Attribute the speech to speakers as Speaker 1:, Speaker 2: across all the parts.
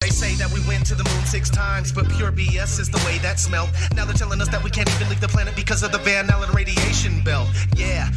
Speaker 1: They say that we went to the moon 6 times, but pure BS is the way that smelled. Now they're telling us that we can't even leave the planet because of the Van Allen radiation belt. Yeah,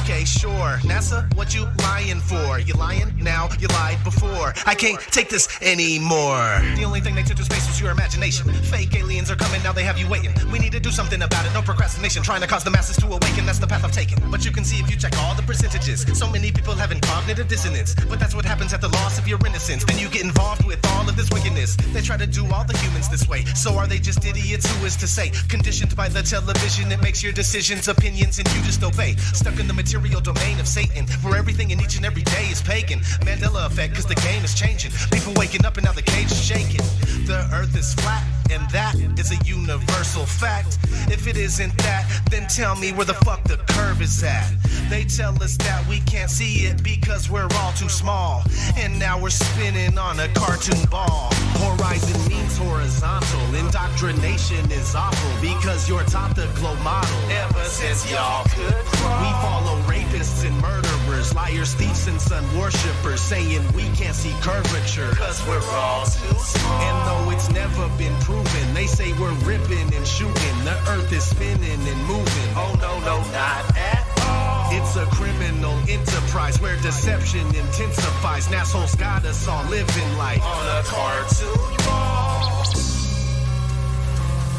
Speaker 1: okay, sure. NASA, what you lying for? You lying now? You lied before. I can't take this anymore. The only thing they took to space was your imagination. Fake aliens are coming, now they have you waiting. We need to do something about it, no procrastination. Trying to cause the masses to awaken, that's the path I've taken. But you can see if you check all the percentages. So many people having cognitive dissonance. But that's what happens at the loss of your innocence. Then you get involved with all of this wickedness. They try to do all the humans this way. So are they just idiots? Who is to say? Conditioned by the television, it makes your decisions, opinions, and you just obey. Stuck in the material domain of Satan, where everything in each and every day is pagan. Mandela effect, cause the game is changing. People waking up and now the cage is shaking. The earth is flat, and that is a universal fact. If it isn't that, then tell me where the fuck the curve is at. They tell us that we can't see it because we're all too small. And now we're spinning on a cartoon ball. Horizon means horizontal. Indoctrination is awful because you're taught the globe model. Ever since y'all could crawl, we follow rapists and murderers, liars, thieves, and sun worshippers, saying we can't see curvature cause we're all too small. And though it's never been proven, they say we're ripping and shooting. The earth is spinning and moving. Oh no, not at all. It's a criminal enterprise where deception intensifies. Nassholes got us all living life on a cartoon ball.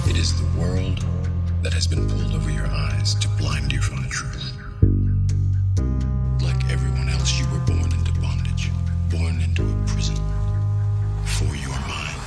Speaker 2: It is the world that has been pulled over your eyes to blind you from the truth. Like everyone else, you were born into bondage, born into a prison for your mind.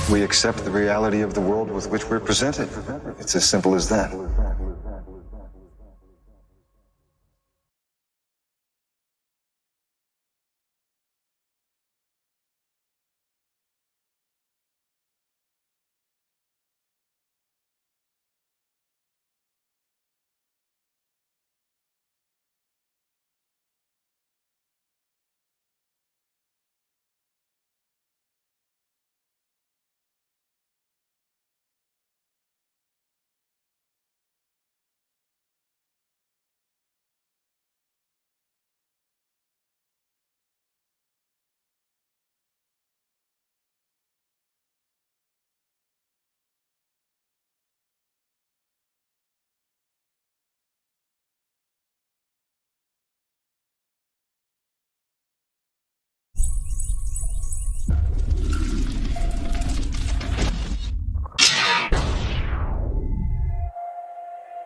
Speaker 3: We accept the reality of the world with which we're presented. It's as simple as that.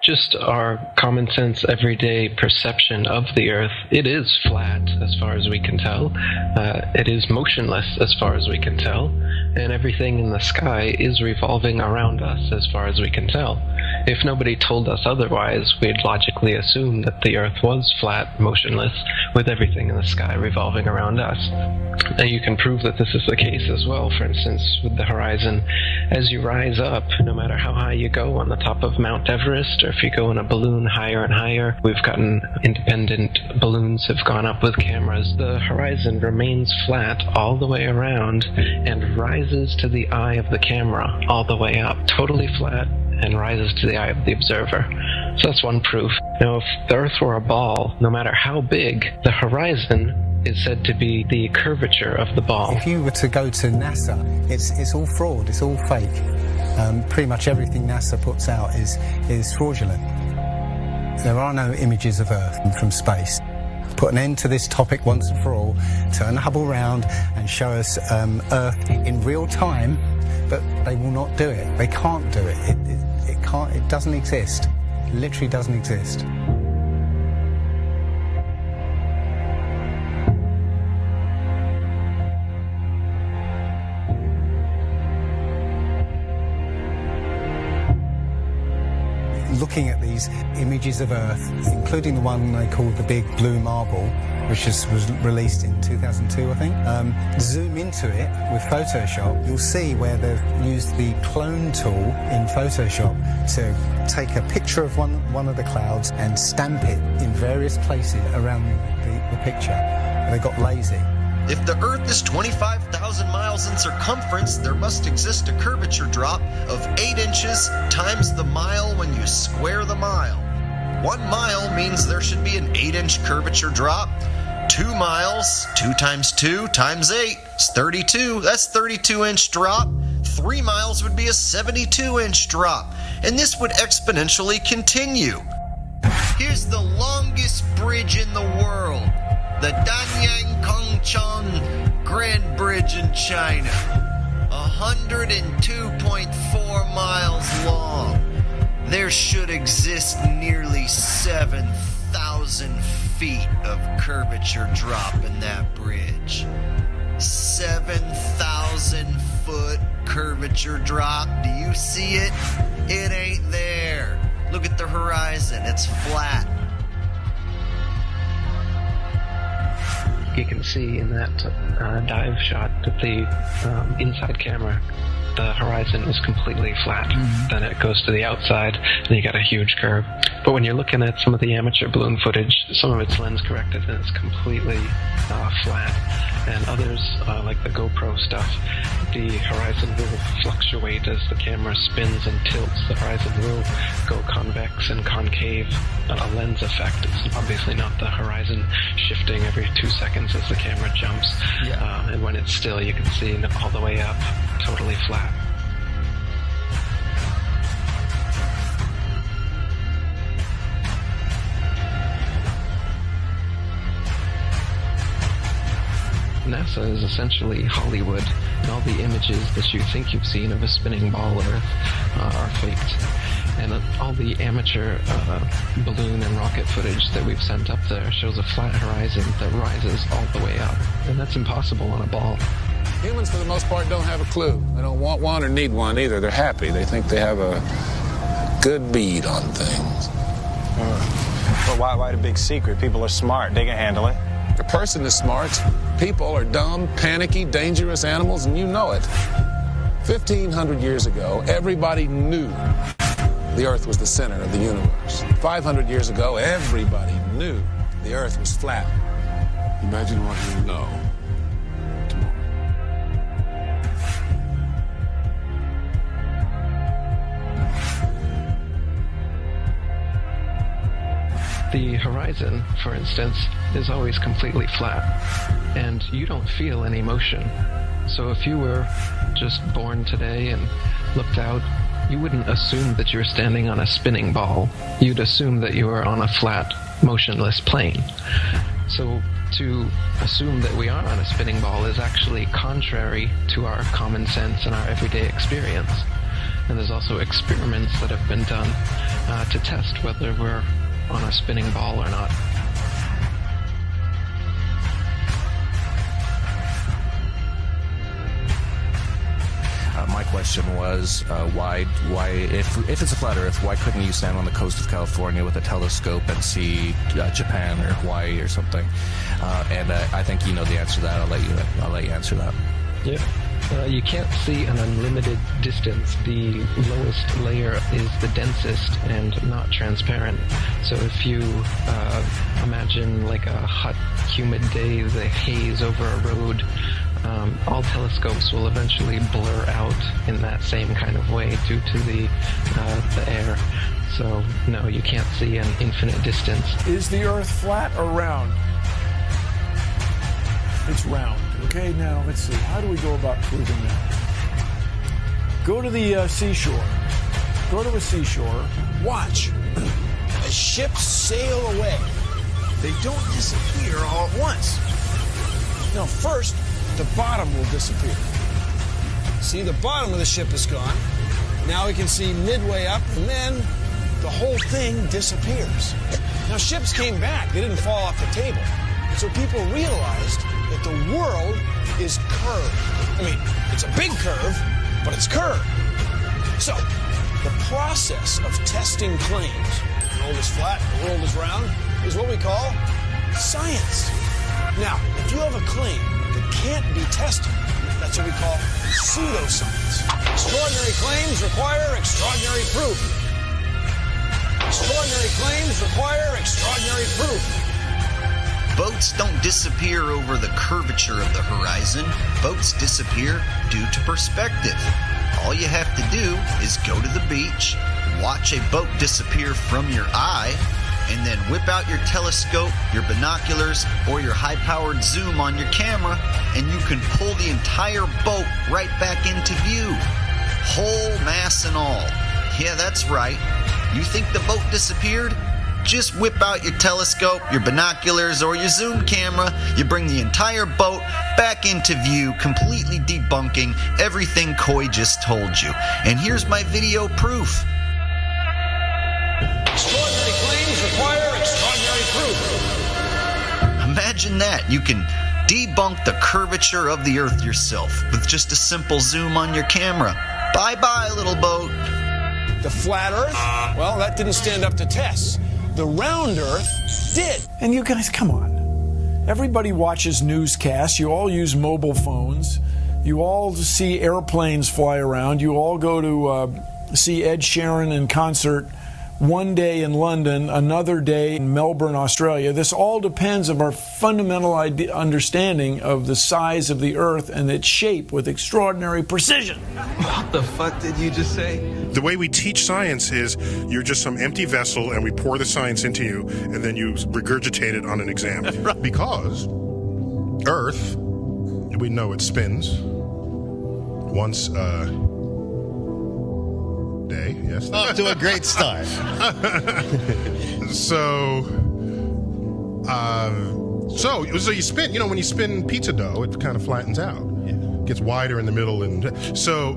Speaker 4: Just our common sense everyday perception of the Earth, it is flat as far as we can tell. It is motionless as far as we can tell. And everything in the sky is revolving around us as far as we can tell. If nobody told us otherwise, we'd logically assume that the Earth was flat, motionless, with everything in the sky revolving around us. Now you can prove that this is the case as well, for instance, with the horizon. As you rise up, no matter how high you go on the top of Mount Everest, or if you go in a balloon higher and higher, we've gotten independent balloons have gone up with cameras, the horizon remains flat all the way around and rises to the eye of the camera all the way up, totally flat, and rises to the eye of the observer. So that's one proof. Now, if the Earth were a ball, no matter how big, the horizon is said to be the curvature of the ball.
Speaker 5: If you were to go to NASA, it's all fraud, it's all fake. Pretty much everything NASA puts out is fraudulent. There are no images of Earth from space. Put an end to this topic once and for all, turn Hubble round and show us Earth in real time, but they will not do it. They can't do it. It doesn't exist. It literally doesn't exist. looking at these images of Earth, including the one they called the Big Blue Marble, which was released in 2002, I think. Zoom into it with Photoshop, you'll see where they've used the clone tool in Photoshop to take a picture of one of the clouds and stamp it in various places around the picture. They got lazy.
Speaker 6: If the Earth is 25,000 miles in circumference, there must exist a curvature drop of 8 inches times the mile when you square the mile. 1 mile means there should be an 8-inch curvature drop. 2 miles, 2 times 2 times 8 is 32. That's 32-inch drop. 3 miles would be a 72-inch drop. And this would exponentially continue. Here's the longest bridge in the world. The Danyang Kongchon Grand Bridge in China. 102.4 miles long. There should exist nearly 7,000 feet of curvature drop in that bridge. 7,000 foot curvature drop. Do you see it? It ain't there. Look at the horizon. It's flat.
Speaker 4: You can see in that dive shot that the inside camera, the horizon is completely flat. Then it goes to the outside, and you got a huge curve. But when you're looking at some of the amateur balloon footage, some of it's lens corrected, and it's completely flat. And others, like the GoPro stuff, the horizon will fluctuate as the camera spins and tilts. The horizon will go convex and concave, a lens effect. It's obviously not the horizon shifting every 2 seconds as the camera jumps. Yeah. And when it's still, you can see all the way up, totally flat. NASA is essentially Hollywood, and all the images that you think you've seen of a spinning ball Earth are faked. And all the amateur balloon and rocket footage that we've sent up there shows a flat horizon that rises all the way up. And that's impossible on a ball.
Speaker 7: Humans, for the most part, don't have a clue. They don't want one or need one either. They're happy. They think they have a good bead on things.
Speaker 8: But why the big secret? People are smart. They can handle it.
Speaker 7: A person is smart. People are dumb, panicky, dangerous animals, and you know it. 1,500 years ago, everybody knew the Earth was the center of the universe. 500 years ago, everybody knew the Earth was flat.
Speaker 9: Imagine what you know tomorrow.
Speaker 4: The horizon, for instance, is always completely flat, and you don't feel any motion. So if you were just born today and looked out, you wouldn't assume that you're standing on a spinning ball. You'd assume that you are on a flat, motionless plane. So to assume that we are on a spinning ball is actually contrary to our common sense and our everyday experience. And there's also experiments that have been done to test whether we're on a spinning ball or not.
Speaker 10: My question was, why, if it's a flat Earth, why couldn't you stand on the coast of California with a telescope and see Japan or Hawaii or something? And I think you know the answer to that. I'll let you answer that.
Speaker 4: Yeah. You can't see an unlimited distance. The lowest layer is the densest and not transparent. So if you imagine like a hot, humid day, the haze over a road, all telescopes will eventually blur out in that same kind of way due to the air. So no, you can't see an infinite distance.
Speaker 9: Is the Earth flat or round? It's round. Okay, now let's see. How do we go about proving that? Go to the seashore. Go to a seashore.
Speaker 11: Watch as ships sail away. They don't disappear all at once. No, first, the bottom will disappear. See, the bottom of the ship is gone. Now we can see midway up, and then the whole thing disappears. Now, ships came back. They didn't fall off the table. So people realized that the world is curved. I mean, it's a big curve, but it's curved. So, The process of testing claims, the world is flat, the world is round, is what we call science. Now, if you have a claim that can't be tested, that's what we call pseudoscience. Extraordinary claims require extraordinary proof. Extraordinary claims require extraordinary proof.
Speaker 6: Boats don't disappear over the curvature of the horizon. Boats disappear due to perspective. All you have to do is go to the beach, watch a boat disappear from your eye, and then whip out your telescope, your binoculars, or your high-powered zoom on your camera, and you can pull the entire boat right back into view. Whole mass and all. Yeah, that's right. You think the boat disappeared? Just whip out your telescope, your binoculars, or your zoom camera. You bring the entire boat back into view, completely debunking everything Coy just told you. And here's my video proof.
Speaker 11: Extraordinary claims require extraordinary proof.
Speaker 6: Imagine that. You can debunk the curvature of the Earth yourself with just a simple zoom on your camera. Bye-bye, little boat.
Speaker 11: The flat Earth? Well, that didn't stand up to tests. The round Earth did.
Speaker 9: And you guys, come on. Everybody watches newscasts. You all use mobile phones. You all see airplanes fly around. You all go to see Ed Sheeran in concert one day in London, another day in Melbourne, Australia. This all depends on our fundamental understanding of the size of the Earth and its shape with extraordinary precision.
Speaker 12: What the fuck did you just say?
Speaker 13: The way we teach science is you're just some empty vessel and we pour the science into you and then you regurgitate it on an exam. Because Earth, we know it spins once day, yes.
Speaker 14: Off to a great start.
Speaker 13: So you spin, when you spin pizza dough, it kind of flattens out. Yeah. Gets wider in the middle. And so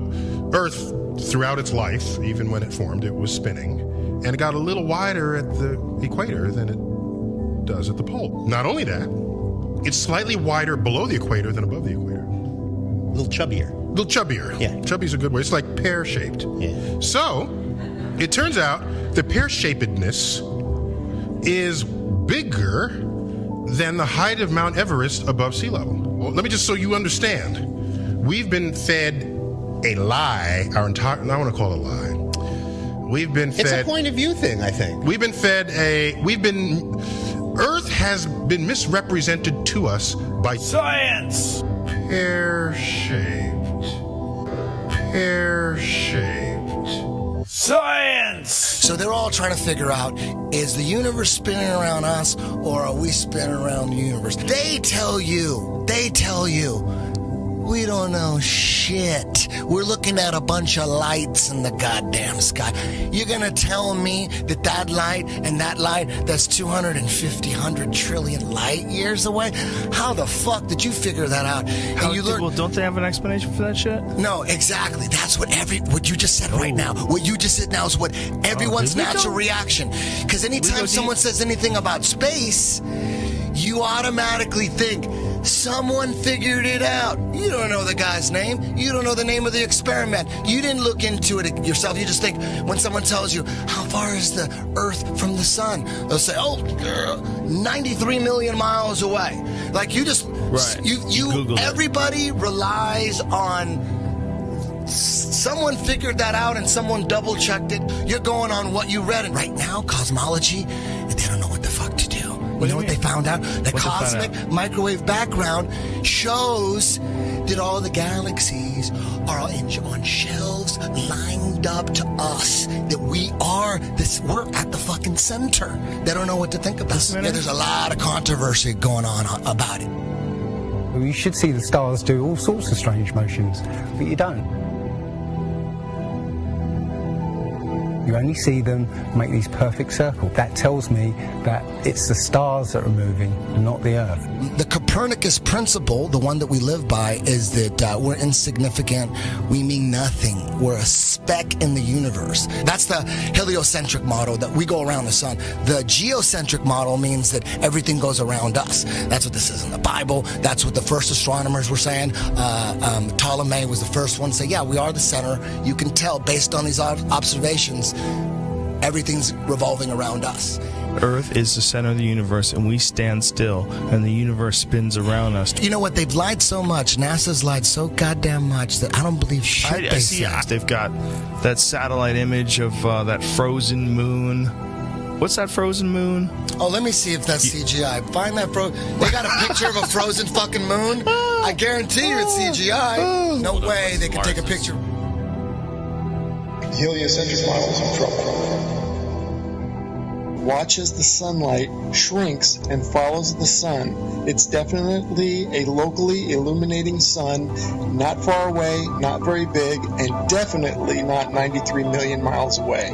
Speaker 13: Earth, throughout its life, even when it formed, it was spinning. And it got a little wider at the equator than it does at the pole. Not only that, it's slightly wider below the equator than above the equator.
Speaker 14: A little chubbier.
Speaker 13: Yeah. Chubby's a good word. It's like pear-shaped.
Speaker 14: Yeah.
Speaker 13: So, it turns out the pear-shapedness is bigger than the height of Mount Everest above sea level. Well, let me just so you understand. We've been fed a lie our entire... I want to call it a lie. We've been fed...
Speaker 14: It's a point of view thing, I think.
Speaker 13: We've been fed Earth has been misrepresented to us by...
Speaker 9: Science!
Speaker 13: Pear-shaped.
Speaker 9: Science!
Speaker 15: So they're all trying to figure out, is the universe spinning around us or are we spinning around the universe? They tell you, we don't know shit. We're looking at a bunch of lights in the goddamn sky. You're gonna tell me that light and that light that's 250, 100 trillion light years away? How the fuck did you figure that out?
Speaker 12: Well, don't they have an explanation for that shit?
Speaker 15: No, exactly. That's what you just said right now. What you just said now is what everyone's natural reaction. Because anytime someone says anything about space, you automatically think someone figured it out. You don't know the guy's name. You don't know the name of the experiment. You didn't look into it yourself. You just think when someone tells you, how far is the Earth from the sun? They'll say, 93 million miles away. Like you just, right. Everybody relies on someone figured that out and someone double checked it. You're going on what you read. And right now, cosmology, they don't know what the fuck to do. You know what they found out? The cosmic microwave background shows that all the galaxies are on shelves lined up to us. That we're at the fucking center. They don't know what to think about. Yeah, there's a lot of controversy going on about it.
Speaker 5: You should see the stars do all sorts of strange motions, but you don't. You only see them make these perfect circles. That tells me that it's the stars that are moving, not the Earth.
Speaker 15: The Copernicus principle, the one that we live by, is that we're insignificant. We mean nothing. We're a speck in the universe. That's the heliocentric model, that we go around the sun. The geocentric model means that everything goes around us. That's what this is in the Bible. That's what the first astronomers were saying. Ptolemy was the first one to say, yeah, we are the center. You can tell based on these observations, everything's revolving around us.
Speaker 12: Earth is the center of the universe, and we stand still, and the universe spins around us.
Speaker 15: You know what? They've lied so much. NASA's lied so goddamn much that I don't believe shit they say.
Speaker 12: They've got that satellite image of that frozen moon. What's that frozen moon?
Speaker 15: Oh, let me see if that's CGI. Find that They got a picture of a frozen fucking moon? I guarantee you it's CGI. No way they could take a picture.
Speaker 16: Heliocentric models in trouble. Watch as the sunlight shrinks and follows the sun. It's definitely a locally illuminating sun, not far away, not very big, and definitely not 93 million miles away.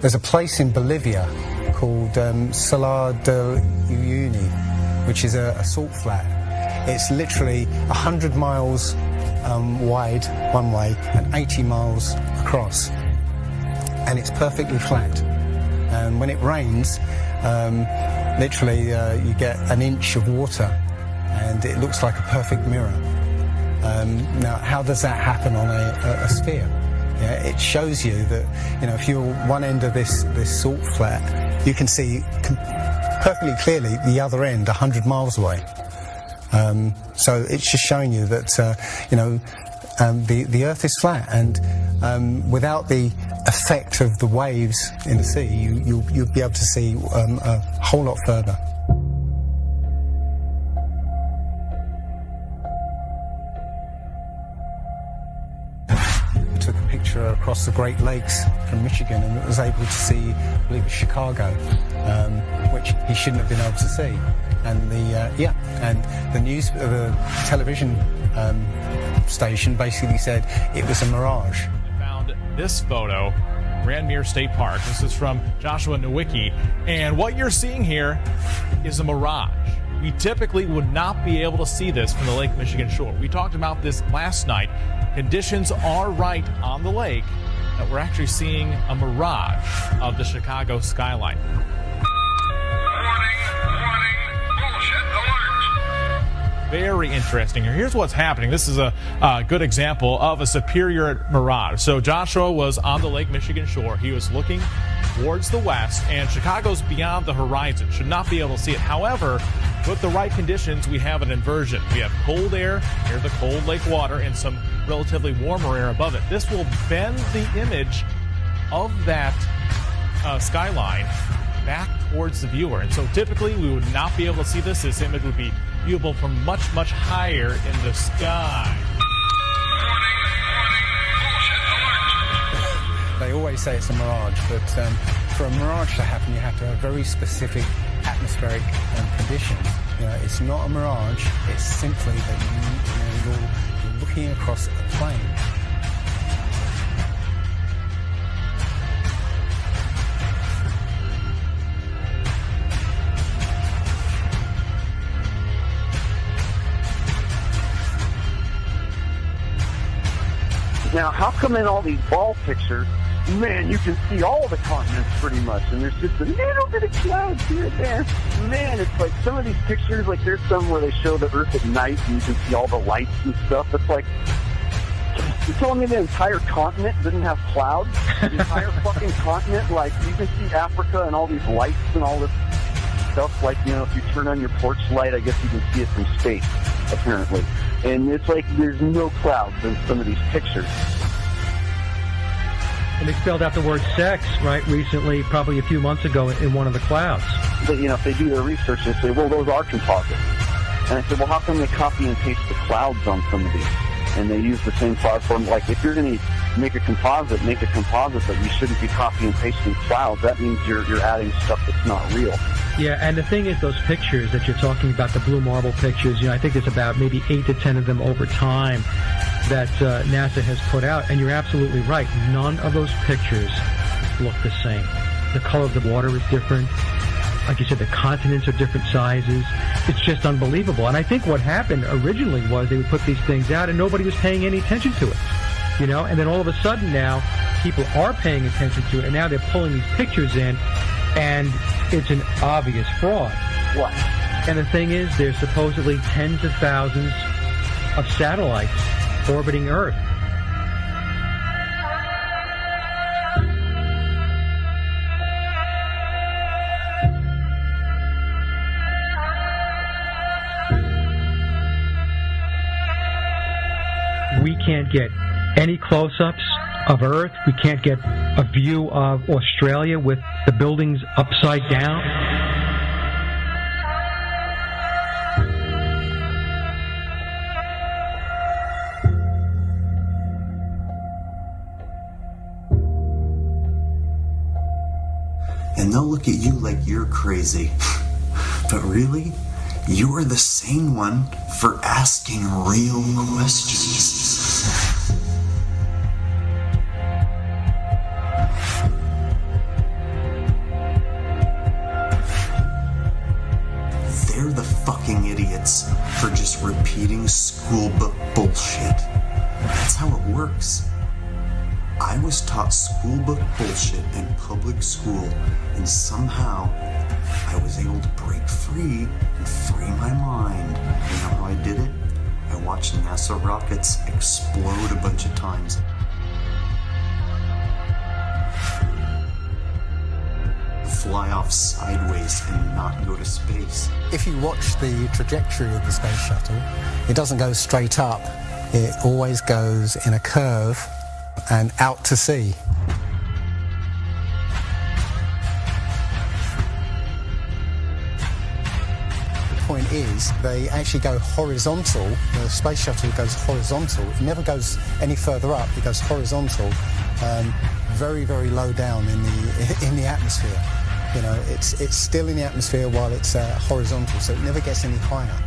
Speaker 5: There's a place in Bolivia called Salar de Uyuni, which is a salt flat. It's literally 100 miles wide one way and 80 miles across. And it's perfectly flat. And when it rains, literally you get an inch of water and it looks like a perfect mirror. Now, how does that happen on a sphere? Yeah, it shows you that, you know, if you're one end of this salt flat, you can see perfectly clearly the other end 100 miles away. So it's just showing you that, you know, the Earth is flat, and without the effect of the waves in the sea, you'll be able to see a whole lot further. Took a picture across the Great Lakes from Michigan and was able to see, I believe it's Chicago, which he shouldn't have been able to see. And the television station basically said it was a mirage.
Speaker 17: I found this photo, Randmere State Park. This is from Joshua Nowicki, and what you're seeing here is a mirage. We typically would not be able to see this from the Lake Michigan shore. We talked about this last night. Conditions are right on the lake that we're actually seeing a mirage of the Chicago skyline. Very interesting here. Here's what's happening. This is a good example of a superior mirage. So Joshua was on the Lake Michigan shore. He was looking towards the west, and Chicago's beyond the horizon. Should not be able to see it. However, with the right conditions, we have an inversion. We have cold air near the cold lake water and some relatively warmer air above it. This will bend the image of that skyline back towards the viewer. And so typically we would not be able to see this. This image would be viewable from much, much higher in the sky.
Speaker 5: They always say it's a mirage, but for a mirage to happen, you have to have very specific atmospheric conditions. You know, it's not a mirage. It's simply that you're looking across a plane.
Speaker 18: Now, how come in all these ball pictures, man, you can see all the continents pretty much, and there's just a little bit of clouds here and there. Man, it's like some of these pictures, like there's some where they show the Earth at night and you can see all the lights and stuff. It's like, you're telling me the entire continent didn't have clouds? The entire fucking continent, like you can see Africa and all these lights and all this stuff. Like, you know, if you turn on your porch light, I guess you can see it from space. apparently. And it's like there's no clouds in some of these pictures.
Speaker 19: And they spelled out the word sex, right, recently, probably a few months ago, in one of the clouds.
Speaker 18: But, you know, if they do their research, they say, well, those are composites. And I said, well, how come they copy and paste the clouds on some of these? And they use the same cloud form. Like, if you're going to make a composite, but you shouldn't be copying and pasting clouds. That means you're adding stuff that's not real.
Speaker 19: Yeah, and the thing is, those pictures that you're talking about, the blue marble pictures, you know, I think there's about maybe 8 to 10 of them over time that NASA has put out. And you're absolutely right. None of those pictures look the same. The color of the water is different. Like you said, the continents are different sizes. It's just unbelievable. And I think what happened originally was they would put these things out and nobody was paying any attention to it. You know, and then all of a sudden now people are paying attention to it, and now they're pulling these pictures in, and it's an obvious fraud.
Speaker 18: What?
Speaker 19: And the thing is, there's supposedly tens of thousands of satellites orbiting Earth. We can't get any close-ups of Earth. We can't get a view of Australia with the buildings upside down.
Speaker 20: And they'll look at you like you're crazy. But really, you're the sane one for asking real questions. They're the fucking idiots for just repeating school book bullshit. That's how it works. I was taught school book bullshit in public school, and somehow I was able to break free and free my mind. You know how I did it? I watched NASA rockets explode a bunch of times. Fly off sideways and not go to space.
Speaker 5: If you watch the trajectory of the space shuttle, it doesn't go straight up. It always goes in a curve and out to sea. The point is, they actually go horizontal. The space shuttle goes horizontal. It never goes any further up. It goes horizontal, very, very low down in the atmosphere. You know, it's still in the atmosphere while it's horizontal, so it never gets any higher.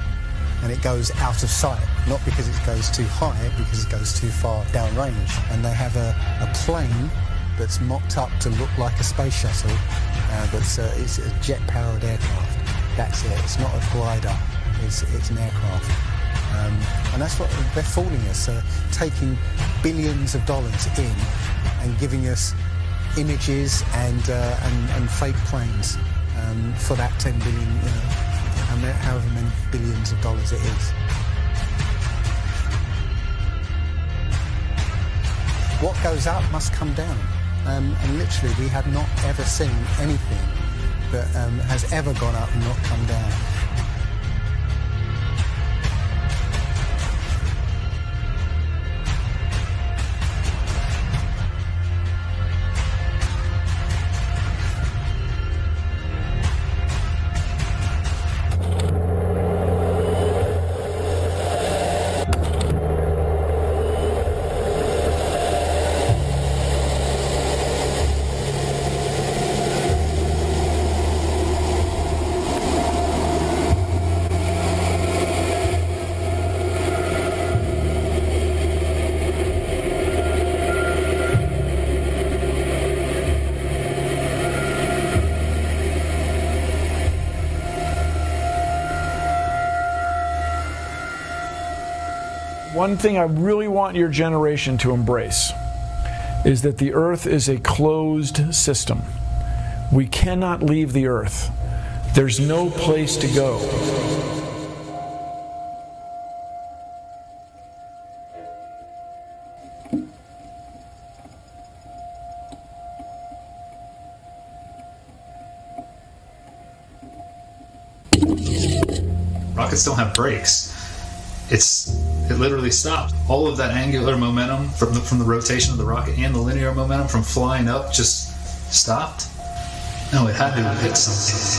Speaker 5: And it goes out of sight, not because it goes too high, because it goes too far downrange. And they have a plane that's mocked up to look like a space shuttle, but it's a jet-powered aircraft. That's it. It's not a glider. It's an aircraft. And that's what they're fooling us, taking billions of dollars in and giving us images and fake planes for that 10 billion, you know, however many billions of dollars it is. What goes up must come down, and literally we have not ever seen anything that has ever gone up and not come down.
Speaker 9: One thing I really want your generation to embrace is that the Earth is a closed system. We cannot leave the Earth. There's no place to go.
Speaker 21: Rockets don't have brakes. it literally stopped. All of that angular momentum from the rotation of the rocket and the linear momentum from flying up just stopped. No, it had to have hit something.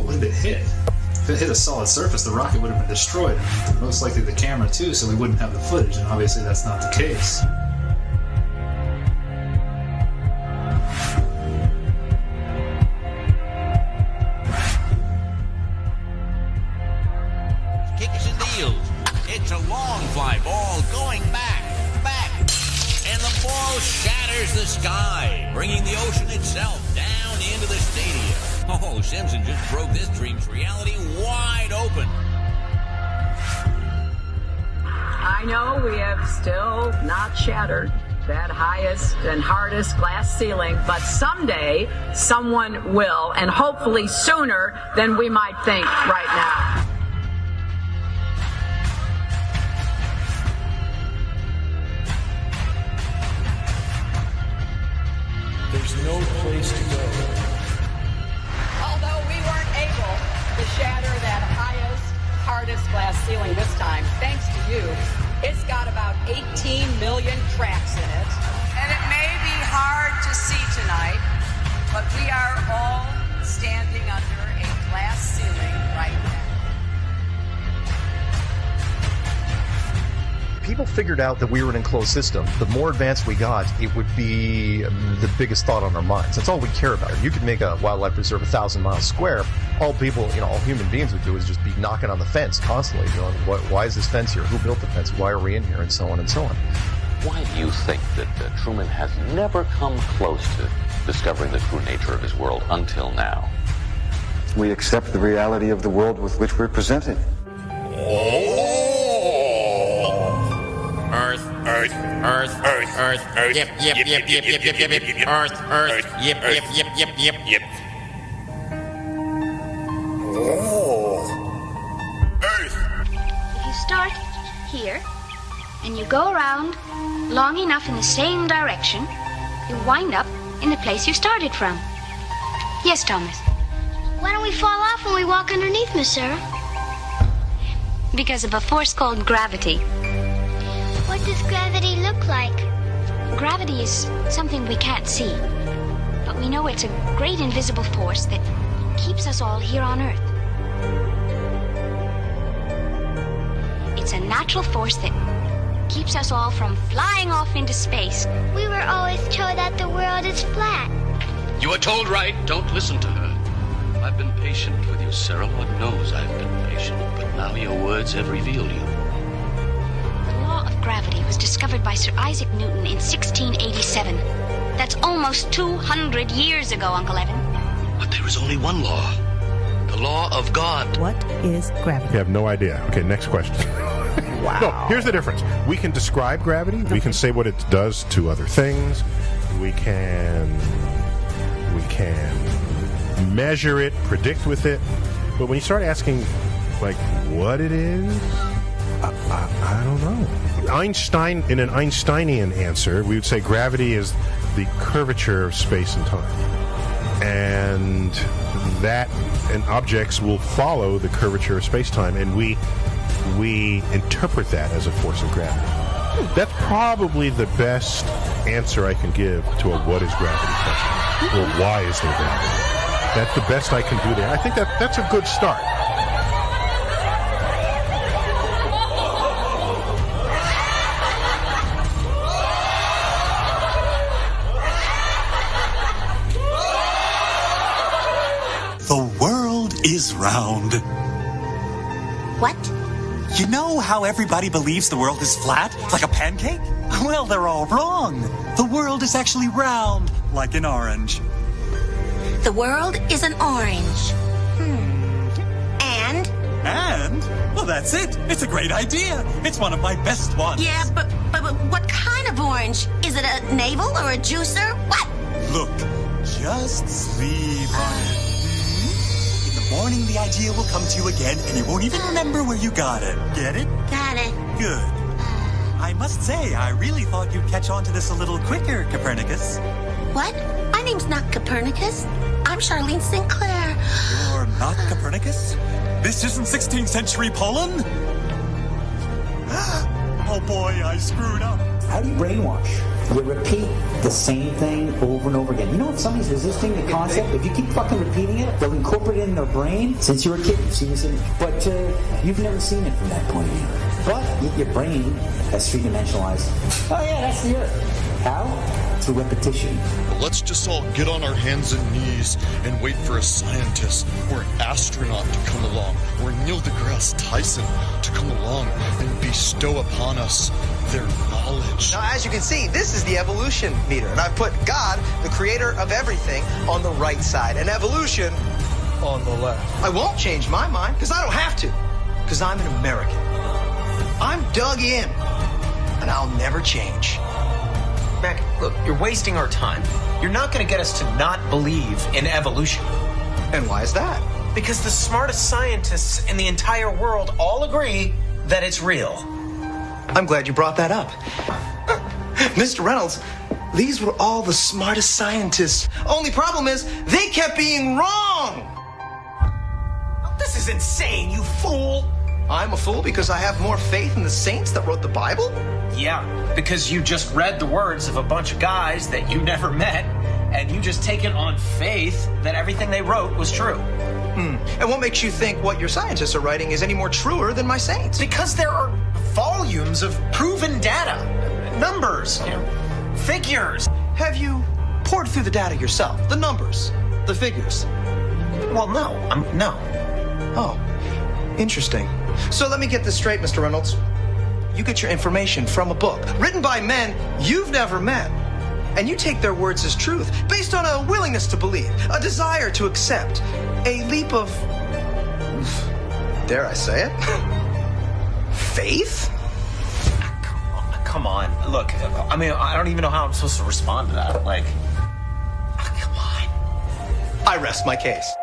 Speaker 21: What did it hit? If it hit a solid surface, the rocket would have been destroyed, and most likely the camera too, so we wouldn't have the footage, and obviously that's not the case.
Speaker 22: Kicks and deals. It's a long fly ball going back, and the ball shatters the sky, bringing the ocean itself down into the stadium. Oh, Simpson just broke this dream's reality wide open.
Speaker 23: I know we have still not shattered that highest and hardest glass ceiling, but someday someone will, and hopefully sooner than we might think right now.
Speaker 9: There's no place to go.
Speaker 23: Although we weren't able to shatter that highest, hardest glass ceiling this time, thanks to you, it's got about 18 million cracks in it. And it may be hard to see tonight, but we are all standing under a glass ceiling right now.
Speaker 24: People figured out that we were an enclosed system. The more advanced we got, it would be the biggest thought on our minds. That's all we care about. If you could make a wildlife preserve 1,000 miles square, all people, all human beings would do is just be knocking on the fence constantly, going, why is this fence here? Who built the fence? Why are we in here? And so on and so on.
Speaker 25: Why do you think that Truman has never come close to discovering the true nature of his world until now?
Speaker 3: We accept the reality of the world with which we're presented.
Speaker 22: Earth, Earth, Earth, Earth, Earth, Earth, yep, yep, yep, yep, yep, yep, yep, yep, Earth, Earth, yep, yep, yep, yep, yep, yep. Earth.
Speaker 26: If you start here, and you go around long enough in the same direction, you wind up in the place you started from. Yes, Thomas?
Speaker 27: Why don't we fall off when we walk underneath, Miss Sarah?
Speaker 26: Because of a force called gravity.
Speaker 27: What does gravity look like?
Speaker 26: Gravity is something we can't see, but we know it's a great invisible force that keeps us all here on Earth. It's a natural force that keeps us all from flying off into space.
Speaker 27: We were always told that the world is flat.
Speaker 25: You were told right. Don't listen to her. I've been patient with you, Sarah. Lord knows I've been patient, but now your words have revealed you.
Speaker 26: The law of gravity was discovered by Sir Isaac Newton in 1687. That's almost 200 years ago, Uncle Evan.
Speaker 25: But there is only one law. The law of God.
Speaker 28: What is gravity?
Speaker 13: You have no idea. Okay, next question.
Speaker 28: Wow.
Speaker 13: No, here's the difference. We can describe gravity. Okay. We can say what it does to other things. We can measure it, predict with it. But when you start asking, what it is, I don't know. Einstein, in an Einsteinian answer, we would say gravity is the curvature of space and time. And objects will follow the curvature of space-time, and we interpret that as a force of gravity. That's probably the best answer I can give to a what is gravity question. Or why is there gravity? That's the best I can do there. I think that's a good start.
Speaker 29: The world is round.
Speaker 27: What?
Speaker 29: You know how everybody believes the world is flat, like a pancake? Well, they're all wrong. The world is actually round, like an orange.
Speaker 27: The world is an orange. And?
Speaker 29: Well, that's it. It's a great idea. It's one of my best ones.
Speaker 27: Yeah, but what kind of orange? Is it a navel or a juicer? What?
Speaker 29: Look, just sleep on it. In the morning, the idea will come to you again, and you won't even remember where you got it. Get it?
Speaker 27: Got it.
Speaker 29: Good. I must say, I really thought you'd catch on to this a little quicker, Copernicus.
Speaker 27: What? My name's not Copernicus. I'm Charlene Sinclair.
Speaker 29: You're not Copernicus? This isn't 16th century Poland? boy, I screwed up.
Speaker 1: How do you brainwash? You repeat the same thing over and over again. You know, if somebody's resisting the concept, if you keep fucking repeating it, they'll incorporate it in their brain. Since you were a kid, you've seen this, but you've never seen it from that point of view. But your brain has three-dimensionalized. Oh yeah, that's the Earth. How? Through repetition.
Speaker 2: Let's just all get on our hands and knees and wait for a scientist or an astronaut to come along, or Neil deGrasse Tyson to come along and bestow upon us their knowledge.
Speaker 4: Now, as you can see, this is the evolution meter, and I've put God, the creator of everything, on the right side, and evolution on the left. I won't change my mind, because I don't have to, because I'm an American. I'm dug in, and I'll never change.
Speaker 6: Mac, look, you're wasting our time. You're not going to get us to not believe in evolution.
Speaker 4: And why is that?
Speaker 6: Because the smartest scientists in the entire world all agree that it's real.
Speaker 4: I'm glad you brought that up. Mr. Reynolds, these were all the smartest scientists. Only problem is, they kept being wrong!
Speaker 6: This is insane, you fool!
Speaker 4: I'm a fool because I have more faith in the saints that wrote the Bible?
Speaker 6: Yeah, because you just read the words of a bunch of guys that you never met, and you just take it on faith that everything they wrote was true.
Speaker 4: And what makes you think what your scientists are writing is any more truer than my saints?
Speaker 6: Because there are volumes of proven data, numbers, figures.
Speaker 4: Have you poured through the data yourself? The numbers, the figures?
Speaker 6: Well, no. No.
Speaker 4: Oh, interesting. So let me get this straight, Mr. Reynolds. You get your information from a book written by men you've never met, and you take their words as truth based on a willingness to believe, a desire to accept, a leap of, dare I say it, faith?
Speaker 6: Come on. Look, I mean, I don't even know how I'm supposed to respond to that. Like, come on.
Speaker 4: I rest my case.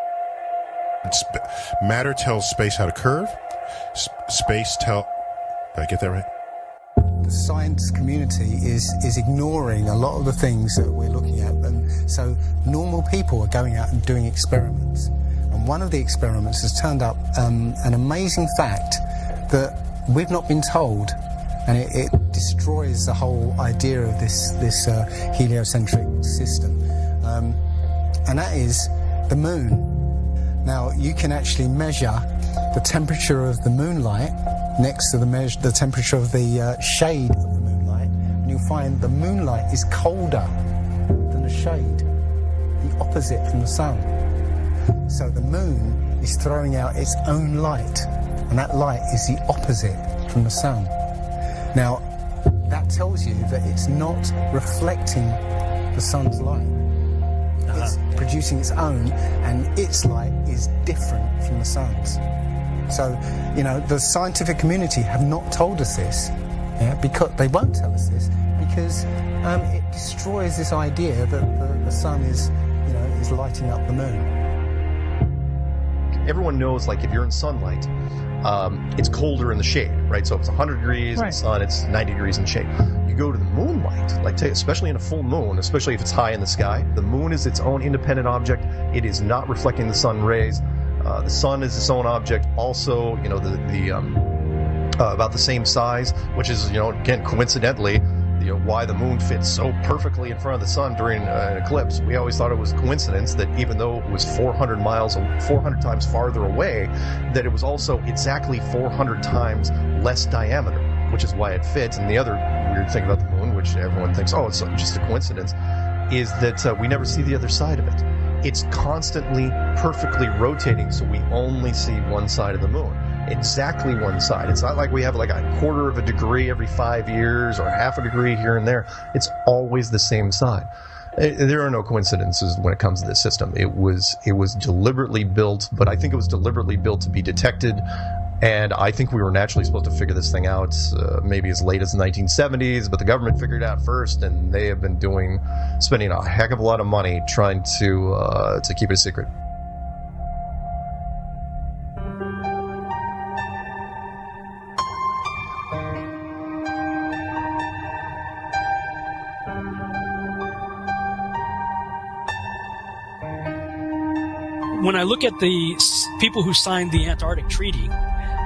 Speaker 13: Matter tells space how to curve. Space tell... Did I get that right?
Speaker 5: The science community is ignoring a lot of the things that we're looking at. And so normal people are going out and doing experiments. And one of the experiments has turned up an amazing fact that we've not been told. And it destroys the whole idea of this heliocentric system. And that is the moon. Now, you can actually measure the temperature of the moonlight next to the temperature of the shade of the moonlight, and you'll find the moonlight is colder than the shade, the opposite from the sun. So the moon is throwing out its own light, and that light is the opposite from the sun. Now, that tells you that it's not reflecting the sun's light. It's producing its own, and its light is different from the sun's. So, the scientific community have not told us this, because they won't tell us this, because it destroys this idea that the sun is lighting up the moon.
Speaker 24: Everyone knows, like, if you're in sunlight, it's colder in the shade, right? So if it's 100 degrees in the sun, it's 90 degrees in the shade. You go to the moonlight, like especially in a full moon, especially if it's high in the sky, the moon is its own independent object. It is not reflecting the sun rays. The sun is its own object. Also, about the same size, which is, again, coincidentally, why the moon fits so perfectly in front of the sun during an eclipse. We always thought it was coincidence that even though it was 400 times farther away, that it was also exactly 400 times less diameter, which is why it fits. And the other weird thing about the moon, which everyone thinks, oh, it's just a coincidence, is that we never see the other side of it. It's constantly perfectly rotating, so we only see one side of the moon. Exactly one side. It's not like we have like a quarter of a degree every 5 years or half a degree here and there. It's always the same side. There are no coincidences when it comes to this system. It was deliberately built, but I think it was deliberately built to be detected. And I think we were naturally supposed to figure this thing out maybe as late as the 1970s, but the government figured it out first, and they have been spending a heck of a lot of money trying to keep it a secret.
Speaker 7: When I look at the people who signed the Antarctic Treaty,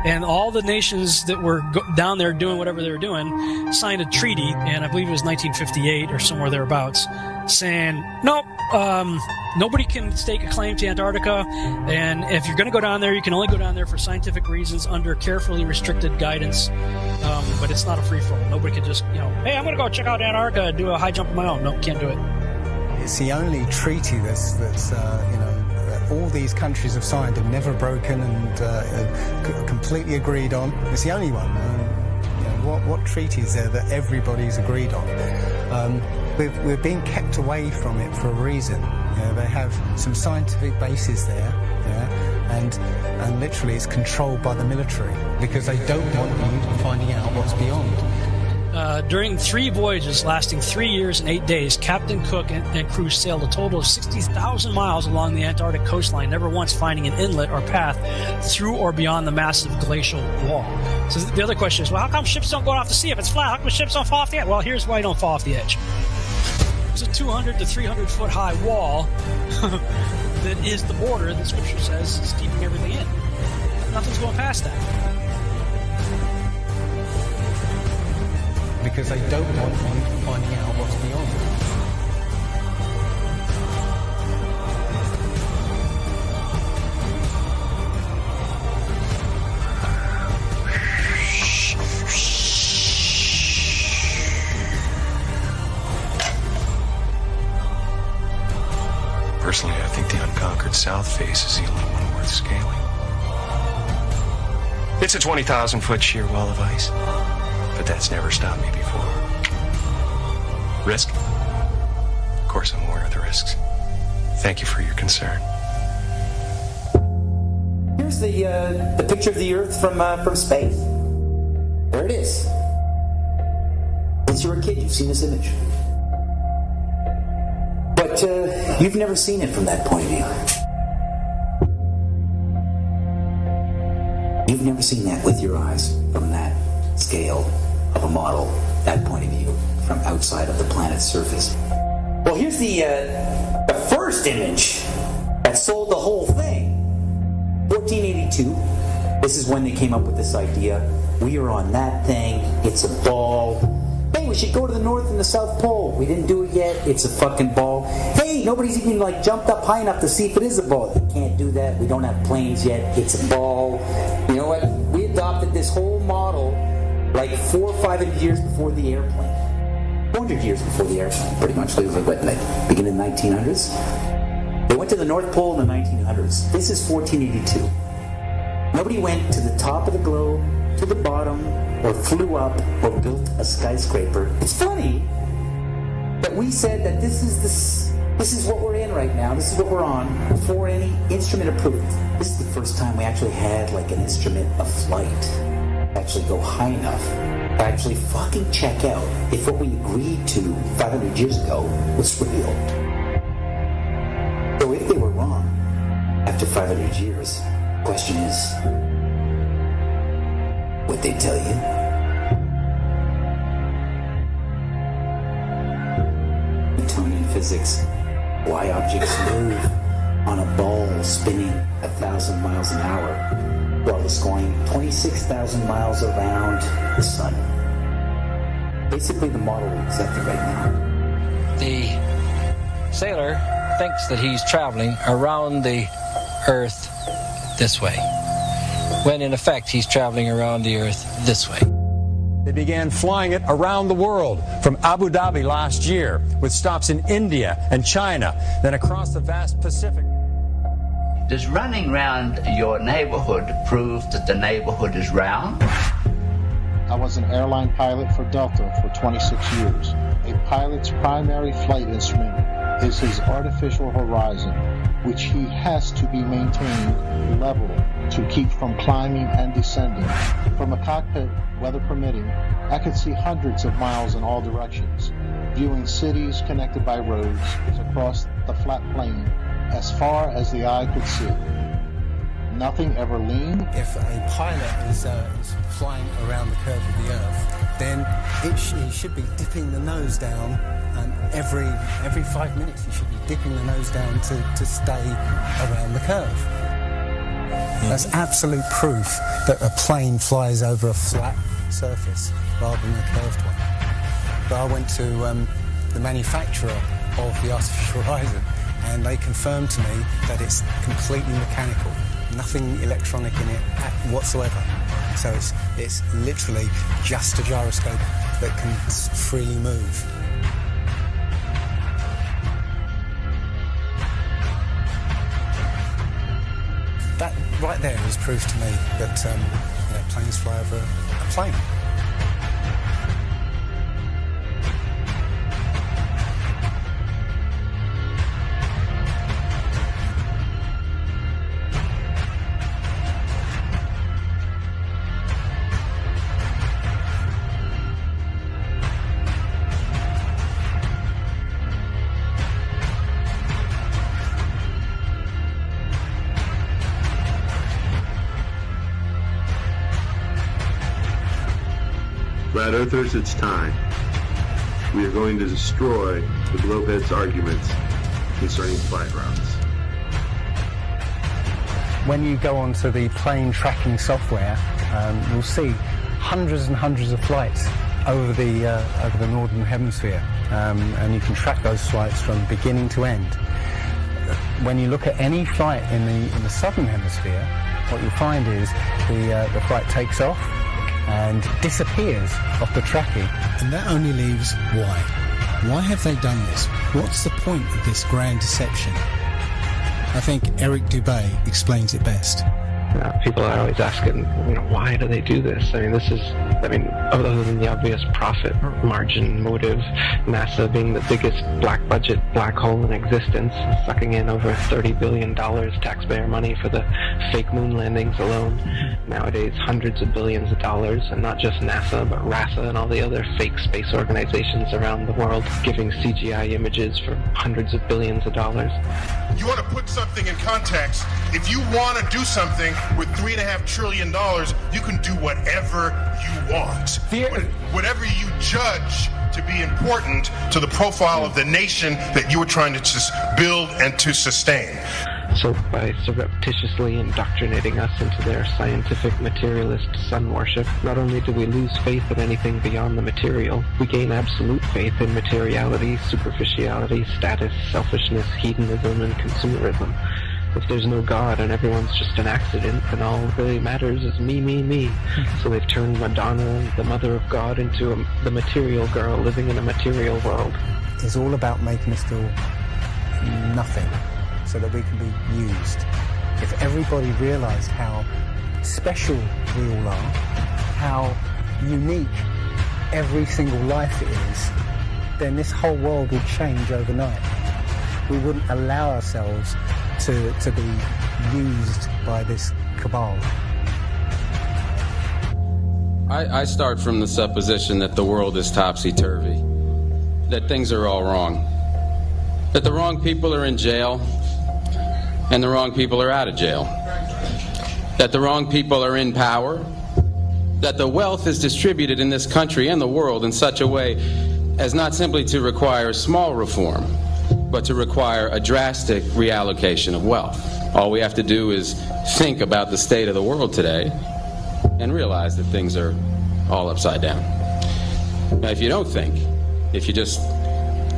Speaker 7: And all the nations that were down there doing whatever they were doing signed a treaty, and I believe it was 1958 or somewhere thereabouts, saying, nope, nobody can stake a claim to Antarctica, and if you're going to go down there, you can only go down there for scientific reasons under carefully restricted guidance, but it's not a free-for-all. Nobody can just, hey, I'm going to go check out Antarctica and do a high jump of my own. No, can't do it.
Speaker 5: It's the only treaty that's all these countries have signed and never broken and completely agreed on. It's the only one. What treaty is there that everybody's agreed on? We're being kept away from it for a reason. They have some scientific bases there, and literally it's controlled by the military because they don't want you finding out what's beyond.
Speaker 7: During 3 voyages lasting 3 years and 8 days, Captain Cook and crew sailed a total of 60,000 miles along the Antarctic coastline, never once finding an inlet or path through or beyond the massive glacial wall. So the other question is, well, how come ships don't go off the sea if it's flat? How come ships don't fall off the edge? Well, here's why you don't fall off the edge. There's a 200 to 300 foot high wall that is the border that Scripture says is keeping everything in. Nothing's going past that.
Speaker 5: Because they don't want you finding out what's beyond.
Speaker 3: Personally, I think the unconquered South face is the only one worth scaling. It's a 20,000-foot sheer wall of ice. But that's never stopped me before. Risk? Of course I'm aware of the risks. Thank you for your concern.
Speaker 1: Here's the picture of the Earth from space. There it is. Since you were a kid, you've seen this image. But you've never seen it from that point of view. You've never seen that with your eyes from that scale of a model, that point of view, from outside of the planet's surface. Well, here's the first image that sold the whole thing. 1482. This is when they came up with this idea. We are on that thing. It's a ball. Hey, we should go to the North and the South Pole. We didn't do it yet. It's a fucking ball. Hey, nobody's even jumped up high enough to see if it is a ball. They can't do that. We don't have planes yet. It's a ball. You know what? We adopted this whole model 400 or 500 years before the airplane. 400 years before the airplane, pretty much. Beginning of the 1900s. They went to the North Pole in the 1900s. This is 1482. Nobody went to the top of the globe, to the bottom, or flew up, or built a skyscraper. It's funny that we said that this is what we're in right now. This is what we're on before any instrument approved. This is the first time we actually had an instrument of flight. Actually go high enough to actually fucking check out if what we agreed to 500 years ago was real. So if they were wrong after 500 years, the question is, would they tell you? Newtonian physics, why objects move on a ball spinning 1,000 miles an hour while it's going 26,000 miles around the sun. Basically, the model we accepted right now.
Speaker 8: The sailor thinks that he's traveling around the Earth this way, when in effect he's traveling around the Earth this way.
Speaker 10: They began flying it around the world, from Abu Dhabi last year, with stops in India and China, then across the vast Pacific.
Speaker 11: Does running around your neighborhood prove that the neighborhood is round?
Speaker 12: I was an airline pilot for Delta for 26 years. A pilot's primary flight instrument is his artificial horizon, which he has to be maintained level to keep from climbing and descending. From a cockpit, weather permitting, I could see hundreds of miles in all directions, viewing cities connected by roads across the flat plain as far as the eye could see. Nothing ever leaned.
Speaker 5: If a pilot is flying around the curve of the Earth, then he should be dipping the nose down, and every 5 minutes he should be dipping the nose down to stay around the curve. That's absolute proof that a plane flies over a flat surface rather than a curved one. But I went to the manufacturer of the artificial horizon, and they confirmed to me that it's completely mechanical, nothing electronic in it whatsoever. So it's literally just a gyroscope that can freely move. That right there is proof to me that planes fly over a plane.
Speaker 9: Flat Earthers, it's time. We are going to destroy the Globheads' arguments concerning flight routes.
Speaker 5: When you go onto the plane tracking software, you'll see hundreds and hundreds of flights over the northern hemisphere, and you can track those flights from beginning to end. When you look at any flight in the southern hemisphere, what you'll find is the flight takes off and disappears off the tracking.
Speaker 14: And that only leaves why. Why have they done this? What's the point of this grand deception? I think Eric Dubay explains it best.
Speaker 15: People are always asking, why do they do this? Other than the obvious profit margin motive, NASA being the biggest black budget black hole in existence, sucking in over $30 billion taxpayer money for the fake moon landings alone. Nowadays, hundreds of billions of dollars, and not just NASA, but RASA and all the other fake space organizations around the world giving CGI images for hundreds of billions of dollars.
Speaker 13: You want to put something in context. If you want to do something with $3.5 trillion, you can do whatever you want. Whatever you judge to be important to the profile of the nation that you are trying to build and to sustain.
Speaker 15: So by surreptitiously indoctrinating us into their scientific materialist sun worship, not only do we lose faith in anything beyond the material, we gain absolute faith in materiality, superficiality, status, selfishness, hedonism, and consumerism. If there's no God and everyone's just an accident, then all that really matters is me, me, me. So they've turned Madonna, the mother of God, into the material girl living in a material world.
Speaker 5: It's all about making us feel nothing so that we can be used. If everybody realised how special we all are, how unique every single life is, then this whole world would change overnight. We wouldn't allow ourselves to be used by this cabal.
Speaker 16: I start from the supposition that the world is topsy-turvy, that things are all wrong, that the wrong people are in jail and the wrong people are out of jail, that the wrong people are in power, that the wealth is distributed in this country and the world in such a way as not simply to require small reform, but to require a drastic reallocation of wealth. All we have to do is think about the state of the world today and realize that things are all upside down. Now, if you don't think, if you just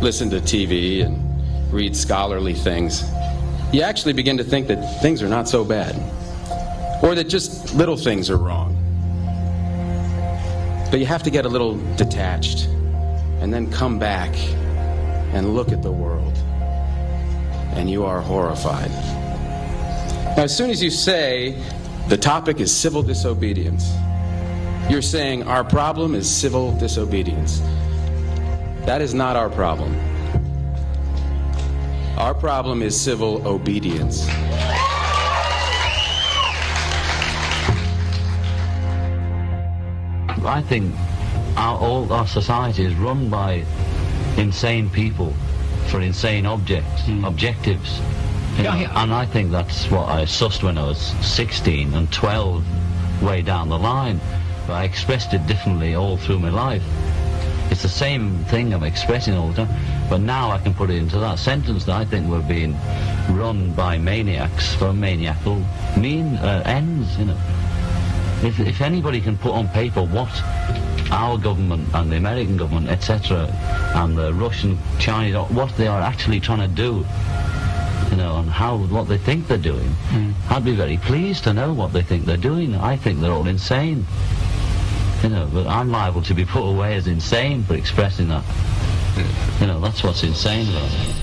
Speaker 16: listen to TV and read scholarly things, you actually begin to think that things are not so bad, or that just little things are wrong. But you have to get a little detached and then come back and look at the world, and you are horrified. Now, as soon as you say the topic is civil disobedience, you're saying our problem is civil disobedience. That is not our problem. Our problem is civil obedience.
Speaker 11: I think all our society is run by insane people for insane objectives. You know, and I think that's what I sussed when I was 16 and 12 way down the line, but I expressed it differently all through my life. It's the same thing I'm expressing all the time, but now I can put it into that sentence that I think we're being run by maniacs for maniacal ends, you know. If anybody can put on paper what our government and the American government, etc., and the Russian, Chinese, what they are actually trying to do, you know, and what they think they're doing, I'd be very pleased to know what they think they're doing. I think they're all insane, you know, but I'm liable to be put away as insane for expressing that. You know, that's what's insane about it.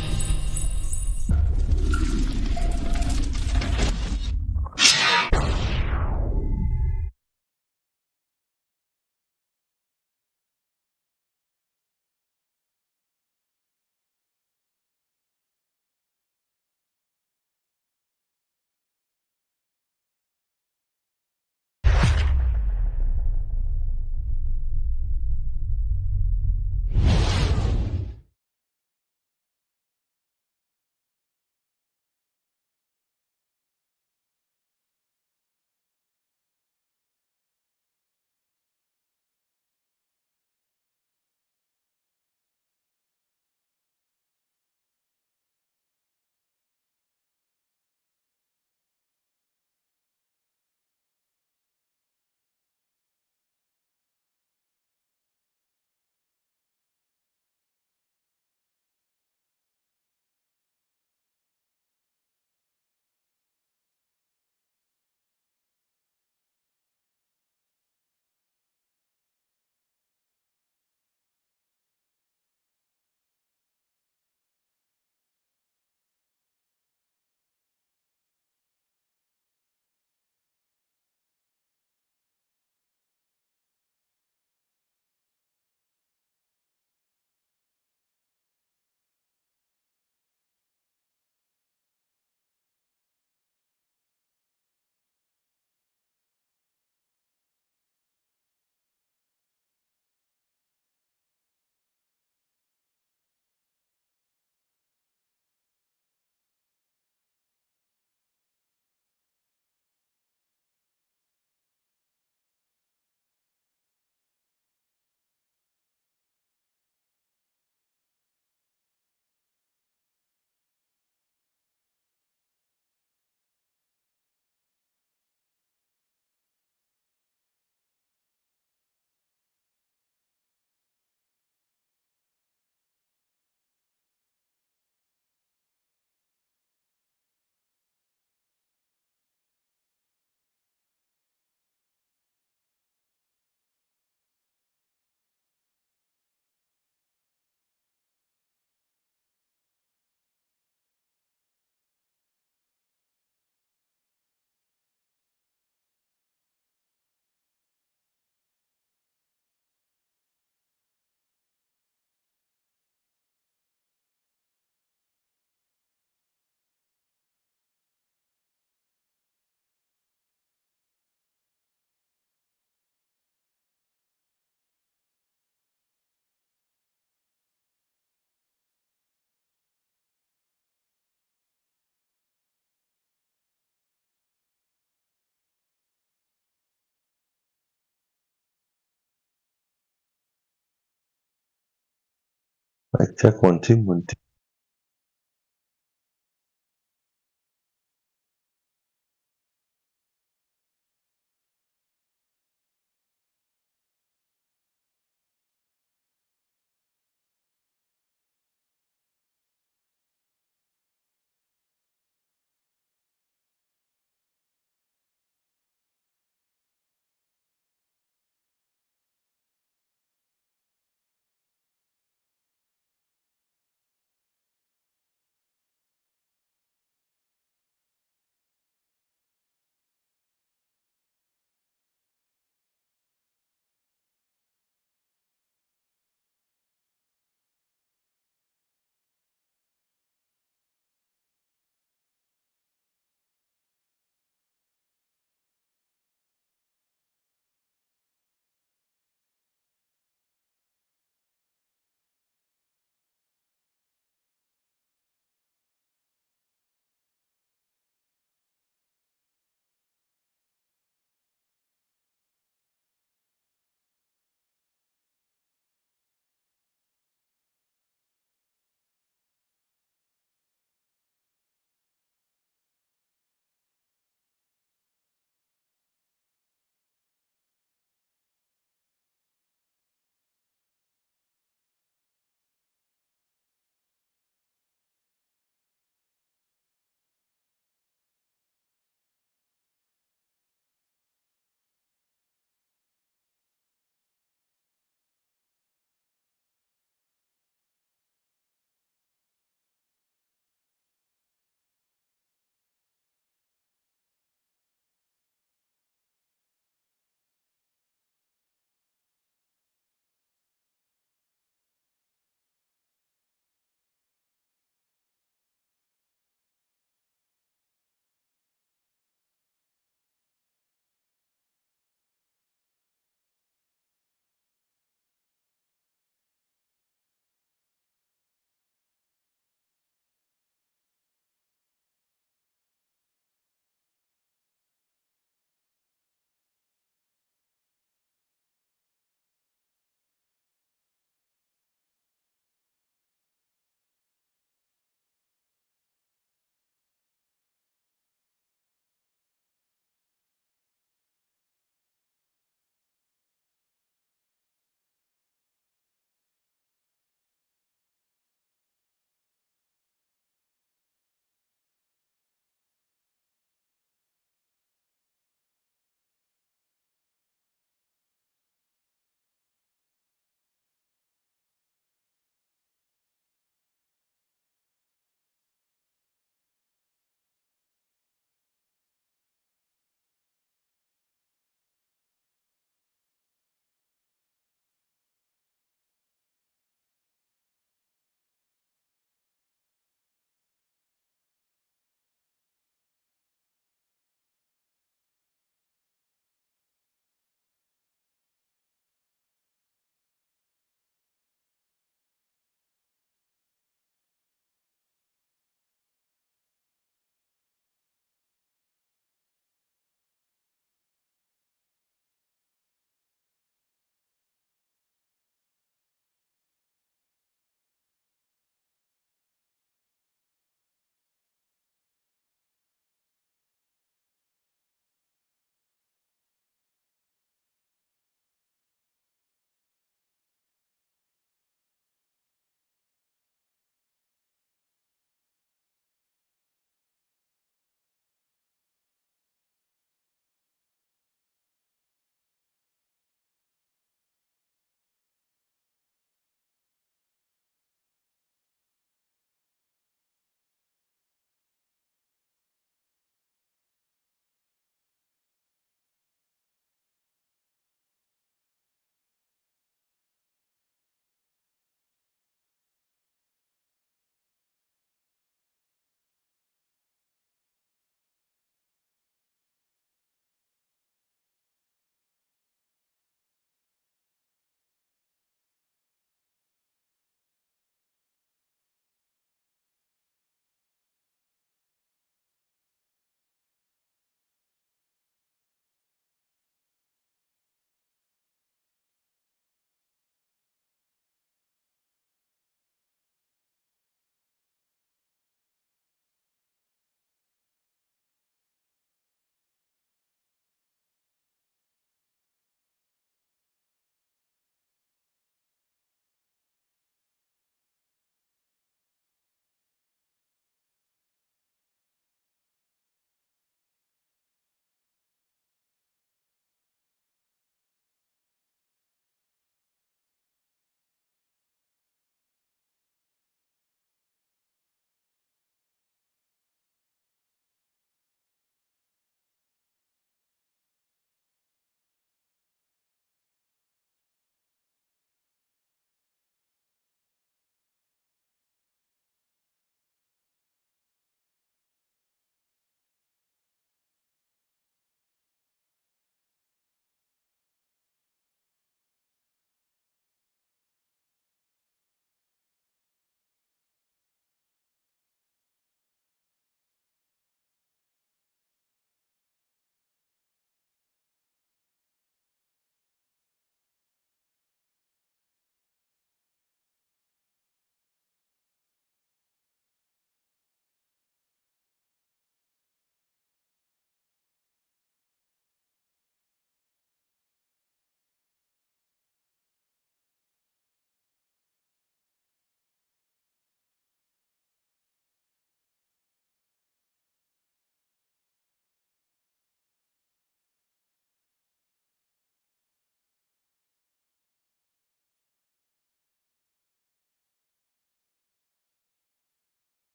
Speaker 9: Check 1 2 1 2.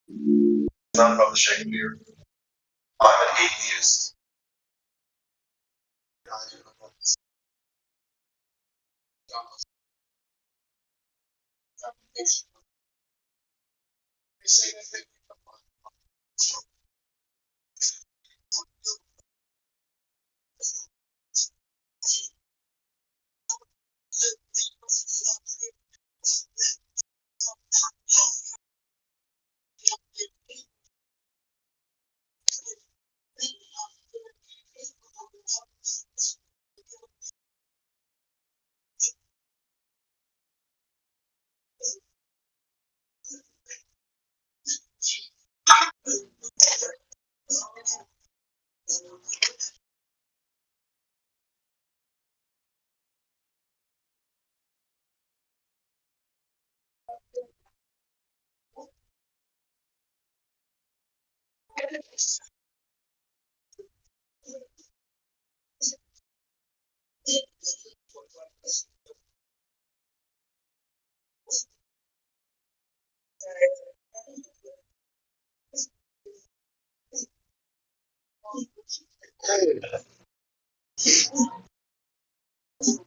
Speaker 9: Not about the Shakespeare. I'm an atheist.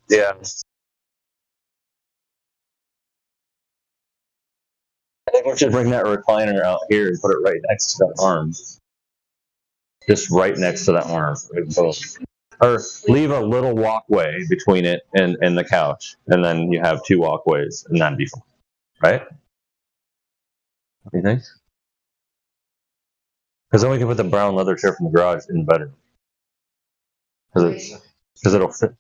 Speaker 9: Yeah. I think we should bring that recliner out here and put it right next to that arm. Just right next to that arm. Or leave a little walkway between it and the couch. And then you have two walkways, and that'd be fine. Right? What do you think? Because then we can put the brown leather chair from the garage in the bedroom. Because it'll fit.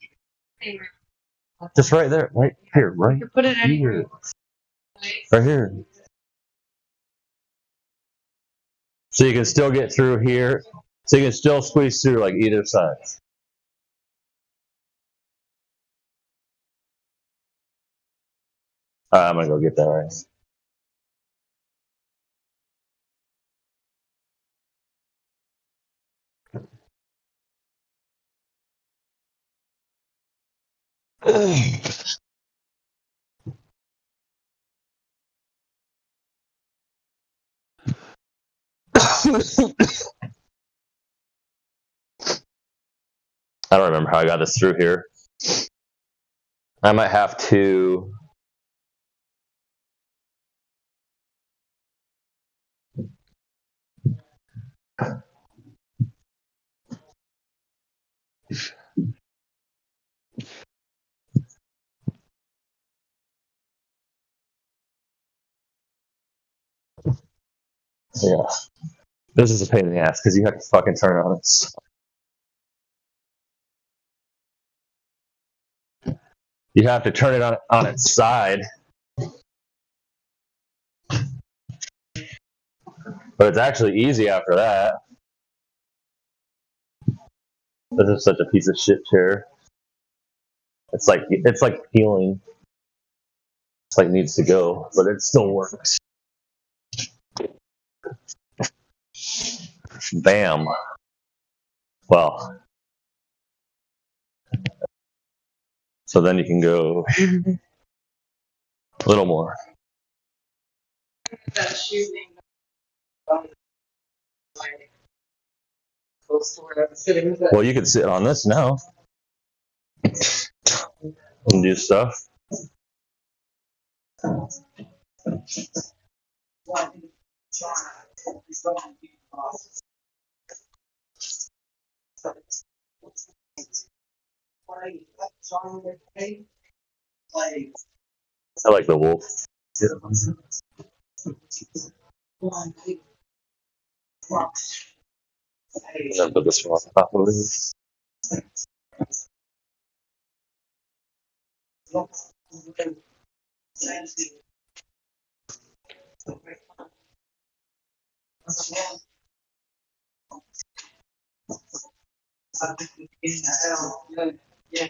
Speaker 9: Just right there. Right here. Right
Speaker 17: put it
Speaker 9: here. Right here. So you can still get through here. So you can still squeeze through like either side. I'm going to go get that right. I don't remember how I got this through here. I might have to. Yeah. This is a pain in the ass because you have to fucking turn it on its. You have to turn it on its side. But it's actually easy after that. This is such a piece of shit chair. It's like peeling. It's like needs to go, but it still works. Bam. Well. So then you can go a little more.
Speaker 17: That shooting.
Speaker 9: Well, you could sit on this now and do stuff. I like the wolf. And then put this one on top of it.
Speaker 17: Yeah.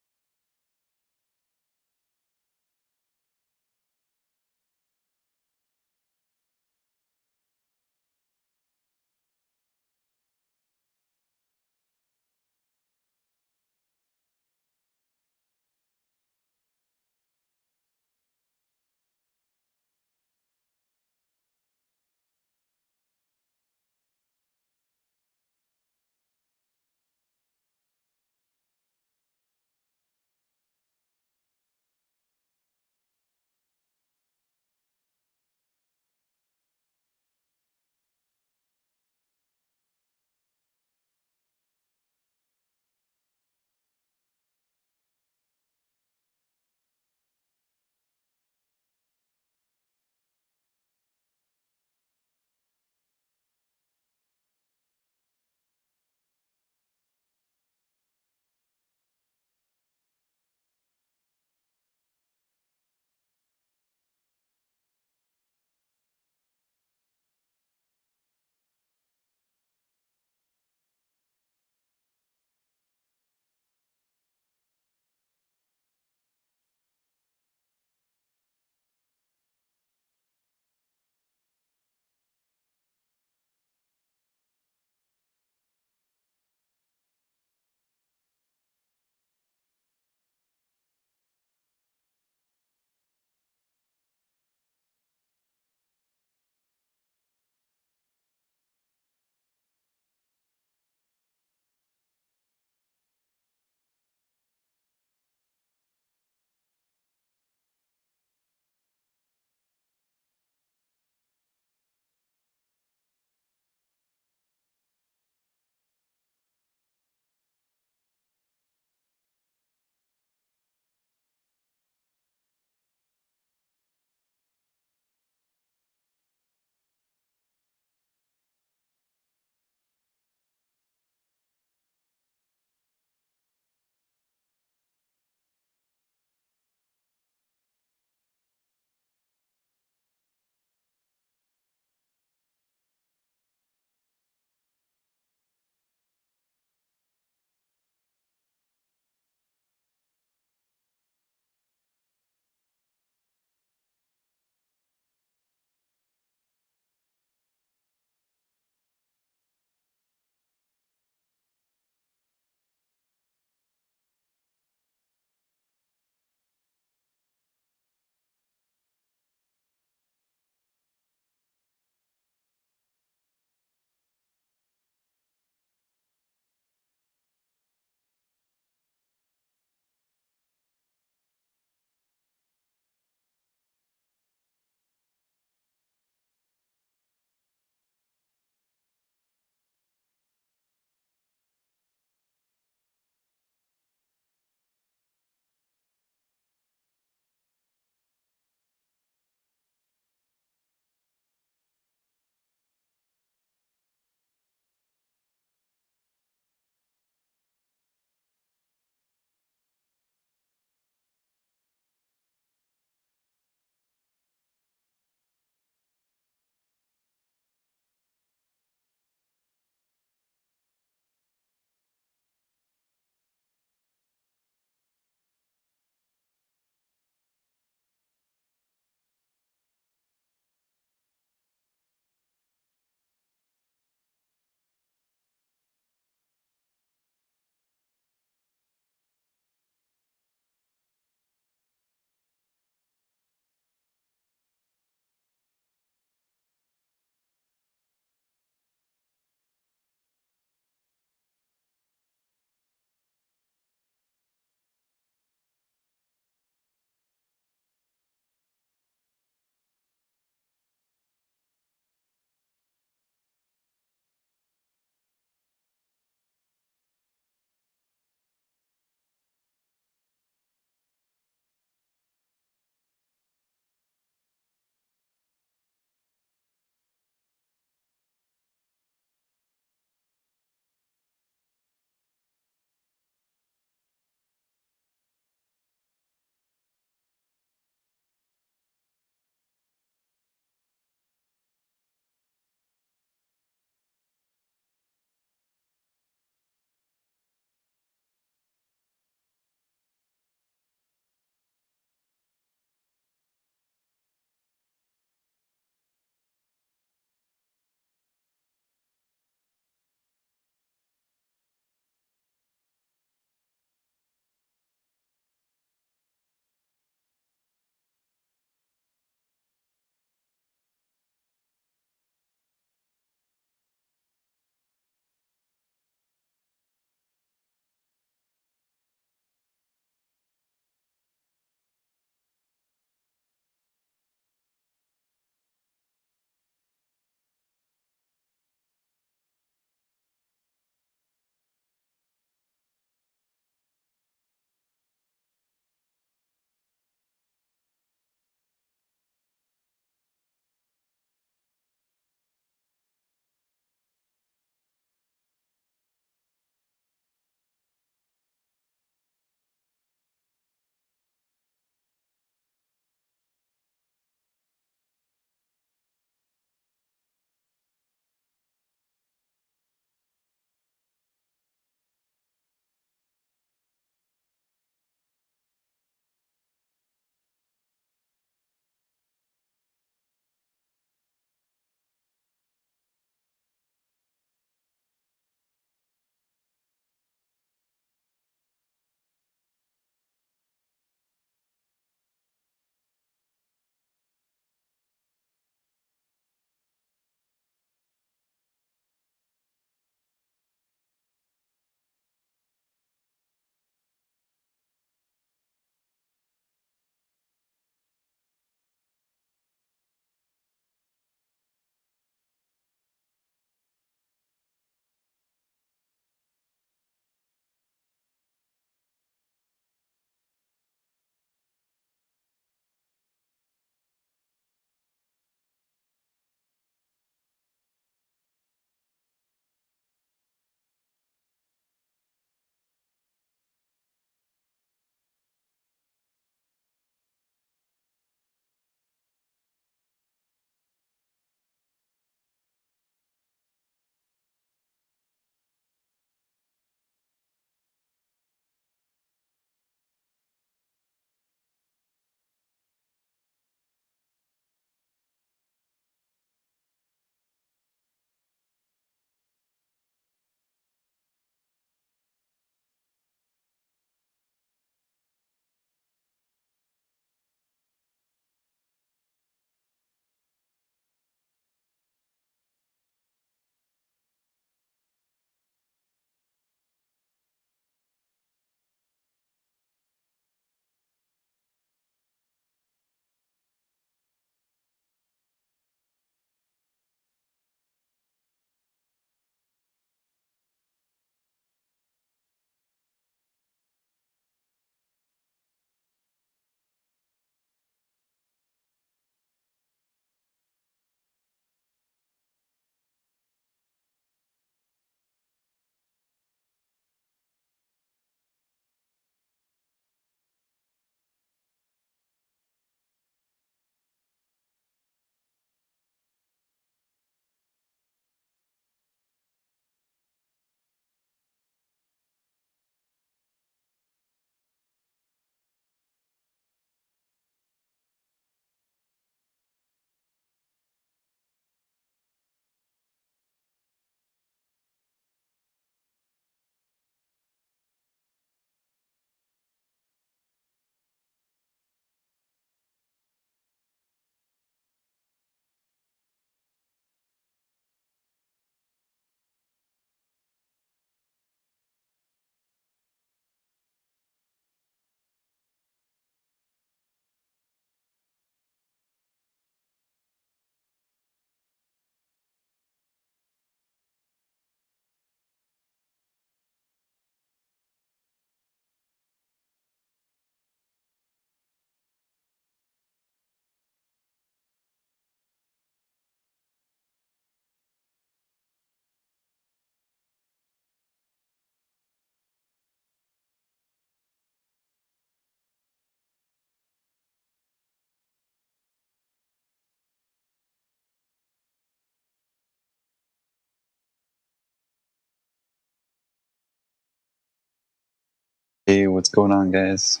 Speaker 18: Hey, what's going on, guys?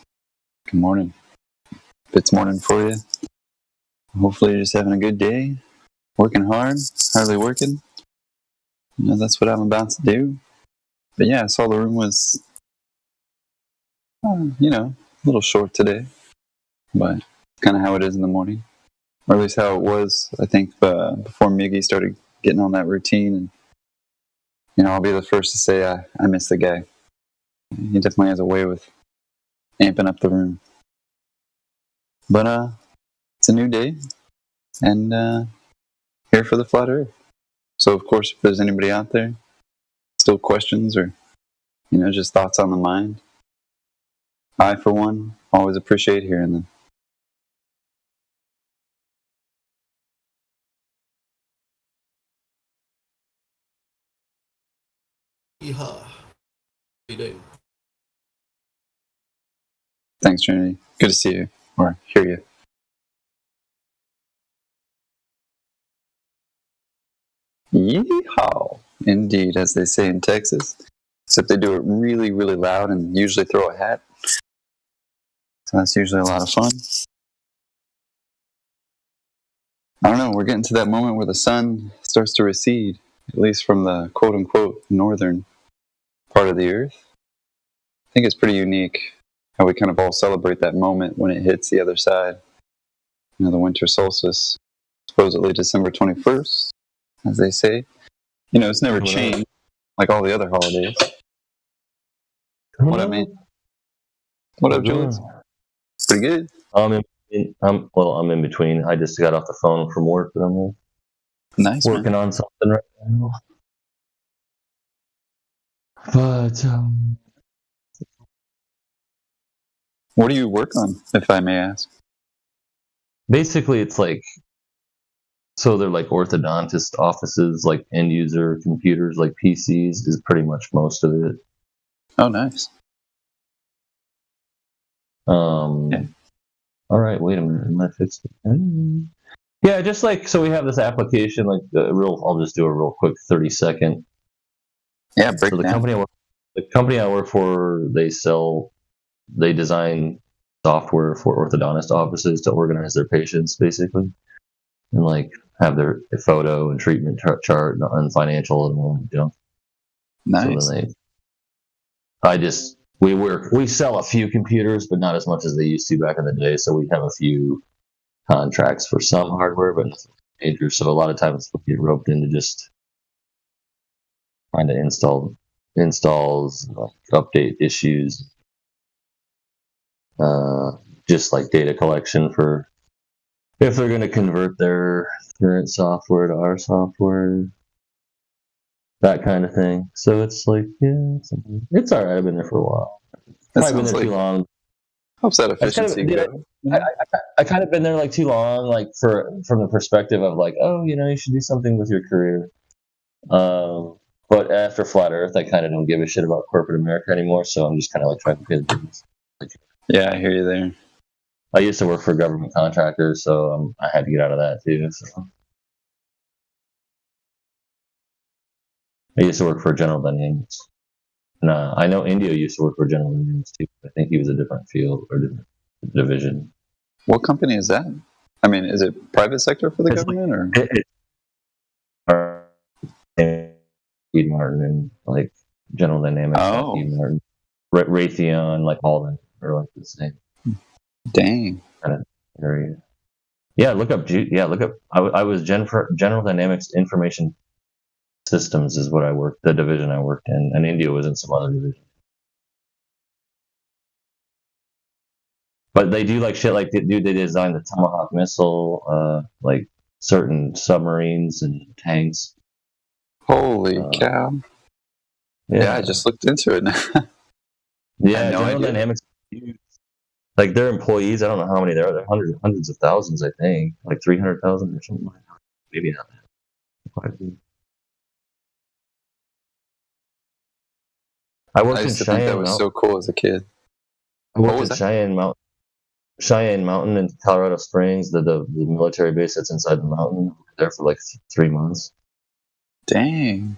Speaker 18: Good morning. If it's morning for you, hopefully you're just having a good day, working hard, hardly working. You know, that's what I'm about to do. But yeah, I saw the room was, a little short today, but kind of how it is in the morning, or at least how it was, I think, before Miggy started getting on that routine. And, I'll be the first to say I miss the guy. He definitely has a way with amping up the room. But it's a new day, and here for the flat earth. So of course, if there's anybody out there, still questions or just thoughts on the mind, I for one always appreciate hearing them.
Speaker 19: Yeehaw. How you doing?
Speaker 18: Thanks, Trinity. Good to see you or hear you. Yeehaw! Indeed, as they say in Texas. Except they do it really, really loud and usually throw a hat. So that's usually a lot of fun. I don't know, we're getting to that moment where the sun starts to recede, at least from the quote-unquote northern part of the earth. I think it's pretty unique how we kind of all celebrate that moment when it hits the other side. The winter solstice, supposedly December 21st, as they say. It's never changed like all the other holidays. What I mean? What up, Jules? Pretty good.
Speaker 9: I'm in between. I just got off the phone from work, but I'm working on something right now. But
Speaker 18: what do you work on, if I may ask?
Speaker 9: Basically, it's like, so they're like orthodontist offices, like end user computers, like PCs is pretty much most of it.
Speaker 18: Oh, nice.
Speaker 9: Yeah. All right, wait a minute. Am I fixed? Yeah, just like, so we have this application, like I'll just do a real quick 30-second.
Speaker 18: Yeah, break
Speaker 9: so
Speaker 18: down.
Speaker 9: The company I work for, they design software for orthodontist offices to organize their patients, basically, and like have their photo and treatment chart and financial and all that junk.
Speaker 18: Nice.
Speaker 9: So we sell a few computers, but not as much as they used to back in the day. So we have a few contracts for some hardware, but nothing major. So a lot of times we get roped into just trying to installs, update issues, just like data collection for if they're going to convert their current software to our software, that kind of thing. So it's like, yeah, it's all right. I've been there for a while. I've been there too long.
Speaker 18: Helps that efficiency go.
Speaker 9: I kind of been there like too long, like from the perspective of like, oh, you should do something with your career. But after Flat Earth, I kind of don't give a shit about corporate America anymore. So I'm just kind of like trying to pay the business.
Speaker 18: Yeah, I hear you there.
Speaker 9: I used to work for government contractors, so I had to get out of that too. So I used to work for General Dynamics. And I know Indio used to work for General Dynamics too. I think he was a different field or different division.
Speaker 18: What company is that? I mean, is it private sector for the government or?
Speaker 9: Lockheed Martin and like General Dynamics, Lockheed Martin, Raytheon, like all that are like the same.
Speaker 18: Dang.
Speaker 9: Kind of area. Yeah, look up. I was General Dynamics Information Systems is what I worked. The division I worked in, and India was in some other division. But they do like shit. Like they designed the Tomahawk missile, like certain submarines and tanks.
Speaker 18: Holy cow! Yeah, I just looked into it now.
Speaker 9: Yeah, General Dynamics. Like their employees, I don't know how many there are. They're hundreds of thousands, I think, like 300,000 or something like that. Maybe not that. I worked in Cheyenne.
Speaker 18: That was so cool as a kid.
Speaker 9: I worked in Cheyenne Mountain in Colorado Springs, the military base that's inside the mountain. There for like 3 months.
Speaker 18: Dang.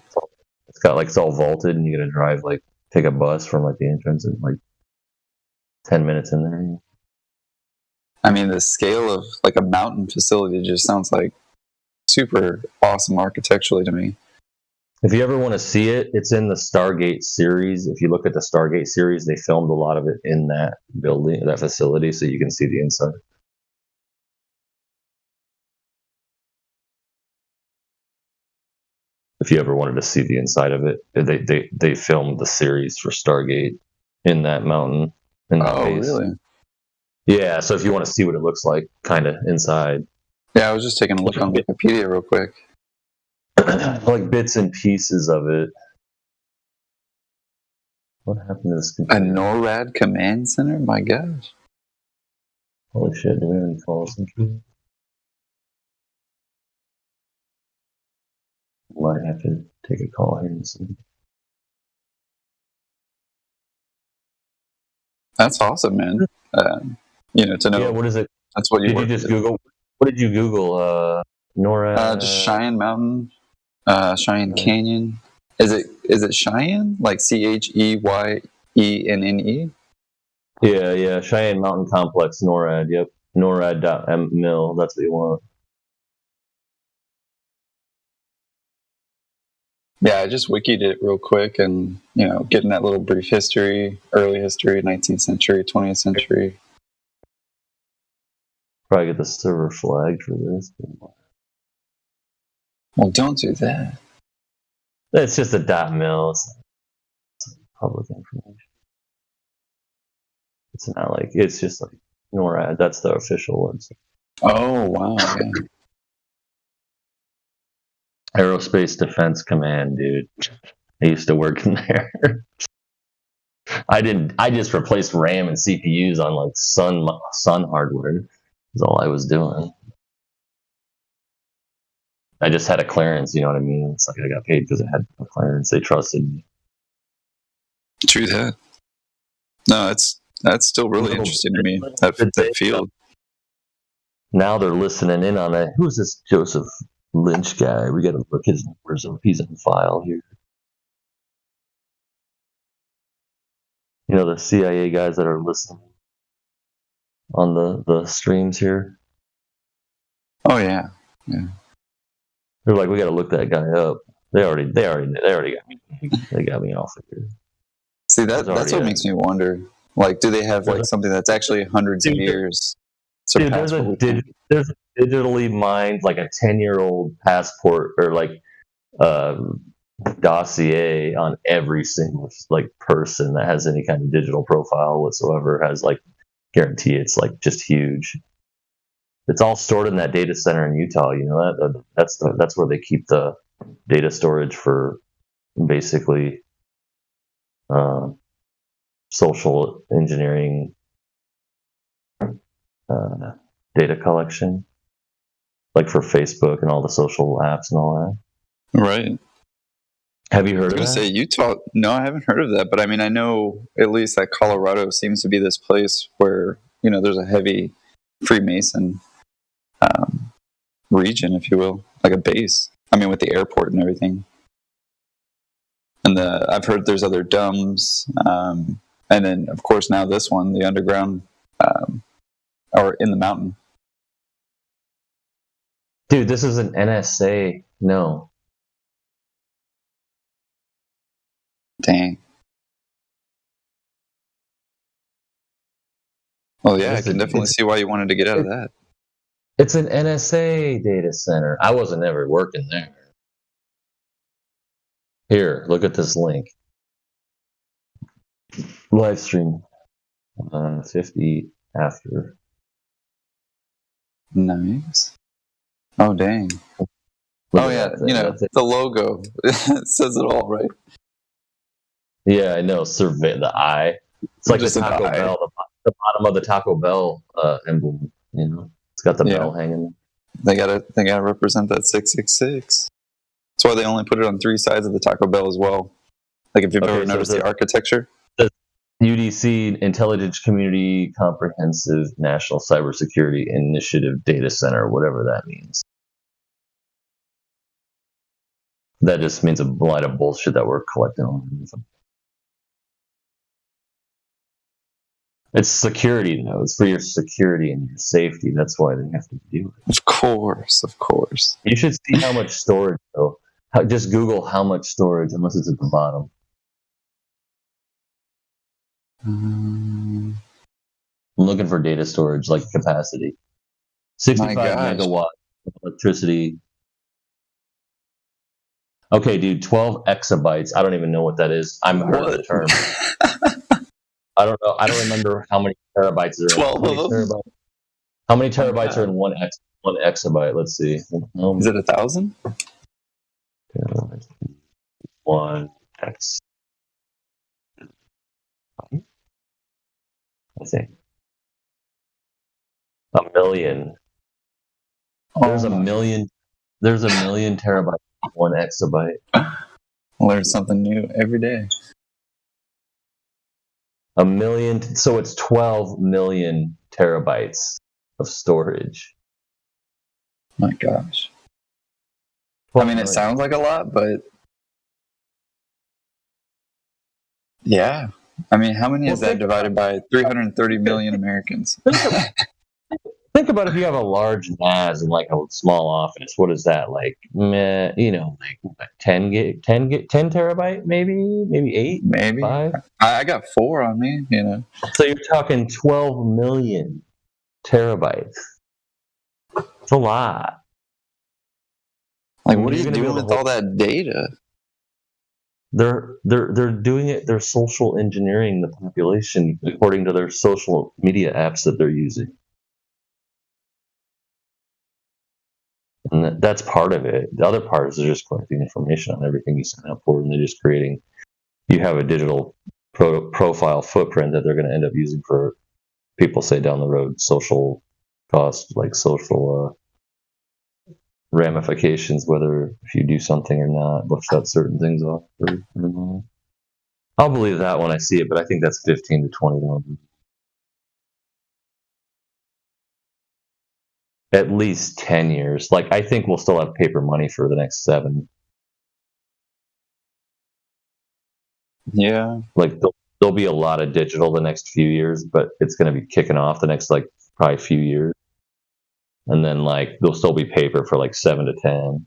Speaker 9: It's all vaulted, and you got to drive take a bus from like the entrance and like 10 minutes in there.
Speaker 18: I mean, the scale of like a mountain facility just sounds like super awesome architecturally to me.
Speaker 9: If you ever want to see it, it's in the Stargate series. If you look at the Stargate series, they filmed a lot of it in that building, that facility, so you can see the inside. If you ever wanted to see the inside of it, they filmed the series for Stargate in that mountain. In that base.
Speaker 18: Really?
Speaker 9: Yeah, so if you want to see what it looks like, kind of inside.
Speaker 18: Yeah, I was just taking a look on Wikipedia real quick.
Speaker 9: Like bits and pieces of it. What happened to this computer?
Speaker 18: A NORAD command center? My gosh.
Speaker 9: Holy shit, do we have any calls? Might have to take a call here and see.
Speaker 18: That's awesome, man. You know, to know.
Speaker 9: Yeah, what is it?
Speaker 18: That's what you
Speaker 9: did. You just Google? What did you Google? NORAD.
Speaker 18: Just Cheyenne Mountain, Cheyenne Canyon. Is it Cheyenne? Like CHEYENNE?
Speaker 9: Yeah. Cheyenne Mountain Complex, NORAD. Yep, NORAD.mil. That's what you want.
Speaker 18: Yeah, I just wikied it real quick, and getting that little brief history, early history, 19th century, 20th century.
Speaker 9: Probably get the server flagged for this.
Speaker 18: Well, don't do that.
Speaker 9: It's just a .mil. It's public information. It's not like, it's just like NORAD. That's the official website.
Speaker 18: Oh, wow. Yeah.
Speaker 9: Aerospace Defense Command, dude. I used to work in there. I just replaced RAM and CPUs on like Sun hardware. That's all I was doing. I just had a clearance, you know what I mean? It's like I got paid because I had a clearance. They trusted me.
Speaker 18: True that. No, that's still really interesting to me, that field.
Speaker 9: Now they're listening in on it. Who's this Joseph Lynch guy? We got to look his numbers up. He's in file here. You know, the CIA guys that are listening on the streams here.
Speaker 18: Oh yeah.
Speaker 9: They're like, we got to look that guy up. They already got me. They got me off of here.
Speaker 18: See, that's what makes me wonder. Like, do they have like something that's actually hundreds of years?
Speaker 9: Dude, there's a digitally mined, like a 10-year-old passport or like dossier on every single like person that has any kind of digital profile whatsoever. Has like, guarantee it's like just huge. It's all stored in that data center in Utah. You know that's where they keep the data storage for basically social engineering data collection, like for Facebook and all the social apps and all
Speaker 18: that. Right.
Speaker 9: Have you heard of that?
Speaker 18: I was going to say Utah. No, I haven't heard of that. But I mean, I know at least that Colorado seems to be this place where there's a heavy Freemason region, if you will, like a base. I mean, with the airport and everything. And I've heard there's other DUMBs, and then of course now this one, the underground, or in the mountain.
Speaker 9: Dude, this is an NSA. No.
Speaker 18: Dang. Well, yeah, I can definitely see why you wanted to get out of that.
Speaker 9: It's an NSA data center. I wasn't ever working there. Here, look at this link. Live stream 50 after.
Speaker 18: Nice. Oh, dang. Oh, yeah, the logo. It says it all, right?
Speaker 9: Yeah, I know. Survey the eye. It's like the Taco Bell, the bottom of the Taco Bell emblem. It's got the bell hanging.
Speaker 18: They gotta represent that 666. That's why they only put it on 3 sides of the Taco Bell as well. Like if you've ever noticed the architecture.
Speaker 9: The UDC, Intelligence Community Comprehensive National Cybersecurity Initiative Data Center, whatever that means. That just means a lot of bullshit that we're collecting on. It's security, though. It's for your security and your safety. That's why they have to do it.
Speaker 18: Of course.
Speaker 9: You should see how much storage, though. Just Google how much storage, unless it's at the bottom. I'm looking for data storage, like capacity. 65 megawatts of electricity. Okay, dude, 12 exabytes. I don't even know what that is. I'm heard the term. I don't know. I don't remember how many terabytes there are.
Speaker 18: 12 of them?
Speaker 9: How many terabytes are in one exabyte? Let's see.
Speaker 18: Is it 1,000?
Speaker 9: 1 x. Let's see. 1 million. There's a million. There's a million terabytes in 1 exabyte.
Speaker 18: Learn something new every day.
Speaker 9: 1 million. So it's 12 million terabytes of storage.
Speaker 18: My gosh. I mean, it sounds like a lot, but yeah. I mean, how many is that divided by 330 million Americans?
Speaker 9: Think about if you have a large NAS in like a small office. What is that like? Like 10 terabyte, maybe 8,
Speaker 18: maybe
Speaker 9: 5.
Speaker 18: I got 4 on me.
Speaker 9: So you're talking 12 million terabytes. It's a lot.
Speaker 18: Like, what are you doing with all that data?
Speaker 9: They're doing it. They're social engineering the population according to their social media apps that they're using. And that's part of it. The other part is they're just collecting information on everything you sign up for, and they're just creating. You have a digital profile footprint that they're going to end up using for people, say down the road, social cost, like social ramifications, whether if you do something or not, they'll shut certain things off. I'll believe that when I see it, but I think that's $15 to $20. At least 10 years. Like, I think we'll still have paper money for the next 7.
Speaker 18: Yeah.
Speaker 9: Like, there'll be a lot of digital the next few years, but it's going to be kicking off the next, like, probably few years. And then, like, there'll still be paper for, like, 7 to 10.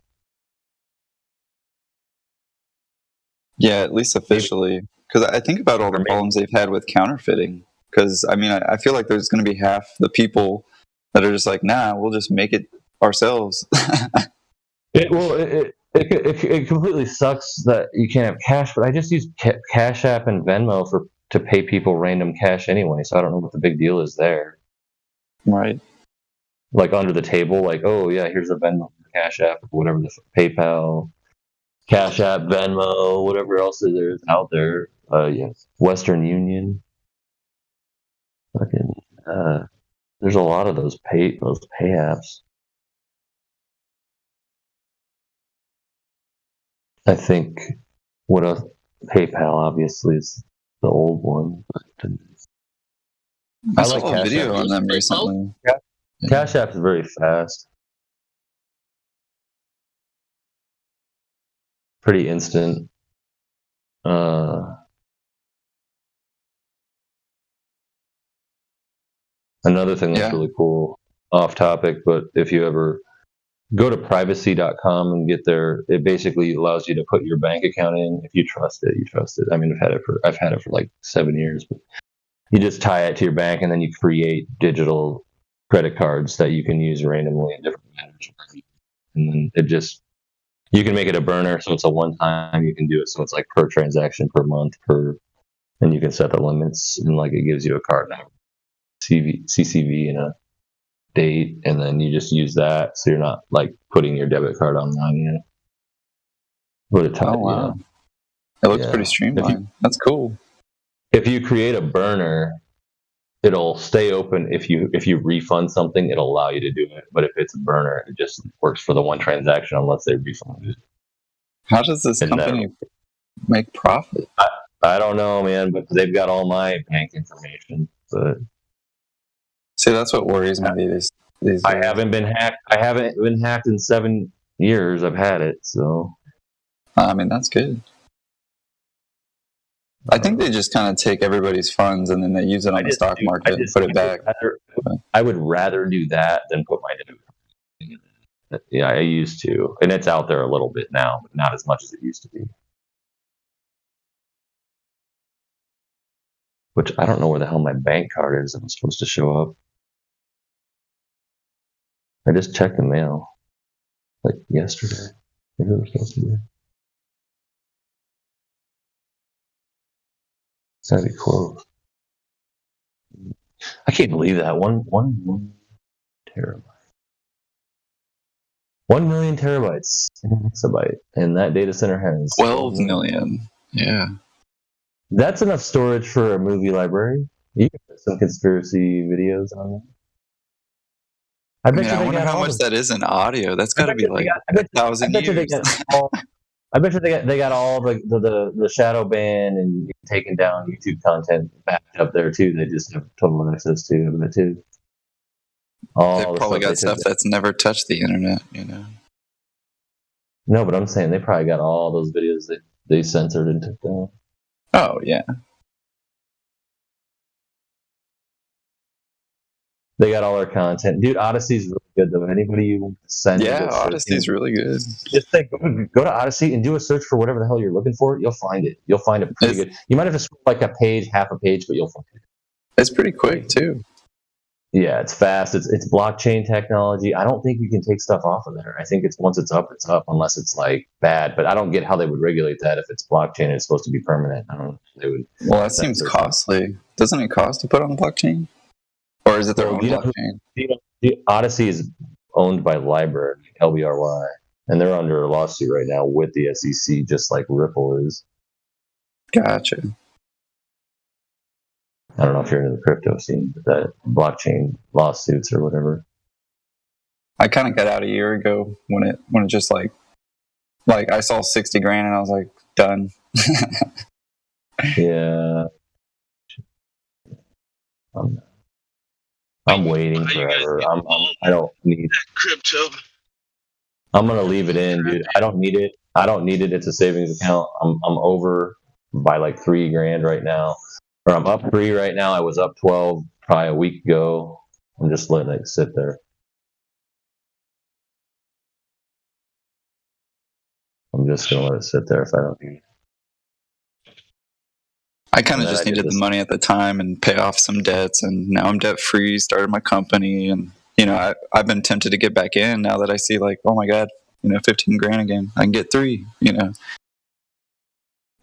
Speaker 18: Yeah, at least officially. Because I think about all the problems they've had with counterfeiting. Because, I mean, I feel like there's going to be half the people that are just like, nah, we'll just make it ourselves.
Speaker 9: It completely sucks that you can't have cash, but I just use Cash App and Venmo to pay people random cash anyway, so I don't know what the big deal is there.
Speaker 18: Right.
Speaker 9: Like under the table, like, oh yeah, here's a Venmo, Cash App, whatever, the PayPal, Cash App, Venmo, whatever else there is out there. Yes, Western Union. Fucking. There's a lot of those pay apps. I think PayPal obviously is the old one. But
Speaker 18: I like saw a video on them recently.
Speaker 9: Cash App is very fast. Pretty instant. Another thing that's really cool, off topic, but if you ever go to privacy.com and get there, it basically allows you to put your bank account in. If you trust it, you trust it. I mean, I've had it for like 7 years, but you just tie it to your bank and then you create digital credit cards that you can use randomly in different manners. And then you can make it a burner, so it's a one-time. You can do it so it's like per transaction, per month, and you can set the limits, and like it gives you a card number, CCV and a date, and then you just use that, so you're not like putting your debit card online yet.
Speaker 18: Oh wow, it looks pretty streamlined. That's cool.
Speaker 9: If you create a burner, it'll stay open. If you refund something, it'll allow you to do it. But if it's a burner, it just works for the one transaction unless they refund it.
Speaker 18: How does this company make profit?
Speaker 9: I don't know, man, but they've got all my bank information. But
Speaker 18: see, that's what worries me. These
Speaker 9: I haven't been hacked. I haven't been hacked in 7 years. I've had it, so
Speaker 18: I mean that's good. I think they just kind of take everybody's funds and then they use it on the stock market and put it back.
Speaker 9: I would rather do that than put my debit. Yeah, I used to, and it's out there a little bit now, but not as much as it used to be. Which I don't know where the hell my bank card is. I'm supposed to show up. I just checked the mail, like yesterday. Maybe it was supposed to be. It's gotta be close. I can't believe that one terabyte. 1 million terabytes in an exabyte, and that data center has
Speaker 18: 12 million. Yeah.
Speaker 9: That's enough storage for a movie library. You can put some conspiracy videos on there.
Speaker 18: I wonder how much that is in audio. That's got to be like 1,000 years.
Speaker 9: I bet you they got all the shadow ban and taking down YouTube content backed up there too. They just have total access to it too.
Speaker 18: They've probably got stuff that's never touched the internet, you know.
Speaker 9: No, but I'm saying they probably got all those videos that they censored and took down.
Speaker 18: Oh yeah.
Speaker 9: They got all their content, dude. Odyssey's really good though. Anybody you send?
Speaker 18: Yeah, Odyssey's really good.
Speaker 9: Just go to Odyssey and do a search for whatever the hell you're looking for. You'll find it. You'll find it pretty good. You might have to scroll like a page, half a page, but you'll find it.
Speaker 18: It's pretty quick too.
Speaker 9: Yeah, it's fast. It's blockchain technology. I don't think you can take stuff off of there. I think once it's up, unless it's like bad. But I don't get how they would regulate that if it's blockchain and it's supposed to be permanent. I don't know. They would.
Speaker 18: Well, that seems costly. Doesn't it cost to put on the blockchain? Or is it their own blockchain?
Speaker 9: Odyssey is owned by LBRY, and they're under a lawsuit right now with the SEC, just like Ripple is.
Speaker 18: Gotcha.
Speaker 9: I don't know if you're into the crypto scene, but that blockchain lawsuits or whatever.
Speaker 18: I kind of got out a year ago when it just like I saw 60 grand and I was like, done.
Speaker 9: Yeah. I'm waiting forever. I don't need
Speaker 20: crypto.
Speaker 9: I'm gonna leave it in, dude. I don't need it. It's a savings account. I'm over by like $3,000 right now, or I'm up 3 right now. I was up 12 probably a week ago. I'm just letting it sit there. I'm just gonna let it sit there if I don't need it.
Speaker 18: I kind of just needed the money at the time and pay off some debts, and now I'm debt free. Started my company, and I've been tempted to get back in now that I see like, oh my god, 15 grand again. I can get 3.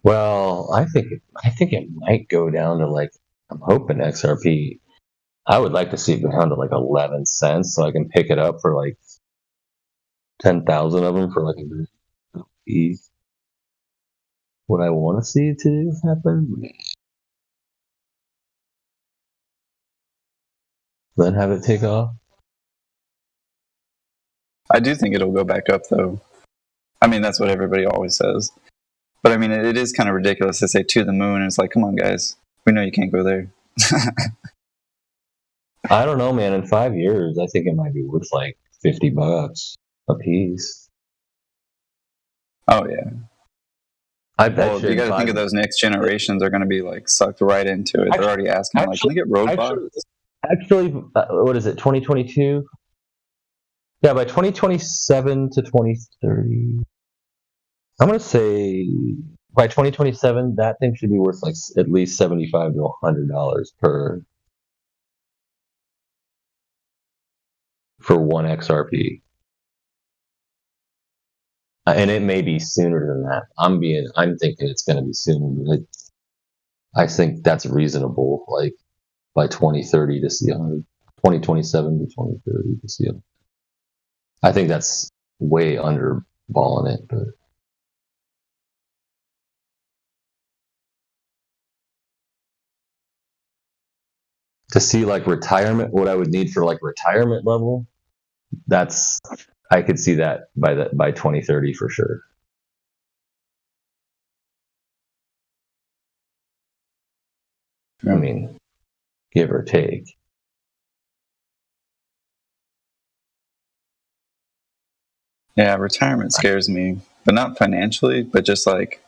Speaker 9: Well, I think it might go down to like, I'm hoping XRP. I would like to see it go down to like 11 cents so I can pick it up for like 10,000 of them for like a piece. What I want to see to happen, then have it take off.
Speaker 18: I do think it'll go back up, though. I mean, that's what everybody always says. But I mean, it is kind of ridiculous to say to the moon. And it's like, come on, guys, we know you can't go there.
Speaker 9: I don't know, man. In 5 years, I think it might be worth like $50 a piece.
Speaker 18: Oh yeah.
Speaker 9: I bet
Speaker 18: you got to think of those next generations are going to be like sucked right into it. They're already asking, like, can we get robots?
Speaker 9: Actually, what is it, 2022? Yeah, by 2027 to 2030. I'm going to say by 2027, that thing should be worth like at least $75 to $100 for 1 XRP. And it may be sooner than that. I'm thinking it's going to be sooner. I think that's reasonable. Like by 2030 to see 2027 to 2030 to see it. I think that's way underballing it, but to see like retirement, what I would need for like retirement level, I could see that by 2030 for sure. I mean, give or take.
Speaker 18: Yeah, retirement scares me, but not financially, but just like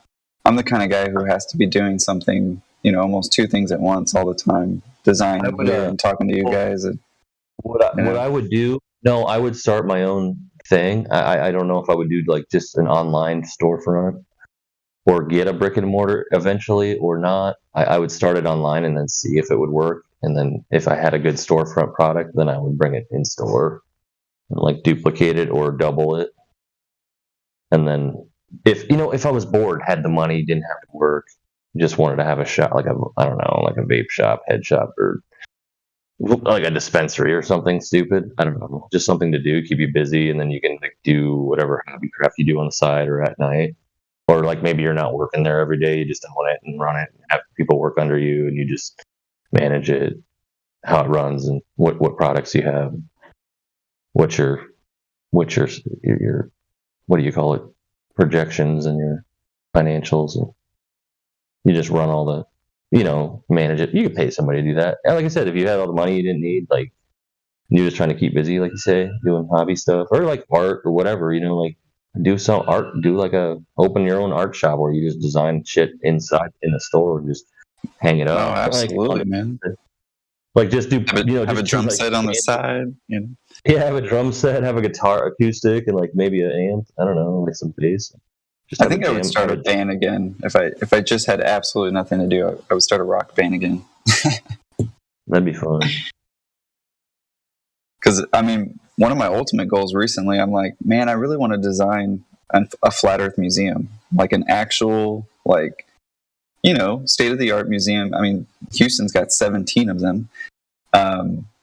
Speaker 18: I'm the kind of guy who has to be doing something, almost two things at once all the time. Designing here and talking to you guys. And,
Speaker 20: what I would do, no, I would start my own thing. I don't know if I would do like just an online storefront or get a brick and mortar eventually or not. I would start it online and then see if it would work. And then if I had a good storefront product, then I would bring it in store and like duplicate it or double it. And then if I was bored, had the money, didn't have to work, just wanted to have a shop, like I don't know, like a vape shop, head shop, or like a dispensary or something stupid. I don't know, just something to do, keep you busy, and then you can like do whatever hobby craft you do on the side or at night. Or like maybe you're not working there every day, you just own it and run it and have people work under you and you just manage it, how it runs and what products you have, what's your what do you call it, projections and your financials, and you just run all the, manage it. You could pay somebody to do that. And like I said, if you had all the money you didn't need, like you're just trying to keep busy, like you say, doing hobby stuff or like art or whatever, like do some art, open your own art shop where you just design shit inside in the store and just hang it up.
Speaker 18: Oh, absolutely,
Speaker 20: like,
Speaker 18: man.
Speaker 20: Like just do,
Speaker 18: have a drum set on the side.
Speaker 20: Yeah, have a drum set, have a guitar, acoustic, and like maybe an amp. I don't know, like some bass.
Speaker 18: I think I would start a band again if I just had absolutely nothing to do. I would start a rock band again.
Speaker 20: That'd be fun.
Speaker 18: Because one of my ultimate goals recently, I'm like, man, I really want to design a flat Earth museum, like an actual, like, state of the art museum. Houston's got 17 of them.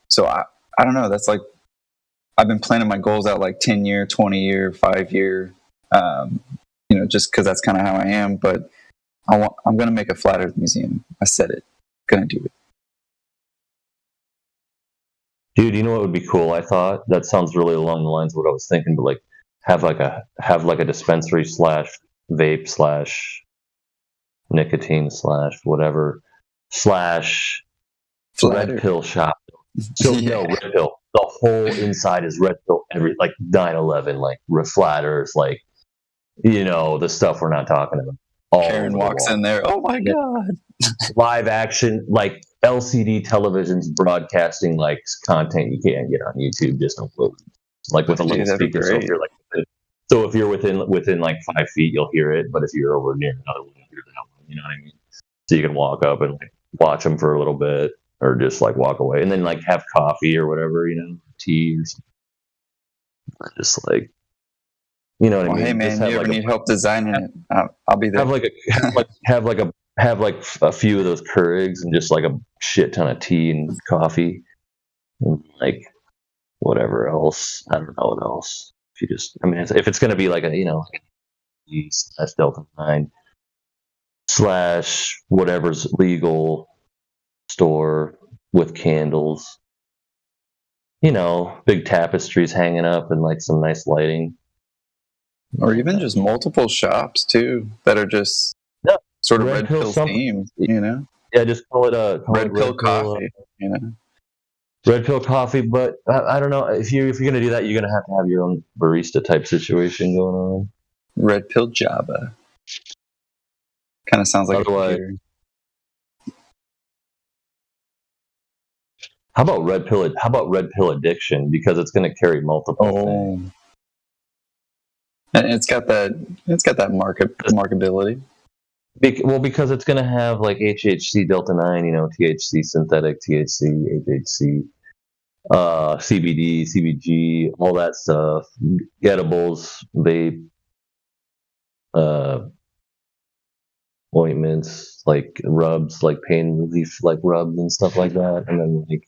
Speaker 18: So I don't know. That's like, I've been planning my goals out like 10-year, 20-year, 5-year, just because that's kind of how I am. But I'm going to make a flat Earth museum. I said it. Going to do it.
Speaker 20: Dude, you know what would be cool? I thought that sounds really along the lines of what I was thinking, but like have like a dispensary / vape / nicotine / whatever / red pill shop. So no, red pill. The whole inside is red pill. Like 9/11, like reflatters, like the stuff we're not talking about.
Speaker 18: Karen walks in there. Oh my god!
Speaker 20: Live action, like LCD televisions broadcasting like content you can't get on YouTube, just upload, like with a little speaker. So if you're within like 5 feet, you'll hear it. But if you're over near another one, you'll hear that one. You know what I mean? So you can walk up and like watch them for a little bit, or just like walk away, and then like have coffee or whatever, tea or something. Just like. You know what I mean?
Speaker 18: Hey man, you ever need help designing it? I'll be there.
Speaker 20: Have like a few of those Keurigs and just like a shit ton of tea and coffee and like whatever else. I don't know what else. If you just, if it's gonna be like a / Delta 9 / whatever's legal store with candles, big tapestries hanging up and like some nice lighting.
Speaker 18: Or even just multiple shops too that are just sort of red pill themed,
Speaker 20: Yeah, just call it
Speaker 18: red pill coffee,
Speaker 20: Red pill coffee, but I don't know if you're gonna do that, you're gonna have to have your own barista type situation going on.
Speaker 18: Red pill Java kind of sounds like.
Speaker 20: Otherwise, how about red pill addiction? Because it's gonna carry multiple things.
Speaker 18: And it's got that marketability.
Speaker 20: Because it's going to have like HHC Delta 9, THC synthetic, THC, HHC, CBD, CBG, all that stuff, edibles, vape, ointments, like rubs, like pain relief, like rubs and stuff like that, and then like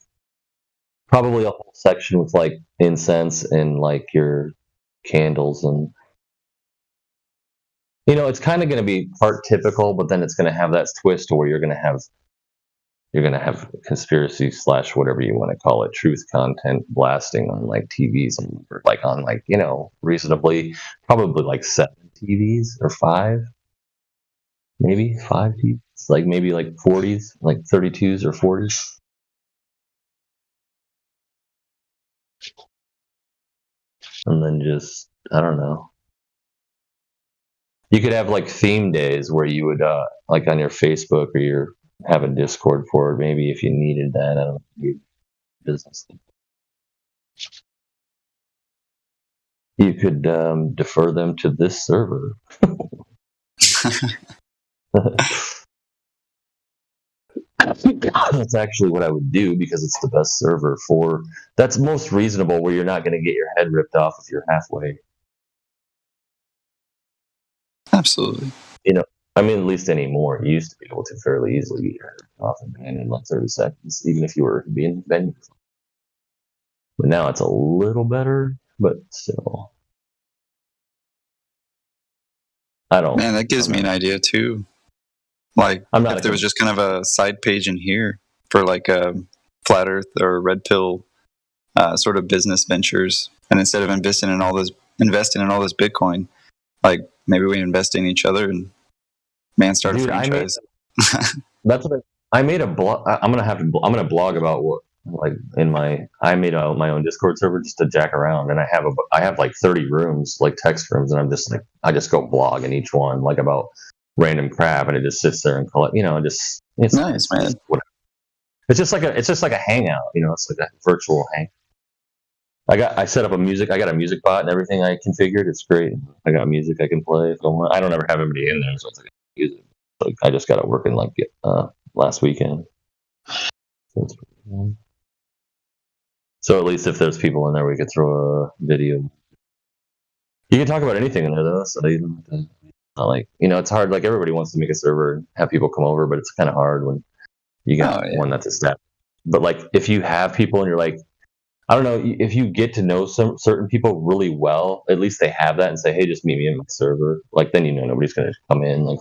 Speaker 20: probably a whole section with like incense and like your candles and. It's kind of going to be part typical, but then it's going to have that twist where you're going to have conspiracy / whatever you want to call it, truth content blasting on like TVs and like on like reasonably probably like 7 TVs or 5, maybe 5 TVs, like maybe like 40s, like 32s or 40s. And then just I don't know. You could have like theme days where you would like on your Facebook or your have a Discord for it. Maybe if you needed that, I don't know, business. You could defer them to this server. That's actually what I would do because it's the best server for. That's most reasonable where you're not going to get your head ripped off if you're halfway.
Speaker 18: Absolutely.
Speaker 20: You know, I mean, at least anymore. You used to be able to fairly easily get your head ripped off in like 30 seconds, even if you were being venue. But now it's a little better, but still. I don't.
Speaker 18: Man, that gives me an idea too. Like, if there was just kind of a side page in here for like Flat Earth or Red Pill sort of business ventures, and instead of investing in all this Bitcoin, like maybe we invest in each other and start a franchise.
Speaker 20: That's what I made a blog. I'm gonna blog about what I made my own Discord server just to jack around, and I have like 30 rooms, like text rooms, and I'm just like I just go blog in each one like about random crap, and it just sits there and collect. It's
Speaker 18: nice, man.
Speaker 20: It's just like a hangout. It's like a virtual hang. I set up I got a music bot and everything I configured. It's great. I got music I can play. I don't ever have anybody in there, so it's like music. Like I just got it working like last weekend. So it's pretty cool. So at least if there's people in there, we could throw a video. You can talk about anything in there though. So you don't have to, not like it's hard. Like everybody wants to make a server and have people come over, but it's kind of hard when you got one that's established. But like if you have people and you're like, I don't know, if you get to know some certain people really well, at least they have that and say, hey, just meet me in my server. Like then nobody's gonna come in. Like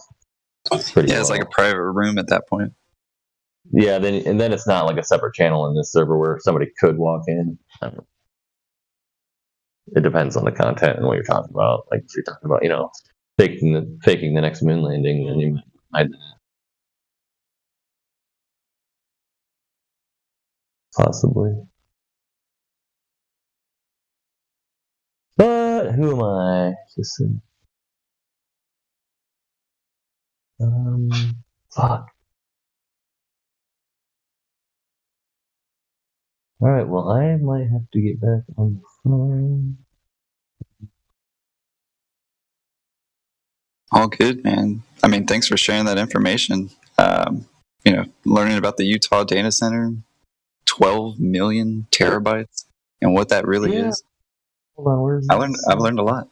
Speaker 18: it's like a private room at that point.
Speaker 20: Yeah, then it's not like a separate channel in this server where somebody could walk in. It depends on the content and what you're talking about. Like if you're talking about, faking the next moon landing, then you might possibly. But who am I? Fuck. All right, well, I might have to get back on the phone.
Speaker 18: All good, man. I mean, thanks for sharing that information. Learning about the Utah data center, 12 million terabytes, and what that really is.
Speaker 20: Hold on,
Speaker 18: I've learned a lot.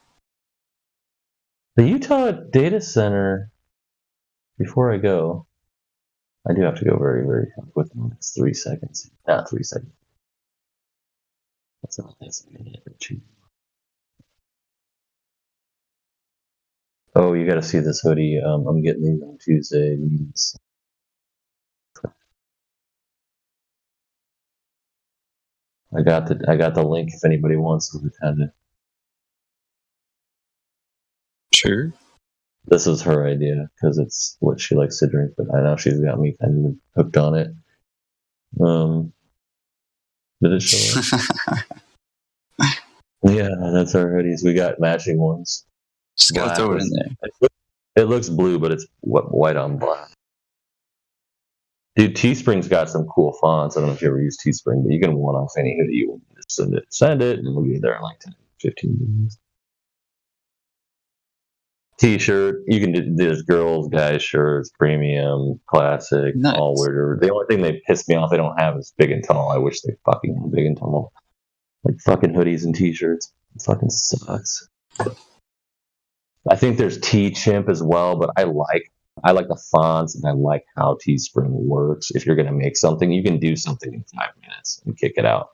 Speaker 20: The Utah data center. Before I go, I do have to go very, very quick. It's 3 seconds. 3 seconds. That's a minute or two. Oh, you got to see this hoodie. I'm getting these on Tuesday. I got the link if anybody wants to kind of.
Speaker 18: Sure.
Speaker 20: This is her idea because it's what she likes to drink, but I know she's got me kind of hooked on it. Did it show up? Yeah, that's our hoodies. We got matching ones.
Speaker 18: Just gotta throw it in there.
Speaker 20: It looks blue, but it's white on black. Dude, Teespring's got some cool fonts. I don't know if you ever use Teespring, but you can one-off any hoodie you want. Just send it, and we'll be there in like 10, 15 minutes. T-shirt, you can do. There's girls, guys shirts, premium, classic, all weirder. The only thing they piss me off they don't have is big and tall. I wish they fucking had big and tall. Like fucking hoodies and T-shirts. It fucking sucks. I think there's T-Chimp as well, but I like the fonts and I like how Teespring works. If you're gonna make something, you can do something in 5 minutes and kick it out,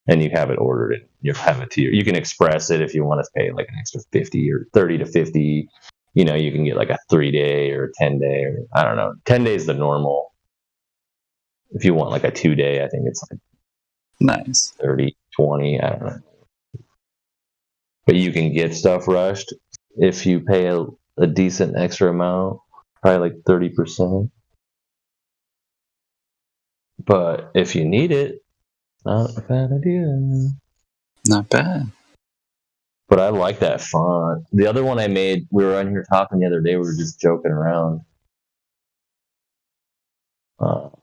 Speaker 20: and you have it ordered and you have it to you. You can express it if you want to pay like an extra 50 or 30 to 50. You can get like a 3-day or a 10-day, or I don't know. 10 days is the normal. If you want like a 2-day, I think it's like
Speaker 18: nice
Speaker 20: 30, 20. I don't know. But you can get stuff rushed if you pay a decent extra amount, probably like 30%. But if you need it, not a bad idea.
Speaker 18: Not bad.
Speaker 20: But I like that font. The other one I made, we were on here talking the other day, we were just joking around. Well,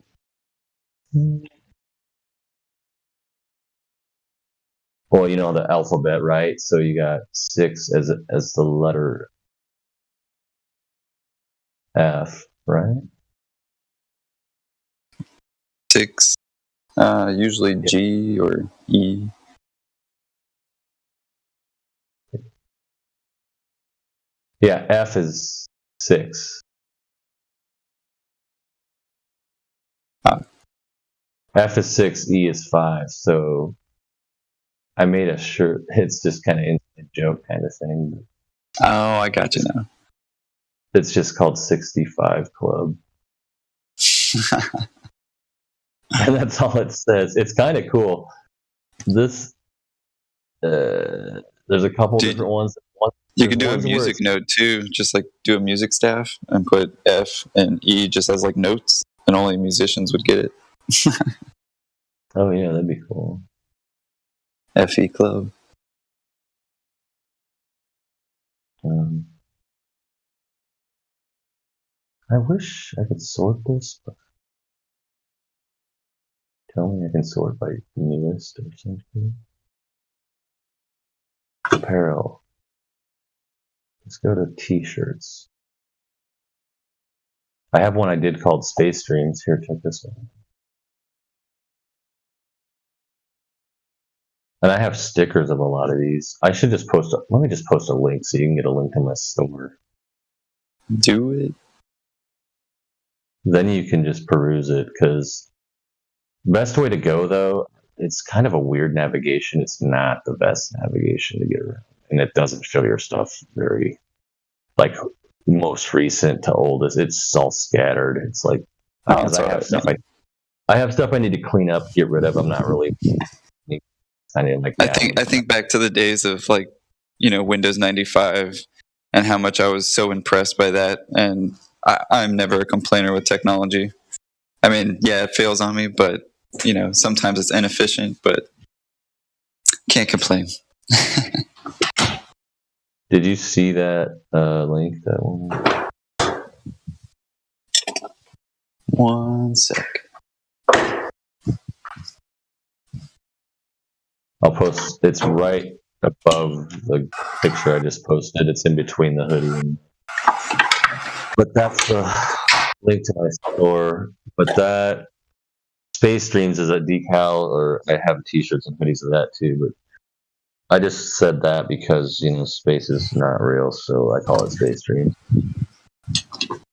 Speaker 20: you know the alphabet, right? So you got 6 as the letter F, right?
Speaker 18: 6. Usually G or E.
Speaker 20: Yeah, F is 6. F is 6, E is 5. So I made a shirt. It's just kind of a joke kind of thing.
Speaker 18: Oh, I got you now.
Speaker 20: It's just called 65 Club. And that's all it says. It's kind of cool. This, there's a couple different ones.
Speaker 18: You could do a music note too, just like do a music staff and put F and E just as like notes, and only musicians would get it.
Speaker 20: Oh yeah, that'd be cool.
Speaker 18: FE Club.
Speaker 20: I wish I could sort this, but tell me I can sort by newest or something. Apparel. Let's go to t-shirts. I have one I did called Space Dreams. Here, check this one. And I have stickers of a lot of these. I should just post let me just post a link so you can get a link to my store.
Speaker 18: Do it.
Speaker 20: Then you can just peruse it, because best way to go, though, it's kind of a weird navigation. It's not the best navigation to get around. And it doesn't show your stuff very, like, most recent to oldest. It's all scattered. It's like, because I have stuff I have stuff I need to clean up, get rid of. I'm not really like that.
Speaker 18: I think back to the days of, like, you know, Windows 95 and how much I was so impressed by that. And I'm never a complainer with technology. I mean, yeah, it fails on me, but, you know, sometimes it's inefficient, but can't complain.
Speaker 20: Did you see that link? That one?
Speaker 18: One sec.
Speaker 20: I'll post. It's right above the picture I just posted. It's in between the hoodie and. But that's the link to my store. But that Space Dreams is a decal, or I have t-shirts and hoodies of that too. But I just said that because, you know, space is not real, so I call it Space Dreams.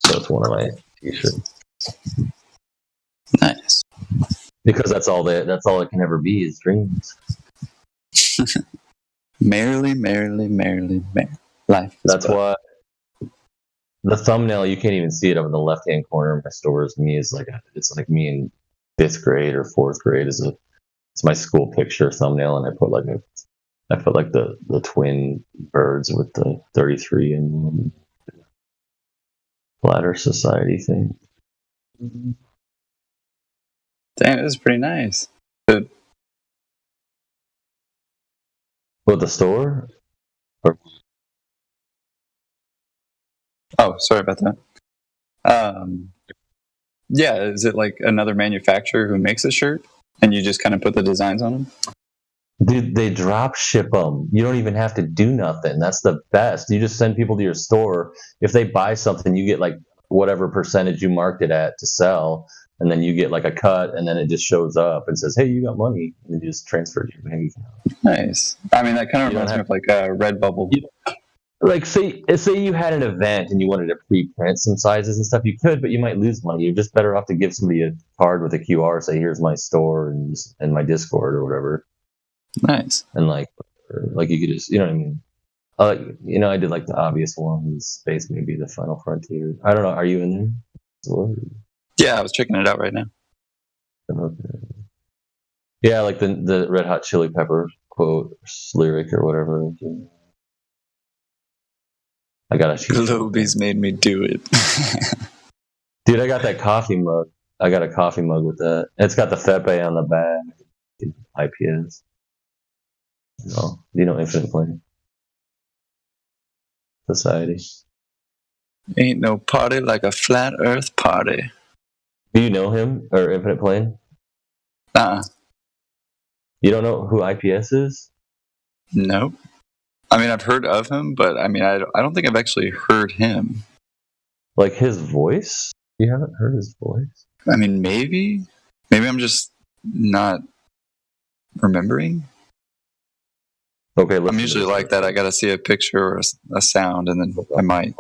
Speaker 20: So it's one of my t-shirts.
Speaker 18: Nice.
Speaker 20: Because that's all it can ever be is dreams.
Speaker 18: Merrily, merrily, merrily, merrily. Life.
Speaker 20: That's why the thumbnail, you can't even see it up in the left-hand corner of my store. Is me is like it's like me in 5th grade or 4th grade. It's my school picture thumbnail, and I put like the twin birds with the 33 and Flat Earth Society thing.
Speaker 18: Damn, it was pretty nice. Good.
Speaker 20: What, the store?
Speaker 18: Oh, sorry about that. Yeah, is it like another manufacturer who makes a shirt, and you just kind of put the designs on them?
Speaker 20: Dude, they drop ship them. You don't even have to do nothing. That's the best. You just send people to your store. If they buy something, you get like whatever percentage you marked it at to sell, and then you get like a cut, and then it just shows up and says, "Hey, you got money," and you just transfer it to your bank account.
Speaker 18: Nice. I mean, that kind of reminds me of like Redbubble.
Speaker 20: Like, say you had an event and you wanted to pre-print some sizes and stuff, you could, but you might lose money. You're just better off to give somebody a card with a QR, say, "Here's my store and my Discord," or whatever.
Speaker 18: Nice.
Speaker 20: And like you could just, you know what I mean? You know, I did like the obvious ones. Space may be the final frontier. I don't know. Are you in there?
Speaker 18: Yeah, I was checking it out right now.
Speaker 20: Okay. Yeah, like the Red Hot Chili Pepper quote, lyric, or whatever. I got a
Speaker 18: Globies made me do it.
Speaker 20: Dude, I got that coffee mug. I got a coffee mug with that. It's got the Fepe on the back. IPS. No, you know Infinite Flame. Society.
Speaker 18: Ain't no party like a flat Earth party.
Speaker 20: Do you know him or Infinite Plane? You don't know who IPS is?
Speaker 18: Nope. I mean, I've heard of him, but I mean, I don't think I've actually heard him.
Speaker 20: Like his voice? You haven't heard his voice?
Speaker 18: I mean, maybe I'm just not remembering.
Speaker 20: Okay,
Speaker 18: I'm usually like that. I got to see a picture or a sound, and then I might.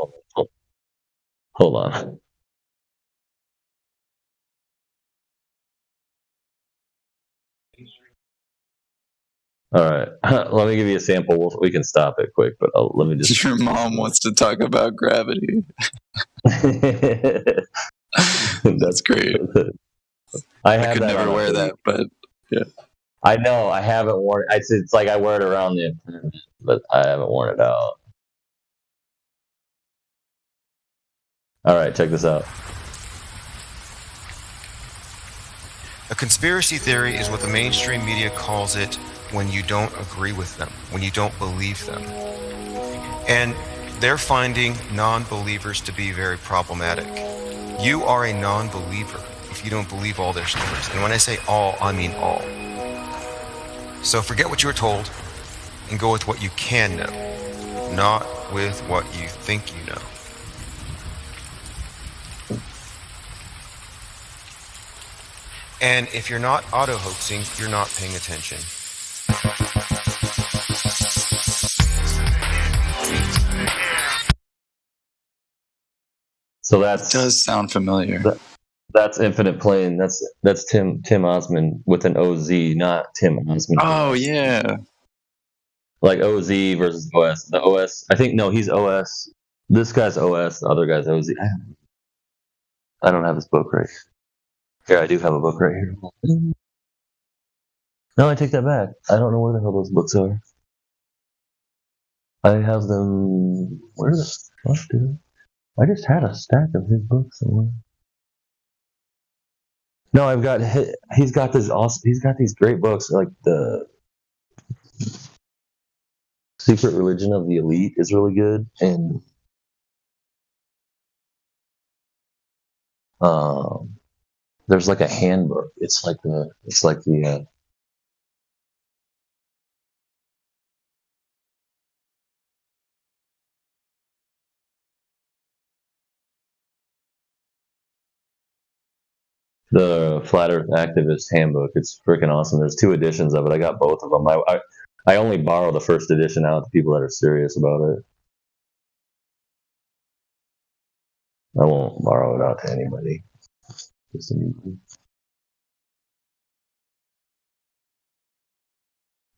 Speaker 20: Hold on. All right, let me give you a sample. We can stop it quick, but let me just.
Speaker 18: Your mom wants to talk about gravity. That's great. I could never wear that, but yeah.
Speaker 20: I know I haven't worn it. It's like I wear it around the internet, but I haven't worn it out. All right, check this out.
Speaker 3: A conspiracy theory is what the mainstream media calls it when you don't agree with them, when you don't believe them. And they're finding non-believers to be very problematic. You are a non-believer if you don't believe all their stories. And when I say all, I mean all. So forget what you were told and go with what you can know, not with what you think you know. And if you're not auto-hoaxing, you're not paying attention.
Speaker 20: So that
Speaker 18: does sound familiar.
Speaker 20: That's Infinite Plane. That's Tim Osman with an OZ, not Tim Osman.
Speaker 18: Oh yeah.
Speaker 20: Like OZ versus OS. The OS, I think he's OS. This guy's OS. The other guy's OZ. I don't have his book right here. I do have a book right here. No, I take that back. I don't know where the hell those books are. I have them. Where the fuck, dude? I just had a stack of his books somewhere. No, I've got. He's got this awesome. He's got these great books, like the Secret Religion of the Elite is really good, and there's like a handbook. It's like the. The Flat Earth Activist Handbook. It's freaking awesome. There's 2 editions of it. I got both of them. I only borrow the first edition out to people that are serious about it. I won't borrow it out to anybody. Just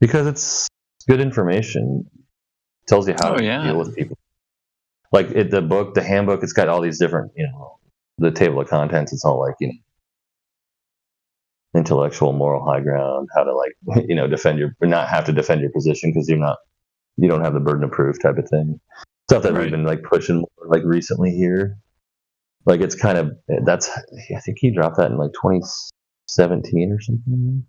Speaker 20: because it's good information. It tells you how to deal with people. Like the handbook, it's got all these different, the table of contents. It's all like, intellectual, moral high ground, how to not have to defend your position because you don't have the burden of proof type of thing. Stuff that we've been pushing more recently here. It's kind of I think he dropped that in 2017 or something.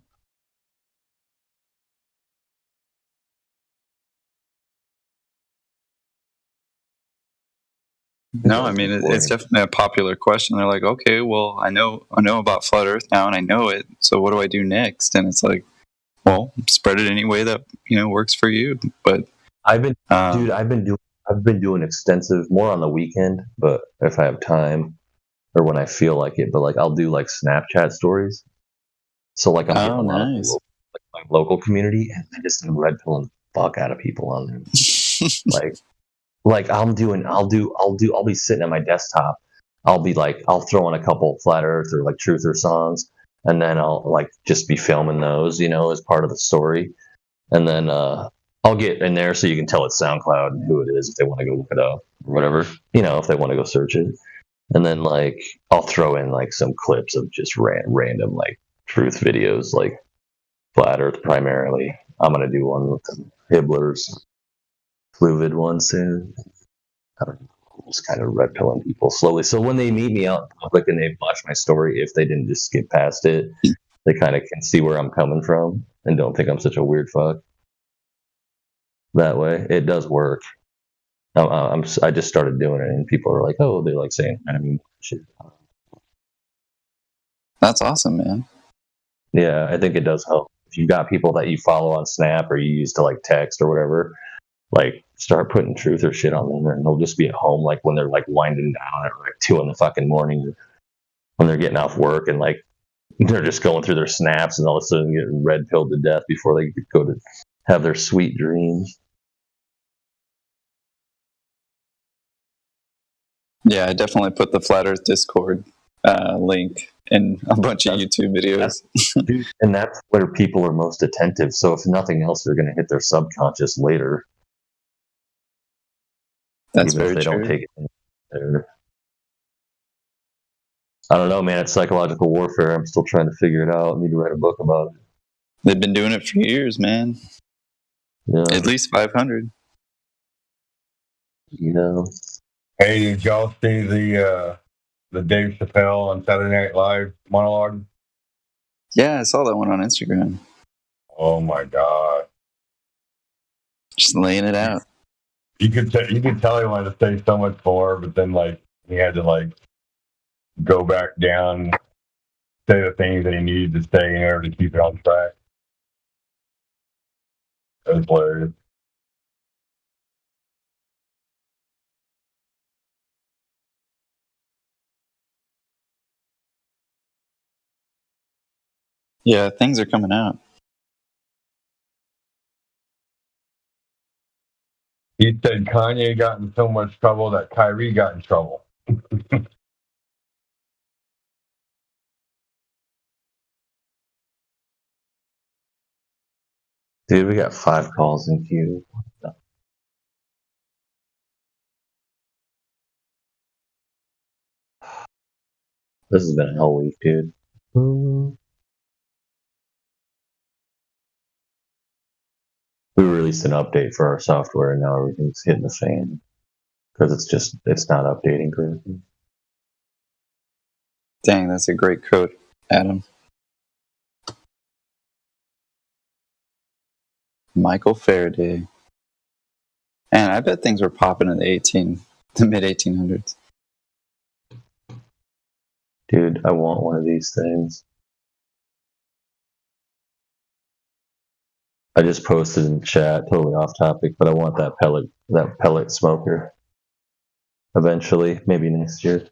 Speaker 18: No, I mean it's definitely a popular question. They're like, okay, well, I know about flat Earth now, and I know it. So what do I do next? And it's like, well, spread it any way that works for you. But
Speaker 20: I've been doing extensive, more on the weekend, but if I have time or when I feel like it. But I'll do Snapchat stories. So I'm getting a lot of my local community, and I just am red pilling the fuck out of people on there. I'll be sitting at my desktop. I'll throw on a couple Flat Earth or Truther songs, and then I'll just be filming those, as part of the story. And then I'll get in there so you can tell it's SoundCloud and who it is if they want to go look it up or whatever, if they want to go search it. And then I'll throw in some clips of just random truth videos, Flat Earth primarily. I'm gonna do one with the Hibblers. Fluid one soon. Just kind of red pilling people slowly. So when they meet me out in public and they watch my story, if they didn't just skip past it, they kind of can see where I'm coming from and don't think I'm such a weird fuck. That way, it does work. I just started doing it, and people are like, "Oh, they're like saying, I mean, shit."
Speaker 18: That's awesome, man.
Speaker 20: Yeah, I think it does help. If you've got people that you follow on Snap or you use to like text or whatever, like start putting truth or shit on them, and they'll just be at home like when they're like winding down at like 2 a.m, when they're getting off work, and like they're just going through their snaps, and all of a sudden get red pilled to death before they go to have their sweet dreams.
Speaker 18: Yeah, I definitely put the Flat Earth Discord link in a bunch of YouTube videos.
Speaker 20: And that's where people are most attentive. So if nothing else, they're going to hit their subconscious later.
Speaker 18: That's
Speaker 20: even
Speaker 18: very
Speaker 20: if they
Speaker 18: true.
Speaker 20: don't take it there. I don't know, man. It's psychological warfare. I'm still trying to figure it out. I need to write a book about it.
Speaker 18: They've been doing it for years, man.
Speaker 20: Yeah.
Speaker 18: At least 500.
Speaker 20: You know.
Speaker 2: Hey, did y'all see the Dave Chappelle on Saturday Night Live monologue?
Speaker 18: Yeah, I saw that one on Instagram.
Speaker 2: Oh my god!
Speaker 18: Just laying it out.
Speaker 2: You could tell he wanted to say so much more, but then like he had to like go back down, say the things that he needed to say in order to keep it on track. It was hilarious.
Speaker 18: Yeah, things are coming out.
Speaker 2: He said Kanye got in so much trouble that Kyrie got in trouble.
Speaker 20: Dude, we got 5 calls in queue. This has been a hell week, dude. We released an update for our software, and now everything's hitting the fan because it's not updating correctly.
Speaker 18: Dang, that's a great quote, Adam. Michael Faraday. Man, I bet things were popping in the mid 1800s.
Speaker 20: Dude, I want one of these things. I just posted in chat, totally off topic, but I want that pellet smoker. Eventually, maybe next year.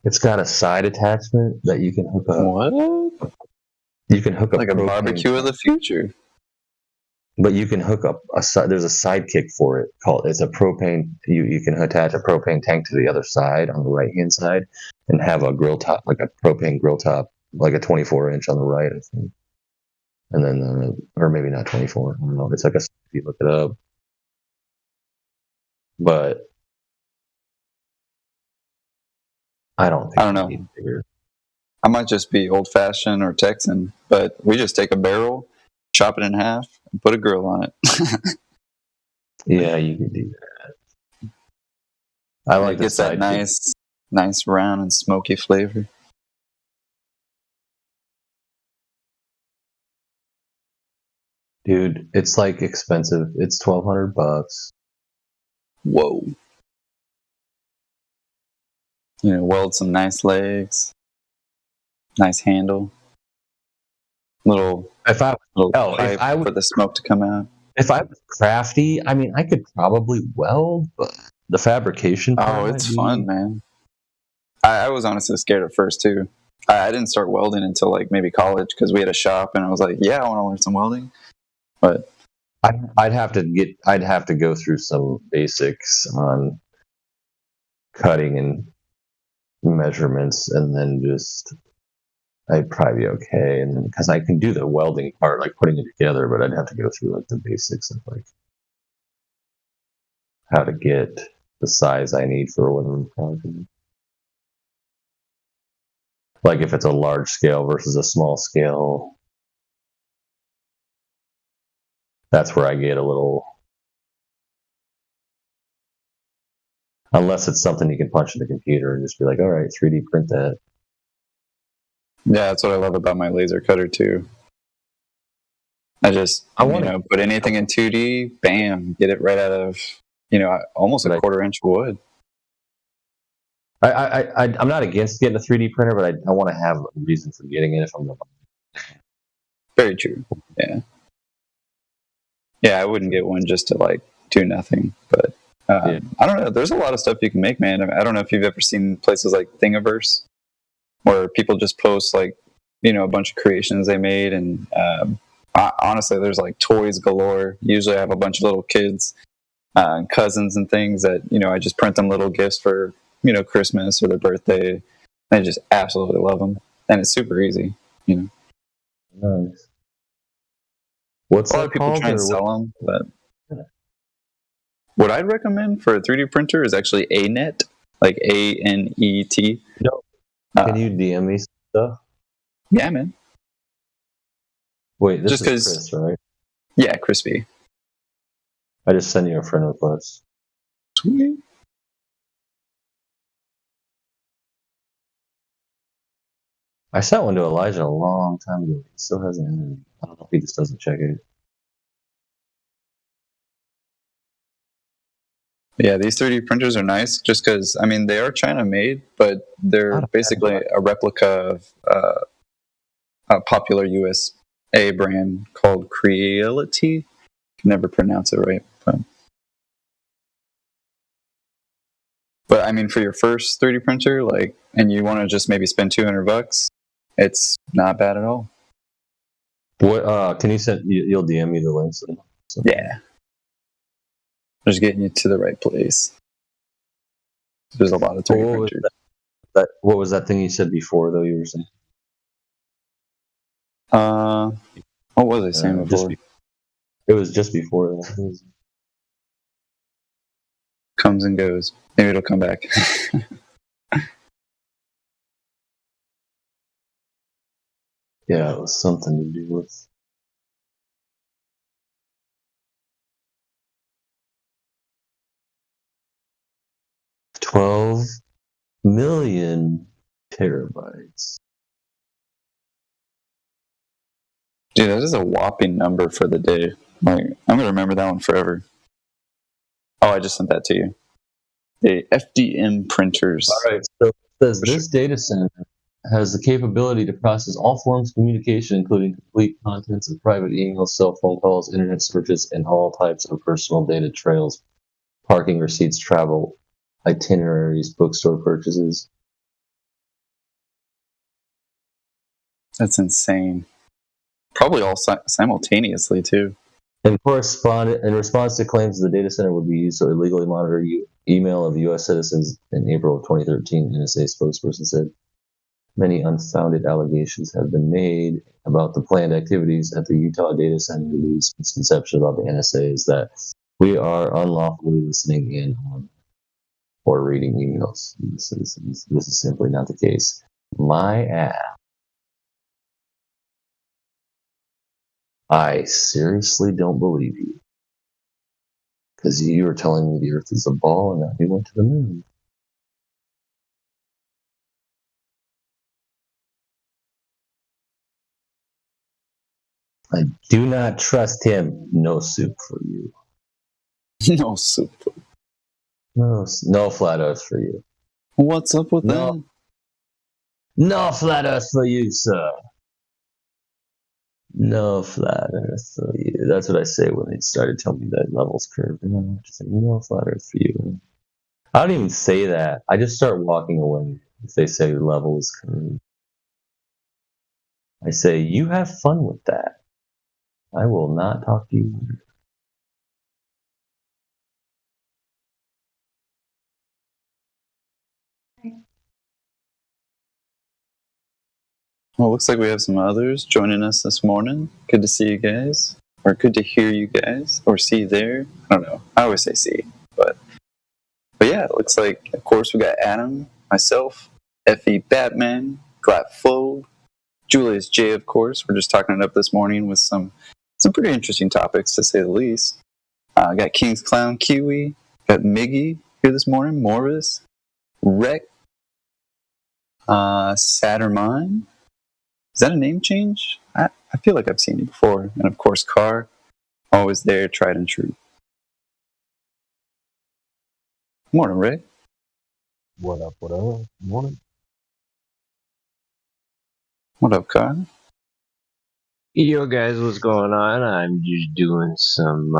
Speaker 20: It's got a side attachment that you can hook up.
Speaker 18: What?
Speaker 20: You can hook up
Speaker 18: like a barbecue of the future.
Speaker 20: But you can hook up there's a sidekick for it it's a propane. You can attach a propane tank to the other side on the right hand side and have a grill top, like a propane grill top, like a 24-inch on the right, I think. And then, or maybe not 24. I don't know. It's like if you look it up. But I don't
Speaker 18: know. I might just be old fashioned or Texan, but we just take a barrel, chop it in half, and put a grill on it.
Speaker 20: Yeah, you can do that. I like
Speaker 18: it gets that nice round and smoky flavor.
Speaker 20: Dude, it's like expensive. It's $1,200.
Speaker 18: Whoa. You know, weld some nice legs, nice handle, little pipe for the smoke to come out.
Speaker 20: If I was crafty, I mean, I could probably weld, but the fabrication part.
Speaker 18: Oh, it's fun, man. I was honestly scared at first too. I didn't start welding until like maybe college because we had a shop, and I was like, yeah, I want to learn some welding. But
Speaker 20: I'd have to go through some basics on cutting and measurements, and then I'd probably be okay. And because I can do the welding part, like putting it together, but I'd have to go through like the basics of like how to get the size I need for whatever project. Like if it's a large scale versus a small scale, that's where I get a little. Unless it's something you can punch in the computer and just be like, all right, 3D print that.
Speaker 18: Yeah, that's what I love about my laser cutter too. I put anything in 2D, bam, get it right out of almost a quarter-inch wood.
Speaker 20: I'm not against getting a 3D printer, but I want to have a reason for getting it if I'm going to.
Speaker 18: Very true. Yeah. Yeah, I wouldn't get one just to like do nothing, but I don't know. There's a lot of stuff you can make, man. I don't know if you've ever seen places like Thingiverse, where people just post like, a bunch of creations they made, and honestly, there's like toys galore. Usually, I have a bunch of little kids, cousins, and things that I just print them little gifts for Christmas or their birthday. I just absolutely love them, and it's super easy.
Speaker 20: Nice. What's
Speaker 18: a lot of people try and sell them, but what I'd recommend for a 3D printer is actually ANET, like ANET.
Speaker 20: No. Can you DM me stuff?
Speaker 18: Yeah, man.
Speaker 20: Wait, this is Chris, right?
Speaker 18: Yeah, Crispy.
Speaker 20: I just sent you a friend request.
Speaker 18: Sweet.
Speaker 20: I sent one to Elijah a long time ago. He still hasn't entered. I don't know if he just doesn't check it.
Speaker 18: Yeah, these 3D printers are nice just because, they are China made, but they're basically a replica of a popular USA brand called Creality. Can never pronounce it right. But for your first 3D printer, and you want to just maybe spend $200, it's not bad at all.
Speaker 20: What can you send? You'll DM me the links.
Speaker 18: Yeah. Just getting you to the right place. There's a lot of 3D printers.
Speaker 20: What was that thing you said before, though, you were saying?
Speaker 18: What was I saying before?
Speaker 20: It was just before.
Speaker 18: Comes and goes. Maybe it'll come back.
Speaker 20: Yeah, it was something to do with... $12 million terabytes.
Speaker 18: Dude, that is a whopping number for the day. I'm gonna remember that one forever. Oh, I just sent that to you. The FDM printers.
Speaker 20: All right, so it says this data center has the capability to process all forms of communication, including complete contents of private emails, cell phone calls, internet searches, and all types of personal data trails, parking receipts, travel itineraries, bookstore purchases.
Speaker 18: That's insane. Probably all simultaneously, too.
Speaker 20: In response to claims the data center would be used to illegally monitor email of U.S. citizens in April of 2013, NSA spokesperson said. Many unfounded allegations have been made about the planned activities at the Utah data center. The misconception about the NSA is that we are unlawfully listening in on or reading emails. This is simply not the case. My ass. I seriously don't believe you. Because you were telling me the Earth is a ball and that we went to the moon. I do not trust him. No soup for you.
Speaker 18: No soup.
Speaker 20: No flat Earth for you.
Speaker 18: What's up with that?
Speaker 20: No flat Earth for you, sir. No flat Earth for you. That's what I say when they started telling me that levels curve. Just say, no flat Earth for you. I don't even say that. I just start walking away if they say levels curve. I say, you have fun with that. I will not talk to you later.
Speaker 18: Well, it looks like we have some others joining us this morning. Good to see you guys. Or good to hear you guys. Or see you there. I don't know. I always say see. But yeah, it looks like, of course, we got Adam, myself, Effie Batman, Glap Flo, Julius J, of course. We're just talking it up this morning with some pretty interesting topics, to say the least. Got King's Clown Kiwi, got Miggy here this morning, Morris, Rec, Sattermine. Is that a name change? I feel like I've seen you before. And of course, Carr, always there, tried and true. Morning, Ray.
Speaker 6: What up, what up? Morning.
Speaker 18: What up, Kyle?
Speaker 21: Yo, guys, what's going on? I'm just doing some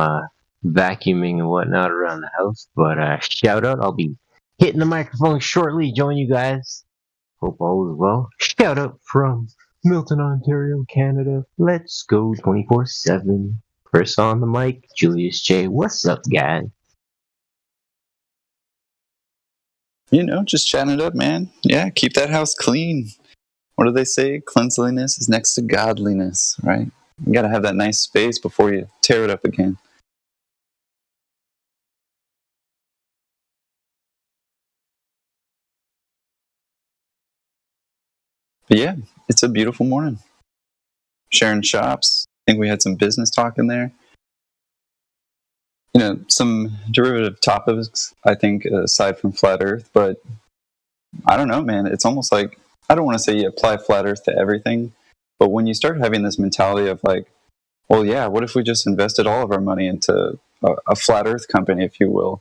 Speaker 21: vacuuming and whatnot around the house, but shout out, I'll be hitting the microphone shortly, join you guys. Hope all is well. Shout out from Milton, Ontario, Canada. Let's go 24/7. Chris on the mic, Julius J. What's up, guys?
Speaker 18: You know, just chatting it up, man. Yeah, keep that house clean. What do they say? Cleanliness is next to godliness, right? You got to have that nice space before you tear it up again. But yeah, it's a beautiful morning. Sharing shops. I think we had some business talk in there. You know, some derivative topics, I think, aside from flat earth, but I don't know, man. It's almost like, I don't want to say you apply flat earth to everything, but when you start having this mentality of like, well, yeah, what if we just invested all of our money into a flat earth company, if you will?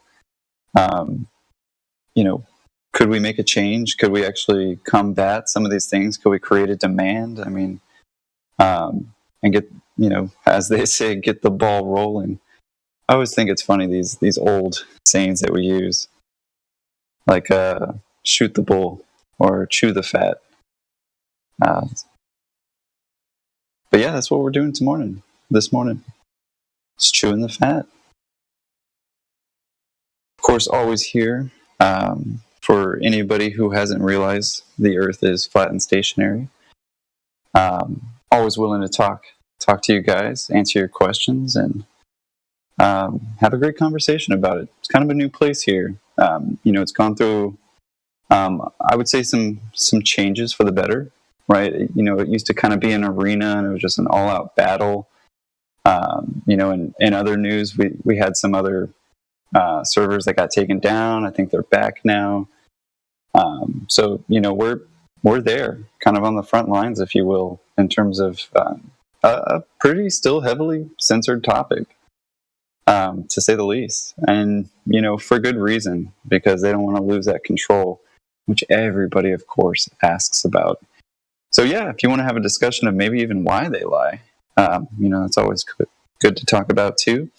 Speaker 18: You know, could we make a change? Could we actually combat some of these things? Could we create a demand? I mean, and get, you know, as they say, get the ball rolling. I always think it's funny, these old sayings that we use, like shoot the bull or chew the fat. But yeah, that's what we're doing this morning. Just chewing the fat. Of course, always here for anybody who hasn't realized the earth is flat and stationary. Always willing to talk to you guys, answer your questions, and have a great conversation about it. It's kind of a new place here. You know, it's gone through, I would say, some changes for the better, right? You know, it used to kind of be an arena, and it was just an all-out battle. You know, in other news, we had some other servers that got taken down. I think they're back now. So, you know, we're there, kind of on the front lines, if you will, in terms of a pretty still heavily censored topic. To say the least. And, you know, for good reason, because they don't want to lose that control, which everybody, of course, asks about. So, yeah, if you want to have a discussion of maybe even why they lie, you know, it's always good to talk about, too.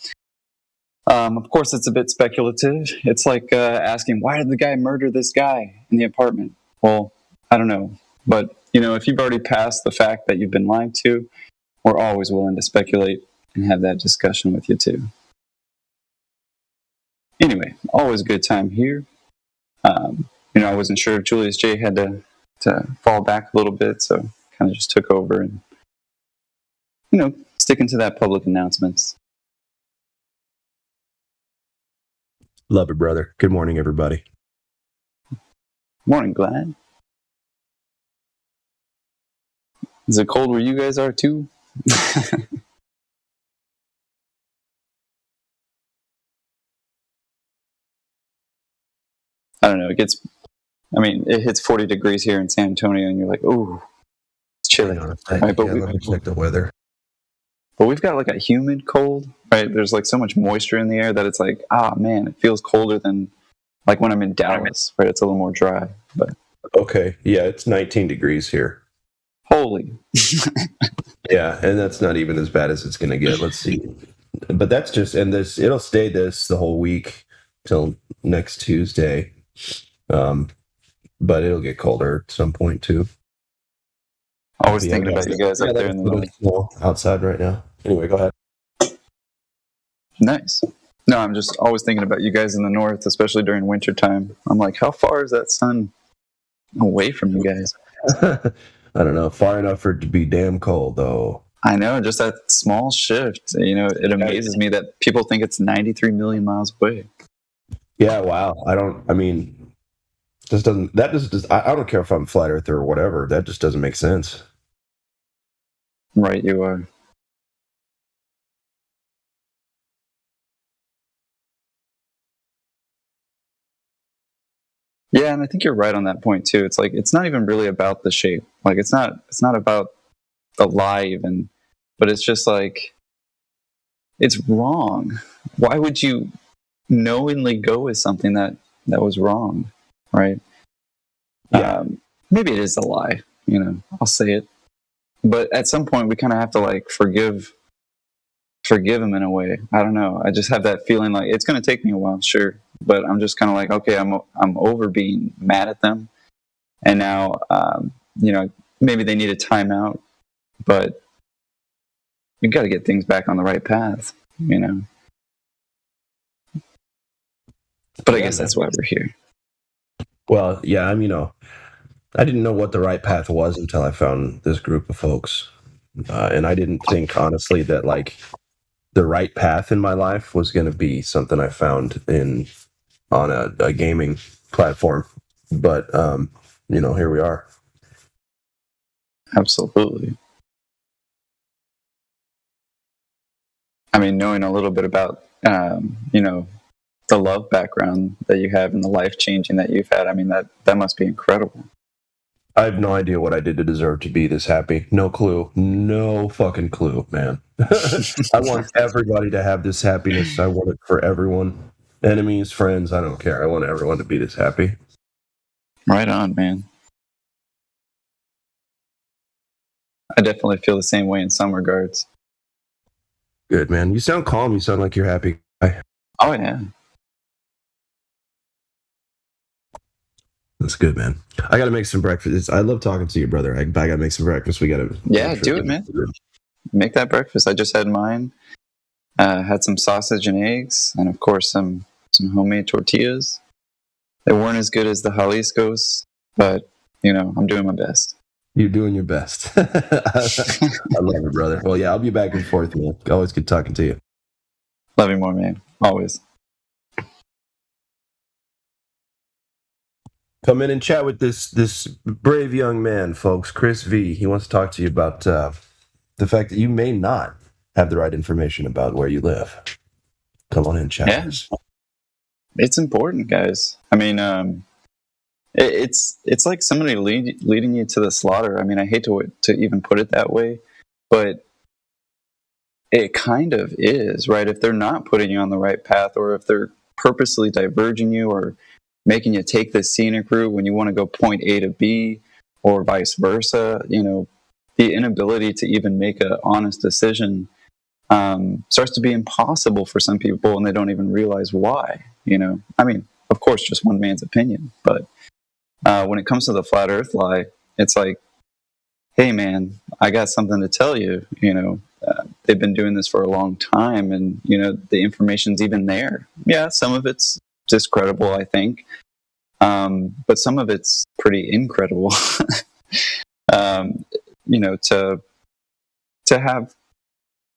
Speaker 18: Of course, it's a bit speculative. It's like asking, why did the guy murder this guy in the apartment? Well, I don't know. But, you know, if you've already passed the fact that you've been lied to, we're always willing to speculate and have that discussion with you, too. Anyway, always a good time here. You know, I wasn't sure if Julius J had to fall back a little bit, so kind of just took over and, you know, sticking to that public announcements.
Speaker 6: Love it, brother. Good morning, everybody.
Speaker 18: Morning, Glad. Is it cold where you guys are, too? I don't know. It hits 40 degrees here in San Antonio, and you're like, ooh, it's chilly. Right, but
Speaker 6: let me check the weather.
Speaker 18: But we've got like a humid cold, right? There's like so much moisture in the air that it's like, man, it feels colder than like when I'm in Dallas, right? It's a little more dry. But
Speaker 6: okay, yeah, it's 19 degrees here.
Speaker 18: Holy.
Speaker 6: Yeah, and that's not even as bad as it's going to get. Let's see. But that's just, and it'll stay this the whole week till next Tuesday. But it'll get colder at some point too.
Speaker 18: I was thinking about you guys up there in the north.
Speaker 6: Outside right now. Anyway, go ahead.
Speaker 18: Nice. No, I'm just always thinking about you guys in the north, especially during winter time. I'm like, how far is that sun away from you guys?
Speaker 6: I don't know. Far enough for it to be damn cold, though.
Speaker 18: I know, just that small shift. You know, it amazes me that people think it's 93 million miles away.
Speaker 6: Yeah, wow. I don't care if I'm flat earther or whatever. That just doesn't make sense.
Speaker 18: Right, you are. Yeah, and I think you're right on that point too. It's like it's not even really about the shape. Like it's not about the lie even, but it's just like it's wrong. Why would you knowingly go with something that that was wrong, right?
Speaker 6: Yeah.
Speaker 18: Maybe it is a lie, I'll say it. But at some point, we kind of have to like forgive him in a way. I don't know. I just have that feeling like it's going to take me a while, sure, but I'm just kind of like, okay, I'm over being mad at them, and now, maybe they need a timeout, but we got to get things back on the right path, But I guess that's why we're here.
Speaker 6: Well, yeah, I didn't know what the right path was until I found this group of folks. And I didn't think, honestly, that like the right path in my life was going to be something I found on a gaming platform. But, here we are.
Speaker 18: Absolutely. I mean, knowing a little bit about, the love background that you have and the life changing that you've had, I mean, that must be incredible.
Speaker 6: I have no idea what I did to deserve to be this happy. No clue. No fucking clue, man. I want everybody to have this happiness. I want it for everyone. Enemies, friends, I don't care. I want everyone to be this happy.
Speaker 18: Right on, man. I definitely feel the same way in some regards.
Speaker 6: Good, man. You sound calm. You sound like you're happy.
Speaker 18: Oh, yeah.
Speaker 6: That's good, man. I got to make some breakfast. I love talking to you, brother. I got to make some breakfast. We got to.
Speaker 18: Yeah, do it, man. Make that breakfast. I just had mine. Had some sausage and eggs, and of course some homemade tortillas. They weren't as good as the Jalisco's, but I'm doing my best.
Speaker 6: You're doing your best. I love it, brother. Well, yeah, I'll be back and forth, man. Always good talking to you.
Speaker 18: Love you more, man. Always.
Speaker 6: Come in and chat with this brave young man, folks. Chris V. He wants to talk to you about the fact that you may not have the right information about where you live. Come on in, chat.
Speaker 18: Yeah. It's important, guys. I mean, it's like somebody leading you to the slaughter. I mean, I hate to even put it that way, but it kind of is, right? If they're not putting you on the right path, or if they're purposely diverging you or making you take this scenic route when you want to go point A to B, or vice versa, the inability to even make an honest decision starts to be impossible for some people, and they don't even realize why. I mean, of course, just one man's opinion, but when it comes to the flat earth lie, it's like, hey man, I got something to tell you. They've been doing this for a long time, and the information's even there. Yeah, some of it's discredible, I think, but some of it's pretty incredible. To have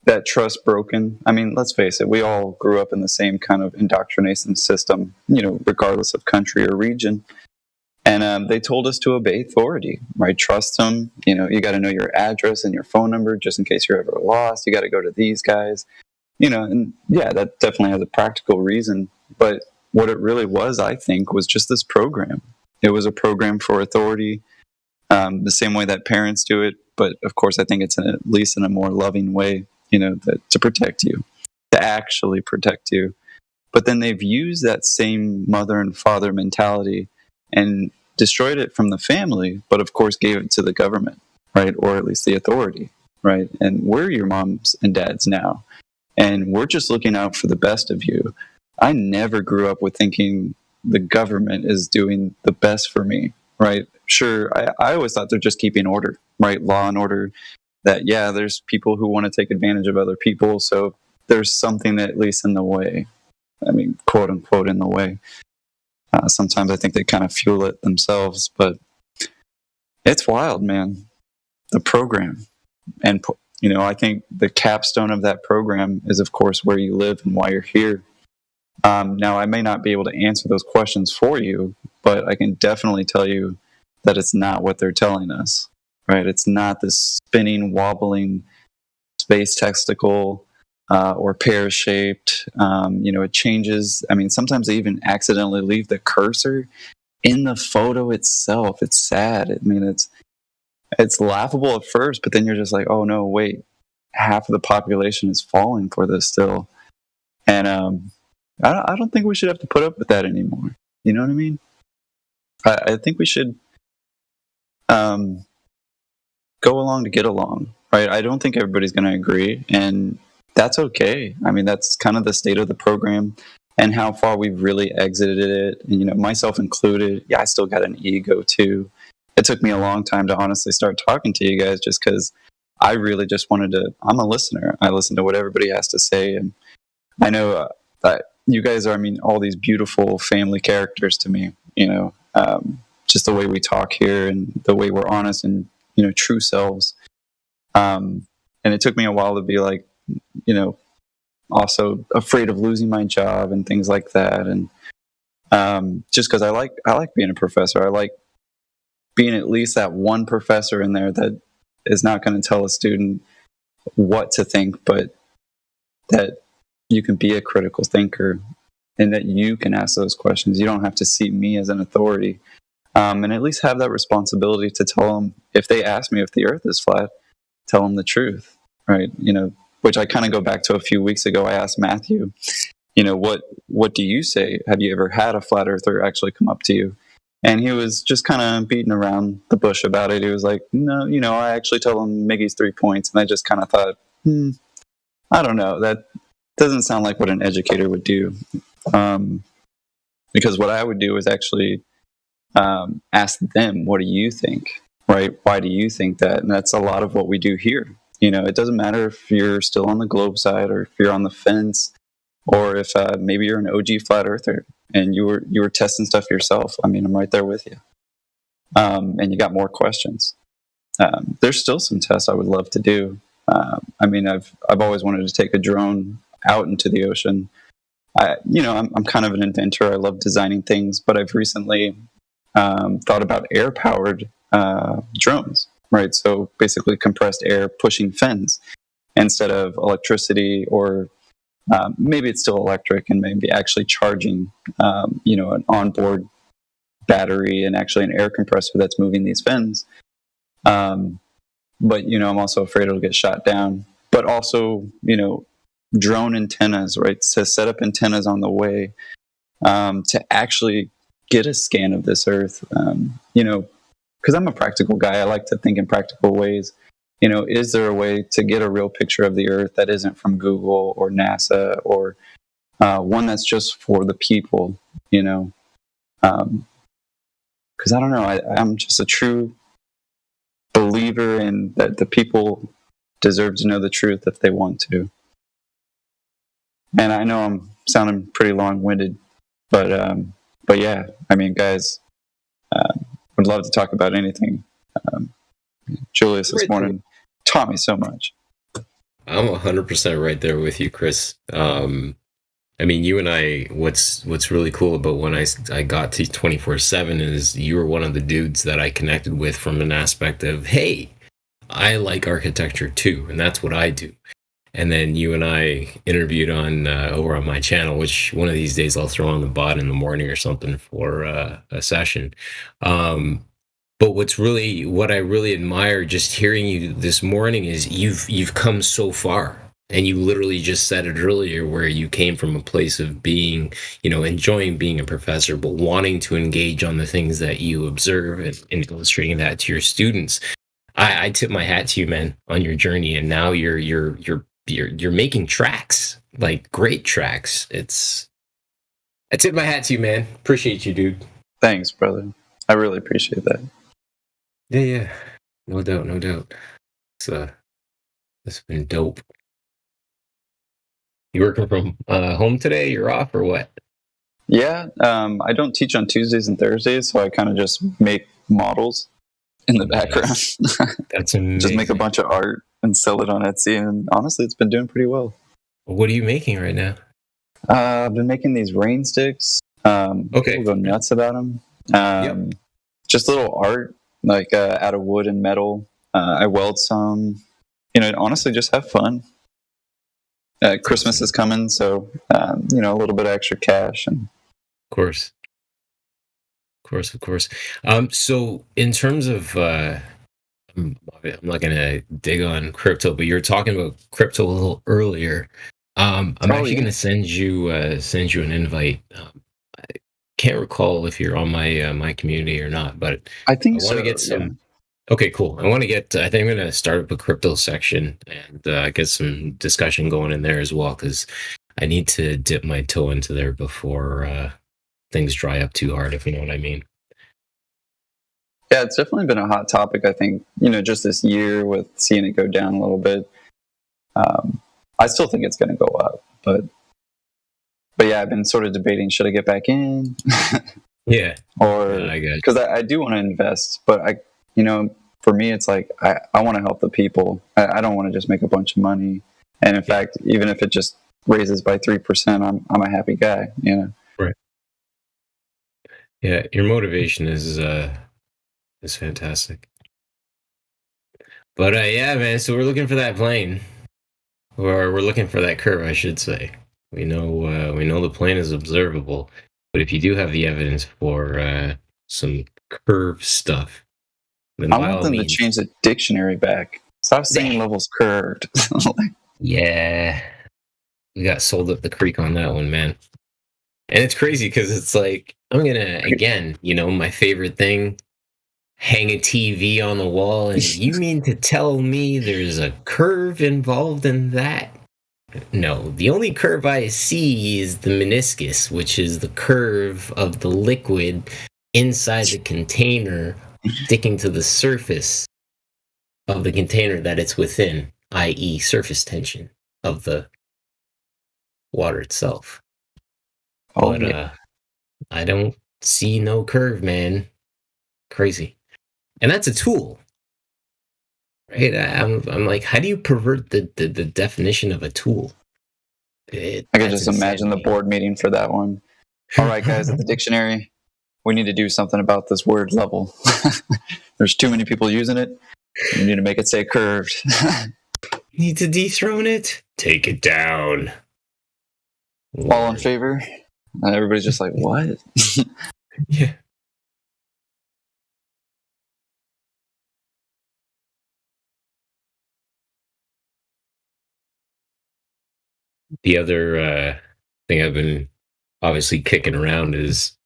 Speaker 18: that trust broken. I mean, let's face it, we all grew up in the same kind of indoctrination system, regardless of country or region. And they told us to obey authority, right? Trust them. You got to know your address and your phone number just in case you're ever lost. You got to go to these guys, and yeah, that definitely has a practical reason. But what it really was, I think, was just this program. It was a program for authority, the same way that parents do it. But of course, I think it's at least in a more loving way, to protect you, to actually protect you. But then they've used that same mother and father mentality and destroyed it from the family, but of course gave it to the government, right? Or at least the authority, right? And we're your moms and dads now, and we're just looking out for the best of you. I never grew up with thinking the government is doing the best for me, right? Sure, I always thought they're just keeping order, right? Law and order, that, yeah, there's people who want to take advantage of other people, so there's something at least in the way. I mean, quote unquote, in the way. Sometimes I think they kind of fuel it themselves, but it's wild, man. The program. And, I think the capstone of that program is, of course, where you live and why you're here. Now, I may not be able to answer those questions for you, but I can definitely tell you that it's not what they're telling us, right? It's not this spinning, wobbling space testicle, or pear-shaped. It changes. I mean, sometimes they even accidentally leave the cursor in the photo itself. It's sad. I mean, it's laughable at first, but then you're just like, oh no, wait, half of the population is falling for this still. And I don't think we should have to put up with that anymore. You know what I mean? I think we should go along to get along, right? I don't think everybody's going to agree, and that's okay. I mean, that's kind of the state of the program and how far we've really exited it. And, you know, myself included, yeah, I still got an ego too. It took me a long time to honestly start talking to you guys just because I really just wanted to, I'm a listener. I listen to what everybody has to say. And I know that you guys are, I mean, all these beautiful family characters to me, you know, just the way we talk here and the way we're honest and, you know, true selves. And it took me a while to be like, you know, also afraid of losing my job and things like that. And just because I like being a professor. I like being at least that one professor in there that is not going to tell a student what to think, but that you can be a critical thinker and that you can ask those questions. You don't have to see me as an authority. And at least have that responsibility to tell them, if they ask me if the earth is flat, tell them the truth, right? You know, which I kind of go back to a few weeks ago. I asked Matthew, you know, what do you say? Have you ever had a flat earther actually come up to you? And he was just kind of beating around the bush about it. He was like, no, you know, I actually tell him Miggy's 3 points. And I just kind of thought, I don't know. That doesn't sound like what an educator would do. Because what I would do is actually ask them, what do you think, right? Why do you think that? And that's a lot of what we do here. You know, it doesn't matter if you're still on the globe side or if you're on the fence or if maybe you're an OG flat earther and you were testing stuff yourself. I mean, I'm right there with you. And you got more questions. There's still some tests I would love to do. I mean, I've always wanted to take a drone out into the ocean. I'm kind of an inventor. I love designing things, but I've recently thought about air-powered drones, right? So basically compressed air pushing fins instead of electricity, or maybe it's still electric and maybe actually charging, an onboard battery and actually an air compressor that's moving these fins. But, you know, I'm also afraid it'll get shot down. But also, you know, drone antennas, right? To set up antennas on the way to actually get a scan of this earth, you know, because I'm a practical guy. I like to think in practical ways. You know, is there a way to get a real picture of the earth that isn't from Google or NASA, or one that's just for the people, you know? Because I don't know, I'm just a true believer in that the people deserve to know the truth if they want to. And I know I'm sounding pretty long-winded, but yeah, I mean, guys, would love to talk about anything. Julius this morning taught me so much.
Speaker 4: I'm 100% right there with you, Chris. I mean, you and I, what's really cool about when I got to 24/7 is you were one of the dudes that I connected with from an aspect of, hey, I like architecture too, and that's what I do. And then you and I interviewed on over on my channel, which one of these days I'll throw on the bot in the morning or something for a session. But what I really admire just hearing you this morning is you've come so far. And you literally just said it earlier, where you came from a place of being, you know, enjoying being a professor, but wanting to engage on the things that you observe and illustrating that to your students. I tip my hat to you, man, on your journey. And now you're making tracks, like great tracks. I tip my hat to you, man. Appreciate you, dude.
Speaker 18: Thanks, brother. I really appreciate that.
Speaker 4: Yeah. No doubt. It's been dope. You working from home today? You're off or what?
Speaker 18: Yeah, I don't teach on Tuesdays and Thursdays, so I kind of just make models in the background.
Speaker 4: That's amazing.
Speaker 18: Just make a bunch of art and sell it on Etsy, and honestly, it's been doing pretty well.
Speaker 4: What are you making right now?
Speaker 18: I've been making these rain sticks.
Speaker 4: Okay.
Speaker 18: People go nuts about them. Just little art, like out of wood and metal. I weld some. You know, honestly, just have fun. Christmas is coming, so you know, a little bit of extra cash, and
Speaker 4: of course. So in terms of, I'm not gonna dig on crypto, but you were talking about crypto a little earlier. I'm actually gonna send you an invite. can't recall if you're on my my community or not, but
Speaker 18: I think
Speaker 4: want to get some. Okay, cool. I want to get. I think I'm going to start up a crypto section and get some discussion going in there as well, because I need to dip my toe into there before things dry up too hard, if you know what I mean.
Speaker 18: Yeah, it's definitely been a hot topic. I think, just this year with seeing it go down a little bit. I still think it's going to go up, but yeah, I've been sort of debating, should I get back in?
Speaker 4: Yeah.
Speaker 18: Or because I do want to invest, but for me, it's like I want to help the people. I don't want to just make a bunch of money. And in fact, even if it just raises by 3%, I'm a happy guy.
Speaker 4: Right. Yeah, your motivation is fantastic. But yeah, man. So we're looking for that plane, or we're looking for that curve, I should say. We know the plane is observable, but if you do have the evidence for some curve stuff, then
Speaker 18: I want them to change the dictionary back. Stop saying levels curved.
Speaker 4: Yeah, we got sold up the creek on that one, man. And it's crazy because it's like, I'm gonna, again, my favorite thing, hang a TV on the wall, and you mean to tell me there's a curve involved in that? No, the only curve I see is the meniscus, which is the curve of the liquid inside the container sticking to the surface of the container that it's within, i.e. surface tension of the water itself. But I don't see no curve, man. Crazy. And that's a tool. Right? I'm like, how do you pervert the definition of a tool?
Speaker 18: I can just imagine the board meeting for that one. All right, guys, at the dictionary, we need to do something about this word level. There's too many people using it. We need to make it say curved.
Speaker 4: Need to dethrone it? Take it down.
Speaker 18: All in favor? Everybody's just like, what?
Speaker 4: Yeah. The other thing I've been obviously kicking around is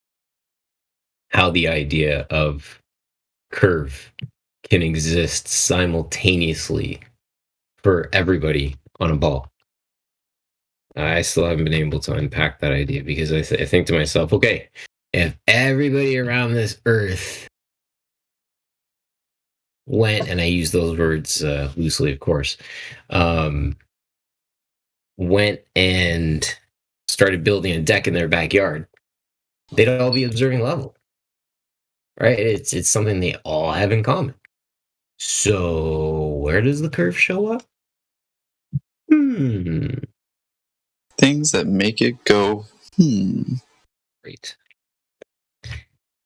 Speaker 4: how the idea of curve can exist simultaneously for everybody on a ball. I still haven't been able to unpack that idea because I think to myself, okay, if everybody around this earth went, and I use those words loosely, of course, went and started building a deck in their backyard, they'd all be observing level. Right? It's something they all have in common. So where does the curve show up?
Speaker 18: Things that make it go,
Speaker 4: Great.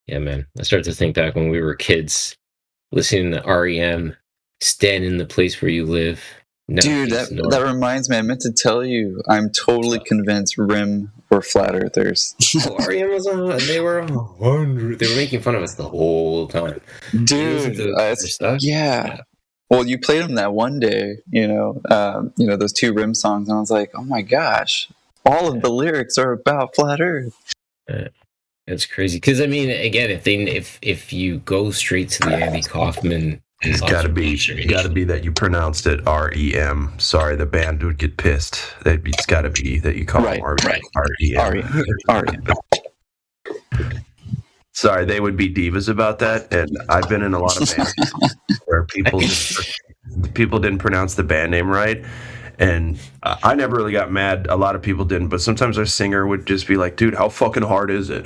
Speaker 4: Yeah, man. I start to think back when we were kids, listening to REM, Stand in the Place Where You Live.
Speaker 18: Dude, that reminds me, I meant to tell you, I'm totally convinced REM were flat earthers.
Speaker 4: REM was on, they were 100. They were making fun of us the whole time.
Speaker 18: Dude, yeah. Well, you played them that one day, those two REM songs, and I was like, oh my gosh, all of the lyrics are about flat earth.
Speaker 4: It's crazy. Because, I mean, again, if you go straight to the Andy Kaufman,
Speaker 6: it's got to be that you pronounced it REM. Sorry, the band would get pissed. It's got to be that you call them REM. Sorry, they would be divas about that. And I've been in a lot of bands where people didn't pronounce the band name right. And I never really got mad. A lot of people didn't. But sometimes our singer would just be like, dude, how fucking hard is it?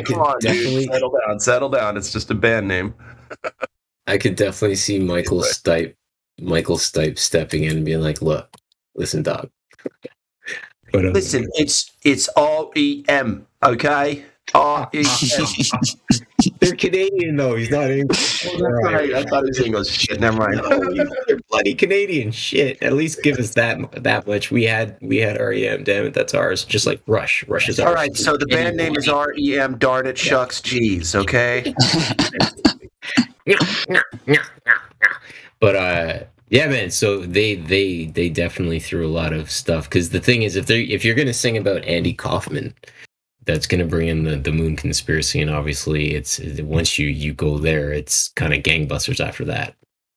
Speaker 6: Come on, definitely settle down. It's just a band name.
Speaker 4: I could definitely see Michael Stipe stepping in and being like, "Look, listen, dog.
Speaker 6: But, listen, it's REM, okay? REM.
Speaker 4: They're Canadian though. He's not English.
Speaker 6: Right. I thought he was English. Shit, never mind.
Speaker 4: They're bloody Canadian. Shit. At least give us that much. We had REM. Damn it, that's ours. Just like Rush. Rush is ours.
Speaker 6: All right. So the band name is REM. Darn it, shucks, geez. Okay.
Speaker 4: But yeah, man. So they definitely threw a lot of stuff because the thing is, if you're gonna sing about Andy Kaufman, that's going to bring in the moon conspiracy, and obviously it's once you go there, it's kind of gangbusters after that.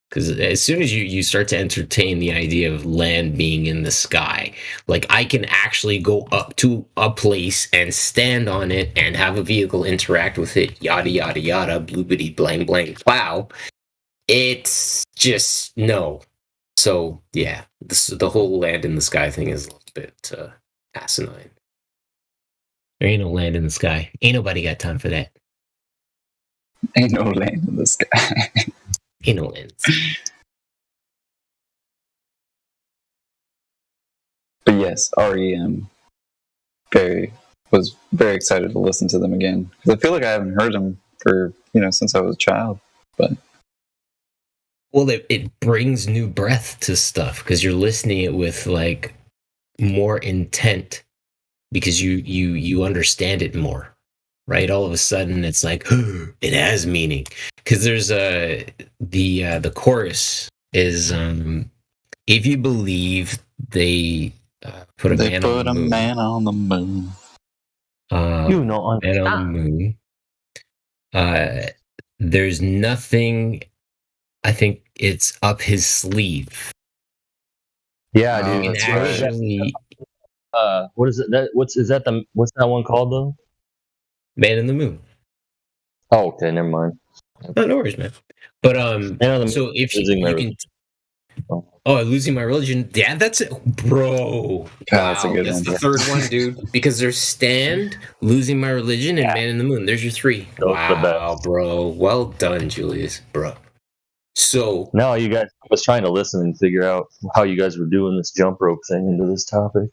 Speaker 4: Because as soon as you start to entertain the idea of land being in the sky, like I can actually go up to a place and stand on it and have a vehicle interact with it, yada yada yada, bloobity blang blang plow. It's just no. So yeah, the whole land in the sky thing is a little bit asinine. There ain't no land in the sky. Ain't nobody got time for that.
Speaker 18: Ain't no land in the sky.
Speaker 4: Ain't no land.
Speaker 18: But yes, REM. Was very excited to listen to them again because I feel like I haven't heard them for since I was a child. But
Speaker 4: well, it brings new breath to stuff because you're listening it with like more intent because you understand it more. Right, all of a sudden it's like it has meaning because there's the chorus is if you believe they put a man on the moon.
Speaker 18: Man on the moon.
Speaker 4: Man on the moon. There's nothing. I think it's up his sleeve.
Speaker 20: Yeah, dude. Actually, what is it? What's that one called though?
Speaker 4: Man in the Moon.
Speaker 20: Oh, okay, never mind.
Speaker 4: No worries, man. But so if you can, Losing My Religion, yeah, that's it, bro.
Speaker 18: That's a good one.
Speaker 4: That's the third one, dude. Because there's Stand, Losing My Religion, and Man in the Moon. There's your three. Wow, bro. Well done, Julius, bro. So
Speaker 20: now you guys, I was trying to listen and figure out how you guys were doing this jump rope thing into this topic.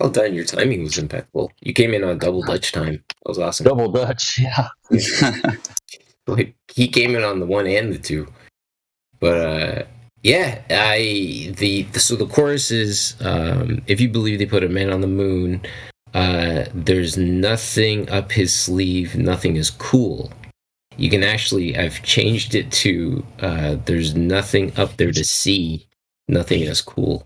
Speaker 4: Well done. Your timing was impeccable. You came in on double Dutch time. That was awesome.
Speaker 20: Double Dutch, yeah.
Speaker 4: Like he came in on the one and the two. But yeah, so the chorus is if you believe they put a man on the moon, there's nothing up his sleeve, nothing is cool. You can actually, I've changed it to there's nothing up there to see, nothing is cool.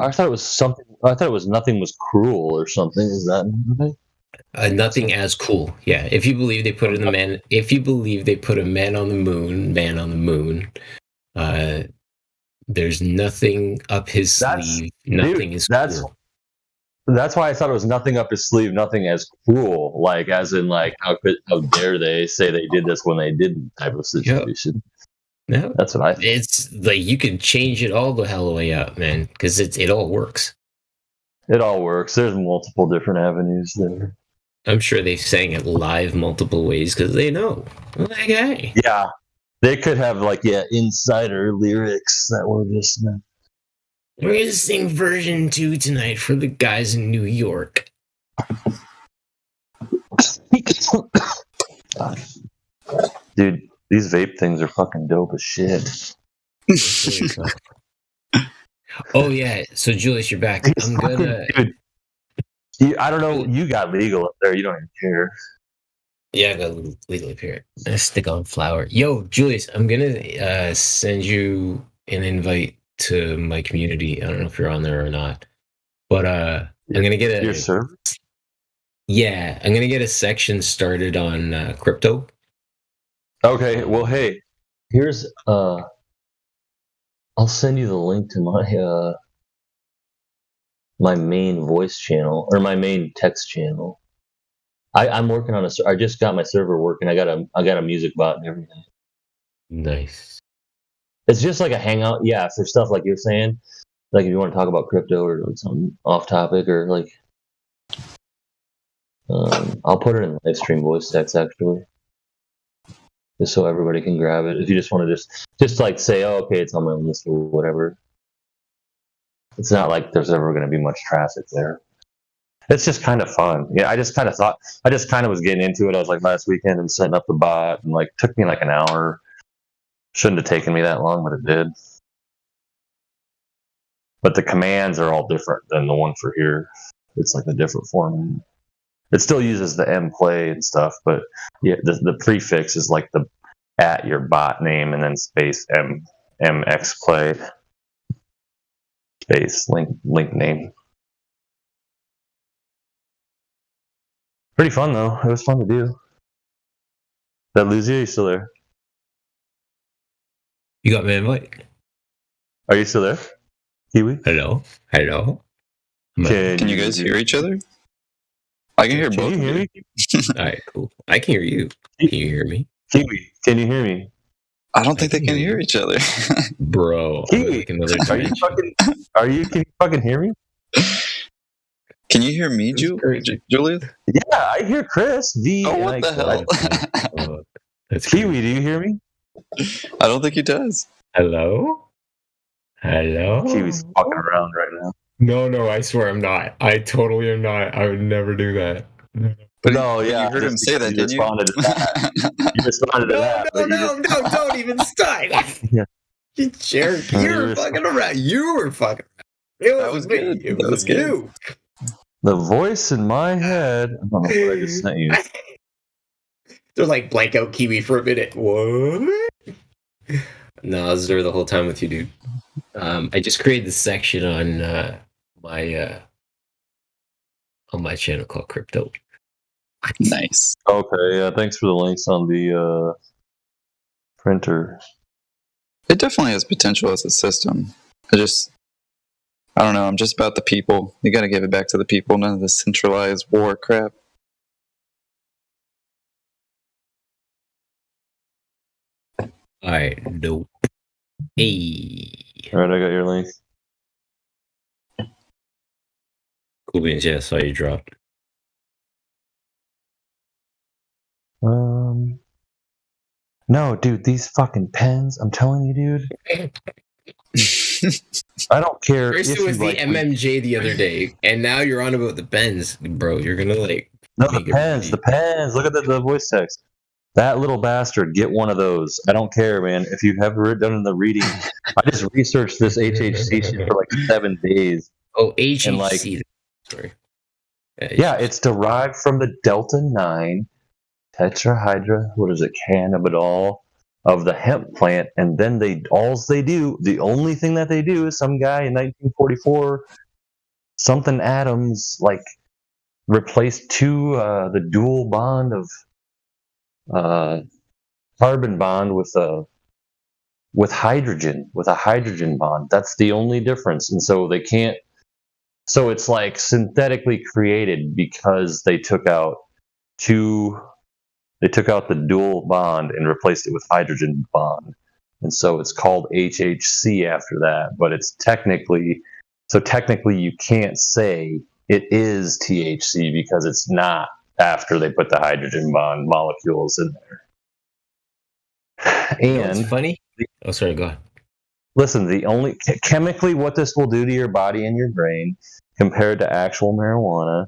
Speaker 20: I thought it was something. I thought it was nothing was cruel or something. Is that
Speaker 4: nothing as cool? Yeah. If you believe they put if you believe they put a man on the moon, there's nothing up his sleeve. Nothing is cool.
Speaker 20: That's why I thought it was nothing up his sleeve, nothing as cruel. Like as in like how dare they say they did this when they didn't type of situation.
Speaker 4: Yep. No,
Speaker 20: that's what I think.
Speaker 4: It's like you can change it all the hell way up, man, because it all works.
Speaker 20: It all works. There's multiple different avenues there.
Speaker 4: I'm sure they sang it live multiple ways because they know. Like, hey.
Speaker 20: Yeah, they could have insider lyrics that were just.
Speaker 4: We're gonna sing version 2 tonight for the guys in New York.
Speaker 20: Dude. These vape things are fucking dope as shit.
Speaker 4: Oh yeah, so Julius, you're back. I'm gonna.
Speaker 20: Dude, I don't know. You got legal up there. You don't even care.
Speaker 4: Yeah, I got legal up here. I stick on flower. Yo, Julius, I'm gonna send you an invite to my community. I don't know if you're on there or not, but I'm gonna get
Speaker 20: your server.
Speaker 4: Yeah, I'm gonna get a section started on crypto.
Speaker 20: Okay, well, hey, here's I'll send you the link to my my main voice channel or my main text channel. I'm working on I just got my server working. I got a music bot and everything.
Speaker 4: Nice.
Speaker 20: It's just like a hangout, yeah, for stuff like you're saying, like if you want to talk about crypto or like something off topic or like, I'll put it in live stream voice text actually. Just so everybody can grab it. If you just want to just like say, oh, okay, it's on my list or whatever. It's not like there's ever going to be much traffic there. It's just kind of fun. Yeah, I just kind of was getting into it. I was like last weekend and setting up the bot and like took me like an hour. Shouldn't have taken me that long, but it did. But the commands are all different than the one for here. It's like a different format. It still uses the mplay and stuff, but yeah, the prefix is like the @ your bot name and then space mxplay space link name. Pretty fun though. It was fun to do. Did I lose you? Are you still there?
Speaker 4: You got my invite.
Speaker 20: Are you still there? Kiwi?
Speaker 4: Hello? Hello?
Speaker 18: Can you guys hear each other? I can hear both.
Speaker 20: Can you hear me?
Speaker 4: Alright, cool. I can hear you. Can you hear me?
Speaker 20: Kiwi, can you hear me?
Speaker 18: I don't think they can hear each other.
Speaker 4: Bro,
Speaker 20: Kiwi,
Speaker 4: like another
Speaker 20: can you fucking hear me?
Speaker 18: Can you hear me, Julius?
Speaker 20: Yeah, I hear Chris.
Speaker 18: What the hell?
Speaker 20: Kiwi, do you hear me?
Speaker 18: I don't think he does.
Speaker 4: Hello? Hello?
Speaker 20: Kiwi's fucking around right now.
Speaker 4: No, I swear I'm not. I totally am not. I would never do that.
Speaker 18: But
Speaker 20: no,
Speaker 18: you heard him say that, didn't you?
Speaker 20: To that. You responded to that.
Speaker 4: No, don't even start.
Speaker 20: Yeah.
Speaker 4: You jerk. You were fucking around. You were fucking around. It was me.
Speaker 18: Good.
Speaker 4: It
Speaker 18: That
Speaker 4: was
Speaker 18: good.
Speaker 4: you.
Speaker 20: The voice in my head. I don't know what I just sent you.
Speaker 4: They're like blank out Kiwi for a minute. What? No, I was there the whole time with you, dude. I just created this section on my channel called Crypto.
Speaker 18: Nice.
Speaker 20: Okay, yeah, thanks for the links on the printer.
Speaker 18: It definitely has potential as a system. I don't know. I'm just about the people. You got to give it back to the people. None of this centralized war crap.
Speaker 4: Alright, nope. Hey.
Speaker 20: Alright, I got your link.
Speaker 4: Cool beans, yeah, I saw you drop.
Speaker 20: No, dude, these fucking pens, I'm telling you, dude. I don't care.
Speaker 4: First
Speaker 20: if
Speaker 4: it was
Speaker 20: you
Speaker 4: the
Speaker 20: like
Speaker 4: MMJ the other day, and now you're on about the pens, bro. You're gonna like
Speaker 20: No, the pens. Look at the voice text. That little bastard, get one of those. I don't care, man. If you have done the reading, I just researched this HHC shit for like 7 days.
Speaker 4: Oh, HHC.
Speaker 20: And like,
Speaker 4: sorry.
Speaker 20: Yeah, it's derived from the Delta 9 tetrahydra, cannabidiol of the hemp plant, and then the only thing that they do is some guy in 1944, something atoms like replaced the dual bond of carbon bond with a hydrogen bond. That's the only difference, and so they can't. So it's like synthetically created because they took out the dual bond and replaced it with hydrogen bond, and so it's called HHC after that. But it's technically you can't say it is THC because it's not after they put the hydrogen bond molecules in there. And
Speaker 4: it's funny. Oh, sorry, go ahead.
Speaker 20: Listen, the only chemically what this will do to your body and your brain compared to actual marijuana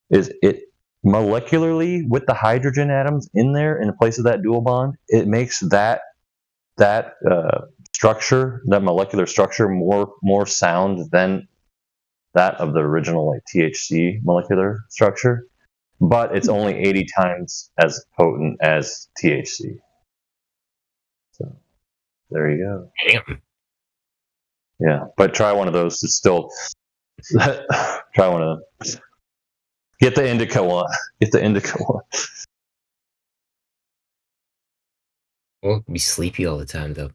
Speaker 20: is it molecularly with the hydrogen atoms in there in place of that dual bond, it makes that structure, that molecular structure, more sound than that of the original like THC molecular structure. But it's only 80 times as potent as THC. So there you go.
Speaker 4: Damn.
Speaker 20: Yeah, but try one of those to still try one of them. Get the indica one.
Speaker 4: Well, be sleepy all the time though.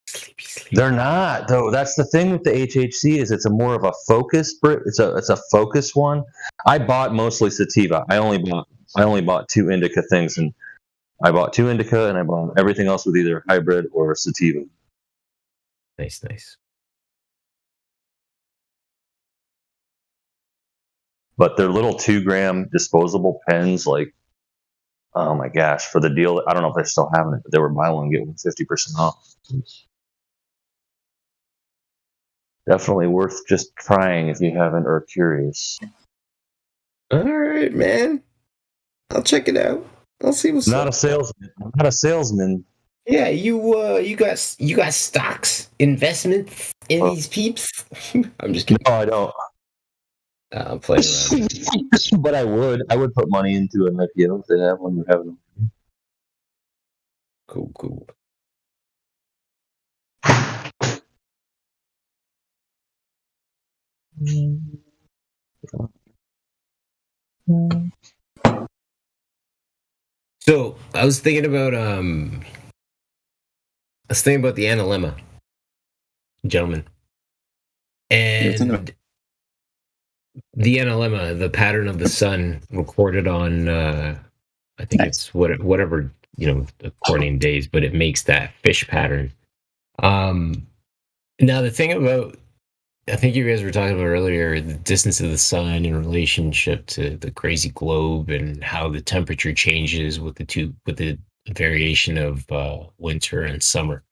Speaker 4: Sleepy.
Speaker 20: They're not though. That's the thing with the HHC is it's a more of a focus. It's a focus one. I bought mostly sativa. I only bought 2 indica things, and I bought 2 indica, and I bought everything else with either hybrid or sativa.
Speaker 4: Nice.
Speaker 20: But they're little 2-gram disposable pens, like, oh my gosh, for the deal. I don't know if they're still having it, but they were buy one, get one 50% off. Definitely worth just trying if you haven't or are curious.
Speaker 4: All right, man. I'll check it out. I'll see what's
Speaker 20: I'm
Speaker 4: up.
Speaker 20: not a salesman.
Speaker 4: Yeah, you got stocks, investments in these peeps. I'm just kidding.
Speaker 20: No, I don't.
Speaker 4: I'm playing around.
Speaker 20: But I would put money into an IPO if they have one. You're having them.
Speaker 4: Cool. So I was thinking about the analemma, gentlemen, and the analemma, the pattern of the sun recorded on I think it's whatever, according days, but it makes that fish pattern. Now the thing about, I think you guys were talking about earlier, the distance of the sun in relationship to the crazy globe and how the temperature changes with the variation of winter and summer.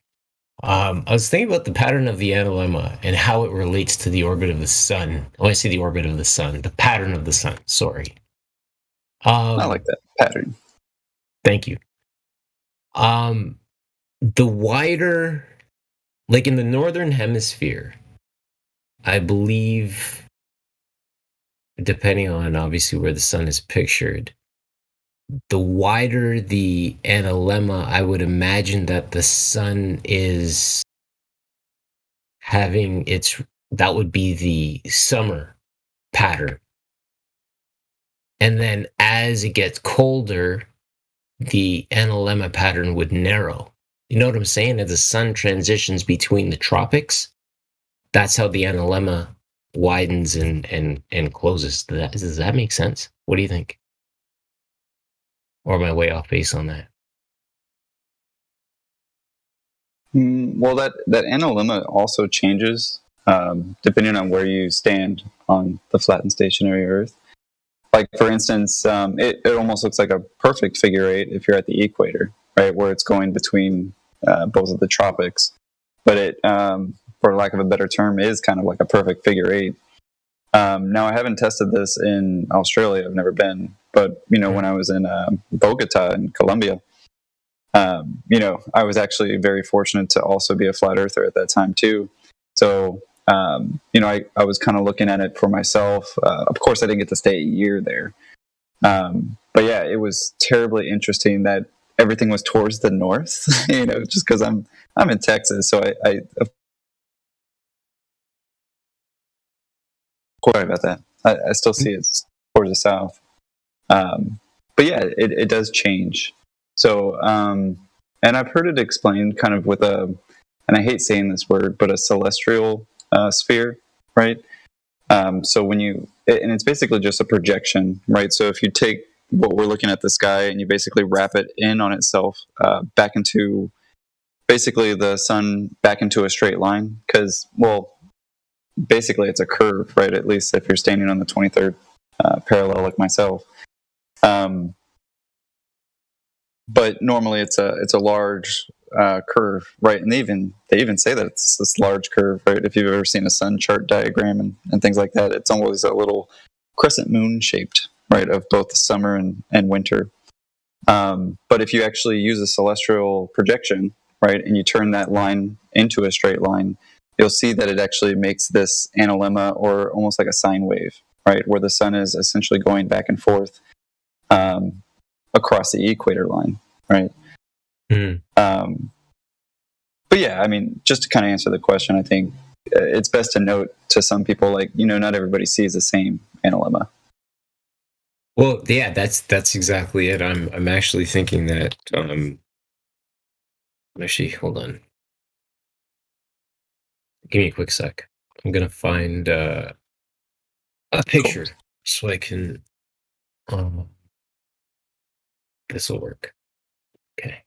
Speaker 4: I was thinking about the pattern of the analemma and how it relates to the orbit of the sun. When I say the orbit of the sun, the pattern of the sun. Sorry.
Speaker 18: I like that pattern.
Speaker 4: Thank you. The wider, like in the northern hemisphere, I believe, depending on obviously where the sun is pictured, the wider the analemma, I would imagine that the sun is having that would be the summer pattern. And then as it gets colder, the analemma pattern would narrow. You know what I'm saying? As the sun transitions between the tropics, that's how the analemma widens and closes. Does that make sense? What do you think? Or am I way off base on that?
Speaker 18: Well, that analemma also changes depending on where you stand on the flat and stationary Earth. Like, for instance, it almost looks like a perfect figure eight if you're at the equator, right, where it's going between both of the tropics. But it, for lack of a better term, is kind of like a perfect figure eight. Now, I haven't tested this in Australia. I've never been. But, when I was in Bogota in Colombia, I was actually very fortunate to also be a flat earther at that time, too. So, I was kind of looking at it for myself. Of course, I didn't get to stay a year there. But, yeah, it was terribly interesting that everything was towards the north, just because I'm in Texas. So, sorry about that. I still see it towards the south. But yeah, it does change. So, and I've heard it explained kind of with and I hate saying this word, but a celestial sphere, right? So and it's basically just a projection, right? So if you take what we're looking at the sky and you basically wrap it in on itself, back into basically the sun back into a straight line, because, well, basically it's a curve, right? At least if you're standing on the 23rd parallel like myself. But normally it's a large curve, right? And they even say that it's this large curve, right? If you've ever seen a sun chart diagram and things like that, it's always a little crescent moon shaped, right, of both the summer and winter. But if you actually use a celestial projection, right, and you turn that line into a straight line, you'll see that it actually makes this analemma, or almost like a sine wave, right, where the sun is essentially going back and forth across the equator line, right? But yeah, I mean, just to kind of answer the question, I think it's best to note to some people, like, not everybody sees the same analemma.
Speaker 4: Well, yeah, that's exactly it. I'm actually thinking that. Actually, hold on. Give me a quick sec. I'm gonna find a picture so I can. This will work. Okay.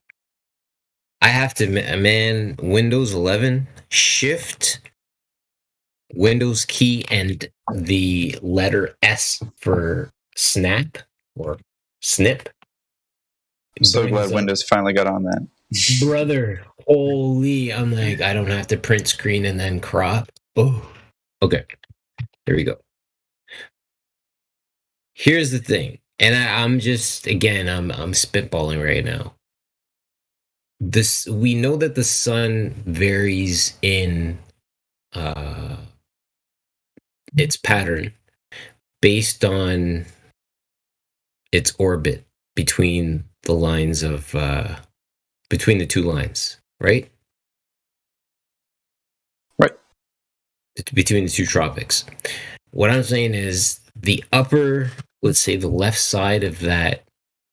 Speaker 4: I have to, man, Windows 11, Shift, Windows key, and the letter S for snap or snip.
Speaker 18: I'm so glad Windows finally got on that.
Speaker 4: Brother, holy, I'm like, I don't have to print screen and then crop. Oh, okay. Here we go. Here's the thing. And I'm just, again, I'm spitballing right now. We know that the sun varies in its pattern based on its orbit between the lines of between the two lines, right?
Speaker 18: Right.
Speaker 4: Between the two tropics. What I'm saying is the upper, let's say the left side of that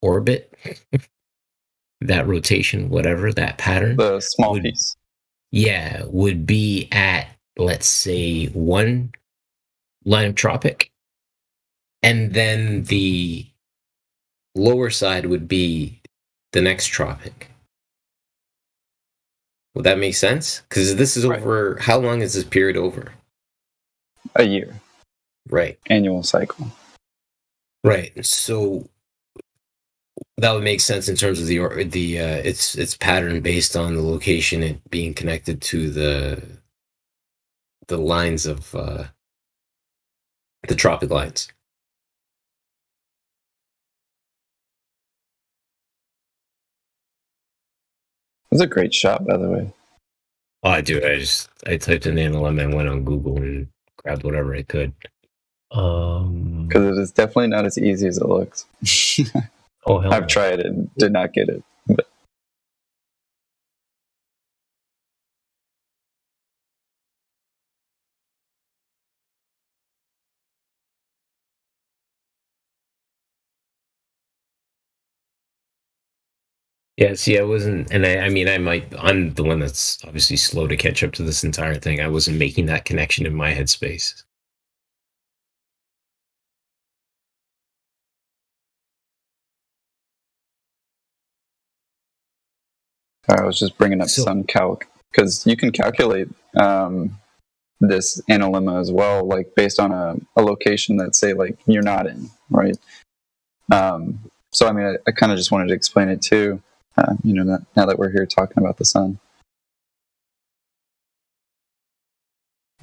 Speaker 4: orbit that rotation, whatever, that pattern.
Speaker 18: The small piece.
Speaker 4: Yeah, would be at, let's say, one line of tropic. And then the lower side would be the next tropic. Would that make sense? Because this is over, how long is this period over?
Speaker 18: A year.
Speaker 4: Right.
Speaker 18: Annual cycle.
Speaker 4: Right. So that would make sense in terms of the its pattern based on the location, it being connected to the lines of the tropic lines.
Speaker 18: It was a great shot, by the way.
Speaker 4: Oh, I typed in NLM and went on Google and grabbed whatever I could.
Speaker 18: Because it is definitely not as easy as it looks.
Speaker 4: Oh, hell
Speaker 18: I've tried it and did not get it. But
Speaker 4: yeah, see, I wasn't, and I mean, I'm the one that's obviously slow to catch up to this entire thing. I wasn't making that connection in my headspace.
Speaker 18: I was just bringing up SunCalc because you can calculate this analemma as well, like based on a location that, say, like you're not in, right? So I mean, I kind of just wanted to explain it too. Now that we're here talking about the sun.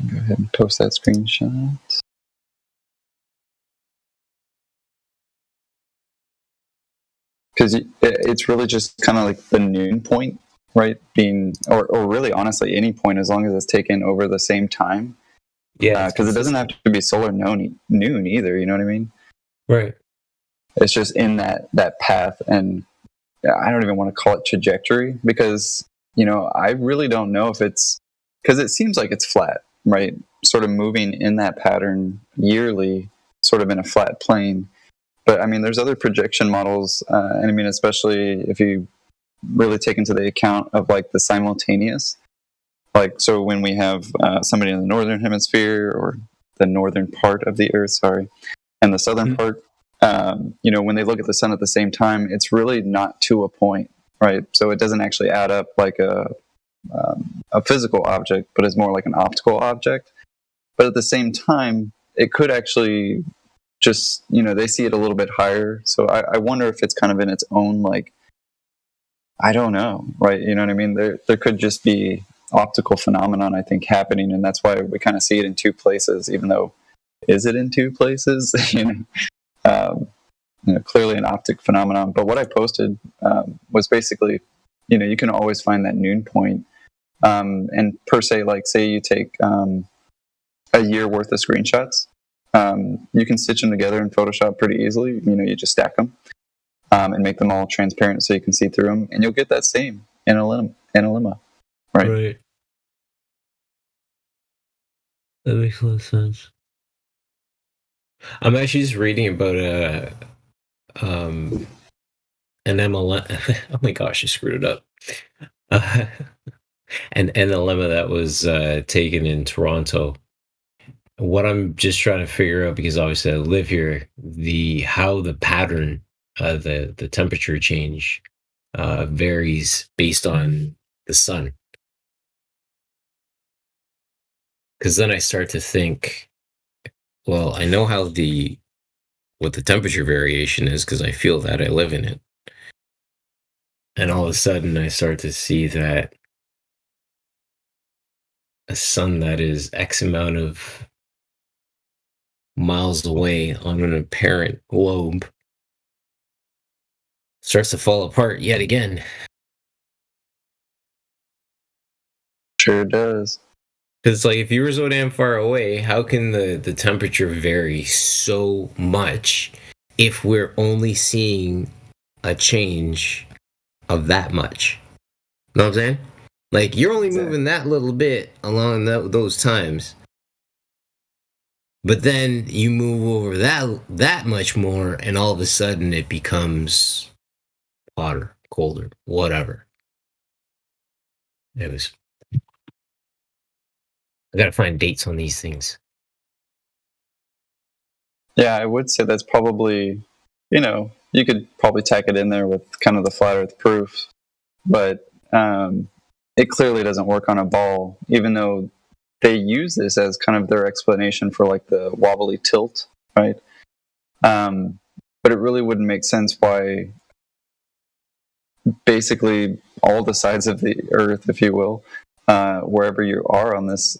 Speaker 18: Go ahead and post that screenshot. Because it's really just kind of like the noon point, right? Or really, honestly, any point as long as it's taken over the same time.
Speaker 4: Yeah.
Speaker 18: Because it doesn't have to be solar noon either. You know what I mean?
Speaker 4: Right.
Speaker 18: It's just in that path, and I don't even want to call it trajectory because I really don't know if it's because it seems like it's flat, right? Sort of moving in that pattern yearly, sort of in a flat plane. But I mean, there's other projection models, and I mean, especially if you really take into the account of like the simultaneous, like so when we have somebody in the northern hemisphere or the northern part of the Earth, and the southern part, when they look at the sun at the same time, it's really not to a point, right? So it doesn't actually add up like a physical object, but it's more like an optical object. But at the same time, it could actually just, they see it a little bit higher. So I wonder if it's kind of in its own, like, I don't know, right? You know what I mean? There could just be optical phenomenon, I think, happening. And that's why we kind of see it in two places, even though, is it in two places? Clearly an optic phenomenon. But what I posted was basically, you can always find that noon point. And per se, like, say you take a year worth of screenshots, you can stitch them together in Photoshop pretty easily. You just stack them and make them all transparent so you can see through them, and you'll get that same analemma, right?
Speaker 4: Right. That makes a lot of sense. I'm actually just reading about an MLM. Oh my gosh, I screwed it up. An NLMA that was taken in Toronto. What I'm just trying to figure out, because obviously I live here, how the pattern, the temperature change varies based on the sun. Because then I start to think, well, I know what the temperature variation is because I feel that, I live in it. And all of a sudden I start to see that a sun that is X amount of miles away on an apparent globe starts to fall apart yet again.
Speaker 18: Sure does.
Speaker 4: Because it's like, if you were so damn far away, how can the temperature vary so much if we're only seeing a change of that much? Know what I'm saying? Like, you're only moving that little bit along those times. But then you move over that much more, and all of a sudden it becomes hotter, colder, whatever. It was. I gotta find dates on these things.
Speaker 18: Yeah, I would say that's probably, you could probably tack it in there with kind of the flat Earth proof, but it clearly doesn't work on a ball, even though they use this as kind of their explanation for like the wobbly tilt, right? But it really wouldn't make sense why basically all the sides of the Earth, if you will, wherever you are on this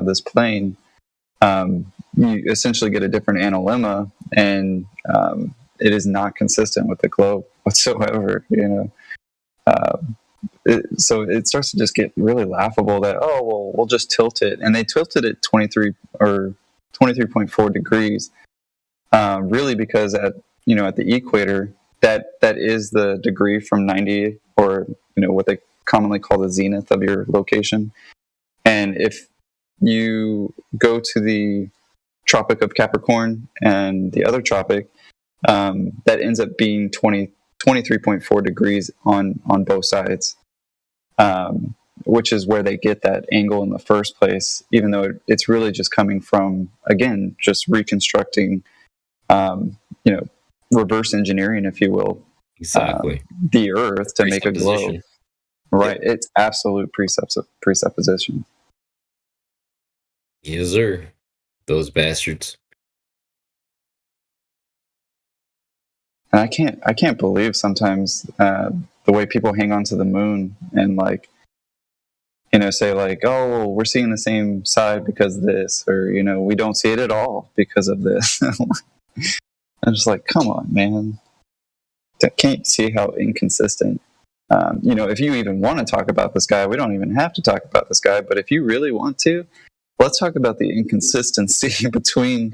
Speaker 18: this plane, you essentially get a different analemma, and it is not consistent with the globe whatsoever. So it starts to just get really laughable that, oh, well, we'll just tilt it. And they tilted it 23 or 23.4 degrees, really because at the equator, that is the degree from 90, or what they commonly call the zenith of your location. And if you go to the Tropic of Capricorn and the other tropic, that ends up being 23.4 degrees on both sides, which is where they get that angle in the first place, even though it's really just coming from, again, just reconstructing, reverse engineering, if you will,
Speaker 4: exactly,
Speaker 18: the Earth to make a globe. Right. Yep. It's absolute presupposition.
Speaker 4: Yes, sir. Those bastards.
Speaker 18: And I can't believe sometimes the way people hang on to the moon and say like, oh, we're seeing the same side because of this, or we don't see it at all because of this. I'm just like, come on, man. Can't you see how inconsistent? If you even want to talk about this guy, we don't even have to talk about this guy. But if you really want to, let's talk about the inconsistency between,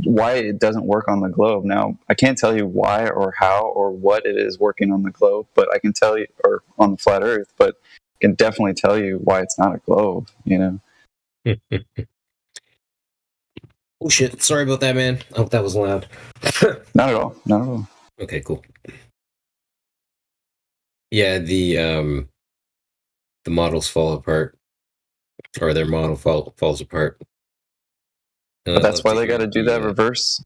Speaker 18: why it doesn't work on the globe. Now, I can't tell you why or how or what it is working on the globe, but I can tell you, or on the flat Earth, but I can definitely tell you why it's not a globe,
Speaker 4: Oh shit! Sorry about that, man. I hope that was loud.
Speaker 18: Not at all. Not at all.
Speaker 4: Okay, cool. Yeah, the models fall apart, or their model falls apart.
Speaker 18: But that's why they got to do that reverse.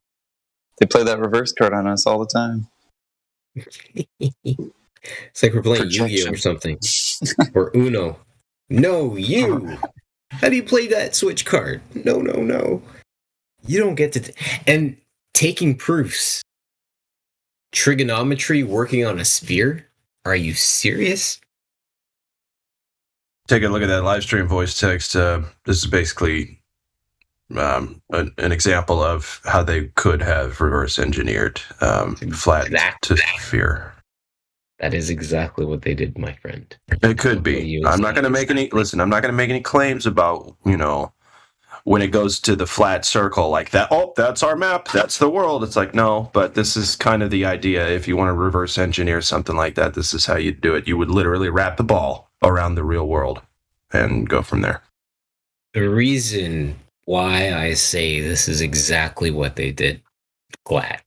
Speaker 18: They play that reverse card on us all the time.
Speaker 4: It's like we're playing Yu-Gi-Oh or something, or Uno. No, you. How do you play that switch card? No. You don't get to. And taking proofs. Trigonometry working on a sphere? Are you serious?
Speaker 6: Take a look at that live stream voice text. This is basically an example of how they could have reverse engineered flat to sphere.
Speaker 4: That is exactly what they did, my friend.
Speaker 6: It could be. I'm not going to make any. Listen, I'm not going to make any claims about when it goes to the flat circle like that. Oh, that's our map. That's the world. It's like, no, but this is kind of the idea. If you want to reverse engineer something like that, this is how you do it. You would literally wrap the ball around the real world and go from there.
Speaker 4: The reason why I say this is exactly what they did, Glad,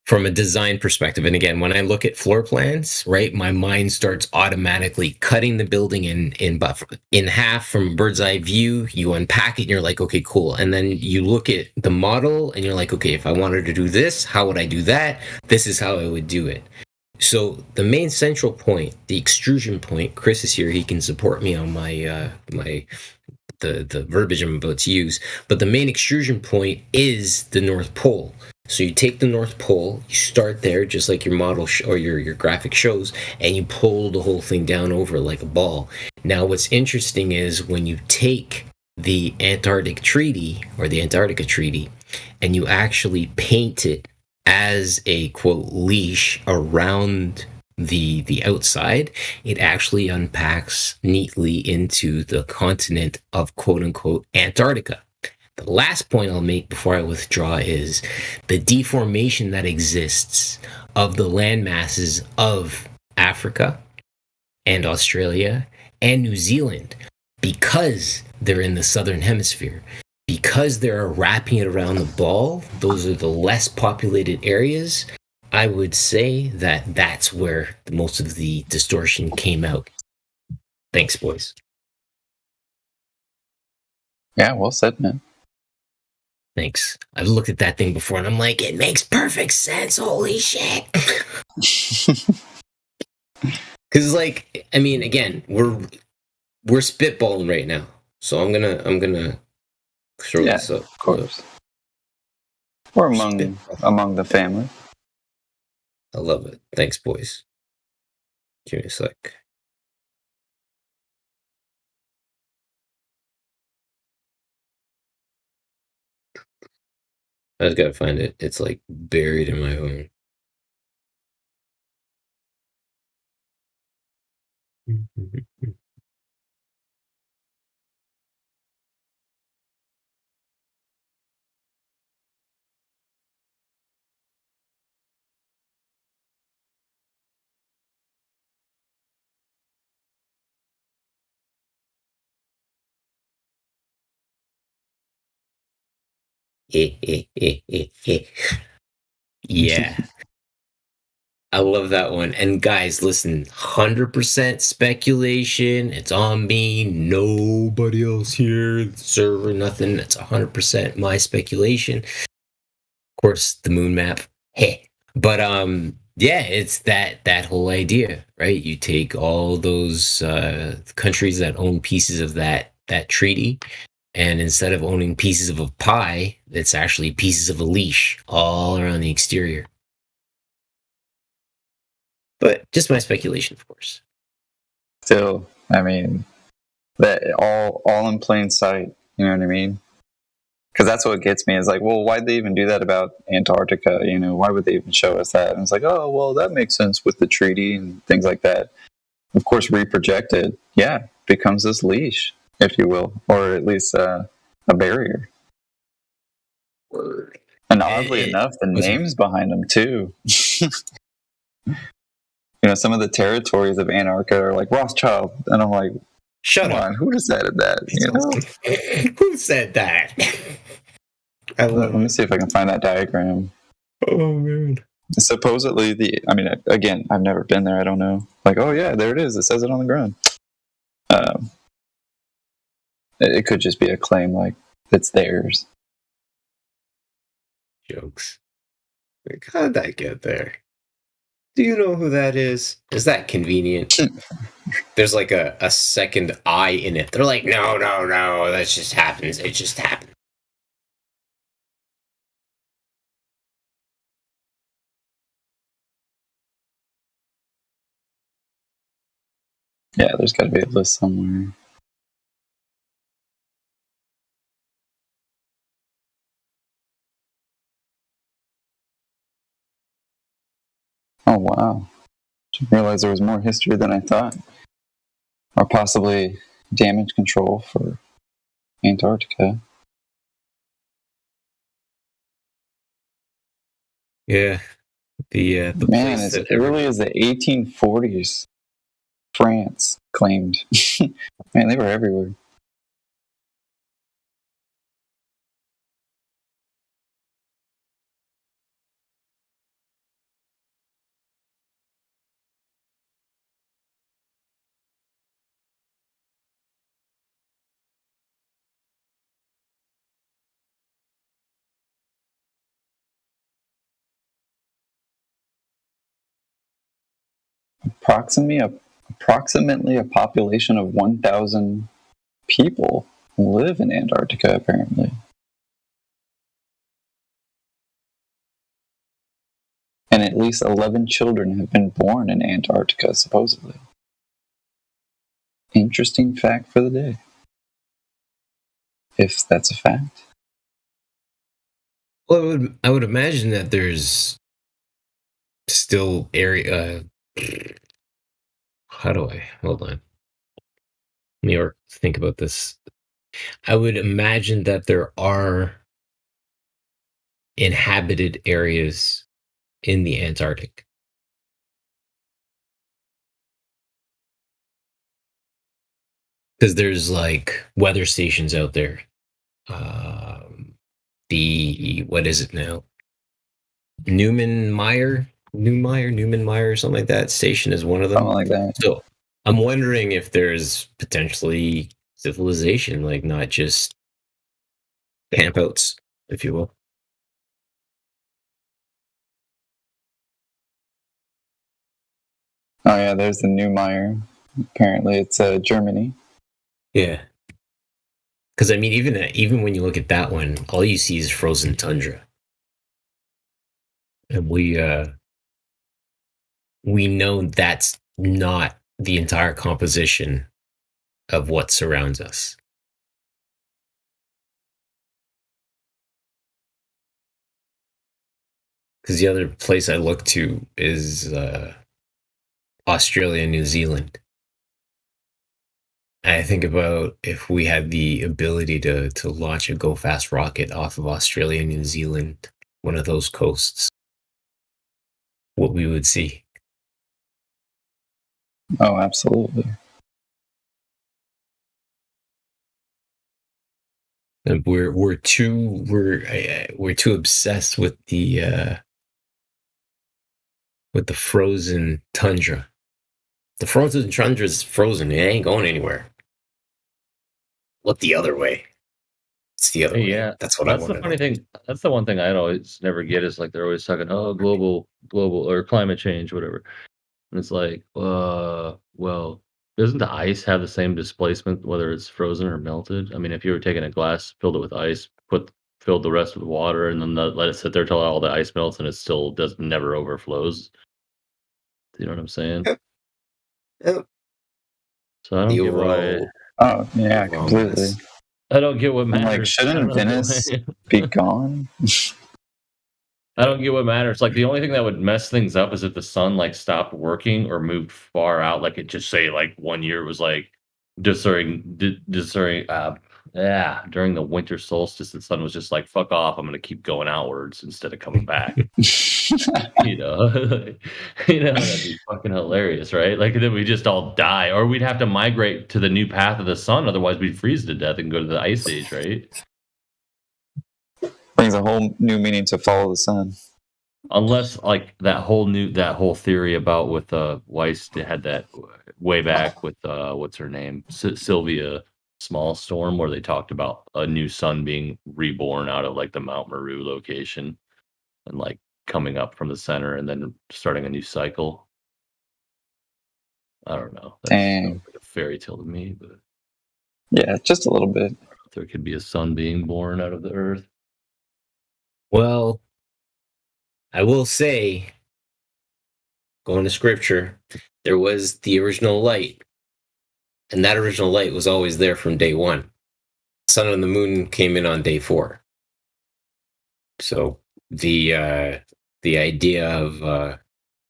Speaker 4: from a design perspective, and again, when I look at floor plans, right, my mind starts automatically cutting the building in half from a bird's eye view. You unpack it and you're like, okay, cool. And then you look at the model and you're like, okay, if I wanted to do this, how would I do that? This is how I would do it. So the main central point, the extrusion point, Chris is here. He can support me on my the verbiage I'm about to use. But the main extrusion point is the North Pole. So you take the North Pole, you start there, just like your model or your graphic shows, and you pull the whole thing down over like a ball. Now, what's interesting is when you take the Antarctic Treaty or the Antarctica Treaty, and you actually paint it as a quote leash around the outside, it actually unpacks neatly into the continent of quote unquote Antarctica. The last point I'll make before I withdraw is the deformation that exists of the land masses of Africa and Australia and New Zealand because they're in the southern hemisphere. Because they're wrapping it around the ball, those are the less populated areas. I would say that that's where most of the distortion came out. Thanks, boys.
Speaker 18: Yeah, well said, man.
Speaker 4: Thanks. I've looked at that thing before and I'm like, it makes perfect sense. Holy shit. Because, like, I mean, again, we're spitballing right now. So I'm gonna throw this up.
Speaker 18: Of course. We're among the family.
Speaker 4: I love it. Thanks, boys. Give me a sec. I just gotta find it. It's like buried in my phone. Yeah. I love that one. And guys, listen, 100% speculation. It's on me. Nobody else here. The server, nothing. It's 100% my speculation. Of course, the moon map. Hey. But yeah, it's that whole idea, right? You take all those countries that own pieces of that treaty, and instead of owning pieces of a pie, it's actually pieces of a leash all around the exterior. But just my speculation, of course.
Speaker 18: Still, I mean, that all in plain sight. You know what I mean? Because that's what gets me. Is like, well, why'd they even do that about Antarctica? You know, why would they even show us that? And it's like, oh, well, that makes sense with the treaty and things like that. Of course, reprojected, yeah, becomes this leash, if you will, or at least a barrier.
Speaker 4: Word.
Speaker 18: And oddly enough, the names behind them too. You know, some of the territories of Antarctica are like Rothschild, and I'm like,
Speaker 4: shut
Speaker 18: up! On, who decided that? You know?
Speaker 4: Who said that?
Speaker 18: Let me see if I can find that diagram.
Speaker 4: Oh man!
Speaker 18: Supposedly, again, I've never been there. I don't know. Like, oh yeah, there it is. It says it on the ground. It could just be a claim, like it's theirs.
Speaker 4: Jokes. Like, how did that get there? Do you know who that is? Is that convenient? There's like a second I in it. They're like, no, that just happens. It just happened.
Speaker 18: Yeah, there's got to be a list somewhere. Oh, wow. Didn't realize there was more history than I thought. Or possibly damage control for Antarctica.
Speaker 4: Yeah. The
Speaker 18: man, as early as the 1840s, France claimed. Man, they were everywhere. Approximately a population of 1,000 people live in Antarctica, apparently. And at least 11 children have been born in Antarctica, supposedly. Interesting fact for the day. If that's a fact.
Speaker 4: Well, I would imagine that there's still area... how do I... Hold on. Let me think about this. I would imagine that there are inhabited areas in the Antarctic. Because there's like weather stations out there. What is it now? Newman Meyer Newman Meyer, or something like that. Station is one of them.
Speaker 18: Something like that.
Speaker 4: So I'm wondering if there's potentially civilization, like not just campouts, if you will.
Speaker 18: Oh yeah, there's the Neumeier. Apparently, it's Germany.
Speaker 4: Yeah. Because I mean, even when you look at that one, all you see is frozen tundra, and we know that's not the entire composition of what surrounds us. Because the other place I look to is Australia and New Zealand. I think about if we had the ability to launch a go fast rocket off of Australia and New Zealand, one of those coasts, what we would see.
Speaker 18: Oh, absolutely.
Speaker 4: And we're too obsessed with the frozen tundra. The frozen tundra is frozen. It ain't going anywhere. Look the other way. It's the other way.
Speaker 7: Yeah,
Speaker 4: That's what I
Speaker 7: that's the
Speaker 4: want.
Speaker 7: funny thing. That's the one thing I'd always never get is like they're always talking, oh, global or climate change, whatever. And it's like, well, doesn't the ice have the same displacement whether it's frozen or melted? I mean, if you were taking a glass, filled it with ice, filled the rest with water, and then let it sit there till all the ice melts, and it still never overflows. You know what I'm saying?
Speaker 4: Yep.
Speaker 7: So I don't get why.
Speaker 18: Oh yeah, completely.
Speaker 7: I don't get what
Speaker 18: I'm
Speaker 7: matters.
Speaker 18: like, shouldn't Venice be gone?
Speaker 7: I don't get what matters. Like the only thing that would mess things up is if the sun like stopped working or moved far out. Like it just say like 1 year was like during the winter solstice, the sun was just like fuck off. I'm gonna keep going outwards instead of coming back. you know, that'd be fucking hilarious, right? Like then we just all die, or we'd have to migrate to the new path of the sun. Otherwise, we'd freeze to death and go to the ice age, right?
Speaker 18: Brings a whole new meaning to follow the sun.
Speaker 7: Unless like that whole theory about with Weiss, they had that way back with what's her name, Sylvia Smallstorm, where they talked about a new sun being reborn out of like the Mount Meru location and like coming up from the center and then starting a new cycle. I don't know. That sounds like a fairy tale to me, but
Speaker 18: yeah, just a little bit.
Speaker 7: There could be a sun being born out of the earth.
Speaker 4: Well, I will say, going to scripture, there was the original light. And that original light was always there from day one. Sun and the moon came in on day 4. So the idea of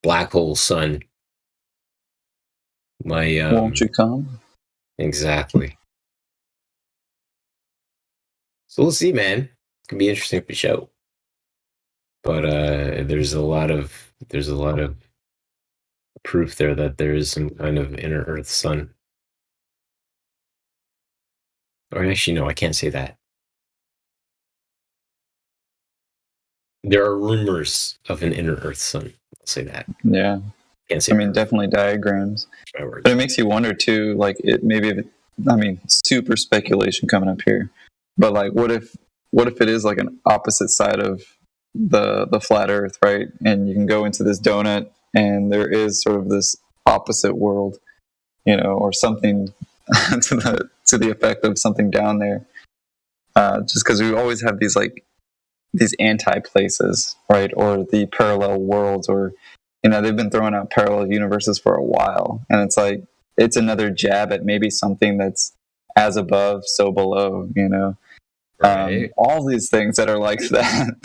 Speaker 4: black hole sun,
Speaker 18: won't you come?
Speaker 4: Exactly. So we'll see, man. It can be interesting for show. But there's a lot of proof there that there is some kind of inner Earth sun. Or actually, no, I can't say that. There are rumors of an inner Earth sun. I'll say that.
Speaker 18: Yeah.
Speaker 4: Can't say.
Speaker 18: I mean, definitely diagrams. But it makes you wonder too. Like, super speculation coming up here. But like, what if it is like an opposite side of the flat Earth, right? And you can go into this donut, and there is sort of this opposite world, or something to the effect of something down there. Just because we always have these anti places, right? Or the parallel worlds, or they've been throwing out parallel universes for a while, and it's like it's another jab at maybe something that's as above, so below. Right. All these things that are like that.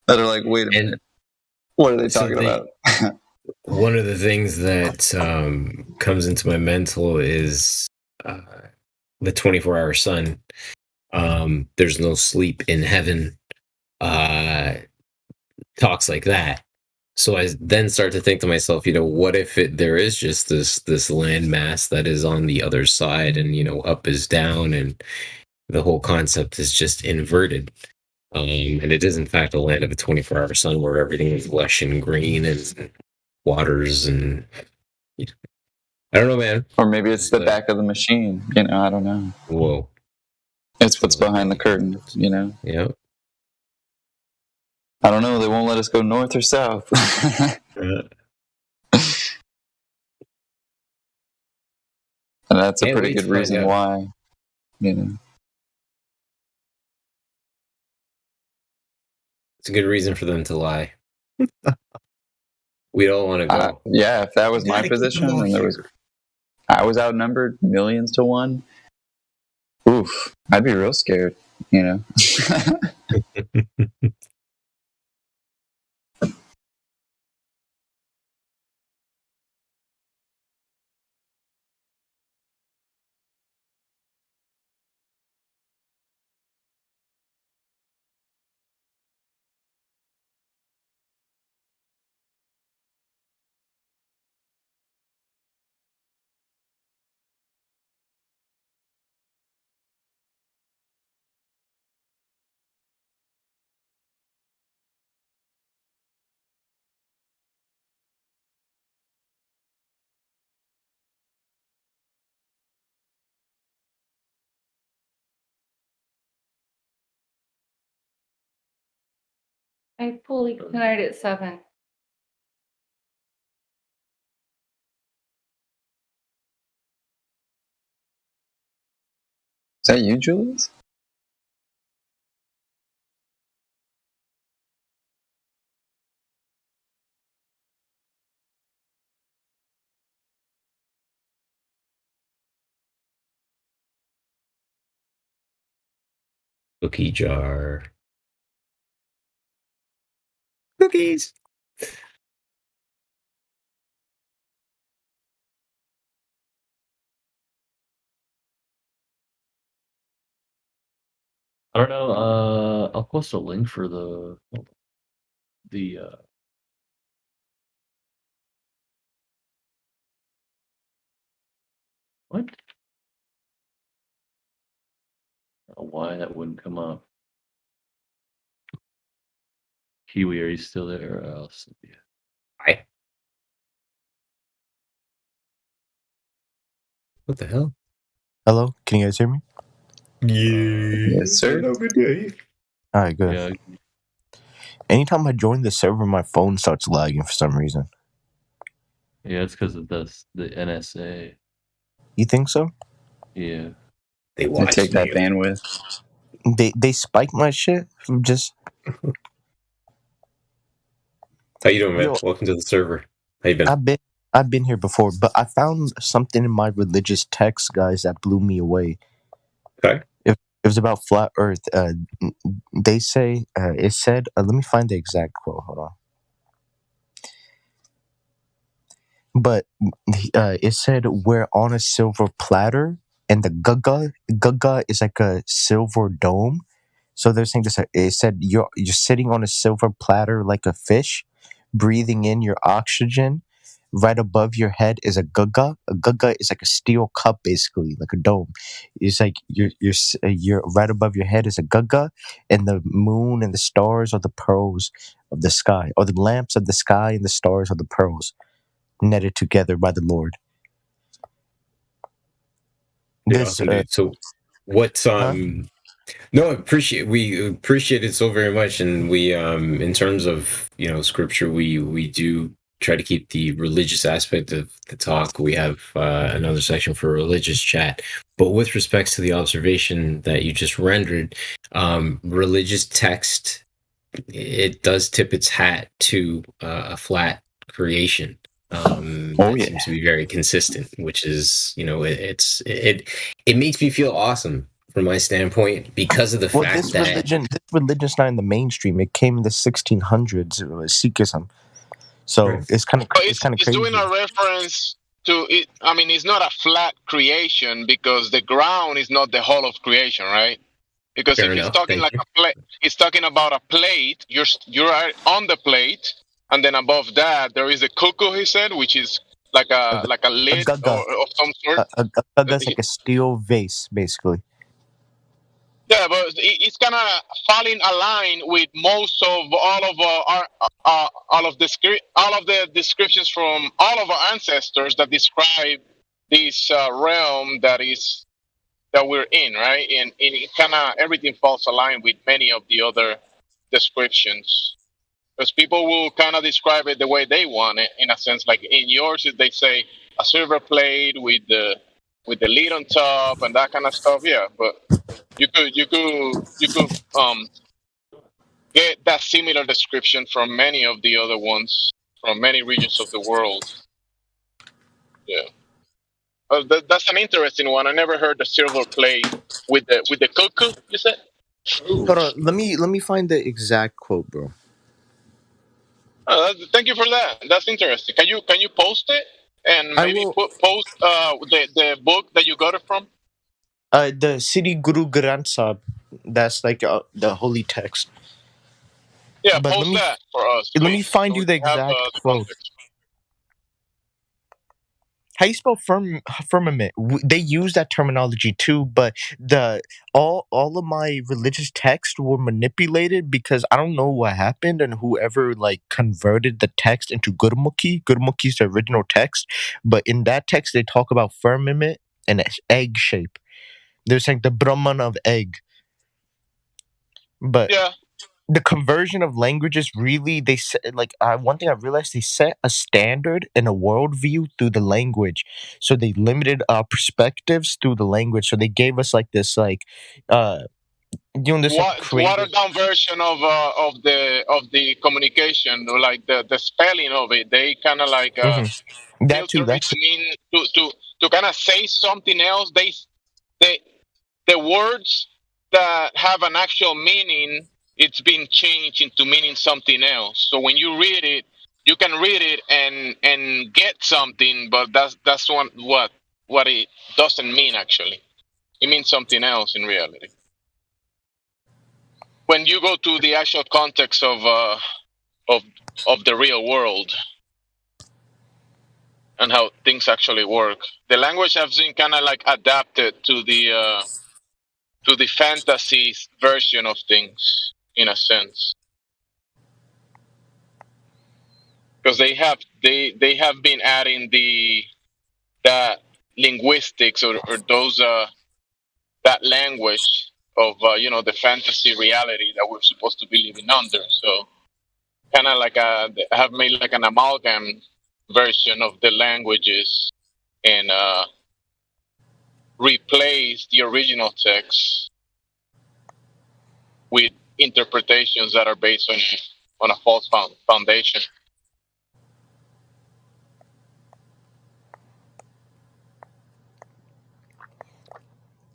Speaker 18: That are like, wait a minute, what are they talking about?
Speaker 4: One of the things that comes into my mental is the 24-hour sun. There's no sleep in heaven. Talks like that. So I then start to think to myself, what if there is just this landmass that is on the other side, and up is down, and the whole concept is just inverted. And it is in fact a land of a 24-hour sun where everything is lush and green and waters and I don't know, man.
Speaker 18: Or maybe it's the back of the machine. You know, I don't know.
Speaker 4: Whoa.
Speaker 18: It's what's behind the curtain. You know.
Speaker 4: Yeah.
Speaker 18: I don't know. They won't let us go north or south. And that's a
Speaker 4: Can't
Speaker 18: pretty
Speaker 4: wait
Speaker 18: good
Speaker 4: to find
Speaker 18: reason
Speaker 4: out.
Speaker 18: why. You know.
Speaker 4: It's a good reason for them to lie. We don't want to go.
Speaker 18: Yeah, if that was
Speaker 4: We
Speaker 18: my
Speaker 4: gotta keep them
Speaker 18: position
Speaker 4: all
Speaker 18: and there
Speaker 4: here.
Speaker 18: was, I was outnumbered millions to one. Oof, I'd be real scared. You know.
Speaker 1: I fully tonight at 7.
Speaker 18: Is that you, Julius?
Speaker 4: Cookie jar. Cookies.
Speaker 7: I don't know. I'll post a link for the what? I don't know why that wouldn't come up. Kiwi, are you still there? Or else?
Speaker 4: Hi. What the hell?
Speaker 22: Hello, can you guys hear me?
Speaker 18: Yes, sir.
Speaker 4: Good day.
Speaker 22: All right, good.
Speaker 7: Yeah.
Speaker 22: Anytime I join the server, my phone starts lagging for some reason.
Speaker 7: Yeah, it's because of the NSA.
Speaker 22: You think so?
Speaker 7: Yeah.
Speaker 4: They
Speaker 18: take that bandwidth.
Speaker 22: They spike my shit from just.
Speaker 4: How you doing, man?
Speaker 22: Yo.
Speaker 4: Welcome to the server. How you been?
Speaker 22: I've been here before, but I found something in my religious text, guys, that blew me away.
Speaker 4: Okay.
Speaker 22: It was about flat Earth. They say it said. Let me find the exact quote. Hold on. But it said we're on a silver platter, and the gaga is like a silver dome. So they're saying this. It said you're sitting on a silver platter like a fish, breathing in your oxygen. Right above your head is a gaga. A gaga is like a steel cup, basically, like a dome. It's like you're right above your head is a gaga, and the moon and the stars are the pearls of the sky, or the lamps of the sky and the stars are the pearls, netted together by the Lord.
Speaker 4: Yeah, awesome, dude. So, what's No, we appreciate it so very much, and we in terms of scripture, we do try to keep the religious aspect of the talk. We have another section for religious chat, but with respects to the observation that you just rendered, religious text, it does tip its hat to a flat creation. Seems to be very consistent, which is it makes me feel awesome from my standpoint because of the fact that
Speaker 22: this religion's not in the mainstream. It came in the 1600s. It was Sikhism, so it's kind of
Speaker 23: It's
Speaker 22: crazy.
Speaker 23: doing a reference to it. I mean, it's not a flat creation because the ground is not the whole of creation, right? Because
Speaker 4: Fair
Speaker 23: if
Speaker 4: enough.
Speaker 23: it's talking like a plate, it's talking about a plate. You're on the plate, and then above that there is a cuckoo. He said, which is like a lid
Speaker 22: gaga.
Speaker 23: or of some sort.
Speaker 22: A gaga is like a steel vase, basically.
Speaker 23: Yeah, but it's kind of falling aligned with most of all of our all of the descriptions from all of our ancestors that describe this realm that we're in, right? And it kind of everything falls aligned with many of the other descriptions, because people will kind of describe it the way they want it. In a sense, like in yours, they say a silver plate with the lid on top and that kind of stuff. Yeah, but you could get that similar description from many of the other ones from many regions of the world. Yeah. That's an interesting one. I never heard the silver plate with the cuckoo. You said?
Speaker 22: Hold on, let me find the exact quote, bro.
Speaker 23: Thank you for that. That's interesting. Can you post it and
Speaker 22: I
Speaker 23: maybe
Speaker 22: will.
Speaker 23: post the book that you got it from?
Speaker 22: The Sri Guru Granth Sahib. That's like the holy text.
Speaker 23: Yeah,
Speaker 22: But
Speaker 23: post that for us.
Speaker 22: let me
Speaker 23: Please,
Speaker 22: find
Speaker 23: so
Speaker 22: you
Speaker 23: we
Speaker 22: the
Speaker 23: can have
Speaker 22: exact
Speaker 23: the
Speaker 22: quote.
Speaker 23: context.
Speaker 22: How you spell firmament? They use that terminology too, but all of my religious texts were manipulated because I don't know what happened, and whoever like converted the text into Gurmukhi. Gurmukhi is the original text, but in that text they talk about firmament and egg shape. They're saying the Brahman of egg, but
Speaker 23: Yeah.
Speaker 22: the conversion of languages really they set like one thing I realized, they set a standard and a worldview through the language, so they limited our perspectives through the language, so they gave us like this like this like creative.
Speaker 23: Watered down version of the communication, or like the spelling of it. They kind of like
Speaker 22: That too.
Speaker 23: filter it
Speaker 22: That's
Speaker 23: to mean to kind of say something else. The words that have an actual meaning, it's been changed into meaning something else. So when you read it, you can read it and get something, but that's what it doesn't mean actually. It means something else in reality. When you go to the actual context of the real world and how things actually work, the language has been kind of like adapted to the fantasy version of things, in a sense, because they have been adding that linguistics or those that language of the fantasy reality that we're supposed to be living under. So kind of like have made like an amalgam version of the languages and replace the original text with interpretations that are based on a false foundation.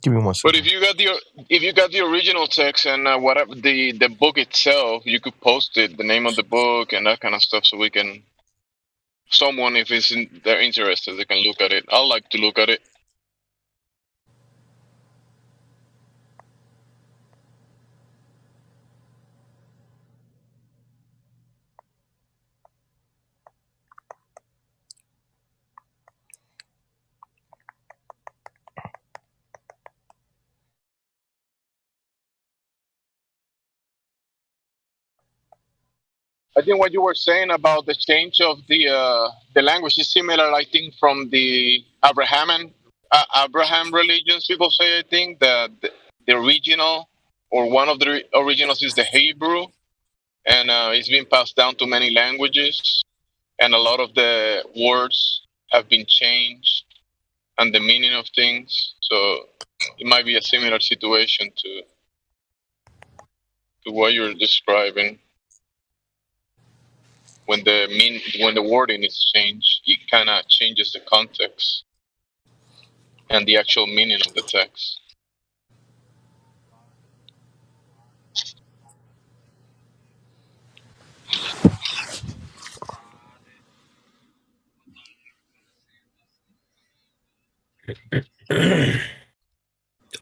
Speaker 22: Give me one second.
Speaker 23: But if you got the original text and whatever the book itself, you could post it, the name of the book and that kind of stuff, so we can someone, if they're interested, they can look at it. I like to look at it. I think what you were saying about the change of the language is similar. I think from the Abraham religions, people say. I think that the original or one of the originals is the Hebrew, and it's been passed down to many languages, and a lot of the words have been changed and the meaning of things. So it might be a similar situation to what you're describing. When the wording is changed, it kind of changes the context and the actual meaning of the text.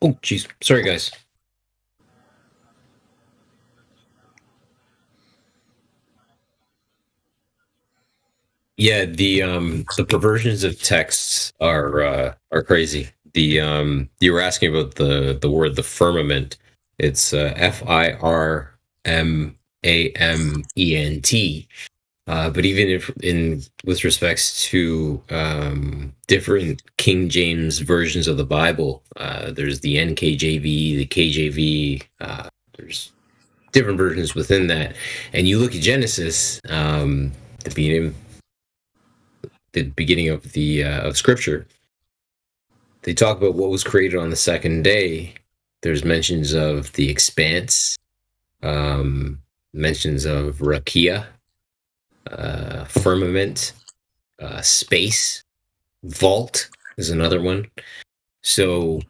Speaker 4: Oh, jeez. Sorry, guys. Yeah, the perversions of texts are crazy. You were asking about the word the firmament. It's FIRMAMENT. But even if with respects to different King James versions of the Bible, there's the NKJV, the KJV. There's different versions within that, and you look at Genesis, the beginning of the of Scripture. They talk about what was created on the second day. There's mentions of the expanse, mentions of rakia, firmament, space, vault is another one. So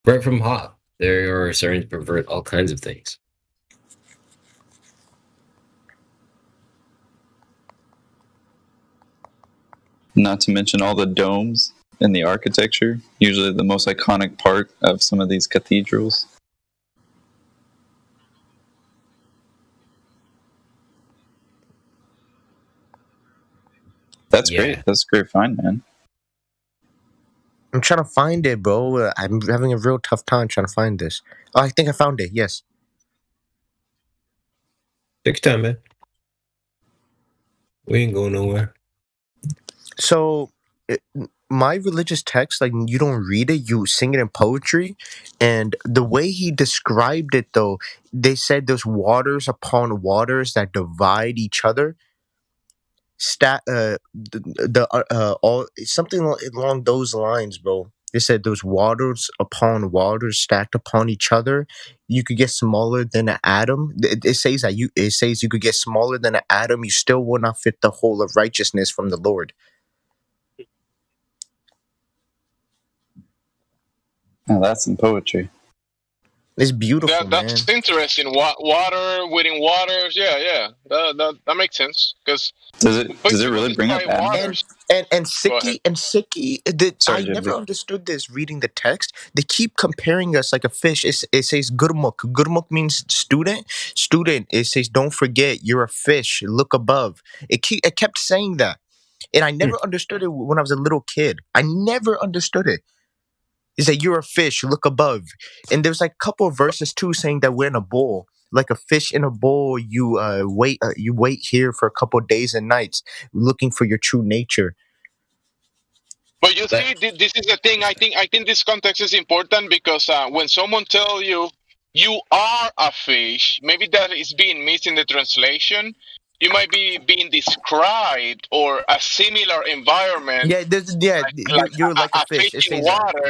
Speaker 4: right from hop, they are starting to pervert all kinds of things.
Speaker 18: Not to mention all the domes in the architecture, usually the most iconic part of some of these cathedrals. That's great. That's a great find, man.
Speaker 22: I'm trying to find it, bro. I'm having a real tough time trying to find this. Oh, I think I found it. Yes.
Speaker 4: Take your time, man. We ain't going nowhere.
Speaker 22: So, my religious text, like, you don't read it, you sing it in poetry. And the way he described it, though, they said there's waters upon waters that divide each other. All something along those lines, bro. They said those waters upon waters stacked upon each other. You could get smaller than an atom. It says that you could get smaller than an atom. You still will not fit the whole of righteousness from the Lord.
Speaker 18: Now that's some poetry.
Speaker 22: It's beautiful,
Speaker 23: That's interesting. Water within waters. Yeah. That makes sense. Because
Speaker 18: does it really bring up
Speaker 22: and Sikhi, I never understood this reading the text. They keep comparing us like a fish. It says Gurmukh. Gurmukh means student. Student. It says don't forget you're a fish. Look above. It kept saying that, and I never understood it when I was a little kid. I never understood it. Is that you're a fish, look above. And there's like a couple of verses too saying that we're in a bowl. Like a fish in a bowl, you wait here for a couple of days and nights, looking for your true nature.
Speaker 23: But you see, this is the thing. I think this context is important because when someone tells you you are a fish, maybe that is being missed in the translation. You might be being described or a similar environment.
Speaker 22: You're like a fish.
Speaker 23: Fish in water,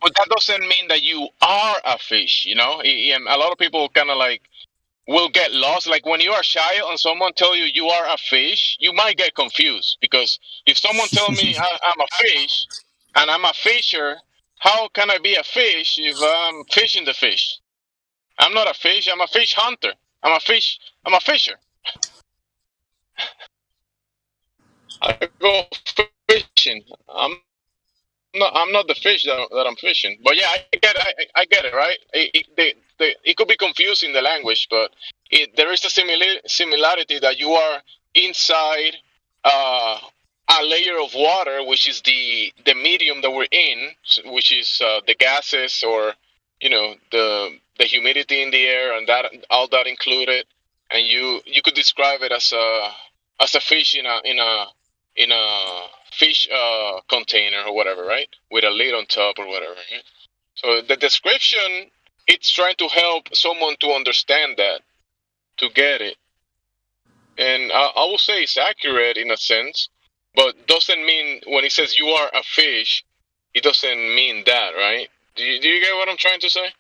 Speaker 23: but that doesn't mean that you are a fish. You know, and a lot of people kind of like will get lost. Like when you are shy and someone tell you you are a fish, you might get confused because if someone tell me I'm a fish and I'm a fisher, how can I be a fish if I'm fishing the fish? I'm not a fish. I'm a fish hunter. I'm a fisher. I go fishing. I'm not the fish that I'm fishing. But yeah, I get it, right? It could be confusing the language, but there is a similarity that you are inside a layer of water, which is the medium that we're in, which is the gases or the humidity in the air and that all that included, and you could describe it as a fish in a fish container or whatever, right? With a lid on top or whatever. Right? So the description, it's trying to help someone to understand that, to get it. And I will say it's accurate in a sense, but doesn't mean when it says you are a fish, it doesn't mean that, right? Do you get what I'm trying to say?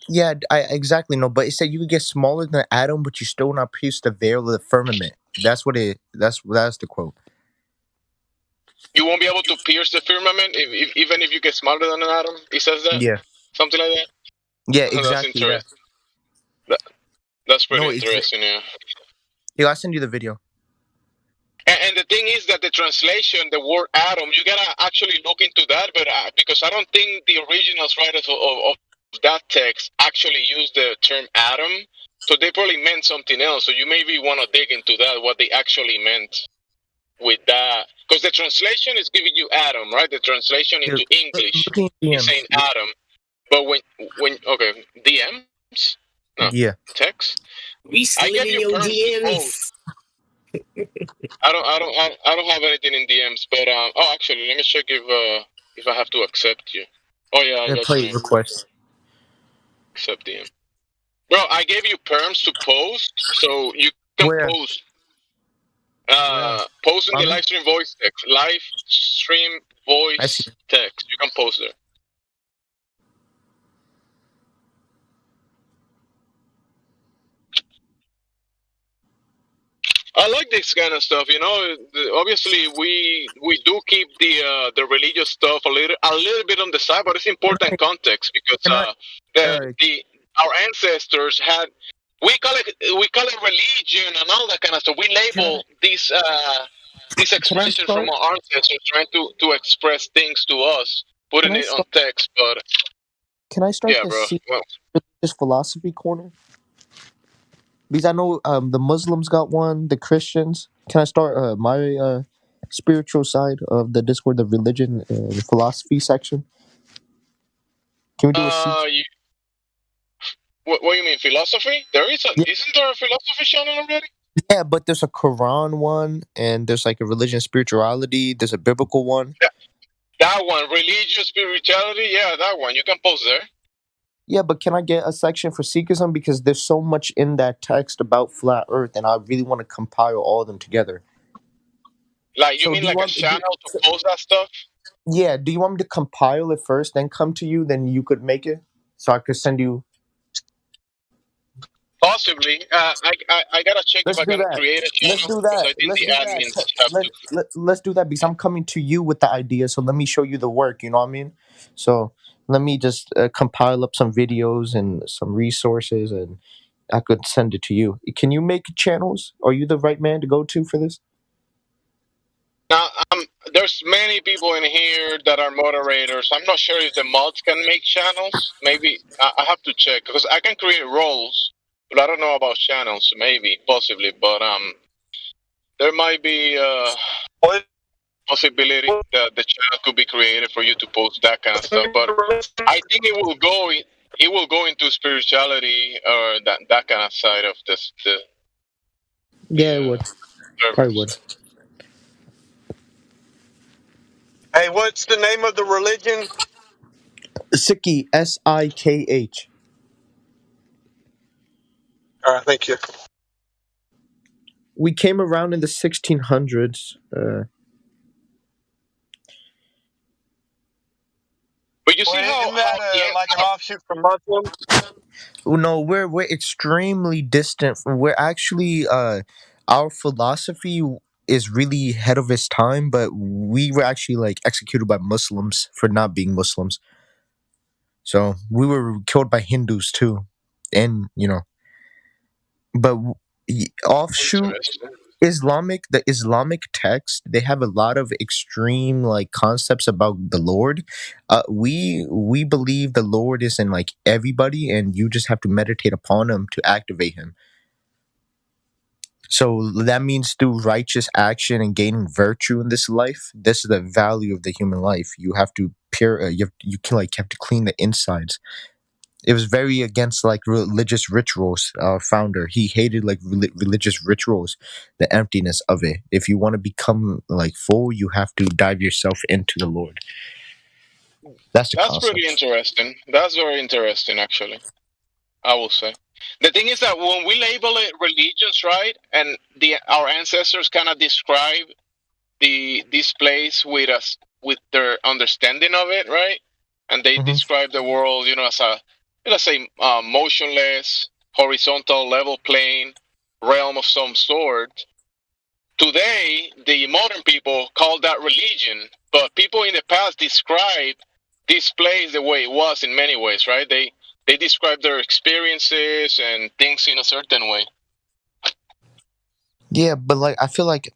Speaker 22: Yeah, I exactly know. But it said you could get smaller than an atom, but you still not pierce the veil of the firmament. That's the quote.
Speaker 23: You won't be able to pierce the firmament even if you get smaller than an atom. It says that.
Speaker 22: Yeah.
Speaker 23: Something like that.
Speaker 22: Yeah,
Speaker 23: That's
Speaker 22: exactly.
Speaker 23: interesting. That's pretty interesting. Yeah.
Speaker 22: Yeah, I'll send you the video.
Speaker 23: And the thing is that the translation, the word atom, you gotta actually look into that, but because I don't think the original writers of that text actually used the term atom, so they probably meant something else. So you maybe want to dig into that, what they actually meant with that, because the translation is giving you atom, right? The translation into English is saying atom, But when okay, DMs? No,
Speaker 22: Yeah.
Speaker 23: text.
Speaker 19: We
Speaker 23: I gave
Speaker 19: slid in
Speaker 23: you
Speaker 19: your
Speaker 23: perms to post.
Speaker 19: DMs.
Speaker 23: I don't have anything in DMs, but oh, actually, let me check if I have to accept you. Oh yeah, I
Speaker 22: Yeah,
Speaker 23: got your
Speaker 22: play
Speaker 23: name.
Speaker 22: request.
Speaker 23: Accept DM. Bro, I gave you perms to post, so you can
Speaker 22: Where?
Speaker 23: post. Post in the
Speaker 22: Mommy?
Speaker 23: live stream voice text. Live stream
Speaker 22: I see.
Speaker 23: voice text. You can post there. I like this kind of stuff. You know, obviously we do keep the religious stuff a little bit on the side, but it's important context because
Speaker 22: Can I?
Speaker 23: our ancestors had we call it religion and all that kind of stuff. We label these expressions from
Speaker 22: start?
Speaker 23: our ancestors trying to express things to us, putting
Speaker 22: Can I
Speaker 23: it on
Speaker 22: start?
Speaker 23: text. But
Speaker 22: Can I start
Speaker 23: yeah,
Speaker 22: the
Speaker 23: bro.
Speaker 22: secret
Speaker 23: Well,
Speaker 22: religious philosophy corner? Because I know the Muslims got one, the Christians. Can I start my spiritual side of the Discord, the religion and philosophy section? Can we do a secret?
Speaker 23: what do you mean philosophy? Isn't there a philosophy channel already?
Speaker 22: Yeah, but there's a Quran one, and there's like a religion and spirituality. There's a biblical one.
Speaker 23: That one, religious spirituality. Yeah, that one. You can post there.
Speaker 22: Yeah, but can I get a section for Sikhism? Because there's so much in that text about flat Earth, and I really want to compile all of them together.
Speaker 23: Like you
Speaker 22: So
Speaker 23: mean
Speaker 22: do you
Speaker 23: like a
Speaker 22: want?
Speaker 23: channel to post that stuff?
Speaker 22: Yeah. Do you want me to compile it first, then come to you, then you could make it, so I could send you?
Speaker 23: Possibly. I gotta check if
Speaker 22: Let's
Speaker 23: I
Speaker 22: do
Speaker 23: can
Speaker 22: that.
Speaker 23: create a
Speaker 22: Let's
Speaker 23: channel
Speaker 22: do
Speaker 23: because
Speaker 22: that.
Speaker 23: I think
Speaker 22: Let's
Speaker 23: the
Speaker 22: do that.
Speaker 23: admins have to.
Speaker 22: Let's do that because I'm coming to you with the idea. So let me show you the work. You know what I mean? So let me just compile up some videos and some resources, and I could send it to you. Can you make channels? Are you the right man to go to for this?
Speaker 23: Now, there's many people in here that are moderators. I'm not sure if the mods can make channels. Maybe I have to check because I can create roles, but I don't know about channels. Maybe, possibly, but there might be possibility that the channel could be created for you to post that kind of stuff. But I think it will go. It will go into spirituality or that kind of side of this.
Speaker 22: Yeah, it would. Probably would.
Speaker 8: Hey, what's the name of the religion?
Speaker 22: Sikhi, Sikh.
Speaker 8: All right, thank you.
Speaker 22: We came around in the 1600s.
Speaker 23: But you see
Speaker 8: isn't that like an offshoot from Muslim?
Speaker 22: No, we're extremely distant. We're actually our philosophy is really ahead of its time, but we were actually like executed by Muslims for not being Muslims. So we were killed by Hindus too, and but offshoot the Islamic text, they have a lot of extreme like concepts about the Lord. We believe the Lord is in like everybody, and you just have to meditate upon him to activate him. So that means through righteous action and gaining virtue in this life. This is the value of the human life. You have to you have to clean the insides. It was very against like religious rituals. Our founder, he hated like religious rituals, the emptiness of it. If you want to become like full, you have to dive yourself into the Lord. That's
Speaker 23: pretty interesting. That's very interesting, actually. I will say. The thing is that when we label it religions, right, and our ancestors kind of describe this place with their understanding of it, right, and they describe the world, as a, let's say, motionless, horizontal, level plane, realm of some sort. Today, the modern people call that religion, but people in the past describe this place the way it was in many ways, right? They describe their experiences and things in a certain way.
Speaker 22: Yeah, but like I feel like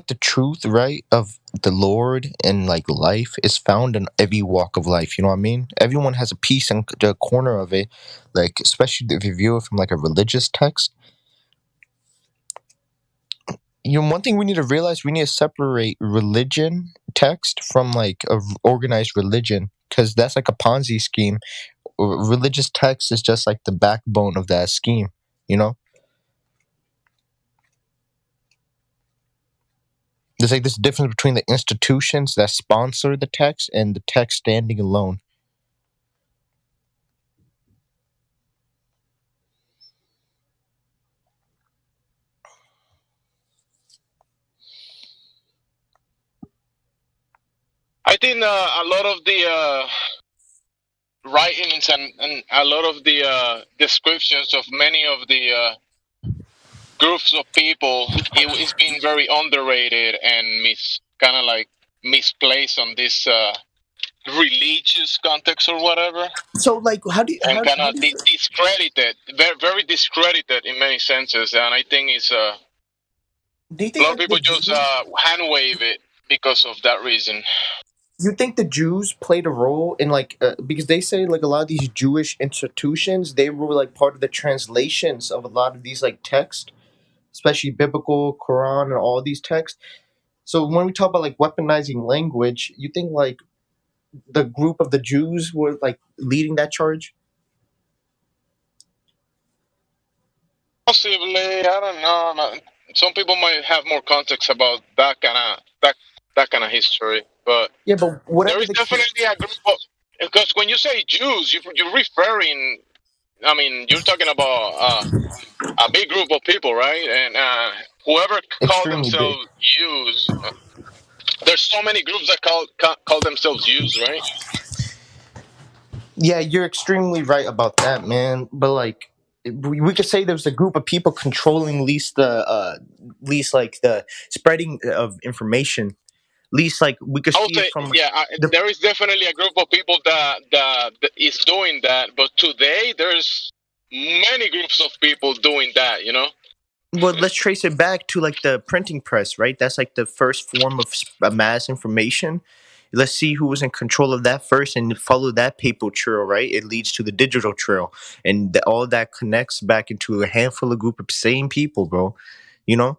Speaker 22: the truth, right, of the Lord and like life is found in every walk of life. You know what I mean? Everyone has a piece in the corner of it, like especially if you view it from like a religious text. One thing we need to realize, we need to separate religion text from like a organized religion, because that's like a Ponzi scheme. religious text is just like the backbone of that scheme, you know. There's like this difference between the institutions that sponsor the text and the text standing alone.
Speaker 23: I think a lot of the writings and a lot of the descriptions of many of the groups of people, it's been very underrated and kind of like misplaced on this religious context or whatever,
Speaker 22: So like, how do you
Speaker 23: and kind
Speaker 22: how
Speaker 23: of
Speaker 22: do you
Speaker 23: discredited, very, very discredited in many senses. And I think it's
Speaker 22: do you
Speaker 23: a
Speaker 22: think
Speaker 23: lot of
Speaker 22: like
Speaker 23: people
Speaker 22: the
Speaker 23: just
Speaker 22: Jews,
Speaker 23: hand wave it because of that reason.
Speaker 22: you think the Jews played a role in like because they say like a lot of these Jewish institutions, they were like part of the translations of a lot of these like texts, especially biblical, Quran, and all these texts. So when we talk about like weaponizing language, you think like the group of the Jews were like leading that charge?
Speaker 23: Possibly, I don't know. Some people might have more context about that kind of history, but
Speaker 22: Yeah, but
Speaker 23: there
Speaker 22: whatever
Speaker 23: is
Speaker 22: the case,
Speaker 23: definitely a group of, because when you say Jews, you're referring. I mean, you're talking about a big group of people, right? And whoever call
Speaker 22: extremely big.
Speaker 23: themselves Jews, there's so many groups that call themselves Jews, right?
Speaker 22: Yeah, you're extremely right about that, man. But like, we could say there's a group of people controlling least like the spreading of information. Least like we could
Speaker 23: I would
Speaker 22: see it
Speaker 23: say,
Speaker 22: from
Speaker 23: yeah,
Speaker 22: the
Speaker 23: there is definitely a group of people that is doing that, but today there's many groups of people doing that. You know?
Speaker 22: well. Let's trace it back to like the printing press, right? That's like the first form of mass information. Let's see who was in control of that first and follow that paper trail, right? It leads to the digital trail, and all that connects back into a handful of group of same people, bro. You know,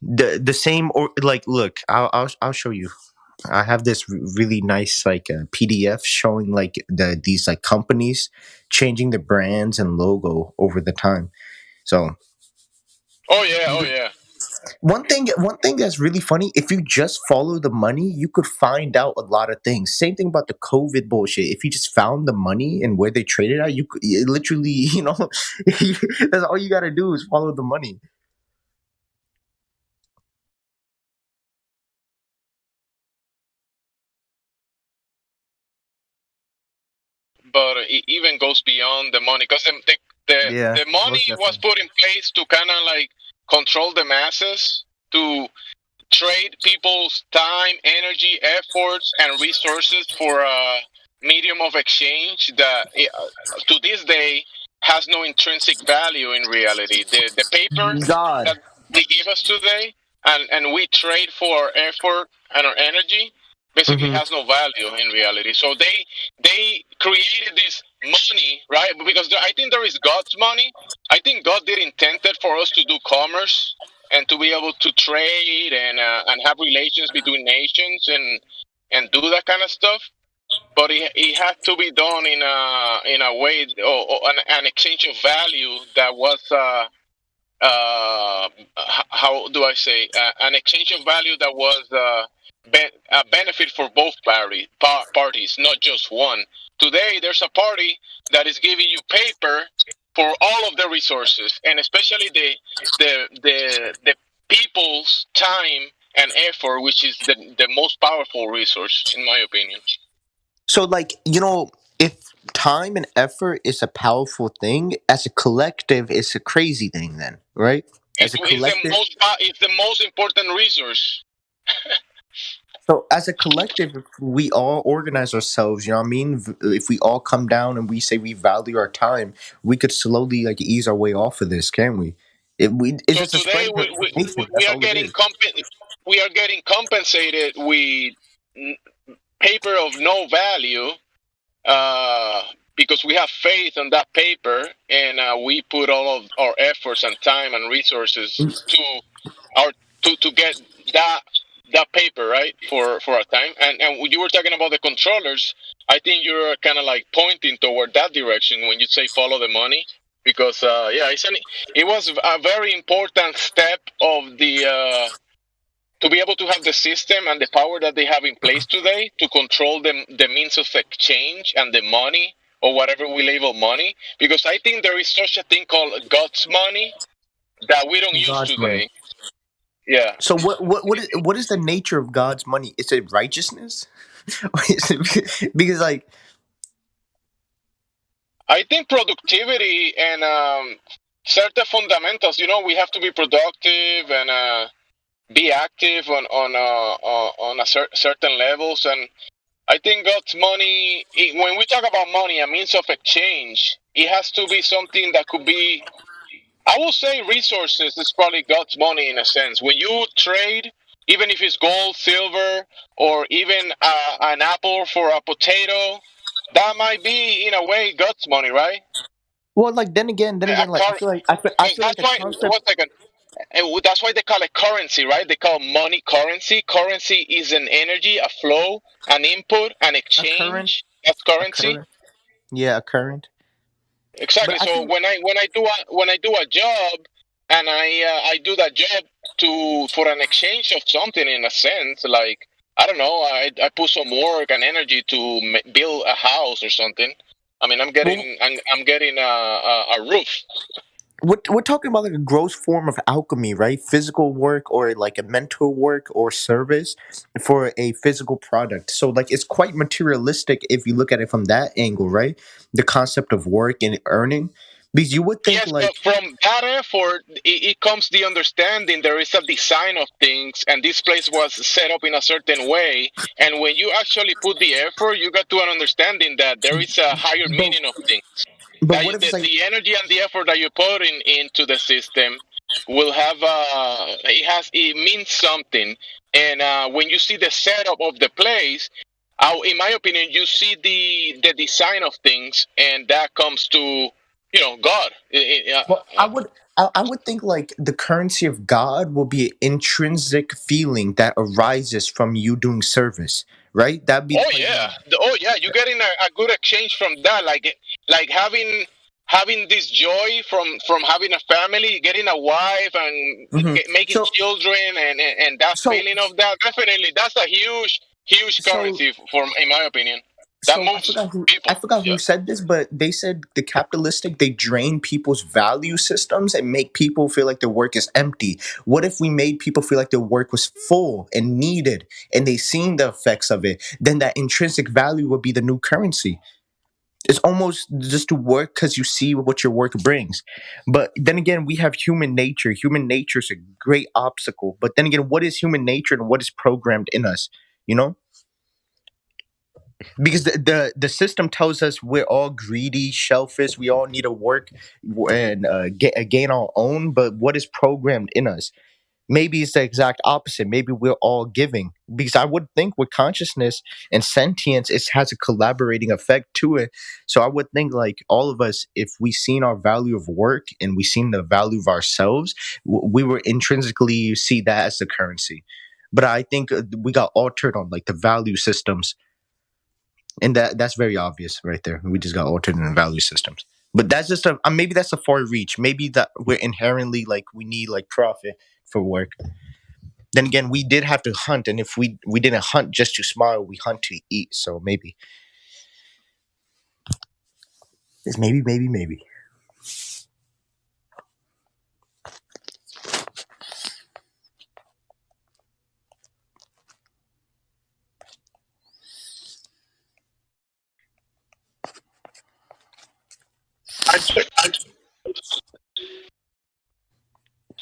Speaker 22: the same or like, look, I'll show you. I have this really nice like PDF showing like these like companies changing their brands and logo over the time. So
Speaker 23: Oh yeah.
Speaker 22: one thing that's really funny, if you just follow the money, you could find out a lot of things. Same thing about the COVID bullshit. If you just found the money and where they traded at, you could literally, you know, that's all you got to do is follow the money.
Speaker 23: But it even goes beyond the money, because
Speaker 22: Yeah,
Speaker 23: the money
Speaker 22: most
Speaker 23: was
Speaker 22: definitely.
Speaker 23: put in place to kind of like control the masses, to trade people's time, energy, efforts, and resources for a medium of exchange that to this day has no intrinsic value in reality. The paper
Speaker 22: God.
Speaker 23: that they give us today, and we trade for our effort and our energy, basically
Speaker 22: Hmm.
Speaker 23: has no value in reality. So they created this money, right? Because I think there is God's money. I think God did intended for us to do commerce and to be able to trade and have relations between nations and do that kind of stuff. But it had to be done in a way, or an exchange of value that was how do I say, an exchange of value that was a benefit for both parties, not just one. Today, there's a party that is giving you paper for all of the resources, and especially the people's time and effort, which is the most powerful resource, in my opinion.
Speaker 22: So, like, you know, if time and effort is a powerful thing, as a collective, it's a crazy thing, then, right? As a collective.
Speaker 23: It's the most important resource.
Speaker 22: So, as a collective, if we all organize ourselves, you know what I mean? If we all come down and we say we value our time, we could slowly, like, ease our way off of this, can't we? It's
Speaker 23: So
Speaker 22: just a
Speaker 23: today
Speaker 22: spreading of information.
Speaker 23: we
Speaker 22: That's
Speaker 23: are
Speaker 22: all it
Speaker 23: getting
Speaker 22: is.
Speaker 23: we are getting compensated with paper of no value, because we have faith on that paper, and we put all of our efforts and time and resources to our to get that that paper, right, for a time. And when you were talking about the controllers, I think you're kind of like pointing toward that direction when you say follow the money, because yeah, it was a very important step of the to be able to have the system and the power that they have in place today to control the means of exchange and the money, or whatever we label money, because I think there is such a thing called God's money that we don't use
Speaker 22: God's money.
Speaker 23: today. Yeah.
Speaker 22: So what is the nature of God's money? Is it righteousness? Or is it, because like
Speaker 23: I think productivity and certain fundamentals. You know, we have to be productive and be active on a certain levels. And I think God's money. When we talk about money, a means of exchange, it has to be something that could be. I will say resources is probably God's money in a sense. When you trade, even if it's gold, silver, or even an apple for a potato, that might be in a way God's money, right?
Speaker 22: well, like then again, like I feel like I feel like
Speaker 23: That's
Speaker 22: the
Speaker 23: why.
Speaker 22: concept.
Speaker 23: 1 second. That's why they call it currency, right? They call money currency. Currency is an energy, a flow, an input, an exchange. That's currency.
Speaker 22: Yeah, a current.
Speaker 23: Exactly.
Speaker 22: But I
Speaker 23: So
Speaker 22: think
Speaker 23: when I do a job, and I do that job for an exchange of something, in a sense, like I don't know, I put some work and energy to build a house or something. I mean, I'm getting a roof.
Speaker 22: we're talking about like a gross form of alchemy, right? Physical work or like a mental work or service for a physical product. So like it's quite materialistic if you look at it from that angle, right? The concept of work and earning. Because you would think
Speaker 23: Yes,
Speaker 22: like
Speaker 23: but from that effort, it comes the understanding there is a design of things, and this place was set up in a certain way. And when you actually put the effort, you got to an understanding that there is a higher meaning of things.
Speaker 22: But
Speaker 23: That
Speaker 22: what if it's like
Speaker 23: the energy and the effort that you put into the system will have it means something. And when you see the setup of the place, in my opinion, you see the design of things, and that comes to God.
Speaker 22: well, I would think like the currency of God will be an intrinsic feeling that arises from you doing service, right? That'd be
Speaker 23: Oh
Speaker 22: quite
Speaker 23: yeah, you're getting a good exchange from that, like having this joy from having a family, getting a wife, and
Speaker 22: Mhm.
Speaker 23: making children, and that feeling of that. Definitely, that's a huge currency in my opinion. That
Speaker 22: So
Speaker 23: moves people.
Speaker 22: I forgot
Speaker 23: Yeah.
Speaker 22: who said this, but they said the capitalistic they drain people's value systems and make people feel like their work is empty. What if we made people feel like their work was full and needed and they seen the effects of it? Then that intrinsic value would be the new currency. It's almost just to work because you see what your work brings. But then again, we have human nature. Human nature is a great obstacle. But then again, what is human nature and what is programmed in us? You know? Because the system tells us we're all greedy, selfish. We all need to work and gain our own. But what is programmed in us? Maybe it's the exact opposite. Maybe we're all giving. Because I would think with consciousness and sentience, it has a collaborating effect to it. So I would think like all of us, if we seen our value of work and we seen the value of ourselves, we were intrinsically see that as the currency. But I think we got altered on like the value systems, and that's very obvious right there. We just got altered in the value systems. But that's just a maybe that's a far reach. Maybe that we're inherently like we need like profit for work. Then again, we did have to hunt, and if we didn't hunt just to smile, we hunt to eat. So maybe it's maybe.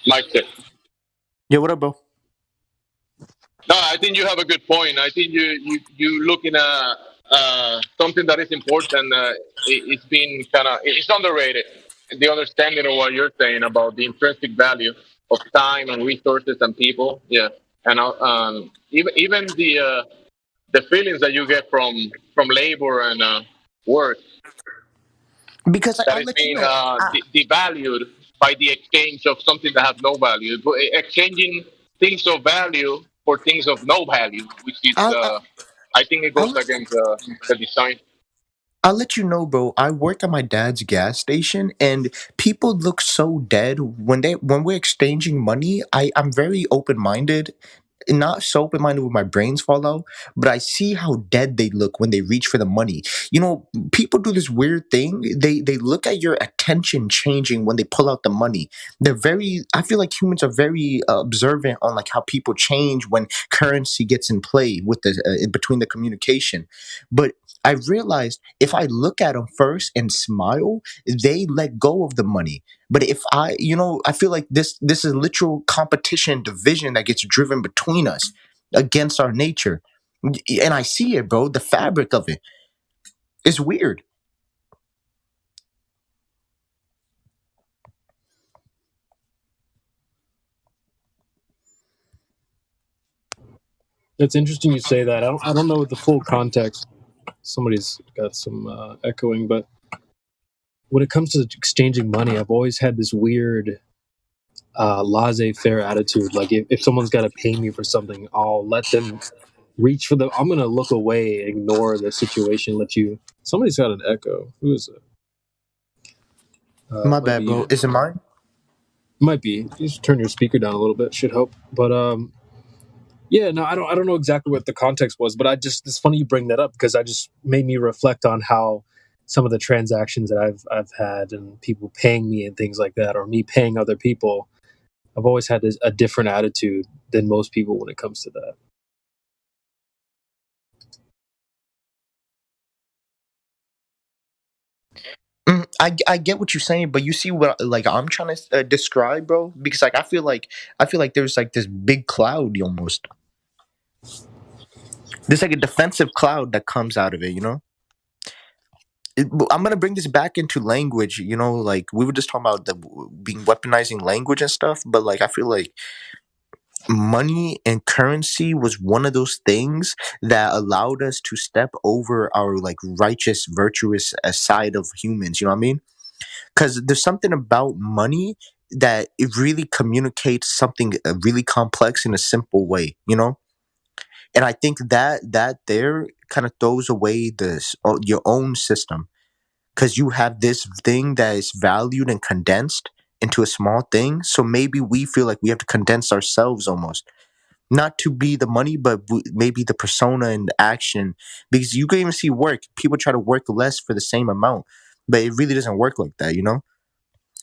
Speaker 23: Mike check.
Speaker 22: Yeah, what up, bro?
Speaker 23: No, I think you have a good point. I think you looking at something that is important. It's been it's underrated. The understanding of what you're saying about the intrinsic value of time and resources and people. Yeah, and even the feelings that you get from labor and work
Speaker 22: Because
Speaker 23: that is being devalued by the exchange of something that has no value. Exchanging things of value for things of no value, which is I think it goes
Speaker 22: I'll,
Speaker 23: against the design.
Speaker 22: I'll let you know, bro. I work at my dad's gas station, and people look so dead when we're exchanging money. I'm very open minded, not so open minded when my brains fall out, but I see how dead they look when they reach for the money. You know, people do this weird thing. They look at your attention changing when they pull out the money. They're very. I feel like humans are very observant on like how people change when currency gets in play with the in between the communication, but. I realized if I look at them first and smile, they let go of the money. But if I feel like this is literal competition, division that gets driven between us against our nature, and I see it, bro. The fabric of it is weird.
Speaker 10: It's interesting you say that. I don't know the full context. Somebody's got some echoing, but when it comes to exchanging money, I've always had this weird laissez-faire attitude. Like if someone's got to pay me for something, I'll let them reach for the. I'm gonna look away, ignore the situation. Let you. Somebody's got an echo. Who is it?
Speaker 22: My bad, bro. Is it mine?
Speaker 10: Might be. You just turn your speaker down a little bit. Should help. But yeah, no, I don't know exactly what the context was, but it's funny you bring that up because I just made me reflect on how some of the transactions that I've had and people paying me and things like that, or me paying other people. I've always had a different attitude than most people when it comes to that.
Speaker 22: I get what you're saying, but you see what like I'm trying to describe, bro? Because like I feel like there's like this big cloud almost. There's like a defensive cloud that comes out of it, you know? I'm gonna bring this back into language, you know, like we were just talking about being weaponizing language and stuff, but like I feel like money and currency was one of those things that allowed us to step over our like righteous, virtuous side of humans. You know what I mean? Because there's something about money that it really communicates something really complex in a simple way. You know, and I think that there kind of throws away this your own system because you have this thing that is valued and condensed into a small thing. So maybe we feel like we have to condense ourselves almost not to be the money, but maybe the persona and the action. Because you can even see work. People try to work less for the same amount, but it really doesn't work like that, you know?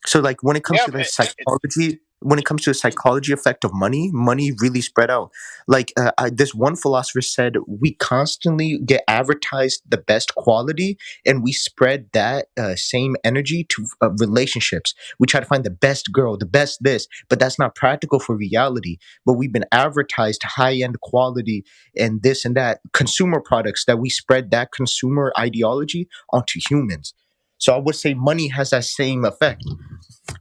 Speaker 22: So like when it comes
Speaker 23: Yeah,
Speaker 22: to the psychology, when it comes to a psychology effect of money really spread out. Like this one philosopher said, we constantly get advertised the best quality, and we spread that same energy to relationships. We try to find the best girl, the best this, but that's not practical for reality. But we've been advertised high end quality and this and that consumer products that we spread that consumer ideology onto humans. So I would say money has that same effect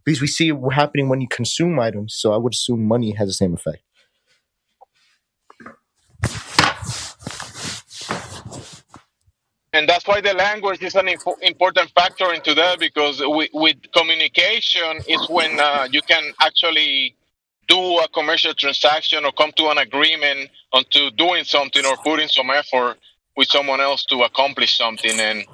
Speaker 22: because we see it happening when you consume items. So I would assume money has the same effect.
Speaker 23: And that's why the language is an important factor into that, because with communication is when you can actually do a commercial transaction or come to an agreement onto doing something or putting some effort with someone else to accomplish something. And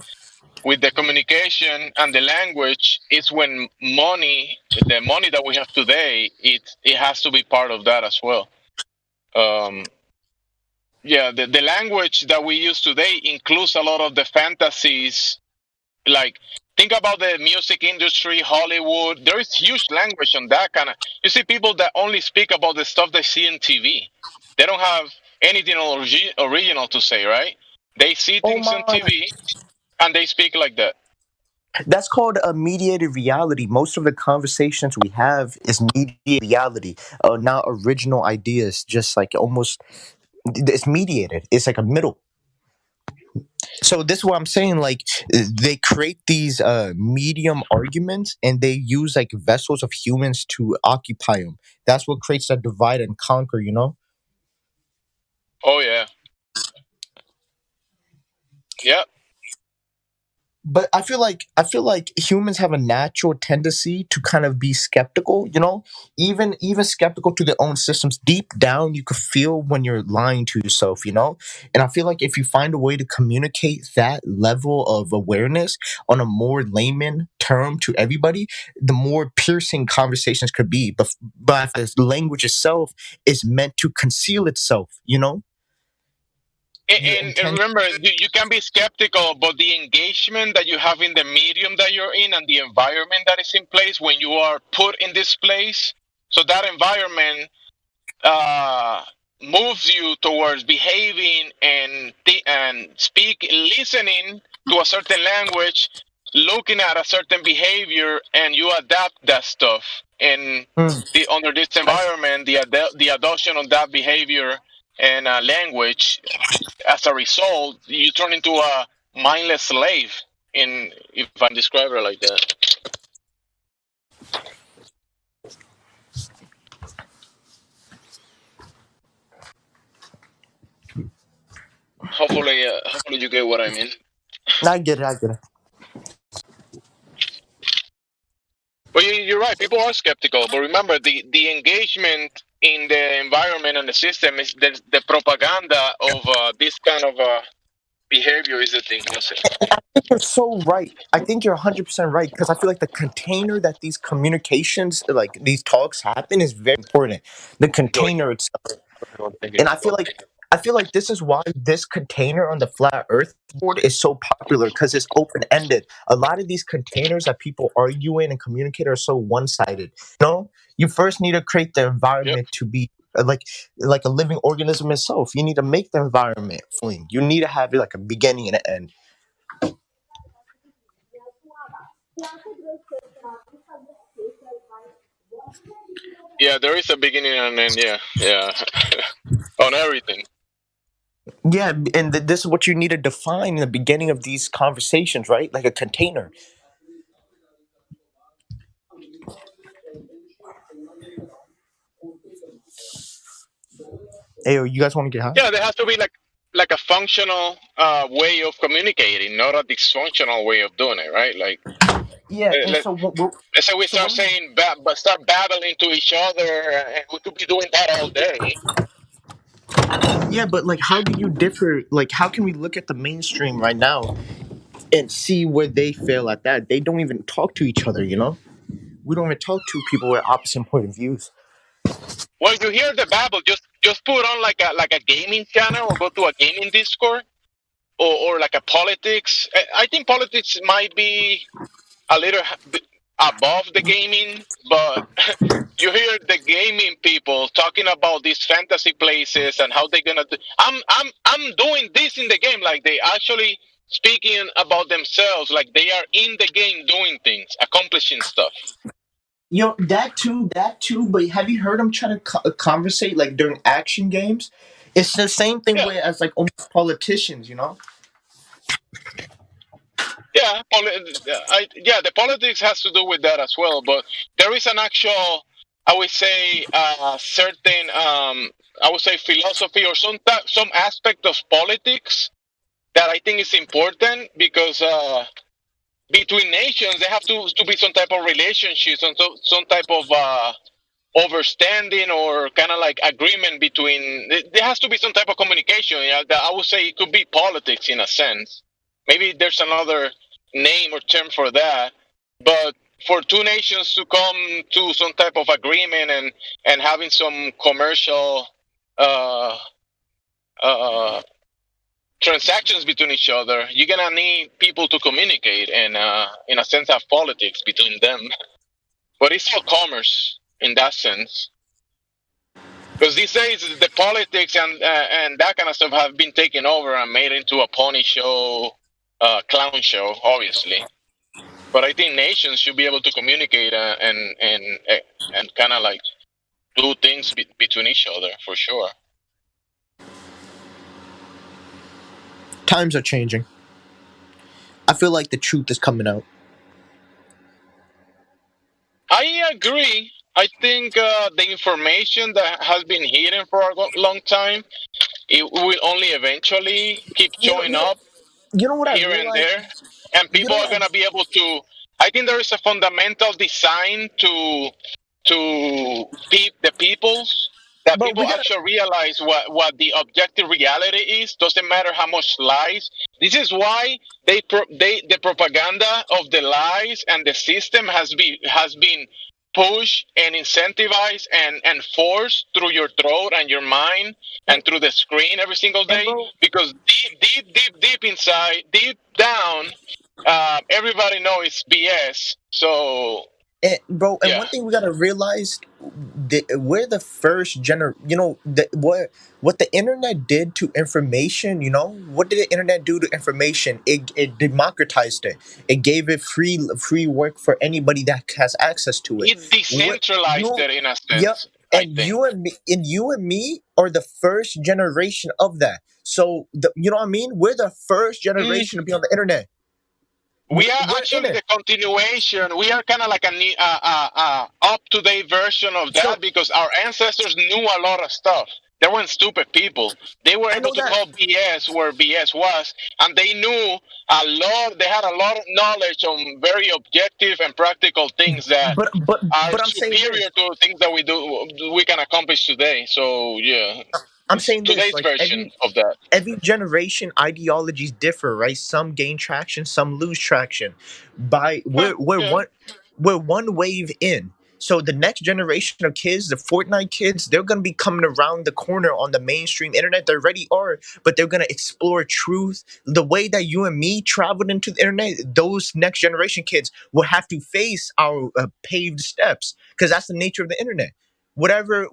Speaker 23: with the communication and the language, it's when money, the money that we have today, it has to be part of that as well. Yeah, the language that we use today includes a lot of the fantasies. Like, think about the music industry, Hollywood. There is huge language on that kind of. You see people that only speak about the stuff they see on TV. They don't have anything original to say, right? They see things on TV and they speak like that.
Speaker 22: That's called a mediated reality. Most of the conversations we have is mediated reality, not original ideas. Just like almost, it's mediated. It's like a middle. So this is what I'm saying. Like they create these medium arguments, and they use like vessels of humans to occupy them. That's what creates that divide and conquer. You know.
Speaker 23: Oh yeah. Yep.
Speaker 22: But I feel like humans have a natural tendency to kind of be skeptical, you know, even skeptical to their own systems. Deep down, you could feel when you're lying to yourself, you know. And I feel like if you find a way to communicate that level of awareness on a more layman term to everybody, the more piercing conversations could be. But if the language itself is meant to conceal itself, you know.
Speaker 23: And remember, you can be skeptical, but the engagement that you have in the medium that you're in and the environment that is in place when you are put in this place, so that environment moves you towards behaving and listening to a certain language, looking at a certain behavior, and you adapt that stuff. And under this environment, the adoption of that behavior and language, as a result, you turn into a mindless slave. If I describe it like that. Hopefully you get what I mean.
Speaker 22: I get it.
Speaker 23: But you're right. People are skeptical, but remember the engagement in the environment and the system is the propaganda of this kind of behavior is the thing.
Speaker 22: I think you're so right. I think you're 100% right because I feel like the container that these communications, like these talks, happen is very important. The container itself, and I feel like this is why this container on the flat Earth board is so popular because it's open ended. A lot of these containers that people argue in and communicate are so one sided. You know, you first need to create the environment to be like a living organism itself. You need to make the environment feeling. You need to have like a beginning and an end.
Speaker 23: Yeah, there is a beginning and end. Yeah, on everything.
Speaker 22: Yeah, and this is what you need to define in the beginning of these conversations, right? Like a container. Hey, you guys want to get high?
Speaker 23: Yeah, there has to be like a functional way of communicating, not a dysfunctional way of doing it, right? Like
Speaker 22: yeah.
Speaker 23: Let's say we start saying, but start babbling to each other, and we could be doing that all day.
Speaker 22: Yeah, but like, how do you differ? Like, how can we look at the mainstream right now and see where they fail at that? They don't even talk to each other, you know? We don't even talk to people with opposite point of views.
Speaker 23: Well, you hear the babble, just put on like a gaming channel or go to a gaming Discord or like a politics. I think politics might be a little above the gaming, but you hear the gaming people talking about these fantasy places and how they're gonna do. I'm doing this in the game, like they actually speaking about themselves, like they are in the game doing things, accomplishing stuff.
Speaker 22: You know, that too. But have you heard them try to conversate like during action games? It's the same thing way as like almost politicians, you know?
Speaker 23: Yeah, the politics has to do with that as well. But there is an actual, I would say, certain, I would say, philosophy or some aspect of politics that I think is important because between nations there have to be some type of relationship, some type of understanding or kind of like agreement between. There has to be some type of communication. Yeah, that I would say it could be politics in a sense. Maybe there's another name or term for that, but for two nations to come to some type of agreement and having some commercial transactions between each other, you're gonna need people to communicate and in a sense have politics between them. But it's still commerce in that sense. Because these days the politics and that kind of stuff have been taken over and made into a pony show, clown show, obviously. But I think nations should be able to communicate and kind of like do things between each other for sure.
Speaker 22: Times are changing. I feel like the truth is coming out.
Speaker 23: I agree. I think the information that has been hidden for a long time, it will only eventually keep showing up
Speaker 22: You know what
Speaker 23: here
Speaker 22: I
Speaker 23: and
Speaker 22: realized?
Speaker 23: there. and people are gonna be able to. I think there is a fundamental design to the peoples that
Speaker 12: But
Speaker 23: people
Speaker 12: we gotta.
Speaker 23: actually realize what the objective reality is. Doesn't matter how much lies. This is why the propaganda of the lies and the system has been pushed and incentivized and forced through your throat and your mind and through the screen every single day, because deep inside, deep down, everybody knows it's BS. So
Speaker 12: And, bro, and
Speaker 23: yeah.
Speaker 12: one thing we gotta realize, we're the first you know, what the internet did to information. You know, what did the internet do to information? It democratized it. It gave it free work for anybody that has access to it.
Speaker 23: It decentralized it in a
Speaker 12: Yep.
Speaker 23: sense, I
Speaker 12: And
Speaker 23: think.
Speaker 12: you and me are the first generation of that. So you know what I mean? We're the first generation to be on the internet.
Speaker 23: We are
Speaker 12: We're in
Speaker 23: actually
Speaker 12: it.
Speaker 23: the continuation. We are kind of like a up-to-date version of that, because our ancestors knew a lot of stuff. They weren't stupid people. They were able to call BS where BS was, and they knew a lot. They had a lot of knowledge on very objective and practical things that
Speaker 12: but
Speaker 23: are
Speaker 12: I'm saying
Speaker 23: superior to things that we can accomplish today. So yeah,
Speaker 12: I'm
Speaker 23: it's
Speaker 12: saying this,
Speaker 23: today's
Speaker 12: like
Speaker 23: version of that.
Speaker 12: every generation ideologies differ, right? Some gain traction, some lose traction. We're one wave in. So the next generation of kids, the Fortnite kids, they're gonna be coming around the corner on the mainstream internet. They already are, but they're gonna explore truth. The way that you and me traveled into the internet, those next generation kids will have to face our paved steps, because that's the nature of the internet. Whatever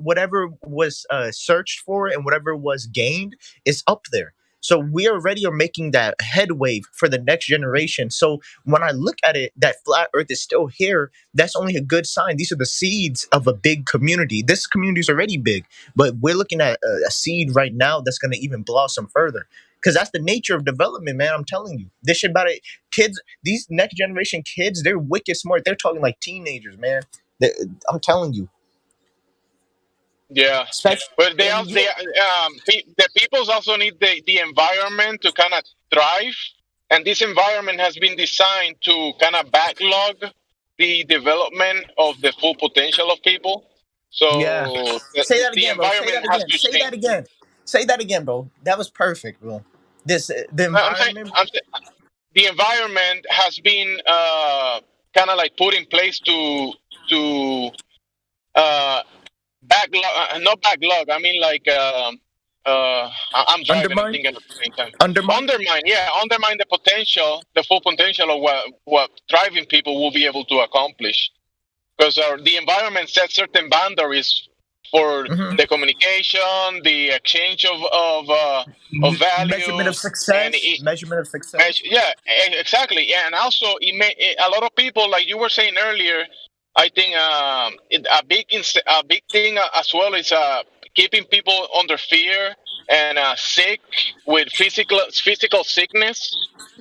Speaker 12: was searched for and whatever was gained is up there. So we already are making that headway for the next generation. So when I look at it, that flat earth is still here, that's only a good sign. These are the seeds of a big community. This community is already big, but we're looking at a seed right now that's going to even blossom further, because that's the nature of development, man. I'm telling you, this shit about it. Kids, these next generation kids, they're wicked smart. They're talking like teenagers, man. I'm telling you.
Speaker 23: Yeah, but the peoples also need the environment to kind of thrive, and this environment has been designed to kind of backlog the development of the full potential of people. So
Speaker 12: Yeah. Say that
Speaker 23: the
Speaker 12: again, bro. Say
Speaker 23: environment
Speaker 12: that
Speaker 23: has
Speaker 12: again.
Speaker 23: to
Speaker 12: Say
Speaker 23: change.
Speaker 12: that again. Say that again, bro. That was perfect, bro. The environment.
Speaker 23: The environment has been kind of like put in place to backlog, not backlog. I mean, like, I'm driving. I'm thinking at the same time. Undermine the potential, the full potential of what thriving people will be able to accomplish. Because the environment sets certain boundaries for the communication, the exchange of value,
Speaker 12: Measurement of success. Measurement of success.
Speaker 23: Exactly. Yeah, and also a lot of people, like you were saying earlier. I think a big thing as well is keeping people under fear and sick with physical sickness.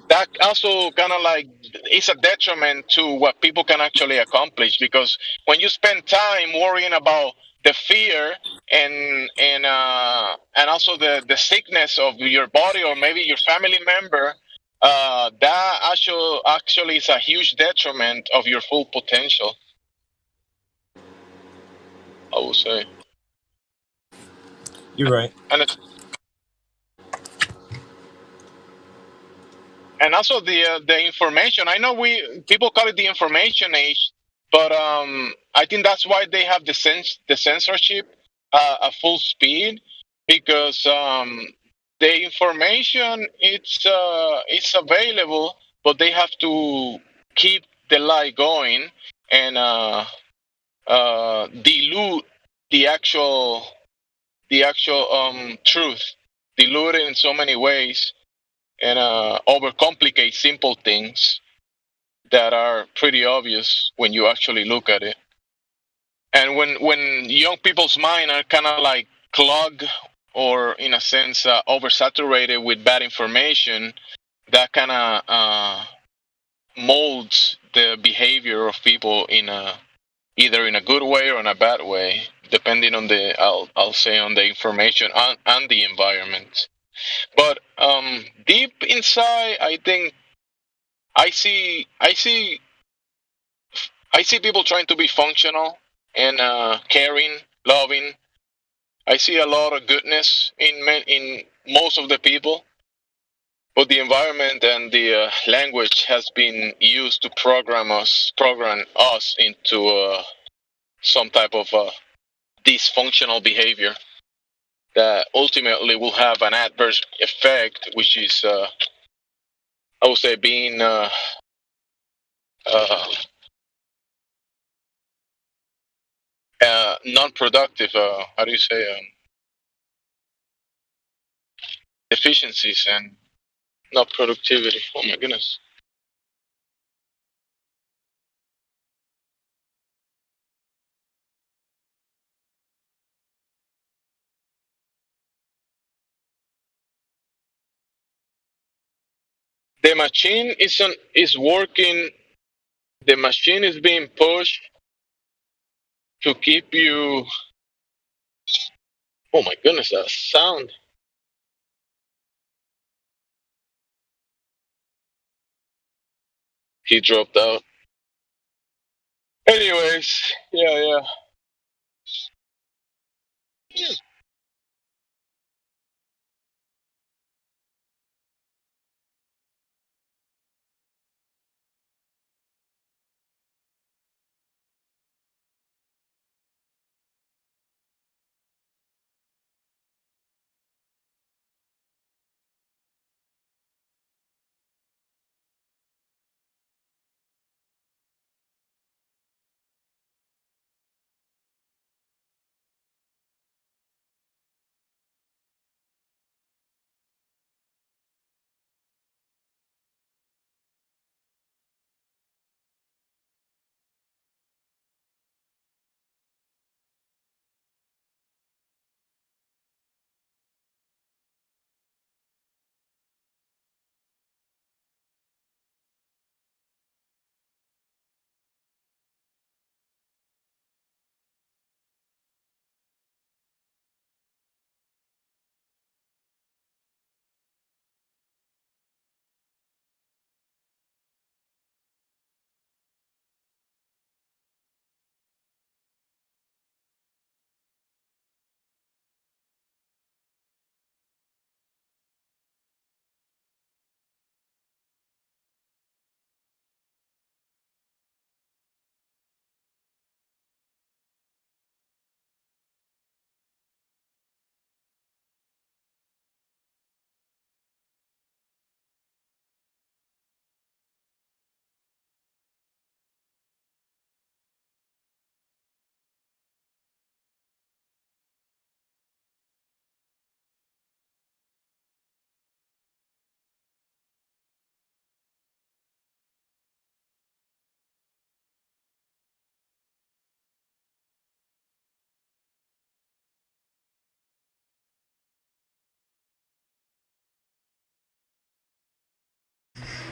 Speaker 23: That also kind of like is a detriment to what people can actually accomplish, because when you spend time worrying about the fear and also the sickness of your body or maybe your family member, that actually is a huge detriment of your full potential, I will say.
Speaker 12: You're right.
Speaker 23: And also the information. I know people call it the information age, but I think that's why they have the censorship at full speed, because the information it's available, but they have to keep the lie going and dilute the actual truth, dilute it in so many ways, and overcomplicate simple things that are pretty obvious when you actually look at it. And when young people's mind are kind of like clogged or in a sense oversaturated with bad information, that kind of molds the behavior of people in either in a good way or in a bad way, depending on I'll say on the information and the environment. But deep inside, I think I see people trying to be functional and caring, loving. I see a lot of goodness in most of the people, but the environment and the language has been used to program us into some type of dysfunctional behavior that ultimately will have an adverse effect, which is, I would say, being non-productive. How do you say? Deficiencies and not productivity. Oh my goodness. The machine is working. The machine is being pushed to keep you. Oh my goodness, that sound. He dropped out. Anyways, yeah.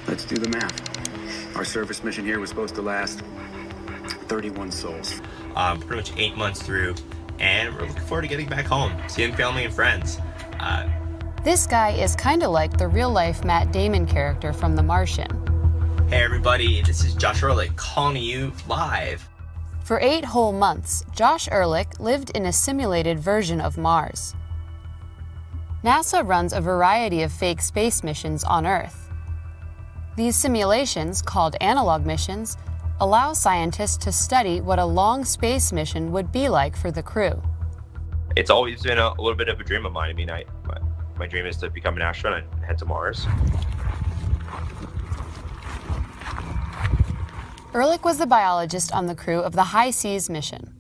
Speaker 13: Let's do the math. Our service mission here was supposed to last 31 souls.
Speaker 14: Pretty much 8 months through, and we're looking forward to getting back home, seeing family and friends.
Speaker 15: This guy is kind of like the real-life Matt Damon character from The Martian.
Speaker 14: Hey everybody, this is Josh Ehrlich calling you live.
Speaker 15: For 8 whole months, Josh Ehrlich lived in a simulated version of Mars. NASA runs a variety of fake space missions on Earth. These simulations, called analog missions, allow scientists to study what a long space mission would be like for the crew.
Speaker 24: It's always been a little bit of a dream of mine. I mean, my dream is to become an astronaut and head to Mars.
Speaker 15: Ehrlich was the biologist on the crew of the High Seas mission,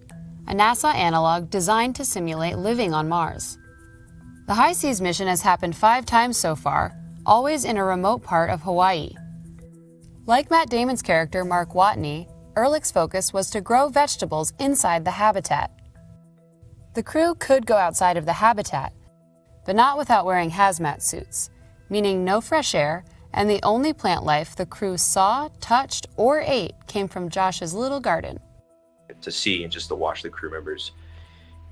Speaker 15: a NASA analog designed to simulate living on Mars. The High Seas mission has happened 5 times so far, always in a remote part of Hawaii. Like Matt Damon's character Mark Watney, Ehrlich's focus was to grow vegetables inside the habitat. The crew could go outside of the habitat, but not without wearing hazmat suits, meaning no fresh air, and the only plant life the crew saw, touched, or ate came from Josh's little garden.
Speaker 24: To see and just to watch the crew members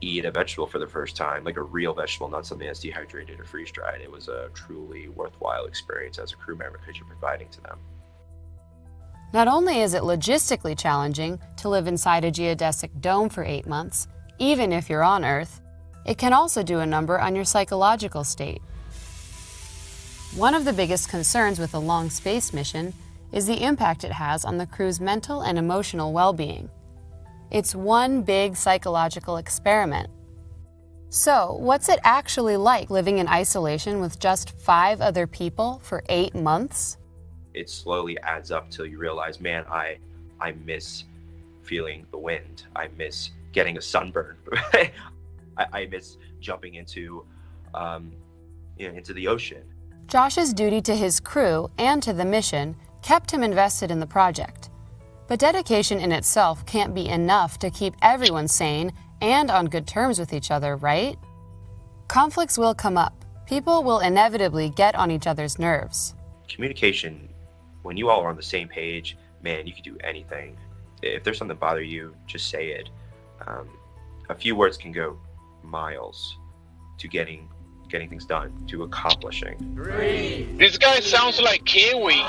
Speaker 24: eat a vegetable for the first time, like a real vegetable, not something that's dehydrated or freeze-dried, it was a truly worthwhile experience as a crew member because you're providing to them.
Speaker 15: Not only is it logistically challenging to live inside a geodesic dome for 8 months, even if you're on Earth, it can also do a number on your psychological state. One of the biggest concerns with a long space mission is the impact it has on the crew's mental and emotional well-being. It's one big psychological experiment. So, what's it actually like living in isolation with just 5 other people for 8 months?
Speaker 24: It slowly adds up till you realize, man, I miss feeling the wind. I miss getting a sunburn. I miss jumping into the ocean.
Speaker 15: Josh's duty to his crew and to the mission kept him invested in the project. But dedication in itself can't be enough to keep everyone sane and on good terms with each other, right? Conflicts will come up. People will inevitably get on each other's nerves.
Speaker 24: Communication, when you all are on the same page, man, you can do anything. If there's something bother you, just say it. A few words can go miles to getting things done, to accomplishing.
Speaker 23: This guy sounds like Kiwi.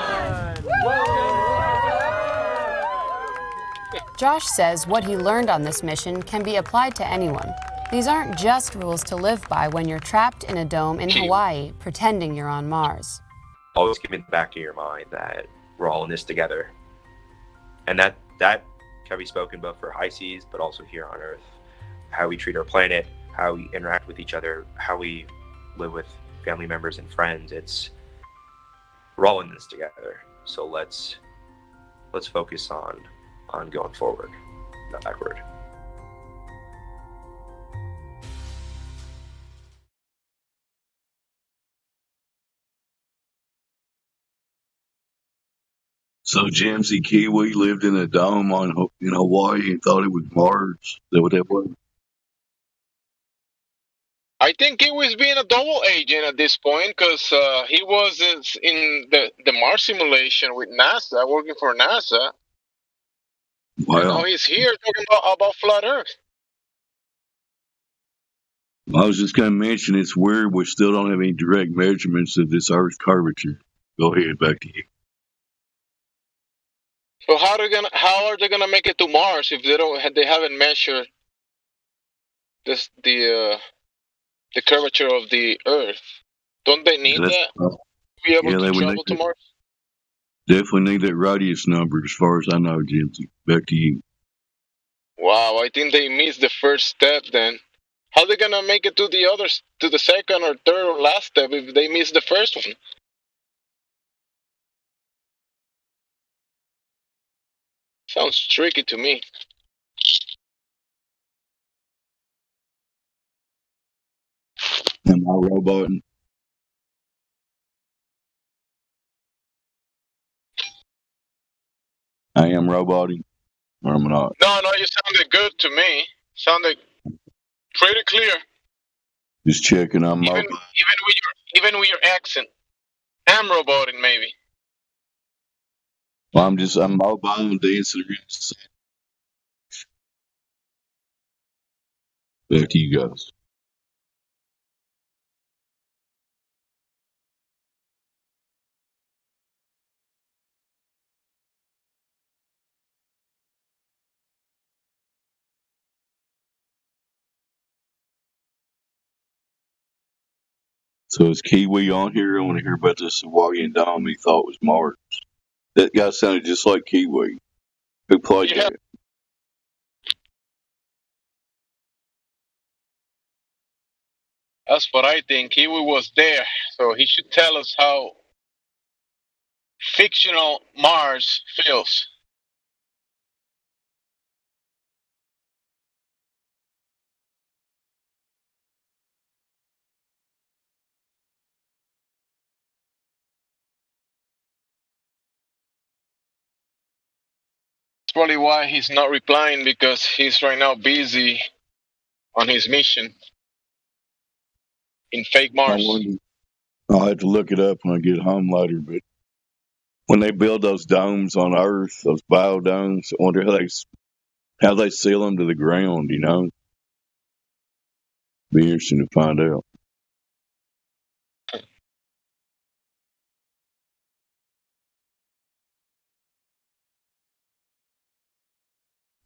Speaker 15: Josh says what he learned on this mission can be applied to anyone. These aren't just rules to live by when you're trapped in a dome in Hawaii pretending you're on Mars.
Speaker 24: Always keep in the back of your mind that we're all in this together. And that can be spoken both for high seas, but also here on Earth. How we treat our planet, how we interact with each other, how we live with family members and friends. We're all in this together. So let's focus on going forward, not backward.
Speaker 5: So Jamesy Kiwi lived in a dome in Hawaii and thought it was Mars. Is that what that was?
Speaker 23: I think he was being a double agent at this point because he was in the Mars simulation with NASA, working for NASA.
Speaker 5: Wow.
Speaker 23: And now he's here talking about flat Earth.
Speaker 5: I was just going to mention it's weird we still don't have any direct measurements of this Earth's curvature. Go ahead, back to you.
Speaker 23: So how are they gonna make it to Mars if they haven't measured the curvature of the Earth? Don't they need that to be able to travel to Mars?
Speaker 5: Definitely need that radius number, as far as I know, Jamesy. Back to you.
Speaker 23: Wow, I think they missed the first step. Then how are they gonna make it to the second or third or last step if they miss the first one? Sounds tricky to me.
Speaker 5: Am I roboting? I am roboting, or am I not?
Speaker 23: No, you sounded good to me. Sounded pretty clear.
Speaker 5: Just checking. I'm mobile.
Speaker 23: Even with your accent. I'm roboting maybe.
Speaker 5: Well, I'm mobile and dancing around. Back to you guys. So is Kiwi on here? I want to hear about this Hawaiian dome he thought was Mars. That guy sounded just like Kiwi. Who played that?
Speaker 23: That's what I think. Kiwi was there, so he should tell us how fictional Mars feels. That's probably why he's not replying, because he's right now busy on his mission in fake Mars.
Speaker 5: I'll have to look it up when I get home later, but when they build those domes on Earth, those biodomes, I wonder how they seal them to the ground, you know? Be interesting to find out.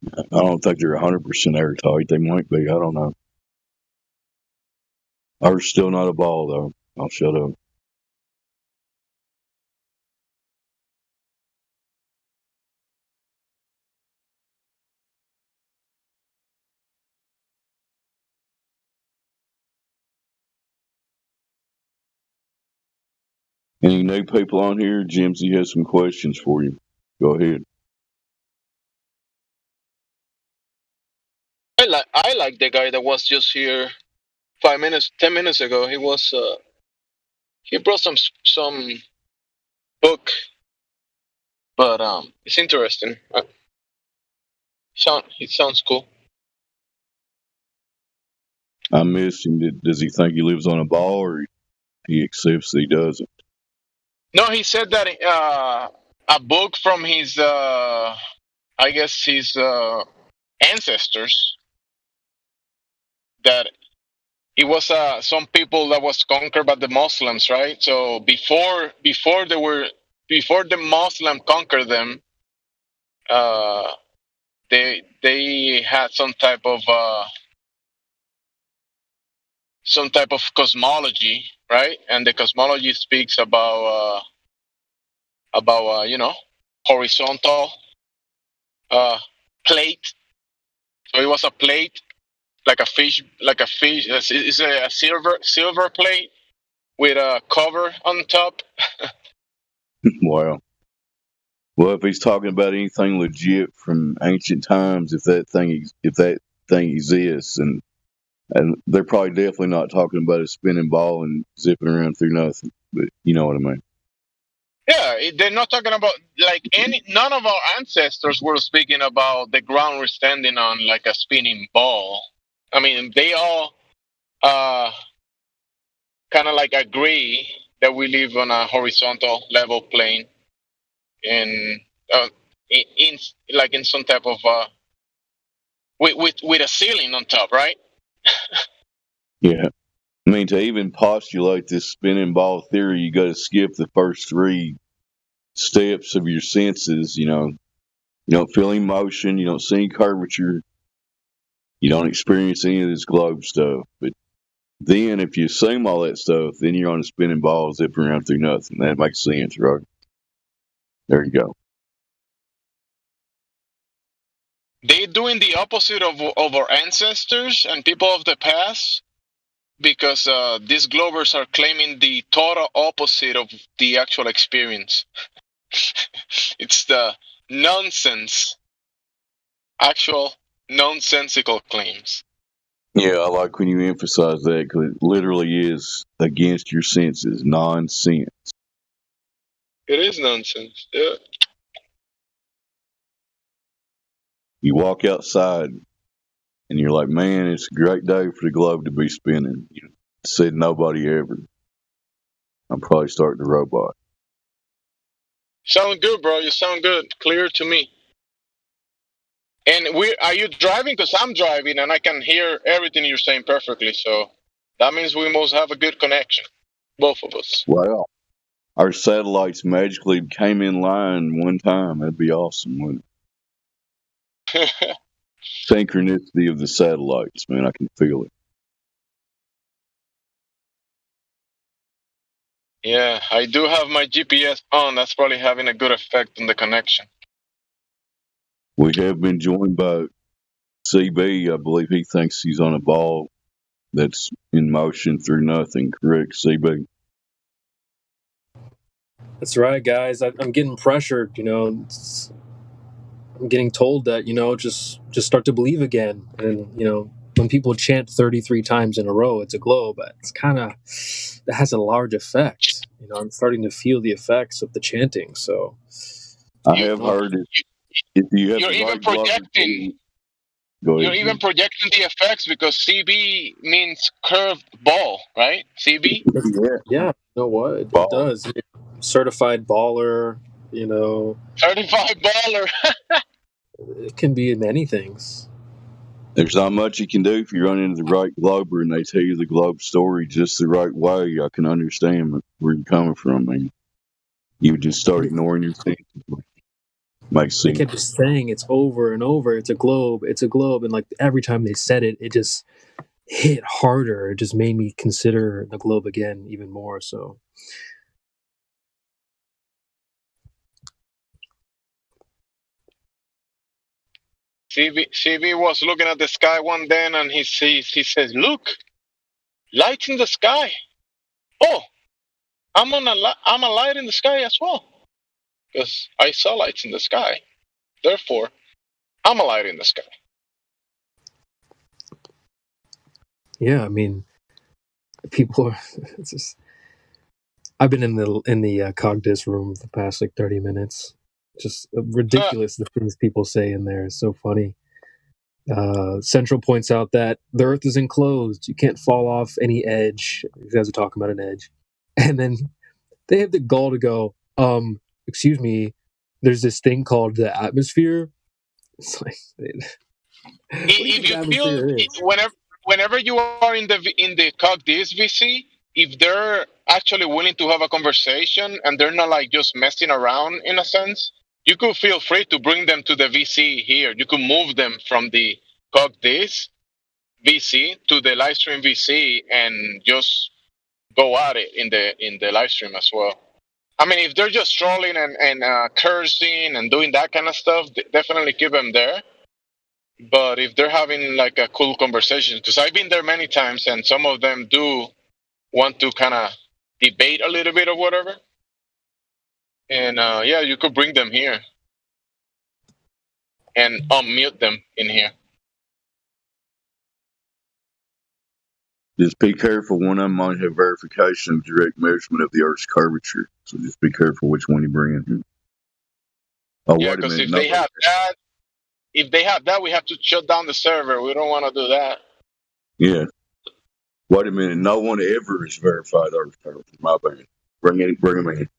Speaker 5: I don't think they're 100% airtight. They might be. I don't know. Earth's still not a ball, though. I'll shut up. Any new people on here? Jimsy has some questions for you. Go ahead.
Speaker 23: I like the guy that was just here 10 minutes ago. He was he brought some book, but it's interesting. It sounds cool.
Speaker 5: I missed him. Does he think he lives on a ball, or he accepts that he doesn't?
Speaker 23: No, he said that a book from his I guess his ancestors, that it was some people that was conquered by the Muslims, right? So before the Muslim conquered them, they had some type of cosmology, right? And the cosmology speaks about horizontal plate. So it was a plate like a fish. It's a silver plate with a cover on top.
Speaker 5: Wow. Well, if he's talking about anything legit from ancient times, if that thing exists, and they're probably definitely not talking about a spinning ball and zipping around through nothing. But you know what I mean.
Speaker 23: Yeah, they're not talking about none of our ancestors were speaking about the ground we're standing on like a spinning ball. I mean, they all kind of like agree that we live on a horizontal level plane, in some type of with a ceiling on top, right?
Speaker 5: Yeah. I mean, to even postulate this spinning ball theory, you got to skip the first 3 steps of your senses. You don't feel any motion, you don't see any curvature, you don't experience any of this globe stuff. But then, if you assume all that stuff, then you're on a spinning ball zipping around through nothing. That makes sense, right? There you go.
Speaker 23: They're doing the opposite of our ancestors and people of the past, because these Globers are claiming the total opposite of the actual experience. It's the nonsense, actual nonsensical claims.
Speaker 5: Yeah, I like when you emphasize that, because it literally is against your senses, nonsense.
Speaker 23: It is nonsense, yeah.
Speaker 5: You walk outside and you're like, man, it's a great day for the globe to be spinning. Said nobody ever. I'm probably starting the robot.
Speaker 23: Sound good, bro. You sound good. Clear to me. And are you driving? Because I'm driving and I can hear everything you're saying perfectly. So that means we must have a good connection, both of us.
Speaker 5: Well, our satellites magically came in line one time. That'd be awesome, wouldn't it? Synchronicity of the satellites, man. I can feel it.
Speaker 23: Yeah, I do have my GPS on. That's probably having a good effect on the connection.
Speaker 5: We have been joined by CB. I believe he thinks he's on a ball that's in motion through nothing. Correct, CB?
Speaker 10: That's right, guys. I'm getting pressured. I'm getting told that just start to believe again. And when people chant 33 times in a row, it's a globe. It's that has a large effect. I'm starting to feel the effects of the chanting. So
Speaker 5: I have heard it. If you have
Speaker 23: You're even projecting. You're even projecting the effects, because CB means curved ball, right? CB.
Speaker 10: Yeah. You know what? It does. Certified baller.
Speaker 23: Certified baller.
Speaker 10: It can be many things.
Speaker 5: There's not much you can do if you run into the right glober and they tell you the globe story just the right way. I can understand where you're coming from, man. You would just start ignoring your senses. Makes
Speaker 10: They
Speaker 5: sense.
Speaker 10: kept just saying it's over and over. It's a globe. It's a globe. And like every time they said it, it just hit harder. It just made me consider the globe again even more. So
Speaker 23: CB was looking at the sky one day and he says, "Look, lights in the sky. Oh, I'm a light in the sky as well, because I saw lights in the sky. Therefore, I'm a light in the sky."
Speaker 10: yeah, I mean, people are. It's just. I've been in the Cogdis room for the past like 30 minutes. Just ridiculous the things people say in there. It's so funny. Central points out that the Earth is enclosed. You can't fall off any edge. You guys are talking about an edge, and then they have the gall to go, excuse me, there's this thing called the atmosphere. It's like,
Speaker 23: If you feel whenever you are in the Cogdis VC, if they're actually willing to have a conversation and they're not like just messing around in a sense, you could feel free to bring them to the VC here. You could move them from the Cogdis VC to the live stream VC and just go at it in the live stream as well. I mean, if they're just trolling and cursing and doing that kind of stuff, definitely keep them there. But if they're having like a cool conversation, because I've been there many times and some of them do want to kind of debate a little bit or whatever. And yeah, you could bring them here and unmute them in here.
Speaker 5: Just be careful. One of them might have verification of direct measurement of the Earth's curvature. So just be careful which one you bring in here. Oh,
Speaker 23: Yeah,
Speaker 5: wait a
Speaker 23: because
Speaker 5: minute.
Speaker 23: if they have that, we have to shut down the server. We don't want to do that.
Speaker 5: Yeah. Wait a minute. No one ever has verified Earth's curvature. My bad. Bring them in.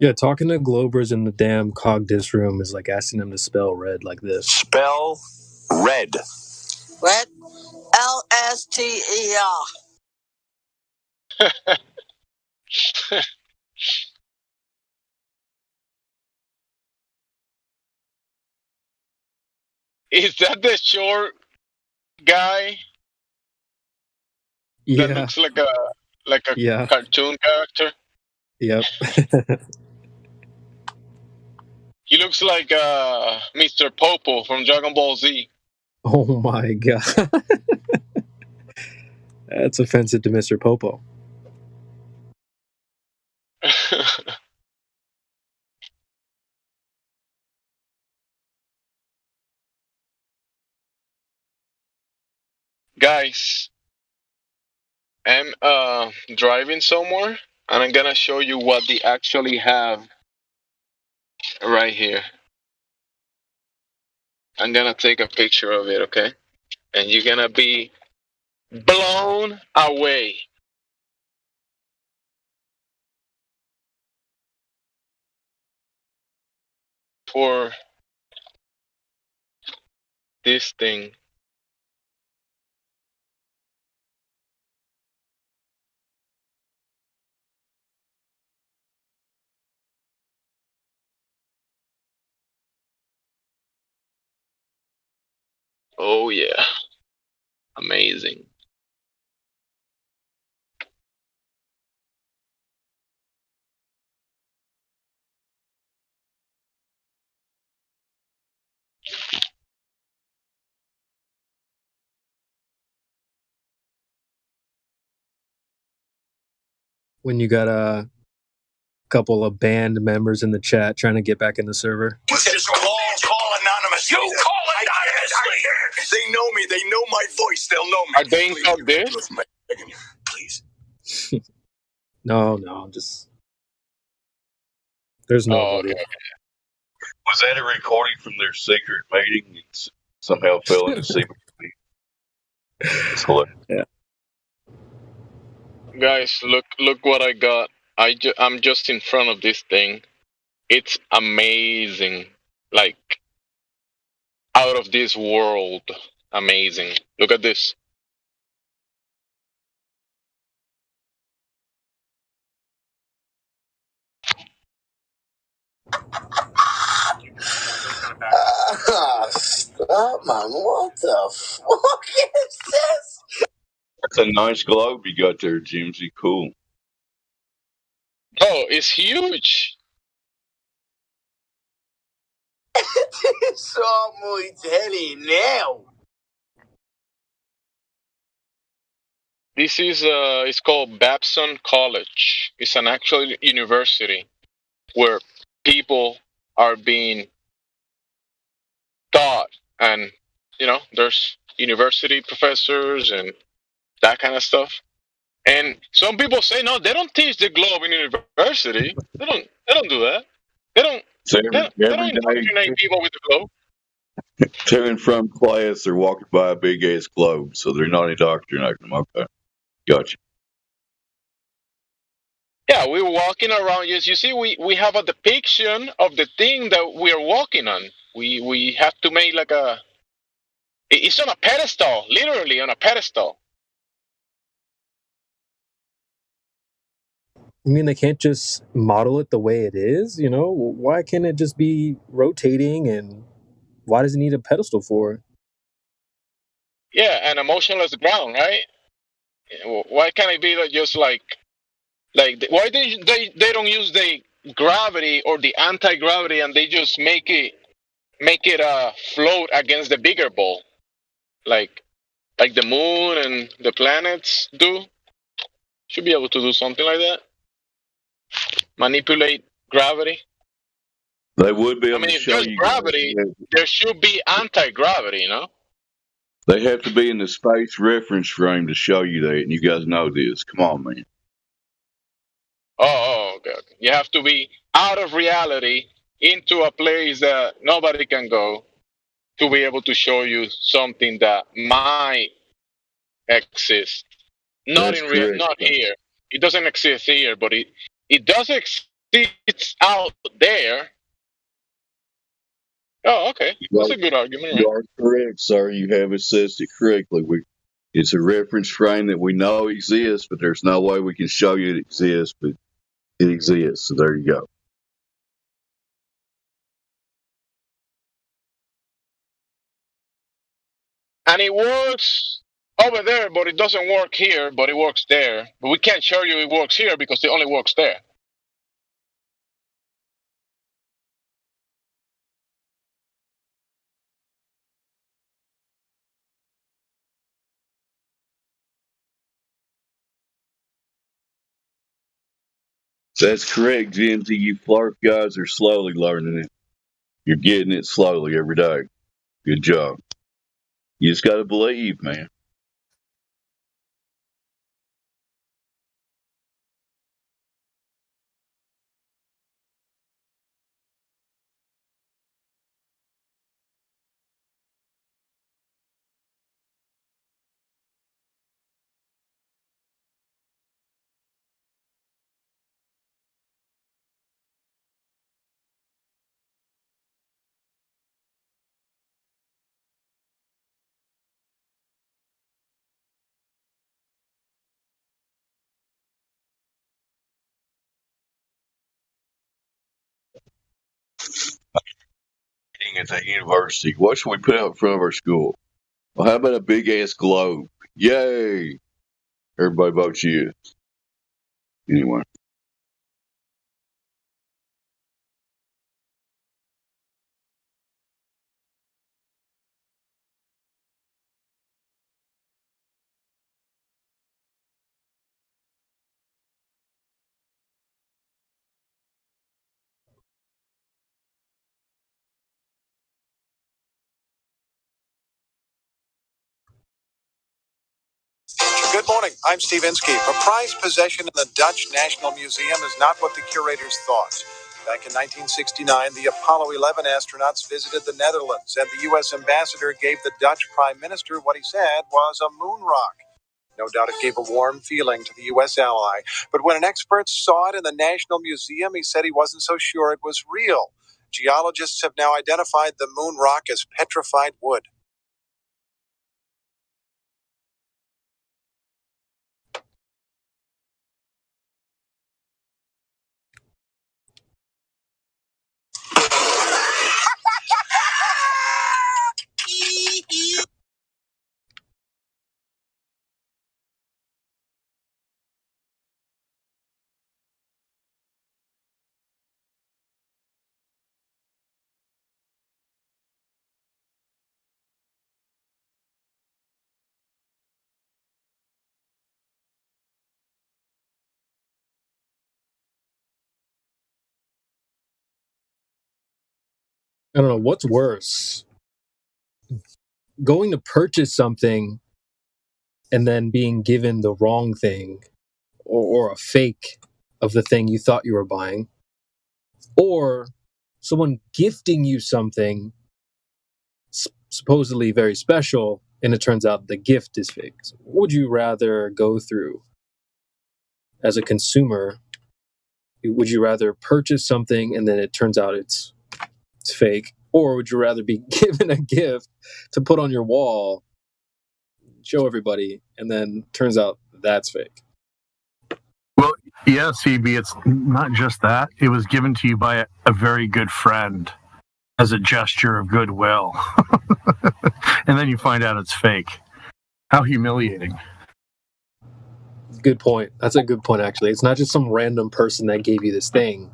Speaker 10: yeah, talking to Globers in the damn Cogdis room is like asking them to spell red like this.
Speaker 9: Spell red.
Speaker 11: Red? LSTER.
Speaker 23: Is that the short guy
Speaker 10: Yeah.
Speaker 23: that looks like a
Speaker 10: Yeah.
Speaker 23: cartoon character?
Speaker 10: Yep.
Speaker 23: He looks like Mr. Popo from Dragon Ball Z.
Speaker 10: Oh my god. That's offensive to Mr. Popo.
Speaker 23: Guys, I'm driving somewhere and I'm gonna show you what they actually have right here. I'm gonna take a picture of it, okay? And you're gonna be blown away. For this thing. Oh yeah. Amazing.
Speaker 10: When you got a couple of band members in the chat trying to get back in the server.
Speaker 9: Just call anonymous. You call anonymously. They know me. They know my voice. They'll know me.
Speaker 23: Are they in Cogdis?
Speaker 9: Please.
Speaker 10: No, I'm just. There's nobody.
Speaker 23: Okay.
Speaker 5: Was that a recording from their secret meeting? It's somehow fell into secret. It's hilarious.
Speaker 10: Yeah.
Speaker 23: Guys, look what I got. I'm just in front of this thing. It's amazing. Like out of this world. Amazing. Look at this.
Speaker 9: Stop, man. What the fuck is this?
Speaker 5: That's a nice globe you got there, Jimsy. Cool.
Speaker 23: Oh, it's huge.
Speaker 9: It's all muy telly now.
Speaker 23: This is it's called Babson College. It's an actual university where people are being taught, and there's university professors and that kind of stuff. And some people say no, they don't teach the globe in university. They don't do that. They don't.
Speaker 5: So
Speaker 23: They don't indoctrinate people with the globe.
Speaker 5: to and from class, they're walking by a big ass globe, so they're not indoctrinating them. Okay, gotcha.
Speaker 23: Yeah, we're walking around. Yes, you see, we have a depiction of the thing that we are walking on. We have to make like it's on a pedestal, literally on a pedestal.
Speaker 10: I mean, they can't just model it the way it is, you know? Why can't it just be rotating, and why does it need a pedestal for it?
Speaker 23: Yeah, an emotionless ground, right? Why can't it be just like why they don't use the gravity or the anti-gravity, and they just make it float against the bigger ball, like the moon and the planets do? Should be able to do something like that. Manipulate gravity.
Speaker 5: They would be
Speaker 23: I
Speaker 5: able
Speaker 23: mean,
Speaker 5: to
Speaker 23: if
Speaker 5: show
Speaker 23: there's
Speaker 5: you.
Speaker 23: gravity, there should be anti-gravity, you know?
Speaker 5: They have to be in the space reference frame to show you that, and you guys know this. Come on, man.
Speaker 23: Oh, okay. You have to be out of reality into a place that nobody can go to be able to show you something that might exist. Not
Speaker 5: That's
Speaker 23: in
Speaker 5: correct.
Speaker 23: not here. It doesn't exist here, but it does exist out there. Oh, okay. That's a good argument, right?
Speaker 5: You are correct, sir. You have assessed it correctly. It's a reference frame that we know exists, but there's no way we can show you it exists, but it exists. So there you go.
Speaker 23: And it works over there, but it doesn't work here, but it works there. But we can't show you it works here because it only works there.
Speaker 5: That's correct, Jimsy. You Florida guys are slowly learning it. You're getting it slowly every day. Good job. You just got to believe, man. At that university. What should we put out in front of our school? Well, how about a big ass globe? Yay! Everybody votes yes. Anyway.
Speaker 3: Good morning. I'm Steve Inskeep. A prized possession in the Dutch National Museum is not what the curators thought. Back in 1969, the Apollo 11 astronauts visited the Netherlands, and the U.S. ambassador gave the Dutch prime minister what he said was a moon rock. No doubt it gave a warm feeling to the U.S. ally, but when an expert saw it in the National Museum, he said he wasn't so sure it was real. Geologists have now identified the moon rock as petrified wood.
Speaker 10: I don't know what's worse, going to purchase something and then being given the wrong thing, or a fake of the thing you thought you were buying, or someone gifting you something supposedly very special and it turns out the gift is fake. So what would you rather go through as a consumer? Would you rather purchase something and then it turns out it's fake, or would you rather be given a gift to put on your wall, show everybody, and then turns out that's fake?
Speaker 11: Well, yeah, CB, it's not just that. It was given to you by a very good friend as a gesture of goodwill. And then you find out it's fake. How humiliating.
Speaker 10: Good point. That's a good point, actually. It's not just some random person that gave you this thing.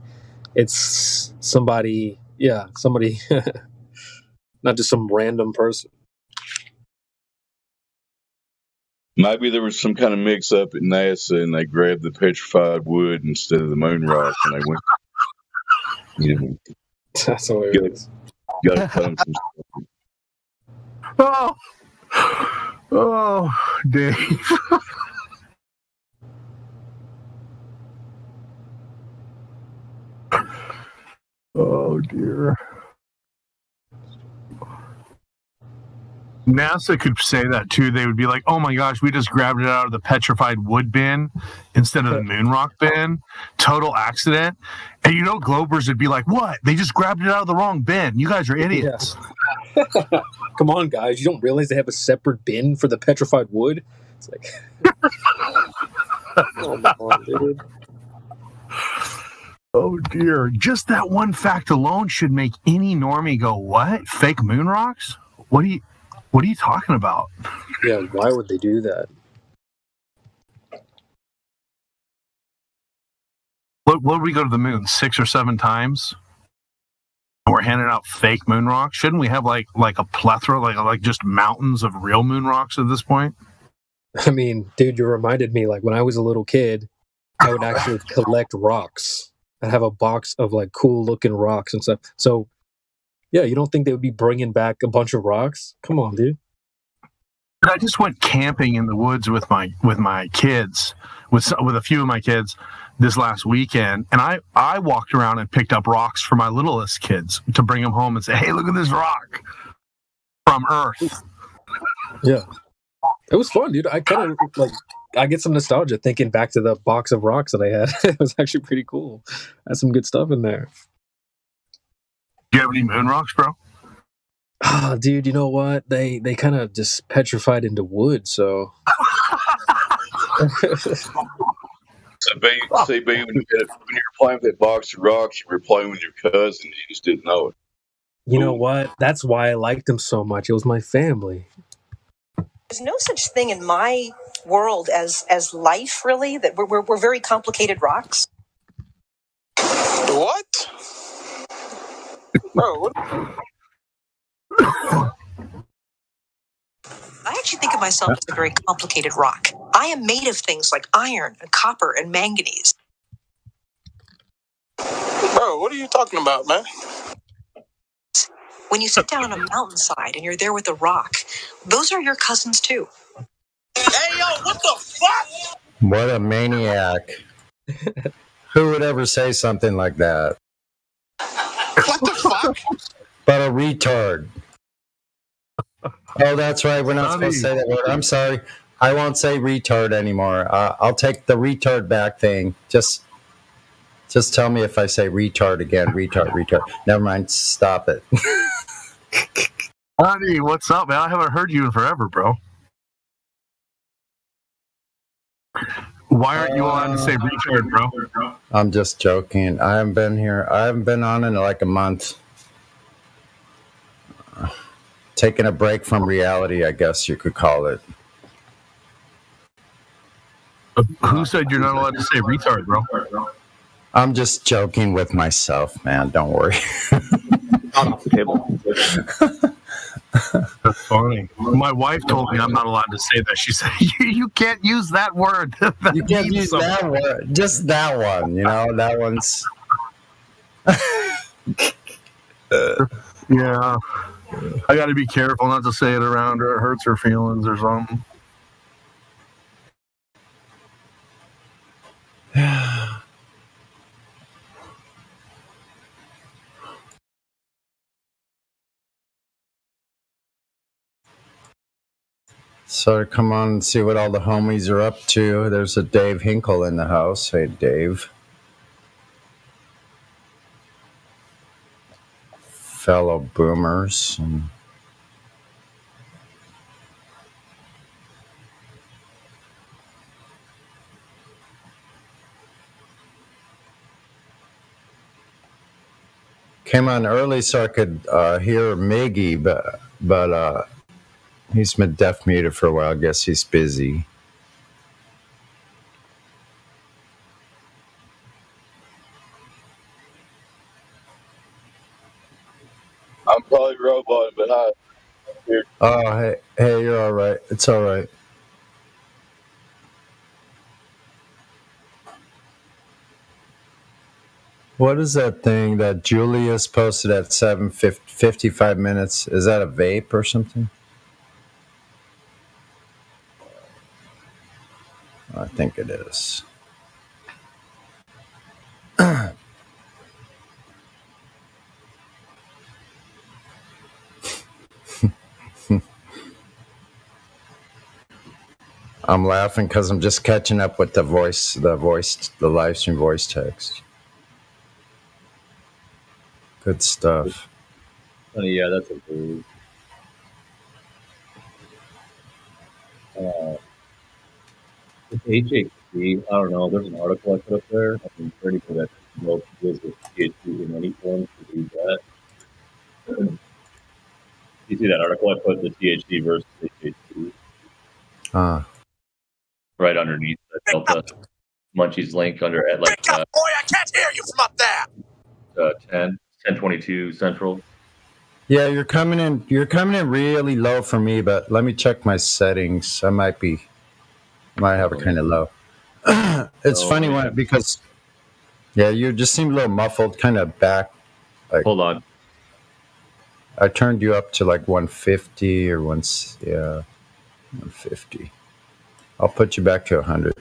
Speaker 10: It's somebody, not just some random person.
Speaker 5: Maybe there was some kind of mix-up at NASA, and they grabbed the petrified wood instead of the moon rock, and they went.
Speaker 10: That's hilarious.
Speaker 5: Got to cut them some stuff.
Speaker 11: Oh, Dave. Oh, dear. NASA could say that too. They would be like, oh my gosh, we just grabbed it out of the petrified wood bin instead of the moon rock bin. Total accident. And Globers would be like, what? They just grabbed it out of the wrong bin. You guys are idiots.
Speaker 10: Yeah. Come on, guys. You don't realize they have a separate bin for the petrified wood? It's like, oh my God, dude.
Speaker 11: Oh dear. Just that one fact alone should make any normie go, what? Fake moon rocks? What are you talking about?
Speaker 10: Yeah, why would they do that?
Speaker 11: What did we go to the moon 6 or 7 times? And we're handing out fake moon rocks. Shouldn't we have like a plethora, like just mountains of real moon rocks at this point?
Speaker 10: I mean, dude, you reminded me, like when I was a little kid, I would actually collect rocks. I'd have a box of like cool looking rocks and stuff. So yeah, you don't think they would be bringing back a bunch of rocks? Come on, dude.
Speaker 11: I just went camping in the woods with my kids, with a few of my kids this last weekend, and I walked around and picked up rocks for my littlest kids to bring them home and say, hey, look at this rock from Earth.
Speaker 10: Yeah. It was fun, dude. I kind of I get some nostalgia thinking back to the box of rocks that I had. It was actually pretty cool. Had some good stuff in there.
Speaker 11: Do you have any moon rocks, bro?
Speaker 10: Ah, dude, you know what? They kind of just petrified into wood, so.
Speaker 5: CB, when you're playing with that box of rocks, you were playing with your cousin. You just didn't know it.
Speaker 10: You know what? That's why I liked them so much. It was my family.
Speaker 16: There's no such thing in my world as life, really. That we're very complicated rocks.
Speaker 23: What? Bro, what?
Speaker 16: I actually think of myself as a very complicated rock. I am made of things like iron and copper and manganese.
Speaker 23: Bro, what are you talking about, man?
Speaker 16: When you sit down on a mountainside and you're there with a rock, those are your cousins too.
Speaker 9: Hey, yo, what the fuck?
Speaker 17: What a maniac. Who would ever say something like that?
Speaker 23: What the fuck?
Speaker 2: But a retard. Oh, that's right. We're not supposed to say that word. I'm sorry. I won't say retard anymore. I'll take the retard back thing. Just tell me if I say retard again. Retard. Never mind. Stop it.
Speaker 11: Honey, what's up, man? I haven't heard you in forever, bro. Why aren't you allowed to say retard, bro?
Speaker 2: I'm just joking. I haven't been here. I haven't been on in like a month. Taking a break from reality, I guess you could call it.
Speaker 11: Who said you're not allowed to say retard, bro?
Speaker 2: I'm just joking with myself, man. Don't worry.
Speaker 24: Off the table.
Speaker 11: That's funny. My wife told me I'm not allowed to say that. She said, you can't use that word. That
Speaker 2: You can't
Speaker 11: means
Speaker 2: use
Speaker 11: something."
Speaker 2: that word. Just that one, that one's...
Speaker 11: Yeah. I got to be careful not to say it around her. It hurts her feelings or something.
Speaker 2: So come on and see what all the homies are up to. There's a Dave Hinkle in the house. Hey, Dave. Fellow boomers. Came on early so I could hear Miggy, but he's been deaf muted for a while. I guess he's busy.
Speaker 5: I'm probably roboting, but hi. Here.
Speaker 2: Oh, hey, you're all right. It's all right. What is that thing that Julius posted at 7:55 minutes? Is that a vape or something? I think it is. I'm laughing because I'm just catching up with the live stream voice text. Good stuff.
Speaker 7: Oh, yeah, that's a good. With HHC, I don't know. There's an article I put up there. I think for anybody that knows with PhD in any form to read that. You see that article I put, the THC versus HHC? Right underneath the Delta Munchies link under at like
Speaker 9: boy, I can't hear you from up there.
Speaker 7: 1022 Central.
Speaker 2: Yeah, you're coming in really low for me, but let me check my settings. I might have it kind of low. It's funny because you just seem a little muffled, kind of back. Like,
Speaker 7: hold on.
Speaker 2: I turned you up to like 150 or 150. I'll put you back to 100.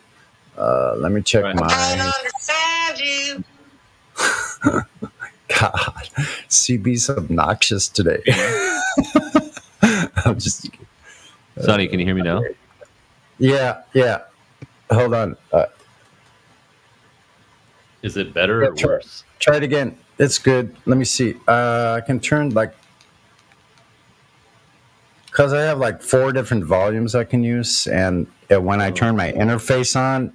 Speaker 2: Let me check my.
Speaker 9: I don't understand you.
Speaker 2: God, CB's obnoxious today. I'm just.
Speaker 7: Sonny, can you hear me now?
Speaker 2: Yeah. Hold on.
Speaker 7: Is it better or worse?
Speaker 2: Try it again. It's good. Let me see. I can turn because I have like 4 different volumes I can use, and when I turn my interface on,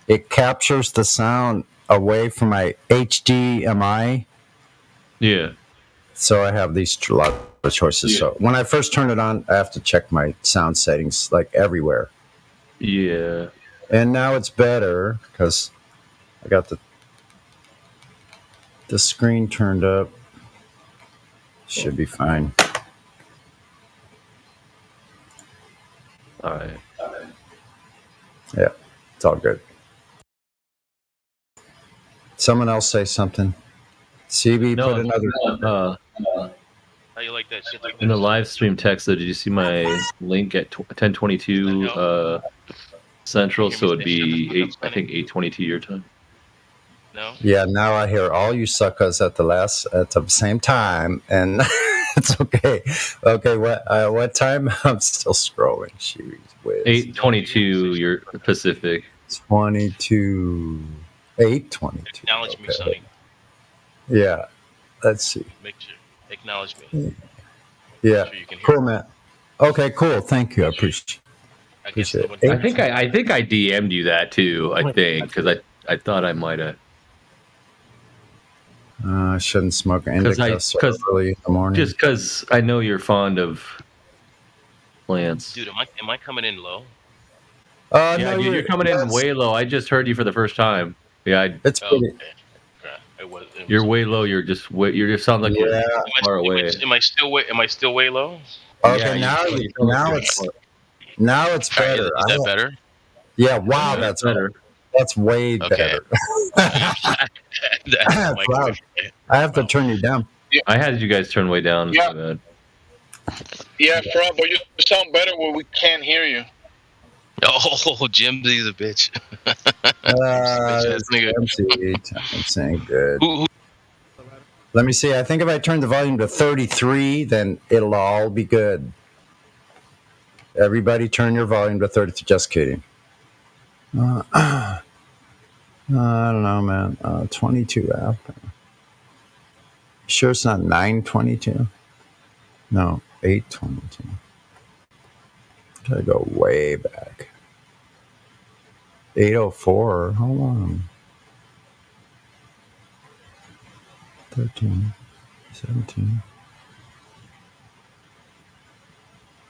Speaker 2: it captures the sound away from my HDMI.
Speaker 7: Yeah.
Speaker 2: So I have these lot of choices. Yeah. So when I first turn it on, I have to check my sound settings like everywhere.
Speaker 7: Yeah.
Speaker 2: And now it's better because I got the screen turned up. Should be fine.
Speaker 7: All right.
Speaker 2: Yeah, it's all good. Someone else say something. CB, put another.
Speaker 17: How you like that shit?
Speaker 7: In the live stream text, though, did you see my link at 1022 Central? So it'd be 8:22 your time.
Speaker 17: No.
Speaker 2: Yeah, now I hear all you suckers at the same time, and it's okay. Okay, what time? I'm still scrolling. Jeez whiz.
Speaker 7: 8:22. You're Pacific.
Speaker 2: 22, 8:22.
Speaker 17: Acknowledge me, Sonny.
Speaker 2: Yeah, let's see.
Speaker 17: Make sure. Acknowledge me.
Speaker 2: Yeah,
Speaker 17: Sure you can hear
Speaker 2: cool, man. Okay, cool. Thank you. I appreciate it.
Speaker 7: I think I DM'd you that too. I think because I thought I might have.
Speaker 2: I shouldn't smoke an indica so early in the morning.
Speaker 7: Just because I know you're fond of plants.
Speaker 17: Dude, am I coming in low?
Speaker 7: Yeah,
Speaker 2: no,
Speaker 7: dude, you're coming in way low. I just heard you for the first time. Yeah,
Speaker 2: it's pretty.
Speaker 17: Okay. It
Speaker 7: You're way low. You're just sound like you're far away.
Speaker 17: Am I still way low?
Speaker 2: Okay,
Speaker 7: yeah,
Speaker 2: now it's better.
Speaker 17: Is that better?
Speaker 2: Yeah, wow, that's
Speaker 7: better.
Speaker 2: That's way better. Wow. I have to turn you down.
Speaker 7: I had you guys turn way down.
Speaker 23: Yeah.
Speaker 7: So bad.
Speaker 23: Yeah, Fred, but you sound better when we can't hear you.
Speaker 17: Oh, Jimsy's a bitch.
Speaker 2: I'm saying good. Let me see. I think if I turn the volume to 33, then it'll all be good. Everybody turn your volume to 33. Just kidding. I don't know, man. 22 app. Sure it's not 922? No, 822. Gotta go way back. 804. Hold on. 13, 17.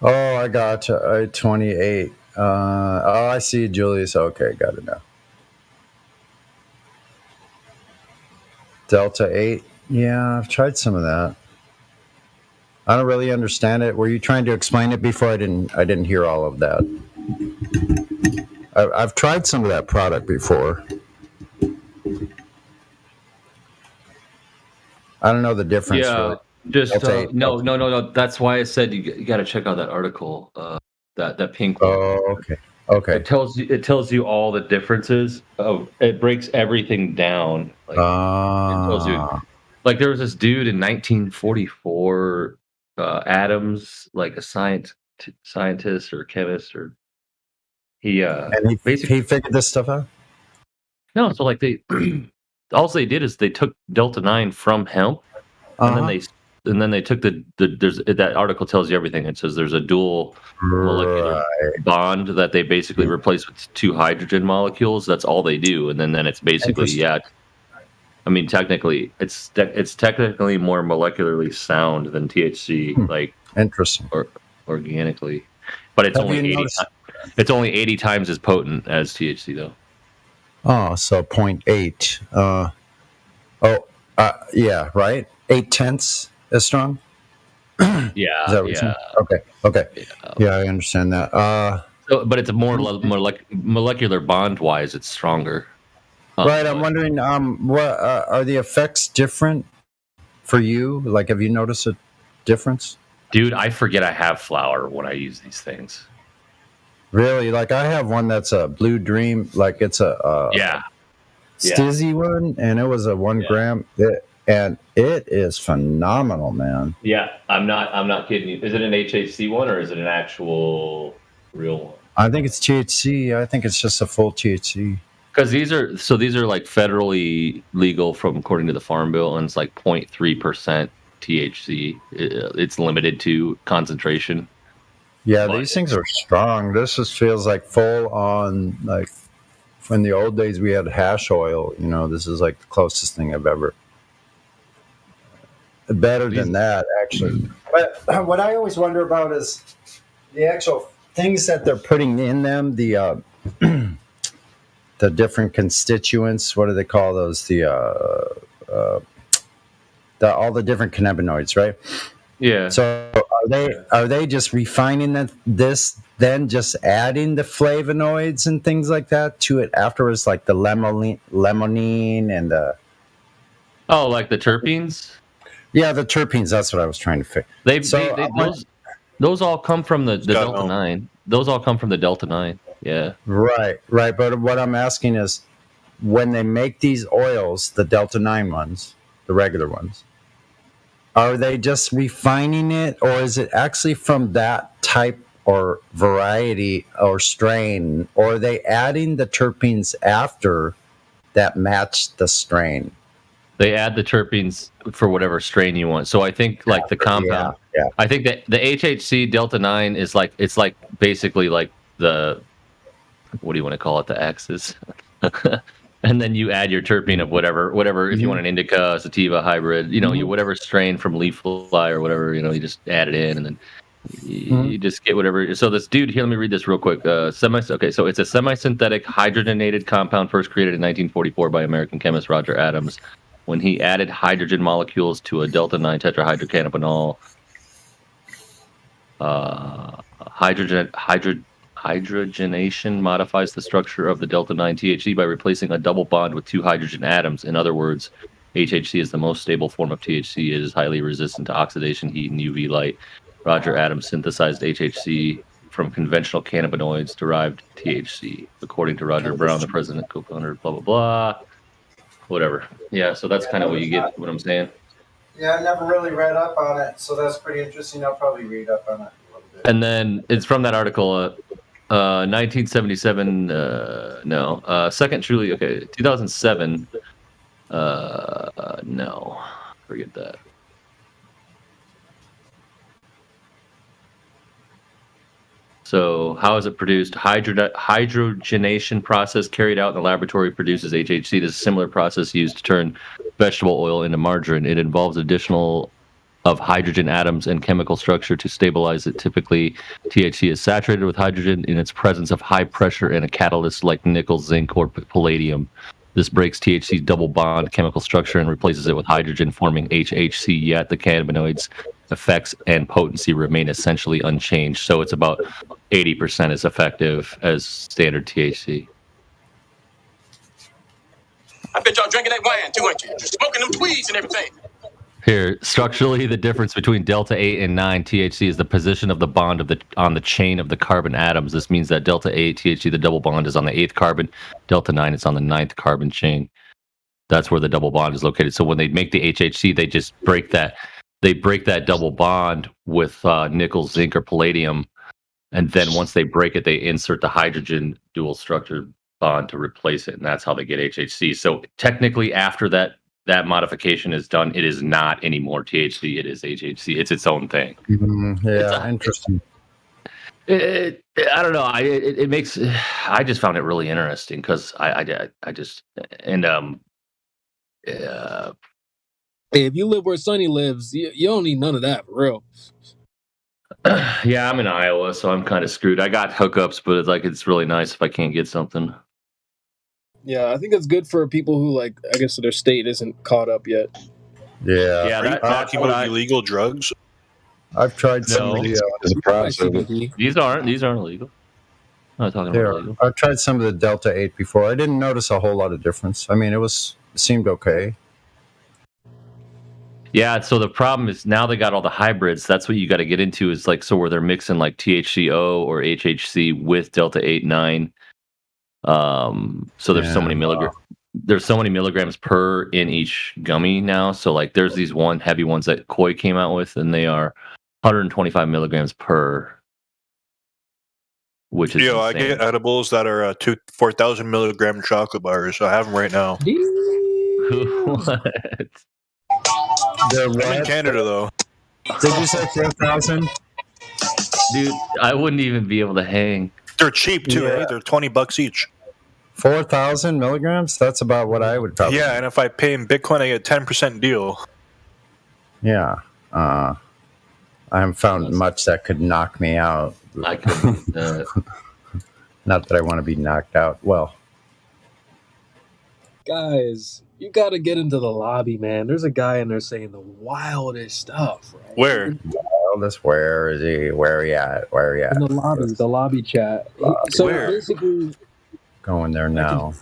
Speaker 2: Oh, I got you. 28. I see Julius. Okay, got it now. Delta 8. Yeah, I've tried some of that. I don't really understand it. Were you trying to explain it before? I didn't hear all of that. I've tried some of that product before. I don't know the difference.
Speaker 7: Yeah, just no. That's why I said you got to check out that article. That pink one.
Speaker 2: Oh, okay.
Speaker 7: It tells you all the differences. It breaks everything down. Like, it tells you. Like there was this dude in 1944, Adams, like a scientist or chemist, or he
Speaker 2: figured this stuff out.
Speaker 7: No, so like all they did is they took Delta 9 from hemp, and then they took that article tells you everything. It says there's a dual molecular bond that they basically replace with 2 hydrogen molecules. That's all they do, and then it's basically I mean, technically, it's technically more molecularly sound than THC, like
Speaker 2: interesting
Speaker 7: or organically, but it's only 80 times as potent as THC though.
Speaker 2: Oh, so 0.8. Yeah, right. 0.8 as strong.
Speaker 7: Yeah.
Speaker 2: Is that what Okay. Yeah, I understand that.
Speaker 7: But it's a more molecular bond wise, it's stronger.
Speaker 2: Right. I'm wondering, what are the effects different for you? Like, have you noticed a difference?
Speaker 7: Dude, I forget I have flower when I use these things.
Speaker 2: Really? Like, I have one that's a Blue Dream. Like, it's a Stizzy one, and it was a 1 gram. And it is phenomenal, man.
Speaker 7: Yeah, I'm not kidding you. Is it an HHC one or is it an actual real one?
Speaker 2: I think it's THC. I think it's just a full THC.
Speaker 7: Because these are like federally legal from according to the Farm Bill, and it's like 0.3% THC. It's limited to concentration.
Speaker 2: Yeah, these things are strong. This just feels like full on, like in the old days we had hash oil. You know, this is like the closest thing I've ever. Better than that, actually. But what I always wonder about is the actual things that they're putting in them. The the different constituents. What do they call those? All the different cannabinoids, right?
Speaker 7: Yeah.
Speaker 2: So are they just refining this, then just adding the flavonoids and things like that to it afterwards, like the limonene and the
Speaker 7: like the terpenes?
Speaker 2: Yeah, the terpenes. That's what I was trying to fix.
Speaker 7: Those all come from the Delta 9. Those all come from the Delta 9. Yeah.
Speaker 2: Right. But what I'm asking is, when they make these oils, the Delta 9 ones, the regular ones, are they just refining it, or is it actually from that type or variety or strain, or are they adding the terpenes after that match the strain?
Speaker 7: They add the terpenes for whatever strain you want. So I think like the compound.
Speaker 2: Yeah.
Speaker 7: I think that the HHC Delta 9 is like, it's like basically like the, what do you want to call it? The X's. And then you add your terpene of whatever. If you want an indica, sativa, hybrid, you whatever strain from leaf fly or whatever, you just add it in, and then you just get whatever. So this dude here, let me read this real quick. So it's a semi-synthetic hydrogenated compound first created in 1944 by American chemist Roger Adams, when he added hydrogen molecules to a Delta 9 tetrahydrocannabinol. Hydrogenation modifies the structure of the Delta 9 THC by replacing a double bond with two hydrogen atoms. In other words, HHC is the most stable form of THC. It is highly resistant to oxidation, heat, and UV light. Roger Adams synthesized HHC from conventional cannabinoids derived THC, according to Roger Brown, the president, co-founder, blah, blah, blah. Whatever. Yeah, so that's kind of what you get, what I'm saying.
Speaker 2: Yeah, I never really read up on it, so that's pretty interesting. I'll probably read up on it a little bit.
Speaker 7: And then it's from that article, 1977, second truly, 2007, no, forget that. So how is it produced? Hydrogenation process carried out in the laboratory produces HHC. This is a similar process used to turn vegetable oil into margarine. It involves additional of hydrogen atoms and chemical structure to stabilize it. Typically, THC is saturated with hydrogen in its presence of high pressure and a catalyst like nickel, zinc, or palladium. This breaks THC's double bond chemical structure and replaces it with hydrogen, forming HHC, yet the cannabinoids' effects and potency remain essentially unchanged. So it's about 80% as effective as standard THC.
Speaker 9: I bet y'all drinking that wine too, aren't you? You're smoking them tweeds and everything.
Speaker 7: Here, structurally, the difference between Delta 8 and 9 THC is the position of the bond on the chain of the carbon atoms. This means that Delta 8 THC, the double bond, is on the 8th carbon. Delta 9 is on the 9th carbon chain. That's where the double bond is located. So when they make the HHC, they just break that. They break that double bond with nickel, zinc, or palladium. And then once they break it, they insert the hydrogen dual structure bond to replace it. And that's how they get HHC. So technically, after that modification is done, it is not anymore THC. It is HHC. It's its own thing.
Speaker 2: Interesting.
Speaker 7: I don't know. It makes. I just found it really interesting because I just and
Speaker 10: Hey, if you live where Sonny lives, you don't need none of that for real.
Speaker 7: Yeah, I'm in Iowa, so I'm kind of screwed. I got hookups, but it's really nice if I can't get something.
Speaker 10: Yeah, I think it's good for people who I guess their state isn't caught up yet.
Speaker 2: Yeah.
Speaker 1: Are you talking about illegal drugs?
Speaker 2: I've tried some of the
Speaker 7: These aren't illegal. I'm not talking about illegal.
Speaker 2: I've tried some of the Delta 8 before. I didn't notice a whole lot of difference. I mean, it seemed okay.
Speaker 7: Yeah, so the problem is now they got all the hybrids. That's what you got to get into is where they're mixing THCO or HHC with Delta 8, 9. So there's so many milligrams. There's so many milligrams per in each gummy now. So there's these heavy ones that Koi came out with, and they are 125 milligrams per, which is insane.
Speaker 1: I get edibles that are 4,000 milligram chocolate bars. I have them right now.
Speaker 7: What?
Speaker 1: I'm in Canada though.
Speaker 2: Did you say 4,000?
Speaker 7: Dude, I wouldn't even be able to hang.
Speaker 1: They're cheap too, eh? They're $20 each.
Speaker 2: 4,000 milligrams? That's about what I would probably.
Speaker 1: Yeah, and if I pay in Bitcoin, I get a 10% deal.
Speaker 2: Yeah. I haven't found much that could knock me out.
Speaker 7: I couldn't.
Speaker 2: Not that I want to be knocked out. Well,
Speaker 10: guys, you got to get into the lobby, man. There's a guy in there saying the wildest stuff. Right?
Speaker 1: Where?
Speaker 2: Wildest? Where is he? Where are you at? Where are you at?
Speaker 10: In the lobby chat. So
Speaker 1: where?
Speaker 10: Basically,
Speaker 2: going there now.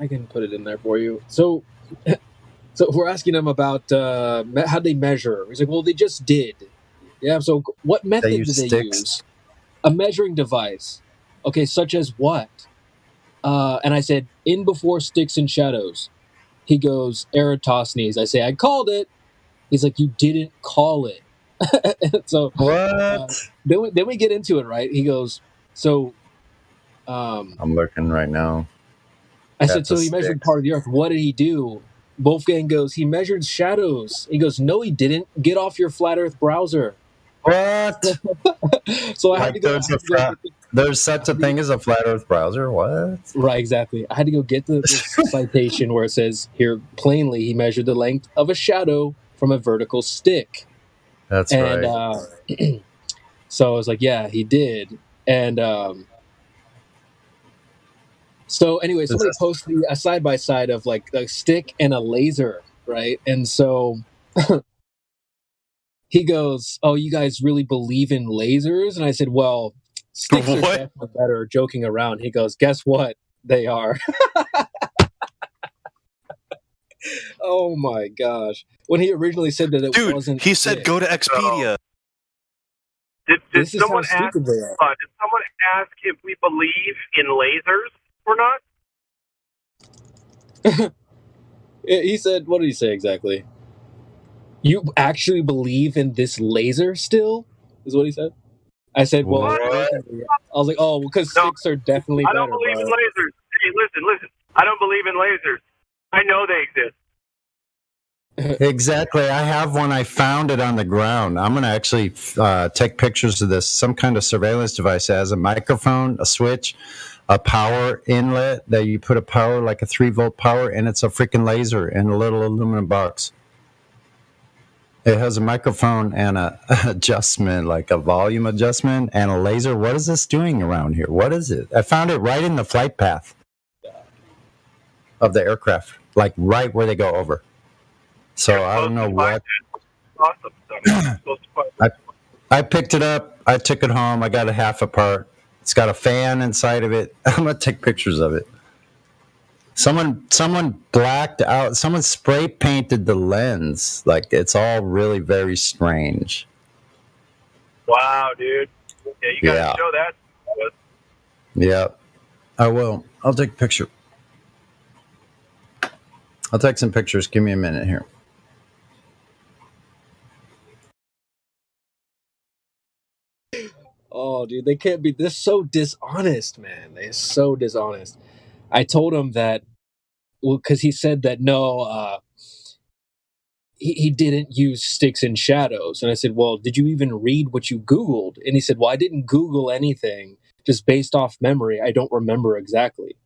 Speaker 10: I can put it in there for you. So we're asking him about how they measure. He's like, well, they just did. Yeah. So what method do they use? A measuring device. Okay, such as what? And I said, in before Sticks and Shadows. He goes, Eratosthenes. I say, I called it. He's like, you didn't call it. So
Speaker 2: What?
Speaker 10: then we get into it, right? He goes, so
Speaker 2: I'm looking right now.
Speaker 10: I said,
Speaker 2: At the
Speaker 10: so he measured
Speaker 2: sticks.
Speaker 10: part of the earth. What did he do? Wolfgang goes, he measured shadows. He goes, no, he didn't. Get off your flat earth browser.
Speaker 2: What?
Speaker 10: So I had
Speaker 2: Like
Speaker 10: to go.
Speaker 2: there's such a thing as a flat Earth browser. What?
Speaker 10: Right, exactly. I had to go get the citation where it says here plainly he measured the length of a shadow from a vertical stick.
Speaker 2: That's
Speaker 10: and,
Speaker 2: right.
Speaker 10: So I was like, yeah, he did. And so anyway, somebody posted a side by side of like a stick and a laser, right? And so he goes, "Oh, you guys really believe in lasers?" And I said, "Well, sticks are definitely better." Joking around, he goes, "Guess what? They are." Oh my gosh! When he originally said that it wasn't,
Speaker 1: He said go to Expedia.
Speaker 4: Did
Speaker 10: This is how
Speaker 4: someone ask?
Speaker 10: stupid they are.
Speaker 4: Did someone ask if we believe in lasers or not?
Speaker 10: He said, "What did he say exactly?" You actually believe in this laser still? Is what he said. I said, "Well," I was like, "Oh, because sticks are definitely
Speaker 4: I
Speaker 10: better."
Speaker 4: don't believe in
Speaker 10: bro.
Speaker 4: lasers. Hey, listen. I don't believe in lasers. I know they exist.
Speaker 2: Exactly. I have one. I found it on the ground. I'm going to actually take pictures of this. Some kind of surveillance device. It has a microphone, a switch, a power inlet that you put a power, like a 3-volt power, and it's a freaking laser in a little aluminum box. It has a microphone and a adjustment, like a volume adjustment and a laser. What is this doing around here? What is it? I found it right in the flight path of the aircraft, like right where they go over. So I don't know what.
Speaker 4: Awesome.
Speaker 2: I picked it up. I took it home. I got it half apart. It's got a fan inside of it. I'm gonna take pictures of it. Someone blacked out. Someone spray painted the lens. Like it's all really very strange.
Speaker 4: Wow, dude. Yeah, you gotta
Speaker 2: Yeah.
Speaker 4: show that.
Speaker 2: Yeah, I will. I'll take a picture. I'll take some pictures. Give me a minute here.
Speaker 10: Oh, dude, they can't be. They're so dishonest, man. They're so dishonest. I told him that, well, because he said that no, he didn't use sticks and shadows, and I said, well, did you even read what you Googled? And he said, well, I didn't Google anything, just based off memory. I don't remember exactly.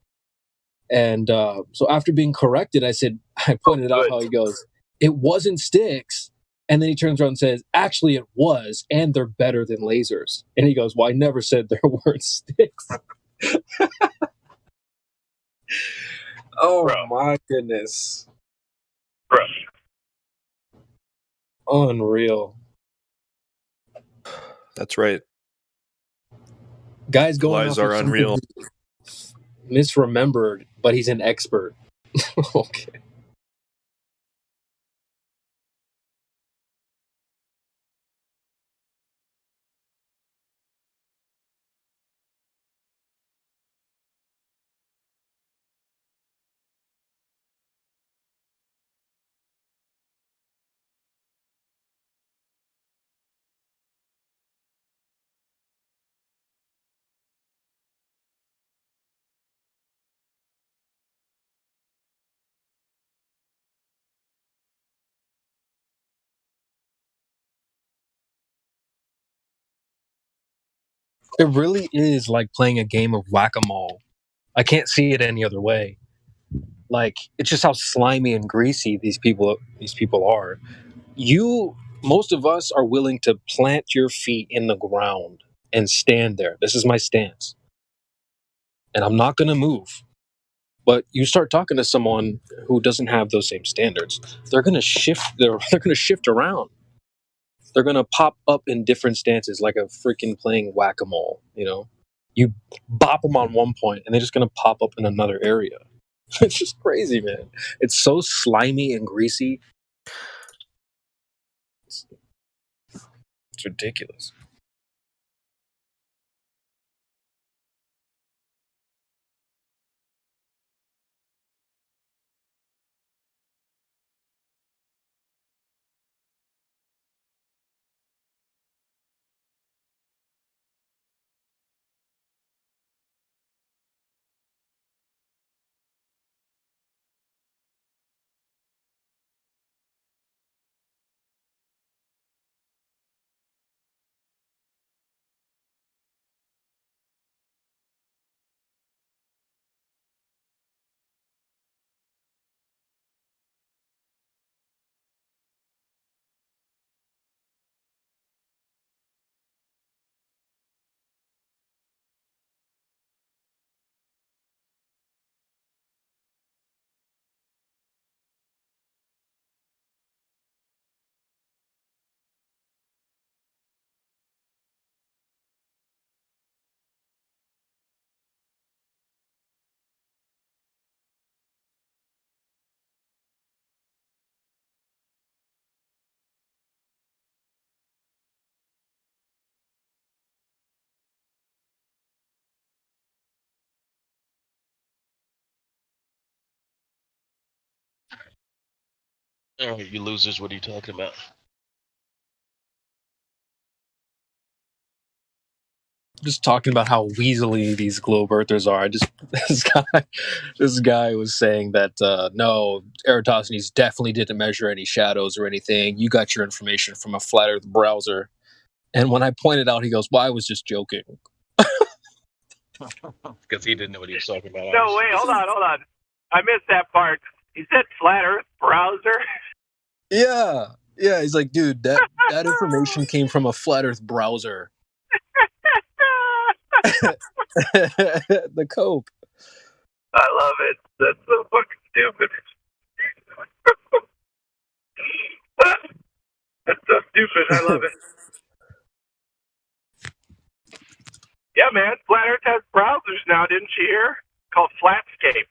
Speaker 10: And so after being corrected, I said, I pointed out how he goes, it wasn't sticks. And then he turns around and says, actually, it was, and they're better than lasers. And he goes, well, I never said there weren't sticks. Oh, my goodness.
Speaker 4: Bro.
Speaker 10: Unreal.
Speaker 1: That's right.
Speaker 10: Guys going
Speaker 1: Lies
Speaker 10: off
Speaker 1: are
Speaker 10: of
Speaker 1: unreal.
Speaker 10: misremembered, but he's an expert. Okay. It really is like playing a game of whack-a-mole. I can't see it any other way. Like, it's just how slimy and greasy these people are. Most of us are willing to plant your feet in the ground and stand there. This is my stance. And I'm not going to move. But you start talking to someone who doesn't have those same standards, they're going to shift. They're going to shift around. They're going to pop up in different stances, like a freaking playing whack-a-mole. You know, you bop them on one point, and they're just going to pop up in another area. It's just crazy, man. It's so slimy and greasy. It's ridiculous.
Speaker 17: Oh, you losers, what are you talking about?
Speaker 10: Just talking about how weaselly these globe earthers are. This guy was saying that no, Eratosthenes definitely didn't measure any shadows or anything. You got your information from a flat Earth browser. And when I pointed out, he goes, "Well, I was just joking."
Speaker 17: Because he didn't know what he was talking about.
Speaker 4: No, wait, hold on. I missed that part. He said flat Earth browser.
Speaker 10: Yeah, he's like, dude, that information came from a flat Earth browser. The cope.
Speaker 4: I love it. That's so fucking stupid. That's so stupid. I love it. Yeah, man. Flat Earth has browsers now, didn't you hear? Called Flatscape.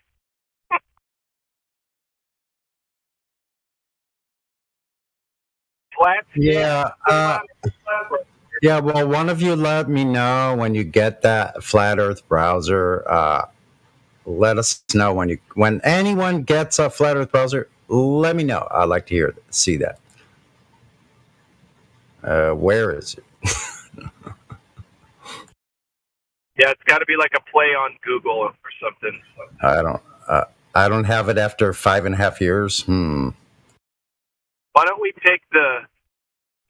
Speaker 2: Yeah. Yeah. Well, one of you let me know when you get that flat Earth browser. Let us know when anyone gets a flat Earth browser. Let me know. I'd like to see that. Where is it?
Speaker 4: Yeah, it's got to be like a play on Google or something.
Speaker 2: I don't have it after 5.5 years.
Speaker 4: Why don't we take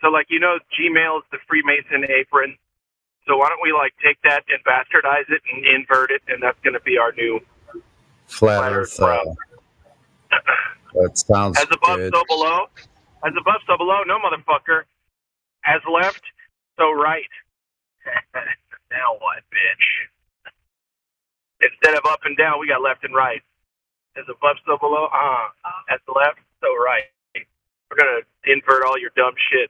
Speaker 4: Gmail is the Freemason apron. So why don't we take that and bastardize it and invert it, and that's going to be our new
Speaker 2: flat Earth browser. That sounds
Speaker 4: as above,
Speaker 2: good.
Speaker 4: so below. As above, so below. No, motherfucker. As left, so right. Now what, bitch? Instead of up and down, we got left and right. As above, so below. As left, so right. We're gonna invert all your dumb shit.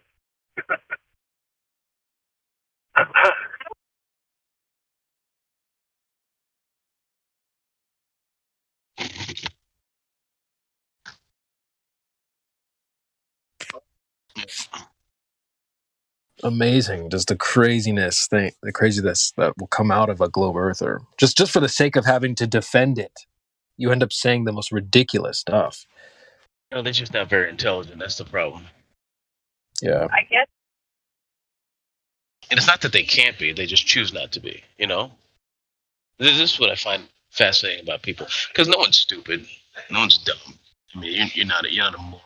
Speaker 10: Amazing, just the craziness that will come out of a globe earther. Just for the sake of having to defend it, you end up saying the most ridiculous stuff.
Speaker 17: No, they're just not very intelligent. That's the problem.
Speaker 10: Yeah.
Speaker 16: I guess.
Speaker 17: And it's not that they can't be; they just choose not to be. This is what I find fascinating about people, because no one's stupid, no one's dumb. I mean, you're not a moron.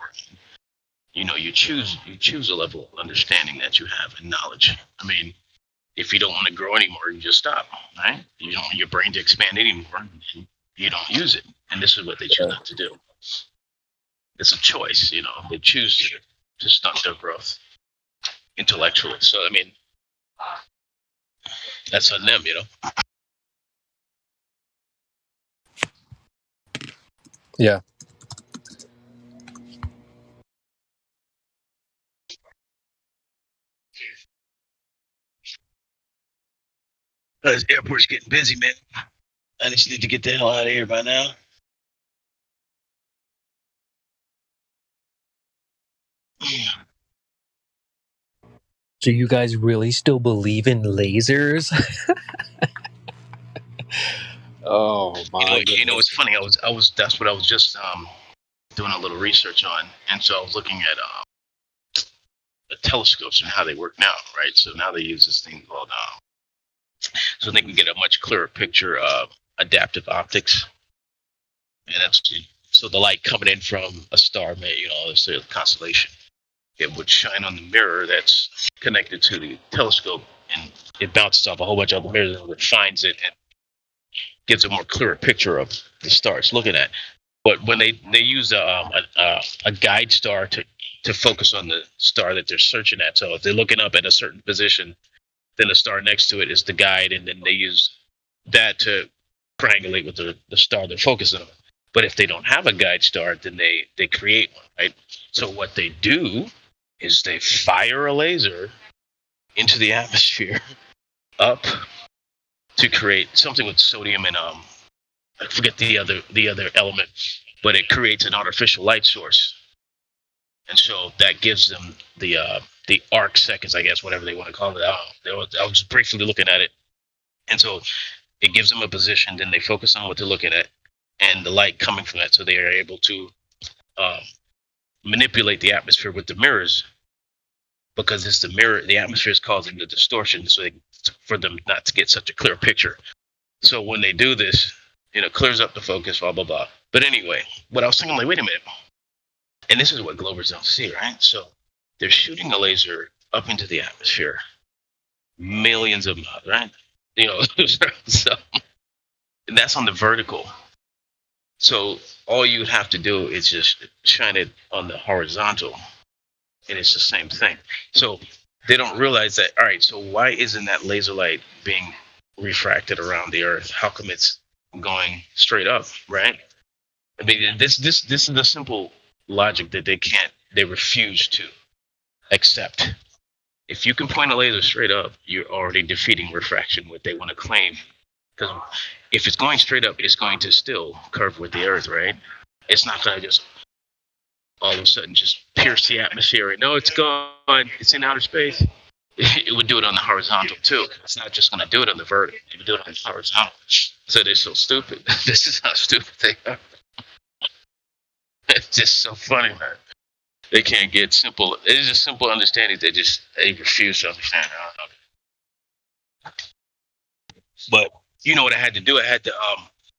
Speaker 17: You choose a level of understanding that you have and knowledge. I mean, if you don't want to grow anymore, you just stop, right? You don't want your brain to expand anymore, and you don't use it. And this is what they choose not to do. It's a choice, They choose to stunt their growth intellectually. So, I mean, that's on them,
Speaker 10: Yeah.
Speaker 17: This airport's getting busy, man. I just need to get the hell out of here by now.
Speaker 10: Do you guys really still believe in lasers? Oh my!
Speaker 17: It's funny. That's what I was just doing a little research on, and so I was looking at the telescopes and how they work now, right? So now they use this thing called so they can get a much clearer picture of adaptive optics, and that's so the light coming in from a star, let's say a constellation, it would shine on the mirror that's connected to the telescope, and it bounces off a whole bunch of other mirrors and refines it and gives a more clearer picture of the star it's looking at. But when they use a guide star to focus on the star that they're searching at, so if they're looking up at a certain position, then the star next to it is the guide, and then they use that to triangulate with the star they're focusing on. But if they don't have a guide star, then they create one, right? So what they do is they fire a laser into the atmosphere up to create something with sodium and I forget the other element, but it creates an artificial light source, and so that gives them the arc seconds, I guess, whatever they want to call it. I was briefly looking at it, and so it gives them a position. Then they focus on what they're looking at, and the light coming from that, so they are able to manipulate the atmosphere with the mirrors because it's the atmosphere is causing the distortion, so for them not to get such a clear picture. So when they do this, clears up the focus, blah blah blah. But anyway, what I was thinking, like, wait a minute, and this is what Glovers don't see, right? So they're shooting a laser up into the atmosphere, millions of miles, right? So and that's on the vertical. So all you would have to do is just shine it on the horizontal, and it's the same thing. So they don't realize that. All right, so why isn't that laser light being refracted around the Earth? How come it's going straight up, right? I mean, this is the simple logic that they refuse to accept. If you can point a laser straight up, you're already defeating refraction, what they want to claim. Because if it's going straight up, it's going to still curve with the Earth, right? It's not going to just all of a sudden just pierce the atmosphere and no, it's gone, it's in outer space. It would do it on the horizontal too. It's not just going to do it on the vertical. It would do it on the horizontal. So they're so stupid. This is how stupid they are. It's just so funny, man. They can't get simple. It's just simple understanding. They refuse to understand. But you know what I had to do? I had to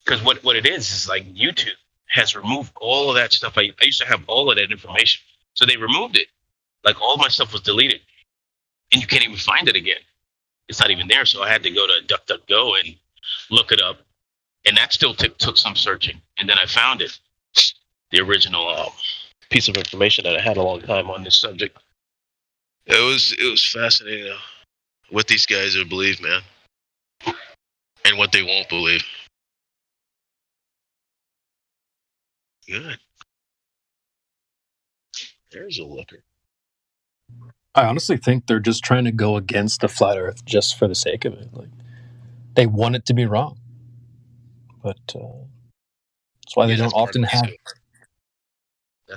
Speaker 17: because what it is like YouTube has removed all of that stuff. I used to have all of that information, so they removed it. Like all my stuff was deleted, and you can't even find it again. It's not even there. So I had to go to DuckDuckGo and look it up, and that still took some searching, and then I found it, the original piece of information that I had a long time on this subject. It was fascinating what these guys will believe, man, and what they won't believe. Good. There's a looker.
Speaker 10: I honestly think they're just trying to go against the flat Earth just for the sake of it. Like, they want it to be wrong, but that's why they don't often have.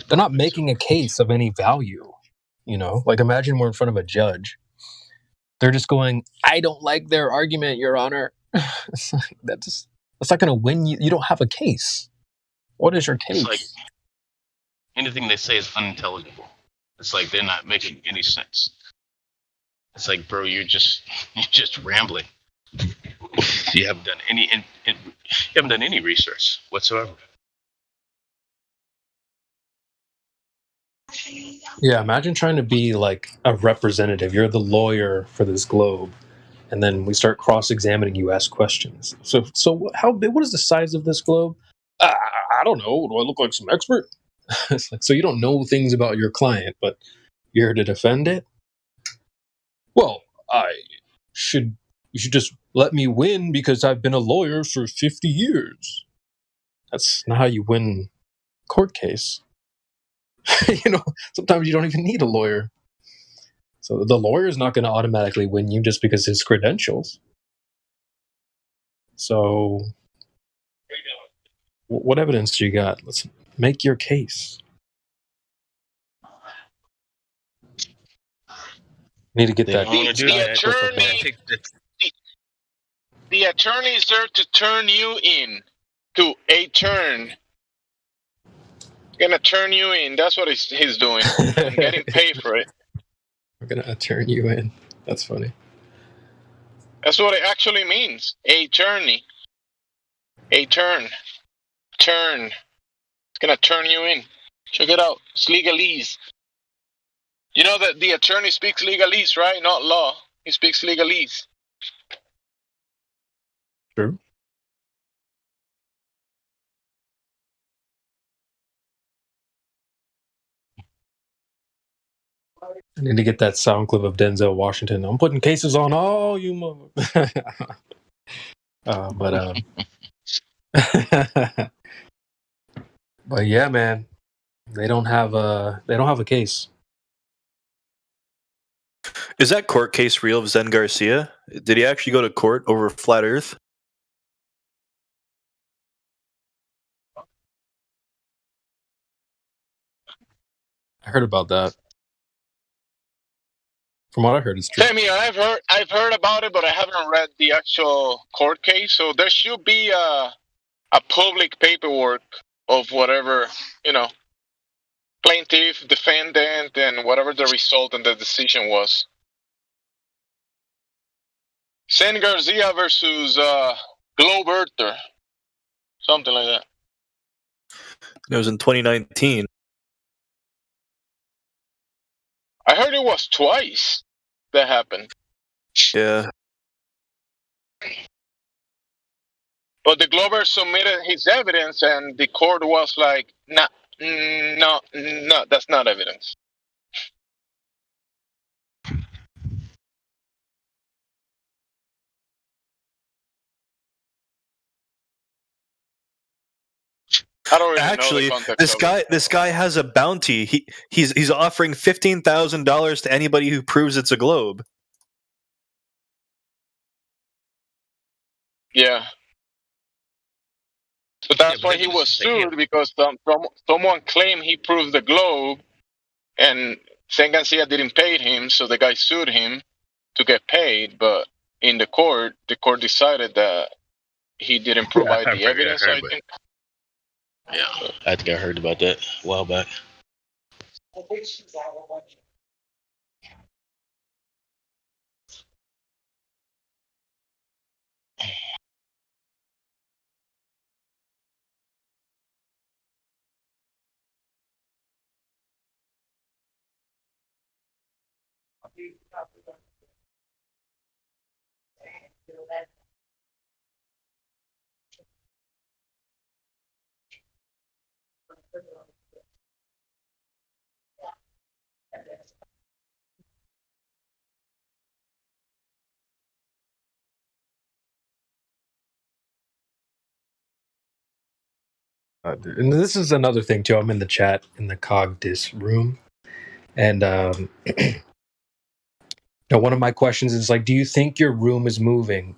Speaker 10: They're not making a case of any value, Like, imagine we're in front of a judge. They're just going, "I don't like their argument, Your Honor." It's like, that's not going to win you. You don't have a case. What is your case?
Speaker 17: It's like anything they say is unintelligible. It's like they're not making any sense. It's like, bro, you're just rambling. You haven't done any research whatsoever.
Speaker 10: Yeah, imagine trying to be like a representative. You're the lawyer for this globe, and then we start cross-examining you, ask questions. So how big? What is the size of this globe? I don't know. Do I look like some expert? It's like, so you don't know things about your client, but you're here to defend it? Well, you should just let me win because I've been a lawyer for 50 years. That's not how you win a court case. Sometimes you don't even need a lawyer. So the lawyer is not going to automatically win you just because his credentials. So what evidence do you got? Let's make your case. Need to get that.
Speaker 23: The attorney is there to turn you in to a turn. Gonna turn you in. That's what he's doing. I'm getting paid for it.
Speaker 10: We're gonna turn you in. That's funny.
Speaker 23: That's what it actually means. Attorney. A turn. Turn. It's gonna turn you in. Check it out. It's legalese. You know that the attorney speaks legalese, right? Not law. He speaks legalese.
Speaker 10: True. I need to get that sound clip of Denzel Washington. I'm putting cases on all you mother. But yeah, man, they don't have a case.
Speaker 1: Is that court case real of Zen Garcia? Did he actually go to court over flat Earth?
Speaker 10: I heard about that. From what I heard, it's true.
Speaker 23: I mean, I've heard about it, but I haven't read the actual court case. So there should be a public paperwork of whatever, plaintiff, defendant, and whatever the result and the decision was. San Garcia versus Globe Earther. Something like that.
Speaker 1: It was in 2019.
Speaker 23: I heard it was twice that happened.
Speaker 1: Yeah.
Speaker 23: But the Glober submitted his evidence, and the court was like, no, that's not evidence. I don't really
Speaker 1: Actually,
Speaker 23: know the context
Speaker 1: this guy has a bounty. He's offering $15,000 to anybody who proves it's a globe.
Speaker 23: Yeah. But that's why he was sued, because someone claimed he proved the globe, and San Garcia didn't pay him, so the guy sued him to get paid. But in the court decided that he didn't provide the evidence, I think.
Speaker 17: Yeah, I think I heard about that a while back.
Speaker 10: And this is another thing too. I'm in the chat in the Cogdis room, and one of my questions is like, "Do you think your room is moving?"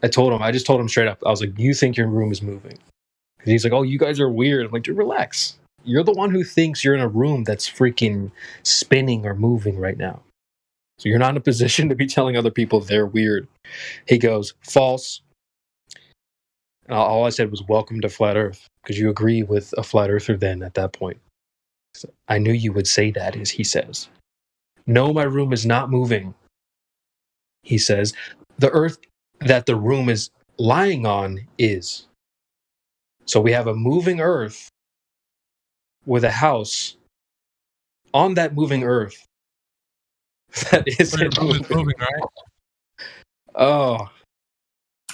Speaker 10: I just told him straight up. I was like, "You think your room is moving?" Because he's like, "Oh, you guys are weird." I'm like, "Dude, relax. You're the one who thinks you're in a room that's freaking spinning or moving right now. So you're not in a position to be telling other people they're weird." He goes, "False." And all I said was, "Welcome to Flat Earth," because you agree with a flat earther then at that point. So I knew you would say that, as he says. "No, my room is not moving." He says, "The earth that the room is lying on is." So we have a moving earth with a house on that moving earth that isn't moving.
Speaker 6: Right?
Speaker 10: Oh.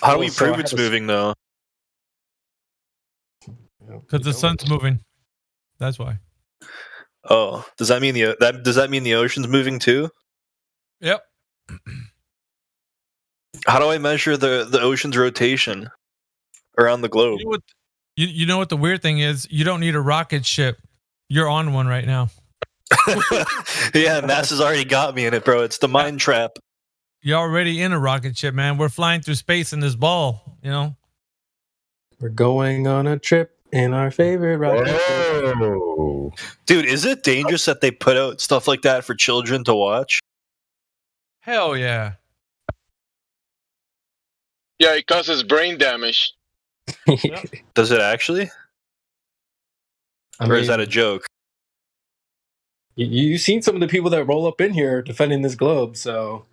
Speaker 1: How do we prove it's moving, though?
Speaker 6: Because the sun's moving. That's why.
Speaker 1: Oh, does that mean the ocean's moving too?
Speaker 6: Yep.
Speaker 1: How do I measure the ocean's rotation around the globe?
Speaker 6: You know what the weird thing is? You don't need a rocket ship. You're on one right now.
Speaker 1: Yeah, NASA's already got me in it, bro. It's the mind trap.
Speaker 6: You're already in a rocket ship, man. We're flying through space in this ball, you know?
Speaker 10: We're going on a trip in our favorite rocket ship.
Speaker 1: Whoa. Dude, is it dangerous that they put out stuff like that for children to watch?
Speaker 6: Hell yeah.
Speaker 23: Yeah, it causes brain damage.
Speaker 1: Does it actually? Or is that a joke?
Speaker 10: You've seen some of the people that roll up in here defending this globe, so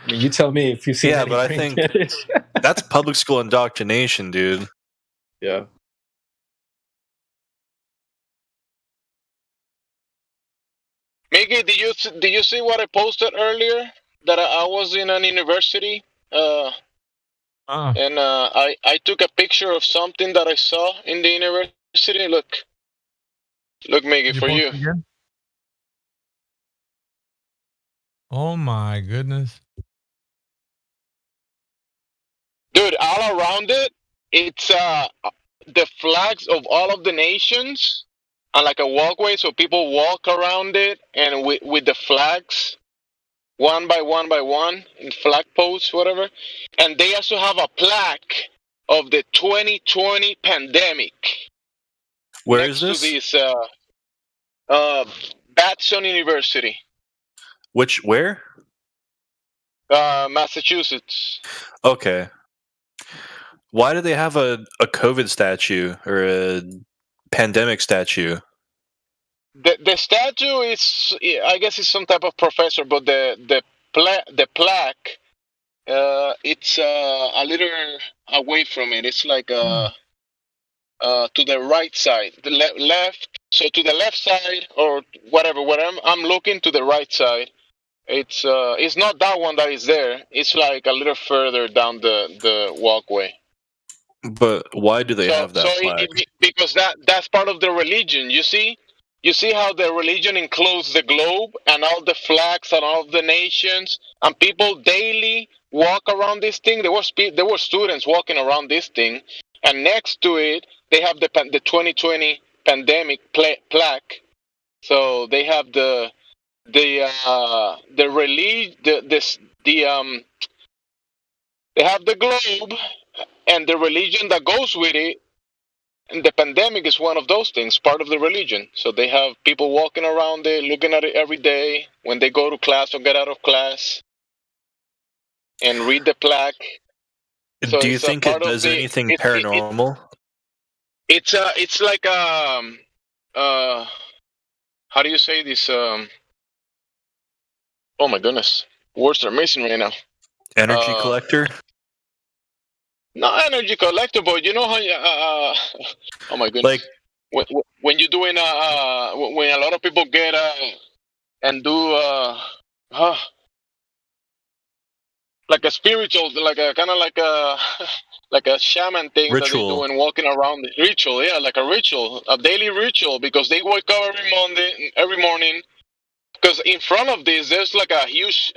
Speaker 10: you tell me if you've seen.
Speaker 1: Yeah, but I think that's public school indoctrination, dude.
Speaker 10: Yeah.
Speaker 23: Miggy, did you see what I posted earlier? That I was in an university, and I took a picture of something that I saw in the university. Look, Miggy, for you.
Speaker 6: Again? Oh my goodness.
Speaker 23: Dude, all around it, it's the flags of all of the nations, and like a walkway, so people walk around it, and with the flags, one by one, in flag posts, whatever. And they also have a plaque of the 2020 pandemic.
Speaker 1: Where is this?
Speaker 23: To this Batson University.
Speaker 1: Where?
Speaker 23: Massachusetts.
Speaker 1: Okay. Why do they have a COVID statue or a pandemic statue?
Speaker 23: the statue is, I guess, it's some type of professor, but the plaque, it's a little away from it. It's like to the right side, the left. So to the left side or whatever. Where I'm looking to the right side. It's not that one that is there. It's like a little further down the walkway.
Speaker 1: But why do they have that flag?
Speaker 23: Because that's part of the religion. You see how the religion includes the globe and all the flags and all the nations, and people daily walk around this thing. There were students walking around this thing, and next to it they have the 2020 pandemic plaque. So they have the religion, they have the globe and the religion that goes with it. And the pandemic is one of those things, part of the religion. So they have people walking around it, looking at it every day when they go to class or get out of class, and read the plaque. So
Speaker 1: do you think it does anything paranormal?
Speaker 23: It's like how do you say this? Oh my goodness, words are missing right now.
Speaker 1: Energy collector.
Speaker 23: Not energy collector, but you know how oh my goodness. Like when you're doing when a lot of people get and do like a spiritual, like a kind of like a like a shaman thing that they do and walking around the ritual, yeah, like a ritual, a daily ritual, because they wake up every morning. Because in front of this, there's like a huge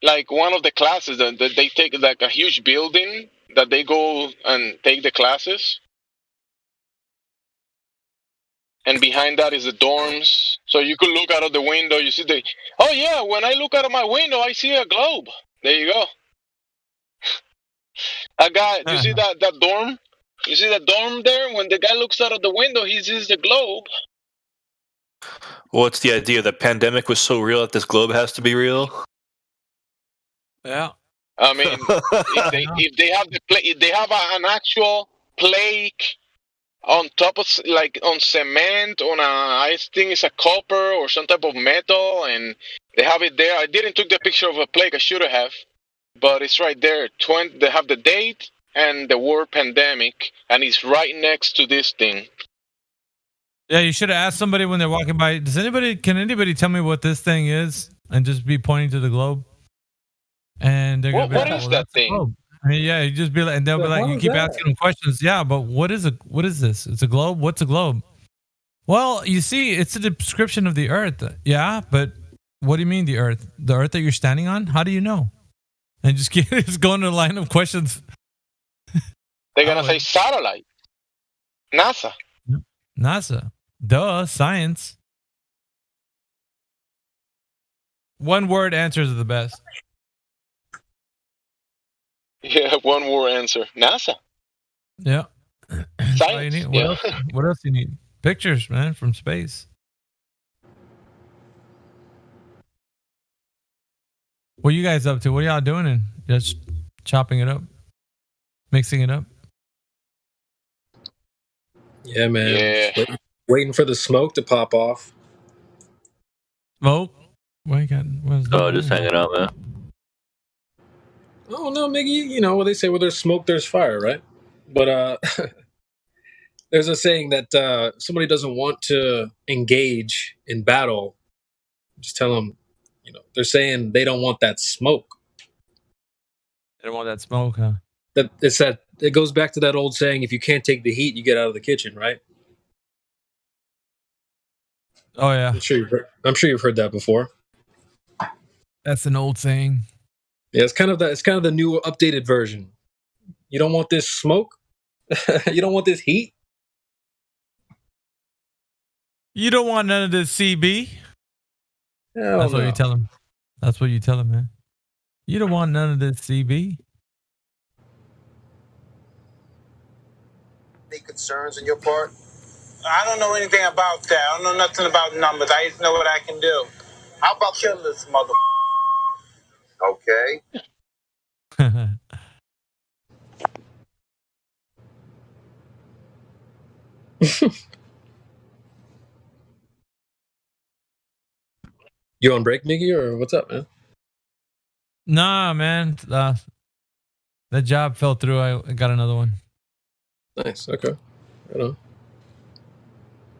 Speaker 23: like one of the classes that they take, like a huge building that they go and take the classes. And behind that is the dorms. So you could look out of the window. You see oh yeah, when I look out of my window, I see a globe. There you go. A guy, do you see that dorm? You see that dorm there? When the guy looks out of the window, he sees the globe.
Speaker 1: What's the idea? The pandemic was so real that this globe has to be real?
Speaker 6: Yeah.
Speaker 23: I mean, if they have an actual plague on top of, like, on cement, on I think it's a copper or some type of metal, and they have it there. I didn't took the picture of a plague. I should have, but it's right there. They have the date and the word pandemic, and it's right next to this thing.
Speaker 6: Yeah, you should have asked somebody when they're walking by. Can anybody tell me what this thing is? And just be pointing to the globe. And they're gonna be
Speaker 23: what
Speaker 6: like,
Speaker 23: is that thing?
Speaker 6: I mean, yeah, you just be like, and they'll be like, you keep asking them questions. Yeah, but what is this? It's a globe. What's a globe? Well, you see, it's a description of the Earth. Yeah, but what do you mean the Earth? The Earth that you're standing on? How do you know? And just go into a line of questions.
Speaker 23: They're gonna say satellite. NASA.
Speaker 6: Duh, science. One word answers are the best.
Speaker 23: Yeah, one word answer. NASA.
Speaker 6: Yeah.
Speaker 23: Science.
Speaker 6: All you need. What else do you need? Pictures, man, from space. What are you guys up to? What are y'all doing? And just chopping it up, mixing it up.
Speaker 10: Yeah, man.
Speaker 23: Yeah.
Speaker 10: Waiting for the smoke to pop off.
Speaker 6: Smoke? What you got?
Speaker 7: Just hanging out, man.
Speaker 10: Oh no, Miggy, you know what they say, where there's smoke, there's fire, right? But there's a saying that somebody doesn't want to engage in battle, just tell them, they're saying they don't want that smoke.
Speaker 6: They don't want that smoke, huh?
Speaker 10: It goes back to that old saying, if you can't take the heat, you get out of the kitchen, right?
Speaker 6: Oh yeah.
Speaker 10: I'm sure you've heard that before.
Speaker 6: That's an old saying.
Speaker 10: Yeah, it's kind of the new updated version. You don't want this smoke? You don't want this heat?
Speaker 6: You don't want none of this CB? That's what you tell him. That's what you tell him, man. You don't want none of this CB?
Speaker 3: Any concerns on your part? I don't know anything about that. I don't know nothing about numbers. I just know what I can do. How about kill this mother? Okay.
Speaker 10: You on break, Mickey, or what's up, man?
Speaker 6: Nah, man. That job fell through. I got another one.
Speaker 10: Nice. Okay. I know.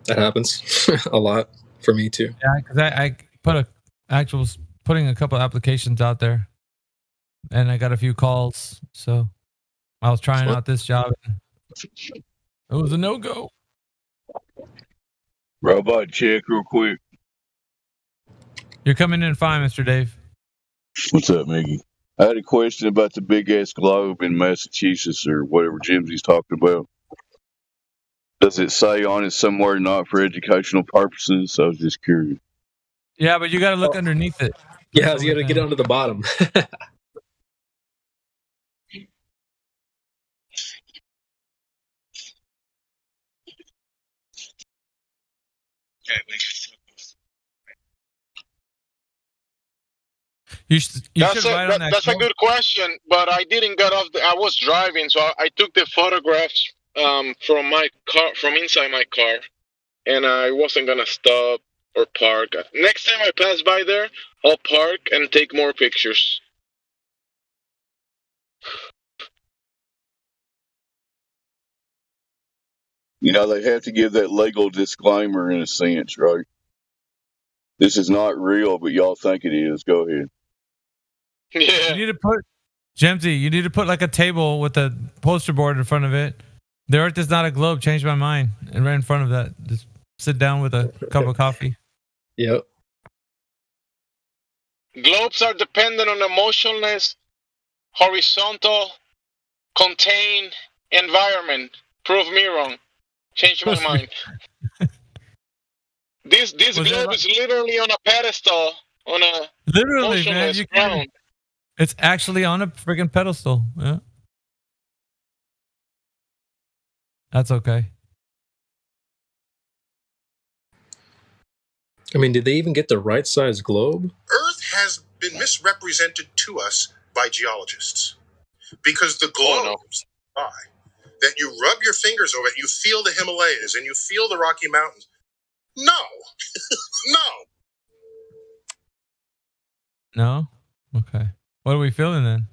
Speaker 10: That happens a lot for me too.
Speaker 6: Yeah, because I putting a couple applications out there, and I got a few calls. So I was trying out this job. It was a no-go.
Speaker 5: Robot check real quick.
Speaker 6: You're coming in fine, Mr. Dave.
Speaker 5: What's up, Mickey? I had a question about the big ass globe in Massachusetts or whatever Jimsy's talking about. Does it say on it somewhere not for educational purposes? I was just curious.
Speaker 6: Yeah, but you got to look underneath it.
Speaker 10: Yeah, you got to get onto the bottom.
Speaker 23: That's a good question, but I didn't get off. I was driving, so I took the photographs from my car, from inside my car, and I wasn't gonna stop or park. Next time I pass by there, I'll park and take more pictures.
Speaker 5: You know, they have to give that legal disclaimer in a sense, right? This is not real, but y'all think it is. Go ahead.
Speaker 23: Yeah.
Speaker 6: You need to put, Jemsy, you need to put like a table with a poster board in front of it. The Earth is not a globe. Change my mind. And right in front of that, just sit down with a cup of coffee.
Speaker 10: Yep.
Speaker 23: Globes are dependent on a motionless, horizontal, contained environment. Prove me wrong. Change my mind. This globe is literally on a pedestal, on a
Speaker 6: literally, man,
Speaker 23: motionless ground.
Speaker 6: It's actually on a freaking pedestal. Yeah. That's okay.
Speaker 10: I mean, did they even get the right size globe?
Speaker 18: Earth has been misrepresented to us by geologists because the globes that you rub your fingers over it, you feel the Himalayas and you feel the Rocky Mountains. No, no.
Speaker 6: No? Okay. What are we feeling then?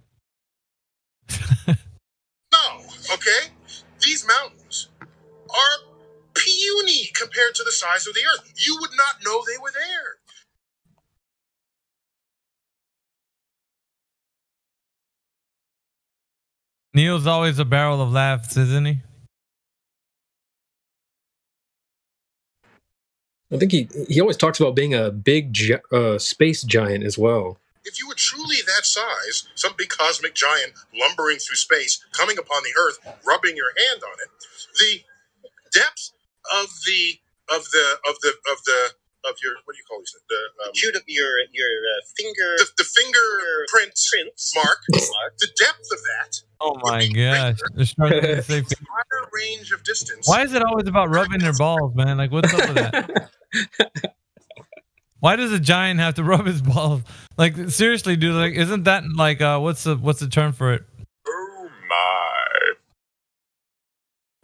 Speaker 18: No, okay? These mountains are puny compared to the size of the Earth. You would not know they were there.
Speaker 6: Neil's always a barrel of laughs, isn't he?
Speaker 10: I think he always talks about being a big space giant as well.
Speaker 18: If you were truly that size, some big cosmic giant lumbering through space, coming upon the Earth, rubbing your hand on it, the depth of your, what do you call these? Your finger. The fingerprint mark. The depth of that.
Speaker 6: Oh my gosh.
Speaker 18: Entire range of distance.
Speaker 6: Why is it always about rubbing their balls, man? Like, what's up with that? Why does a giant have to rub his balls? Like, seriously, dude. Like, isn't that like what's the term for it?
Speaker 18: Oh my!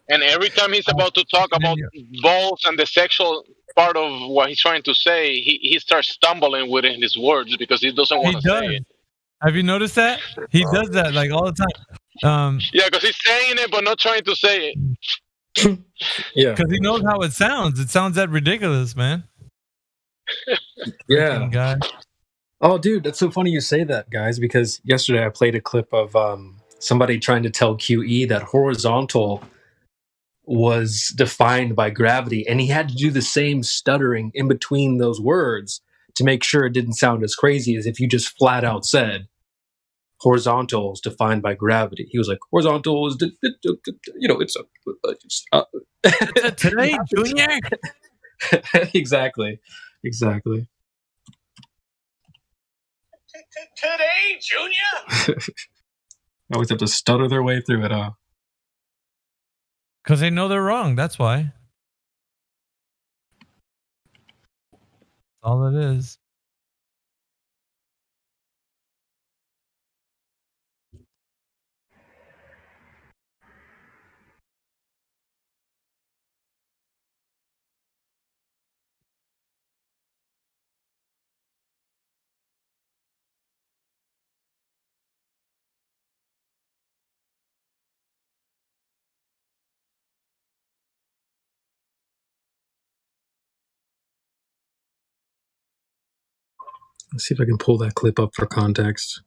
Speaker 23: And every time he's about to talk about balls and the sexual part of what he's trying to say, he starts stumbling within his words because he doesn't want to say it.
Speaker 6: Have you noticed that? He does that like all the time.
Speaker 23: Yeah, because he's saying it but not trying to say it.
Speaker 10: Yeah,
Speaker 6: because he knows how it sounds. It sounds that ridiculous, man.
Speaker 10: Yeah.
Speaker 6: Guy.
Speaker 10: Oh, dude, that's so funny you say that, guys, because yesterday I played a clip of somebody trying to tell QE that horizontal was defined by gravity, and he had to do the same stuttering in between those words to make sure it didn't sound as crazy as if you just flat out said horizontal is defined by gravity. He was like, horizontal is, it's a
Speaker 6: today, Junior.
Speaker 10: Exactly.
Speaker 9: Today, Junior.
Speaker 10: Always have to stutter their way through it, huh?
Speaker 6: Because they know they're wrong. That's why. All it is.
Speaker 10: Let's see if I can pull that clip up for context.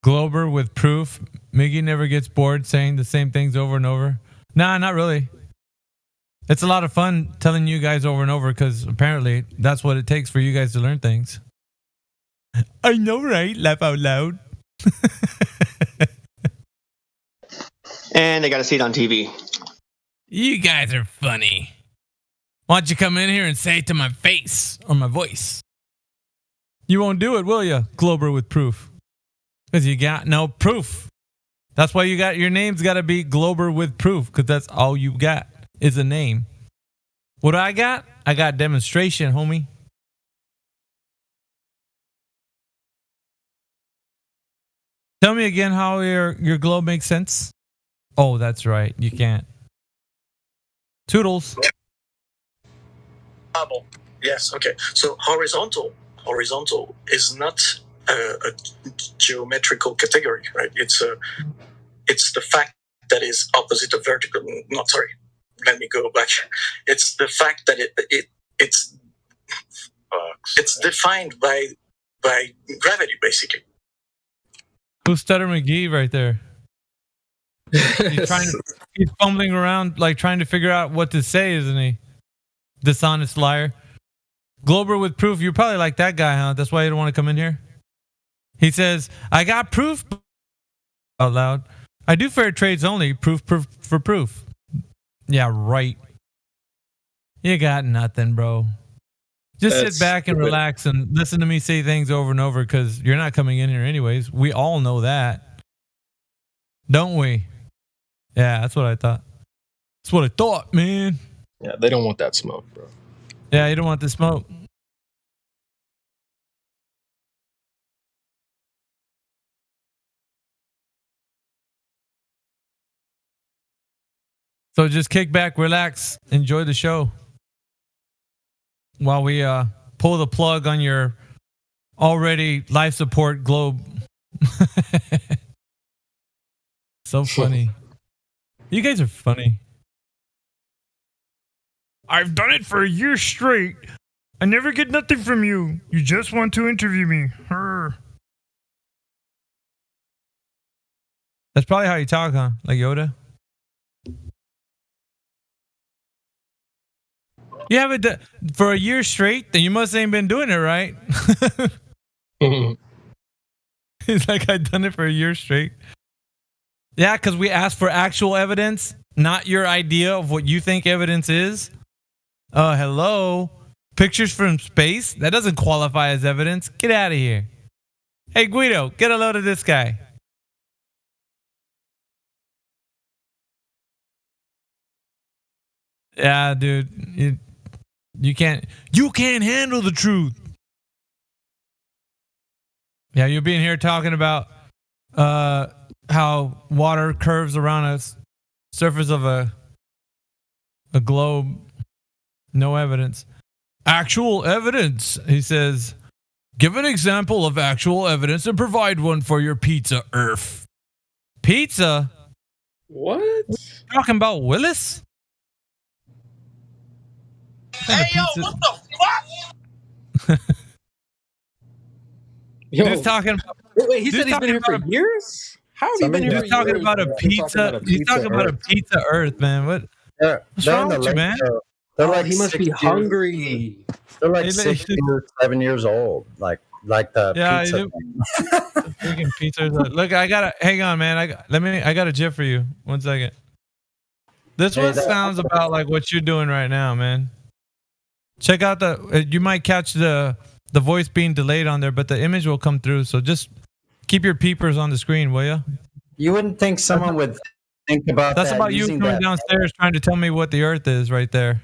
Speaker 6: Glober with proof. Miggy never gets bored saying the same things over and over. Nah, not really. It's a lot of fun telling you guys over and over because apparently that's what it takes for you guys to learn things. I know, right? Laugh out loud.
Speaker 8: And they got to see it on TV.
Speaker 6: You guys are funny. Why don't you come in here and say it to my face or my voice? You won't do it, will you? Glober with proof. Because you got no proof. That's why you got your name's got to be Glober with proof, because that's all you got is a name. What do I got? I got demonstration, homie. Tell me again how your globe makes sense. Oh, that's right. You can't. Toodles.
Speaker 19: Bubble. Yes. Okay. So horizontal is not a geometrical category, right? It's the fact that is opposite of vertical. Not sorry. Let me go back. It's the fact that it's defined by gravity, basically.
Speaker 6: Who's Stutter McGee right there? He's fumbling around like trying to figure out what to say, isn't he? Dishonest liar. Glober with proof. You're probably like that guy, huh? That's why you don't want to come in here. He says, I got proof out loud. I do fair trades only. Proof for proof. Yeah, right. You got nothing, bro. Just sit back and relax and listen to me say things over and over because you're not coming in here anyways. We all know that. Don't we? Yeah, that's what I thought. That's what I thought, man.
Speaker 10: Yeah, they don't want that smoke, bro.
Speaker 6: Yeah, you don't want the smoke. So just kick back, relax, enjoy the show while we pull the plug on your already life support globe. So funny. You guys are funny. I've done it for a year straight. I never get nothing from you. You just want to interview me. That's probably how you talk, huh? Like Yoda? You have it for a year straight? Then you must ain't been doing it right. He's like, I've done it for a year straight. Yeah, because we asked for actual evidence, not your idea of what you think evidence is. Hello? Pictures from space? That doesn't qualify as evidence. Get out of here. Hey, Guido, get a load of this guy. Yeah, dude. You can't handle the truth. Yeah, you're being here talking about how water curves around a surface of a globe. No evidence. Actual evidence, he says. Give an example of actual evidence and provide one for your pizza, Earth. Pizza?
Speaker 10: What?
Speaker 6: Talking about Willis?
Speaker 9: Hey, yo, what the fuck?
Speaker 6: He's talking about.
Speaker 10: Wait, he said he's been here for years? How have you been here for years?
Speaker 6: He's talking about a pizza. He's talking about a pizza Earth, man. What's wrong with you, man?
Speaker 2: They're like
Speaker 10: he must be hungry.
Speaker 2: They're like 6 or 7 years old. Like the pizza.
Speaker 6: Freaking pizza. Look, I gotta hang on, man. I got a GIF for you. 1 second. This one sounds about like what you're doing right now, man. Check out you might catch the voice being delayed on there, but the image will come through. So just keep your peepers on the screen, will you?
Speaker 2: You wouldn't think someone would think about
Speaker 6: That's
Speaker 2: that.
Speaker 6: about you coming downstairs trying to tell me what the Earth is right there.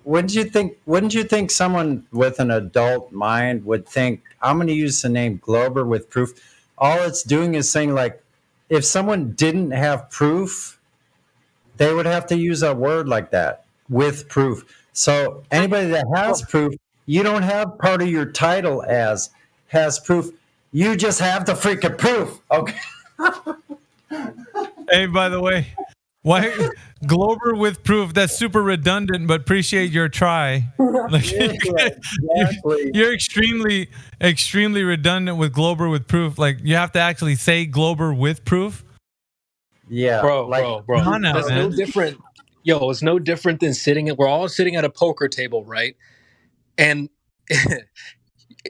Speaker 2: Wouldn't you think someone with an adult mind would think, I'm going to use the name Glober with proof? All it's doing is saying, like, if someone didn't have proof, they would have to use a word like that, with proof. So anybody that has proof, you don't have part of your title as has proof. You just have the freaking proof. Okay.
Speaker 6: Hey, by the way, why Glober with proof? That's super redundant, but appreciate your try. Like,
Speaker 2: exactly.
Speaker 6: You're extremely, extremely redundant with Glober with proof. Like, you have to actually say Glober with proof.
Speaker 2: Yeah,
Speaker 10: bro.
Speaker 6: Come on now,
Speaker 10: That's
Speaker 6: man.
Speaker 10: no different. Yo, it's no different than we're all sitting at a poker table, right? And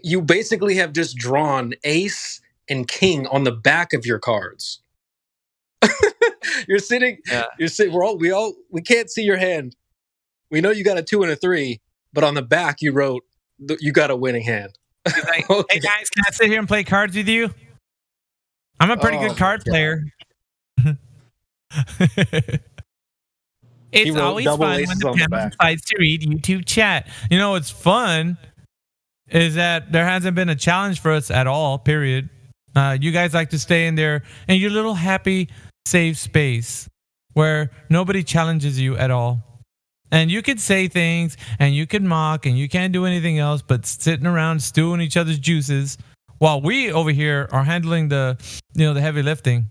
Speaker 10: you basically have just drawn ace and king on the back of your cards. You're sitting. We can't see your hand. We know you got a 2 and a 3, but on the back you wrote you got a winning hand.
Speaker 6: Like, hey guys, can I sit here and play cards with you? I'm a pretty good card player. It's always fun when the panel decides to read YouTube chat. You know what's fun is that there hasn't been a challenge for us at all, period. You guys like to stay in there in your little happy, safe space where nobody challenges you at all. And you can say things and you can mock and you can't do anything else but sitting around stewing each other's juices while we over here are handling the heavy lifting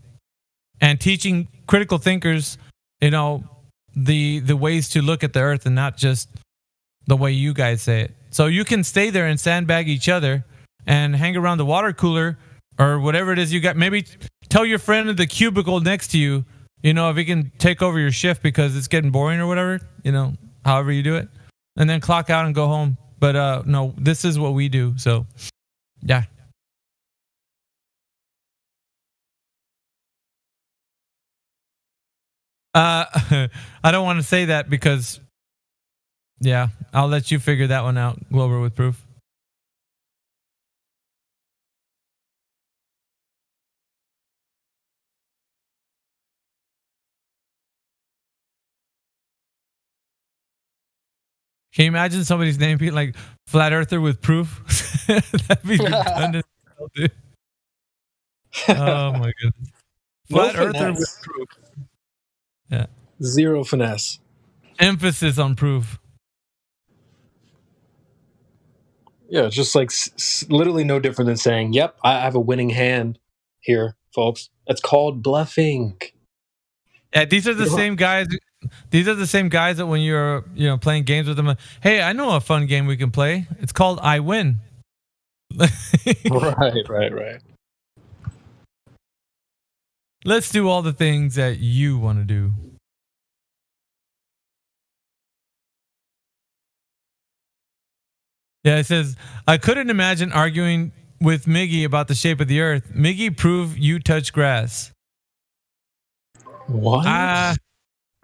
Speaker 6: and teaching critical thinkers, the ways to look at the earth and not just the way you guys say it. So you can stay there and sandbag each other and hang around the water cooler or whatever it is you got. Maybe tell your friend in the cubicle next to you, if he can take over your shift because it's getting boring or whatever, however you do it, and then clock out and go home. But no, this is what we do. So, yeah. I don't want to say that because, yeah, I'll let you figure that one out, Glober with proof. Can you imagine somebody's name being like Flat Earther with proof? That'd be redundant, dude. Oh my goodness. Flat Earther with proof. Yeah.
Speaker 10: Zero finesse.
Speaker 6: Emphasis on proof.
Speaker 10: Yeah, it's just like literally no different than saying, "Yep, I have a winning hand here, folks." That's called bluffing.
Speaker 6: Yeah, these are the same guys. These are the same guys that when you're playing games with them, hey, I know a fun game we can play. It's called I Win.
Speaker 10: Right.
Speaker 6: Let's do all the things that you want to do. Yeah, it says, I couldn't imagine arguing with Miggy about the shape of the earth. Miggy, prove you touch grass.
Speaker 10: What?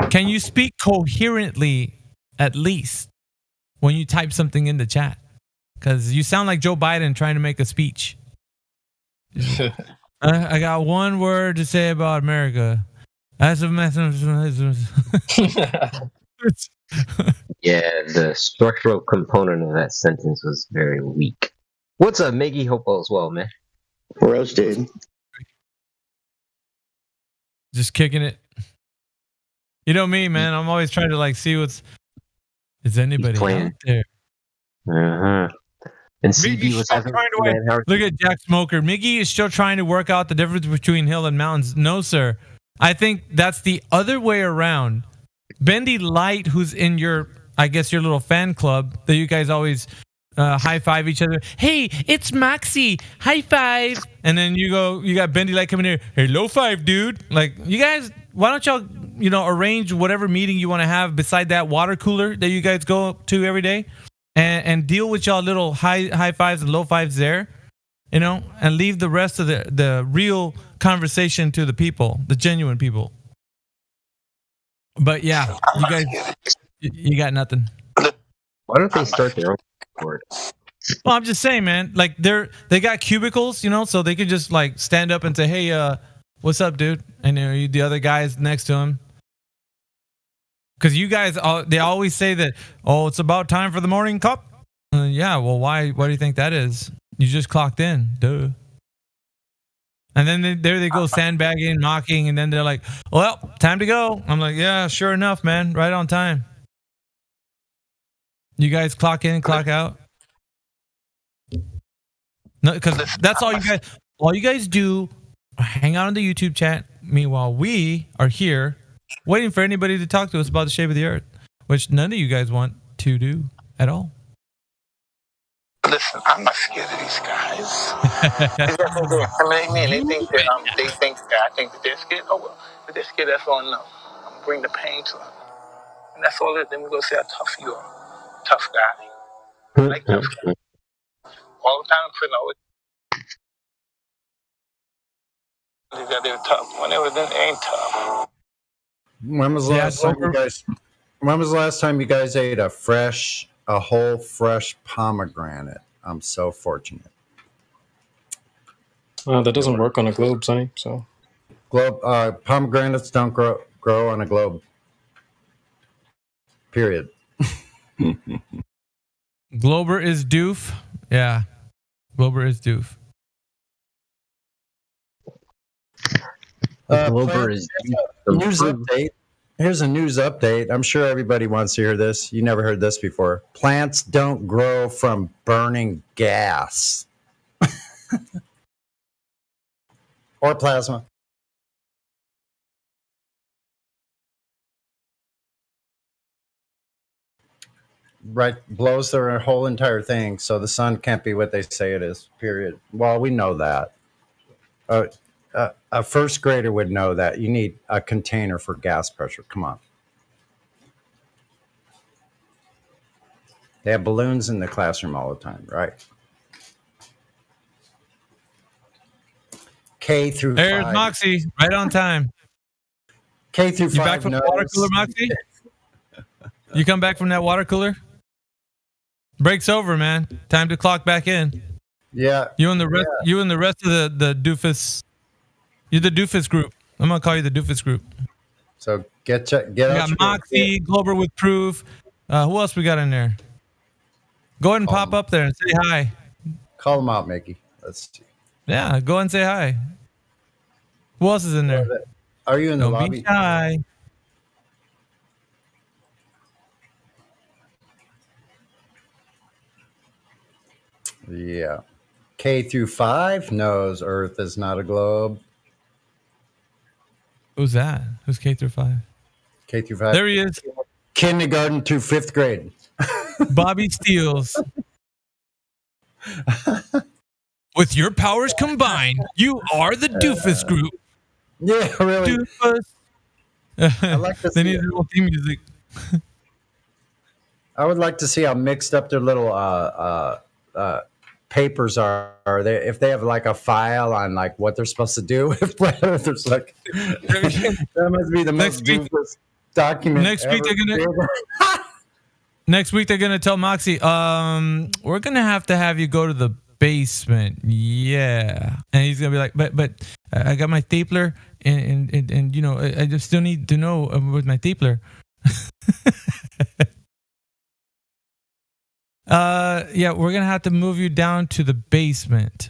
Speaker 6: Can you speak coherently, at least, when you type something in the chat? Because you sound like Joe Biden trying to make a speech. I got one word to say about America. That's a message.
Speaker 8: Yeah, the structural component of that sentence was very weak. What's up, Miggy? Hope all's well, man.
Speaker 20: Roasted.
Speaker 6: Just kicking it. You know me, man. I'm always trying to see is anybody out there?
Speaker 8: And CB was having
Speaker 6: look at Jack Smoker. Miggy is still trying to work out the difference between hill and mountains. No, sir. I think that's the other way around. Bendy Light, who's in your little fan club that you guys always high five each other. Hey, it's Moxie. High five. And then you got Bendy Light coming here. Hey, low five, dude. Like, you guys, why don't y'all, arrange whatever meeting you want to have beside that water cooler that you guys go to every day and deal with y'all little high fives and low fives there, and leave the rest of the real conversation to the people, the genuine people. But yeah, you guys, you got nothing.
Speaker 8: Why don't they start their own Discord?
Speaker 6: Well, I'm just saying, man. Like they got cubicles, so they could just like stand up and say, "Hey, what's up, dude?" And the other guys next to him. Because you guys, they always say that, "Oh, it's about time for the morning cup." Yeah, well, why? What do you think that is? You just clocked in, duh. And then there they go sandbagging, mocking, and then they're like, "Well, time to go." I'm like, "Yeah, sure enough, man, right on time." You guys clock in, clock out. No, because that's all you guys. All you guys do, hang out in the YouTube chat. Meanwhile, we are here waiting for anybody to talk to us about the shape of the earth, which none of you guys want to do at all.
Speaker 9: Listen, I'm not scared of these guys. They think that I think that they're scared. Oh well, if they're scared, that's all I know. I'm gonna bring the pain to them, and that's all. Then we're gonna see how tough you are. Tough guy, like tough guy. All the time in prison, always. They're tough. Whenever they ain't tough.
Speaker 2: When was the last time you guys ate a whole fresh pomegranate? I'm so fortunate.
Speaker 10: That doesn't work on a globe, Sonny. So,
Speaker 2: pomegranates don't grow on a globe. Period.
Speaker 6: Glober is doof. Yeah, Glober is doof.
Speaker 8: Glober is
Speaker 2: news update. Here's a news update. I'm sure everybody wants to hear this. You never heard this before. Plants don't grow from burning gas or plasma. Right, blows their whole entire thing, so the sun can't be what they say it is, period. Well, we know that. A first grader would know that. You need a container for gas pressure. Come on. They have balloons in the classroom all the time, right? K through 5.
Speaker 6: There's Moxie, right on time.
Speaker 2: K through 5.
Speaker 6: You back from the water cooler, Moxie? You come back from that water cooler? Break's over, man. Time to clock back in.
Speaker 2: Yeah.
Speaker 6: You and the rest. Yeah. You and the rest of the doofus. You're the doofus group. I'm gonna call you the doofus group.
Speaker 2: So get out.
Speaker 6: We got Moxie, Glober with proof. Who else we got in there? Go ahead and pop up there and say hi.
Speaker 2: Call them out, Mickey. Let's see.
Speaker 6: Yeah, go and say hi. Who else is in there?
Speaker 2: Are you in the
Speaker 6: Don't
Speaker 2: lobby?
Speaker 6: Be shy.
Speaker 2: Yeah. K through 5 knows Earth is not a globe.
Speaker 6: Who's that? Who's K through 5?
Speaker 2: K through 5.
Speaker 6: There he is.
Speaker 2: Kindergarten to 5th grade.
Speaker 6: Bobby Steels. With your powers combined, you are the doofus group.
Speaker 2: Yeah, really.
Speaker 6: Doofus.
Speaker 2: I like to
Speaker 6: they need little theme music.
Speaker 2: I would like to see how mixed up their little papers are. They, if they have like a file on like what they're supposed to do with Flat Earthers, like that must be the most doofus document.
Speaker 6: Next week they're gonna tell Moxie, we're gonna have to have you go to the basement. Yeah, and he's gonna be like, but I got my stapler, and you know I just still need to know with my stapler. Yeah, we're gonna have to move you down to the basement.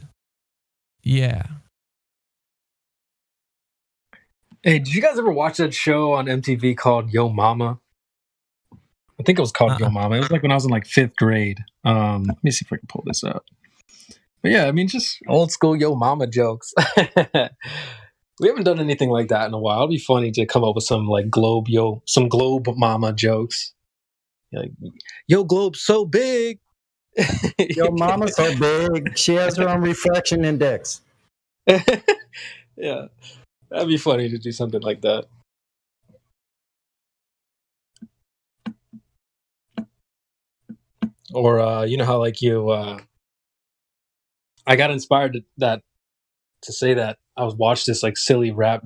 Speaker 6: Yeah.
Speaker 10: Hey, did you guys ever watch that show on MTV called Yo Mama? I think it was called Yo Mama. It was like when I was in like 5th grade. Let me see if I can pull this up. But yeah, I mean, just old school Yo Mama jokes. We haven't done anything like that in a while. It'd be funny to come up with some like Globe Mama jokes. Like, yo, Globe's so big.
Speaker 2: Yo, Mama's so big. She has her own reflection index.
Speaker 10: Yeah, that'd be funny to do something like that. Or you know how like you, I got inspired to say that I was watching this like silly rap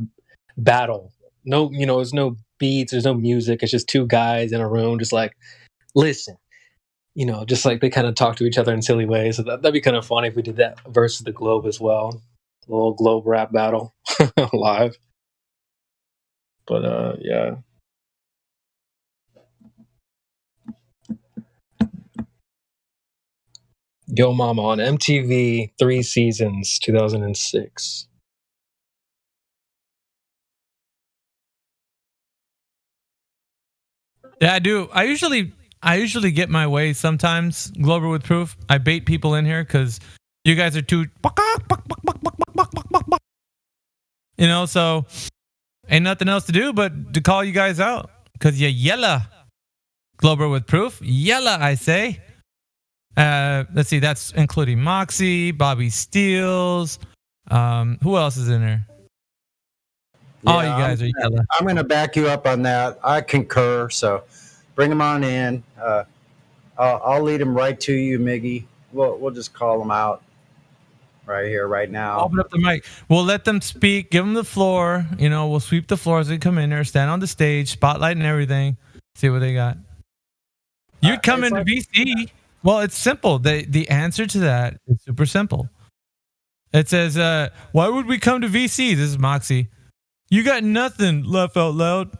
Speaker 10: battle. No, you know, there's no beats, there's no music. It's just two guys in a room, just like, listen. you know, just like they kind of talk to each other in silly ways. So that'd be kind of funny if we did that versus the Globe as well. A little Globe rap battle live. But yeah. Yo Mama on MTV, 3 seasons, 2006.
Speaker 6: Yeah, I do. I usually get my way sometimes. Glober with Proof. I bait people in here because you guys are too, you know. So ain't nothing else to do but to call you guys out because you yella. Glober with Proof, yella. I say. Let's see. That's including Moxie, Bobby Steels. Who else is in there? All you guys are yellow.
Speaker 2: I'm going to back you up on that. I concur. So bring them on in. I'll lead them right to you, Miggy. We'll just call them out right here, right now.
Speaker 6: Open up the mic. We'll let them speak. Give them the floor. You know, we'll sweep the floor as they come in there, stand on the stage, spotlight and everything. See what they got. You'd come into VC. Well, it's simple. The answer to that is super simple. It says, why would we come to VC? This is Moxie. You got nothing, laugh out loud.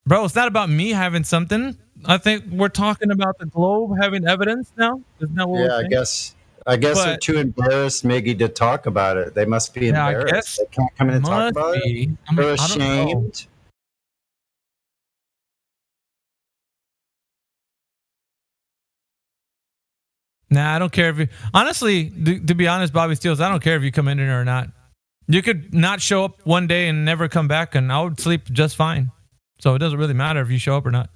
Speaker 6: Bro, it's not about me having something. I think we're talking about the Globe having evidence now. Isn't that what we're saying?
Speaker 2: I guess they're too embarrassed, Miggy, to talk about it. They must be embarrassed. They can't come in and talk about it. They're ashamed.
Speaker 6: Nah, I don't care if you... Honestly, to be honest, Bobby Steels, I don't care if you come in here or not. You could not show up one day and never come back, and I would sleep just fine. So it doesn't really matter if you show up or not.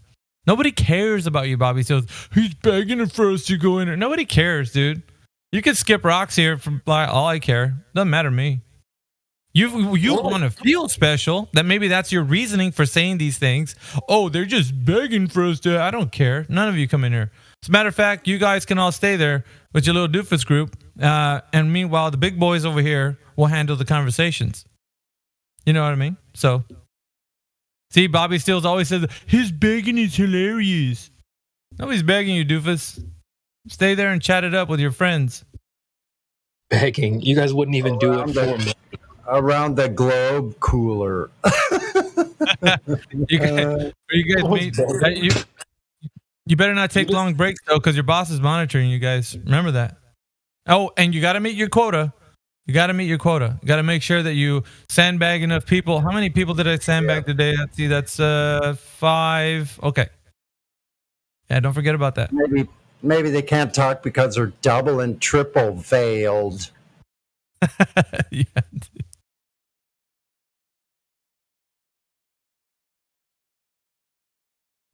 Speaker 6: Nobody cares about you, Bobby Steels. He's begging for us to go in there. Nobody cares, dude. You could skip rocks here for all I care. Doesn't matter to me. You want to feel special. That maybe that's your reasoning for saying these things. Oh, they're just begging for us to... I don't care. None of you come in here. As a matter of fact, you guys can all stay there with your little doofus group. And meanwhile, the big boys over here will handle the conversations. You know what I mean? So, see, Bobby Steels always says, his begging is hilarious. Nobody's begging you, doofus. Stay there and chat it up with your friends.
Speaker 10: Begging? You guys wouldn't even do it for me.
Speaker 2: Around the Globe cooler.
Speaker 6: You guys meet... You better not take long breaks, though, because your boss is monitoring you guys. Remember that. Oh, and you got to meet your quota. You got to meet your quota. You got to make sure that you sandbag enough people. How many people did I sandbag today? Let's see, that's 5. Okay. Yeah, don't forget about that.
Speaker 2: Maybe they can't talk because they're double and triple veiled.
Speaker 6: Yeah.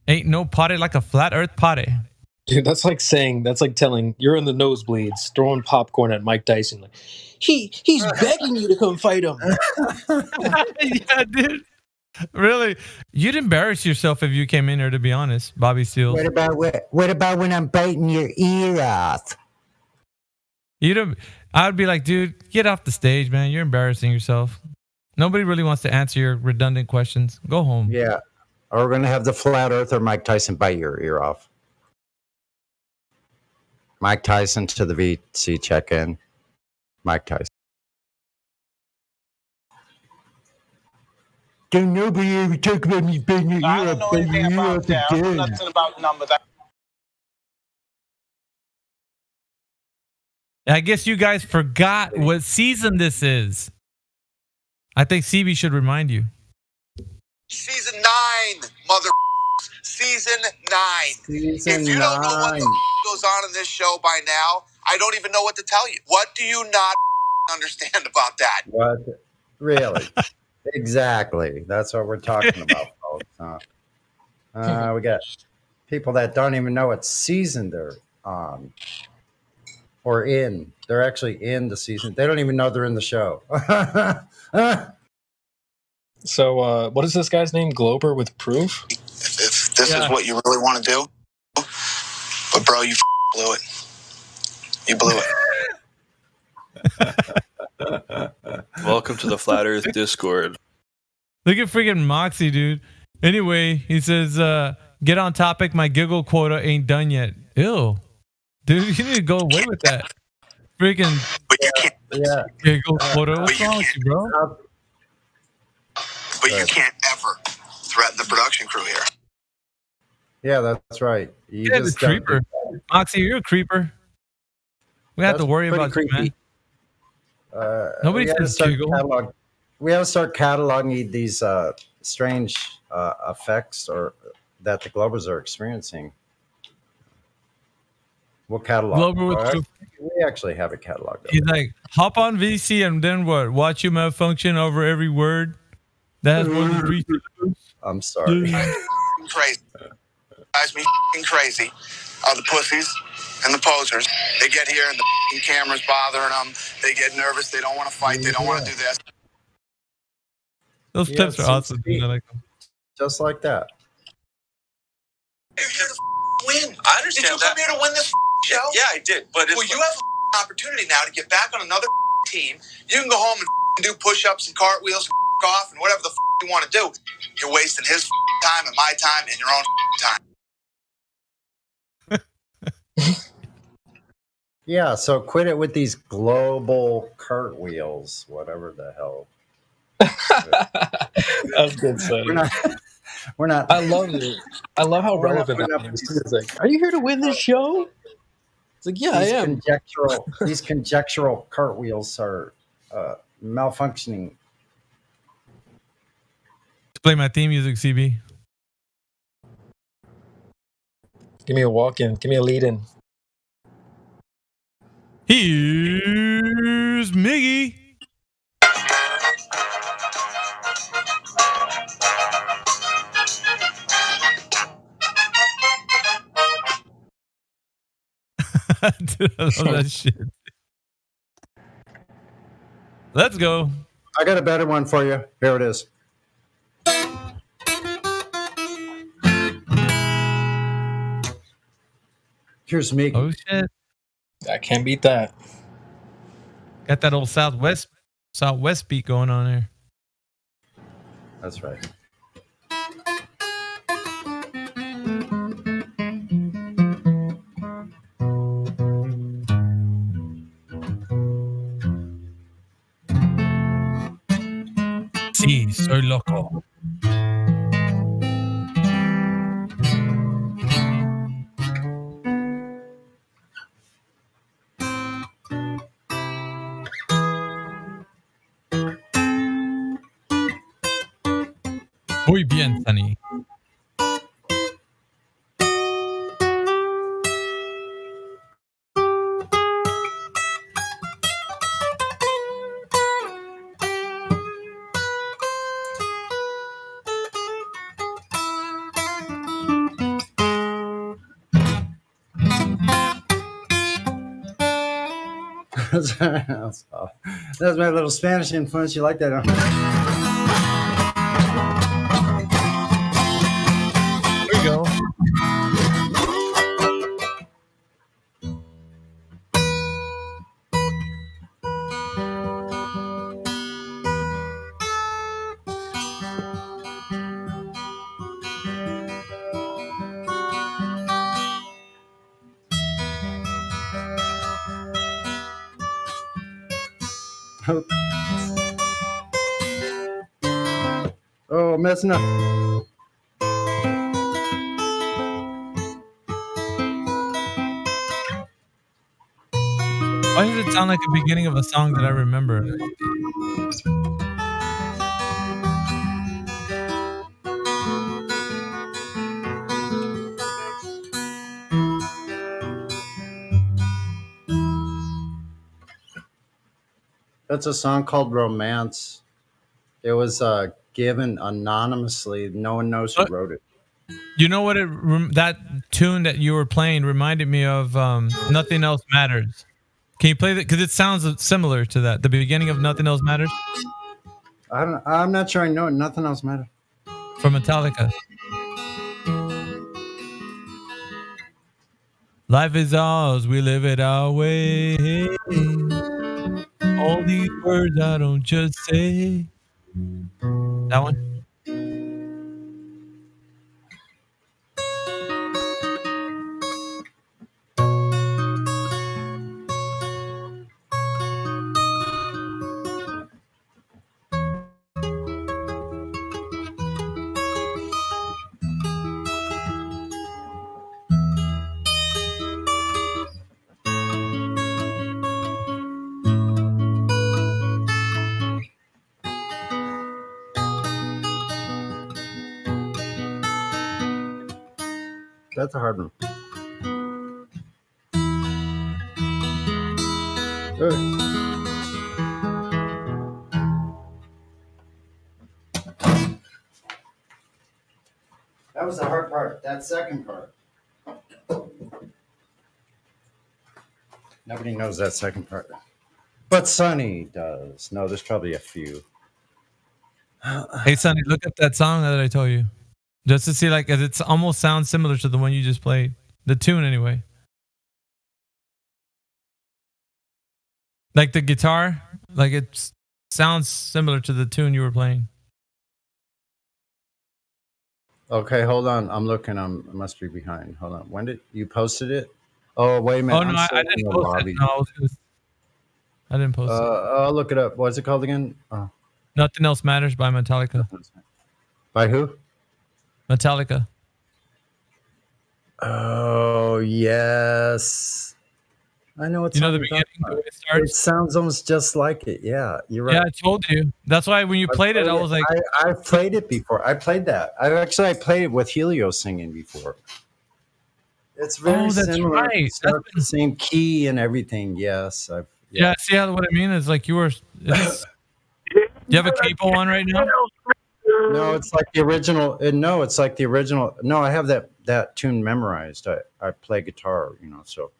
Speaker 6: Ain't no party like a flat earth party.
Speaker 10: Dude, that's like telling you're in the nosebleeds, throwing popcorn at Mike Tyson. Like, he's begging you to come fight him.
Speaker 6: Yeah, dude. Really, you'd embarrass yourself if you came in here. To be honest, Bobby Steele.
Speaker 2: What about when I'm biting your ear off?
Speaker 6: I'd be like, dude, get off the stage, man. You're embarrassing yourself. Nobody really wants to answer your redundant questions. Go home.
Speaker 2: Yeah. Or we're going to have the flat earth or Mike Tyson bite your ear off. Mike Tyson to the VC check-in. Mike Tyson. Don't nobody ever talk about me biting your ear off.
Speaker 23: I don't know anything about that. I don't know nothing about numbers.
Speaker 6: I guess you guys forgot what season this is. I think CB should remind you.
Speaker 18: Season 9, mother. Season 9. If you don't know what the goes on in this show by now, I don't even know what to tell you. What do you not understand about that?
Speaker 2: What? Really? Exactly. That's what we're talking about, folks. We got people that don't even know what season they're on or in. They're actually in the season. They don't even know they're in the show.
Speaker 10: So, what is this guy's name? Glober with Proof?
Speaker 9: If this is what you really want to do, but bro, you blew it. You blew it.
Speaker 1: Welcome to the Flat Earth Discord.
Speaker 6: Look at freaking Moxie, dude. Anyway, he says, get on topic. My giggle quota ain't done yet. Ew. Dude, you need to go away with that. Freaking.
Speaker 18: But you can't.
Speaker 2: Yeah.
Speaker 6: Okay, go Florida. What's wrong with you, bro?
Speaker 18: But you can't ever threaten the production crew here.
Speaker 2: Yeah, that's right. You
Speaker 6: Yeah, the
Speaker 2: just don't do
Speaker 6: creeper. Moxie, you're a creeper. We have to
Speaker 2: That's
Speaker 6: worry
Speaker 2: pretty
Speaker 6: about you, man.
Speaker 2: creepy.
Speaker 6: Nobody
Speaker 2: we gotta
Speaker 6: says
Speaker 2: start
Speaker 6: jiggle.
Speaker 2: we have to start cataloging these strange effects or that the Globers are experiencing. We'll catalog.
Speaker 6: Glober with
Speaker 2: Well,
Speaker 6: you.
Speaker 2: we actually have a catalog.
Speaker 6: He's like, hop on VC and then what? Watch you malfunction over every word. That has more than 3 syllables.
Speaker 2: I'm sorry.
Speaker 18: Crazy. Drives me crazy. Are the pussies and the posers. They get here and the camera's bothering them. They get nervous. They don't want to fight. They don't want to do this.
Speaker 6: Those
Speaker 2: Yeah,
Speaker 6: tips
Speaker 2: it
Speaker 6: are
Speaker 2: seems
Speaker 6: awesome.
Speaker 2: to be.
Speaker 6: Dude. I like them.
Speaker 2: Just like that.
Speaker 18: You're here to win. I understand. Did you come here to win this show? Yeah, I did. But well, you have an opportunity now to get back on another team. You can go home and do push-ups and cartwheels and off and whatever the you want to do. You're wasting his time and my time and your own time.
Speaker 2: Yeah, so quit it with these global cartwheels, whatever the hell.
Speaker 10: That's good stuff.
Speaker 2: We're not.
Speaker 10: I love it. I love how
Speaker 2: We're not
Speaker 10: relevant
Speaker 2: putting
Speaker 10: that
Speaker 2: up
Speaker 10: is.
Speaker 2: these-
Speaker 10: It's like, are you here to win this show? It's like, yeah, I am.
Speaker 2: These conjectural cartwheels are malfunctioning.
Speaker 6: Play my theme music, CB.
Speaker 10: Give me a walk-in. Give me a lead-in.
Speaker 6: Here's Miggy. Dude, I love that shit. Let's go.
Speaker 2: I got a better one for you. Here it is. Here's me.
Speaker 6: Oh shit.
Speaker 10: I can't beat that.
Speaker 6: Got that old Southwest beat going on there.
Speaker 2: That's right.
Speaker 6: Sí, soy loco. Muy bien, Sunny.
Speaker 2: That's my little Spanish influence. You like that? Huh?
Speaker 6: There you go.
Speaker 2: Oh, messing up.
Speaker 6: Why does it sound like the beginning of a song that I remember?
Speaker 2: That's a song called Romance. It was given anonymously. No one knows who wrote it.
Speaker 6: You know what? That tune that you were playing reminded me of Nothing Else Matters. Can you play that? Because it sounds similar to that. The beginning of Nothing Else Matters
Speaker 2: I'm not sure I know it. Nothing else matters.
Speaker 6: from Metallica. Life is ours, we live it our way. All these words I don't just say. That one?
Speaker 2: That's a hard one. Good. That was the hard part. That second part. Nobody knows that second part. But Sonny does. No, there's probably a few.
Speaker 6: Hey, Sonny, look up that song that I told you. Just to see, like, it almost sounds similar to the one you just played. The tune, anyway. Like the guitar, like it sounds similar to the tune you were playing.
Speaker 2: Okay, hold on. I'm looking. I must be behind. Hold on. When did you posted it? Oh, wait a minute.
Speaker 6: Oh, no, I didn't post it. No, I didn't post it.
Speaker 2: I'll look it up. What's it called again?
Speaker 6: Nothing Else Matters by Metallica.
Speaker 2: By who?
Speaker 6: Metallica.
Speaker 2: Oh, yes. I know it's.
Speaker 6: You know the beginning, the way it starts?
Speaker 2: It sounds almost just like it. Yeah, you're right.
Speaker 6: Yeah, I told you. That's why when you played it, I was like,
Speaker 2: I've played it before. I played that. I played it with Helio singing before. It's very similar.
Speaker 6: Right.
Speaker 2: It's the same key and everything. Yes.
Speaker 6: Yeah. See how what I mean is like you were. Do you have a capo on right now?
Speaker 2: No, it's like the original. No, it's like the original. No, I have that tune memorized. I play guitar, so.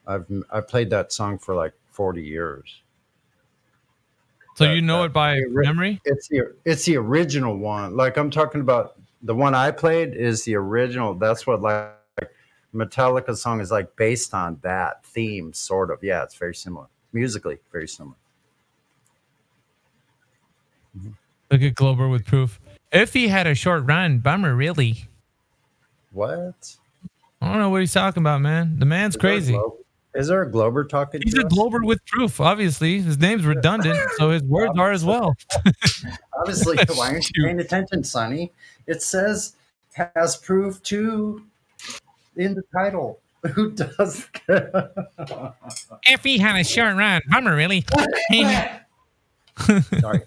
Speaker 2: I played that song for like 40 years.
Speaker 6: So you know it by memory?
Speaker 2: It's the original one. Like I'm talking about the one I played is the original. That's what like Metallica song is like based on that theme, sort of. Yeah, it's very similar. Musically, very similar.
Speaker 6: Look at Glober with proof. If he had a short run, bummer, really.
Speaker 2: What?
Speaker 6: I don't know what he's talking about, man. The man's crazy.
Speaker 2: Is there a Glober talking?
Speaker 6: He's a Glober with proof, obviously. His name's redundant, so his words are as well.
Speaker 2: Obviously, why aren't you paying attention, Sonny? It says has proof too in the title. Who does?
Speaker 6: If he had a short run, bummer, really.
Speaker 2: Sorry.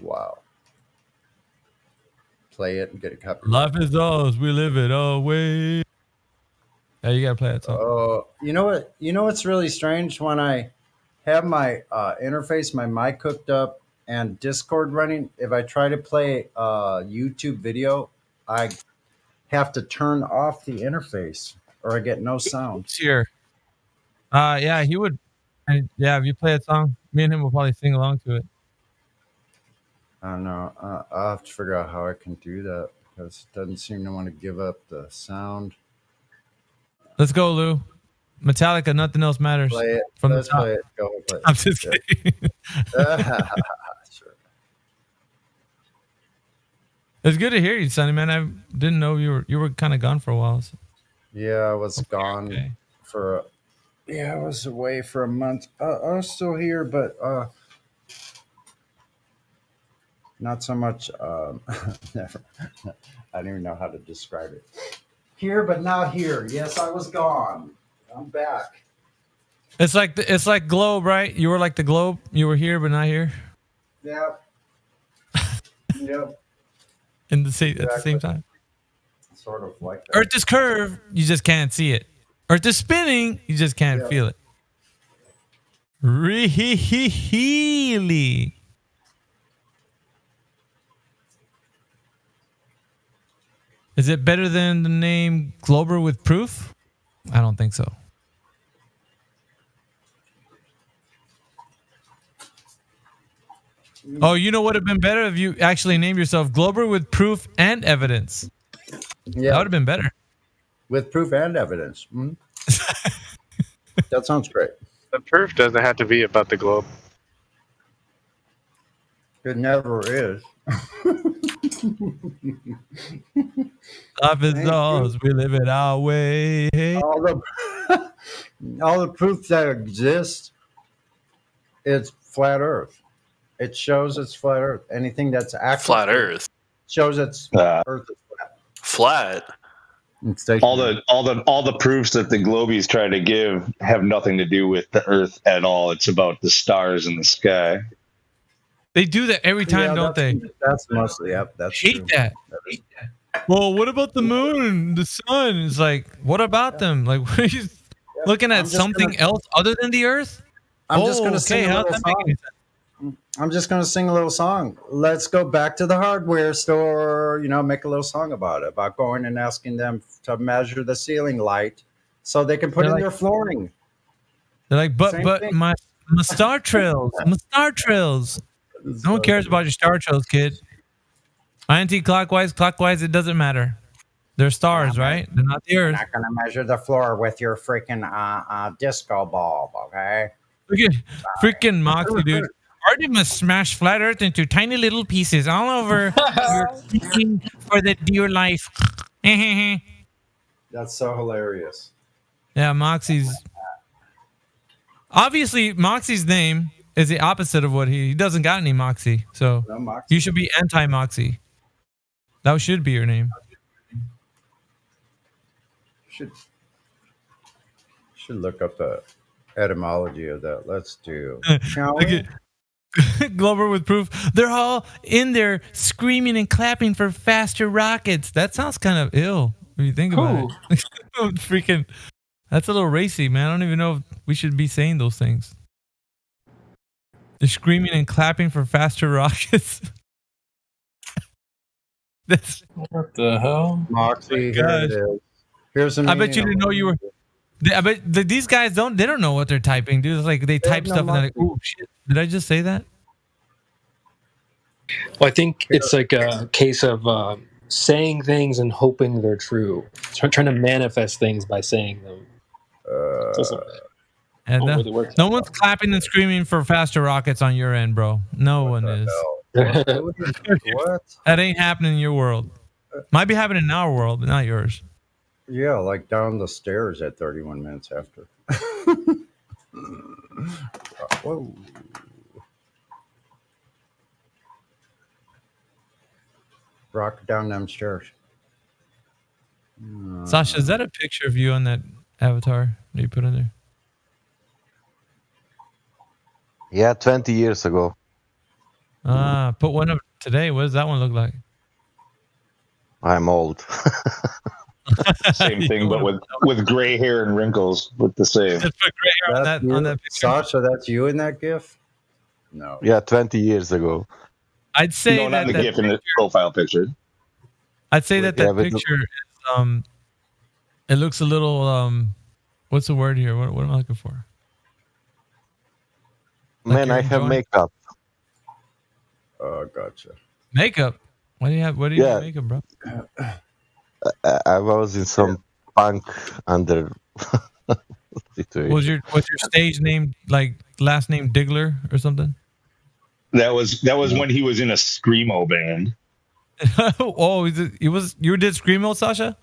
Speaker 2: Wow. Play it and get a copy.
Speaker 6: Life is ours, we live it our way. Yeah, you gotta play that song.
Speaker 2: You know what? You know what's really strange? When I have my interface, my mic hooked up, and Discord running, if I try to play a YouTube video, I have to turn off the interface, or I get no sound.
Speaker 6: Here, yeah, he would. Yeah, if you play a song, me and him will probably sing along to it.
Speaker 2: I don't know. I'll have to figure out how I can do that because it doesn't seem to want to give up the sound.
Speaker 6: Let's go, Lou. Metallica, Nothing Else Matters.
Speaker 2: Play it.
Speaker 6: From
Speaker 2: Let's
Speaker 6: the top.
Speaker 2: play it. Go play it.
Speaker 6: I'm just kidding.
Speaker 2: Sure.
Speaker 6: It's good to hear you, Sonny, man. I didn't know you were kind of gone for a while. So.
Speaker 2: Yeah, I was gone for. I was away for a month. I was still here, but not so much. Never. I don't even know how to describe it. Here, but not here. Yes, I was gone. I'm back.
Speaker 6: It's like Globe, right? You were like the Globe. You were here, but not here.
Speaker 2: Yep. Yep.
Speaker 6: At the same time.
Speaker 2: Sort of like that.
Speaker 6: Earth is curved. You just can't see it. Earth is spinning. You just can't feel it. Really. Is it better than the name Glober with proof? I don't think so. Oh, you know what would have been better if you actually named yourself Glober with proof and evidence.
Speaker 2: Yeah,
Speaker 6: that would have been better.
Speaker 2: With proof and evidence. Mm-hmm. That sounds great.
Speaker 12: The proof doesn't have to be about the globe.
Speaker 2: It never is.
Speaker 6: Life is ours. We live it our way.
Speaker 2: All the proof that exists, it's flat Earth. It shows it's flat Earth. Anything that's actually
Speaker 1: flat Earth
Speaker 2: shows it's Earth is flat.
Speaker 20: All the proofs that the Globies try to give have nothing to do with the Earth at all. It's about the stars in the sky.
Speaker 6: They do that every time, don't they?
Speaker 2: That's mostly That's
Speaker 6: hate
Speaker 2: true.
Speaker 6: that. Well, what about the moon, the sun? It's like, what about them? Like, what are you looking at something else other than the Earth?
Speaker 2: I'm just going to sing a
Speaker 6: how's
Speaker 2: little
Speaker 6: that make any
Speaker 2: song. I'm just going to sing a little song. Let's go back to the hardware store, make a little song about going and asking them to measure the ceiling light so they can put
Speaker 6: They're
Speaker 2: in
Speaker 6: like-
Speaker 2: their flooring.
Speaker 6: They're like,
Speaker 2: Same
Speaker 6: but
Speaker 2: thing.
Speaker 6: my star trails, my star trails. No one cares about your star trails, kid. Anti-clockwise, clockwise, it doesn't matter. They're stars, right? They're not the
Speaker 2: You're
Speaker 6: Earth.
Speaker 2: not going to measure the floor with your freaking disco bulb, okay?
Speaker 6: Look at freaking Moxie, dude. Artemis smashed flat Earth into tiny little pieces all over your seeking for the dear life.
Speaker 2: That's so hilarious.
Speaker 6: Yeah, Moxie's. Obviously, Moxie's name is the opposite of what he doesn't got any Moxie. So
Speaker 2: No Moxie.
Speaker 6: you should be anti-Moxie. That should be your name.
Speaker 2: Should look up the etymology of that. Let's do. Shall
Speaker 6: Look
Speaker 2: we?
Speaker 6: at Glover with proof. They're all in there screaming and clapping for faster rockets. That sounds kind of ill when you think about it. Freaking, that's a little racy, man. I don't even know if we should be saying those things. They're screaming and clapping for faster rockets. That's,
Speaker 10: What the hell?
Speaker 2: Moxie, here it is. Here's
Speaker 6: I bet you didn't know you were. I bet these guys don't. They don't know what they're typing, dude. It's like they type
Speaker 2: no
Speaker 6: stuff and they're like, "Oh shit! Did I just say that?"
Speaker 10: Well, I think it's like a case of saying things and hoping they're true. Trying to manifest things by saying them.
Speaker 6: And
Speaker 10: Don't really work.
Speaker 6: no one's clapping and screaming for faster rockets on your end, bro. No one is.
Speaker 2: What?
Speaker 6: That ain't happening in your world. Might be happening in our world, but not yours.
Speaker 2: Yeah, like down the stairs at 31 minutes after. Whoa. Rock down them stairs.
Speaker 6: Sasha, is that a picture of you on that avatar that you put in there?
Speaker 13: Yeah, 20 years ago.
Speaker 6: Put one up today. What does that one look like?
Speaker 13: I'm old.
Speaker 20: Same thing, but with gray hair and wrinkles. With the same.
Speaker 6: Just put gray hair
Speaker 2: That's
Speaker 6: on
Speaker 2: you?
Speaker 6: that picture.
Speaker 2: Sasha, that's you in that GIF? No.
Speaker 13: Yeah, 20 years ago.
Speaker 6: I'd say
Speaker 20: No, not
Speaker 6: that
Speaker 20: in the GIF, in the profile picture.
Speaker 6: I'd say that
Speaker 13: Yeah,
Speaker 6: that
Speaker 13: but
Speaker 6: picture is it looks a little what's the word here? What am I looking for?
Speaker 13: Man,
Speaker 6: you're
Speaker 13: I have
Speaker 6: enjoying-
Speaker 13: makeup.
Speaker 2: Oh, gotcha.
Speaker 6: Makeup. What do you have? What do you
Speaker 13: Yeah.
Speaker 6: have makeup, bro?
Speaker 13: I was in some punk under situation.
Speaker 6: Was your stage name like last name Diggler or something?
Speaker 20: That was when he was in a screamo band.
Speaker 6: Oh, you did screamo, Sasha?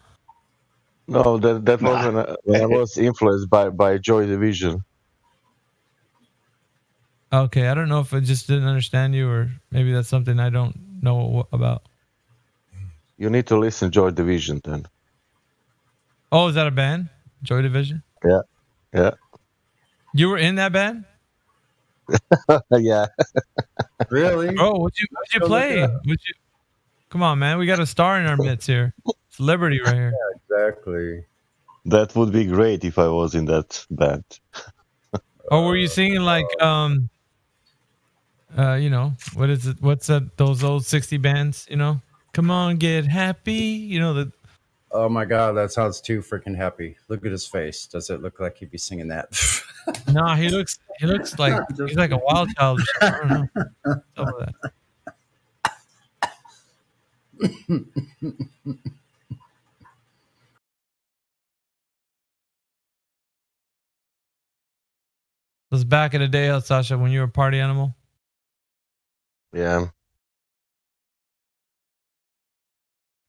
Speaker 13: No, that wasn't. When I was influenced by Joy Division.
Speaker 6: Okay, I don't know if I just didn't understand you, or maybe that's something I don't know about.
Speaker 13: You need to listen Joy Division then.
Speaker 6: Oh, is that a band? Joy Division?
Speaker 13: Yeah, yeah,
Speaker 6: You were in that band?
Speaker 13: yeah.
Speaker 2: Really?
Speaker 6: Bro, what'd you
Speaker 2: Go look
Speaker 6: play?
Speaker 2: it up.
Speaker 6: Come on, man. We got a star in our midst here. Celebrity right here.
Speaker 2: Exactly.
Speaker 13: That would be great if I was in that band.
Speaker 6: Or were you singing like what is it? What's that? Those old 60 bands, Come on, get happy.
Speaker 2: Oh my God, that sounds too freaking happy. Look at his face. Does it look like he'd be singing that?
Speaker 6: Nah, he looks like he's like a wild child or something. I don't know. Some of that. It was back in the day, Sasha, when you were a party animal.
Speaker 13: Yeah.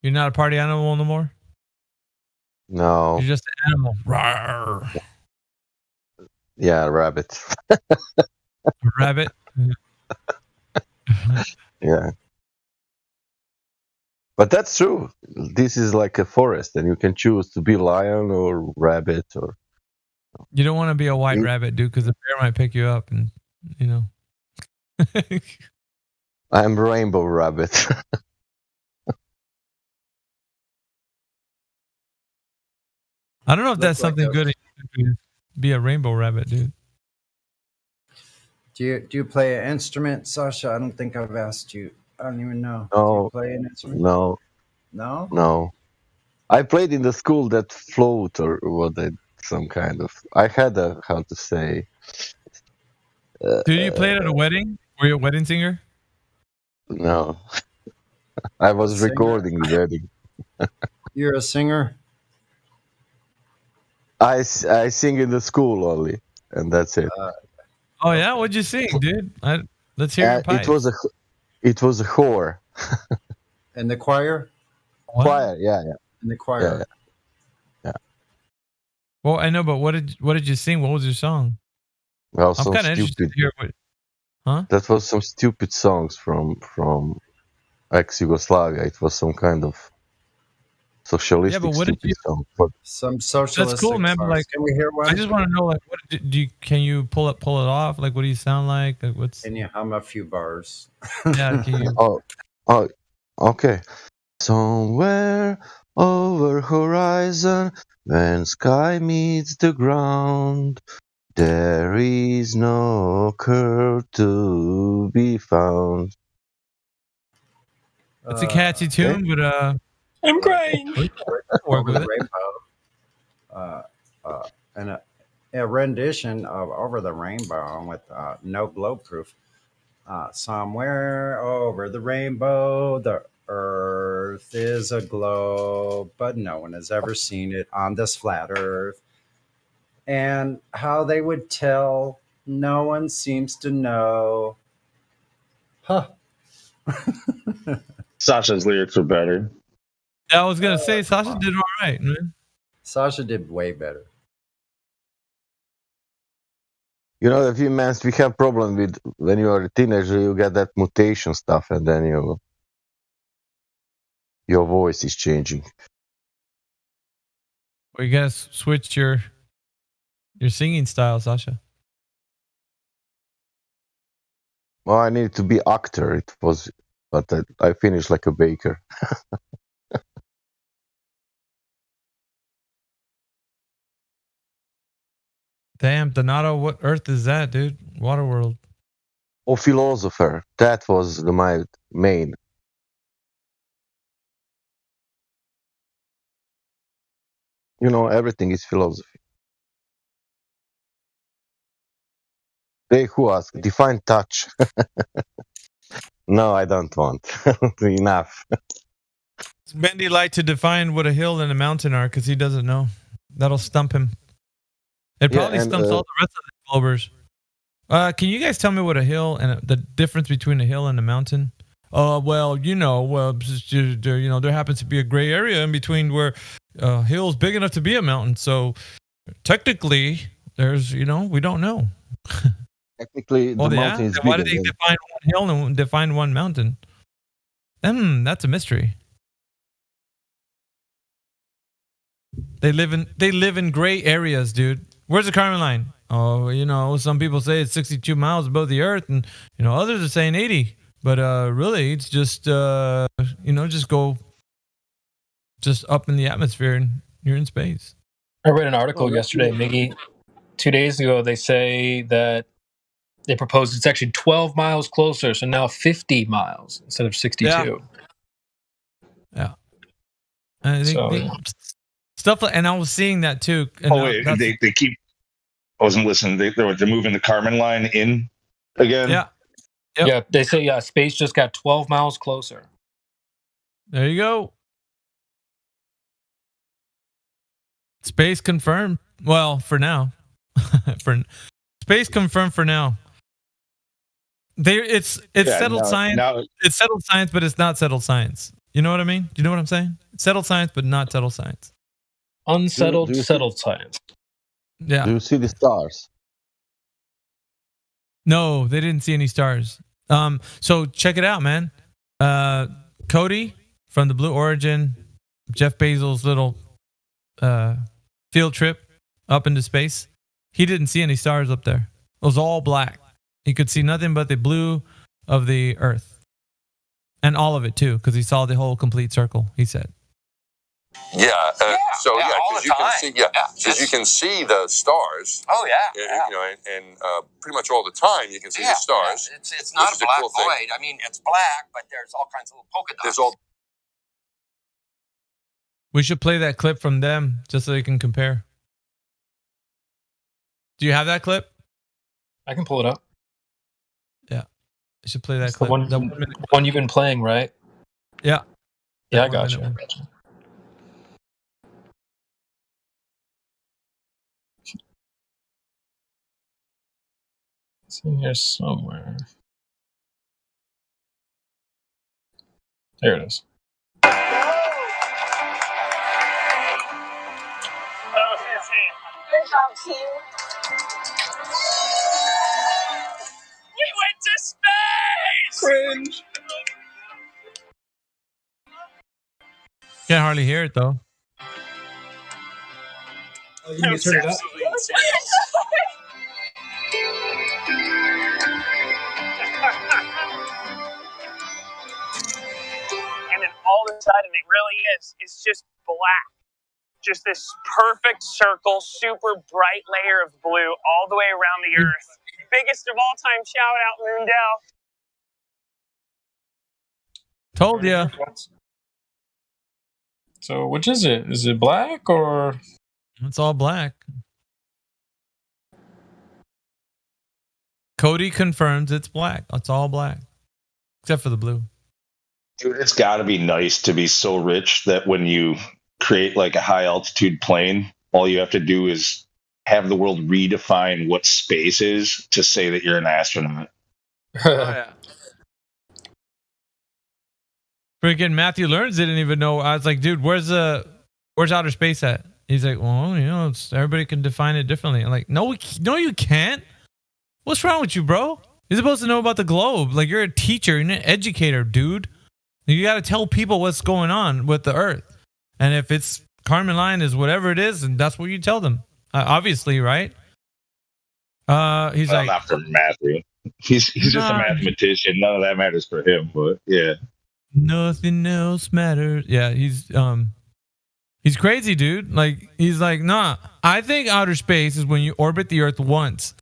Speaker 6: You're not a party animal no more?
Speaker 13: No.
Speaker 6: You're just an animal. Rawr.
Speaker 13: Yeah, rabbit.
Speaker 6: Rabbit.
Speaker 13: Yeah. But that's true. This is like a forest, and you can choose to be lion or rabbit or.
Speaker 6: You don't want to be a white rabbit, dude, because the bear might pick you up, and
Speaker 13: I'm rainbow rabbit.
Speaker 6: I don't know if that's
Speaker 2: Look like
Speaker 6: something
Speaker 2: a-
Speaker 6: good. Be a rainbow rabbit, dude.
Speaker 2: Do you play an instrument, Sasha? I don't think I've asked you. I don't even know. Do you
Speaker 13: No,
Speaker 2: play an instrument?
Speaker 13: no,
Speaker 2: No?
Speaker 13: no. I played in the school that float or what they some kind of. I had a how to say.
Speaker 6: Did you play it at a wedding? Were you a wedding singer?
Speaker 13: No, I was
Speaker 2: Singer?
Speaker 13: recording the wedding.
Speaker 2: You're a singer?
Speaker 13: I sing in the school only, and that's it.
Speaker 6: Oh yeah, what'd you sing, dude? Let's hear your
Speaker 13: It
Speaker 6: pipe.
Speaker 13: was a whore.
Speaker 2: In the choir?
Speaker 13: Choir, yeah.
Speaker 2: In the choir.
Speaker 13: Yeah.
Speaker 6: Well, I know, but what did you sing? What was your song?
Speaker 13: Well,
Speaker 6: I'm
Speaker 13: some
Speaker 6: kind of interested
Speaker 13: stupid.
Speaker 6: to hear what. Huh?
Speaker 13: That was some stupid songs from ex-Yugoslavia. It was some kind of socialistic
Speaker 6: Yeah, but what did
Speaker 13: stupid
Speaker 6: you?
Speaker 13: song. But
Speaker 2: Some socialistic
Speaker 6: That's cool, man. But
Speaker 2: songs.
Speaker 6: like,
Speaker 2: Can we hear one?
Speaker 6: I just want to know, like, what do you? Can you pull it off? Like, what do you sound like? Like, what's?
Speaker 2: Can you hum a few bars?
Speaker 6: Yeah, can you?
Speaker 13: oh, okay. Somewhere over horizon, when sky meets the ground, there is no curve to be found.
Speaker 6: It's a catchy tune, but
Speaker 19: I'm crying.
Speaker 6: work with
Speaker 2: Over the
Speaker 6: it.
Speaker 2: Rainbow. And a rendition of Over the Rainbow with no glow proof. Somewhere over the rainbow, the earth is a globe, but no one has ever seen it on this flat earth. And how they would tell, no one seems to know. Huh.
Speaker 20: Sasha's lyrics were better.
Speaker 6: Yeah, I was gonna say Sasha did all right, man.
Speaker 2: Sasha did way better.
Speaker 13: You know, the humans, we have problem with when you are a teenager, you get that mutation stuff, and then your voice is changing.
Speaker 6: Well, you gotta switch your singing style, Sasha.
Speaker 13: Well, I needed to be actor. It was, but I finished like a baker.
Speaker 6: Damn, Donato, what Earth is that, dude? Waterworld.
Speaker 13: Or philosopher. That was my main. You know, everything is philosophy. They who ask, define touch. No, I don't want. Enough.
Speaker 6: Bendy like to define what a hill and a mountain are because he doesn't know. That'll stump him. It
Speaker 13: Yeah,
Speaker 6: probably
Speaker 13: and,
Speaker 6: stumps all the rest of the Globers. Can you guys tell me what a hill and the difference between a hill and a mountain? Well, there happens to be a gray area in between where a hill's big enough to be a mountain. So technically, there's, we don't know.
Speaker 13: Technically, the mountain is
Speaker 6: then why
Speaker 13: bigger.
Speaker 6: did they define one hill and define one mountain? That's a mystery. They live in gray areas, dude. Where's the Kármán line? Oh, some people say it's 62 miles above the earth, and others are saying 80. But really, it's just just go up in the atmosphere and you're in space.
Speaker 10: I read an article yesterday, Miggy. 2 days ago, they say that they proposed it's actually 12 miles closer, so now 50 miles instead of 62.
Speaker 6: Yeah. Stuff like, and I was seeing that too. And
Speaker 20: Wait, they keep. I wasn't listening. They're moving the Kármán line in again.
Speaker 6: Yeah.
Speaker 10: Yep. Yeah, they say space just got 12 miles closer.
Speaker 6: There you go. Space confirmed. Well, for now. For space confirmed for now. It's settled science. It's settled science, but it's not settled science. You know what I mean? Do you know what I'm saying? It's settled science, but not settled science.
Speaker 10: Unsettled, settled science.
Speaker 6: Yeah.
Speaker 13: Do you see the stars?
Speaker 6: No, they didn't see any stars. So check it out, man. Cody from the Blue Origin, Jeff Bezos' little field trip up into space. He didn't see any stars up there. It was all black. He could see nothing but the blue of the Earth. And all of it too, because he saw the whole complete circle, he said.
Speaker 14: Yeah. So
Speaker 15: all
Speaker 14: because
Speaker 15: the
Speaker 14: you can
Speaker 15: time.
Speaker 14: see, because you can see the stars.
Speaker 15: Oh yeah.
Speaker 14: You know, and pretty much all the time you can see the stars.
Speaker 15: Yeah. It's not
Speaker 14: which
Speaker 15: a
Speaker 14: is
Speaker 15: black
Speaker 14: cool thing.
Speaker 15: void. I mean, it's black, but there's all kinds of little polka dots.
Speaker 14: There's all.
Speaker 6: We should play that clip from them just so they can compare. Do you have that clip?
Speaker 10: I can pull it up.
Speaker 6: Yeah. I should play that
Speaker 10: It's
Speaker 6: clip.
Speaker 10: the one you've been playing, right?
Speaker 6: Yeah.
Speaker 10: Yeah, I got you. It's in here somewhere. There it is.
Speaker 15: We went to space!
Speaker 10: Cringe.
Speaker 6: Can't hardly hear it though.
Speaker 10: Oh, you need to turn it up?
Speaker 4: And then all of a sudden, it really is. It's just black. Just this perfect circle, super bright layer of blue all the way around the Earth. Biggest of all time. Shout out, Moondell.
Speaker 6: Told ya.
Speaker 10: So, which is it? Is it black or?
Speaker 6: It's all black. Cody confirms it's black. It's all black. Except for the blue.
Speaker 20: Dude, it's got to be nice to be so rich that when you create like a high altitude plane, all you have to do is have the world redefine what space is to say that you're an astronaut.
Speaker 6: Oh, yeah. Freaking Matthew Learns didn't even know. I was like, dude, where's outer space at? He's like, well, you know, everybody can define it differently. I'm like, no, you can't. What's wrong with you, bro? You're supposed to know about the globe. Like, you're a teacher, you're an educator, dude. You got to tell people what's going on with the Earth. And if it's Carmen line is whatever it is, and that's what you tell them. Obviously, right? He's like,
Speaker 20: not for Matthew. He's just a mathematician. None of that matters for him. But yeah,
Speaker 6: nothing else matters. Yeah, he's crazy, dude. Like, he's like, nah. I think outer space is when you orbit the Earth once.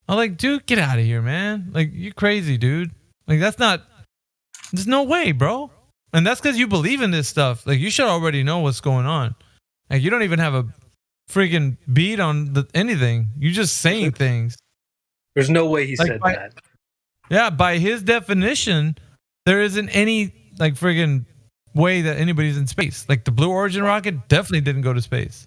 Speaker 6: I'm like, dude, get out of here, man. Like, you're crazy, dude. Like, there's no way, bro. And that's because you believe in this stuff. Like, you should already know what's going on. Like, you don't even have a freaking beat on anything. You're just saying things.
Speaker 10: There's no way he said that.
Speaker 6: Yeah, by his definition, there isn't any like friggin' way that anybody's in space. Like the Blue Origin rocket definitely didn't go to space.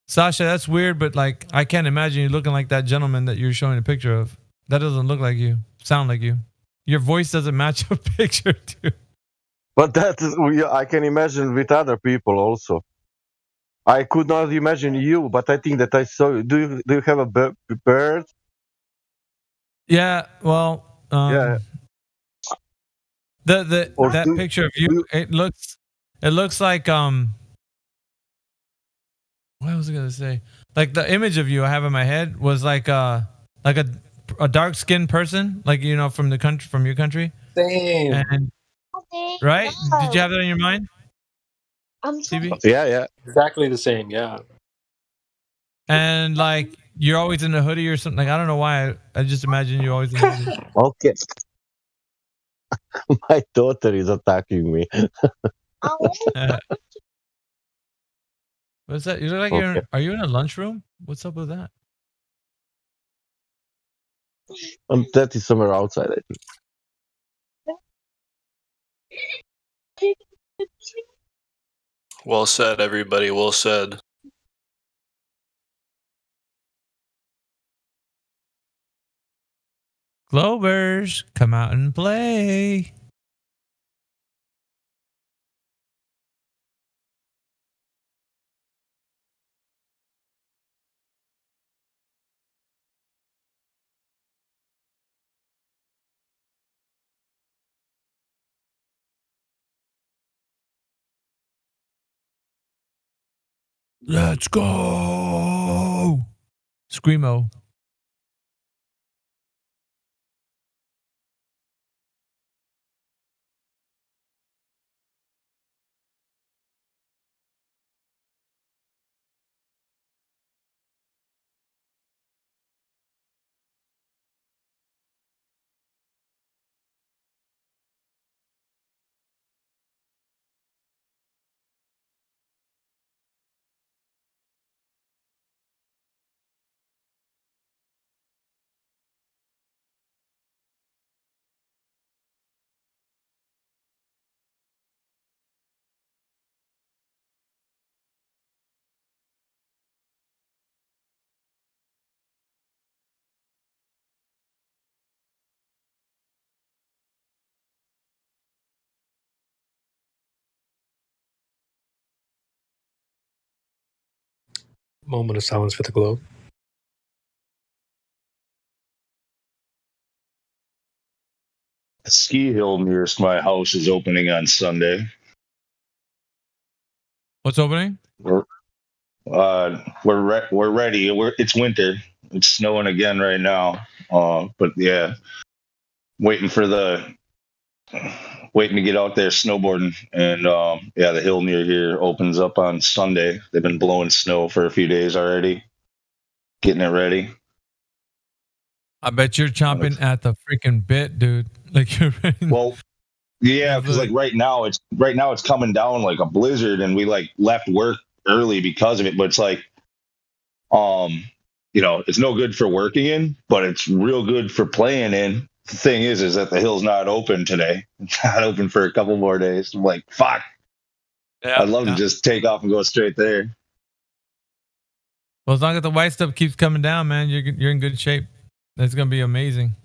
Speaker 6: Sasha, that's weird, but like I can't imagine you looking like that gentleman that you're showing a picture of. That doesn't look like you. Sound like you. Your voice doesn't match a picture, too.
Speaker 13: But that is, I can imagine with other people also. I could not imagine you, but I think that I saw you. Do you have a bird?
Speaker 6: Yeah, well,
Speaker 13: yeah.
Speaker 6: That picture of you, it looks like what was I gonna say? Like the image of you I have in my head was like a dark skinned person, like you know from your country.
Speaker 10: Same.
Speaker 6: And, right? Did you have that in your mind? CB?
Speaker 13: Yeah.
Speaker 10: Exactly the same. Yeah.
Speaker 6: And like you're always in a hoodie or something. Like I don't know why. I just imagine you always in a hoodie.
Speaker 13: Okay. My daughter is attacking me.
Speaker 6: What's that? You look like are you in a lunchroom? What's up with that?
Speaker 13: That is somewhere outside, I think.
Speaker 1: Well said, everybody. Well said.
Speaker 6: Globers, come out and play. Let's go. Screamo.
Speaker 10: Moment of silence for the globe.
Speaker 20: The ski hill nearest my house is opening on Sunday.
Speaker 6: What's opening?
Speaker 20: We're ready. It's winter. It's snowing again right now. But yeah, waiting to get out there snowboarding. And yeah, the hill near here opens up on Sunday. They've been blowing snow for a few days already, getting it ready.
Speaker 6: I bet you're chomping at the freaking bit, dude. Like you're ready.
Speaker 20: Well, yeah, because like right now it's coming down like a blizzard, and we like left work early because of it. But it's like, it's no good for working in, but it's real good for playing in. The thing is that the hill's not open today. It's not open for a couple more days. I'm like, fuck. Yeah, I'd love to just take off and go straight there.
Speaker 6: Well, as long as the white stuff keeps coming down, man, you're in good shape. That's gonna be amazing.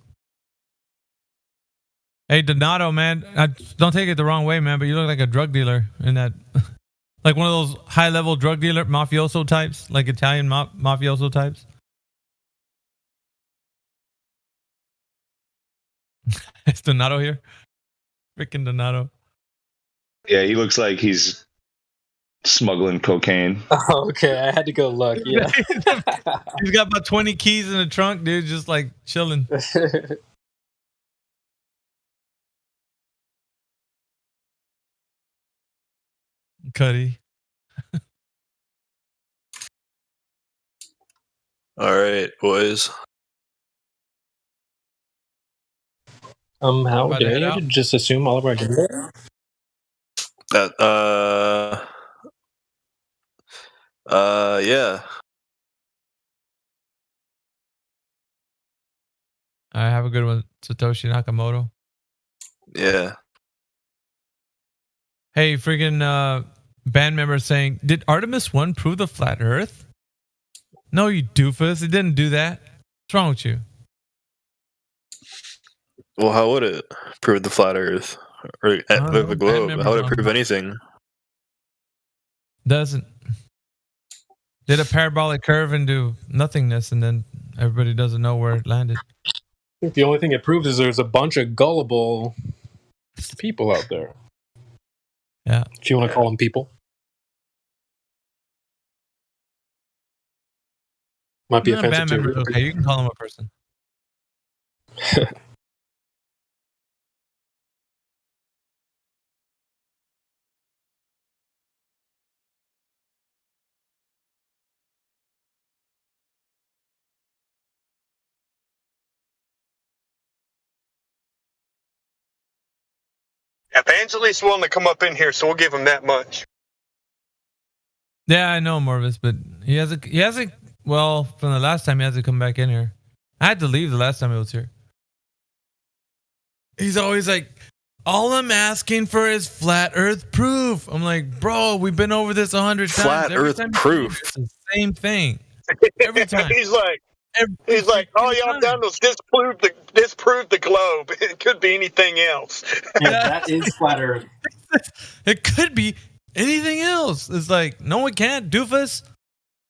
Speaker 6: Hey, Donato, man, don't take it the wrong way, man, but you look like a drug dealer in that, like one of those high-level drug dealer mafioso types, like Italian mafioso types. Is Donato here? Freaking Donato.
Speaker 20: Yeah, he looks like he's smuggling cocaine.
Speaker 10: Oh, okay, I had to go look. Yeah,
Speaker 6: he's got about 20 keys in the trunk, dude, just like chilling. Cuddy.
Speaker 1: All right, boys.
Speaker 10: How dare you just assume all of our agenda?
Speaker 1: Yeah.
Speaker 6: I have a good one, Satoshi Nakamoto.
Speaker 1: Yeah.
Speaker 6: Hey, freaking band member saying, did Artemis 1 prove the flat Earth? No, you doofus. It didn't do that. What's wrong with you?
Speaker 1: Well, how would it prove the flat Earth or the globe? How would it prove anything?
Speaker 6: Doesn't. Did a parabolic curve into nothingness, and then everybody doesn't know where it landed.
Speaker 10: I think the only thing it proves is there's a bunch of gullible people out there.
Speaker 6: Yeah.
Speaker 10: If you want to call them people. Might be offensive
Speaker 6: band members, okay, you can call them a person.
Speaker 11: Evangelist's willing to come up in here, so we'll give him that much.
Speaker 6: Yeah, I know Morvis, but he hasn't. Well, from the last time he hasn't come back in here. I had to leave the last time he was here. He's always like, all I'm asking for is flat Earth proof. I'm like, bro, we've been over this 100 times.
Speaker 1: Flat Earth proof.
Speaker 6: It's the same thing every time.
Speaker 11: He's like, all y'all done was disprove the globe. It could be anything else.
Speaker 10: Yeah, that is flat Earth.
Speaker 6: It could be anything else. It's like, no, it can't, doofus.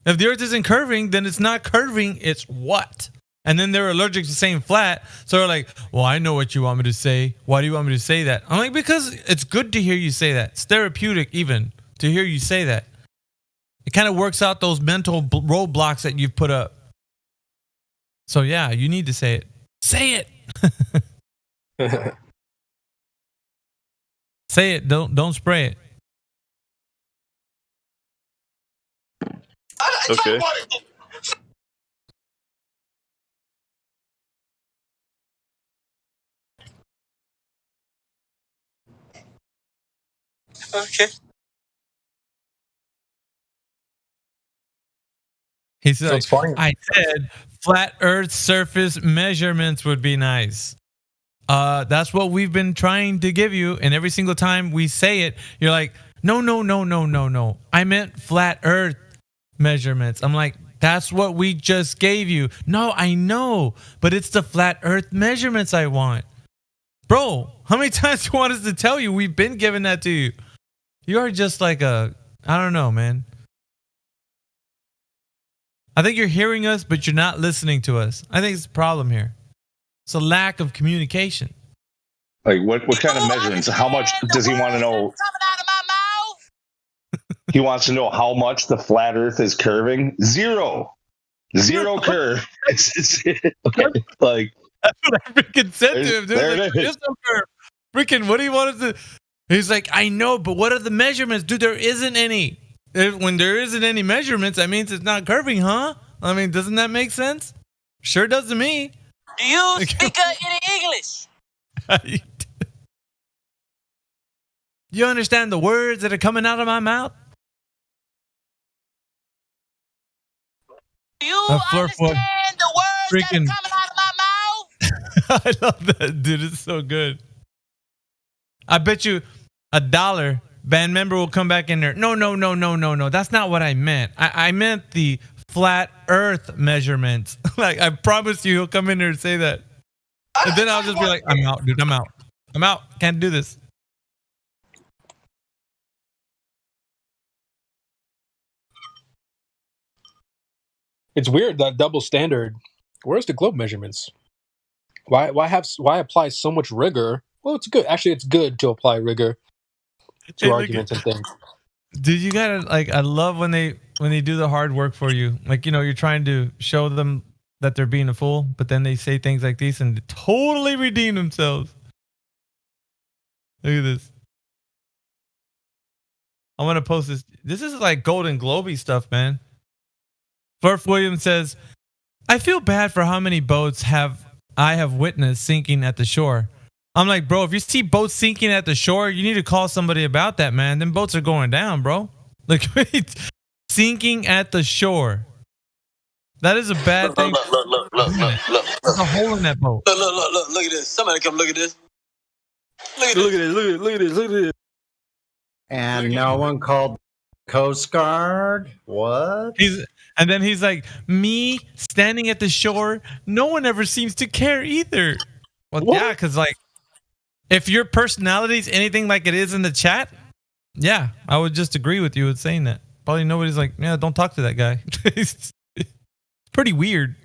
Speaker 6: If the Earth isn't curving, then it's not curving. It's what? And then they're allergic to saying flat. So they're like, well, I know what you want me to say. Why do you want me to say that? I'm like, because it's good to hear you say that. It's therapeutic even to hear you say that. It kind of works out those mental roadblocks that you've put up. So yeah, you need to say it. Say it. Say it. Don't spray it.
Speaker 1: Okay.
Speaker 11: Okay.
Speaker 6: He said, I said flat Earth surface measurements would be nice. That's what we've been trying to give you. And every single time we say it, you're like, no. I meant flat Earth measurements. I'm like, that's what we just gave you. No, I know, but it's the flat Earth measurements I want. Bro, how many times do you want us to tell you? We've been giving that to you. You are just like I don't know, man. I think you're hearing us, but you're not listening to us. I think it's a problem here. It's a lack of communication.
Speaker 20: Like what kind of measurements? How much does he want to know? He wants to know how much the flat Earth is curving. Zero curve. It's like
Speaker 6: that's what I freaking said to him, dude.
Speaker 20: There
Speaker 6: like,
Speaker 20: it is.
Speaker 6: No curve. Freaking, what do you want us to? He's like, I know, but what are the measurements, dude? There isn't any. When there isn't any measurements, that means it's not curving, huh? I mean, doesn't that make sense? Sure does to me.
Speaker 15: Do you speak any English?
Speaker 6: You understand the words that are coming out of my mouth?
Speaker 15: Do you understand the words
Speaker 6: freaking,
Speaker 15: that are coming out of my mouth?
Speaker 6: I love that, dude. It's so good. I bet you $1 band member will come back in there. No. That's not what I meant. I meant the flat Earth measurements. Like, I promise you, he'll come in there and say that. And then I'll just be like, I'm out, dude. I'm out. Can't do this.
Speaker 10: It's weird, that double standard. Where's the globe measurements? Why apply so much rigor? Well, it's good. Actually, it's good to apply rigor to arguments and things.
Speaker 6: Dude, you gotta I love when they do the hard work for you. Like, you're trying to show them that they're being a fool, but then they say things like these and totally redeem themselves. Look at this. I want to post this. This is like Golden Globe-y stuff, man. Furf Williams says, I feel bad for how many boats I have witnessed sinking at the shore. I'm like, bro, if you see boats sinking at the shore, you need to call somebody about that, man. Them boats are going down, bro. Like, sinking at the shore. That is a bad thing.
Speaker 15: Look.
Speaker 6: There's a hole in that boat.
Speaker 15: Look at this. Somebody come look at this.
Speaker 1: Look at this.
Speaker 2: And no one called Coast Guard? What?
Speaker 6: And then he's like, me standing at the shore, no one ever seems to care either. Well, yeah, because like, if your personality is anything like it is in the chat, yeah, I would just agree with you with saying that. Probably nobody's like, yeah, don't talk to that guy. It's pretty weird.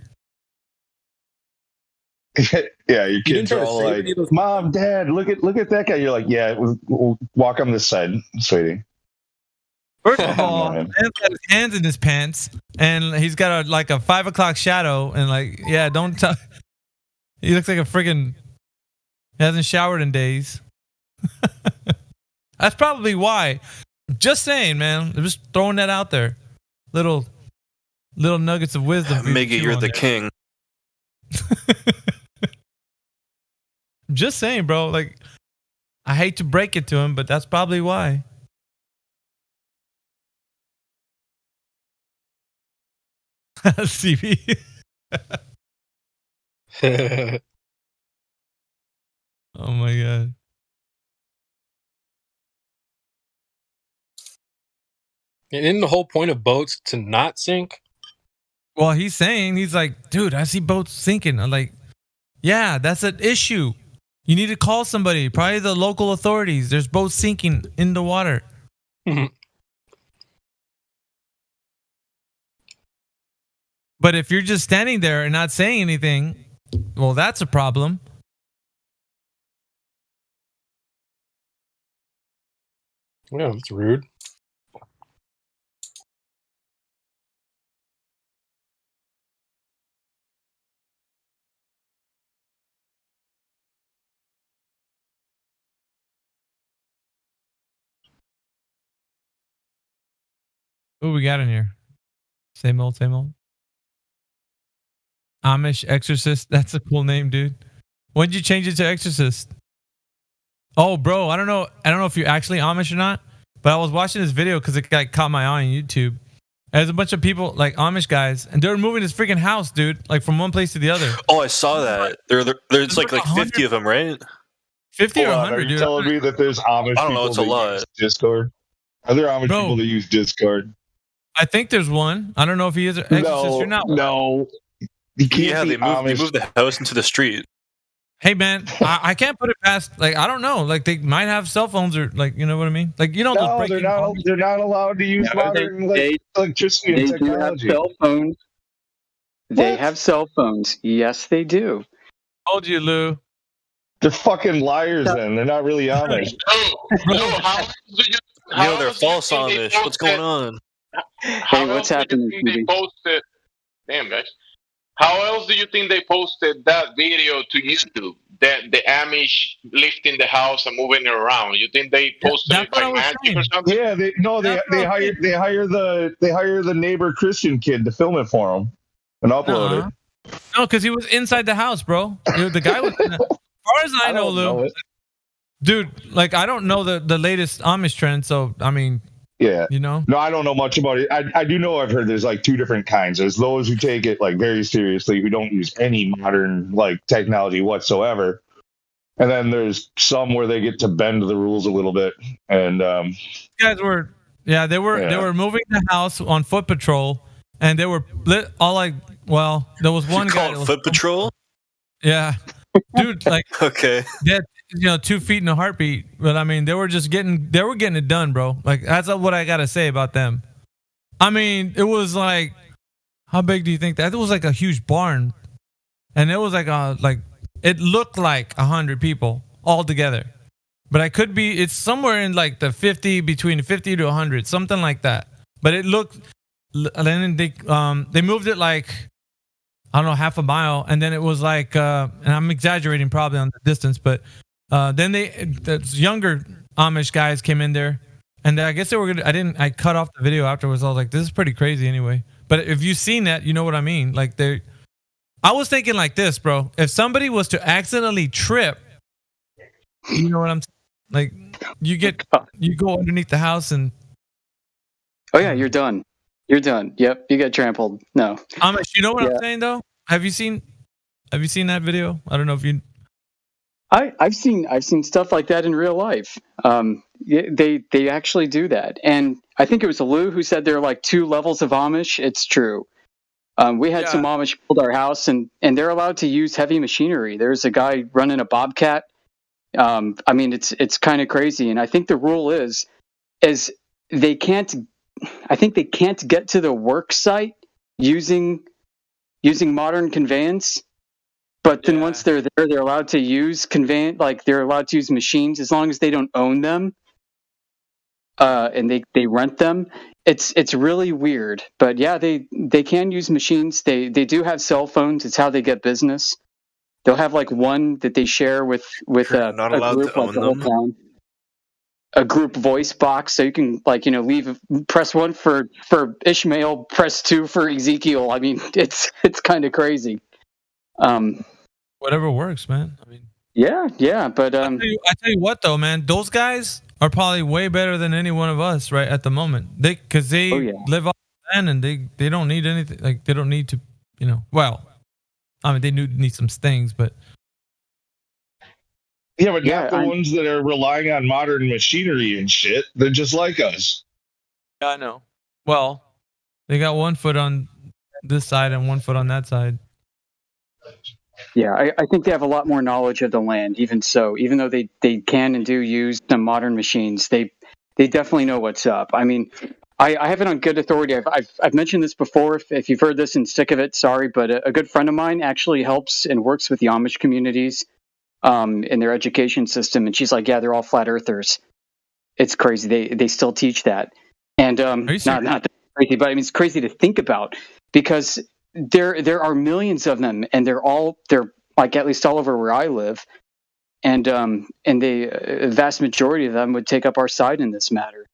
Speaker 20: Yeah, your kids are all like, Mom, Dad, look at that guy. You're like, yeah, we'll walk on this side, sweetie.
Speaker 6: First of all, man's got his hands in his pants, and he's got a 5 o'clock shadow, and like, yeah, don't talk. He looks like a friggin'. He hasn't showered in days. That's probably why. Just saying, man. I'm just throwing that out there. Little nuggets of wisdom.
Speaker 1: Miggy, you're the king.
Speaker 6: Just saying, bro. Like, I hate to break it to him, but that's probably why. CB. Oh my god.
Speaker 10: And isn't the whole point of boats to not sink?
Speaker 6: Well, he's like, dude, I see boats sinking. I'm like, yeah, that's an issue. You need to call somebody, probably the local authorities. There's boats sinking in the water. But if you're just standing there and not saying anything, well, that's a problem.
Speaker 10: Yeah, that's rude.
Speaker 6: Who we got in here? Same old. Amish Exorcist. That's a cool name, dude. When did you change it to Exorcist? Oh, bro, I don't know if you're actually Amish or not, but I was watching this video because it caught my eye on YouTube. There's a bunch of people, like Amish guys, and they're moving this freaking house, dude, like from one place to the other.
Speaker 1: Oh, I saw that. There's like 50 of them, right?
Speaker 6: 50 or 100,
Speaker 20: Are you
Speaker 6: dude.
Speaker 20: telling me that there's Amish
Speaker 1: I don't know,
Speaker 20: people
Speaker 1: it's a
Speaker 20: that
Speaker 1: lot.
Speaker 20: use Discord? Are there Amish
Speaker 6: Bro.
Speaker 20: people that use Discord?
Speaker 6: I think there's one. I don't know if he is an Exorcist or not.
Speaker 20: No. You can't
Speaker 1: Yeah,
Speaker 20: be
Speaker 1: they moved the house into the street.
Speaker 6: Hey, man, I can't put it past, like, I don't know. Like, they might have cell phones or, like, you know what I mean? Like,
Speaker 20: No, they're not allowed to use modern electricity and technology.
Speaker 16: They do have cell phones. They have cell phones. Yes, they do.
Speaker 6: Told you, Lou.
Speaker 20: They're fucking liars. Then they're not really Amish.
Speaker 1: They're false Amish. What's going on?
Speaker 16: Hey, what's happening?
Speaker 23: They posted. Damn, guys. How else do you think they posted that video to YouTube? That the Amish lifting the house and moving it around. You think they posted it by magic or something?
Speaker 20: Yeah, they hire the neighbor Christian kid to film it for them and upload it.
Speaker 6: No, because he was inside the house, bro. The guy was. As far as I know, Lou, dude, like I don't know the latest Amish trend, so I mean.
Speaker 20: Yeah.
Speaker 6: You know?
Speaker 20: No, I don't know much about it. I do know I've heard there's like two different kinds. There's those who take it like very seriously, who don't use any modern like technology whatsoever. And then there's some where they get to bend the rules a little bit. And
Speaker 6: guys were they were moving the house on foot patrol, and they were all like, well, there was one guy that was
Speaker 1: foot patrol.
Speaker 6: Yeah, dude, like
Speaker 1: okay,
Speaker 6: they had 2 feet in a heartbeat, but I mean they were getting it done, bro. Like that's what I gotta say about them. I mean, it was like, how big do you think that? It was like a huge barn, and it was like it looked like 100 people all together, but it's somewhere in like between 50 to 100, something like that. But it looked, and then they moved it like, I don't know, half a mile, and then it was like, and I'm exaggerating probably on the distance, but then the younger Amish guys came in there, and I guess they were gonna. I cut off the video afterwards. I was like, this is pretty crazy anyway. But if you've seen that, you know what I mean. Like I was thinking like this, bro. If somebody was to accidentally trip, you know what I'm like, you go underneath the house and.
Speaker 16: Oh yeah, you're done. You're done. Yep, you get trampled. No.
Speaker 6: Amish, you know what I'm saying though? Have you seen that video? I don't know if you.
Speaker 16: I've seen stuff like that in real life. They actually do that, and I think it was Lou who said there are like 2 levels of Amish. It's true. We had some Amish build our house, and they're allowed to use heavy machinery. There's a guy running a Bobcat. I mean, it's kind of crazy, and I think the rule is they can't. I think they can't get to the work site using modern conveyance. But then once they're there, they're allowed to use they're allowed to use machines as long as they don't own them, and they rent them. It's really weird, but yeah, they can use machines. They do have cell phones. It's how they get business. They'll have like one that they share with
Speaker 1: not allowed
Speaker 16: group,
Speaker 1: to own them.
Speaker 16: A group voice box, so you can press 1 for Ishmael, press 2 for Ezekiel. I mean, it's kind of crazy.
Speaker 6: Whatever works, man. I mean,
Speaker 16: yeah, but
Speaker 6: I tell you what though, man, those guys are probably way better than any one of us right at the moment. They live off the land, and they don't need anything. Like they don't need to, well, I mean they need some things, but
Speaker 20: yeah, but not the ones that are relying on modern machinery and shit. They're just like us.
Speaker 6: Yeah, I know. Well, they got 1 foot on this side and 1 foot on that side.
Speaker 16: Yeah, I think they have a lot more knowledge of the land. Even so, even though they can and do use some modern machines, they definitely know what's up. I mean, I have it on good authority. I've mentioned this before. If you've heard this and sick of it, sorry, but a good friend of mine actually helps and works with the Amish communities in their education system, and she's like, yeah, they're all flat earthers. It's crazy. They still teach that, and not crazy, but I mean it's crazy to think about because there are millions of them, and they're like at least all over where I live, and the vast majority of them would take up our side in this matter.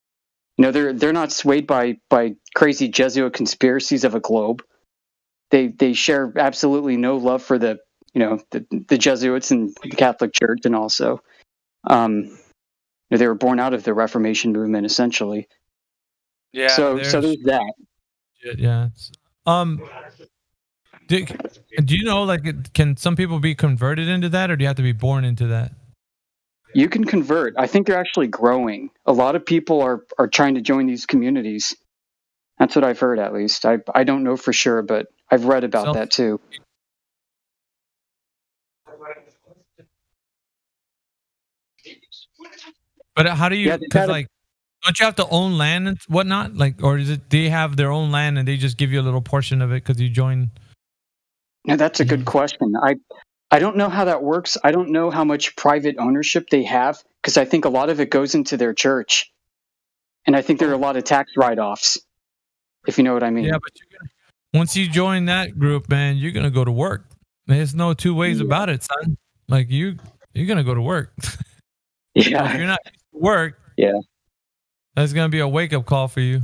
Speaker 16: They're not swayed by crazy Jesuit conspiracies of a globe. They share absolutely no love for the Jesuits and the Catholic Church, and also they were born out of the Reformation movement essentially.
Speaker 6: Yeah.
Speaker 16: So there's that.
Speaker 6: Yeah. Do you know, like, can some people be converted into that, or do you have to be born into that?
Speaker 16: You can convert. I think they're actually growing. A lot of people are trying to join these communities. That's what I've heard, at least. I don't know for sure, but I've read about that too.
Speaker 6: But how do you? Because don't you have to own land and whatnot? Like, or is it they have their own land and they just give you a little portion of it because you join?
Speaker 16: Now that's a good question. I don't know how that works. I don't know how much private ownership they have because I think a lot of it goes into their church, and I think there are a lot of tax write-offs. If you know what I mean.
Speaker 6: Yeah, but once you join that group, man, you're gonna go to work. There's no two ways about it, son. Like you're gonna go to work.
Speaker 16: Yeah.
Speaker 6: If you're not used to work,
Speaker 16: yeah,
Speaker 6: that's gonna be a wake-up call for you.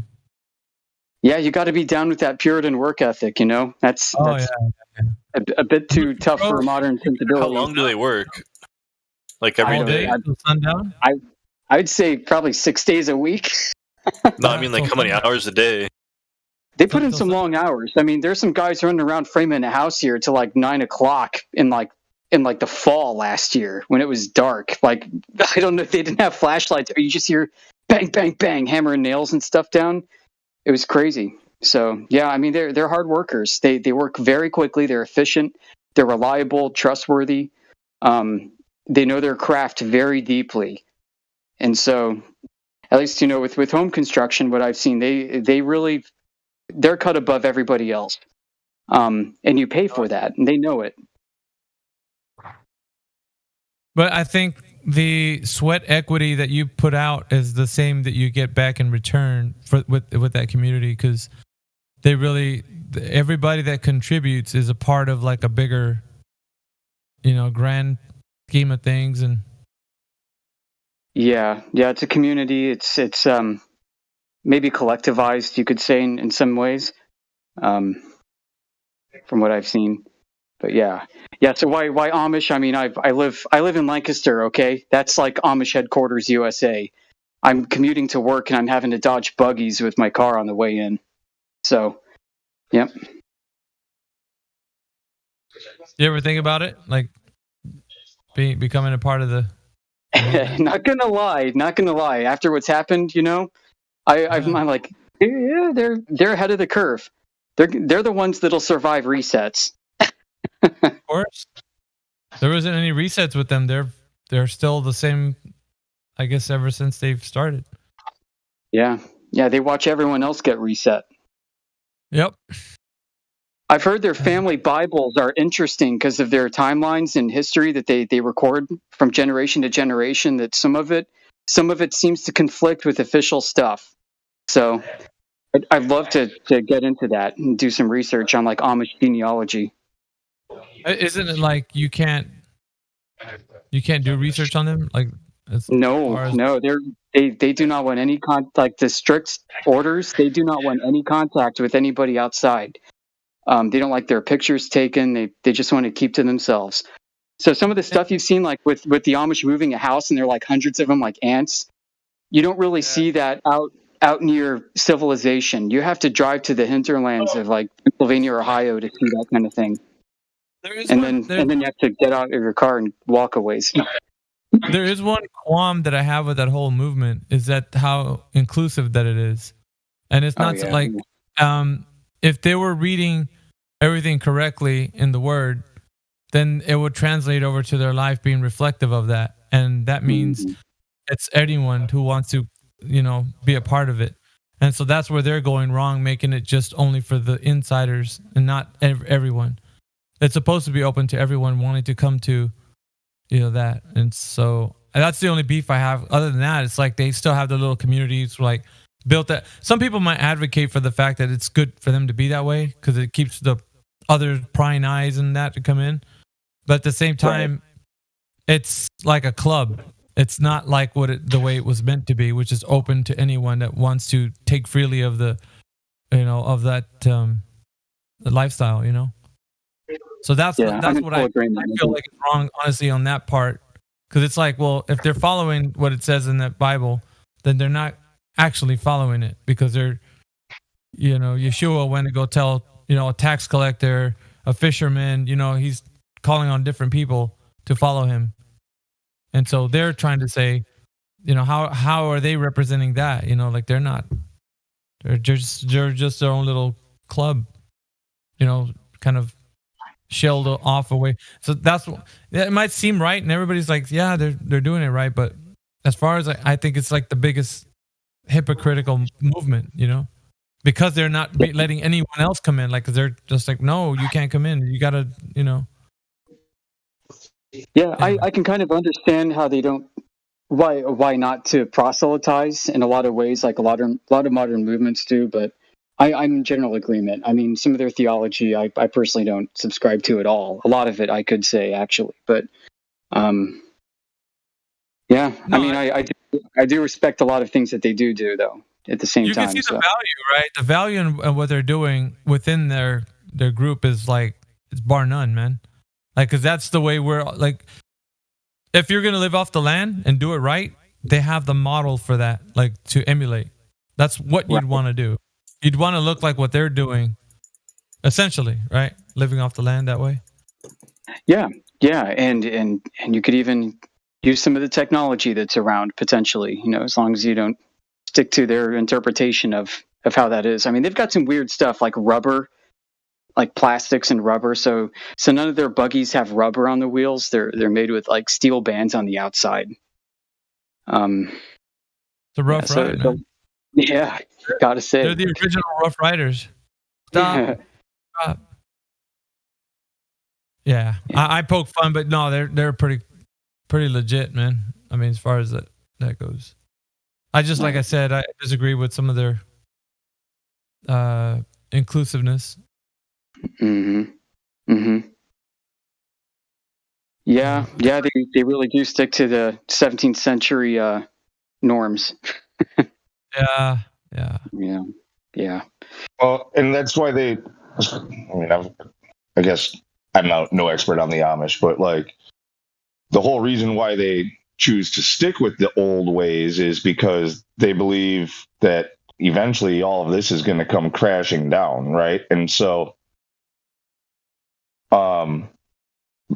Speaker 16: Yeah, you got to be down with that Puritan work ethic. You know, that's a bit too tough for modern sensibility.
Speaker 1: How long do they work? Like every day?
Speaker 6: Sundown?
Speaker 16: I'd say probably 6 days a week.
Speaker 1: No, I mean like how many hours a day?
Speaker 16: They put in some long hours. I mean, there's some guys running around framing a house here till like 9 o'clock in the fall last year when it was dark. Like, I don't know if they didn't have flashlights or you just hear bang, bang, bang, hammering nails and stuff down. It was crazy. So yeah, I mean, they're hard workers. They work very quickly. They're efficient. They're reliable, trustworthy. They know their craft very deeply. And so, at least, you know, with home construction, what I've seen, they're cut above everybody else. And you pay for that, and they know it.
Speaker 6: But I think the sweat equity that you put out is the same that you get back in return with that community, because everybody that contributes is a part of like a bigger, you know, grand scheme of things. And
Speaker 16: yeah, it's a community. It's maybe collectivized, you could say, in some ways, from what I've seen. But yeah. So why Amish? I mean, I live in Lancaster. Okay, that's like Amish headquarters, USA. I'm commuting to work and I'm having to dodge buggies with my car on the way in. So, yep.
Speaker 6: You ever think about it, like becoming a part of the?
Speaker 16: Not gonna lie. After what's happened, you know, I'm like, yeah, they're ahead of the curve. They're the ones that'll survive resets.
Speaker 6: Of course, there wasn't any resets with them. They're still the same, I guess, ever since they've started.
Speaker 16: Yeah. They watch everyone else get reset.
Speaker 6: Yep.
Speaker 16: I've heard their family Bibles are interesting because of their timelines and history that they record from generation to generation. That some of it seems to conflict with official stuff. So I'd love to get into that and do some research on like Amish genealogy.
Speaker 6: Isn't it like you can't do research on them? Like
Speaker 16: no, they do not want any like the strict orders. They do not want any contact with anybody outside. They don't like their pictures taken. They just want to keep to themselves. So some of the stuff you've seen, like with the Amish moving a house, and they're like hundreds of them, like ants. You don't really see that out near civilization. You have to drive to the hinterlands of like Pennsylvania or Ohio to see that kind of thing. And then you have to get out of your car and walk a ways.
Speaker 6: There is one qualm that I have with that whole movement is that how inclusive that it is, and it's not like if they were reading everything correctly in the Word, then it would translate over to their life being reflective of that, and that means it's anyone who wants to, you know, be a part of it. And so that's where they're going wrong, making it just only for the insiders and not everyone. It's supposed to be open to everyone wanting to come to, you know, that. And so that's the only beef I have. Other than that, it's like they still have the little communities like built that. Some people might advocate for the fact that it's good for them to be that way because it keeps the other prying eyes and that to come in. But at the same time, it's like a club. It's not like the way it was meant to be, which is open to anyone that wants to take freely of the, you know, of that the lifestyle, you know. So that's what I feel like is wrong, honestly, on that part, because it's like, well, if they're following what it says in that Bible, then they're not actually following it because they're, you know, Yeshua went to go tell, you know, a tax collector, a fisherman, you know, he's calling on different people to follow him. And so they're trying to say, you know, how are they representing that? You know, like they're just their own little club, you know, kind of shelled off away. So that's it might seem right, and everybody's like, yeah, they're doing it right. But as far as I think it's like the biggest hypocritical movement, you know. because they're not letting anyone else come in. Like, cause they're just like, no, you can't come in. You gotta, you know.
Speaker 16: Yeah, I can kind of understand how they don't. Why not to proselytize in a lot of ways, like a lot of modern movements do. But I'm in general agreement. I mean, some of their theology, I personally don't subscribe to at all. A lot of it, I could say actually, but yeah. No, I mean, I do respect a lot of things that they do though. At the same time,
Speaker 6: you can see the value, right? The value in what they're doing within their group is like, it's bar none, man. Like, cause that's the way we're like. If you're gonna live off the land and do it right, they have the model for that, like to emulate. That's what you'd want to do. You'd want to look like what they're doing, essentially, right? Living off the land that way.
Speaker 16: Yeah, and you could even use some of the technology that's around potentially. You know, as long as you don't stick to their interpretation of how that is. I mean, they've got some weird stuff like rubber. Like plastics and rubber, so none of their buggies have rubber on the wheels. They're made with like steel bands on the outside.
Speaker 6: The Rough Rider, man.
Speaker 16: Yeah, gotta say
Speaker 6: they're the original Rough Riders. Stop. Yeah, I poke fun, but no, they're pretty legit, man. I mean, as far as that goes, I just like I said, I disagree with some of their inclusiveness.
Speaker 16: Yeah, they really do stick to the 17th century norms.
Speaker 6: Yeah.
Speaker 20: Well, and that's why they. I mean, I guess I'm no expert on the Amish, but like the whole reason why they choose to stick with the old ways is because they believe that eventually all of this is going to come crashing down, right? And so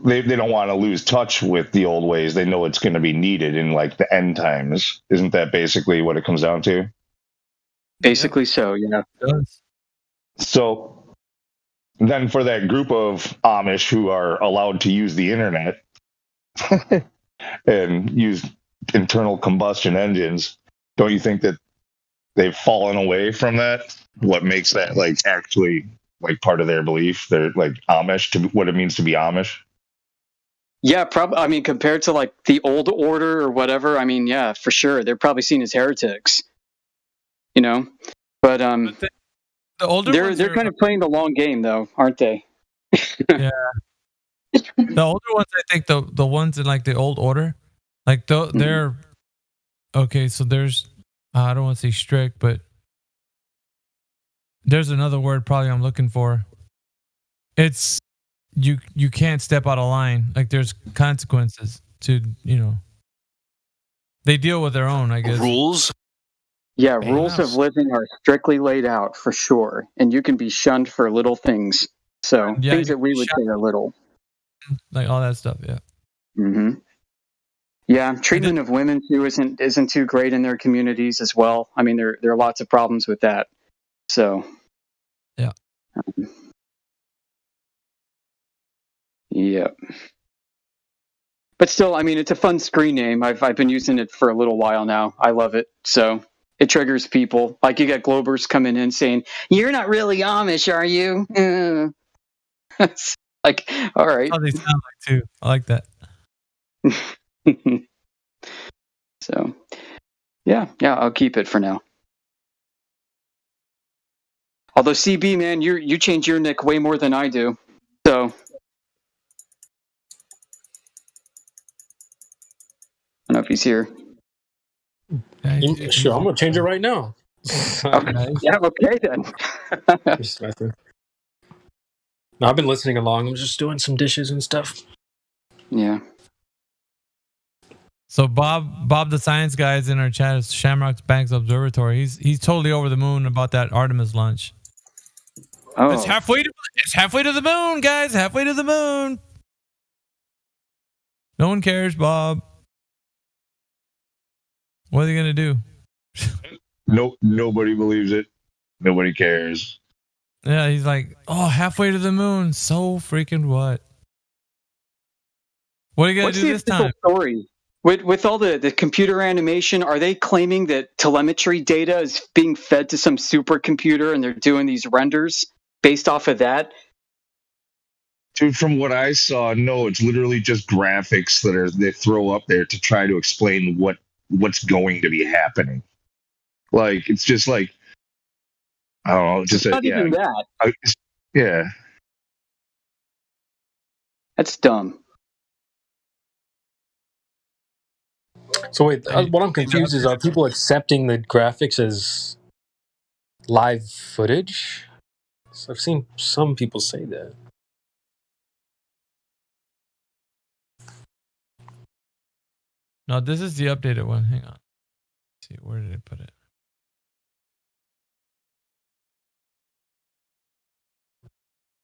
Speaker 20: they don't want to lose touch with the old ways. They know it's going to be needed in like the end times. Isn't that basically what it comes down to?
Speaker 16: Basically, so yeah.
Speaker 20: So then for that group of Amish who are allowed to use the internet and use internal combustion engines, don't you think that they've fallen away from that? What makes that like actually like part of their belief? They're like Amish, to what it means to be Amish.
Speaker 16: Yeah, probably. I mean, compared to like the old order or whatever, I mean, yeah, for sure, they're probably seen as heretics. You know, but
Speaker 6: the older
Speaker 16: they're kind of playing the long game, though, aren't they?
Speaker 6: Yeah. The older ones, I think the ones in like the old order, like they're okay. So there's I don't want to say strict, but there's another word probably I'm looking for. It's you can't step out of line. Like there's consequences to, you know. They deal with their own, I guess.
Speaker 1: Rules?
Speaker 16: Yeah, rules of living are strictly laid out for sure. And you can be shunned for little things. So things that we would say are little.
Speaker 6: Like all that stuff, yeah.
Speaker 16: Mm-hmm. Yeah, treatment of women too isn't too great in their communities as well. I mean, there are lots of problems with that. So,
Speaker 6: yeah,
Speaker 16: yeah. But still, I mean, it's a fun screen name. I've been using it for a little while now. I love it. So it triggers people. Like you got Globers coming in saying, "You're not really Amish, are you?" It's like, all right.
Speaker 6: That's how they sound like too. I like that.
Speaker 16: So, yeah, I'll keep it for now. Although CB, man, you change your nick way more than I do. So, I don't know if he's here.
Speaker 10: Sure, I'm gonna change it right now.
Speaker 16: Yeah, okay then.
Speaker 10: No, I've been listening along. I'm just doing some dishes and stuff.
Speaker 16: Yeah.
Speaker 6: So Bob the science guy is in our chat. It's Shamrock's Banks Observatory. He's totally over the moon about that Artemis launch.
Speaker 16: Oh.
Speaker 6: It's halfway to the moon, guys. Halfway to the moon. No one cares, Bob. What are they gonna do?
Speaker 20: Nobody believes it. Nobody cares.
Speaker 6: Yeah, he's like, oh, halfway to the moon. So freaking what? What are you gonna do this time?
Speaker 16: Story? With all the computer animation, are they claiming that telemetry data is being fed to some supercomputer and they're doing these renders based off of that?
Speaker 20: Dude, from what I saw, no, it's literally just graphics that they throw up there to try to explain what's going to be happening. Like, it's just like, I don't know, just
Speaker 16: it's not even that.
Speaker 20: Yeah.
Speaker 16: That's dumb.
Speaker 10: So wait, what I'm confused is, are people accepting the graphics as live footage? So I've seen some people say that.
Speaker 6: No, this is the updated one. Hang on. Let's see, where did I put it?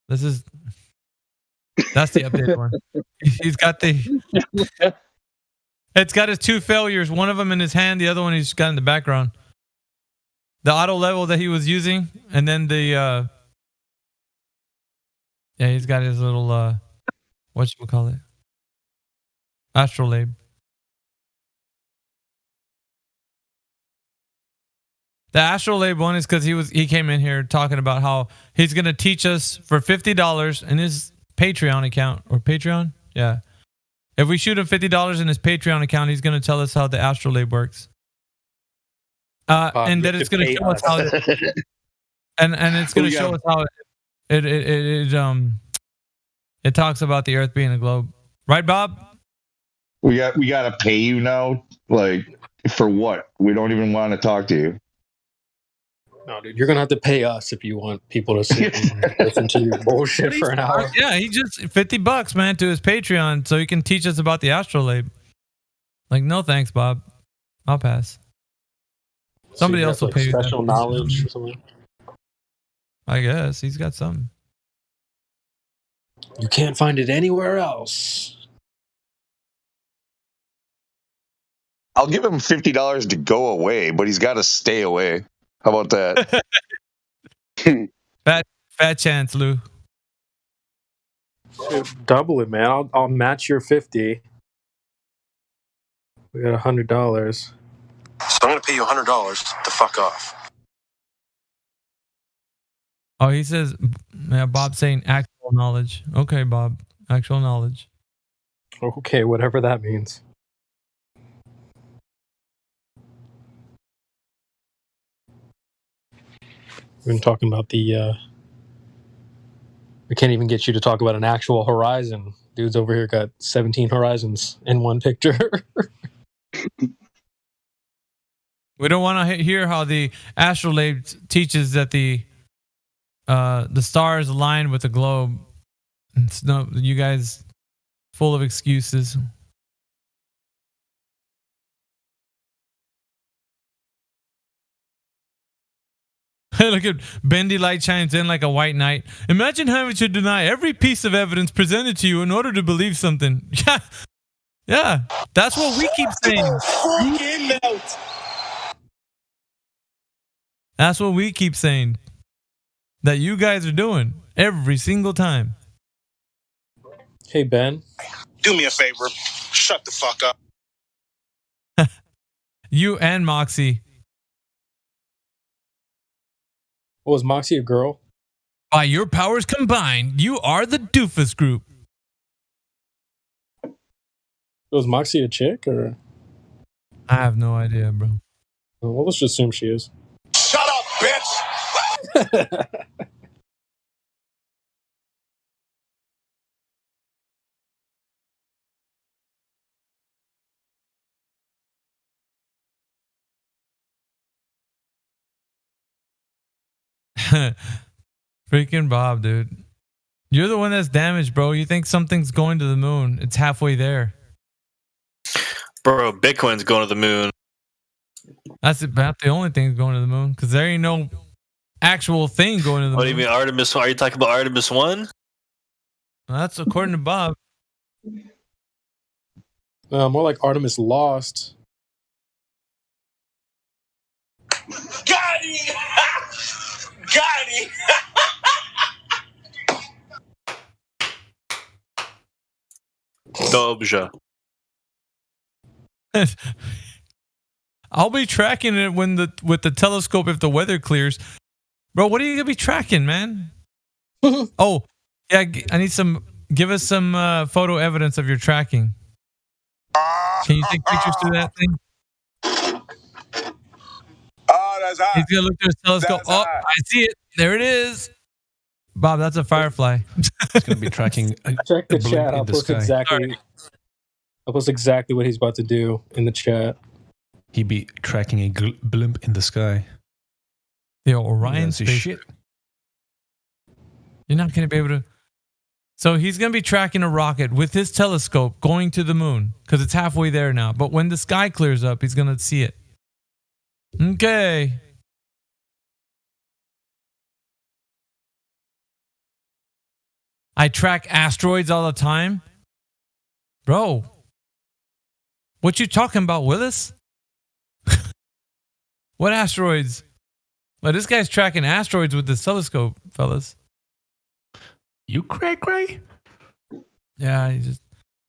Speaker 6: That's the updated one. He's got it's got his two failures. One of them in his hand, the other one he's got in the background. The auto level that he was using, and then the he's got his little whatchamacallit? Astrolabe. The Astrolabe one is because he came in here talking about how he's gonna teach us for $50 in his Patreon account or Patreon. Yeah, if we shoot him $50 in his Patreon account, he's gonna tell us how the Astrolabe works. And that it's gonna show us how and it's gonna show us how it talks about the Earth being a globe, right, Bob?
Speaker 20: We got to pay you now, like, for what? We don't even want to talk to you.
Speaker 10: No, dude, you're gonna have to pay us if you want people to sit and listen to your bullshit for an hour.
Speaker 6: Yeah, he just $50, man, to his Patreon so he can teach us about the Astrolabe. Like, no thanks, Bob. I'll pass. Somebody else will pay you.
Speaker 10: Special knowledge or something.
Speaker 6: I guess he's got something.
Speaker 10: You can't find it anywhere else.
Speaker 17: I'll give him $50 to go away, but he's got to stay away. How about that?
Speaker 6: Fat chance, Lou.
Speaker 10: Dude, double it, man. I'll match your 50. We got $100.
Speaker 18: So I'm going to pay you $100 to fuck off.
Speaker 6: Oh, he says, yeah, Bob's saying actual knowledge. Okay, Bob, actual knowledge.
Speaker 10: Okay, whatever that means. We've been talking about we can't even get you to talk about an actual horizon. Dude's over here got 17 horizons in one picture.
Speaker 6: We don't want to hear how the Astrolabe teaches that the stars align with the globe. It's no, you guys full of excuses. Look at Bendy Light chimes in like a white knight. Imagine having to deny every piece of evidence presented to you in order to believe something. Yeah. Yeah. That's what we keep saying. That's what we keep saying. That you guys are doing every single time.
Speaker 10: Hey, Ben.
Speaker 18: Do me a favor. Shut the fuck up.
Speaker 6: You and Moxie.
Speaker 10: Was Moxie a girl?
Speaker 6: By your powers combined, you are the Doofus Group.
Speaker 10: Was Moxie a chick or?
Speaker 6: I have no idea, bro.
Speaker 10: Well, let's just assume she is.
Speaker 18: Shut up, bitch!
Speaker 6: Freaking Bob, dude. You're the one that's damaged, bro. You think something's going to the moon. It's halfway there.
Speaker 1: Bro, Bitcoin's going to the moon.
Speaker 6: That's about the only thing going to the moon. Because there ain't no actual thing going to the moon.
Speaker 1: What do you mean, Artemis? Are you talking about Artemis 1?
Speaker 6: Well, that's according to Bob.
Speaker 10: More like Artemis Lost.
Speaker 15: Got him! Got him!
Speaker 1: Dobrze.
Speaker 6: I'll be tracking it with the telescope if the weather clears. Bro, what are you gonna be tracking, man? Oh, yeah, I need some. Give us some photo evidence of your tracking. Can you take pictures through that thing?
Speaker 18: Oh, that's hot.
Speaker 6: He's gonna look through his telescope.
Speaker 18: That's hot.
Speaker 6: I see it. There it is. Bob, that's a firefly.
Speaker 7: It's gonna be tracking.
Speaker 10: Check the
Speaker 7: a blimp
Speaker 10: chat.
Speaker 7: in
Speaker 10: I'll
Speaker 7: the
Speaker 10: post
Speaker 7: sky.
Speaker 10: exactly. I'll post exactly what he's about to do in the chat.
Speaker 7: He'd be tracking a blimp in the sky.
Speaker 6: The Orion
Speaker 7: That's his
Speaker 6: space.
Speaker 7: shit.
Speaker 6: You're not gonna be able to. So he's gonna be tracking a rocket with his telescope going to the moon because it's halfway there now. But when the sky clears up, he's gonna see it. Okay. I track asteroids all the time. Bro. What you talking about, Willis? What asteroids? Well, this guy's tracking asteroids with this telescope, fellas.
Speaker 7: You cray?
Speaker 6: Yeah, he just...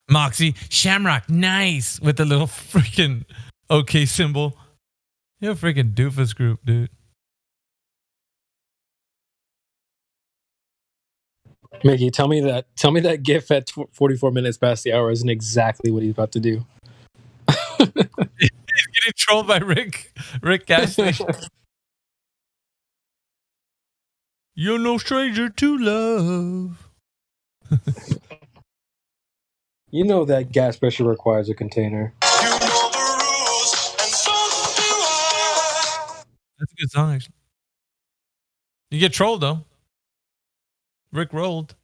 Speaker 6: Moxie, Shamrock, nice! With the little freaking OK symbol. You're a freaking doofus group, dude.
Speaker 10: Mickey, tell me that GIF at 44 minutes past the hour isn't exactly what he's about to do.
Speaker 6: He's getting trolled by Rick Gas Station. You're no stranger to love.
Speaker 10: You know that gas pressure requires a container.
Speaker 6: That's a good song, actually. You get trolled, though. Rick rolled.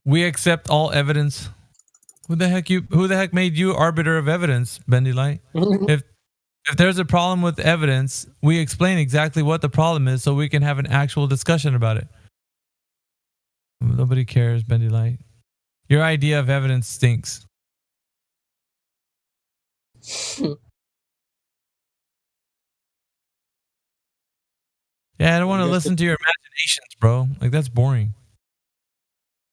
Speaker 6: We accept all evidence. Who the heck made you arbiter of evidence, Bendy Light? If there's a problem with evidence, we explain exactly what the problem is so we can have an actual discussion about it. Nobody cares, Bendy Light. Your idea of evidence stinks. Yeah, I don't want to listen to your imaginations, bro. Like, that's boring.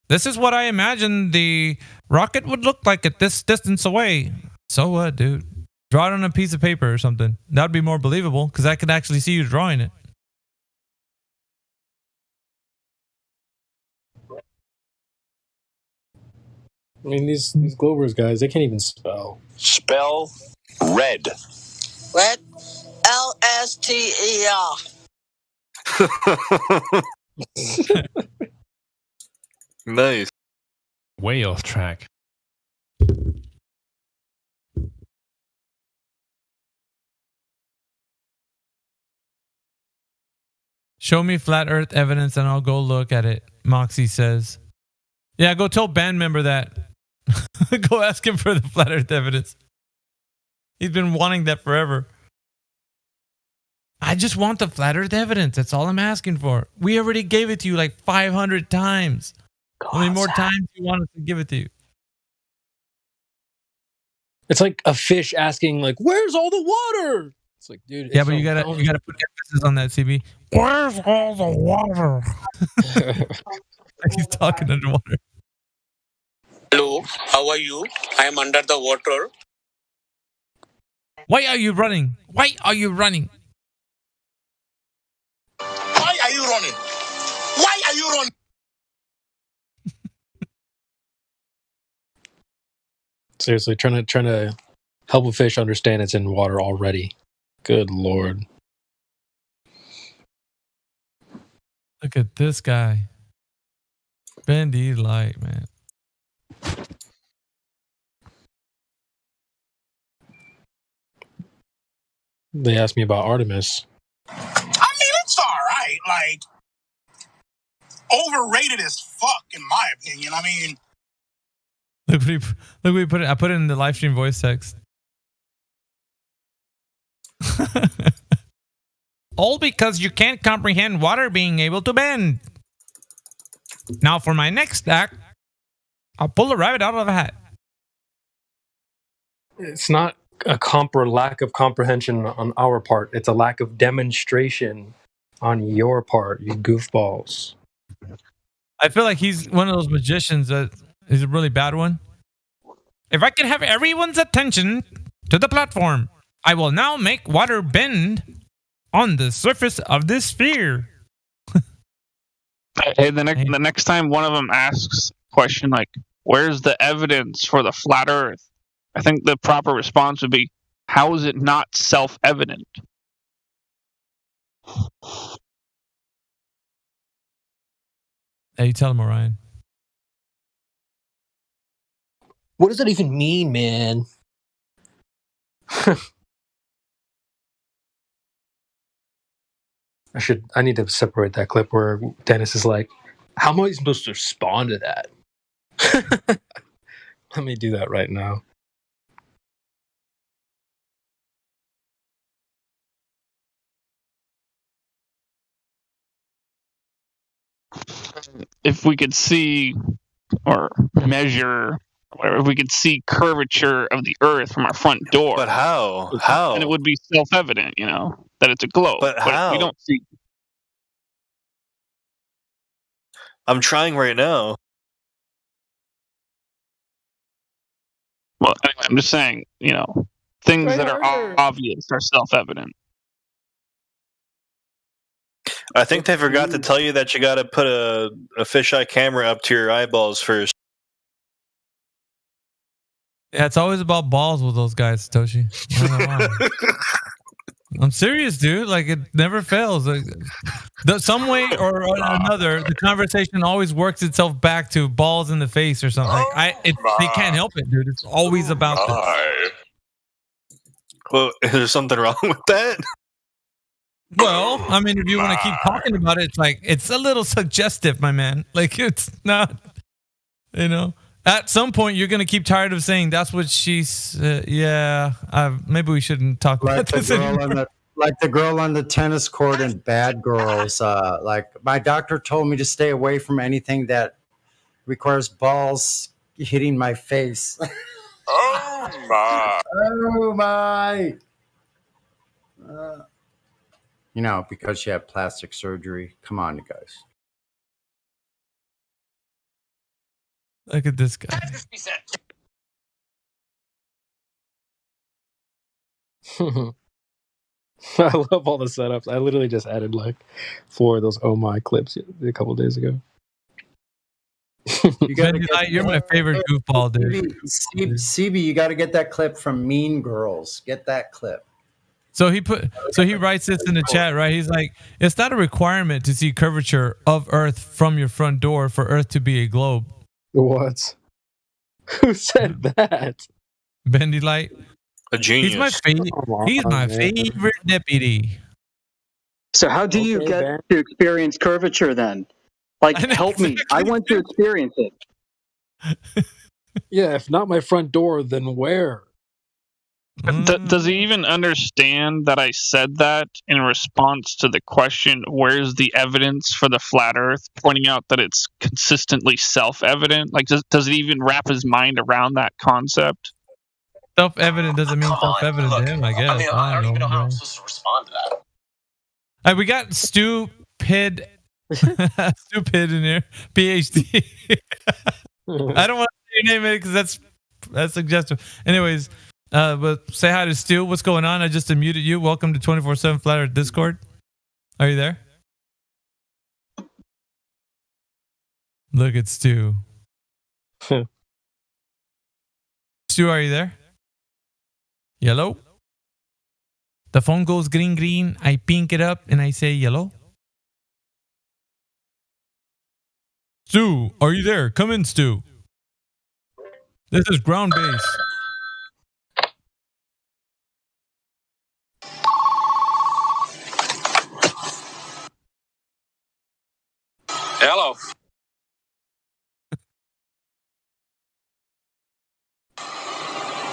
Speaker 6: This is what I imagine the rocket would look like at this distance away. So what, dude? Draw it on a piece of paper or something. That would be more believable because I could actually see you drawing it.
Speaker 10: I mean, these Globers guys, they can't even spell.
Speaker 17: Spell red.
Speaker 15: Red? LSTER.
Speaker 1: Nice.
Speaker 7: Way off track.
Speaker 6: Show me flat earth evidence and I'll go look at it, Moxie says. Yeah, go tell band member that. Go ask him for the flat earth evidence. He's been wanting that forever. I just want the flat earth evidence. That's all I'm asking for. We already gave it to you like 500 times. How many more times do you want us to give it to you?
Speaker 10: It's like a fish asking, like, "Where's all the water?" It's like, dude.
Speaker 6: Yeah, but you gotta put emphasis on that, CB. Where's all the water? Like he's talking underwater.
Speaker 15: Hello, how are you? I am under the water.
Speaker 6: Why are you running? Why are you running?
Speaker 15: Why are you running? Why are you running?
Speaker 10: Seriously, trying to help a fish understand it's in water already. Good Lord.
Speaker 6: Look at this guy. Bendy Light, man.
Speaker 10: They asked me about Artemis.
Speaker 18: I mean, it's all right. Like, overrated as fuck, in my opinion. I mean,
Speaker 6: Look what he put it. I put it in the live stream voice text. All because you can't comprehend water being able to bend. Now for my next act, I'll pull a rabbit out of a hat.
Speaker 10: It's not a lack of comprehension on our part. It's a lack of demonstration on your part, you goofballs.
Speaker 6: I feel like he's one of those magicians that is a really bad one. If I can have everyone's attention to the platform, I will now make water bend on the surface of this sphere.
Speaker 3: Hey, the next time one of them asks a question like, "Where's the evidence for the flat Earth?" I think the proper response would be, "How is it not self-evident?"
Speaker 6: Hey, you tell him, Orion.
Speaker 10: What does that even mean, man? I need to separate that clip where Dennis is like, how am I supposed to respond to that? Let me do that right now.
Speaker 3: If we could see or measure, or if we could see curvature of the Earth from our front door.
Speaker 1: But how? How?
Speaker 3: And it would be self-evident, that it's a globe.
Speaker 1: But how?
Speaker 3: We don't see.
Speaker 1: I'm trying right now.
Speaker 3: Well, anyway, I'm just saying, things that are obvious are self-evident.
Speaker 1: I think they forgot to tell you that you got to put a fisheye camera up to your eyeballs first.
Speaker 6: Yeah, it's always about balls with those guys, Toshi. I don't know why. I'm serious, dude. Like, it never fails. Like, some way or another, the conversation always works itself back to balls in the face or something. They can't help it, dude. It's always about this.
Speaker 1: Well, is there something wrong with that?
Speaker 6: Well, I mean, if you want to keep talking about it, it's a little suggestive, my man. Like, it's not, At some point, you're going to keep tired of saying that's what she's. Maybe we shouldn't talk about this anymore.
Speaker 2: Like the girl on the tennis court in Bad Girls. Like, my doctor told me to stay away from anything that requires balls hitting my face.
Speaker 14: Oh my!
Speaker 2: Oh my! Because she had plastic surgery. Come on, you guys.
Speaker 6: Look at this guy.
Speaker 10: I love all the setups. I literally just added 4 of those Oh My clips a couple days ago.
Speaker 6: You're my favorite goofball, dude.
Speaker 2: CB, you got to get that clip from Mean Girls. Get that clip.
Speaker 6: So he writes this in the chat, right? He's like, it's not a requirement to see curvature of Earth from your front door for Earth to be a globe.
Speaker 10: What? Who said that?
Speaker 6: Bendy Light.
Speaker 1: A genius.
Speaker 6: He's my favorite deputy.
Speaker 16: So how do you get to experience curvature then? Like, help me. I want to experience it.
Speaker 10: Yeah, if not my front door, then where?
Speaker 3: Does he even understand that I said that in response to the question, where's the evidence for the flat Earth, pointing out that it's consistently self-evident? Like, does it even wrap his mind around that concept?
Speaker 6: Self-evident doesn't mean self-evident to him, I guess.
Speaker 21: I don't even know how I'm supposed to respond to that.
Speaker 6: All right, we got Stupid in here, PhD. I don't want to say your name because that's suggestive. Anyways, but say hi to Stu. What's going on? I just unmuted you. Welcome to 24/7 Flat Earth Discord. Are you there? Look at Stu. Stu, are you there? Yellow? The phone goes green. I pink it up and I say yellow. Stu, are you there? Come in, Stu. This is ground base.
Speaker 14: Hello.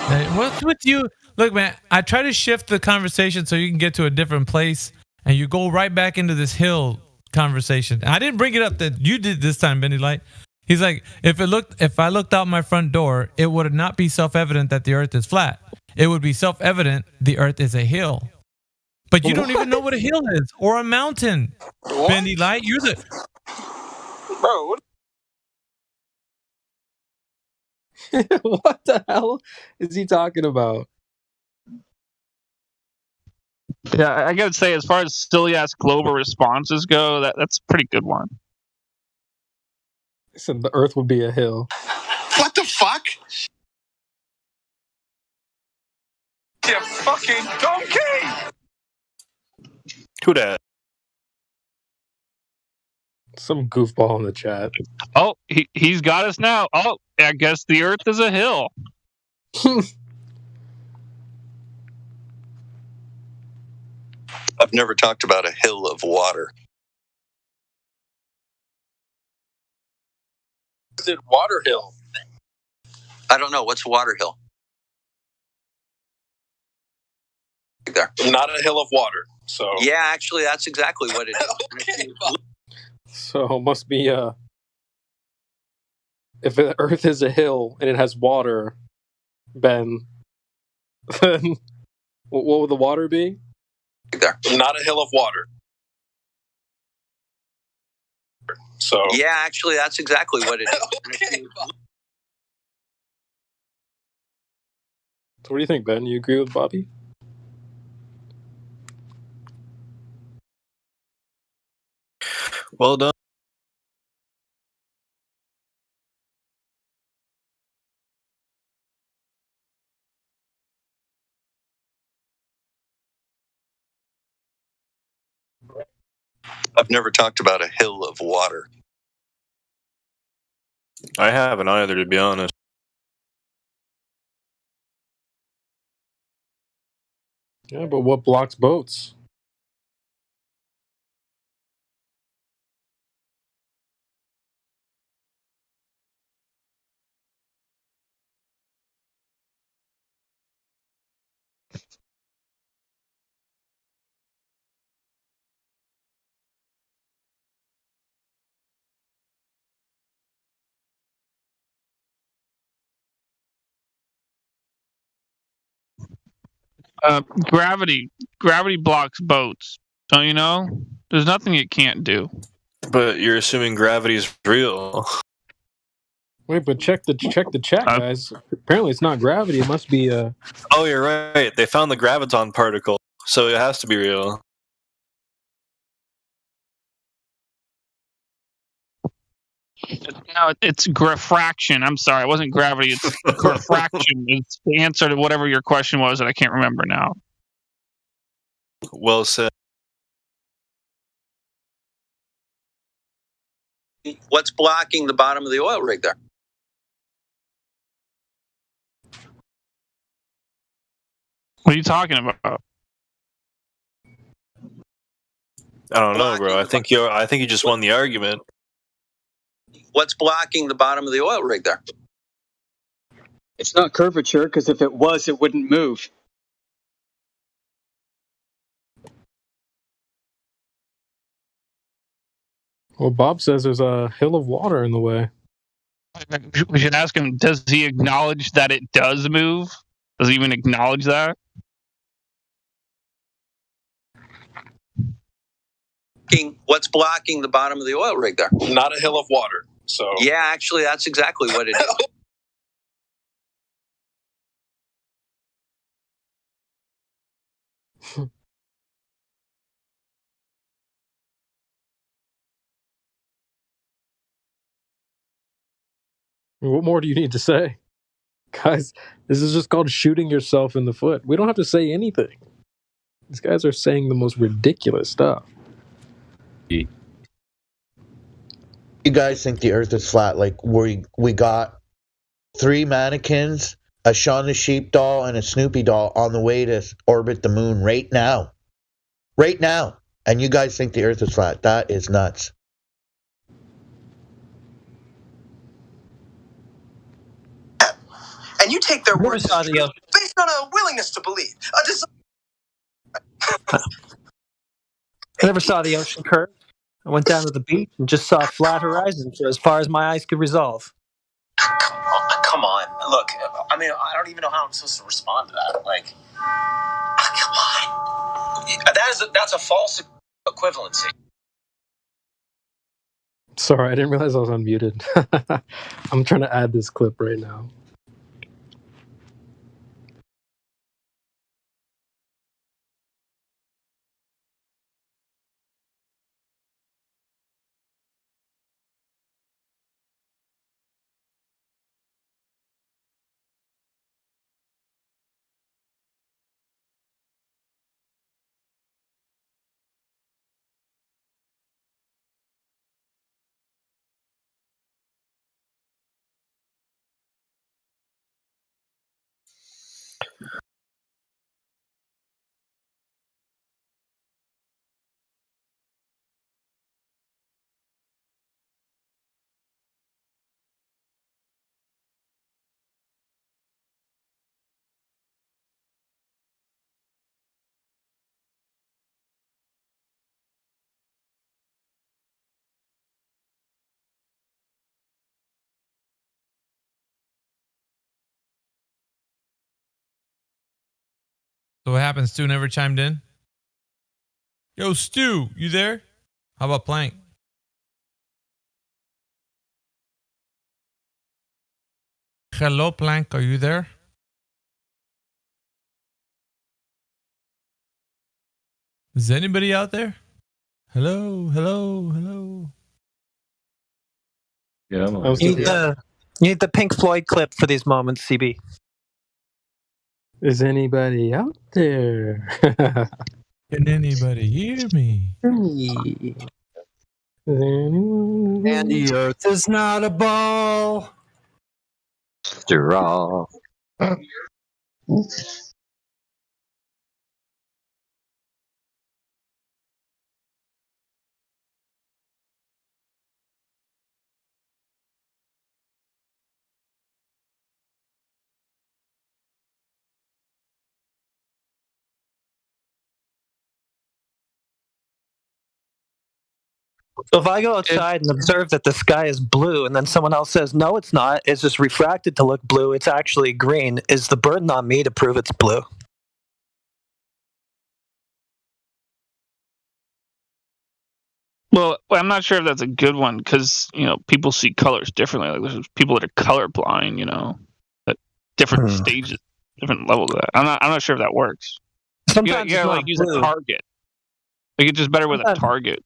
Speaker 6: Hey, what's with you? Look, man, I try to shift the conversation so you can get to a different place, and you go right back into this hill conversation. I didn't bring it up that you did this time, Bendy Light. He's like, if I looked out my front door, it would not be self-evident that the Earth is flat. It would be self-evident the Earth is a hill. But you don't even know what a hill is or a mountain. Bendy Light, you're the
Speaker 14: bro.
Speaker 10: What the hell is he talking about?
Speaker 3: Yeah, I gotta say, as far as silly ass global responses go, that's a pretty good one.
Speaker 10: He said the Earth would be a hill.
Speaker 18: What the fuck?
Speaker 9: You fucking donkey!
Speaker 1: Who dat?
Speaker 10: Some goofball in the chat.
Speaker 3: Oh, he's got us now. Oh, I guess the Earth is a hill.
Speaker 5: I've never talked about a hill of water.
Speaker 9: Is it Water Hill?
Speaker 5: I don't know. What's Water Hill? There.
Speaker 9: Not a hill of water. So
Speaker 5: yeah, actually, that's exactly what it is.
Speaker 9: Okay,
Speaker 10: So it must be if the Earth is a hill and it has water, Ben, then what would the water be?
Speaker 5: There.
Speaker 9: Not a hill of water. So
Speaker 5: yeah, actually, that's exactly what it is.
Speaker 9: Okay.
Speaker 10: So what do you think, Ben? You agree with Bobby?
Speaker 1: Well done.
Speaker 5: I've never talked about a hill of water.
Speaker 1: I haven't either, to be honest.
Speaker 10: Yeah, but what blocks boats?
Speaker 3: Gravity blocks boats. Don't you know? There's nothing it can't do.
Speaker 1: But you're assuming gravity's real.
Speaker 10: Wait, but check the chat, guys. Apparently, it's not gravity. It must be
Speaker 1: Oh, you're right. They found the graviton particle, so it has to be real.
Speaker 3: No, it's graphraction. I'm sorry, it wasn't gravity. It's graphraction. It's the answer to whatever your question was that I can't remember now.
Speaker 1: Well said.
Speaker 5: What's blocking the bottom of the oil rig there?
Speaker 3: What are you talking about?
Speaker 1: I don't know, bro. I think you just won the argument.
Speaker 5: What's blocking the bottom of the oil rig there?
Speaker 16: It's not curvature, because if it was, it wouldn't move.
Speaker 10: Well, Bob says there's a hill of water in the way.
Speaker 3: We should ask him, does he acknowledge that it does move? Does he even acknowledge that?
Speaker 5: What's blocking the bottom of the oil rig there?
Speaker 9: Not a hill of water. So
Speaker 5: yeah, actually, that's exactly what it is.
Speaker 10: What more do you need to say? Guys, this is just called shooting yourself in the foot. We don't have to say anything. These guys are saying the most ridiculous stuff.
Speaker 8: You guys think the Earth is flat? Like we got 3 mannequins, a Shaun the Sheep doll, and a Snoopy doll on the way to orbit the moon right now. Right now. And you guys think the Earth is flat. That is nuts.
Speaker 22: And you take their words based on a willingness to believe.
Speaker 24: I never saw the ocean curve. I went down to the beach and just saw a flat horizon for as far as my eyes could resolve.
Speaker 21: Come on. Look, I mean, I don't even know how I'm supposed to respond to that. Like, come on. That's a false equivalency.
Speaker 10: Sorry, I didn't realize I was unmuted. I'm trying to add this clip right now.
Speaker 6: So what happened? Stu never chimed in? Yo, Stu, you there? How about Plank? Hello, Plank, are you there? Is anybody out there? Hello, hello, hello.
Speaker 7: Yeah,
Speaker 24: You need the Pink Floyd clip for these moments, CB.
Speaker 10: Is anybody out there?
Speaker 6: Can anybody hear me?
Speaker 10: Is anyone?
Speaker 2: And the earth is not a ball.
Speaker 4: After all.
Speaker 24: So if I go outside and observe that the sky is blue and then someone else says, no, it's not, it's just refracted to look blue, it's actually green, is the burden on me to prove it's blue?
Speaker 3: Well, I'm not sure if that's a good one because people see colors differently. Like there's people that are colorblind, at different stages, different levels of that. I'm not sure if that works.
Speaker 24: Sometimes
Speaker 3: you gotta like use a target. Like it's just better with a target.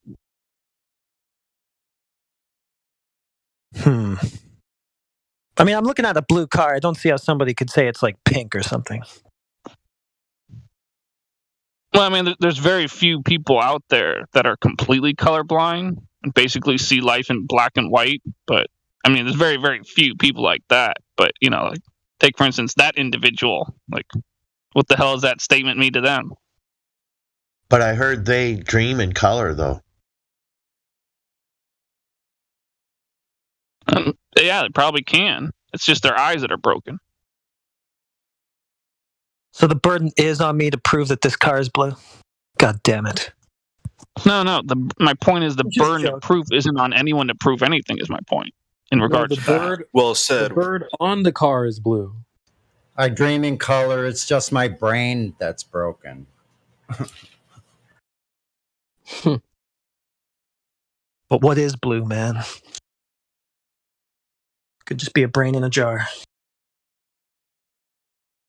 Speaker 24: I mean, I'm looking at a blue car. I don't see how somebody could say it's like pink or something.
Speaker 3: Well, I mean, there's very few people out there that are completely colorblind and basically see life in black and white. But I mean, there's very, very few people like that. But like take for instance that individual. Like, what the hell does that statement mean to them?
Speaker 8: But I heard they dream in color, though.
Speaker 3: Yeah, they probably can. It's just their eyes that are broken.
Speaker 24: So the burden is on me to prove that this car is blue? God damn it.
Speaker 3: No. My point is the burden of proof isn't on anyone to prove anything, is my point. In regards to that.
Speaker 1: Well said.
Speaker 10: The bird on the car is blue.
Speaker 2: I dream in color. It's just my brain that's broken.
Speaker 24: But what is blue, man? Could just be a brain in a jar.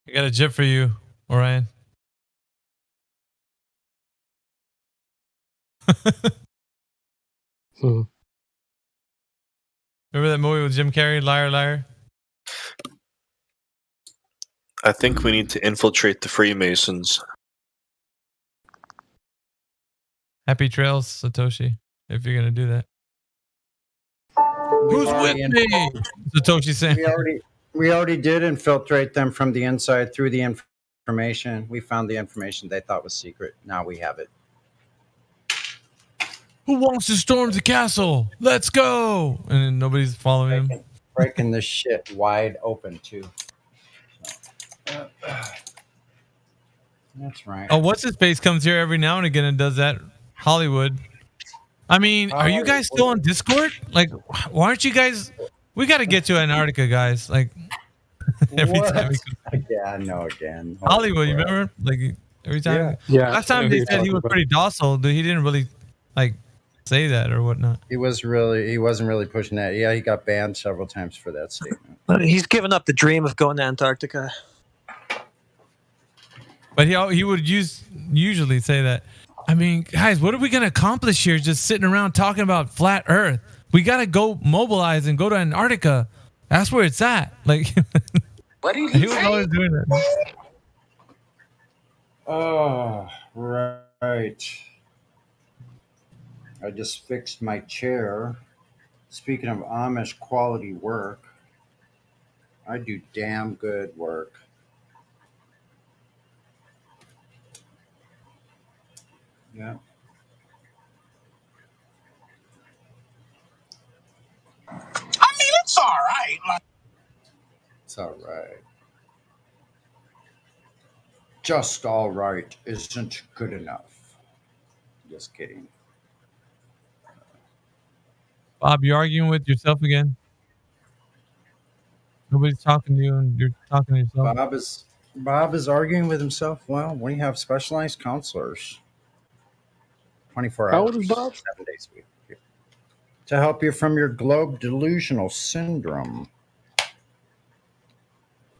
Speaker 6: I got a jip for you, Orion. Remember that movie with Jim Carrey, Liar, Liar?
Speaker 1: I think we need to infiltrate the Freemasons.
Speaker 6: Happy trails, Satoshi, if you're going to do that. Who's with me? Satoshi saying.
Speaker 2: We already did infiltrate them from the inside through the information. We found the information they thought was secret. Now we have it.
Speaker 6: Who wants to storm the castle? Let's go! And then nobody's following him.
Speaker 2: Breaking this shit wide open, too. That's right.
Speaker 6: Oh, what's his face comes here every now and again and does that. Hollywood. I mean, are you guys still on Discord? Like, why aren't you guys? We got to get to Antarctica, guys. Like, every time we come.
Speaker 2: Yeah, no, again.
Speaker 6: Hollywood, you remember? Like, every time.
Speaker 10: Yeah.
Speaker 6: Last time they said he was pretty docile, he didn't really, like, say that or whatnot.
Speaker 2: He wasn't really pushing that. Yeah, he got banned several times for that statement.
Speaker 24: He's given up the dream of going to Antarctica.
Speaker 6: But he would usually say that. I mean, guys, what are we going to accomplish here just sitting around talking about flat Earth? We got to go mobilize and go to Antarctica. That's where it's at. Like,
Speaker 22: What did
Speaker 6: he was always doing that.
Speaker 2: Oh, right. I just fixed my chair. Speaking of Amish quality work, I do damn good work. Yeah.
Speaker 22: I mean, it's all right.
Speaker 2: It's all right. Just all right isn't good enough. Just kidding.
Speaker 6: Bob, you arguing with yourself again? Nobody's talking to you and you're talking to yourself.
Speaker 2: Bob is arguing with himself. Well, we have specialized counselors, 24
Speaker 10: How
Speaker 2: hours,
Speaker 10: old is Bob?
Speaker 2: 7 days a week, to help you from your globe delusional syndrome.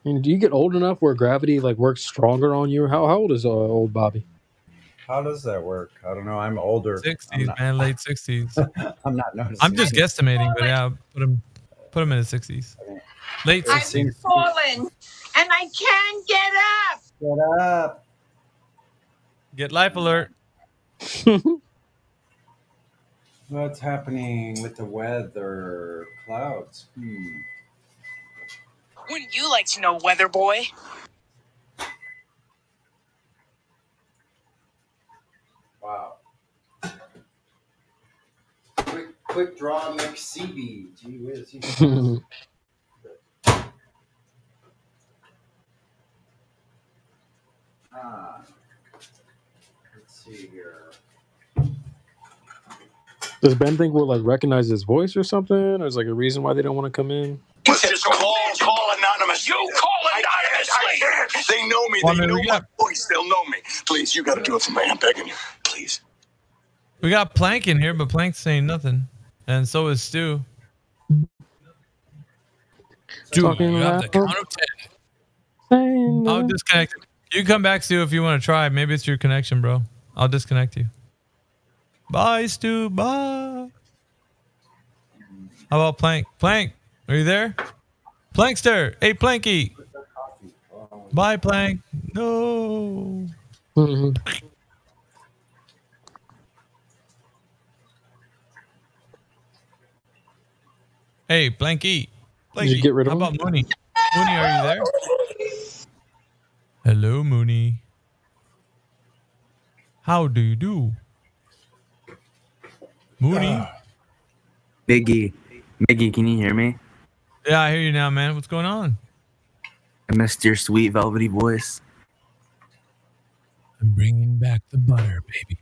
Speaker 10: And do you get old enough where gravity like works stronger on you? How old is old Bobby?
Speaker 2: How does that work? I don't know. I'm older.
Speaker 6: 60s, man, late 60s.
Speaker 2: I'm not noticing.
Speaker 6: I'm just guesstimating, but yeah, put him in the 60s. Late 60s.
Speaker 11: I've fallen and I can't get up.
Speaker 2: Get up.
Speaker 6: Get life alert.
Speaker 2: What's happening with the weather? Clouds.
Speaker 11: Wouldn't you like to know, weather boy?
Speaker 2: Wow. Quick draw McCB. Gee whiz. Let's see here.
Speaker 10: Does Ben think we'll like recognize his voice or something? Or is like a reason why they don't want to come in?
Speaker 22: Just call anonymous. You call anonymously. They know me. They know my voice. They'll know me. Please, you got to do it for me. I'm begging you. Please.
Speaker 6: We got Plank in here, but Plank's saying nothing. And so is Stu. Stu, you have the count of 10. I'll disconnect. You come back, Stu, if you want to try. Maybe it's your connection, bro. I'll disconnect you. Bye, Stu. Bye. How about Plank? Plank, are you there? Plankster. Hey, Planky. Bye, Plank. No. Hey, Planky. Planky.
Speaker 10: Did you get rid of
Speaker 6: How
Speaker 10: him?
Speaker 6: about Mooney? Mooney, are you there? Hello, Mooney. How do you do? Mooney?
Speaker 12: Miggy, can you hear me?
Speaker 6: Yeah, I hear you now, man. What's going on?
Speaker 12: I missed your sweet velvety voice.
Speaker 6: I'm bringing back the butter, baby.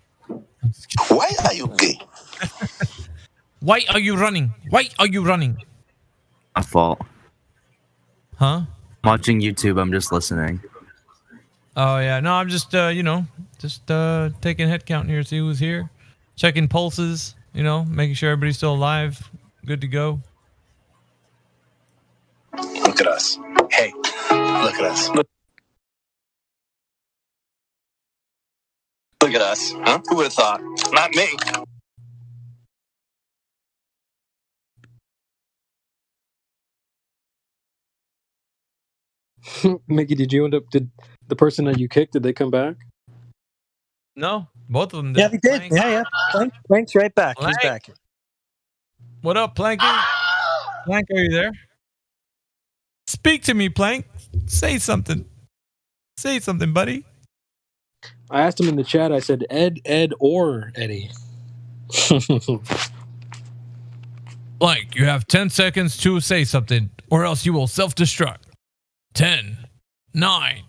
Speaker 22: Why are you gay?
Speaker 6: Why are you running? Why are you running?
Speaker 12: My fault.
Speaker 6: Huh?
Speaker 12: I'm watching YouTube. I'm just listening.
Speaker 6: Oh, yeah. No, I'm just, taking head count here, see who's here. Checking pulses, making sure everybody's still alive. Good to go.
Speaker 22: Look at us. Hey, look at us. Look at us. Huh? Who would have thought? Not me.
Speaker 10: Mickey, did the person that you kicked, did they come back?
Speaker 6: No, both of them did.
Speaker 24: Yeah, they did. Yeah. Plank's right back.
Speaker 6: Plank.
Speaker 24: He's back.
Speaker 6: What up, Planky? Plank, are you there? Speak to me, Plank. Say something. Say something, buddy.
Speaker 10: I asked him in the chat, I said, Ed, or Eddie.
Speaker 6: Plank, you have 10 seconds to say something, or else you will self-destruct. 10, 9,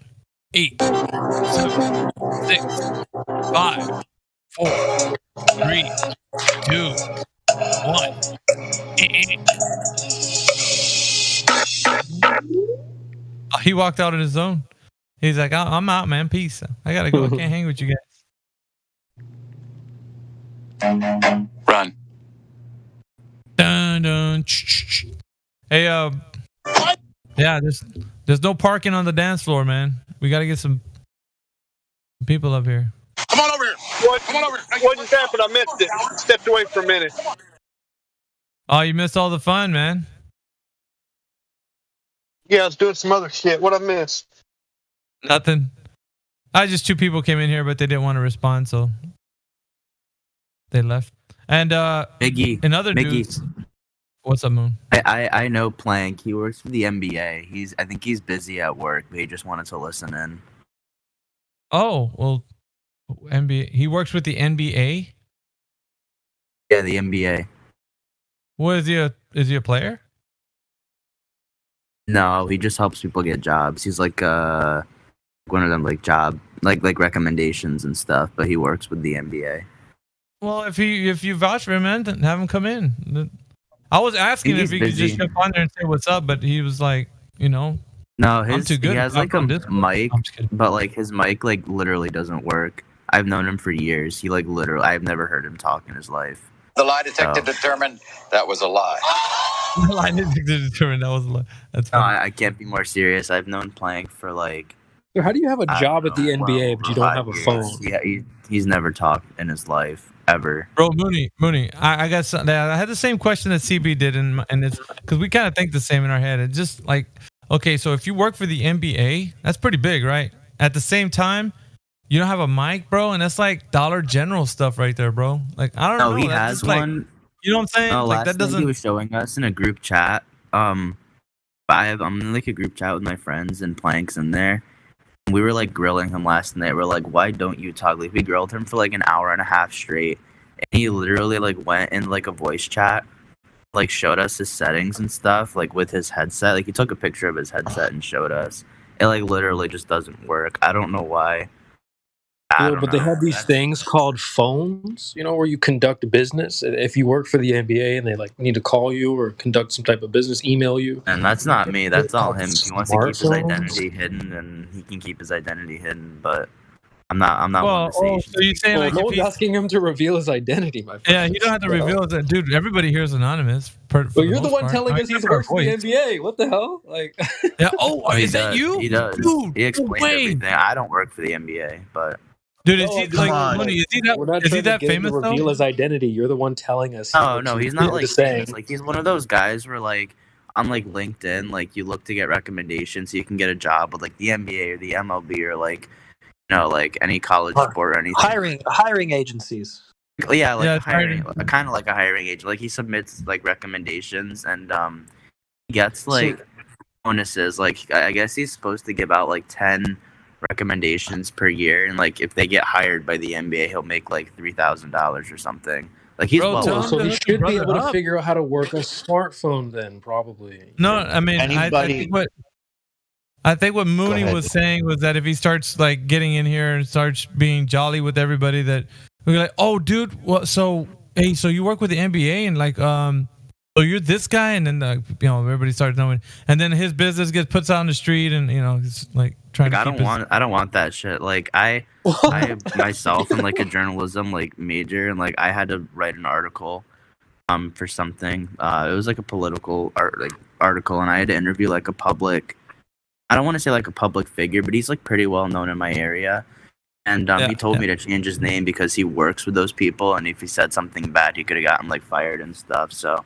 Speaker 6: 8, 7, 6, 5, 4, 3, 2, 1. He walked out on his own. He's like, I'm out, man. Peace. I gotta go. I can't hang with you guys.
Speaker 22: Run.
Speaker 6: Dun, dun, hey, yeah, there's no parking on the dance floor, man. We gotta get some people up here.
Speaker 23: Come on over here. Come on over here. What just happened? I missed it. Stepped away for a minute.
Speaker 6: Oh, you missed all the fun, man.
Speaker 23: Yeah, I was doing some other shit. What I missed?
Speaker 6: Nothing. Just two people came in here, but they didn't want to respond, so they left. And
Speaker 12: Miggy,
Speaker 6: and other dudes. What's up, Moon?
Speaker 12: I know Plank. He works for the NBA. I think he's busy at work, but he just wanted to listen in.
Speaker 6: Oh, well, NBA. He works with the NBA?
Speaker 12: Yeah, the NBA.
Speaker 6: What is he a player?
Speaker 12: No, he just helps people get jobs. He's like one of them like job like recommendations and stuff, but he works with the NBA.
Speaker 6: Well, if you vouch for him, man, then have him come in. I was asking if he could just jump on there and say what's up, but he was like,
Speaker 12: No, No,
Speaker 6: I'm too good
Speaker 12: he
Speaker 6: to
Speaker 12: has
Speaker 6: talk
Speaker 12: like a
Speaker 6: on Discord.
Speaker 12: mic,
Speaker 6: I'm just kidding.
Speaker 12: but like his mic like literally doesn't work. I've known him for years. He like literally, I've never heard him talk in his life.
Speaker 22: The lie detector determined that was a lie.
Speaker 6: I didn't determine that was a lie. That's
Speaker 12: No,
Speaker 6: funny.
Speaker 12: I can't be more serious. I've known Plank for like
Speaker 10: So how do you have a
Speaker 12: I
Speaker 10: job
Speaker 12: don't
Speaker 10: at the
Speaker 12: know,
Speaker 10: NBA but you don't
Speaker 12: 5
Speaker 10: have a
Speaker 12: years.
Speaker 10: phone?
Speaker 12: Yeah, he's never talked in his life ever.
Speaker 6: Bro, Mooney, I got some, I had the same question that CB did, and it's because we kind of think the same in our head. It's just like, okay, so if you work for the NBA, that's pretty big, right? At the same time, you don't have a mic, bro, and that's like Dollar General stuff right there, bro. Like I don't know.
Speaker 12: No, he
Speaker 6: that's
Speaker 12: has
Speaker 6: just like,
Speaker 12: one.
Speaker 6: you know what I'm saying?
Speaker 12: No,
Speaker 6: Like
Speaker 12: last
Speaker 6: that
Speaker 12: night he
Speaker 6: doesn't.
Speaker 12: was showing us in a group chat. I'm in like a group chat with my friends and Plank's in there. We were like grilling him last night. We're like, why don't you talk? Like we grilled him for like an hour and a half straight, and he literally like went in like a voice chat, like showed us his settings and stuff, like with his headset. Like he took a picture of his headset and showed us. It like literally just doesn't work. I don't know why.
Speaker 10: Yeah, but they have these things called phones, you know, where you conduct business. If you work for the NBA and they like need to call you or conduct some type of business, email you.
Speaker 12: And that's not me. That's all him. If he wants to keep his
Speaker 10: Smartphones?
Speaker 12: identity hidden, then he can keep his identity hidden. But I'm not
Speaker 6: Well,
Speaker 12: one to say. he should
Speaker 6: so you saying
Speaker 10: Well,
Speaker 6: like
Speaker 10: no
Speaker 6: if
Speaker 10: one's
Speaker 6: he's,
Speaker 10: asking him to reveal his identity, my friend.
Speaker 6: yeah, you don't have to reveal that, dude. Everybody here is anonymous. For
Speaker 10: But you're the
Speaker 6: most
Speaker 10: one
Speaker 6: part.
Speaker 10: telling
Speaker 6: I
Speaker 10: us
Speaker 6: mean,
Speaker 10: he's
Speaker 6: except for
Speaker 10: working
Speaker 6: our
Speaker 10: for the
Speaker 6: voice.
Speaker 10: NBA. What the hell? Like,
Speaker 6: Yeah. Oh,
Speaker 12: he
Speaker 6: is that
Speaker 12: does.
Speaker 6: you?
Speaker 12: He does.
Speaker 6: Dude,
Speaker 12: He explained
Speaker 6: Wayne.
Speaker 12: everything. I don't work for the NBA, but
Speaker 6: Dude, is
Speaker 10: no,
Speaker 6: he
Speaker 10: I'm just
Speaker 6: like
Speaker 10: saying,
Speaker 6: Mooney? Is he
Speaker 10: we're not
Speaker 6: that? Is he
Speaker 10: trying to
Speaker 6: that
Speaker 10: get him
Speaker 6: famous
Speaker 10: to reveal
Speaker 6: though?
Speaker 10: his identity. You're the one telling us.
Speaker 12: no, he's not
Speaker 10: You're
Speaker 12: like
Speaker 10: just saying.
Speaker 12: famous. Like he's one of those guys where like on like LinkedIn, like you look to get recommendations so you can get a job with like the NBA or the MLB or like like any college sport or anything.
Speaker 24: Hiring agencies.
Speaker 12: Yeah, like
Speaker 6: Yeah,
Speaker 12: a
Speaker 6: it's
Speaker 12: hiring, kind of like a hiring agent. Like he submits like recommendations and he gets like bonuses. Like I guess he's supposed to give out like 10 recommendations per year, and like if they get hired by the NBA, he'll make like $3,000 or something. Like he's
Speaker 6: Bro,
Speaker 12: well.
Speaker 6: tell
Speaker 10: Oh,
Speaker 6: him
Speaker 10: so
Speaker 6: to
Speaker 10: he
Speaker 6: hook
Speaker 10: should
Speaker 6: your
Speaker 10: be
Speaker 6: brother
Speaker 10: able to
Speaker 6: up.
Speaker 10: figure out how to work a smartphone then, probably.
Speaker 6: No, I mean,
Speaker 8: Anybody-
Speaker 6: I think what Mooney
Speaker 8: ahead.
Speaker 6: was saying was that if he starts like getting in here and starts being jolly with everybody, that we're like, oh, dude, well, so hey, so you work with the NBA and like, so you're this guy, and then everybody starts knowing, and then his business gets puts out on the street, and it's like trying
Speaker 12: Like,
Speaker 6: to.
Speaker 12: I don't want that shit. Like I myself am like a journalism like major, and like I had to write an article, for something. It was like a political article, and I had to interview like a public. I don't want to say like a public figure, but he's like pretty well known in my area. And he told me to change his name because he works with those people, and if he said something bad, he could have gotten like fired and stuff. So.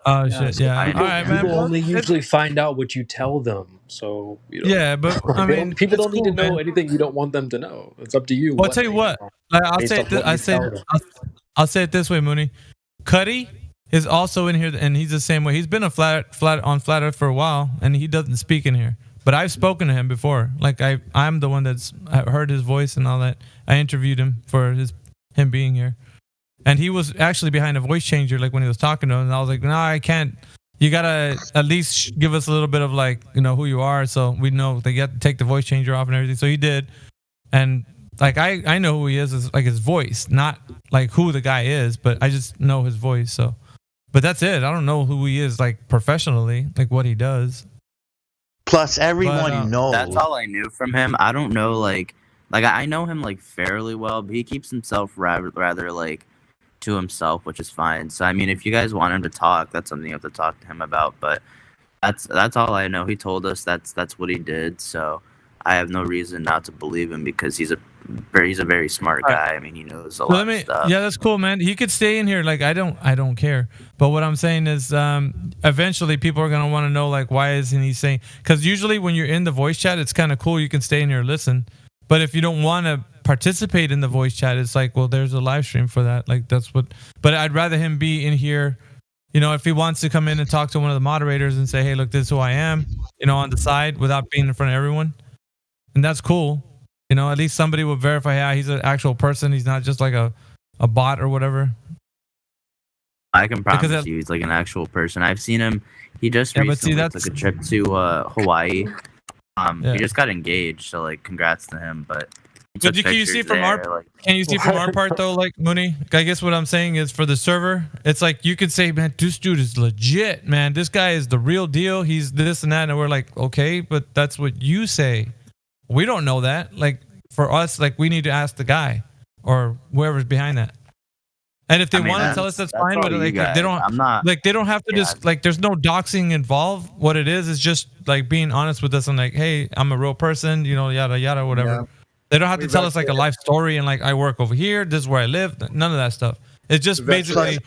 Speaker 6: Oh shit! Yeah.
Speaker 10: People,
Speaker 6: All right, man.
Speaker 10: people only usually find out what you tell them. So
Speaker 6: Yeah, but I mean,
Speaker 10: people
Speaker 6: it's
Speaker 10: don't need to
Speaker 6: cool,
Speaker 10: know
Speaker 6: man.
Speaker 10: anything you don't want them to know. It's up to you.
Speaker 6: Well, I'll tell you what. Like, I'll
Speaker 10: based
Speaker 6: say
Speaker 10: on
Speaker 6: it.
Speaker 10: what you tell them.
Speaker 6: I'll say it this way, Mooney. Cuddy is also in here, and he's the same way. He's been a flat Earth for a while, and he doesn't speak in here. But I've spoken to him before. Like I'm the one that's heard his voice and all that. I interviewed him for him being here, and he was actually behind a voice changer, like when he was talking to him. And I was like, no, I can't. You gotta at least give us a little bit of like who you are, so we know they get to take the voice changer off and everything. So he did, and like I know who he is like his voice, not like who the guy is, but I just know his voice. So, but that's it. I don't know who he is like professionally, like what he does.
Speaker 8: Plus, everyone knows.
Speaker 12: That's all I knew from him. I don't know, like I know him like fairly well, but he keeps himself rather like to himself, which is fine. So I mean, if you guys want him to talk, that's something you have to talk to him about. But that's all I know. He told us that's what he did. So I have no reason not to believe him because he's a very smart guy. I mean, he knows a lot of stuff.
Speaker 6: Yeah, that's cool, man. He could stay in here. Like I don't care. But what I'm saying is, eventually people are gonna want to know like why isn't he saying? Because usually when you're in the voice chat, it's kind of cool. You can stay in here and listen. But if you don't want to participate in the voice chat, it's like, well, there's a live stream for that. Like that's what. But I'd rather him be in here. If he wants to come in and talk to one of the moderators and say, hey, look, this is who I am. On the side without being in front of everyone, and that's cool. At least somebody will verify, yeah, he's an actual person. He's not just like a bot or whatever.
Speaker 12: I can promise you he's like an actual person. I've seen him. He just recently took a trip to Hawaii. He just got engaged, so like congrats to him. But
Speaker 6: But can you see from our part though, like Mooney? I guess what I'm saying is for the server, it's like you could say, man, this dude is legit, man. This guy is the real deal. He's this and that, and we're like, okay, but that's what you say. We don't know that. Like for us, like we need to ask the guy or whoever's behind that. And if they want to tell us, that's fine. But like they don't, they don't have to just like. There's no doxing involved. What it is just like being honest with us and like, hey, I'm a real person, you know, yada yada, whatever. Yeah. They don't have to tell us like a life story and like I work over here. This is where I live. None of that stuff. It's just basically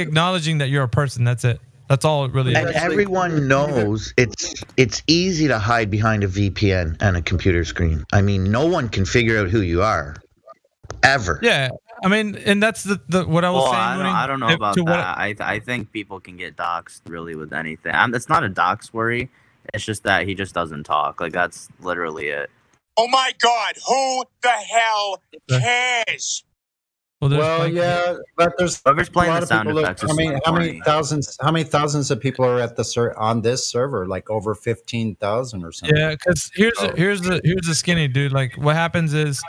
Speaker 6: acknowledging that you're a person. That's it. That's all it really is.
Speaker 8: And everyone knows it's easy to hide behind a VPN and a computer screen. I mean, no one can figure out who you are, ever.
Speaker 6: Yeah, I mean, and that's the what I was saying.
Speaker 12: I don't know about that. I think people can get doxxed really with anything. It's not a dox worry. It's just that he just doesn't talk. Like that's literally it.
Speaker 22: Oh my God! Who the hell cares?
Speaker 2: Well, yeah, but there's
Speaker 12: whoever's playing
Speaker 2: a lot
Speaker 12: the sound
Speaker 2: of people.
Speaker 12: effects.
Speaker 2: How many thousands of people are at on this server? Like over 15,000 or something.
Speaker 6: Yeah, because here's the skinny dude. Like what happens is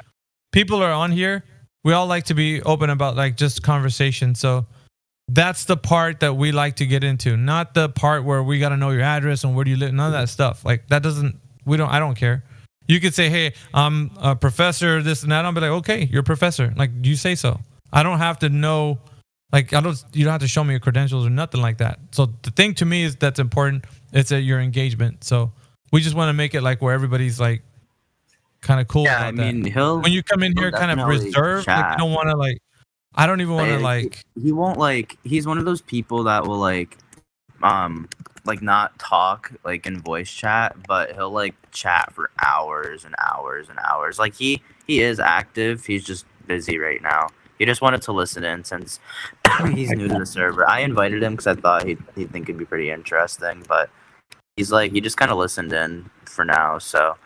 Speaker 6: people are on here. We all like to be open about like just conversation. So that's the part that we like to get into, not the part where we got to know your address and where do you live. None of that stuff. Like that doesn't. I don't care. You could say, hey, I'm a professor, this and that. I'll be like, okay, you're a professor. Like, you say so. I don't have to know, like, you don't have to show me your credentials or nothing like that. So the thing to me is that's important. It's your engagement. So we just want to make it like where everybody's like kind of cool.
Speaker 12: Yeah, I mean,
Speaker 6: when you come in here kind of reserved, like, you don't want to like, I don't even want to like.
Speaker 12: He won't like, he's one of those people that will like not talk like in voice chat, but he'll like chat for hours and hours and hours. Like he is active. He's just busy right now. He just wanted to listen in since he's new to the server. I invited him because I thought he'd think it'd be pretty interesting, but he's like he just kind of listened in for now. So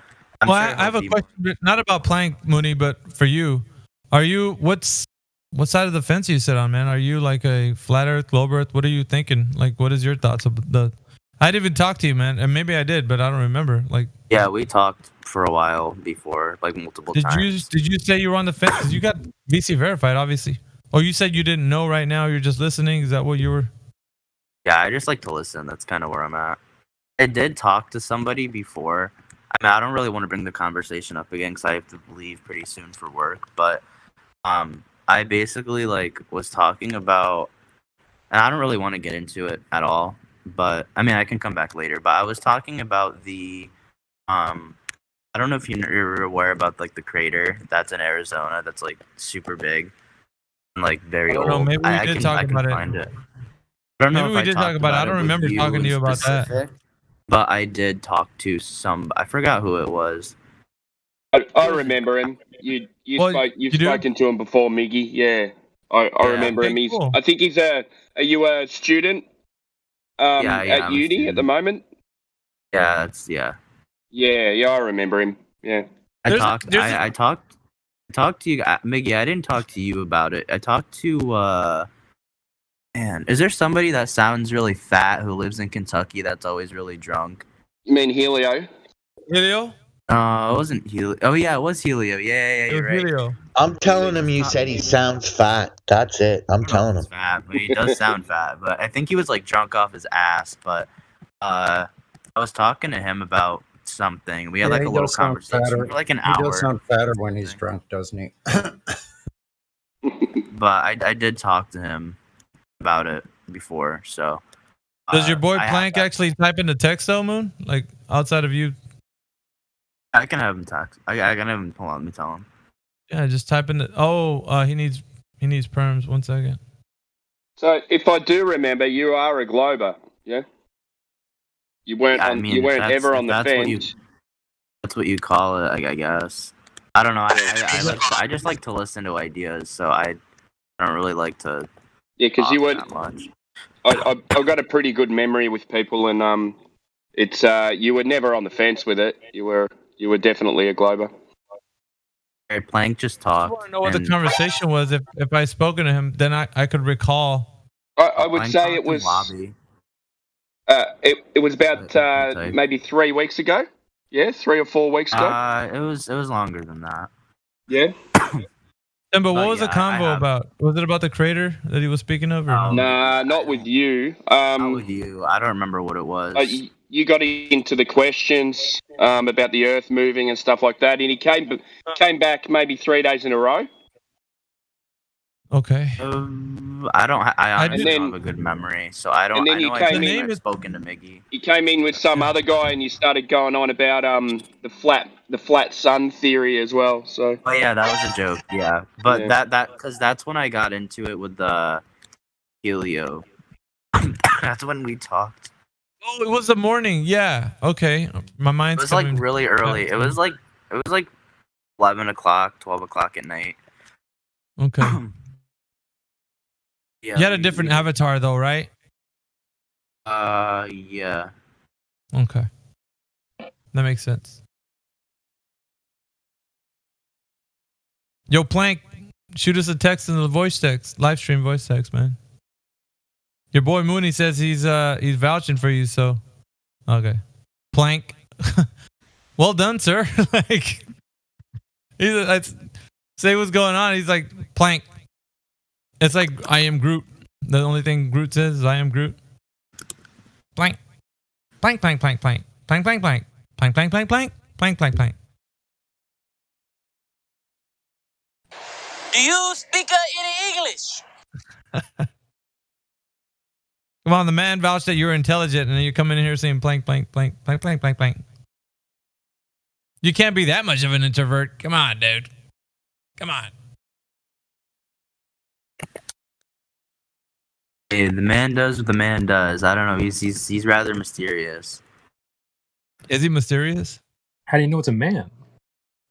Speaker 6: I have a question, not about playing Mooney, but for you. Are you what side of the fence you sit on, man? Are you like a flat Earth, globe Earth? What are you thinking? Like, what is your thoughts of the? I didn't even talk to you, man, and maybe I did, but I don't remember. Like,
Speaker 12: yeah, we talked for a while before, like multiple times.
Speaker 6: Did you say you were on the fence? 'Cause you got VC verified, obviously. Oh, you said you didn't know right now. You're just listening. Is that what you were?
Speaker 12: Yeah, I just like to listen. That's kind of where I'm at. I did talk to somebody before. I mean, I don't really want to bring the conversation up again because I have to leave pretty soon for work. But I basically like was talking about, and I don't really want to get into it at all. But I mean, I can come back later. But I was talking about the, I don't know if you're aware about like the crater that's in Arizona. That's like super big and like very old.
Speaker 6: Know, maybe we did talk about it.
Speaker 12: I don't know
Speaker 6: maybe we did talk about it. I don't remember talking to you about that.
Speaker 12: But I did talk to I forgot who it was.
Speaker 13: I remember him. You've spoken to him before, Miggy. Yeah, I remember him.
Speaker 6: Cool.
Speaker 13: I think he's are you a student? At uni at the moment.
Speaker 12: Yeah,
Speaker 13: Yeah, I remember him. Yeah.
Speaker 12: I talked to you, Miggy. I didn't talk to you about it. I talked to man. Is there somebody that sounds really fat who lives in Kentucky that's always really drunk?
Speaker 13: You mean Helio?
Speaker 6: Helio?
Speaker 12: It wasn't Helio. Oh yeah, it was Helio. Yeah, you're right.
Speaker 6: Helio.
Speaker 8: I'm telling him you said he sounds fat. That's it. I'm telling him.
Speaker 12: Fat, but he does sound fat. But I think he was like drunk off his ass. But I was talking to him about something. We had like a little conversation for like an hour.
Speaker 2: He does sound fatter when he's drunk, doesn't he?
Speaker 12: But I did talk to him about it before. So
Speaker 6: does your boy Plank actually type into text though, Moon? Like outside of you?
Speaker 12: I can have him text. I can have him. Hold on, let me tell him.
Speaker 6: Yeah, just type in he needs perms. 1 second.
Speaker 13: So if I do remember, you are a glober, yeah? You weren't ever on the fence.
Speaker 12: That's what you call it, I guess. I don't know. I just like to listen to ideas, so I don't really like to.
Speaker 13: Yeah, because you weren't.
Speaker 12: That much.
Speaker 13: I've got a pretty good memory with people, and it's you were never on the fence with it. You were definitely a glober.
Speaker 12: Plank just talked.
Speaker 6: I want to know what the conversation was. If I spoken to him, then I could recall.
Speaker 13: I would say it was. It was about maybe 3 weeks ago. Yeah, 3 or 4 weeks ago.
Speaker 12: It was longer than that.
Speaker 13: Yeah.
Speaker 6: But what was
Speaker 12: yeah,
Speaker 6: the convo about? Was it about the crater that he was speaking of? Or no?
Speaker 13: Nah, not with you.
Speaker 12: Not with you. I don't remember what it was.
Speaker 13: You got into the questions about the Earth moving and stuff like that, and he came back maybe 3 days in a row.
Speaker 6: Okay.
Speaker 12: I honestly don't have a good memory, so I don't.
Speaker 13: And then
Speaker 12: I know I've spoken to Miggy.
Speaker 13: He came in with some other guy, and you started going on about the flat sun theory as well. So.
Speaker 12: Oh yeah, that was a joke. Yeah, but
Speaker 13: Yeah.
Speaker 12: because that's when I got into it with the Helio. That's when we talked.
Speaker 6: Oh, it was the morning. Yeah. Okay. My mind's.
Speaker 12: It was like really early. It was like 11 o'clock, 12 o'clock at night.
Speaker 6: Okay.
Speaker 12: Yeah.
Speaker 6: You had a different avatar though, right?
Speaker 12: Yeah.
Speaker 6: Okay. That makes sense. Yo, Plank, shoot us a text in the voice text, live stream voice text, man. Your boy Mooney says he's vouching for you, so Plank. Well done, sir. Like say what's going on. He's like, Plank. It's like I am Groot. The only thing Groot says is I am Groot. Plank. Plank, plank, plank, plank. Plank, plank, plank. Plank, plank, plank, plank. Plank, plank, plank.
Speaker 11: Do you speak any English?
Speaker 6: Come on, the man vouched that you're intelligent, and then you're coming in here saying plank, plank, plank, plank, plank, plank, plank. You can't be that much of an introvert. Come on, dude. Come on.
Speaker 12: Hey, the man does what the man does. I don't know. He's rather mysterious.
Speaker 6: Is he mysterious?
Speaker 10: How do you know it's a man?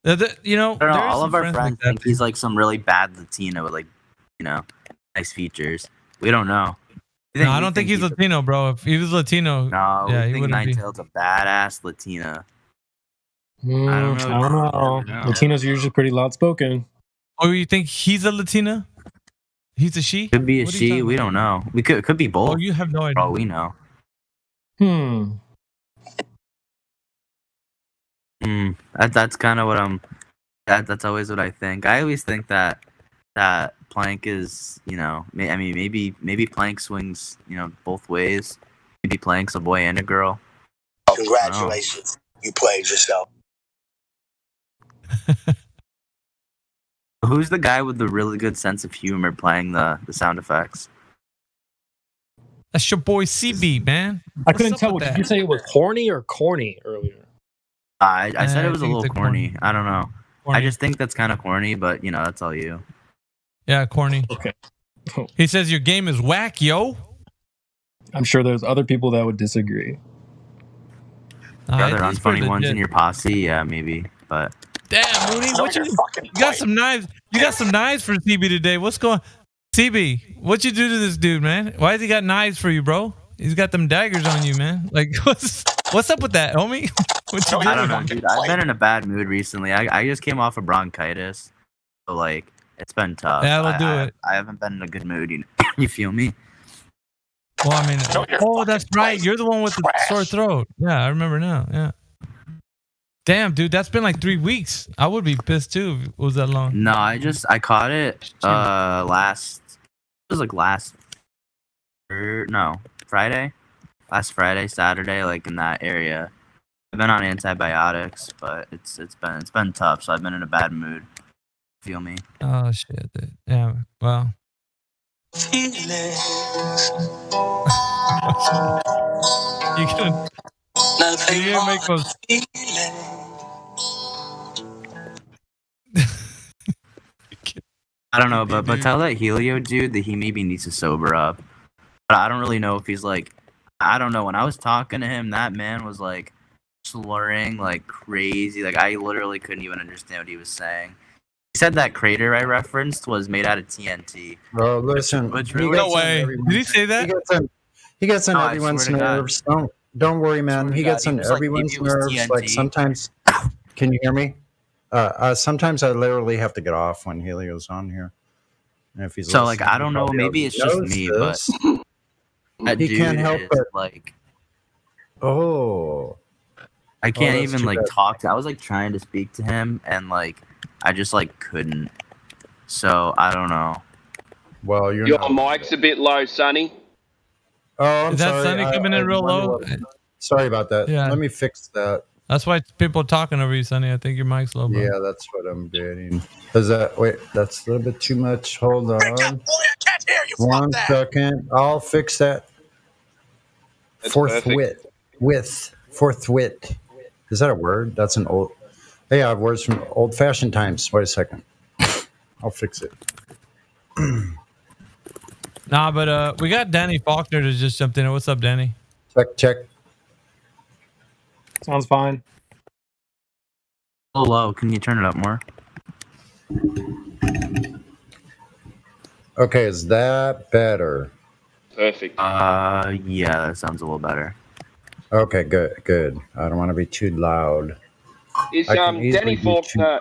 Speaker 6: You know,
Speaker 12: I don't know.
Speaker 6: there's
Speaker 12: All
Speaker 6: some
Speaker 12: of our
Speaker 6: friends
Speaker 12: friends
Speaker 6: like that.
Speaker 12: think he's like some really bad Latino with nice features. We don't know.
Speaker 6: No, I don't think he's Latino, bro. If he was Latino,
Speaker 12: No,
Speaker 6: yeah,
Speaker 12: we
Speaker 6: he
Speaker 12: think
Speaker 6: wouldn't be.
Speaker 12: Ninetail's a badass Latina.
Speaker 10: I don't know. Latinos are usually pretty loud spoken.
Speaker 6: Oh, you think he's a Latina? He's a she?
Speaker 12: Could be a
Speaker 6: What are you
Speaker 12: she.
Speaker 6: talking
Speaker 12: We don't know. We could be both.
Speaker 6: Oh, you have no idea.
Speaker 12: Oh, we know. That's kind of what I'm. That's always what I think. I always think that Plank is, maybe Plank swings, both ways. Maybe Plank's a boy and a girl.
Speaker 22: Congratulations. You played yourself.
Speaker 12: Who's the guy with the really good sense of humor playing the sound effects?
Speaker 6: That's your boy CB, man.
Speaker 10: I couldn't tell. Did you say it was horny or corny earlier?
Speaker 12: I said it was a
Speaker 6: think
Speaker 12: little
Speaker 6: it's
Speaker 12: corny. I don't know.
Speaker 6: Corny.
Speaker 12: I just think that's kind of corny, but that's all you.
Speaker 6: Yeah, corny.
Speaker 10: Okay.
Speaker 6: He says your game is whack, yo.
Speaker 10: I'm sure there's other people that would disagree.
Speaker 12: Are there
Speaker 6: He's pretty
Speaker 12: unfunny ones
Speaker 6: legit.
Speaker 12: in your posse? Yeah, maybe. But
Speaker 6: Damn, Mooney, what you got some knives? You got some knives for CB today. What's going? CB, what you do to this dude, man? Why has he got knives for you, bro? He's got them daggers on you, man. Like, what's up with that, homie? What you
Speaker 12: I don't
Speaker 6: doing?
Speaker 12: know, dude. I've been in a bad mood recently. I just came off of bronchitis, so it's been tough.
Speaker 6: That'll do it.
Speaker 12: I haven't been in a good mood. You feel me?
Speaker 6: Well, I mean, oh, that's right. You're the one with the sore throat. Yeah, I remember now. Yeah. Damn, dude, that's been like 3 weeks. I would be pissed too if it was that long.
Speaker 12: No, I caught it Friday. Last Friday, Saturday, in that area. I've been on antibiotics, but it's been tough, so I've been in a bad mood. Feel me?
Speaker 6: Oh shit, dude. Yeah. Well. You can make those.
Speaker 12: I don't know, but tell that Helio dude that he maybe needs to sober up. But I don't really know if he's I don't know. When I was talking to him, that man was slurring like crazy. I literally couldn't even understand what he was saying. He said that crater I referenced was made out of TNT.
Speaker 2: Bro, listen.
Speaker 6: No way. Did he say that?
Speaker 2: He gets on
Speaker 12: No, I
Speaker 2: everyone's
Speaker 12: swear to God.
Speaker 2: nerves. Don't worry, man. He gets on everyone's nerves.
Speaker 12: TNT.
Speaker 2: Sometimes, can you hear me? Sometimes I literally have to get off when Helio's on here. And if he's
Speaker 12: So
Speaker 2: listening,
Speaker 12: I don't know.
Speaker 2: Helio
Speaker 12: Maybe it's just
Speaker 2: knows
Speaker 12: me,
Speaker 2: this.
Speaker 12: but that
Speaker 2: He
Speaker 12: dude
Speaker 2: can't help
Speaker 12: is
Speaker 2: but. Oh.
Speaker 12: I can't
Speaker 2: that's
Speaker 12: even
Speaker 2: too
Speaker 12: like
Speaker 2: bad.
Speaker 12: talk to. I was like trying to speak to him, and like I just like couldn't. So I don't know.
Speaker 2: Well, you're
Speaker 13: Your
Speaker 2: not.
Speaker 13: mic's a bit low, Sonny.
Speaker 2: Oh, I'm
Speaker 6: Is that
Speaker 2: sorry.
Speaker 6: Sonny coming in real
Speaker 2: wonder
Speaker 6: low?
Speaker 2: what- Sorry about that.
Speaker 6: Yeah.
Speaker 2: Let me fix that.
Speaker 6: That's why people are talking over you, Sonny. I think your mic's low, bro.
Speaker 2: Yeah, that's what I'm getting. Is that wait? That's a little bit too much. Hold on. One second. I'll fix that.
Speaker 13: That's
Speaker 2: Forthwith. Forthwith. Is that a word? That's an old. Hey, I have words from old-fashioned times. Wait a second. I'll fix it.
Speaker 6: Nah, but we got Danny Faulkner to just jumped in. What's up, Danny?
Speaker 2: Check.
Speaker 10: Sounds fine.
Speaker 12: Oh, low. Can you turn it up more?
Speaker 2: Okay, is that better?
Speaker 13: Perfect.
Speaker 12: Yeah, that sounds a little better.
Speaker 2: Okay, good. I don't want to be too loud.
Speaker 13: Is
Speaker 2: I can easily
Speaker 13: Danny
Speaker 2: be
Speaker 13: Faulkner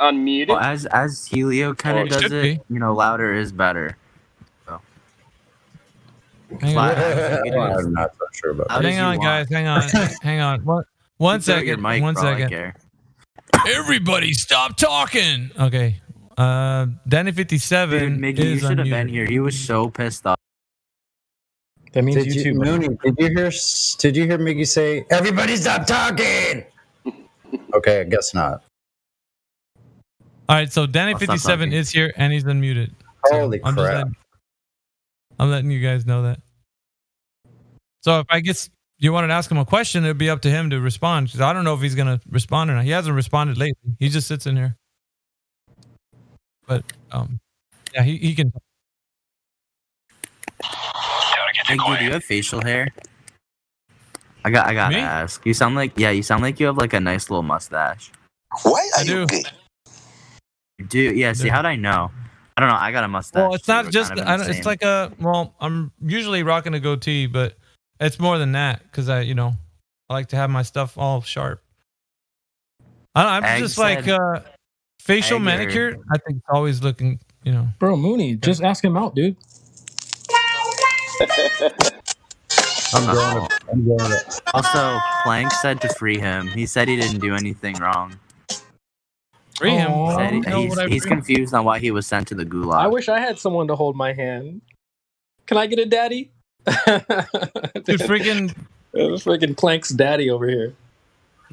Speaker 13: unmuted?
Speaker 12: Well, as Helio kind
Speaker 13: Oh,
Speaker 12: of
Speaker 13: it
Speaker 12: does
Speaker 6: should
Speaker 12: it,
Speaker 6: be.
Speaker 12: you know, louder is better. So.
Speaker 6: Hang on,
Speaker 2: I'm not so sure about that.
Speaker 6: hang on guys. Hang on. Hang on. One second.
Speaker 12: Mic,
Speaker 6: One
Speaker 12: for all I
Speaker 6: second.
Speaker 12: care.
Speaker 6: Everybody, stop talking. Okay. Danny 57
Speaker 12: Dude, Miggy, you
Speaker 6: is
Speaker 12: should have
Speaker 6: unmuted.
Speaker 12: been here. He was so pissed off.
Speaker 10: That means
Speaker 2: Did
Speaker 10: you too. buddy.
Speaker 2: Mooney, did you hear Miggy say, "Everybody stop talking"? Okay, I guess not.
Speaker 6: All right, so Danny
Speaker 12: I'll stop
Speaker 6: 57
Speaker 12: talking.
Speaker 6: is here and he's unmuted.
Speaker 2: Holy
Speaker 6: I'm
Speaker 2: crap!
Speaker 6: I'm letting you guys know that. So if I guess you wanted to ask him a question, it'd be up to him to respond. 'Cause I don't know if he's gonna respond or not. He hasn't responded lately. He just sits in here. But yeah, he can.
Speaker 12: Hey, dude, do you have facial hair? I gotta
Speaker 6: Me?
Speaker 12: ask. You sound like you have like a nice little mustache.
Speaker 22: Why
Speaker 6: I do.
Speaker 12: You do? Yeah. See, how'd I know? I don't know. I got a mustache.
Speaker 6: Well, it's
Speaker 12: too.
Speaker 6: not
Speaker 12: We're
Speaker 6: just.
Speaker 12: kind of in the
Speaker 6: It's
Speaker 12: same-
Speaker 6: like I'm usually rocking a goatee, but it's more than that because I like to have my stuff all sharp. I'm
Speaker 12: Egg
Speaker 6: just like
Speaker 12: said-
Speaker 6: facial
Speaker 12: Egg
Speaker 6: manicure. I think it's always looking.
Speaker 10: Bro, Mooney, just ask him out, dude.
Speaker 2: I'm going to.
Speaker 12: Also, Plank said to free him. He said he didn't do anything wrong.
Speaker 6: Free him.
Speaker 10: Aw.
Speaker 12: Said
Speaker 6: I don't know what I
Speaker 12: he's
Speaker 6: free him.
Speaker 12: confused on why he was sent to the gulag.
Speaker 10: I wish I had someone to hold my hand. Can I get a daddy?
Speaker 6: Dude,
Speaker 10: freaking Plank's daddy over here.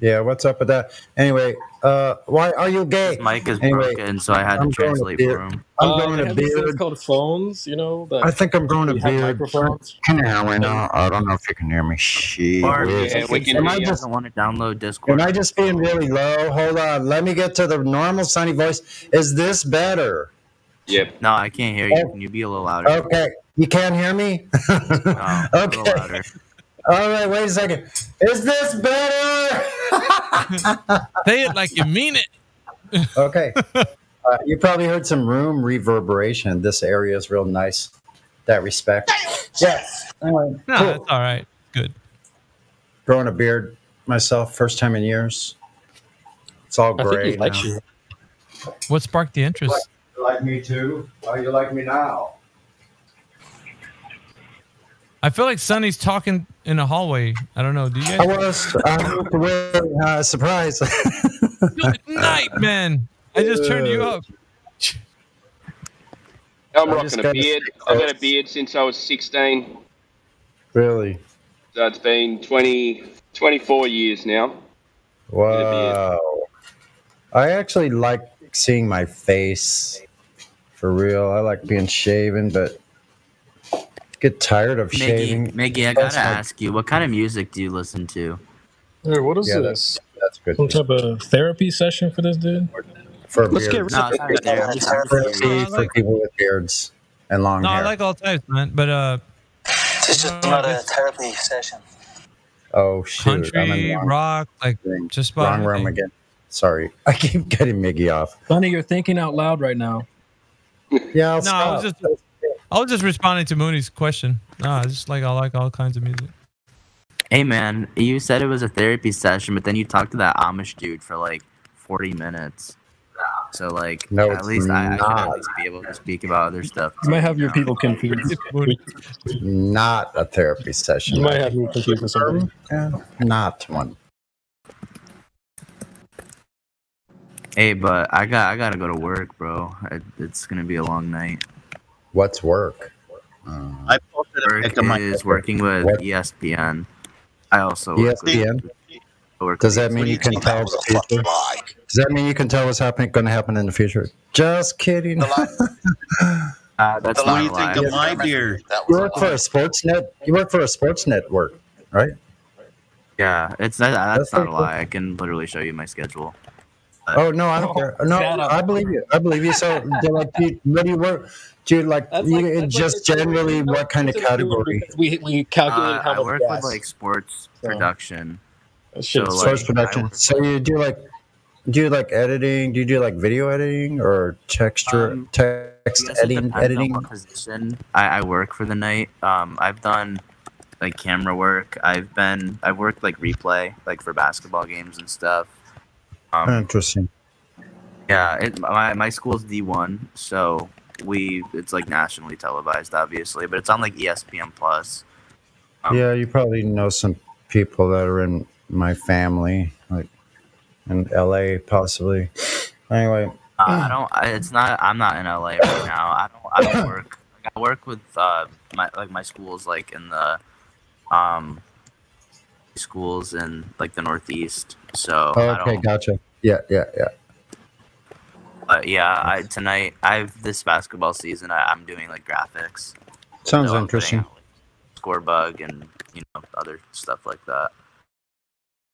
Speaker 2: Yeah, what's up with that? Anyway, why are you gay?
Speaker 12: His mic is
Speaker 2: Anyway,
Speaker 12: broken, so I had to
Speaker 2: I'm going
Speaker 12: translate
Speaker 2: to
Speaker 12: for
Speaker 2: beard.
Speaker 12: him.
Speaker 2: I'm going
Speaker 10: they
Speaker 2: to
Speaker 10: have these things
Speaker 2: beard.
Speaker 10: called phones, that
Speaker 2: I think I'm going to
Speaker 10: you have
Speaker 2: beard.
Speaker 10: microphones.
Speaker 2: Can you hear me now? I don't know if you can hear me. Shit.
Speaker 12: Or
Speaker 13: Yeah, we can
Speaker 2: Am
Speaker 13: hear
Speaker 2: I
Speaker 13: you.
Speaker 2: just
Speaker 12: doesn't want to download Discord.
Speaker 2: Am I just being really low? Hold on. Let me get to the normal sunny voice. Is this better?
Speaker 13: Yep.
Speaker 12: No, I can't hear you.
Speaker 2: Oh.
Speaker 12: Can you be a little louder?
Speaker 2: Okay. You can't hear me?
Speaker 12: No, a little
Speaker 2: Okay.
Speaker 12: louder.
Speaker 2: All right, wait a second. Is this better?
Speaker 6: Say it like you mean it.
Speaker 2: Okay. You probably heard some room reverberation. This area is real nice. That respect. Yes. Anyway,
Speaker 6: No,
Speaker 2: cool.
Speaker 6: it's all right. Good.
Speaker 2: Growing a beard myself, first time in years. It's all
Speaker 10: I think
Speaker 2: gray.
Speaker 10: he likes
Speaker 2: now.
Speaker 10: you.
Speaker 6: What sparked the interest?
Speaker 2: You like me too? Why you like me now?
Speaker 6: I feel like Sonny's talking in a hallway. I don't know. Do you
Speaker 2: I
Speaker 6: guys?
Speaker 2: was surprise.
Speaker 6: Good night, man. I just turned you up.
Speaker 13: I'm
Speaker 2: I just
Speaker 13: rocking a
Speaker 2: gotta
Speaker 13: beard.
Speaker 2: stay
Speaker 13: I've had a
Speaker 2: close.
Speaker 13: beard since I was 16.
Speaker 2: Really?
Speaker 13: So it's been 24 years now.
Speaker 2: Wow. I actually like seeing my face. For real. I like being shaven, but get tired of shaving.
Speaker 12: Miggy, I
Speaker 2: That's
Speaker 12: gotta
Speaker 2: like-
Speaker 12: ask you, what kind of music do you listen to?
Speaker 10: Hey, what is
Speaker 2: Yeah,
Speaker 10: this?
Speaker 2: That's good.
Speaker 10: Some type of therapy session for this dude?
Speaker 2: For
Speaker 10: Let's get
Speaker 2: beards.
Speaker 12: No, it's not there. I'm just curious.
Speaker 2: Therapy for people with beards and long
Speaker 6: No,
Speaker 2: hair.
Speaker 6: I like all types, man. But
Speaker 21: This is not a therapy session.
Speaker 2: Oh shoot! I'm in
Speaker 6: country,
Speaker 2: the wrong,
Speaker 6: rock, like just about
Speaker 2: wrong room
Speaker 6: anything.
Speaker 2: again. Sorry, I keep getting Miggy off.
Speaker 10: Sonny, you're thinking out loud right now.
Speaker 2: Yeah, I'll
Speaker 6: No, I
Speaker 2: stop.
Speaker 6: was just responding to Mooney's question. No, I just like I like all kinds of music.
Speaker 12: Hey man, you said it was a therapy session, but then you talked to that Amish dude for like 40 minutes. So like,
Speaker 2: No,
Speaker 12: at
Speaker 2: it's
Speaker 12: least I should
Speaker 2: not.
Speaker 12: at least be able to speak about other stuff.
Speaker 10: You might have your people confused.
Speaker 2: Not a therapy session.
Speaker 10: You might have me confused with somebody.
Speaker 2: Yeah, not one.
Speaker 12: Hey, but I gotta go to work, bro. It's gonna be a long night.
Speaker 2: What's work?
Speaker 8: I posted a
Speaker 12: Work
Speaker 8: pic of my
Speaker 12: is working with
Speaker 2: What?
Speaker 12: ESPN. I also work with,
Speaker 2: ESPN.
Speaker 12: I work
Speaker 2: Does
Speaker 12: with
Speaker 2: that mean you can
Speaker 12: ESPN.
Speaker 2: tell the future? Does that mean you can tell what's going to happen in the future? Just kidding.
Speaker 12: That's
Speaker 8: What do
Speaker 12: not a
Speaker 8: you think
Speaker 12: lie.
Speaker 8: of my beard?
Speaker 2: You work for a sports net. You work for a sports network, right?
Speaker 12: Yeah, that's not
Speaker 2: pretty
Speaker 12: a
Speaker 2: cool.
Speaker 12: lie. I can literally show you my schedule.
Speaker 2: Oh no, I don't care. No,
Speaker 10: Shut up.
Speaker 2: I believe you. I believe you. So, what do you work? Do you like?
Speaker 10: That's
Speaker 2: You,
Speaker 10: like- that's
Speaker 2: just
Speaker 10: like-
Speaker 2: generally, what kind of
Speaker 10: It's weird
Speaker 2: category?
Speaker 10: because we calculated how
Speaker 12: I
Speaker 10: much
Speaker 12: work
Speaker 10: gas.
Speaker 12: with like sports production.
Speaker 10: That shit is
Speaker 2: Sports
Speaker 12: like,
Speaker 2: production. So you do like editing? Do you do like video editing or text
Speaker 12: I guess it
Speaker 2: editing?
Speaker 12: depends on what position I work for the night. I've done like camera work. I've worked like replay, like for basketball games and stuff.
Speaker 2: Interesting.
Speaker 12: Yeah, my school's D1, so it's like nationally televised, obviously, but it's on like ESPN Plus.
Speaker 2: Yeah, you probably know some people that are in my family, like in LA, possibly. Anyway,
Speaker 12: I'm not in LA right now. I don't work. I work with my schools like in the schools in like the Northeast. So
Speaker 2: okay, gotcha. Yeah.
Speaker 12: yeah, tonight this basketball season I'm doing like graphics.
Speaker 2: Sounds
Speaker 12: So I'm
Speaker 2: interesting.
Speaker 12: putting out, like, Scorebug and other stuff like that.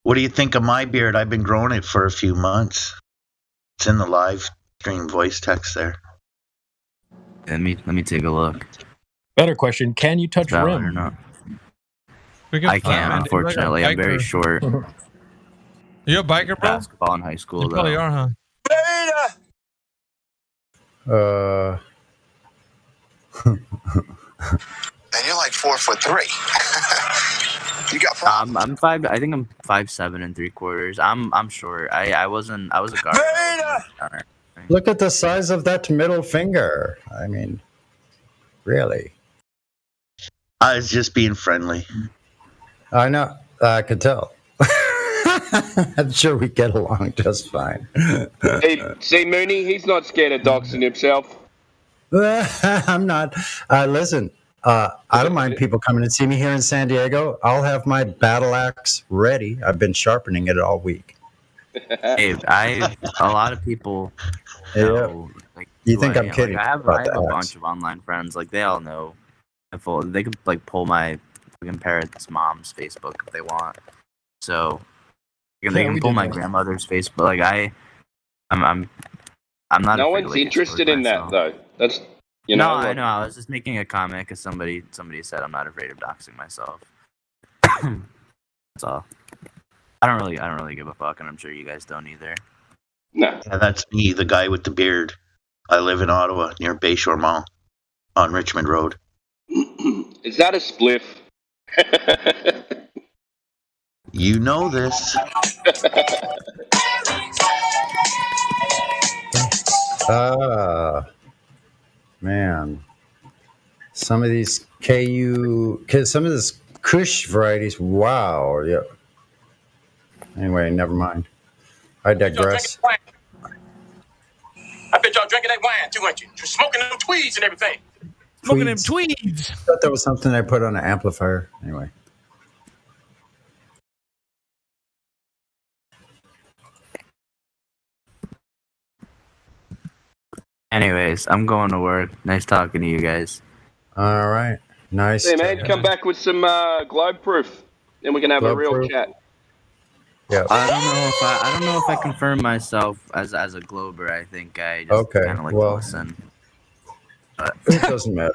Speaker 8: What do you think of my beard? I've been growing it for a few months. It's in the live stream voice text there.
Speaker 12: Let me take a look.
Speaker 10: Better question: can you touch
Speaker 12: Valid
Speaker 10: rim?
Speaker 12: or not?
Speaker 6: flat
Speaker 12: I can't,
Speaker 6: man, dude. You're like a
Speaker 12: unfortunately. I'm very
Speaker 6: biker.
Speaker 12: short.
Speaker 6: You a biker, bro?
Speaker 12: Basketball in high school,
Speaker 6: You probably
Speaker 12: though.
Speaker 6: are, huh?
Speaker 22: And you're like 4'3". You got
Speaker 12: I'm five. I think I'm 5'7" and 3/4. I'm short. I was a guard.
Speaker 2: Look at the size of that middle finger. I mean, really.
Speaker 8: I was just being friendly.
Speaker 2: I know. I could tell. I'm sure we get along just fine.
Speaker 13: See, Mooney, he's not scared of doxing himself.
Speaker 2: I'm not. Listen, I don't mind people coming and see me here in San Diego. I'll have my battle axe ready. I've been sharpening it all week.
Speaker 12: Hey, a lot of people know, like,
Speaker 2: You
Speaker 12: who
Speaker 2: think
Speaker 12: I
Speaker 2: I'm
Speaker 12: am.
Speaker 2: kidding
Speaker 12: Like, I have
Speaker 2: about
Speaker 12: a
Speaker 2: the axe.
Speaker 12: bunch of online friends. Like, they all know. They could like pull my fucking parents' mom's Facebook if they want. So they
Speaker 10: Yeah,
Speaker 12: can
Speaker 10: we
Speaker 12: pull
Speaker 10: do
Speaker 12: my
Speaker 10: that.
Speaker 12: grandmother's Facebook. Like I'm not.
Speaker 13: No
Speaker 12: afraid to,
Speaker 13: one's
Speaker 12: like,
Speaker 13: interested
Speaker 12: expose
Speaker 13: in that,
Speaker 12: myself.
Speaker 13: though. That's
Speaker 12: No,
Speaker 13: like,
Speaker 12: I know. I was just making a comment because somebody said I'm not afraid of doxing myself. That's all. I don't really give a fuck, and I'm sure you guys don't either.
Speaker 13: No.
Speaker 8: Yeah, that's me, the guy with the beard. I live in Ottawa, near Bayshore Mall, on Richmond Road.
Speaker 13: Is that a spliff?
Speaker 8: You know this.
Speaker 2: Man. Some of these some of this Kush varieties, wow. Yeah. Anyway, never mind. I digress.
Speaker 11: I bet y'all drinking that wine too, ain't you? You're smoking them tweeds and everything.
Speaker 6: Smoking them tweeds.
Speaker 2: I thought that was something I put on an amplifier. Anyway.
Speaker 12: Anyways, I'm going to work. Nice talking to you guys.
Speaker 2: All right. Nice.
Speaker 13: Hey, man, come back with some globe proof, then we can have a
Speaker 2: Globe
Speaker 13: real
Speaker 2: proof?
Speaker 13: chat.
Speaker 2: Yeah.
Speaker 12: I don't know if I confirm myself as a Glober. I think I just
Speaker 2: Okay,
Speaker 12: kind of like
Speaker 2: well.
Speaker 12: to listen. But
Speaker 2: It doesn't matter.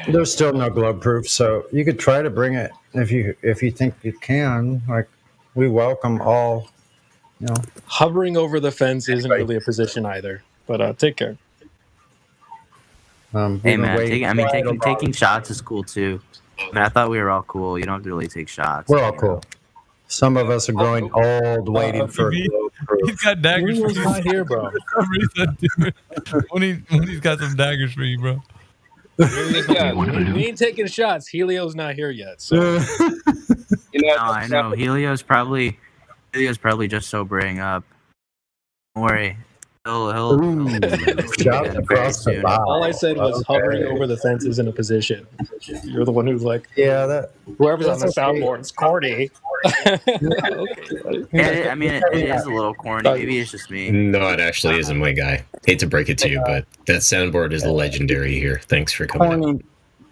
Speaker 2: There's still no glove proof, so you could try to bring it if you think you can. Like, we welcome all. You know,
Speaker 10: Hovering over the fence isn't really a position either. But take care.
Speaker 12: hey
Speaker 2: we've been
Speaker 12: man,
Speaker 2: waiting
Speaker 12: taking shots is cool too. I mean, I thought we were all cool. You don't have to really take shots.
Speaker 2: we're all cool. Some of us are growing old, waiting for a glove proof.
Speaker 6: He's got daggers for
Speaker 10: Julio's
Speaker 6: you.
Speaker 10: not here, bro.
Speaker 6: For some reason, dude. when he's got some daggers for you, bro.
Speaker 10: We ain't taking shots. Helio's not here yet. So.
Speaker 13: You know,
Speaker 12: No, I know. Helio's probably just sobering up. Don't worry. He'll
Speaker 2: Shot across the bow.
Speaker 10: All I said was
Speaker 2: Okay.
Speaker 10: hovering over the fence is in a position. You're the one who's like,
Speaker 2: Yeah, that
Speaker 10: whoever's on the
Speaker 2: that's okay.
Speaker 10: soundboard, it's corny. Okay, buddy.
Speaker 12: Yeah, I mean, it is a little corny. Maybe it's just me.
Speaker 15: No, it actually isn't, my guy. Hate to break it to you, but that soundboard is legendary here. Thanks for coming in.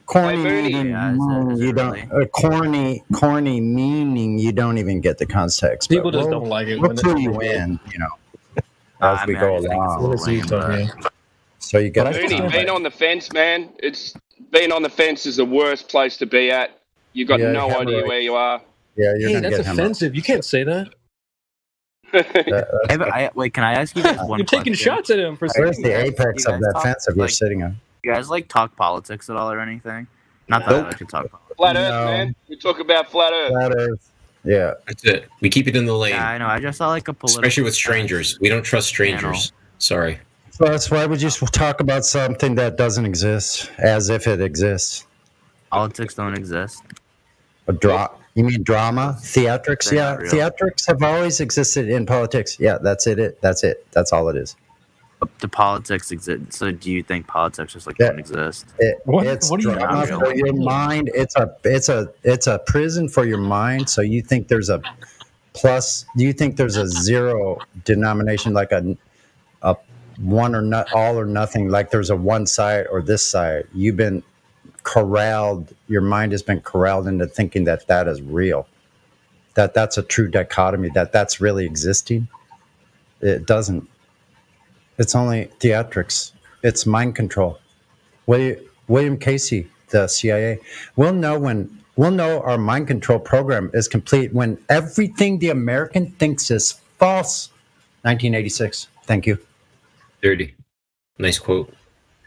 Speaker 2: Corny
Speaker 12: Yeah,
Speaker 2: meaning you don't. Corny meaning you don't even get the context.
Speaker 10: People
Speaker 2: but
Speaker 10: just
Speaker 2: we'll-
Speaker 10: don't like it
Speaker 2: We'll
Speaker 10: when
Speaker 2: clue
Speaker 10: it's-
Speaker 2: you in, as
Speaker 12: I
Speaker 2: we
Speaker 12: mean,
Speaker 2: go
Speaker 12: I just think it's a
Speaker 2: along.
Speaker 12: little lame, but-
Speaker 2: So you got
Speaker 13: Bernie, being on the fence, man. Being on the fence is the worst place to be at. You got
Speaker 2: Yeah,
Speaker 13: no idea
Speaker 2: hemorrhoid.
Speaker 13: where you are.
Speaker 2: Yeah, you're
Speaker 10: Hey,
Speaker 2: gonna
Speaker 10: that's
Speaker 2: get him.
Speaker 10: offensive. You can't say that.
Speaker 12: Wait, can I ask you guys one
Speaker 10: You're taking
Speaker 12: question?
Speaker 10: shots at him for
Speaker 2: Where's
Speaker 10: saying
Speaker 2: the
Speaker 10: that.
Speaker 2: apex
Speaker 12: You
Speaker 2: of
Speaker 12: guys
Speaker 2: that
Speaker 12: talk,
Speaker 2: fence if you're
Speaker 12: like-
Speaker 2: sitting on?
Speaker 12: You guys talk politics at all or anything? Not that I could talk politics.
Speaker 13: Flat Earth,
Speaker 2: No.
Speaker 13: man. We talk about flat Earth.
Speaker 2: Flat Earth. Yeah.
Speaker 15: That's it. We keep it in the lane,
Speaker 12: Yeah, I know. I just saw like a political.
Speaker 15: especially with strangers. We don't trust strangers. Sorry.
Speaker 2: Plus, why would you talk about something that doesn't exist as if it exists?
Speaker 12: Politics don't exist.
Speaker 2: You mean drama? Theatrics?
Speaker 12: They're
Speaker 2: Yeah,
Speaker 12: not real.
Speaker 2: theatrics have always existed in politics. Yeah, that's it. That's it. That's all it is.
Speaker 12: The politics exist. So do you think politics just don't exist?
Speaker 2: It's drama for your mind. It's a prison for your mind. So you think there's a plus? Do you think there's a zero denomination, like a one or not all or nothing? Like there's a one side or this side. You've been corralled. Your mind has been corralled into thinking that is real. That's a true dichotomy. That's really existing. It doesn't. It's only theatrics. It's mind control. William Casey, the CIA, we'll know our mind control program is complete when everything the American thinks is false. 1986. Thank you.
Speaker 15: Dirty. Nice quote.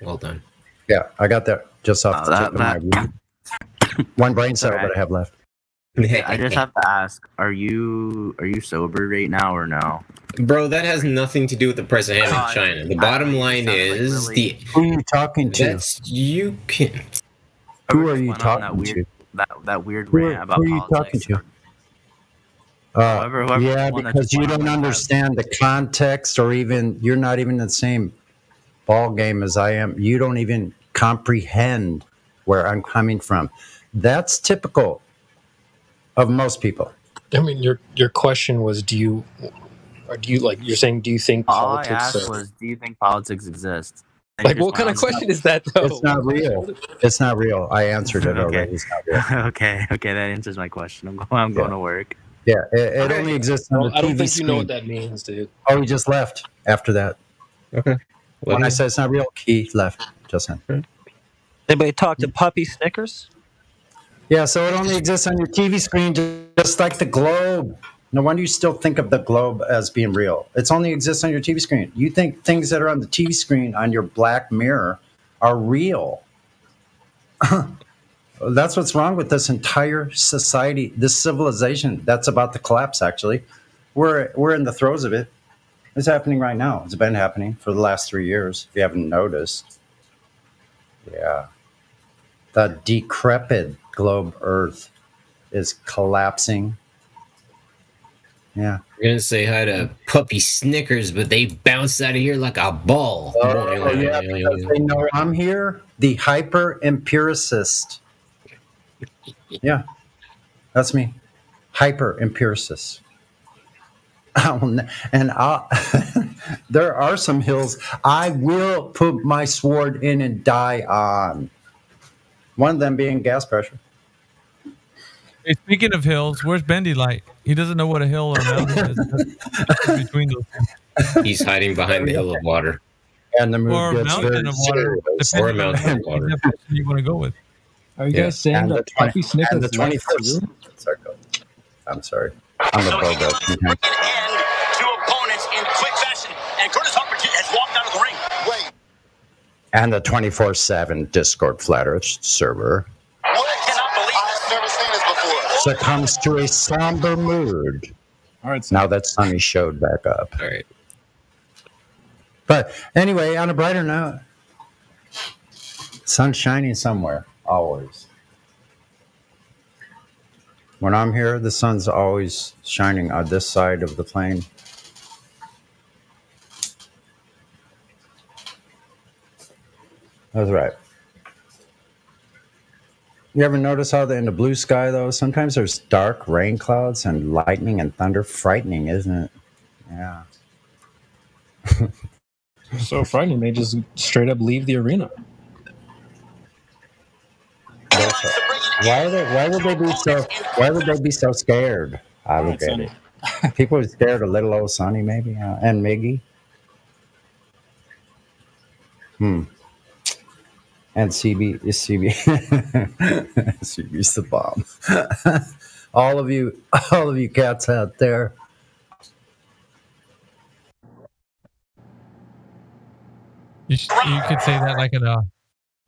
Speaker 15: Well done.
Speaker 2: Yeah, I got that just off the tip of my one brain cell that I have left.
Speaker 12: I just have to ask: Are you sober right now or no?
Speaker 15: Bro, that has nothing to do with the price of ham in China. The bottom line is
Speaker 2: Who are you talking to?
Speaker 15: That's you can.
Speaker 2: Who are you
Speaker 12: Went on
Speaker 2: talking to?
Speaker 12: That weird
Speaker 2: Who
Speaker 12: rant
Speaker 2: are
Speaker 12: about
Speaker 2: you
Speaker 12: politics.
Speaker 2: talking to?
Speaker 12: Whoever
Speaker 2: Yeah,
Speaker 12: the one that
Speaker 2: because
Speaker 12: just
Speaker 2: you
Speaker 12: went on
Speaker 2: don't understand the context, or even you're not even in the same ball game as I am. You don't even comprehend where I'm coming from. That's typical of most people.
Speaker 10: I mean, your question was, do you like? You're saying, do you think
Speaker 12: All I
Speaker 10: politics?
Speaker 12: asked was, do you think politics exists? And
Speaker 10: Like,
Speaker 12: you
Speaker 10: what
Speaker 12: just
Speaker 10: kind of
Speaker 12: went on-
Speaker 10: question is that, though?
Speaker 2: It's not real. It's not real. I answered it already. It's not real.
Speaker 12: okay, that answers my question. I'm going to work.
Speaker 2: Yeah, it only exists on the
Speaker 10: I don't
Speaker 2: TV
Speaker 10: think
Speaker 2: screen.
Speaker 10: you know what that means, dude.
Speaker 2: Oh, he just left after that.
Speaker 15: Okay.
Speaker 2: When I said it's not real, he left just then.
Speaker 24: Anybody talk to Puppy Snickers?
Speaker 2: Yeah, so it only exists on your TV screen, just like the globe. No wonder you still think of the globe as being real. It's only exists on your TV screen. You think things that are on the TV screen on your black mirror are real. That's what's wrong with this entire society, this civilization that's about to collapse, actually. We're in the throes of it. It's happening right now. It's been happening for the last 3 years, if you haven't noticed. Yeah. The decrepit globe Earth is collapsing. Yeah.
Speaker 15: We're gonna say hi to Puppy Snickers, but they bounced out of here like a ball.
Speaker 2: Oh, yeah, because they know I'm here. The hyper empiricist. Yeah, that's me. Hyper empiricist. And there are some hills I will put my sword in and die on. One of them being gas pressure.
Speaker 6: Hey, speaking of hills, where's Bendy Light? He doesn't know what a hill or mountain is. That's between those two.
Speaker 15: He's hiding behind the hill of water.
Speaker 2: And the mood
Speaker 6: Or a
Speaker 2: gets
Speaker 6: mountain
Speaker 2: very
Speaker 6: of water.
Speaker 2: serious.
Speaker 15: Or a
Speaker 6: Depending on
Speaker 15: mountain of water.
Speaker 6: what definition you want to go with.
Speaker 17: Are you guys saying
Speaker 2: And
Speaker 17: that
Speaker 2: the
Speaker 17: Puppy
Speaker 2: 20
Speaker 17: Snickers
Speaker 2: and the
Speaker 17: left
Speaker 2: 21st.
Speaker 17: too?
Speaker 2: Sorry, go. I'm sorry. I'm a bogo.
Speaker 22: Two opponents in quick fashion, and Curtis Harper has walked out of the ring. Wait.
Speaker 2: And the 24/7 Discord Flat Earth server
Speaker 22: I've never seen this before.
Speaker 2: succumbs to a somber mood.
Speaker 17: All right,
Speaker 2: Now that Sunny showed back up.
Speaker 15: All right.
Speaker 2: But anyway, on a brighter note, sun's shining somewhere, always. When I'm here, the sun's always shining on this side of the plane. That's right. You ever notice how in the blue sky, though, sometimes there's dark rain clouds and lightning and thunder? Frightening, isn't it? Yeah.
Speaker 10: So frightening, they just straight up leave the arena.
Speaker 2: Why would they be so scared? I don't get it. People are scared of little old Sonny, maybe, and Miggy. And CB's the bomb. all of you cats out there.
Speaker 6: You could say that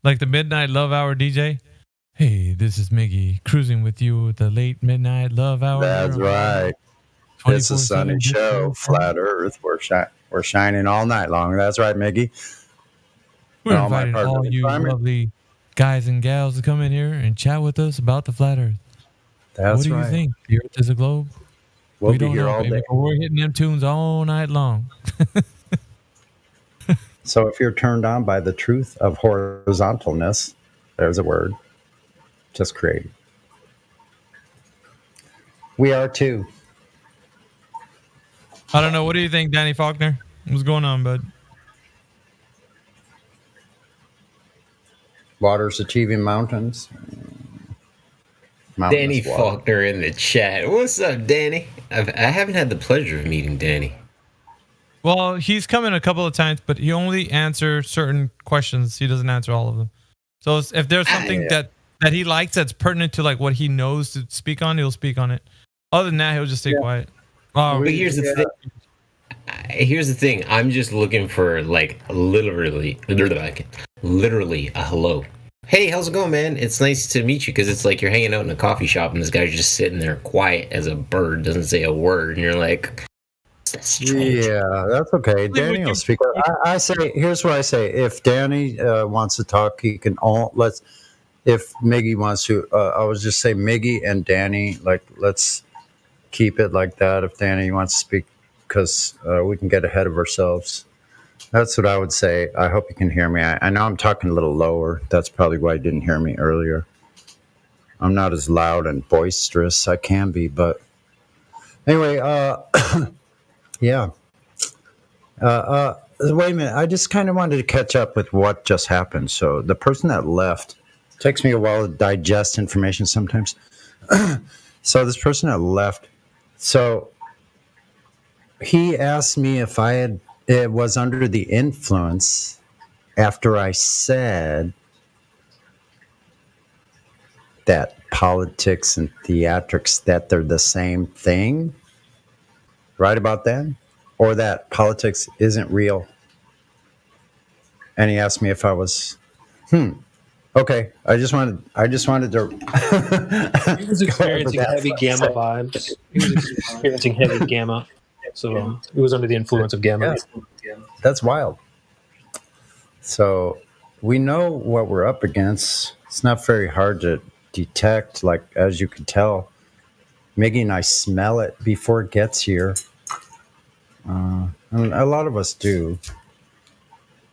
Speaker 6: like the midnight love hour DJ. Hey, this is Miggy cruising with you with the late midnight love hour.
Speaker 2: That's right. It's a sunny show, flat Earth. We're shining all night long. That's right, Miggy.
Speaker 6: We're inviting all you lovely guys and gals to come in here and chat with us about the flat Earth.
Speaker 2: That's right.
Speaker 6: What do you think? The Earth is a globe?
Speaker 2: We'll be here all day.
Speaker 6: But we're hitting them tunes all night long.
Speaker 2: So if you're turned on by the truth of horizontalness, there's a word, just created. We are too.
Speaker 6: I don't know. What do you think, Danny Faulkner? What's going on, bud?
Speaker 2: Water's achieving mountains.
Speaker 15: Danny Faulkner in the chat. What's up, Danny? I haven't had the pleasure of meeting Danny.
Speaker 6: Well, he's come in a couple of times, but he only answers certain questions. He doesn't answer all of them. So if there's something that he likes that's pertinent to like what he knows to speak on, he'll speak on it. Other than that, he'll just stay quiet.
Speaker 15: But here's the thing. Here's the thing. I'm just looking for like literally a hello. Hey, how's it going, man? It's nice to meet you, because it's like you're hanging out in a coffee shop and this guy's just sitting there quiet as a bird, doesn't say a word, and you're like,
Speaker 2: yeah, that's okay. Danny will speak. I say, here's what I say. If Danny wants to talk, he can if Miggy wants to, I would just say Miggy and Danny, like, let's keep it like that. If Danny wants to speak, because we can get ahead of ourselves. That's what I would say. I hope you can hear me. I know I'm talking a little lower. That's probably why you didn't hear me earlier. I'm not as loud and boisterous. I can be, but anyway, yeah. Wait a minute. I just kind of wanted to catch up with what just happened. So the person that left, takes me a while to digest information sometimes. So this person that left, so he asked me if it was under the influence after I said that politics and theatrics, that they're the same thing. Right about that? Or that politics isn't real. And he asked me if I was, okay. I just wanted to.
Speaker 10: He was experiencing heavy gamma vibes. He was experiencing heavy gamma. So he was under the influence of gamma.
Speaker 2: Yeah. That's wild. So we know what we're up against. It's not very hard to detect, like, as you can tell. Miggy and I smell it before it gets here. And a lot of us do.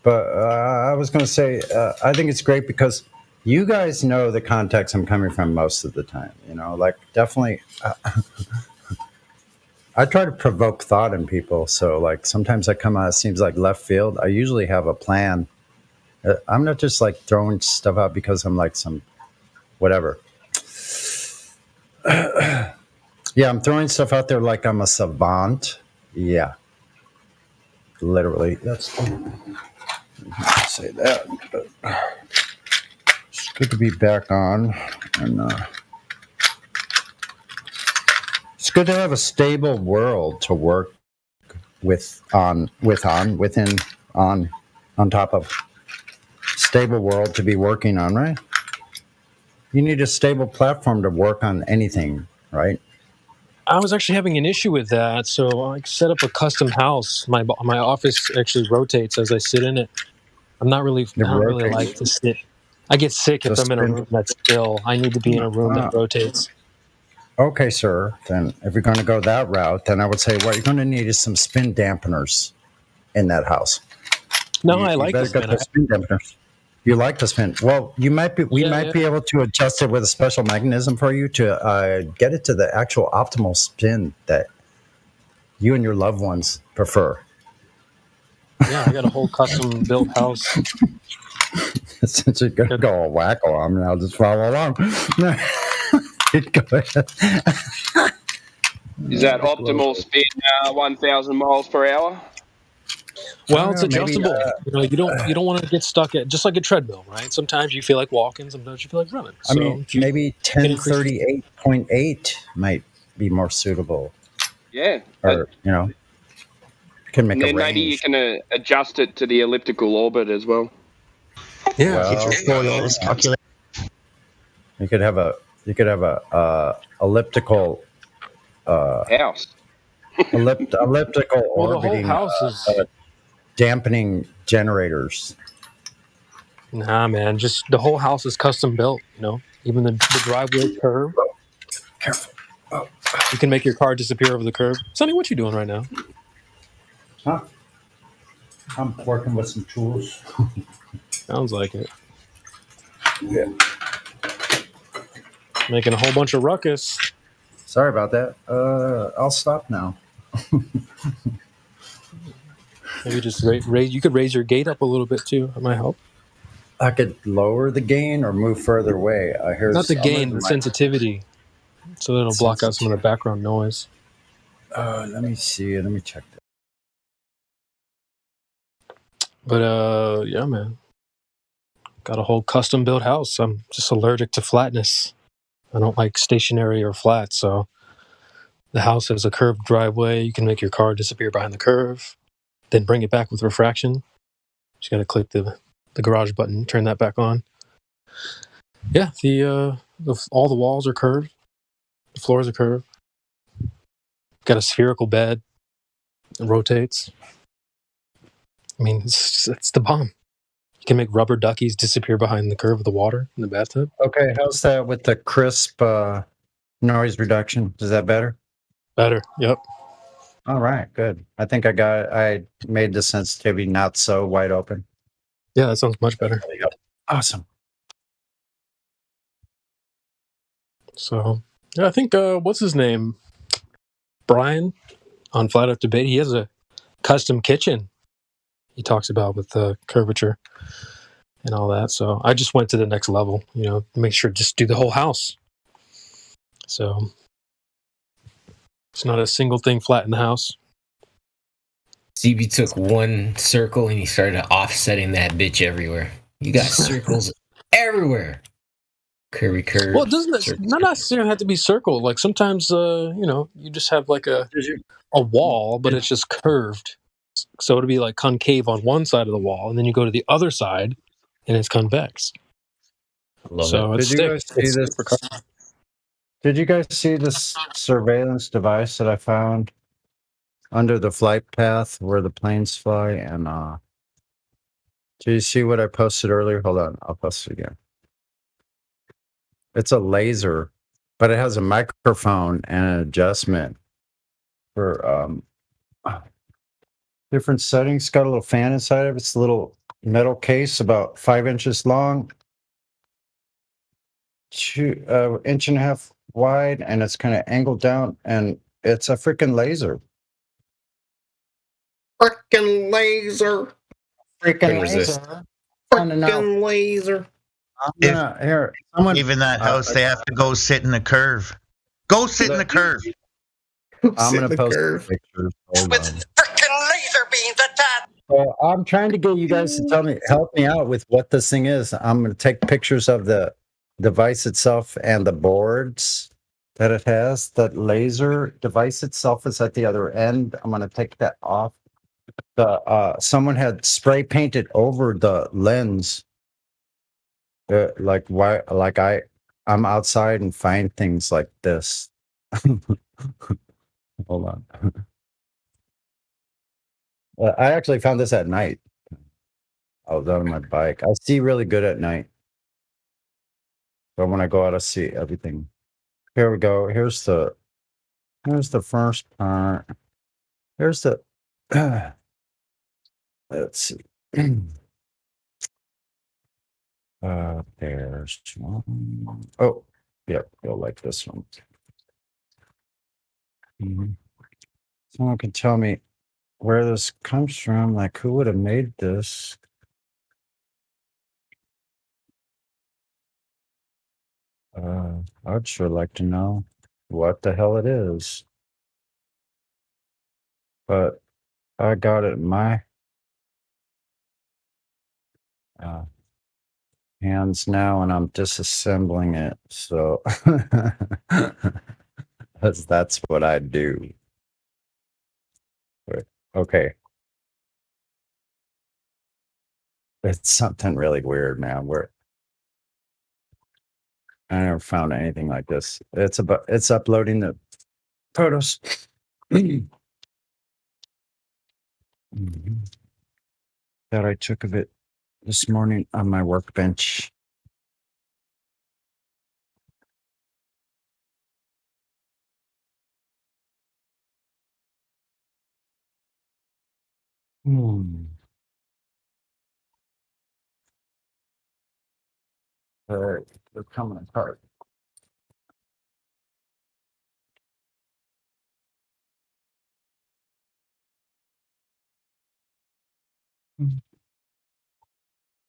Speaker 2: But I was going to say, I think it's great because you guys know the context I'm coming from most of the time. You know, like, definitely. I try to provoke thought in people. So, like, sometimes I come out, it seems like left field. I usually have a plan. I'm not just, like, throwing stuff out because I'm, like, some whatever. Yeah, I'm throwing stuff out there like I'm a savant. Yeah. Literally. That's... say that, but it's good to be back on, and it's good to have a stable world to work on top of. Stable world to be working on, right? You need a stable platform to work on anything, right?
Speaker 10: I was actually having an issue with that, so I set up a custom house. My office actually rotates as I sit in it. I don't really like to sit. I get sick if I'm in a room that's still. I need to be in a room that rotates.
Speaker 2: Okay, sir. Then if you're going to go that route, then I would say what you're going to need is some spin dampeners in that house.
Speaker 10: No, I like the spin
Speaker 2: dampeners. You like to spin. Well, you might be. We might be able to adjust it with a special mechanism for you to get it to the actual optimal spin that you and your loved ones prefer.
Speaker 10: Yeah, I got a whole custom built house.
Speaker 2: Since you're gonna go all wacko, I mean, I'll just follow along. Go ahead.
Speaker 13: Is that optimal spin 1,000 miles per hour?
Speaker 10: Well, it's adjustable. You don't want to get stuck at just like a treadmill, right? Sometimes you feel like walking, sometimes you feel like running.
Speaker 2: I mean, maybe 1038.8 might be more suitable.
Speaker 13: Yeah.
Speaker 2: Or can make
Speaker 13: And
Speaker 2: a
Speaker 13: then maybe you
Speaker 2: range.
Speaker 13: can adjust it to the elliptical orbit as well.
Speaker 10: Yeah.
Speaker 2: You could have a elliptical
Speaker 13: house.
Speaker 2: Elliptical
Speaker 10: Well, the whole
Speaker 2: orbiting
Speaker 10: house is
Speaker 2: dampening generators.
Speaker 10: nah, man. Just the whole house is custom built. Even the driveway curve.
Speaker 2: Careful. Oh.
Speaker 10: You can make your car disappear over the curb. Sonny, what you doing right now?
Speaker 2: Huh? I'm working with some tools.
Speaker 10: Sounds like it.
Speaker 2: Yeah.
Speaker 10: Making a whole bunch of ruckus.
Speaker 2: Sorry about that. I'll stop now.
Speaker 10: Maybe just raise. You could raise your gate up a little bit too. That might help.
Speaker 2: I could lower the gain or move further away.
Speaker 10: Not the gain, the sensitivity, so that it'll block out some of the background noise.
Speaker 2: Let me see. Let me check that.
Speaker 10: But yeah, man. Got a whole custom built house. I'm just allergic to flatness. I don't like stationary or flat, so the house has a curved driveway. You can make your car disappear behind the curve, then bring it back with refraction. Just got to click the garage button, turn that back on. Yeah, all the walls are curved. The floors are curved. Got a spherical bed. It rotates. I mean, it's the bomb. You can make rubber duckies disappear behind the curve of the water in the bathtub.
Speaker 2: Okay, how's that with the crisp noise reduction? Is that better?
Speaker 10: Better, yep.
Speaker 2: All right, good. I think I made the sensitivity not so wide open.
Speaker 10: Yeah, that sounds much better.
Speaker 2: Awesome.
Speaker 10: So, yeah, I think, what's his name? Brian on Flat Earth Debate, he has a custom kitchen he talks about with the curvature and all that. So I just went to the next level, make sure just do the whole house. So it's not a single thing flat in the house.
Speaker 15: CB took one circle and he started offsetting that bitch everywhere. You got circles everywhere. Curvy curve.
Speaker 10: Well, it not necessarily have to be circle. Like sometimes, you just have like a wall, but it's just curved. So it'll be like concave on one side of the wall, and then you go to the other side, and it's convex. So it's
Speaker 2: Did you guys see this surveillance device that I found under the flight path where the planes fly? And do you see what I posted earlier? Hold on, I'll post it again. It's a laser, but it has a microphone and an adjustment for different settings. It's got a little fan inside of it. It's a little metal case about 5 inches long, 2 inch and a half wide, and it's kind of angled down, and it's a freaking laser.
Speaker 15: Freaking laser.
Speaker 2: Freaking
Speaker 15: resist.
Speaker 2: laser.
Speaker 15: Freaking laser.
Speaker 2: Here,
Speaker 14: even that house, they have to go sit in the curve. Go sit in the curve.
Speaker 2: I'm going to post pictures. Hold on.
Speaker 22: Freaking laser beams attached.
Speaker 2: So I'm trying to get you guys to help me out with what this thing is. I'm going to take pictures of the device itself and the boards that it has. That laser device itself is at the other end. I'm going to take that off. Someone had spray painted over the lens. I'm outside and find things like this. Hold on. I actually found this at night. I was out on my bike. I see really good at night. But when I go out, I see everything. Here we go. Here's the first part. Here's the let's see. There's one. Oh, yep, you'll like this one. Someone can tell me where this comes from. Like, who would have made this? I'd sure like to know what the hell it is. But I got it in my hands now, and I'm disassembling it. So that's what I do. Okay. It's something really weird, man. I never found anything like this. It's uploading the photos. That I took of it this morning on my workbench. All right, they're coming apart.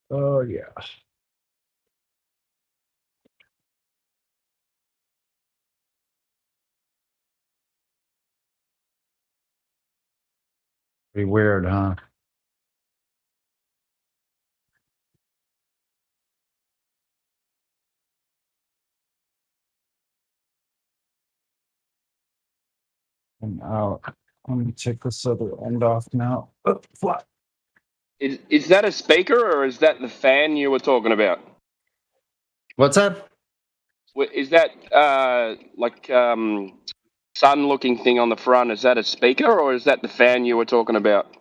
Speaker 2: Oh yeah. Pretty weird, huh? And out. Let me take this other end off now. Oh, fly.
Speaker 13: Is that a speaker or is that the fan you were talking about?
Speaker 2: What's that?
Speaker 13: Is that sun-looking thing on the front? Is that a speaker or is that the fan you were talking about?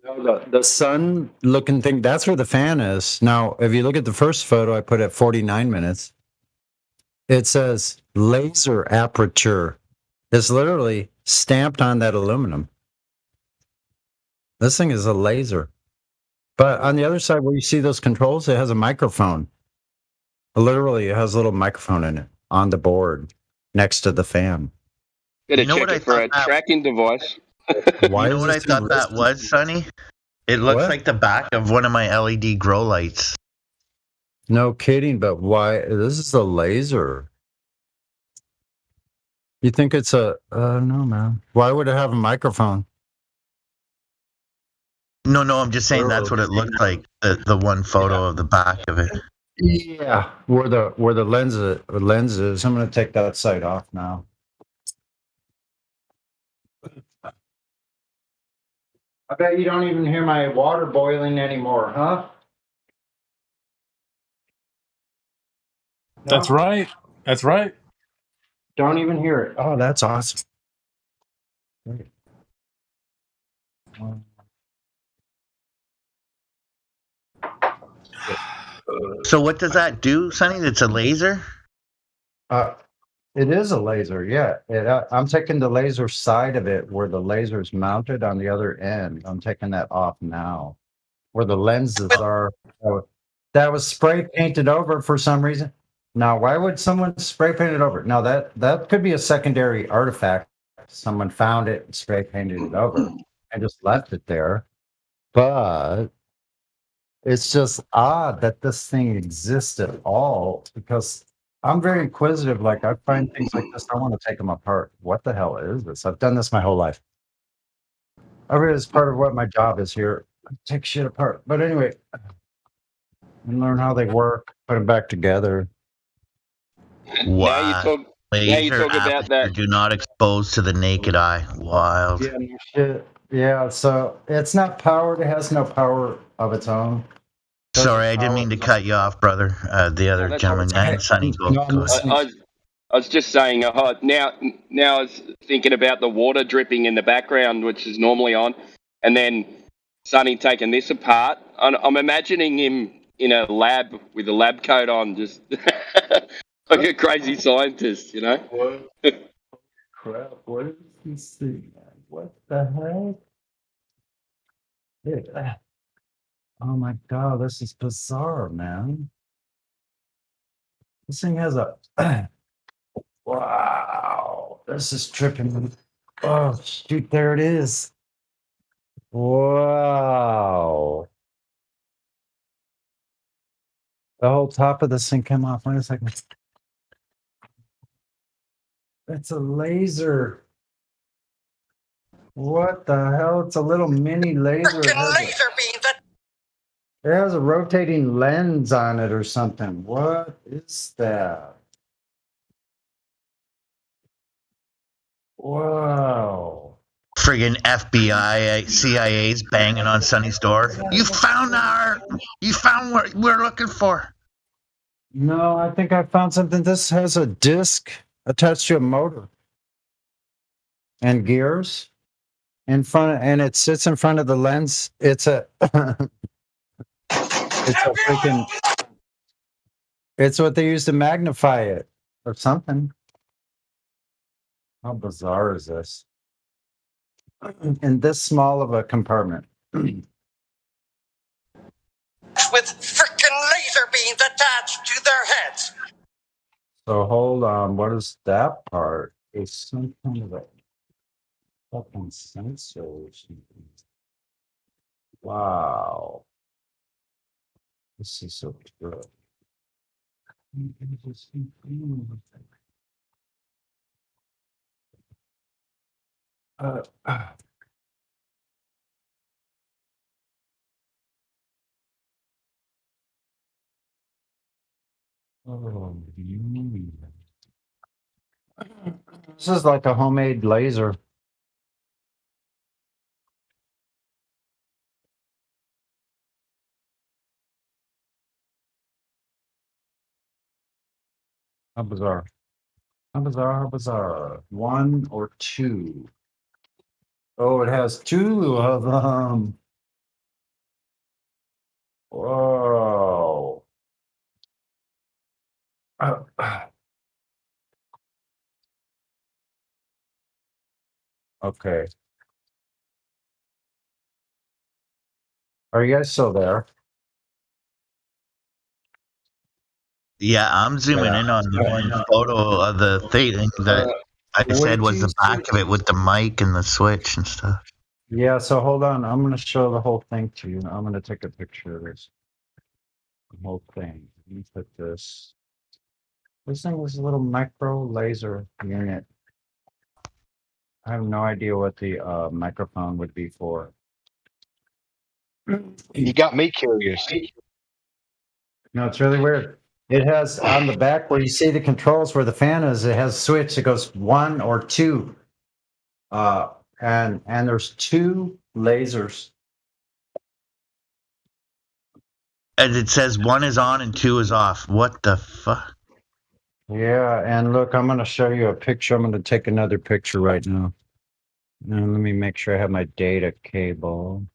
Speaker 2: No, the sun looking thing, that's where the fan is. Now, if you look at the first photo I put at 49 minutes, it says laser aperture. It's literally stamped on that aluminum. This thing is a laser. But on the other side where you see those controls, it has a microphone. Literally, it has a little microphone in it on the board next to the fan.
Speaker 13: Better check it for a tracking device.
Speaker 14: Why what I thought that was, Sonny? It looks like the back of one of my LED grow lights.
Speaker 2: No kidding, but why? This is a laser. You think it's a... no, man. Why would it have a microphone?
Speaker 14: No, I'm just saying that's what it looked like. The one photo of the back of it.
Speaker 2: Yeah, where the lens is. I'm going to take that side off now. I bet you don't even hear my water boiling anymore, huh?
Speaker 17: That's right. That's right.
Speaker 2: Don't even hear it. Oh, that's awesome. Great.
Speaker 14: So what does that do, Sonny? It's a laser?
Speaker 2: It is a laser, yeah. I'm taking the laser side of it where the laser is mounted on the other end. I'm taking that off now. Where the lenses are. That was spray painted over for some reason. Now, why would someone spray paint it over? Now, that could be a secondary artifact. Someone found it and spray painted it over and just left it there. But it's just odd that this thing exists at all because I'm very inquisitive. Like, I find things like this, I want to take them apart. What the hell is this? I've done this my whole life. I mean, it's part of what my job is here. I take shit apart. But anyway, and learn how they work, put them back together.
Speaker 14: Wow.
Speaker 13: Now you talk about that.
Speaker 14: Do not expose to the naked eye. Wild.
Speaker 2: Yeah, shit. Yeah, so it's not powered. It has no power of its own.
Speaker 14: Sorry, I didn't mean to cut you off, brother. The other gentleman, Sonny, go ahead.
Speaker 13: I was just saying, now I was thinking about the water dripping in the background, which is normally on, and then Sonny taking this apart. I'm imagining him in a lab with a lab coat on, just like a crazy scientist, you know?
Speaker 2: What? Crap, what is this thing? What the heck? Oh my god, this is bizarre, man. This thing has a. Wow, this is tripping. Oh shoot! There it is. Wow. The whole top of this thing came off. Wait a second. It's a laser. What the hell? It's a little mini laser. It has a rotating lens on it or something. What is that? Wow.
Speaker 8: Friggin' FBI, CIA's banging on Sonny's door. You found what we're looking for.
Speaker 2: No, I think I found something. This has a disc attached to a motor and gears in front, and it sits in front of the lens. It's a, it's what they use to magnify it or something. How bizarre is this? In this small of a compartment.
Speaker 16: With frickin' laser beams attached to their heads.
Speaker 2: So hold on, what is that part? It's some kind of a fucking sensor or something. Wow. This is so good. Oh, this is like a homemade laser. How bizarre. How bizarre, how bizarre. One or two. Oh, it has two of them. Whoa. Okay. Are you guys still there?
Speaker 8: Yeah, I'm zooming in on the one photo of the thing that I said was the back of it with the mic and the switch and stuff.
Speaker 2: Yeah, so hold on. I'm going to show the whole thing to you. I'm going to take a picture of this. The whole thing. Let me put this. This thing was a little micro laser unit. I have no idea what the microphone would be for.
Speaker 18: You got me curious.
Speaker 2: No, it's really weird. It has on the back where you see the controls where the fan is, it has a switch that goes 1 or 2. And there's 2 lasers.
Speaker 8: And it says 1 is on and 2 is off. What the fuck?
Speaker 2: Yeah, and look, I'm going to show you a picture. I'm going to take another picture right now. Now, let me make sure I have my data cable.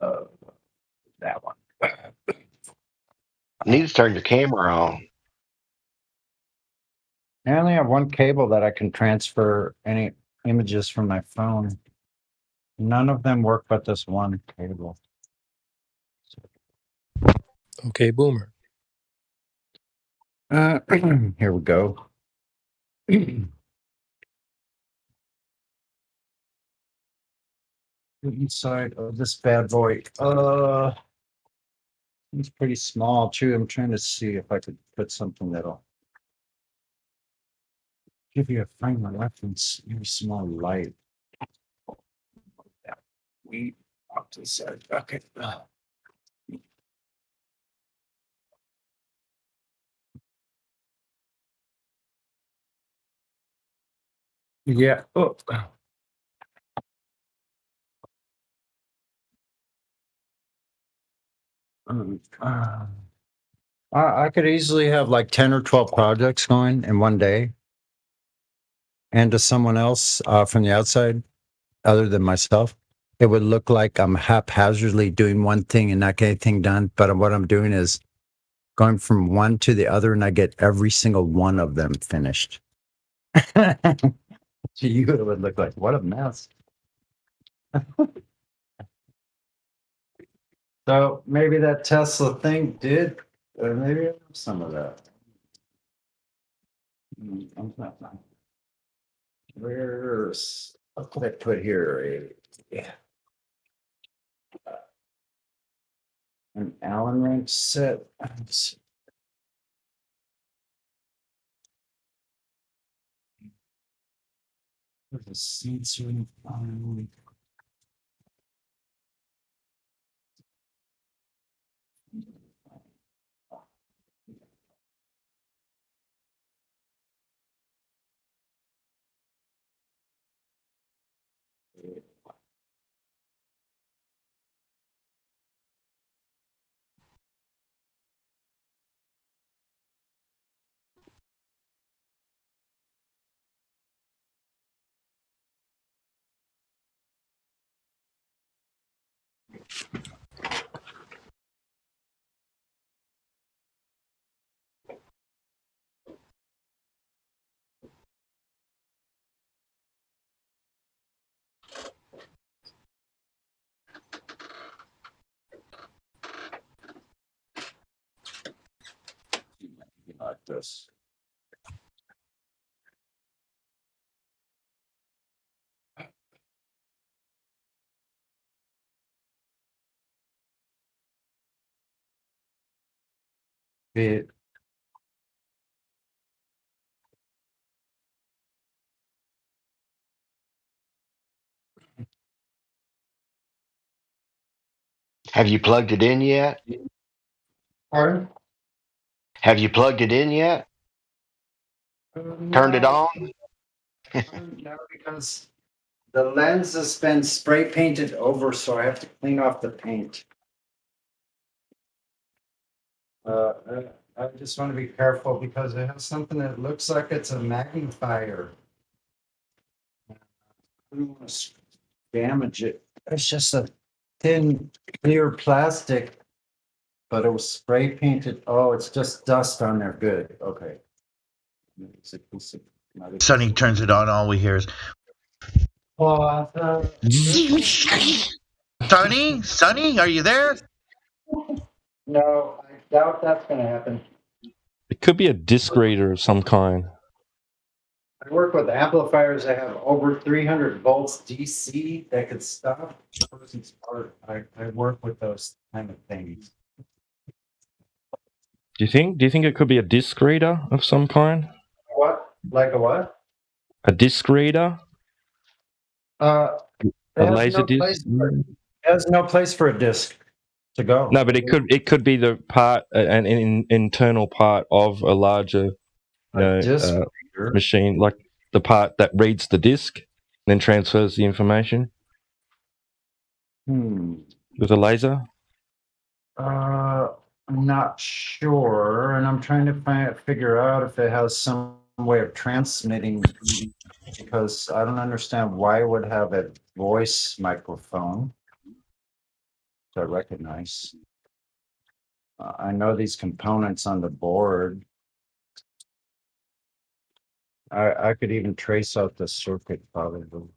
Speaker 2: That one.
Speaker 18: I need to turn your camera on.
Speaker 2: I only have one cable that I can transfer any images from my phone. None of them work but this one cable.
Speaker 10: Okay, Boomer.
Speaker 2: Here we go. Inside of this bad boy. It's pretty small too. I'm trying to see if I could put something that'll give you a frame of reference. Very small light. We off to the side. Okay. Yeah. Oh. I could easily have like 10 or 12 projects going in one day. And to someone else from the outside, other than myself, it would look like I'm haphazardly doing one thing and not getting anything done. But what I'm doing is going from one to the other, and I get every single one of them finished. To you, it would look like, what a mess. So maybe that Tesla thing did, or maybe I have some of that. Where's what did I put here? Yeah. An Allen wrench set. Where's the sensor? Like this. It
Speaker 18: Have you plugged it in yet?
Speaker 2: Pardon?
Speaker 18: Have you plugged it in yet? Turned it
Speaker 2: No.
Speaker 18: on?
Speaker 2: No, because the lens has been spray painted over, so I have to clean off the paint. I just want to be careful because it has something that looks like it's a magnifier. I don't want to damage it. It's just a thin, clear plastic, but it was spray painted. Oh, it's just dust on there. Good. Okay.
Speaker 8: Sonny turns it on. All we hear is Sonny, are you there?
Speaker 2: No, I doubt that's going to happen.
Speaker 5: It could be a disc reader of some kind.
Speaker 2: I work with amplifiers that have over 300 volts DC that could stop a person's heart. I work with those kind of things.
Speaker 5: Do you think it could be a disc reader of some kind?
Speaker 2: What? Like a what?
Speaker 5: A disc reader? A laser disc?
Speaker 2: It has no place for a disc to go.
Speaker 5: No, but it could be the part, an internal part of a larger
Speaker 2: disc reader?
Speaker 5: machine, like the part that reads the disc and then transfers the information with a laser.
Speaker 2: I'm not sure, and I'm trying to figure out if it has some way of transmitting, because I don't understand why it would have a voice microphone to recognize. I know these components on the board. I could even trace out the circuit probably.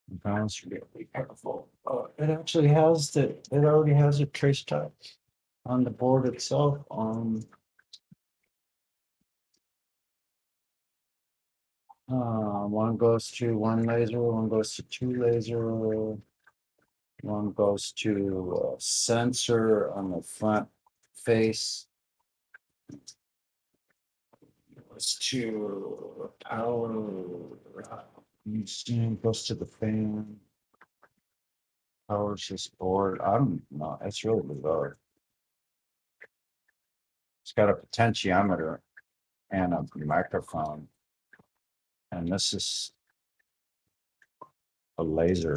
Speaker 2: Components should be careful. It actually has it already has it traced out on the board itself. One goes to one laser, one goes to two laser, one goes to a sensor on the front face. Goes to power. Goes to the fan. Powers this board. I don't know. It's really bizarre. It's got a potentiometer and a microphone. And this is a laser.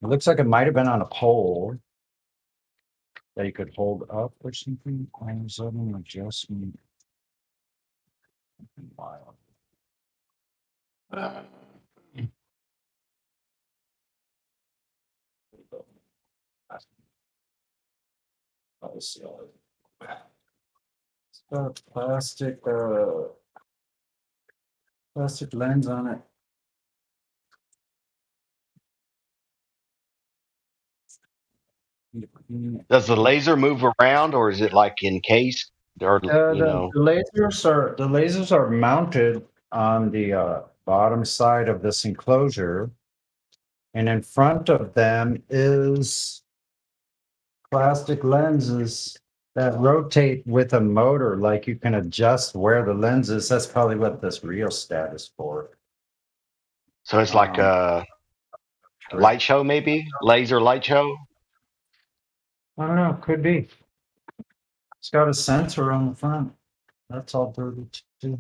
Speaker 2: It looks like it might have been on a pole that you could hold up or something. Sudden adjustment. Wild. It's got a plastic lens on it.
Speaker 18: Does the laser move around, or is it like encased? Or
Speaker 2: The lasers are mounted on the bottom side of this enclosure, and in front of them is plastic lenses that rotate with a motor. Like you can adjust where the lens is. That's probably what this rheostat is for.
Speaker 18: So it's like a light show, maybe laser light show.
Speaker 2: I don't know. Could be. It's got a sensor on the front. That's all 32.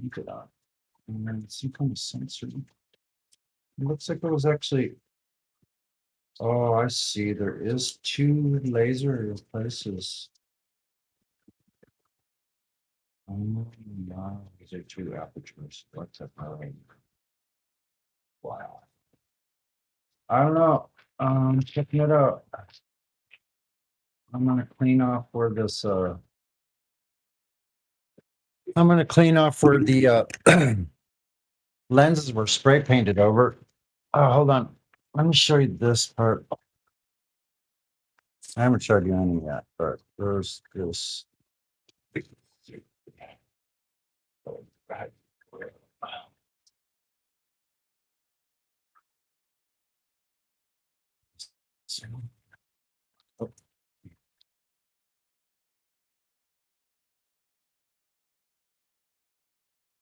Speaker 2: Look at that. And then some kind of sensor. It looks like it was actually. Oh, I see. There is 2 laser places. Oh, no. These are 2 apertures. What's that? Wow. I don't know. Checking it out. I'm gonna clean off where this. I'm gonna clean off where the lenses were spray painted over. Oh, hold on. Let me show you this part. I haven't showed you any yet, but there's this.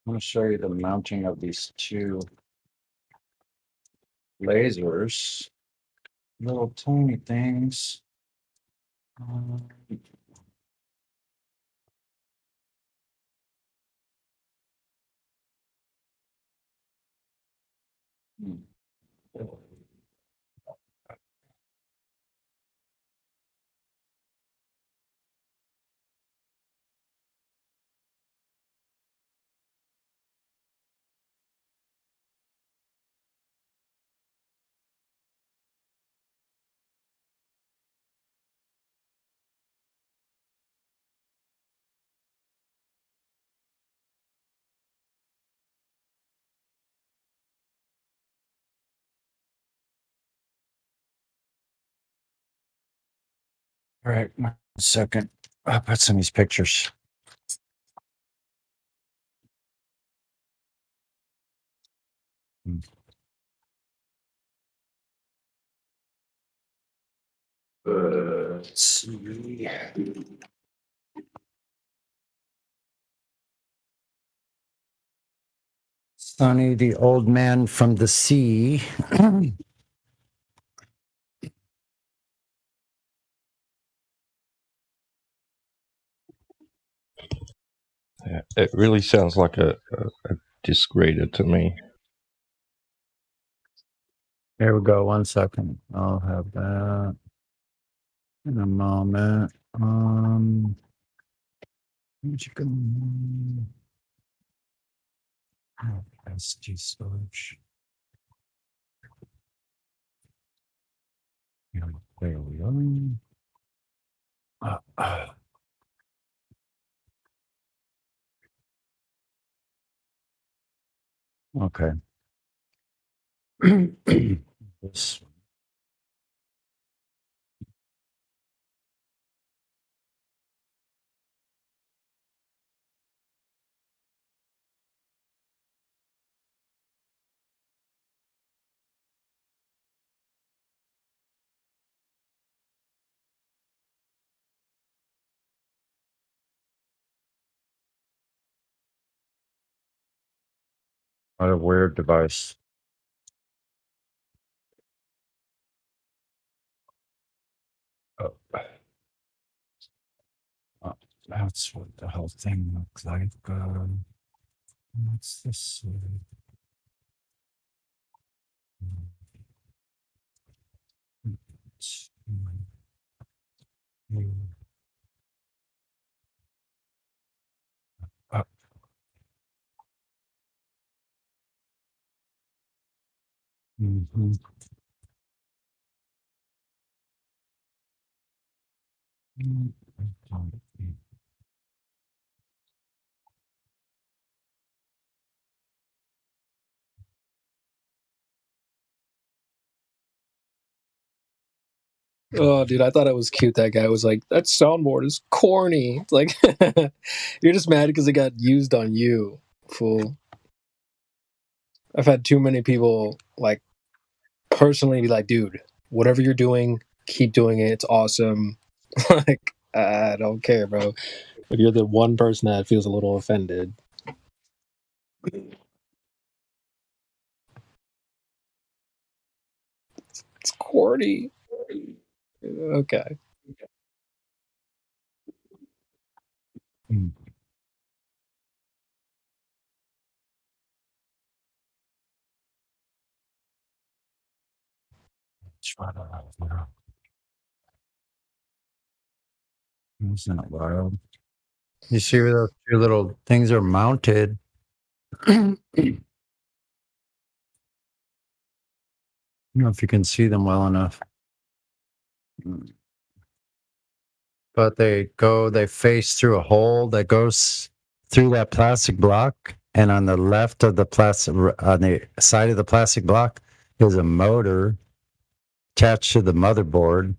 Speaker 2: I'm going to show you the mounting of these 2 lasers. Little tiny things. All right, 1 second. I'll put some of these pictures. Let's see. Sonny, the old man from the sea.
Speaker 5: Yeah, it really sounds like a disc reader to me.
Speaker 2: Here we go. 1 second. I'll have that in a moment. Where'd you go? SD storage. There we go. Okay. This. What a weird device. Oh. That's what the whole thing looks like. What's this? Up. Mm-hmm.
Speaker 10: Oh, dude, I thought it was cute. That guy was like, "That soundboard is corny." It's like you're just mad because it got used on you, fool. I've had too many people like personally be like, "Dude, whatever you're doing, keep doing it. It's awesome." Like, I don't care, bro. But you're the one person that feels a little offended. It's corny. Okay.
Speaker 2: Isn't it wild? You see where those two little things are mounted? I don't know if you can see them well enough. But they face through a hole that goes through that plastic block. And on the left of the on the side of the plastic block is a motor attached to the motherboard.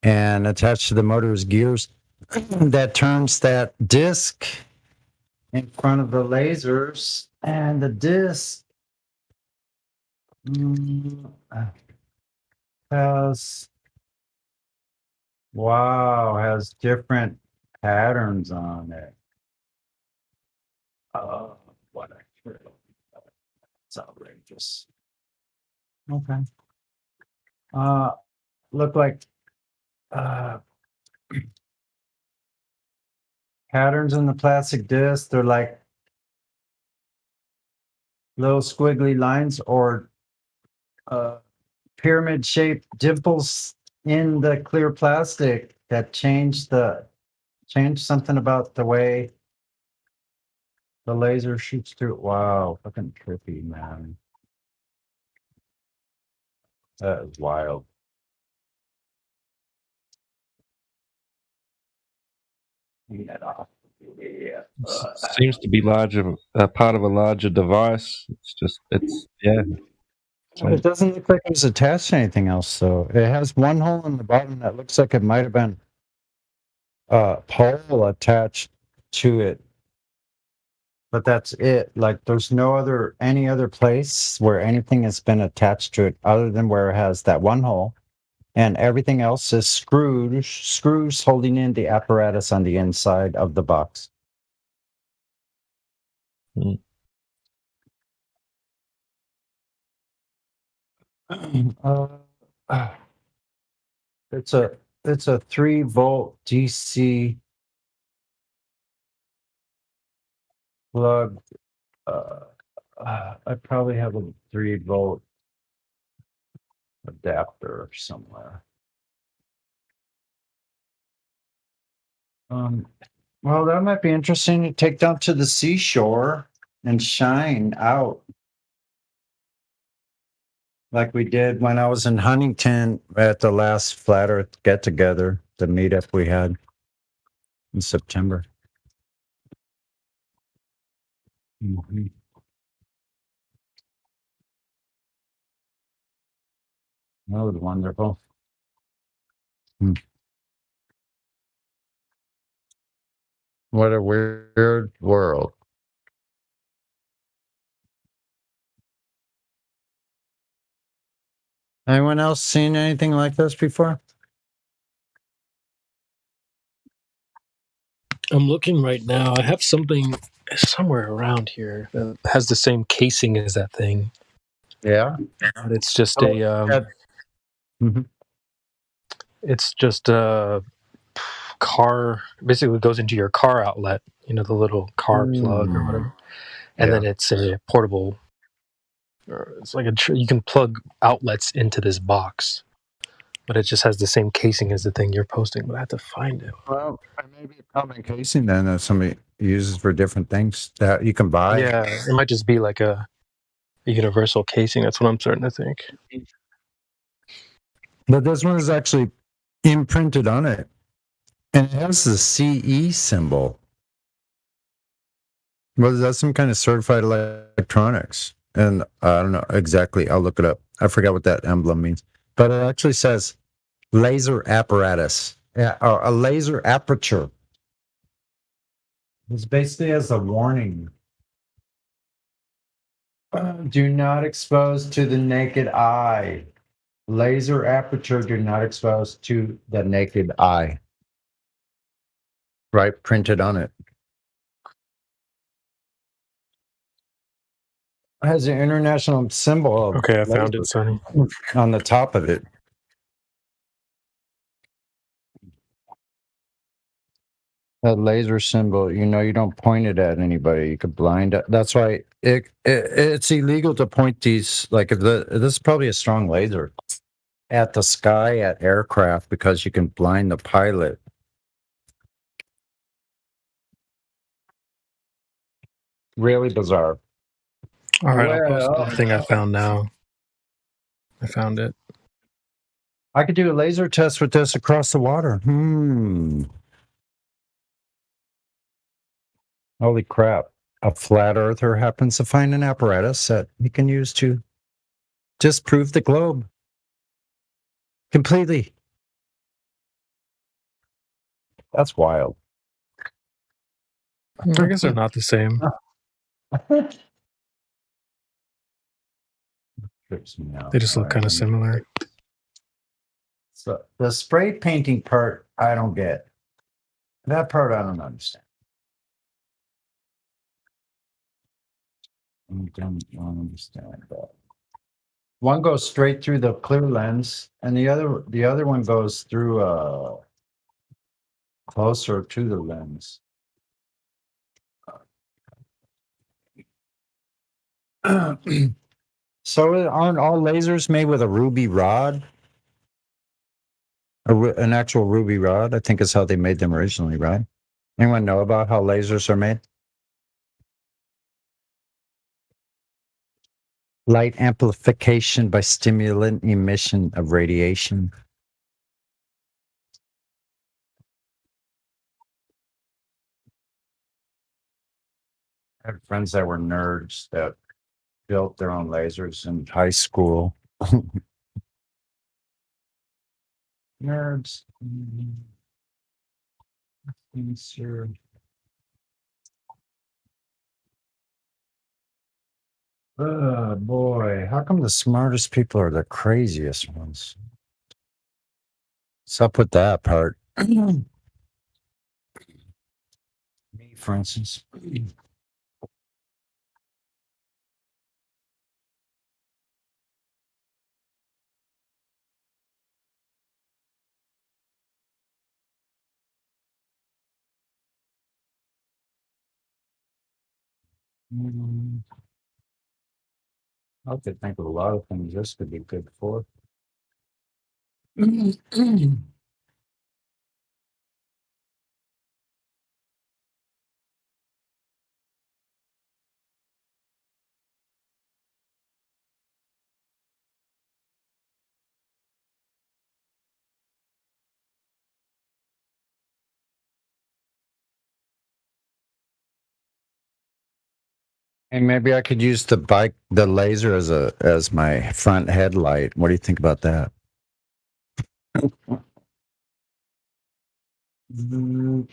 Speaker 2: And attached to the motor is gears that turns that disc in front of the lasers. And the disc has different patterns on it. Oh, what a thrill. It's outrageous. Okay. Look like patterns in the plastic disc. They're like little squiggly lines or pyramid shaped dimples in the clear plastic that change something about the way the laser shoots through. Wow, fucking trippy, man. That is wild. Yeah.
Speaker 5: Seems to be part of a larger device. Yeah.
Speaker 2: It doesn't look like it was attached to anything else, though. It has one hole in the bottom that looks like it might have been a pole attached to it. But that's it. Like, there's any other place where anything has been attached to it other than where it has that one hole. And everything else is screws holding in the apparatus on the inside of the box. It's a 3-volt DC plug. I probably have a 3-volt adapter somewhere. Well, that might be interesting to take down to the seashore and shine out. Like we did when I was in Huntington at the last Flat Earth get-together, the meetup we had in September. Mm-hmm. That was wonderful. What a weird world. Anyone else seen anything like this before?
Speaker 10: I'm looking right now. I have something somewhere around here that has the same casing as that thing.
Speaker 2: Yeah,
Speaker 10: but it's just it's just a car. Basically, it goes into your car outlet. You know, the little car plug or whatever, and then it's a portable. Or it's like you can plug outlets into this box, but it just has the same casing as the thing you're posting. But I have to find it.
Speaker 2: Well, maybe a common casing then that somebody uses for different things that you can buy.
Speaker 10: Yeah, it might just be like a universal casing. That's what I'm starting to think.
Speaker 2: But this one is actually imprinted on it, and it has the CE symbol. Well, that's some kind of certified electronics. And I don't know exactly. I'll look it up. I forgot what that emblem means. But it actually says Laser apparatus. Yeah, a laser aperture. It's basically as a warning. Do not expose to the naked eye. Laser aperture do not expose to the naked eye. Right, printed on it. It has an international symbol of
Speaker 10: Okay, I found
Speaker 2: laser
Speaker 10: it, Sonny.
Speaker 2: on the top of it. That laser symbol, you don't point it at anybody. You could blind it. That's why it's illegal to point these. Like this is probably a strong laser at the sky, at aircraft, because you can blind the pilot. Really bizarre.
Speaker 10: All right, I'll post the thing I found now. I found it.
Speaker 2: I could do a laser test with this across the water. Holy crap. A flat earther happens to find an apparatus that he can use to disprove the globe completely. That's wild.
Speaker 10: I guess they're not the same. They just look kind of similar.
Speaker 2: So the spray painting part, I don't get. That part, I don't understand. I don't understand that. One goes straight through the clear lens, and the other one goes through closer to the lens. So aren't all lasers made with a ruby rod? An actual ruby rod, I think is how they made them originally, right? Anyone know about how lasers are made? Light amplification by stimulant emission of radiation. I had friends that were nerds that built their own lasers in high school. Nerds. Sure. Oh boy, how come the smartest people are the craziest ones? What's up with that part? Me, for instance. I could think of a lot of things this could be good for. And maybe I could use the laser as my front headlight. What do you think about that? Can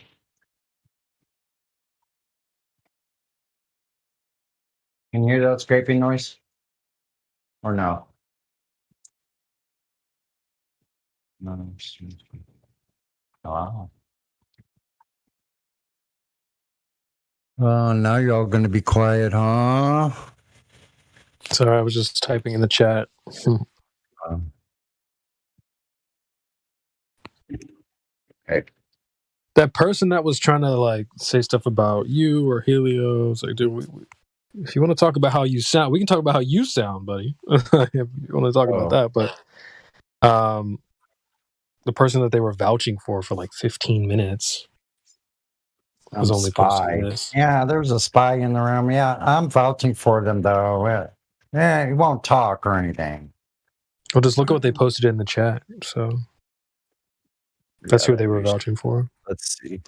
Speaker 2: you hear that scraping noise? Or no? No. Wow. Oh, now you're all going to be quiet, huh?
Speaker 10: Sorry, I was just typing in the chat.
Speaker 2: Okay.
Speaker 10: That person that was trying to like say stuff about you or Helios, like, dude, if you want to talk about how you sound, we can talk about how you sound, buddy. If you want to talk about that, but the person that they were vouching for like 15 minutes was only posting this.
Speaker 2: Yeah, there's a spy in the room. Yeah, I'm vouching for them though. Yeah, he won't talk or anything.
Speaker 10: Well, just look at what they posted in the chat. So that's who they were vouching for.
Speaker 2: Let's see.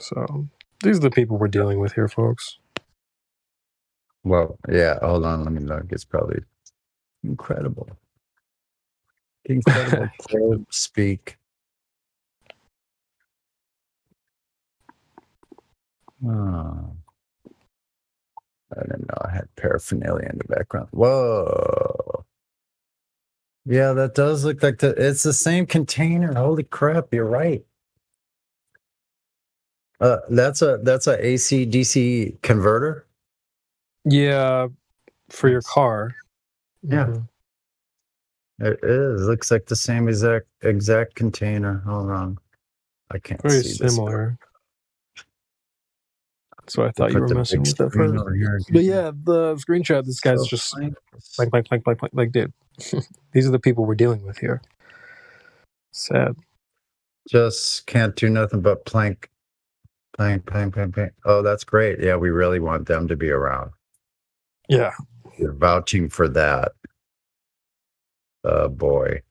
Speaker 10: So these are the people we're dealing with here, folks.
Speaker 2: Well, yeah, hold on, let me look. It's probably Incredible. Incredible globe speak. Oh, I didn't know I had paraphernalia in the background. Whoa. Yeah, that does look like it's the same container. Holy crap, you're right. That's a AC DC converter.
Speaker 10: Yeah, for your car.
Speaker 2: Yeah.
Speaker 10: Mhm.
Speaker 2: It is. Looks like the same exact container. Hold on. I can't
Speaker 10: Very
Speaker 2: see this.
Speaker 10: similar. So I
Speaker 2: They
Speaker 10: thought you
Speaker 2: put
Speaker 10: were
Speaker 2: the
Speaker 10: messing
Speaker 2: big
Speaker 10: with that
Speaker 2: screen
Speaker 10: first.
Speaker 2: over here.
Speaker 10: But yeah, the screenshot, this guy's
Speaker 2: So
Speaker 10: just
Speaker 2: funny.
Speaker 10: like, dude. These are the people we're dealing with here. Sad.
Speaker 2: Just can't do nothing but plank. Oh, that's great. Yeah, we really want them to be around.
Speaker 10: Yeah.
Speaker 2: You're vouching for that. Oh boy.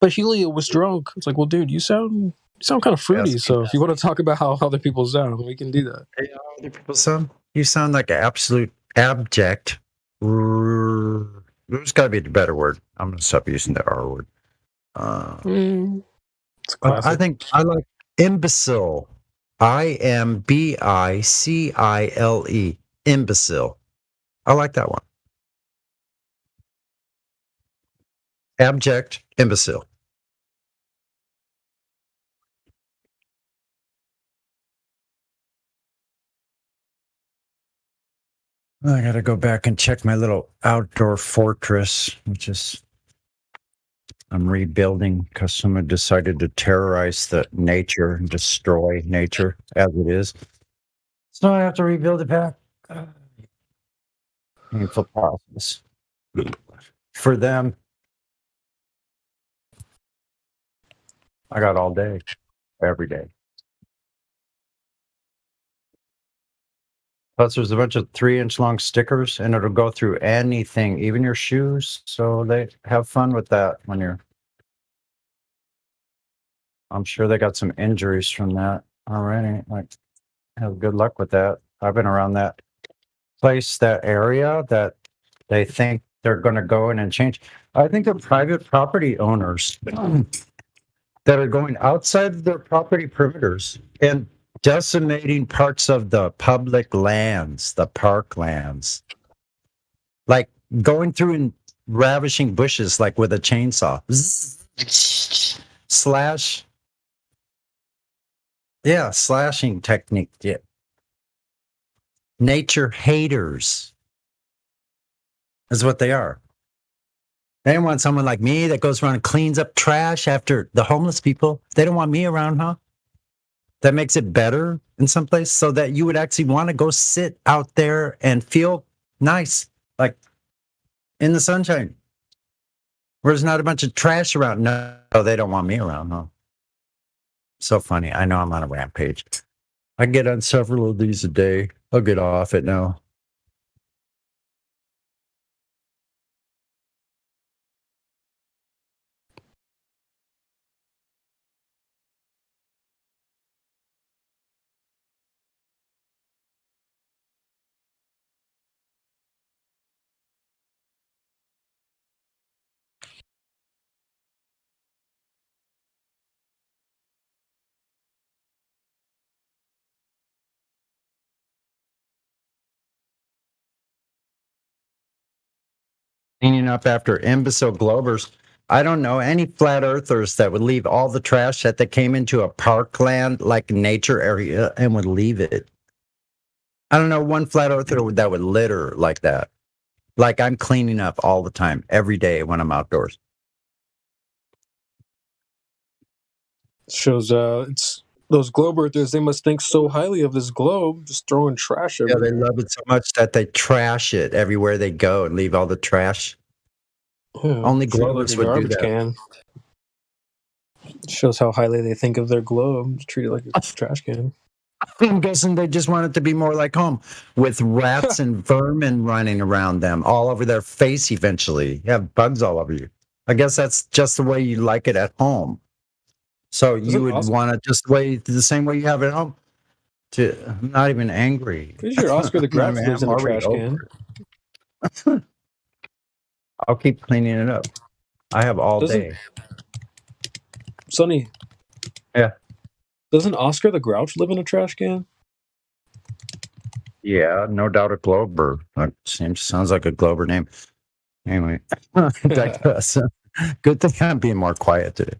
Speaker 10: But Helio was drunk. It's like, well, dude, you sound kind of fruity. So if you want to talk about how other people sound, we can do that.
Speaker 2: Hey, other people sound? You sound like an absolute abject. There's got to be a better word. I'm going to stop using the R word.
Speaker 10: It's
Speaker 2: I think I like imbecile. IMBICILE. Imbecile. I like that one. Abject, imbecile. I got to go back and check my little outdoor fortress, which is I'm rebuilding because someone decided to terrorize the nature and destroy nature as it is. So I have to rebuild it back. Painful process for them. I got all day, every day. Plus, there's a bunch of 3-inch long stickers, and it'll go through anything, even your shoes. So they have fun with that when you're. I'm sure they got some injuries from that already. Like, have good luck with that. I've been around that place, that area that they think they're going to go in and change. I think they're private property owners that are going outside their property perimeters and decimating parts of the public lands, the park lands, like going through and ravishing bushes like with a chainsaw. Slashing technique. Yeah. Nature haters is what they are. They don't want someone like me that goes around and cleans up trash after the homeless people. They don't want me around, huh? That makes it better in some place so that you would actually want to go sit out there and feel nice, like in the sunshine. Where there's not a bunch of trash around. No, they don't want me around, huh? So funny. I know I'm on a rampage. I get on several of these a day. I'll get off it now. Cleaning up after imbecile globers. I don't know any flat earthers that would leave all the trash that they came into a parkland, like nature area, and would leave it. I don't know one flat earther that would litter like that. Like I'm cleaning up all the time, every day when I'm outdoors.
Speaker 10: Shows it's those globe earthers, they must think so highly of this globe, just throwing trash
Speaker 2: Yeah,
Speaker 10: everywhere.
Speaker 2: they love it so much that they trash it everywhere they go and leave all the trash.
Speaker 10: Yeah,
Speaker 2: Only
Speaker 10: treat it like
Speaker 2: globers
Speaker 10: a
Speaker 2: would do
Speaker 10: garbage
Speaker 2: that.
Speaker 10: can. Shows how highly they think of their globe. Just treat it like a trash can.
Speaker 2: I'm guessing they just want it to be more like home, with rats and vermin running around them all over their face eventually. You have bugs all over you. I guess that's just the way you like it at home. So you would want it just the same way you have it at home. I'm not even angry.
Speaker 10: Pretty sure Oscar the
Speaker 2: I'm
Speaker 10: Grouch lives in a
Speaker 2: already
Speaker 10: trash can.
Speaker 2: over I'll keep cleaning it up. I have all
Speaker 10: Doesn't-
Speaker 2: day.
Speaker 10: Sonny.
Speaker 2: Yeah.
Speaker 10: Doesn't Oscar the Grouch live in a trash can?
Speaker 2: Yeah, no doubt a Glober. That sounds like a Glober name. Anyway, digress. Good thing I'm being more quiet today.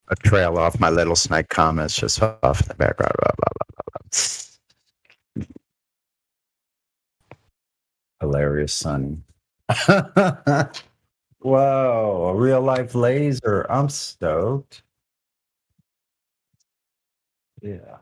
Speaker 2: A trail off my little snake comments just off in the background. Blah, blah, blah, blah, blah. Hilarious, Sonny. Whoa, a real life laser. I'm stoked. Yeah.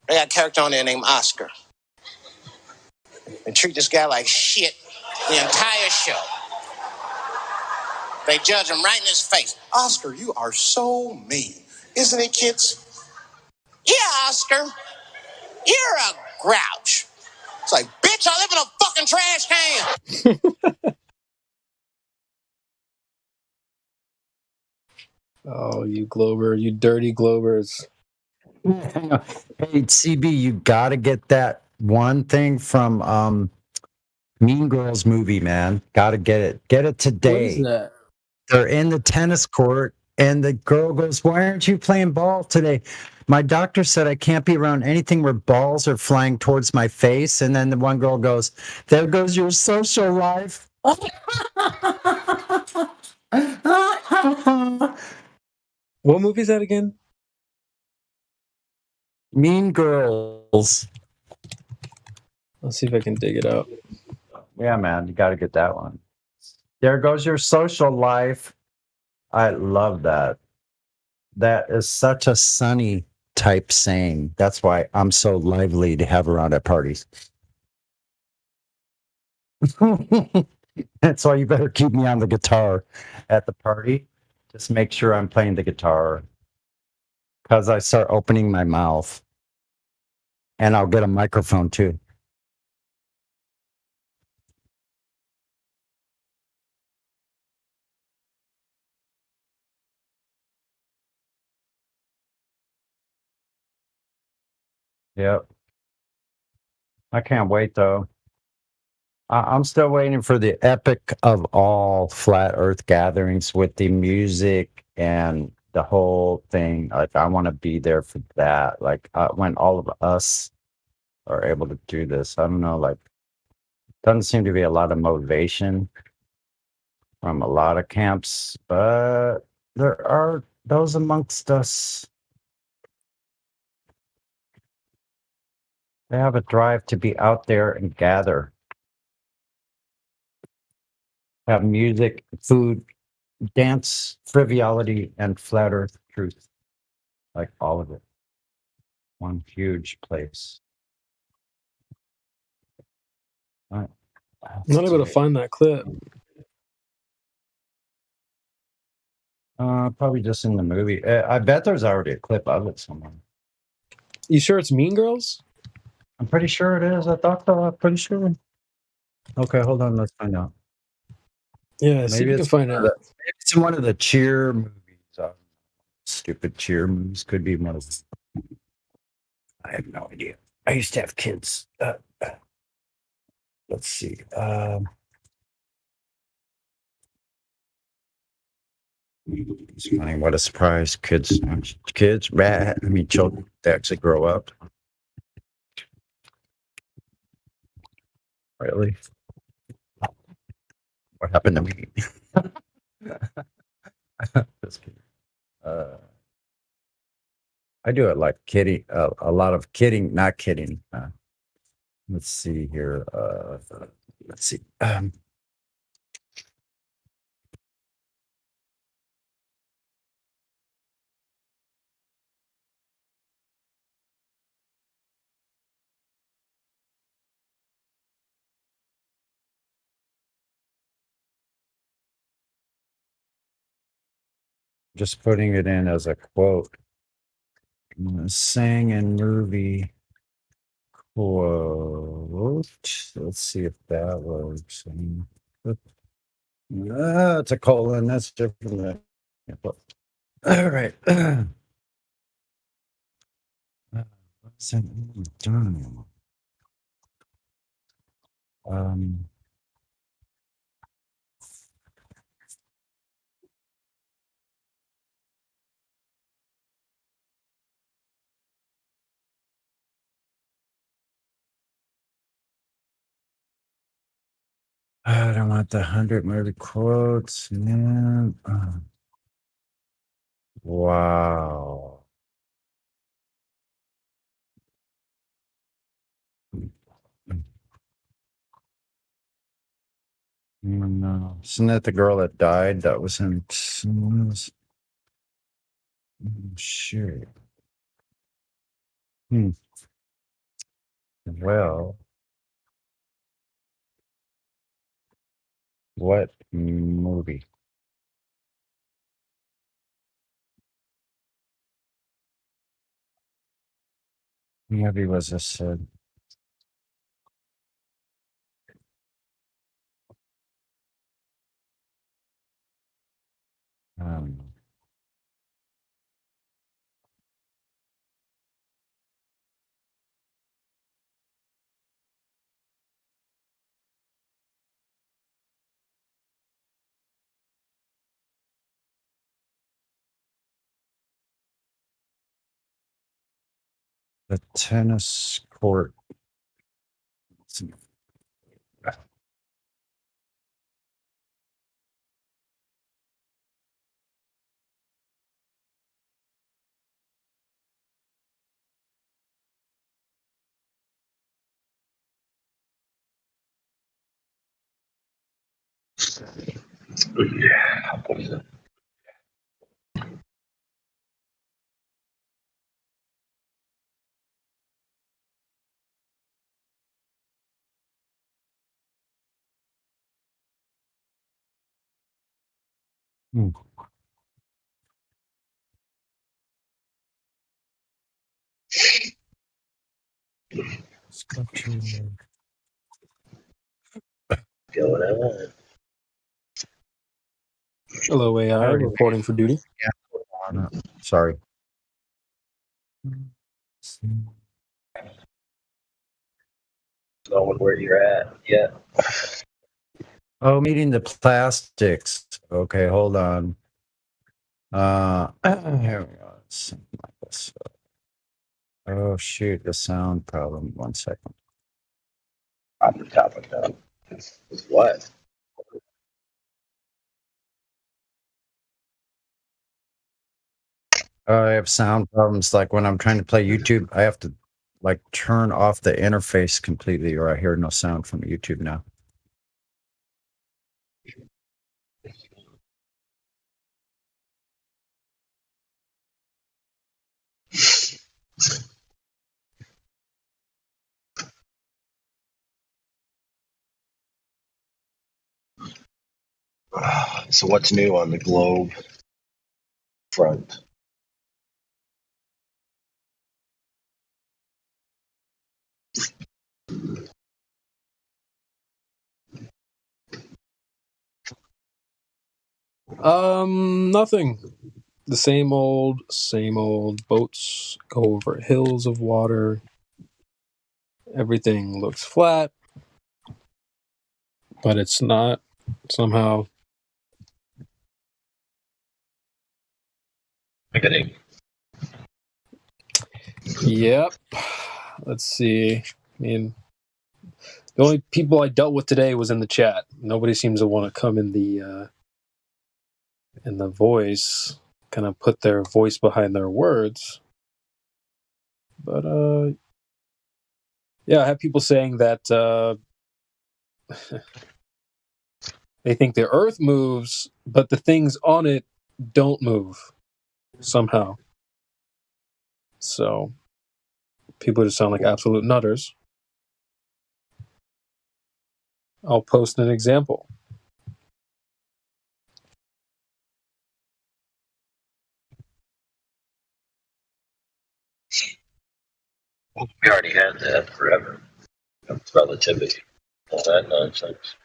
Speaker 16: They got a character on there named Oscar. They treat this guy like shit the entire show. They judge him right in his face. Oscar, you are so mean. Isn't it, kids? Yeah, Oscar. You're a grouch. It's like, bitch, I live in a fucking trash can.
Speaker 10: Oh, you Glober, you dirty Globers.
Speaker 2: Hey, CB, you got to get that one thing from Mean Girls movie, man. Got to get it. Get it today.
Speaker 10: What is that?
Speaker 2: They're in the tennis court, and the girl goes, "Why aren't you playing ball today?" My doctor said I can't be around anything where balls are flying towards my face. And then the one girl goes, "There goes your social life."
Speaker 10: What movie is that again?
Speaker 2: Mean Girls.
Speaker 10: Let's see if I can dig it out.
Speaker 2: Yeah, man, you got to get that one. There goes your social life. I love that. That is such a Sunny type saying. That's why I'm so lively to have around at parties. That's why you better keep me on the guitar at the party. Just make sure I'm playing the guitar. Because I start opening my mouth. And I'll get a microphone too. Yep. I can't wait though. I'm still waiting for the epic of all flat earth gatherings with the music and the whole thing. Like, I want to be there for that. Like, when all of us are able to do this, I don't know, like, doesn't seem to be a lot of motivation from a lot of camps, but there are those amongst us. They have a drive to be out there and gather. Have music, food, dance, frivolity, and flat earth truth. Like all of it. One huge place. All right.
Speaker 10: I'm not able to find that clip.
Speaker 2: Probably just in the movie. I bet there's already a clip of it somewhere.
Speaker 10: You sure it's Mean Girls?
Speaker 2: I'm pretty sure it is. I thought so. I'm pretty sure. Okay, hold on. Let's find out.
Speaker 10: Yeah, see if you can find out.
Speaker 2: Maybe it's in one of the cheer movies. Stupid cheer movies could be one of them. I have no idea. I used to have kids. Let's see. It's funny. What a surprise. Kids, children, they actually grow up. Really? What happened to me? Just kidding. I do it like kidding, a lot of kidding, not kidding. Let's see here. Let's see. Just putting it in as a quote. Sang in movie quote. Let's see if that works. It's a colon. That's different. All right. What's that? I don't want the 100 movie quotes, man. Wow. No. Isn't that the girl that died? That was in. Sure. Well, what movie? Movie was this? The tennis court.
Speaker 18: Yeah. What is it?
Speaker 2: Let's go to.
Speaker 18: Going on.
Speaker 10: Hello, AI, reporting for duty.
Speaker 2: Yeah. Sorry.
Speaker 18: Knowing where you're at. Yeah.
Speaker 2: Oh, meeting the plastics. Okay, hold on. Here we go. Something like this. Oh shoot, the sound problem. 1 second.
Speaker 18: On the topic though. It's what?
Speaker 2: I have sound problems. Like when I'm trying to play YouTube, I have to like turn off the interface completely, or I hear no sound from YouTube now.
Speaker 18: So what's new on the globe front?
Speaker 10: Nothing. The same old, same old. Boats go over hills of water. Everything looks flat, but it's not somehow.
Speaker 18: Everything.
Speaker 10: Yep. Let's see. I mean, the only people I dealt with today was in the chat. Nobody seems to want to come in the voice, kind of put their voice behind their words. But yeah, I have people saying that they think the Earth moves, but the things on it don't move somehow. So people just sound like absolute nutters. I'll post an example.
Speaker 7: We already had that forever. It's relativity. All that nonsense.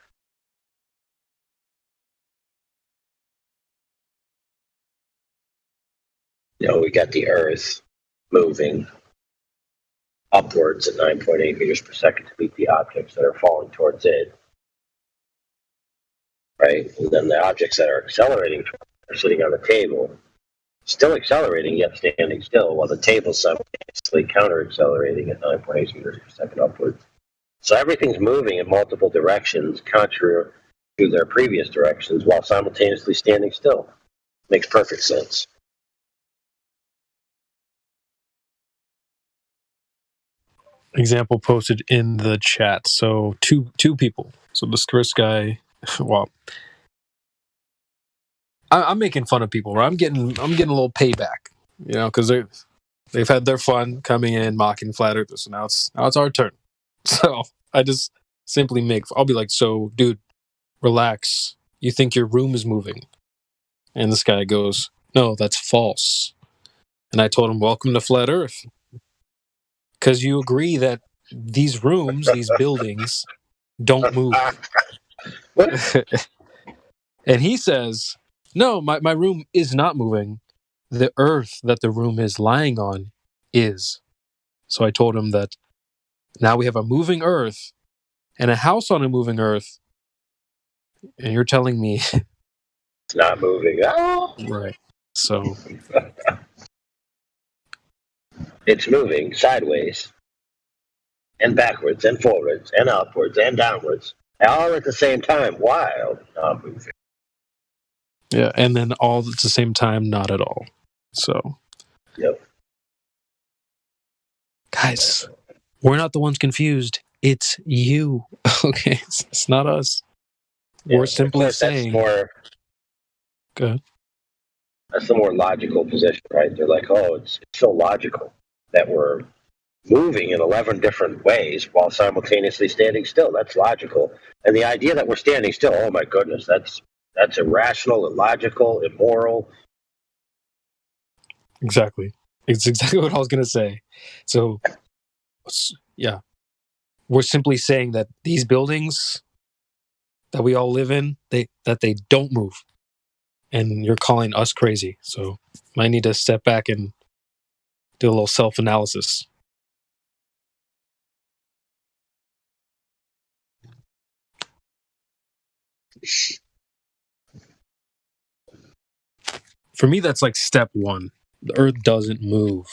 Speaker 7: You know, we got the Earth moving upwards at 9.8 meters per second to meet the objects that are falling towards it. Right? And then the objects that are accelerating are sitting on the table, still accelerating yet standing still, while the table's simultaneously counter-accelerating at 9.8 meters per second upwards. So everything's moving in multiple directions, contrary to their previous directions, while simultaneously standing still. Makes perfect sense.
Speaker 10: Example posted in the chat. So two people. So this first guy, well, I'm making fun of people, right? I'm getting a little payback, you know, because they've had their fun coming in mocking flat earthers. So now it's our turn. So I just simply I'll be like, so dude, relax. You think your room is moving? And this guy goes, no, that's false. And I told him, welcome to flat Earth. Because you agree that these rooms, these buildings, don't move. And he says, no, my room is not moving. The earth that the room is lying on is. So I told him that now we have a moving earth and a house on a moving earth. And you're telling me
Speaker 7: it's not moving. Oh.
Speaker 10: Right. So
Speaker 7: it's moving sideways and backwards and forwards and upwards and downwards, all at the same time while not moving.
Speaker 10: Yeah, and then all at the same time, not at all. So,
Speaker 7: yep.
Speaker 10: Guys, we're not the ones confused. It's you. Okay, it's not us.
Speaker 7: Yeah,
Speaker 10: we're simply saying.
Speaker 7: More,
Speaker 10: good.
Speaker 7: That's the more logical position, right? They're like, oh, it's so logical that we're moving in 11 different ways while simultaneously standing still. That's logical. And the idea that we're standing still, oh my goodness, that's irrational, illogical, immoral.
Speaker 10: Exactly. It's exactly what I was going to say. So, yeah. We're simply saying that these buildings that we all live in, they don't move. And you're calling us crazy. So, I need to step back and do a little self-analysis. For me, that's like step one. The earth doesn't move.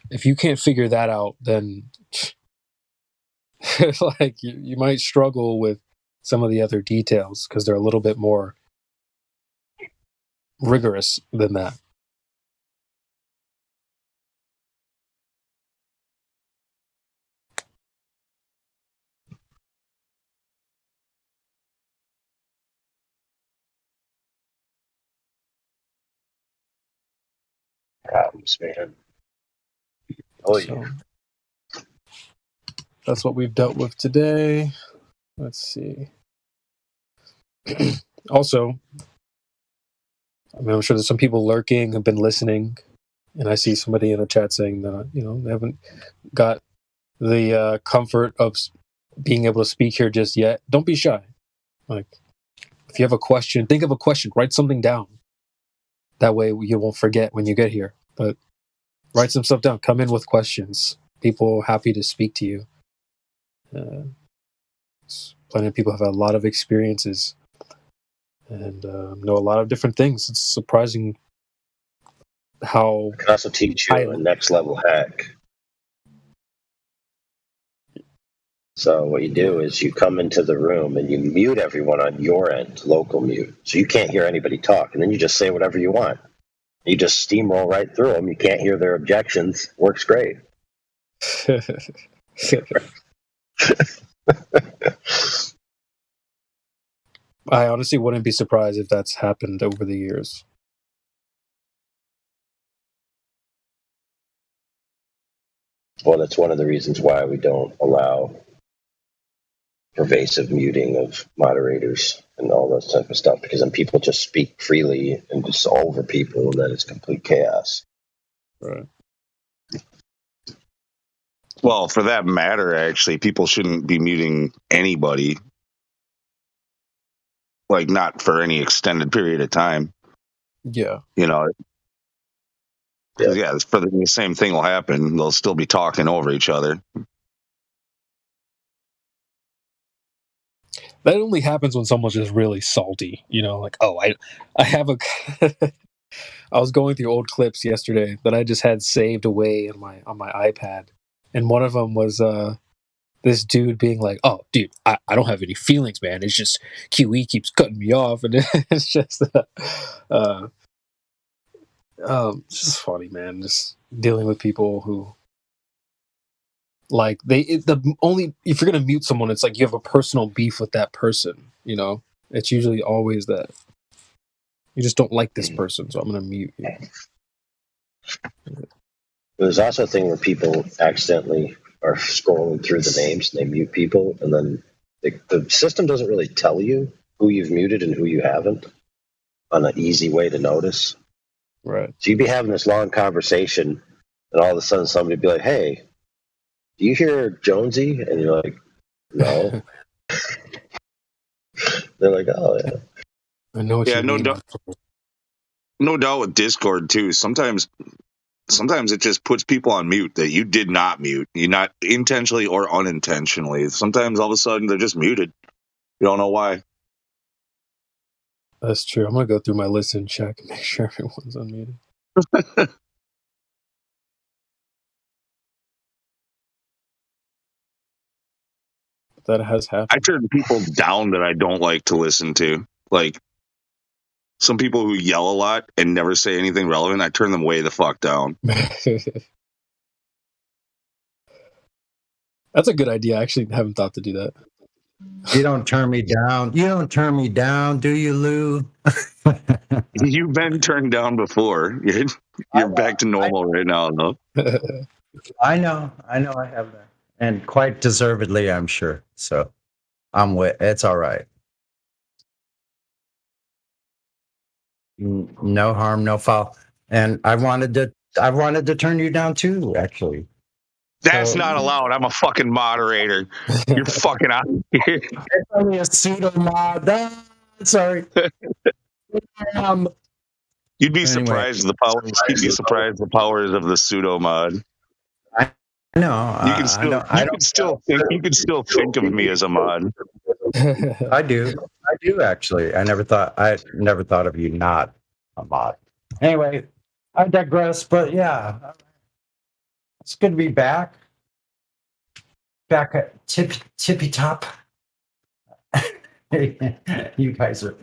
Speaker 10: If you can't figure that out, then like you might struggle with some of the other details because they're a little bit more rigorous than that.
Speaker 7: Problems, man. Oh,
Speaker 10: yeah. That's what we've dealt with today. Let's see. Also, I mean, I'm sure there's some people lurking, have been listening, and I see somebody in the chat saying that, you know, they haven't got the comfort of being able to speak here just yet. Don't be shy. Like, if you have a question, think of a question, write something down. That way you won't forget when you get here. But write some stuff down. Come in with questions. People are happy to speak to you. Plenty of people have a lot of experiences and know a lot of different things. It's surprising how...
Speaker 7: I can also teach you a next level hack. So what you do is you come into the room and you mute everyone on your end, local mute. So you can't hear anybody talk. And then you just say whatever you want. You just steamroll right through them. You can't hear their objections. Works great.
Speaker 10: I honestly wouldn't be surprised if that's happened over the years.
Speaker 7: Well, that's one of the reasons why we don't allow pervasive muting of moderators and all that type of stuff, because then people just speak freely and just over people, and then it's complete chaos.
Speaker 10: Right.
Speaker 4: Well, for that matter, actually, people shouldn't be muting anybody. Like, not for any extended period of time.
Speaker 10: Yeah.
Speaker 4: You know, yeah, for the same thing will happen. They'll still be talking over each other.
Speaker 10: That only happens when someone's just really salty. You know, like, oh, I have a. I was going through old clips yesterday that I just had saved away on my iPad, and one of them was this dude being like, "Oh, dude, I don't have any feelings, man. It's just QE keeps cutting me off," and it's just just funny, man. Just dealing with people who like if you're gonna mute someone, it's like you have a personal beef with that person. You know, it's usually always that you just don't like this person, so I'm gonna mute you.
Speaker 7: There's also a thing where people accidentally are scrolling through the names and they mute people, and then the system doesn't really tell you who you've muted and who you haven't on an easy way to notice.
Speaker 10: Right.
Speaker 7: So you'd be having this long conversation, and all of a sudden somebody would be like, "Hey, do you hear Jonesy?" And you're like, "No." They're like, "Oh, yeah."
Speaker 10: I know what you mean.
Speaker 4: No doubt with Discord, too. Sometimes it just puts people on mute that you did not mute. You not intentionally or unintentionally. Sometimes all of a sudden they're just muted. You don't know why.
Speaker 10: That's true. I'm gonna go through my list and check and make sure everyone's unmuted. That has happened.
Speaker 4: I turn people down that I don't like to listen to. Like, some people who yell a lot and never say anything relevant, I turn them way the fuck down.
Speaker 10: That's a good idea. I actually haven't thought to do that.
Speaker 2: You don't turn me down. You don't turn me down, do you, Lou?
Speaker 4: You've been turned down before. You're back to normal right now, though.
Speaker 2: I know I have that. And quite deservedly, I'm sure. So it's all right. No harm, no foul. And I wanted to turn you down too, actually.
Speaker 4: That's not allowed. I'm a fucking moderator. You're fucking out of here.
Speaker 2: It's only a pseudo mod. Sorry.
Speaker 4: You'd be surprised the powers. You'd be surprised the powers of the pseudo mod.
Speaker 2: No,
Speaker 4: you can still think of me as a mod.
Speaker 2: I do actually. I never thought of you not a mod. Anyway, I digress. But yeah, it's good to be back. Back at tippy top. You guys are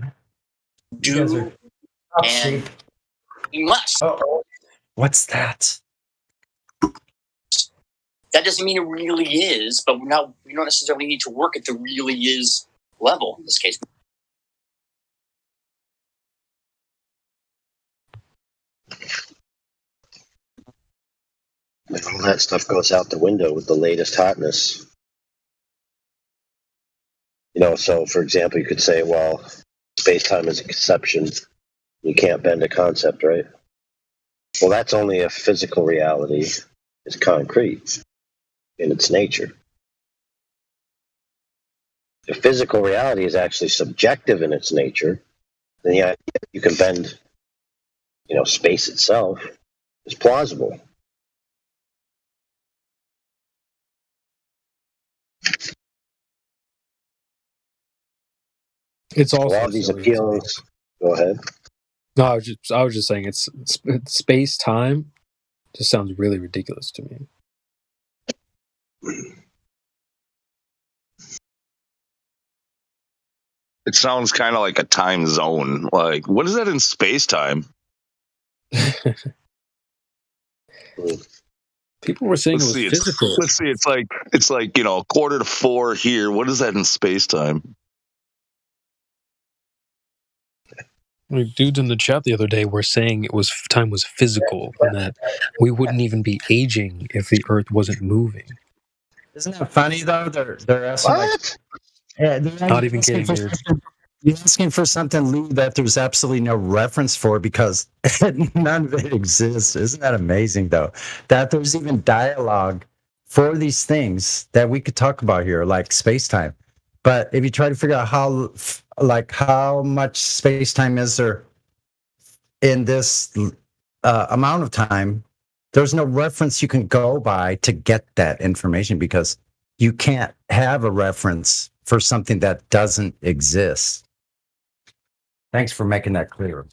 Speaker 2: top shape.
Speaker 21: We must.
Speaker 2: Uh-oh. What's that?
Speaker 21: That doesn't mean it really is, but we don't necessarily need to work at the really is level in this case.
Speaker 7: And all that stuff goes out the window with the latest hotness. You know, so for example, you could say, well, space-time is a conception. You can't bend a concept, right? Well, that's only if physical reality is concrete in its nature. If physical reality is actually subjective in its nature, then yeah, you can bend, space itself is plausible.
Speaker 10: It's also
Speaker 7: a lot of these appeals. Go ahead.
Speaker 10: No, I was just saying it's space time. Just sounds really ridiculous to me.
Speaker 4: It sounds kind of like a time zone. Like, what is that in space time?
Speaker 10: People were saying
Speaker 4: Let's
Speaker 10: it
Speaker 4: see.
Speaker 10: was physical.
Speaker 4: Let's see. It's like 3:45 here. What is that in space time?
Speaker 10: Like, dudes in the chat the other day were saying time was physical and that we wouldn't even be aging if the Earth wasn't moving.
Speaker 2: Isn't that funny though? They're asking they're
Speaker 10: Not even
Speaker 2: asking
Speaker 10: kidding,
Speaker 2: for
Speaker 10: dude.
Speaker 2: something- You're asking for something, Lou, that there's absolutely no reference for because none of it exists. Isn't that amazing though? That there's even dialogue for these things that we could talk about here, like space time. But if you try to figure out how much space time is there in this amount of time, there's no reference you can go by to get that information because you can't have a reference for something that doesn't exist. Thanks for making that clear.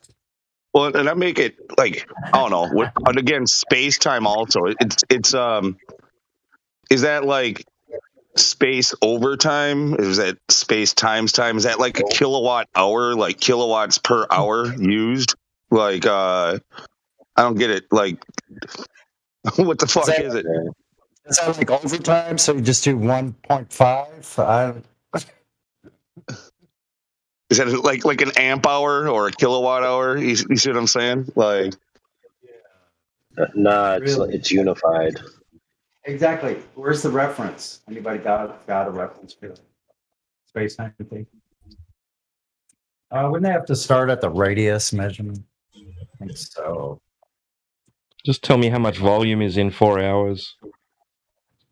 Speaker 4: Well, and I make it like I don't know. And again, space time also. It's is that like space over time? Is that space times time? Is that like a kilowatt hour? Like kilowatts per hour used? Like I don't get it. Like what the fuck is it?
Speaker 2: Is that like overtime? So you just do 1.5?
Speaker 4: Is that like an amp hour or a kilowatt hour? You see what I'm saying? Like,
Speaker 7: Nah, it's unified.
Speaker 2: Exactly. Where's the reference? Anybody got a reference for space time thing? Wouldn't they have to start at the radius measurement? I think so.
Speaker 5: Just tell me how much volume is in 4 hours.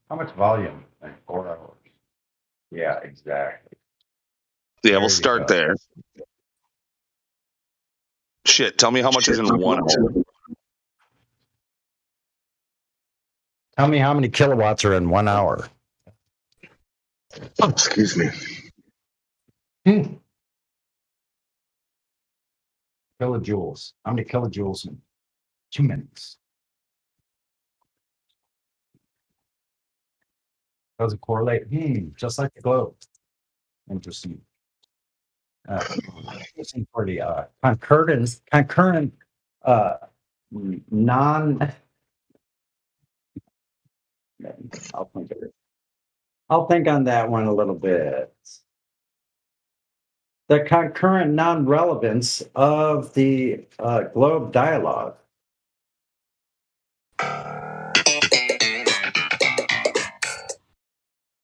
Speaker 2: How much volume? Like 4 hours. Yeah, exactly.
Speaker 4: yeah, we'll start there. Shit, tell me how much is in 1 hour.
Speaker 2: Tell me how many kilowatts are in 1 hour.
Speaker 22: Oh, excuse me.
Speaker 2: Kilojoules. How many kilojoules in 2 minutes? Does it correlate? Just like the globe. Interesting. Looking for the concurrent non. I'll think on that one a little bit. The concurrent non-relevance of the globe dialogue.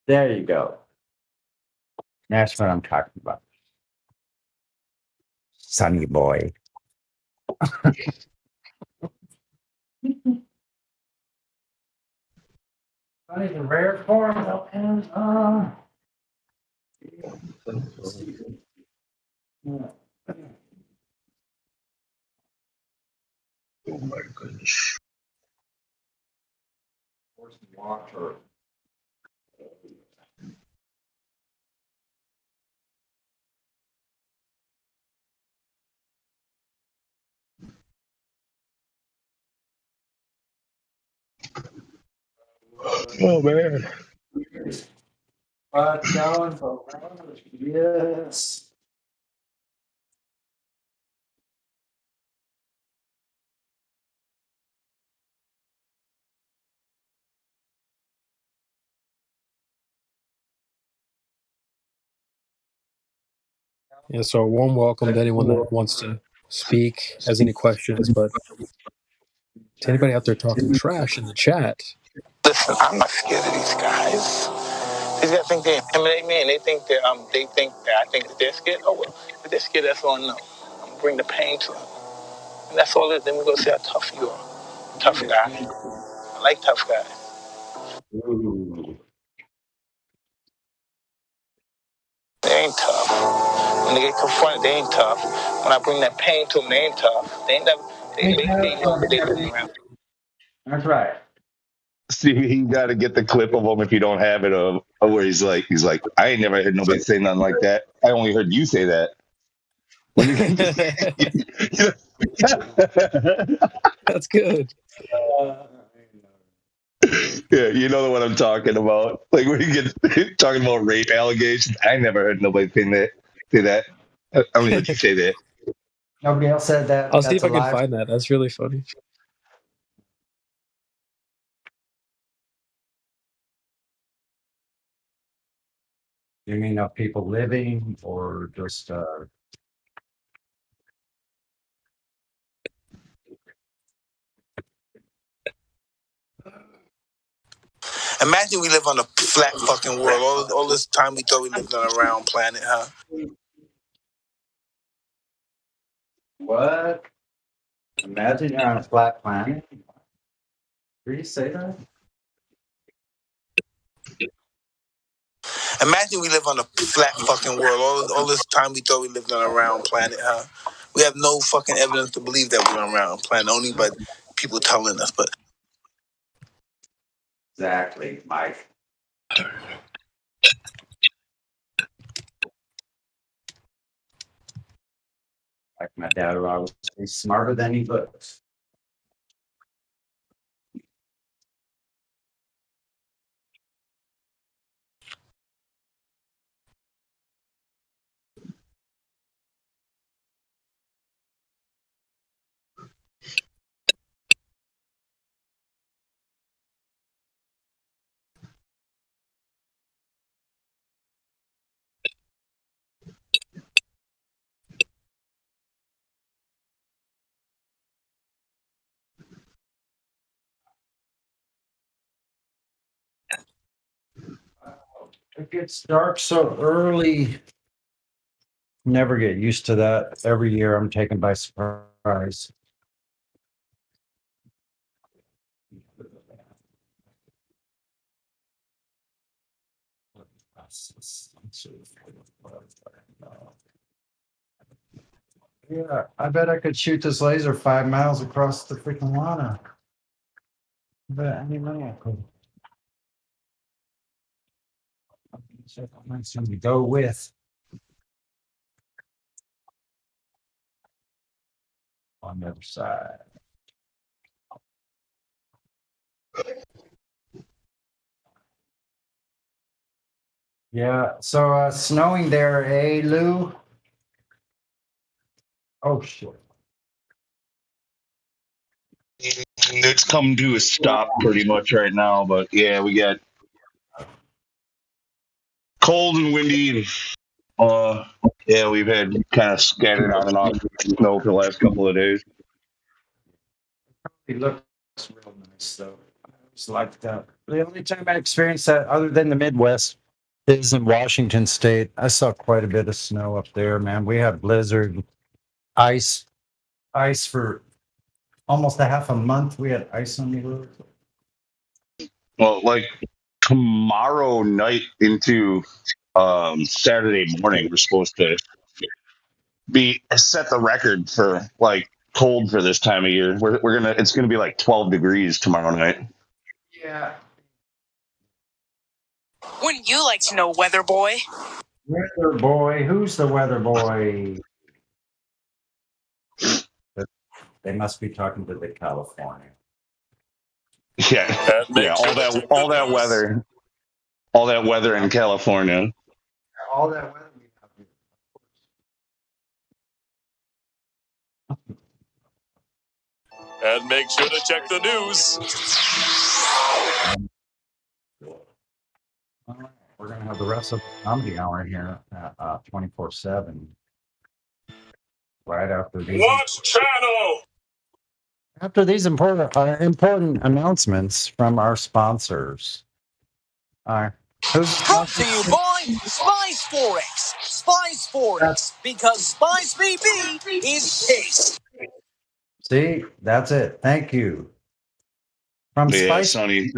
Speaker 2: There you go. That's what I'm talking about. Sonny boy. That is a rare form of
Speaker 22: Oh my goodness.
Speaker 2: Water.
Speaker 22: Oh man.
Speaker 2: Yes.
Speaker 10: Yeah, so a warm welcome to anyone that wants to speak, has any questions, but to anybody out there talking trash in the chat.
Speaker 22: Listen, I'm not scared of these guys. These guys think they intimidate me, and they think that I think that they're scared. Oh well, if they're scared, that's all I know. I'm gonna bring the pain to them, and that's all it is. Then we go see how tough you are. Tough guy. I like tough guys. They ain't tough. When they get confronted, they ain't tough. When I bring that pain to them, they ain't tough. They ain't never. They know what they're doing around.
Speaker 2: That's right.
Speaker 4: See, you got to get the clip of him if you don't have it of where he's like, I ain't never heard nobody say nothing like that. I only heard you say that.
Speaker 10: That's good.
Speaker 4: Yeah, you know what I'm talking about. Like when you get talking about rape allegations, I never heard nobody say that. I only heard you say that.
Speaker 2: Nobody else said that.
Speaker 10: I'll see
Speaker 2: That's
Speaker 10: if I can
Speaker 2: alive.
Speaker 10: find that. That's really funny.
Speaker 2: You mean of people living or just
Speaker 22: Imagine we live on a flat fucking world. All this time we thought we lived on a round planet, huh?
Speaker 2: what? Imagine you're on a flat planet. Did you say that?
Speaker 22: Imagine we live on a flat fucking world. All this time we thought we lived on a round planet, huh? We have no fucking evidence to believe that we're on a round planet, only by people telling us. But
Speaker 2: Exactly, Mike. Like my dad would always say, smarter than he looks. It gets dark so early. Never get used to that. Every year I'm taken by surprise. Yeah, I bet I could shoot this laser 5 miles across the freaking water. I bet any money I could. So I'm going to go with on the other side. Yeah, so snowing there, eh, Lou? Oh shit.
Speaker 4: It's come to a stop pretty much right now, but yeah, we got cold and windy, and yeah, we've had kind of scattered on and off snow for the last couple of days.
Speaker 2: It looks real nice though. It's like that. The only time I experienced that, other than the Midwest, is in Washington State. I saw quite a bit of snow up there, man. We had blizzard, ice for almost a half a month. We had ice on the road.
Speaker 4: Well, like tomorrow night into Saturday morning, we're supposed to be set the record for like cold for this time of year. It's gonna be like 12 degrees tomorrow night.
Speaker 2: Yeah.
Speaker 3: Wouldn't you like to know, weather boy?
Speaker 2: Weather boy, who's the weather boy? They must be talking to the California.
Speaker 4: Yeah, yeah, all that weather in California.
Speaker 2: All that weather.
Speaker 9: And make sure to check the news.
Speaker 2: All right, we're gonna have the rest of the comedy hour here at 24/7. Right after these.
Speaker 9: Watch channel.
Speaker 2: After these important announcements from our sponsors. Who's
Speaker 3: Brought to you by Spice Forex. Spice Forex, because Spice BB is pissed.
Speaker 2: See, that's it. Thank you. From
Speaker 4: Yeah,
Speaker 2: Spice.
Speaker 4: Sonny.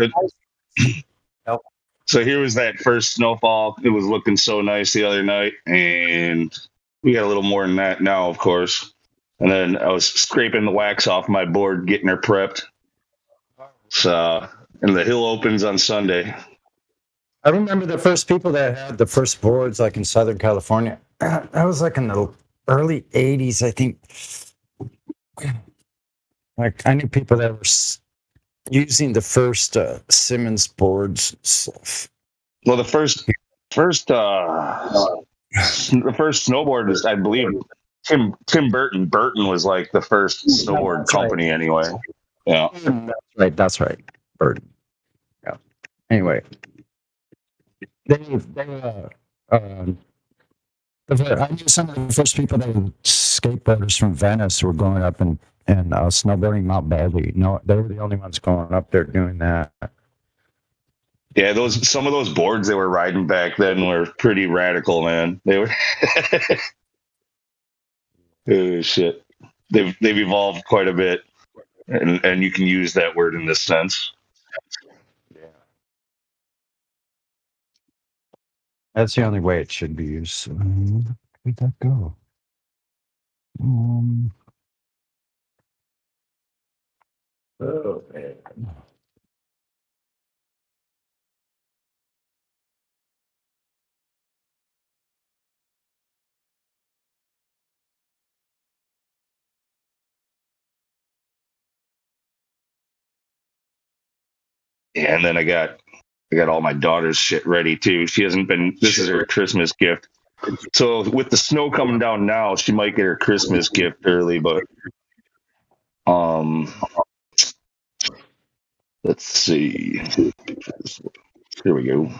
Speaker 4: So here was that first snowfall. It was looking so nice the other night, and we got a little more than that now, of course. And then I was scraping the wax off my board, getting her prepped. So, and the hill opens on Sunday.
Speaker 2: I remember the first people that had the first boards, like in Southern California. That was like in the early 80s, I think. Like, I knew people that were using the first Simmons boards and stuff.
Speaker 4: Well, the first snowboard is, I believe, Tim Burton. Burton was like the first snowboard company anyway. Yeah.
Speaker 2: That's right. Burton. Yeah. Anyway, I knew some of the first people that were skateboarders from Venice were going up and snowboarding Mount Baldy. No, they were the only ones going up there doing that.
Speaker 4: Yeah, some of those boards they were riding back then were pretty radical, man. They were oh shit. They've evolved quite a bit. And you can use that word in this sense.
Speaker 2: That's the only way it should be used. Where'd that go? Oh, man.
Speaker 4: Yeah, and then I got all my daughter's shit ready too. She hasn't been. This is her Christmas gift. So with the snow coming down now, she might get her Christmas gift early. But let's see. Here we go.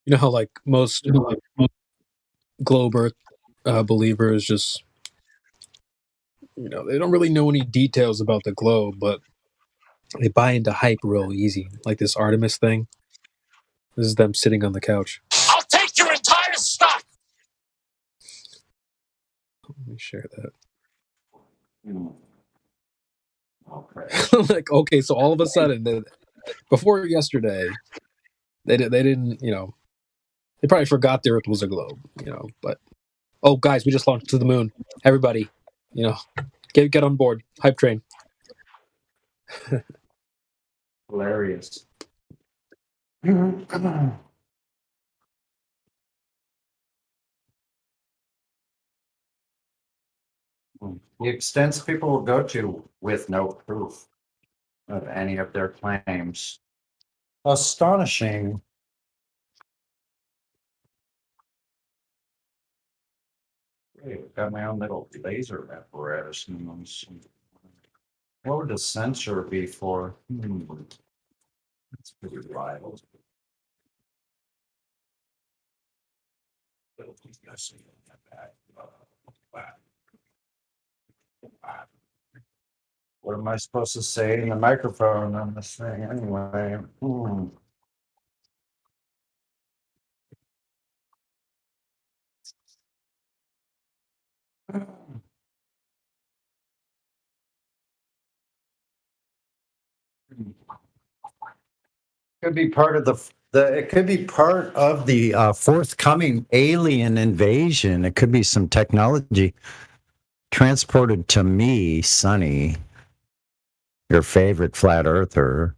Speaker 10: You know how like most globe Earth believers just they don't really know any details about the globe, but they buy into hype real easy. Like this Artemis thing. This is them sitting on the couch.
Speaker 11: I'll take your entire stock.
Speaker 10: Let me share that. Like, okay, so all of a sudden, before yesterday, they didn't, they probably forgot the Earth was a globe, but oh, guys, we just launched to the moon. Everybody, get on board. Hype train.
Speaker 2: Hilarious. The extents people will go to with no proof of any of their claims. Astonishing. Hey, I've got my own little laser apparatus. What would the sensor be for? That's pretty wild. What am I supposed to say in the microphone on this thing anyway? Could be part of the it could be part of the forthcoming alien invasion. It could be some technology transported to me, Sonny, your favorite flat earther.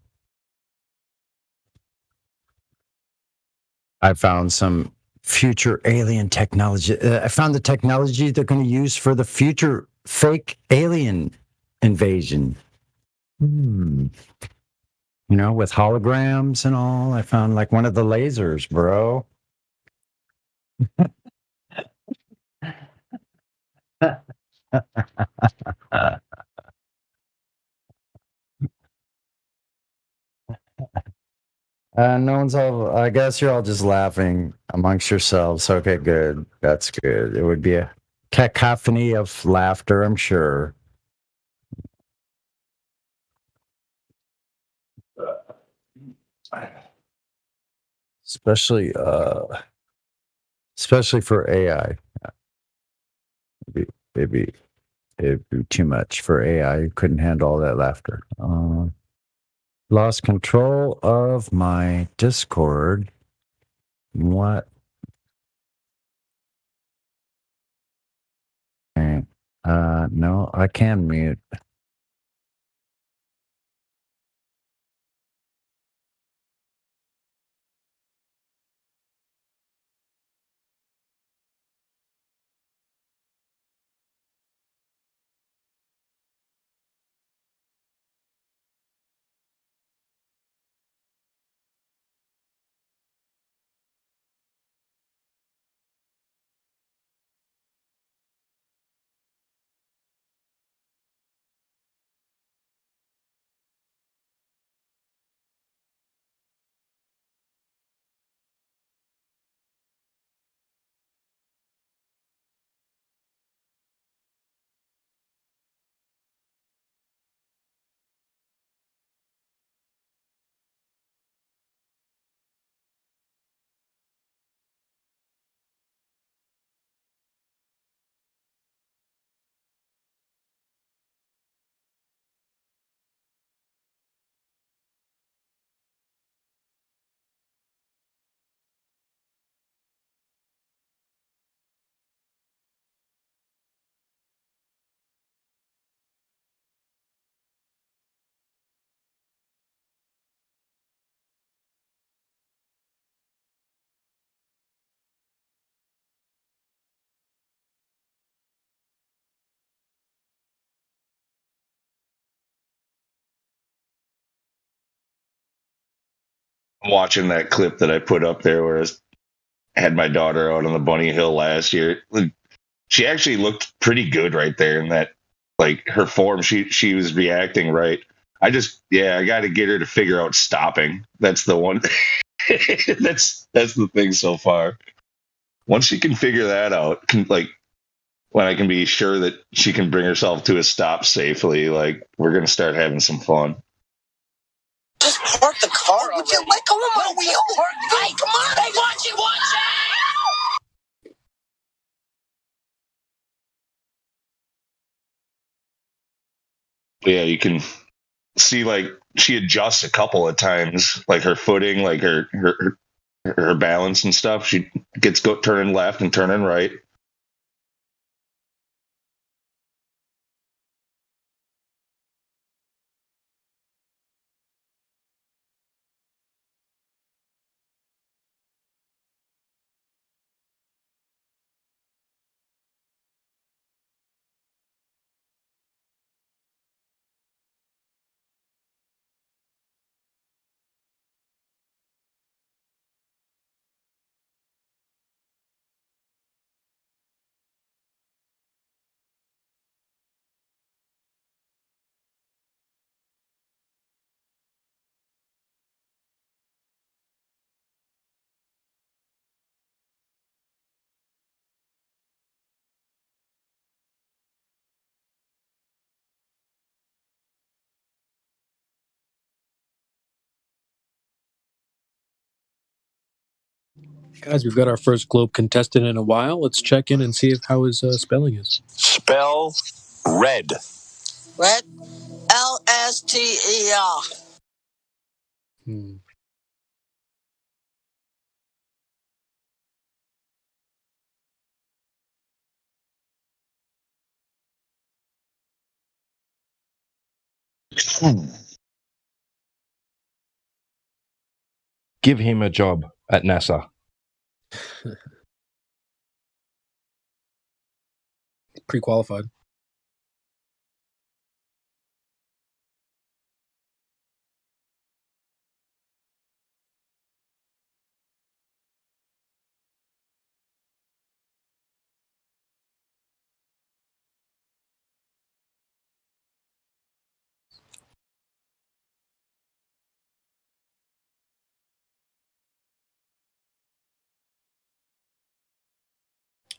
Speaker 2: I found some future alien technology. I found the technology they're going to use for the future fake alien invasion. You know, with holograms and all. I found like one of the lasers, bro. No one's all, I guess you're all just laughing amongst yourselves. Okay, good. That's good. It would be a cacophony of laughter, I'm sure. Especially for AI. Maybe it'd be too much for AI. You couldn't handle all that laughter. Lost control of my Discord. What? Okay. No, I can mute.
Speaker 4: Watching that clip that I put up there where I had my daughter out on the bunny hill last year. She actually looked pretty good right there in that, like her form. She was reacting right. I got to get her to figure out stopping. That's the one. that's the thing so far. Once she can figure that out, when I can be sure that she can bring herself to a stop safely, like we're gonna start having some fun.
Speaker 3: Just park the car. Would you let go of my wheel? Hey, come on! Hey, watch it! Watch it!
Speaker 4: Yeah, you can see like she adjusts a couple of times, like her footing, like her balance and stuff. She gets turning left and turning right.
Speaker 10: Guys, we've got our first Globe contestant in a while. Let's check in and see how his spelling is.
Speaker 11: Spell red.
Speaker 3: Red. LSTER.
Speaker 5: Give him a job at NASA.
Speaker 10: Pre-qualified.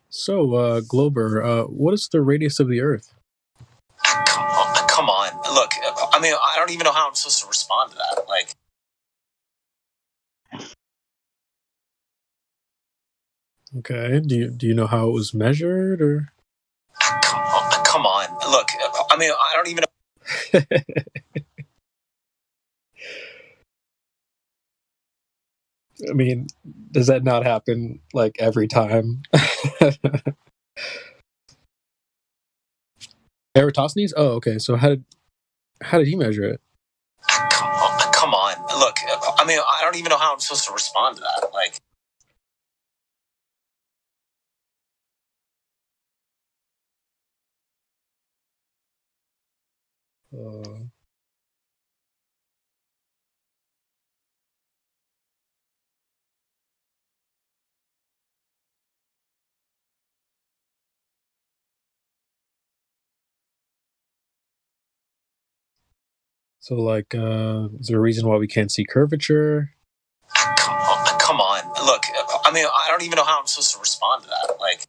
Speaker 10: So, Glober, what is the radius of the Earth?
Speaker 21: Come on. Look, I mean, I don't even know how I'm supposed to respond to that. Like,
Speaker 10: Okay. Do you know how it was measured, or?
Speaker 21: come on. Look, I mean, I don't even know.
Speaker 10: I mean, does that not happen like every time? Eratosthenes? Oh, okay. So how did he measure it?
Speaker 21: Come on. Look, I mean, I don't even know how I'm supposed to respond to that. Like,
Speaker 10: So, like, is there a reason why we can't see curvature?
Speaker 21: come on. Look, I mean, I don't even know how I'm supposed to respond to that. Like,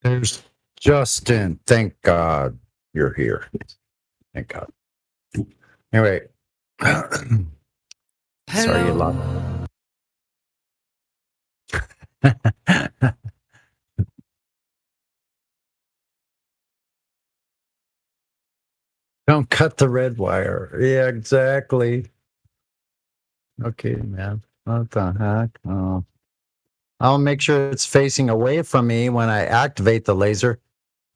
Speaker 2: There's Justin. Thank God you're here. Thank God. Anyway, sorry you lost. Don't cut the red wire. Yeah, exactly. Okay, man. What the heck? Oh. I'll make sure it's facing away from me when I activate the laser.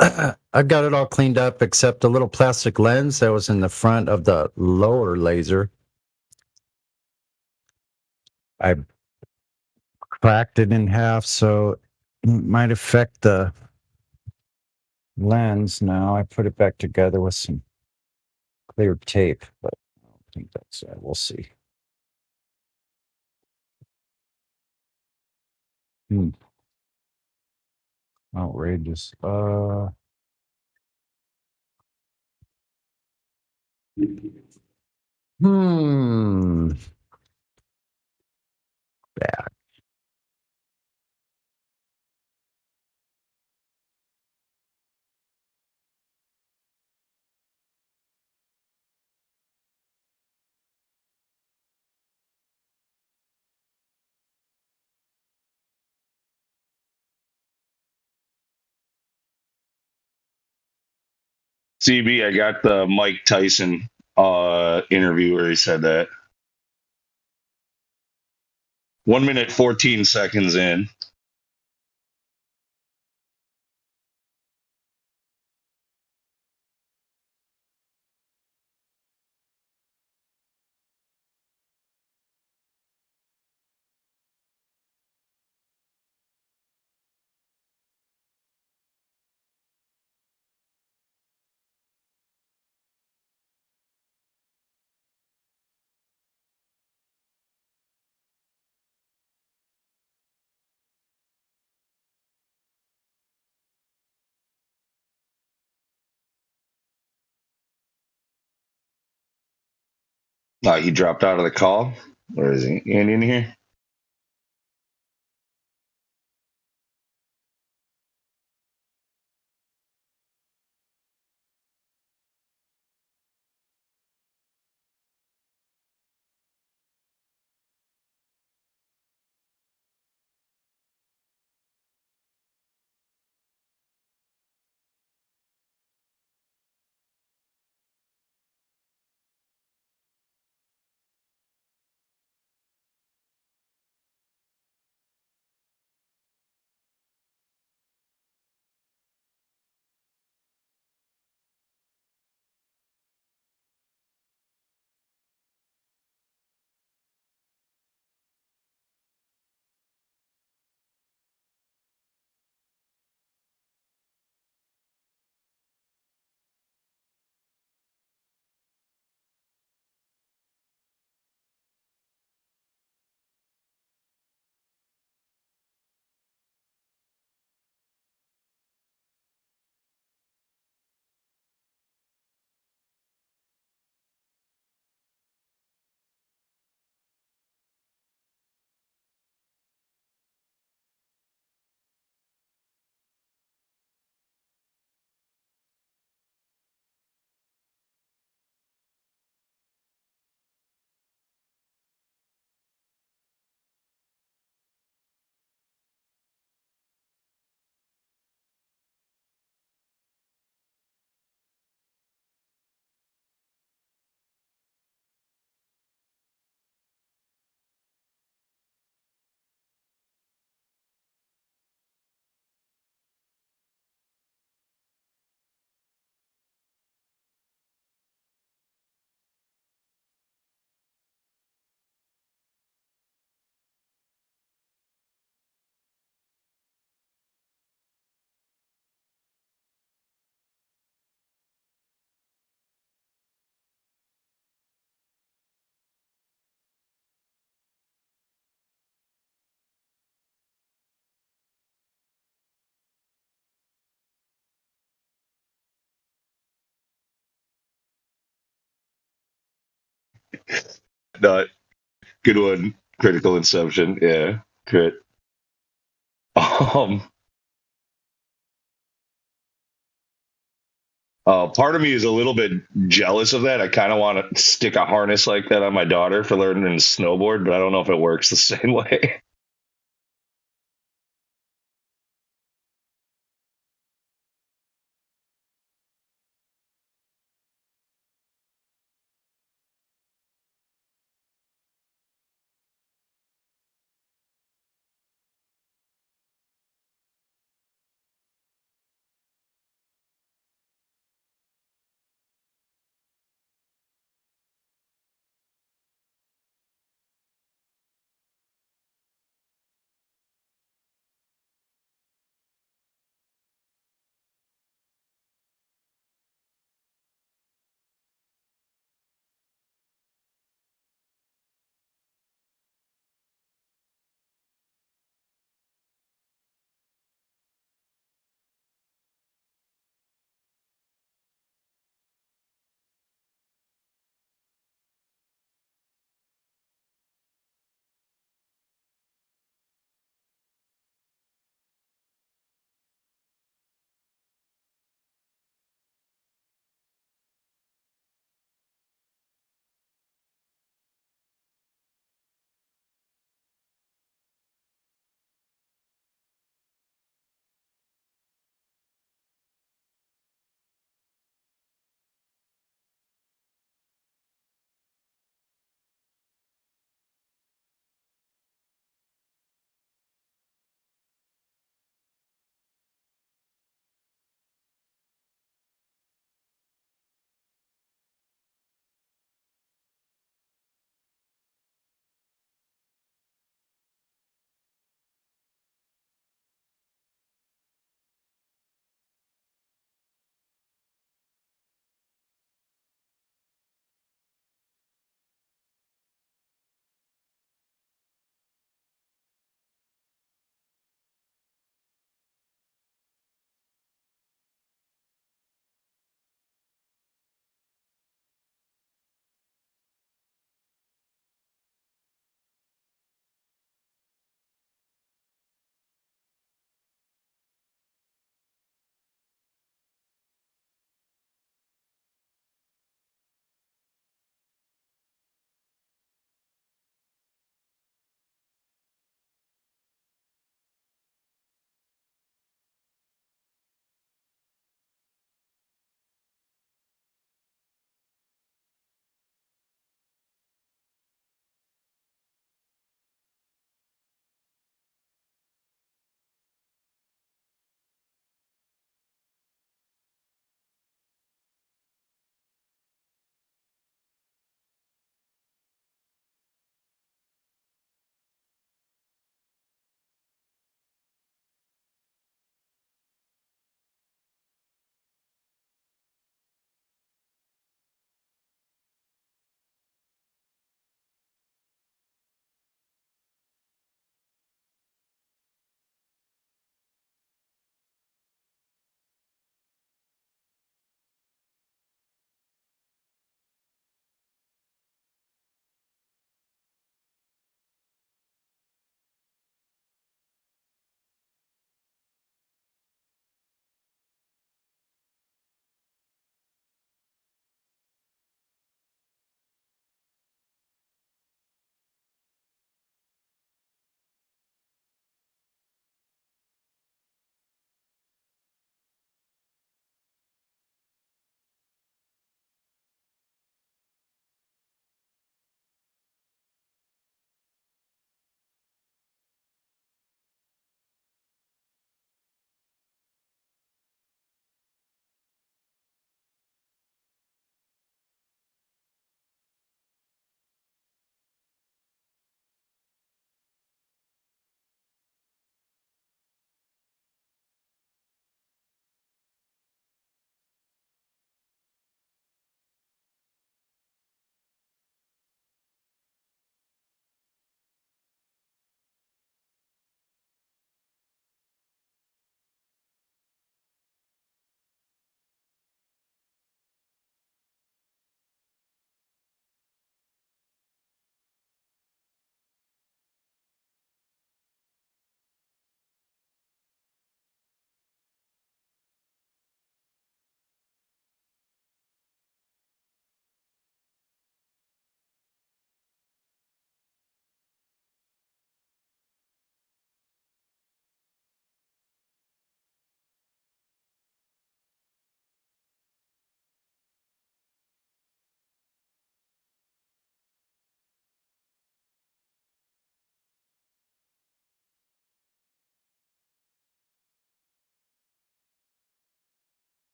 Speaker 2: I've got it all cleaned up except a little plastic lens that was in the front of the lower laser. I cracked it in half, so it might affect the lens now. I put it back together with some clear tape, but I don't think that's it. We'll see. Outrageous. Bad.
Speaker 4: CB, I got the Mike Tyson interview where he said that. 1 minute 14 seconds in. He dropped out of the call. Or is he in here? Not good one. Critical Inception. Yeah, crit. Um, part of me is a little bit jealous of that. I kind of want to stick a harness like that on my daughter for learning to snowboard, but I don't know if it works the same way.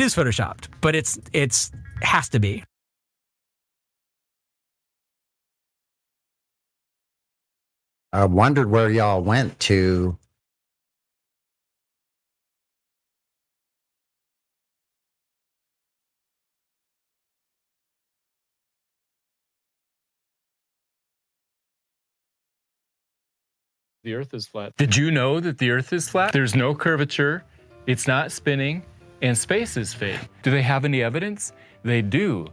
Speaker 1: is photoshopped, but it's has to be.
Speaker 2: I wondered where y'all went to.
Speaker 19: The Earth is flat. Did you know that the Earth is flat? There's no curvature, it's not spinning, and space is fake. Do they have any evidence? They do.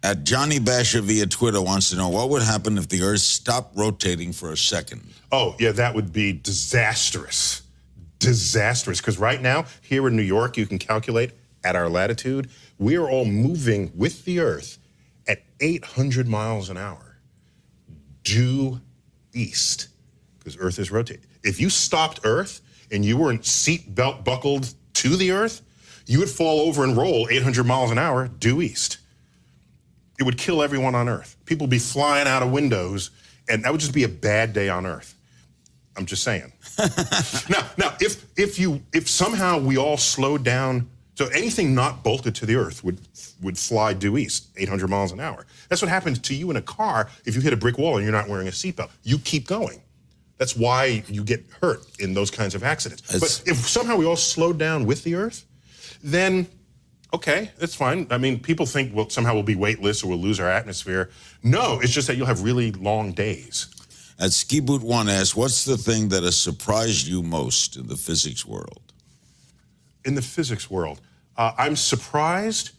Speaker 12: At Johnny Basher via Twitter wants to know what would happen if the Earth stopped rotating for a second.
Speaker 20: Oh, yeah, that would be disastrous. Disastrous. Because right now, here in New York, you can calculate at our latitude, we are all moving with the Earth at 800 miles an hour due east, because Earth is rotating. If you stopped Earth and you weren't seat belt buckled to the Earth, you would fall over and roll 800 miles an hour due east. It would kill everyone on Earth. People would be flying out of windows, and that would just be a bad day on Earth. I'm just saying. Now, if somehow we all slowed down, so anything not bolted to the Earth would fly due east, 800 miles an hour. That's what happens to you in a car if you hit a brick wall and you're not wearing a seatbelt. You keep going. That's why you get hurt in those kinds of accidents. But if somehow we all slowed down with the Earth, then okay, that's fine. I mean, people think, well, somehow we'll be weightless or we'll lose our atmosphere. No, it's just that you'll have really long days.
Speaker 12: At Ski Boot One asks, what's the thing that has surprised you most in the physics world?
Speaker 20: In the physics world, I'm surprised.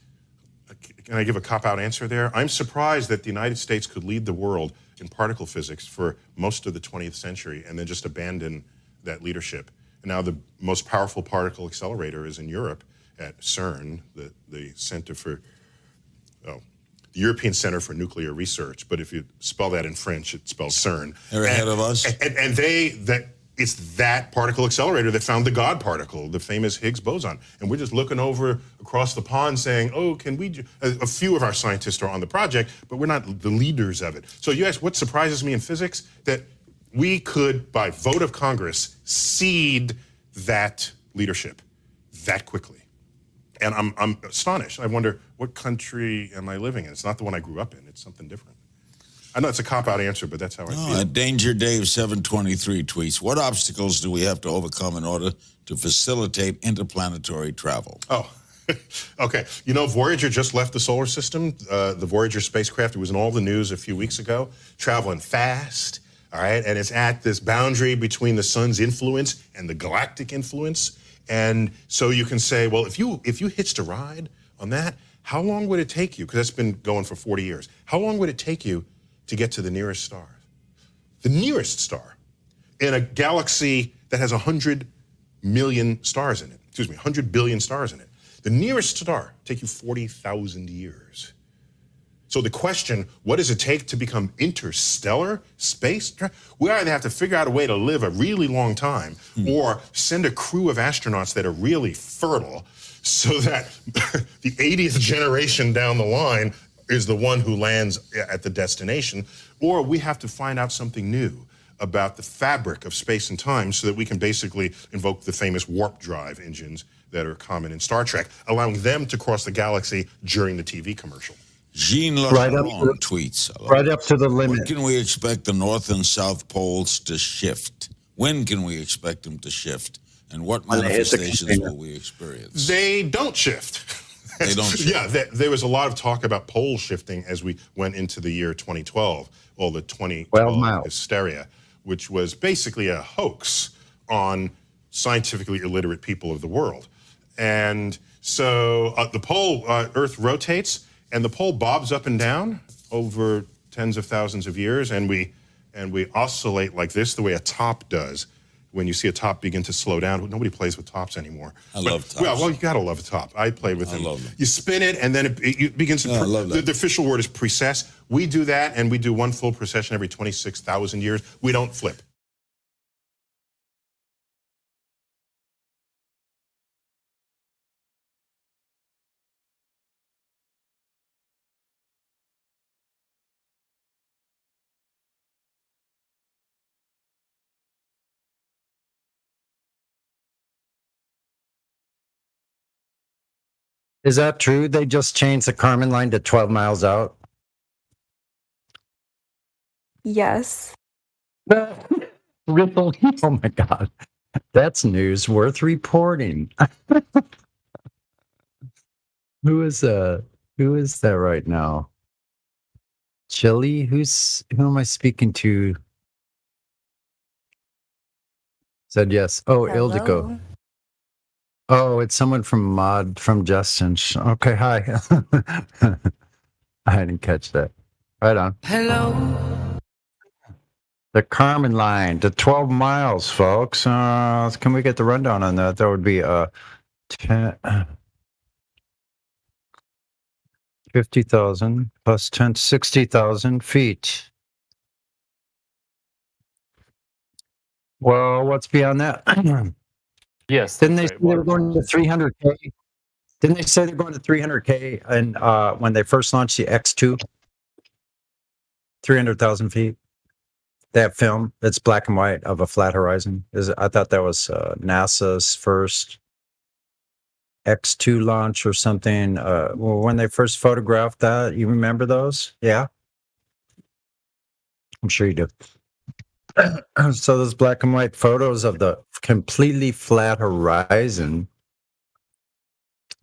Speaker 20: Can I give a cop-out answer there? I'm surprised that the United States could lead the world in particle physics for most of the 20th century and then just abandon that leadership. And now the most powerful particle accelerator is in Europe at CERN, the Center for, the European Center for Nuclear Research. But if you spell that in French, it spells CERN.
Speaker 12: They're ahead of us.
Speaker 20: And it's that particle accelerator that found the God particle, the famous Higgs boson. And we're just looking over across the pond saying, oh, can we, a few of our scientists are on the project, but we're not the leaders of it. So you ask, what surprises me in physics? That we could, by vote of Congress, cede that leadership that quickly. And I'm astonished. I wonder, what country am I living in? It's not the one I grew up in. It's something different. I know it's a cop-out answer, but that's how I feel.
Speaker 12: Danger Dave 723 tweets, what obstacles do we have to overcome in order to facilitate interplanetary travel?
Speaker 20: Oh, okay. You know, Voyager just left the solar system. The Voyager spacecraft, it was in all the news a few weeks ago, traveling fast, all right? And it's at this boundary between the sun's influence and the galactic influence. And so you can say, well, if you hitched a ride on that, how long would it take you? Because that's been going for 40 years. How long would it take you to get to the nearest star? The nearest star in a galaxy that has 100 million stars in it. 100 billion stars in it. The nearest star take you 40,000 years. So the question, what does it take to become interstellar space? We either have to figure out a way to live a really long time or send a crew of astronauts that are really fertile so that the 80th generation down the line is the one who lands at the destination, or we have to find out something new about the fabric of space and time so that we can basically invoke the famous warp drive engines that are common in Star Trek, allowing them to cross the galaxy during the TV commercial.
Speaker 12: Jean Lacharon tweets.
Speaker 2: Right up to the limit.
Speaker 12: When can we expect the North and South poles to shift? When can we expect them to shift? And what manifestations will we experience?
Speaker 20: They don't shift.
Speaker 12: They don't shift.
Speaker 20: Yeah, there was a lot of talk about pole shifting as we went into the year 2012, or the 2012 hysteria, which was basically a hoax on scientifically illiterate people of the world. And so the pole, Earth rotates, and the pole bobs up and down over tens of thousands of years, and we oscillate like this, the way a top does. When you see a top begin to slow down, nobody plays with tops anymore.
Speaker 12: I love tops.
Speaker 20: Well, you gotta love a top. I play with them.
Speaker 12: Love them.
Speaker 20: You spin it, and then it begins to. The official word is precess. We do that, and we do one full precession every 26,000 years. We don't flip.
Speaker 2: Is that true? They just changed the Kármán line to 12 miles out?
Speaker 23: Yes.
Speaker 2: Really? Oh my God. That's news worth reporting. Who is that right now? Chile? Who am I speaking to? Said yes. Oh,
Speaker 23: Hello.
Speaker 2: Ildiko. Oh, it's someone from Justin. Okay, hi. I didn't catch that. Right on.
Speaker 3: Hello.
Speaker 2: The Carmen line, the 12 miles, folks. Can we get the rundown on that? That would be 10, 50,000 plus 10, 60,000 feet. Well, what's beyond that?
Speaker 19: Yes.
Speaker 2: Didn't they
Speaker 19: that's
Speaker 2: say
Speaker 19: right,
Speaker 2: they were going to 300K? Didn't they say they're going to 300K and when they first launched the X2? 300,000 feet. That film, it's black and white of a flat horizon. I thought that was NASA's first X2 launch or something. Well, when they first photographed that, you remember those? Yeah, I'm sure you do. So those black and white photos of the completely flat horizon,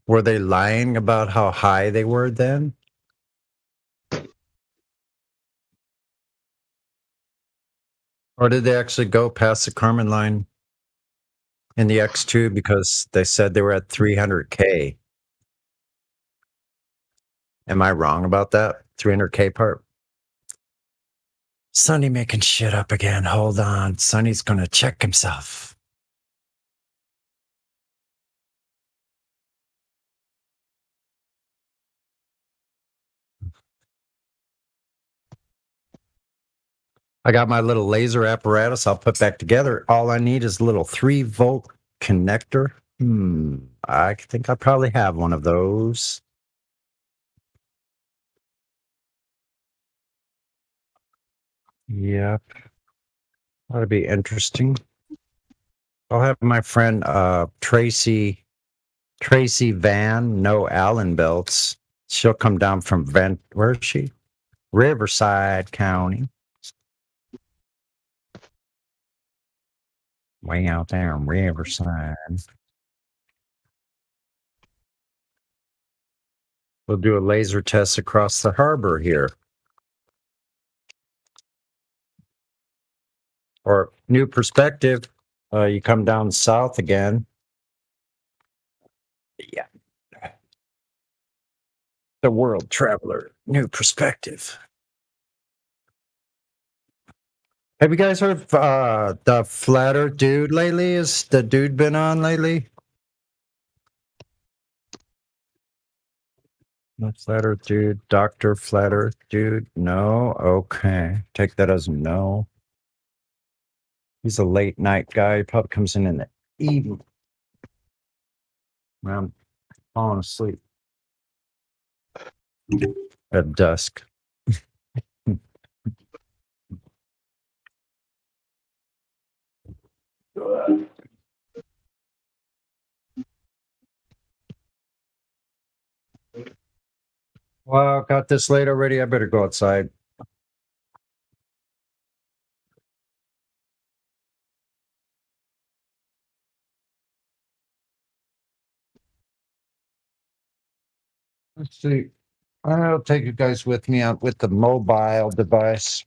Speaker 2: were they lying about how high they were then? Or did they actually go past the Kármán line in the X2 because they said they were at 300K? Am I wrong about that? 300K part? Sonny making shit up again. Hold on. Sonny's going to check himself. I got my little laser apparatus I'll put back together. All I need is a little 3-volt connector. I think I probably have one of those. Yep. That'll be interesting. I'll have my friend Tracy Van, no Allen belts. She'll come down from where is she? Riverside County. Way out there in Riverside. We'll do a laser test across the harbor here. Or new perspective. You come down south again. Yeah. The World Traveler, new perspective. Have you guys heard of the Flat Earth dude lately? Is the dude been on lately? The Flat Earth dude, Dr. Flat Earth dude? No? Okay. Take that as a no. He's a late night guy. He probably comes in the evening. I'm falling asleep at dusk. Well, got this late already. I better go outside. Let's see. I'll take you guys with me out with the mobile device.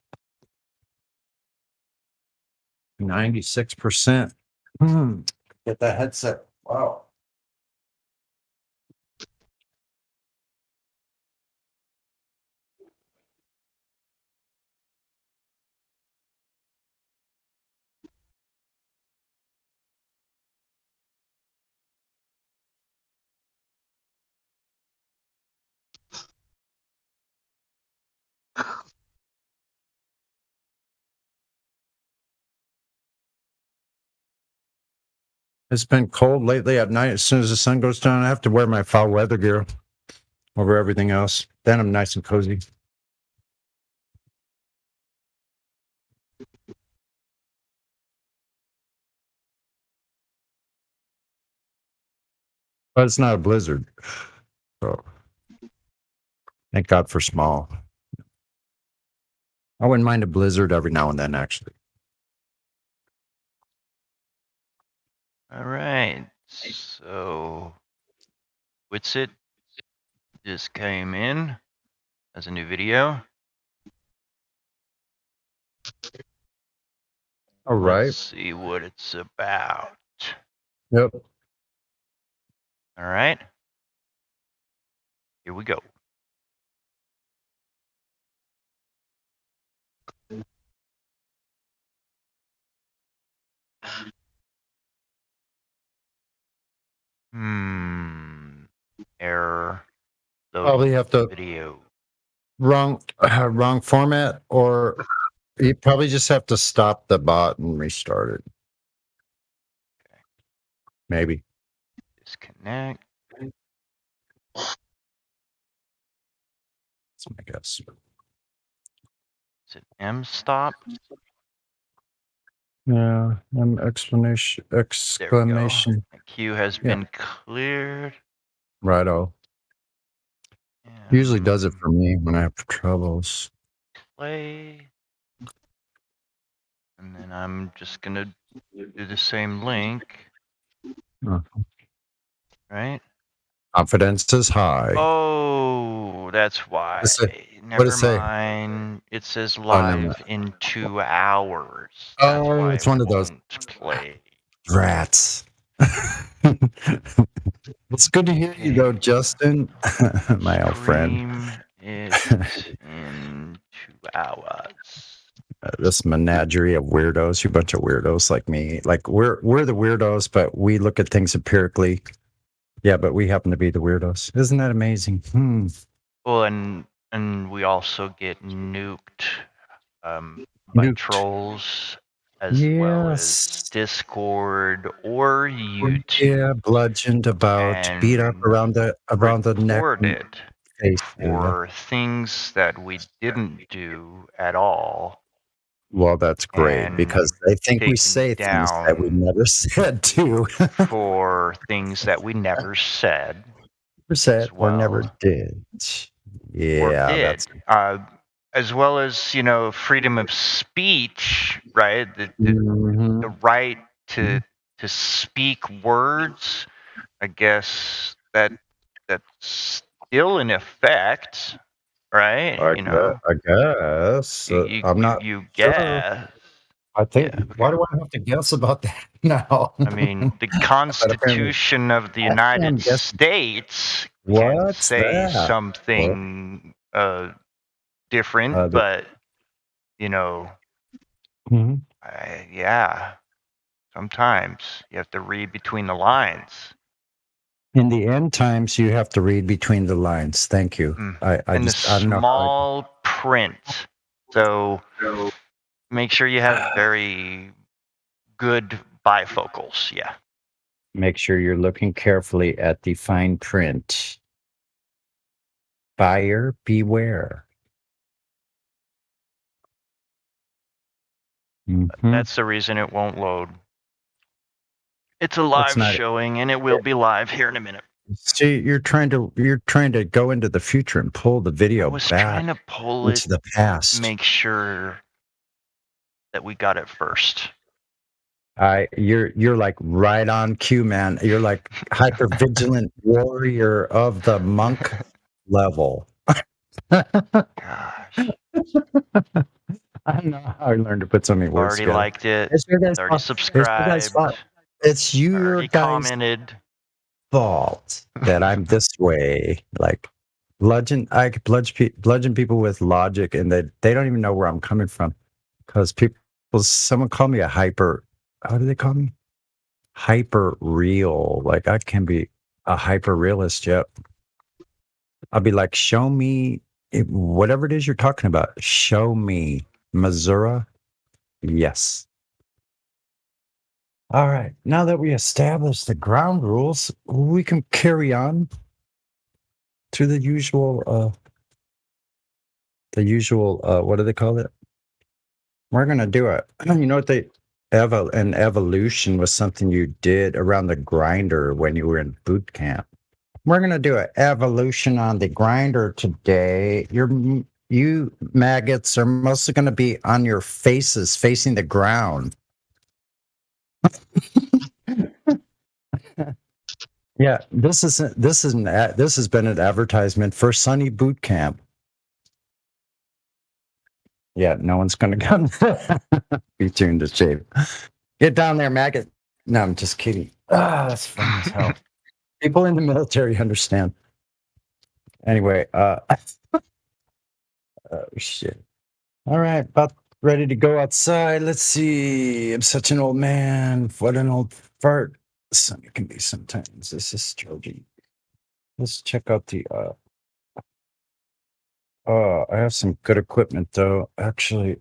Speaker 2: 96%. Get that headset. Wow. It's been cold lately at night. As soon as the sun goes down, I have to wear my foul weather gear over everything else. Then I'm nice and cozy. But it's not a blizzard. So thank God for small. I wouldn't mind a blizzard every now and then, actually.
Speaker 6: All right. So Witsit just came in as a new video.
Speaker 2: All right.
Speaker 6: Let's see what it's about.
Speaker 2: Yep.
Speaker 6: All right. Here we go. error
Speaker 2: Probably
Speaker 6: loading
Speaker 2: have to
Speaker 6: video.
Speaker 2: wrong format, or you probably just have to stop the bot and restart it. Maybe.
Speaker 6: Disconnect.
Speaker 2: That's my guess.
Speaker 6: Is it M stop?
Speaker 2: Yeah, exclamation.
Speaker 6: There we go. The queue has
Speaker 2: Yeah.
Speaker 6: been cleared.
Speaker 2: Righto. Usually does it for me when I have troubles.
Speaker 6: Play. And then I'm just gonna do the same link. Right?
Speaker 2: Confidence is high.
Speaker 6: Oh, that's why.
Speaker 2: What's it
Speaker 6: Never
Speaker 2: say?
Speaker 6: mind. It says
Speaker 2: Oh, never
Speaker 6: live
Speaker 2: mind.
Speaker 6: in 2 hours.
Speaker 2: Oh, it's one of those
Speaker 6: Play.
Speaker 2: rats. It's good to hear you though, Justin, my old friend.
Speaker 6: It in 2 hours.
Speaker 2: This menagerie of weirdos, you bunch of weirdos like me. Like we're the weirdos, but we look at things empirically. Yeah, but we happen to be the weirdos. Isn't that amazing?
Speaker 6: Well, and we also get nuked by
Speaker 2: Nuked.
Speaker 6: trolls as well as Discord or YouTube.
Speaker 2: Yeah, bludgeoned about, beat up around the neck.
Speaker 6: Reported
Speaker 2: Face,
Speaker 6: for things that we didn't do at all.
Speaker 2: Well, that's great
Speaker 6: and
Speaker 2: because they think we
Speaker 6: taken
Speaker 2: say things that we never said too.
Speaker 6: for things that we never said.
Speaker 2: Never said
Speaker 6: well.
Speaker 2: or never did.
Speaker 6: Or
Speaker 2: Yeah,
Speaker 6: did.
Speaker 2: that's
Speaker 6: As well as, freedom of speech, right? The right to speak words. I guess that's still in effect, right?
Speaker 2: I guess. I'm not.
Speaker 6: You
Speaker 2: sure.
Speaker 6: guess.
Speaker 2: I think. Why do I have to guess about that now?
Speaker 6: I mean, the Constitution of the United States can
Speaker 2: What's
Speaker 6: say
Speaker 2: that?
Speaker 6: something different, but
Speaker 2: Mhm.
Speaker 6: yeah, sometimes you have to read between the lines.
Speaker 2: In the end times, you have to read between the lines. Thank you. I
Speaker 6: And
Speaker 2: just
Speaker 6: the
Speaker 2: I don't know.
Speaker 6: small print. So make sure you have very good bifocals. Yeah.
Speaker 2: Make sure you're looking carefully at the fine print. Buyer beware.
Speaker 6: That's the reason it won't load. It's a live
Speaker 2: not-
Speaker 6: showing, and it will be live here in a minute.
Speaker 2: See, you're trying to go into the future and pull the video
Speaker 6: I was
Speaker 2: back
Speaker 6: trying to pull
Speaker 2: into
Speaker 6: it,
Speaker 2: the past.
Speaker 6: make sure that we got it first.
Speaker 2: You're like right on cue, man. You're like hyper vigilant warrior of the monk level.
Speaker 6: Gosh.
Speaker 2: I don't know how I learned to put so many words
Speaker 6: Already
Speaker 2: together.
Speaker 6: liked it.
Speaker 2: It's your guys'
Speaker 6: Already
Speaker 2: fault.
Speaker 6: subscribed.
Speaker 2: It's your
Speaker 6: Already
Speaker 2: guys'
Speaker 6: commented.
Speaker 2: fault that I'm this way. Like bludgeon people with logic, and they don't even know where I'm coming from. Because someone called me a hyper. How do they call me? Hyper real. Like I can be a hyper realist. Yep. I'll be like, show me whatever it is you're talking about. Show me Missouri. Yes. All right. Now that we established the ground rules, we can carry on to the usual, what do they call it? We're going to do it. You know what an evolution was something you did around the grinder when you were in boot camp. We're going to do an evolution on the grinder today. You maggots are mostly going to be on your faces facing the ground. Yeah, this has been an advertisement for Sunny Boot Camp. Yeah, no one's going to come. Be tuned to shape. Get down there, maggot. No, I'm just kidding. That's funny as hell. People in the military understand. Anyway, oh shit. All right, about ready to go outside. Let's see. I'm such an old man. What an old fart. Sun can be sometimes. This is Georgie. Let's check out the. I have some good equipment though. Actually,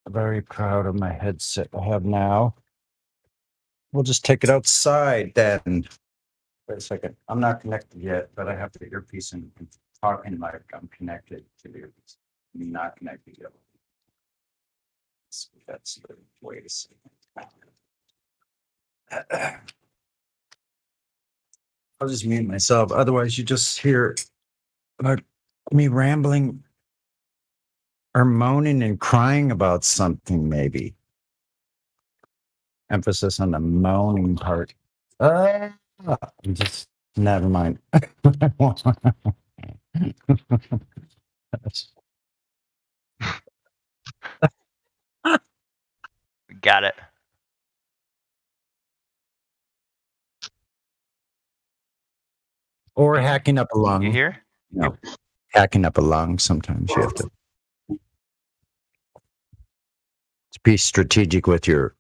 Speaker 2: very proud of my headset I have now. We'll just take it outside then. Wait a second. I'm not connected yet, but I have the earpiece and talking like I'm connected to the earpiece. I'm not connected yet. That's wait a second. I'll just mute myself. Otherwise, you just hear me rambling or moaning and crying about something, maybe. Emphasis on the moaning part. Just never mind.
Speaker 6: Got it.
Speaker 2: Or hacking up a lung.
Speaker 6: You hear?
Speaker 2: No. Hacking up a lung. Sometimes you have to be strategic with your.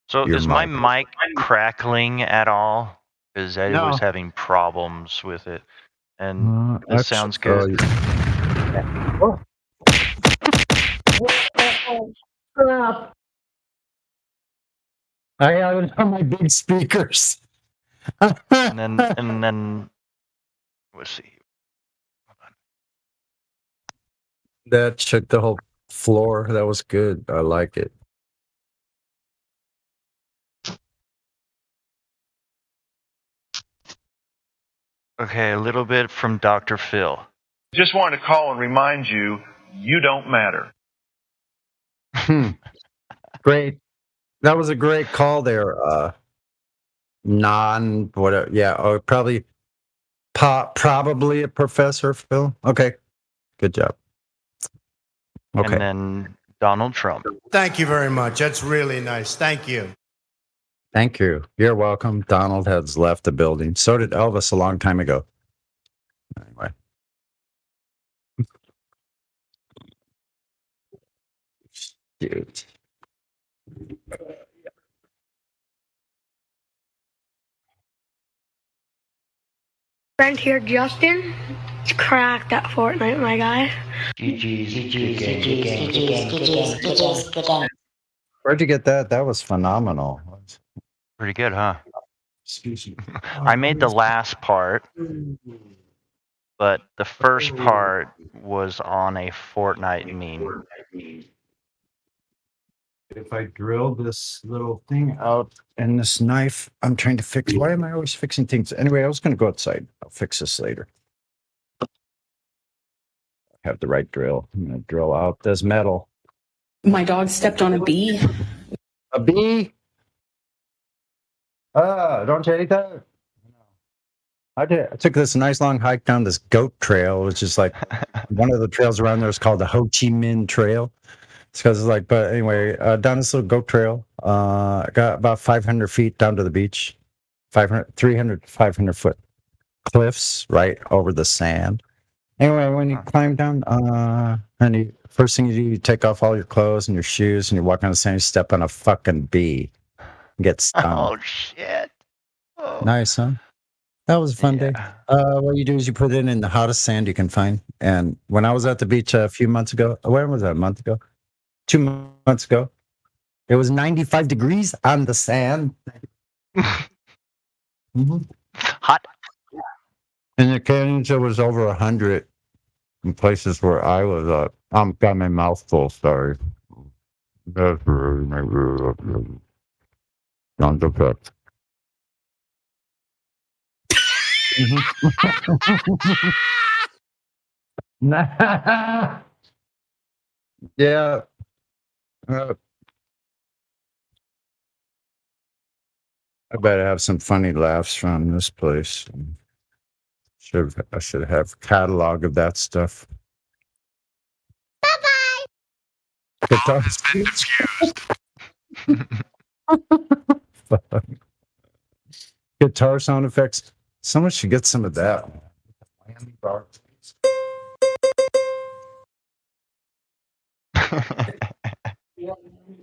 Speaker 6: So
Speaker 2: your
Speaker 6: is my mic crackling at all? Because Eddie was having problems with it, and this sounds good.
Speaker 2: I have it on my big speakers.
Speaker 6: and then let's see.
Speaker 2: That shook the whole floor. That was good. I like it.
Speaker 6: Okay, a little bit from Dr. Phil.
Speaker 14: Just wanted to call and remind you, you don't matter.
Speaker 2: Great. That was a great call there. Whatever. Yeah. Or probably a professor, Phil. Okay. Good job. Okay.
Speaker 6: And then Donald Trump.
Speaker 15: Thank you very much. That's really nice. Thank you.
Speaker 2: Thank you. You're welcome. Donald has left the building. So did Elvis a long time ago. Anyway. Dude.
Speaker 17: Friend here, Justin. It's cracked at Fortnite, my guy.
Speaker 2: Where'd you get that? That was phenomenal.
Speaker 6: Pretty good, huh?
Speaker 2: Excuse me.
Speaker 6: I made the last part, but the first part was on a Fortnite meme.
Speaker 2: If I drill this little thing out and this knife, I'm trying to fix. Why am I always fixing things? Anyway, I was going to go outside. I'll fix this later. I have the right drill. I'm going to drill out this metal.
Speaker 24: My dog stepped on a bee.
Speaker 2: A bee? Don't you hate that? I did. I took this nice long hike down this goat trail, which is like one of the trails around there is called the Ho Chi Minh Trail. It's because it's like, but anyway, down this little goat trail, I got about 500 feet down to the beach, 300, 500 foot cliffs right over the sand. Anyway, when you climb down, first thing you do, you take off all your clothes and your shoes and you walk on the sand, you step on a fucking bee and get stung.
Speaker 6: Oh, shit. Oh.
Speaker 2: Nice, huh? That was a fun day. What you do is you put it in the hottest sand you can find. And when I was at the beach a few months ago, when was that, a month ago? 2 months ago, it was 95 degrees on the sand.
Speaker 6: Hot.
Speaker 2: In the canyons, it was over 100 in places where I was. I've got my mouth full, sorry. That's really sound effect. Yeah. I better have some funny laughs from this place. I should have a catalog of that stuff. Bye-bye. Guitar sound effects. Someone should get some of that. Miami bar.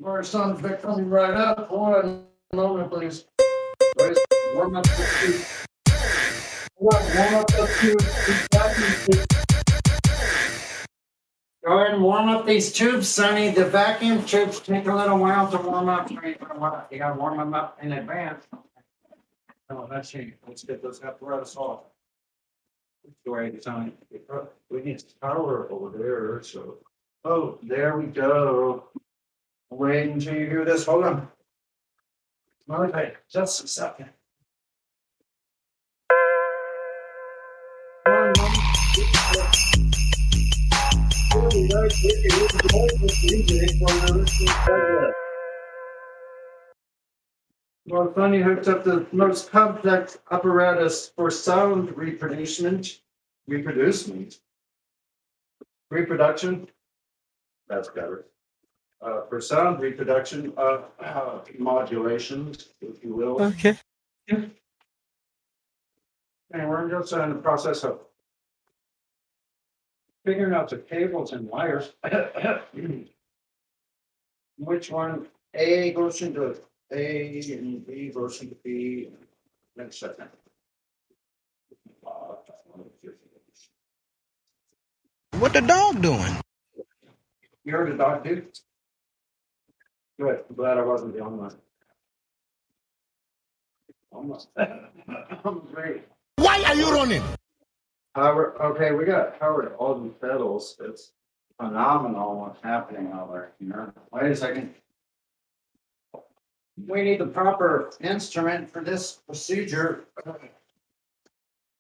Speaker 2: Bar sound effect coming right up. Hold on a moment, please. Warm up the Warm up those tubes. Go ahead and warm up these tubes, Sonny. The vacuum tubes take a little while to warm up. You gotta warm them up in advance. Oh, that's it. Let's get those apparatus off. Wait, Sonny. We need power over there, so. Oh, there we go. Wait until you hear this. Hold on. Okay, just a second. Well, Sonny hooked up the most complex apparatus for sound reproduction. That's better. For sound reproduction, modulations, if you will.
Speaker 1: Okay.
Speaker 2: And we're just in the process of figuring out the cables and wires. Which one A goes into A and B goes into B. Next second.
Speaker 15: What the dog doing?
Speaker 2: You heard the dog do? Good. I'm glad I wasn't the only one. Almost. I'm great.
Speaker 15: Why are you running?
Speaker 2: Howard, okay, we got Howard Alden pedals. It's phenomenal what's happening over here. Wait a second. We need the proper instrument for this procedure.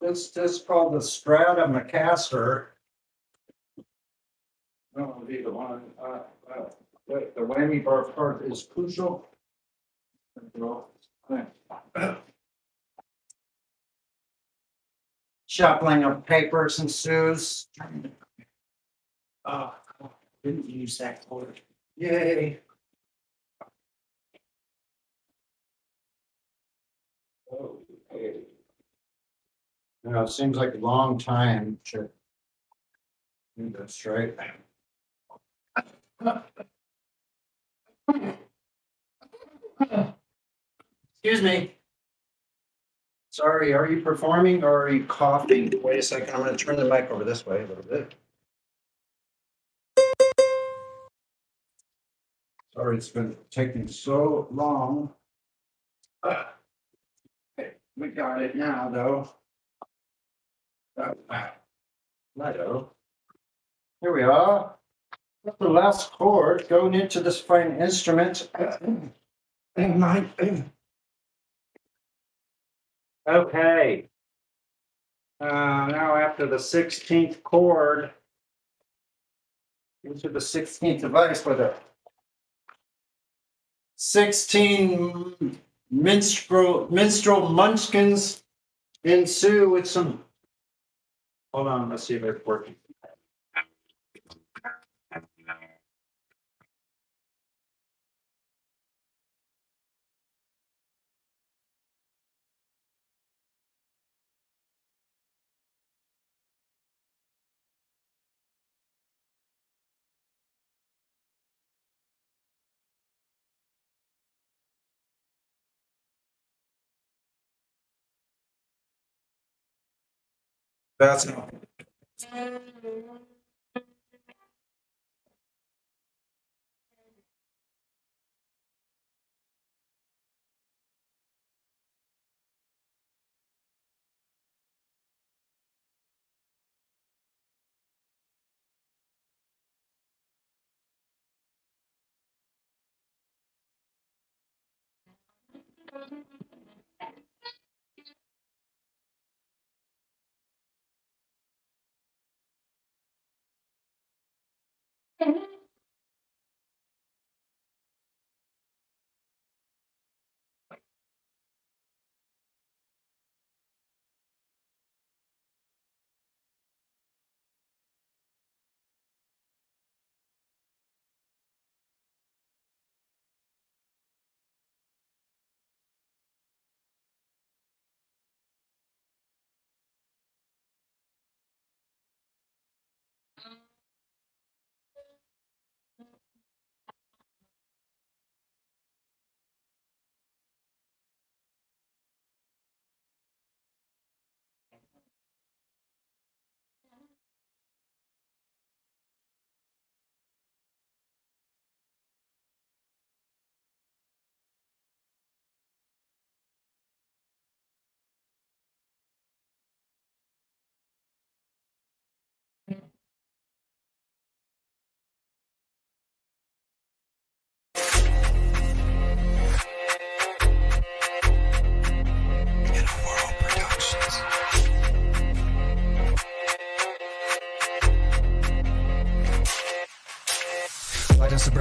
Speaker 2: This is called the Strata Macaster. That would be the one. The whammy bar part is crucial. Shuffling of papers ensues. Didn't use that cord. Yay. Okay. You know, it seems like a long time to do this, right? Excuse me. Sorry, are you performing or are you coughing? Wait a second, I'm going to turn the mic over this way a little bit. Sorry, it's been taking so long. Okay, we got it now, though. Here we are. That's the last chord going into this fine instrument. Okay. Now after the 16th chord, into the 16th device with a 16 minstrel munchkins ensue with some. Hold on, let's see if it's working. That's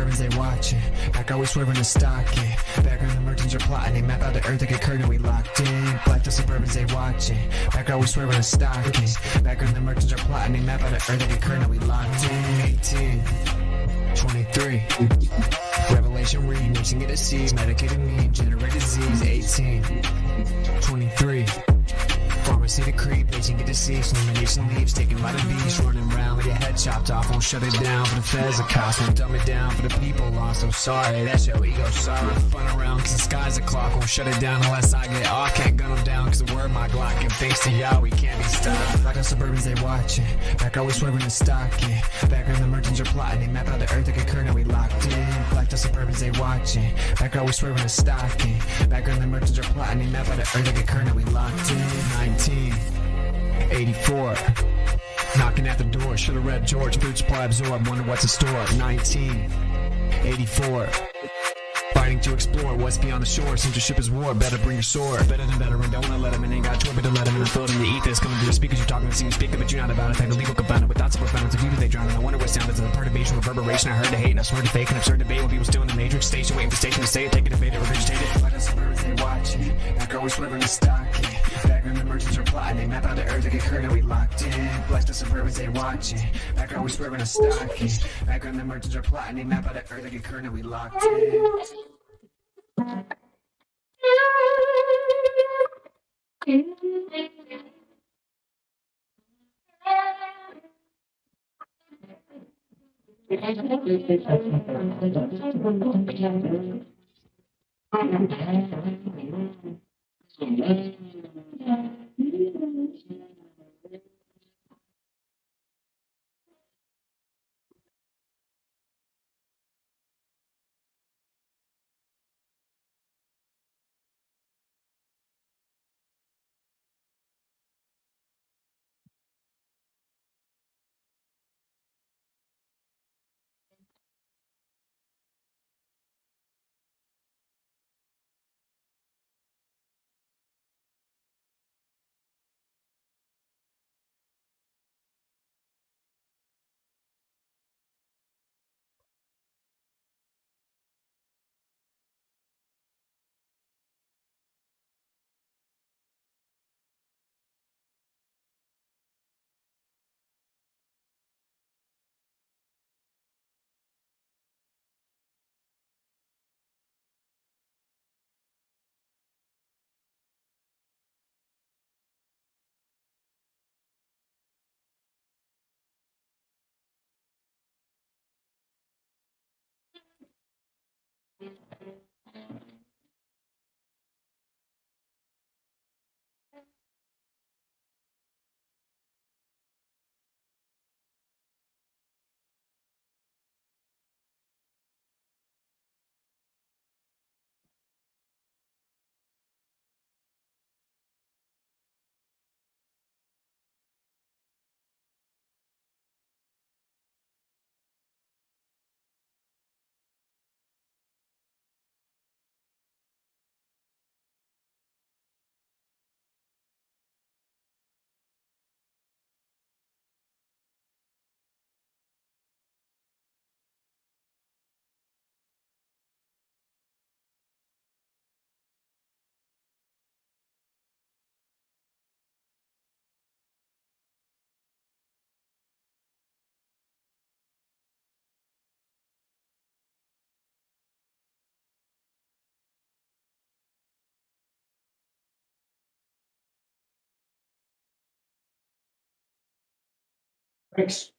Speaker 8: Suburbans, they watching. Back always swerving and stocking. Background the merchants are plotting. They map out the earth like a curtain, we locked in. Black the Suburbans, they watching. Back always swerving and stocking. Background the merchants are plotting. They map out the earth like a curtain, we locked in. 18, 23. Revelation read, nation get a seed. Medicated me, generate disease. 18, 23. Pharmacy to creep, patient get deceased, elimination leaves, taken by the beast, running around with your head chopped off, won't shut it down for the feds, the cops won't dumb it down for the people lost, I'm sorry, that's your ego, sorry, fun around, cause the sky's a clock, won't shut it down unless I get off, can't gun them down, cause the word my Glock, and thanks to y'all, we can't be stopped. Like the Suburbans, they watching, back always swerving and stocking, background the merchants are plotting, they map out the earth like a curtain, we locked in. Like the Suburbans, they watching, back always swerving and stocking, background the merchants are plotting, they map out the earth like a curtain, we locked in. 1984, knocking at the door, should've read George, food supply absorb, wonder what's in store. 1984, fighting to explore what's beyond the shore, censorship is war, better bring your sword, better than veteran, don't wanna let him in, ain't got tour, but to let him in, I'm floating the ethers, coming through the speakers, you're talking to see me speaker, but you're not about it, type of legal confounded, with thoughts of profound, to view they drown, and I wonder what sound is in the perturbation, reverberation, I heard the hate, and I swear to fake, and absurd debate, when people still in the matrix station, waiting for station to say it, take it, debate it, regurgitate it. Like the Suburbans, they watching, back always swerving and stocking, background the merchants are plotting, they map out the earth like a curtain, we locked in. Like the Suburbans, they watching, back always swerving and stocking, background the merchants are plotting, they map out the earth like a curtain, we locked in. Thanks.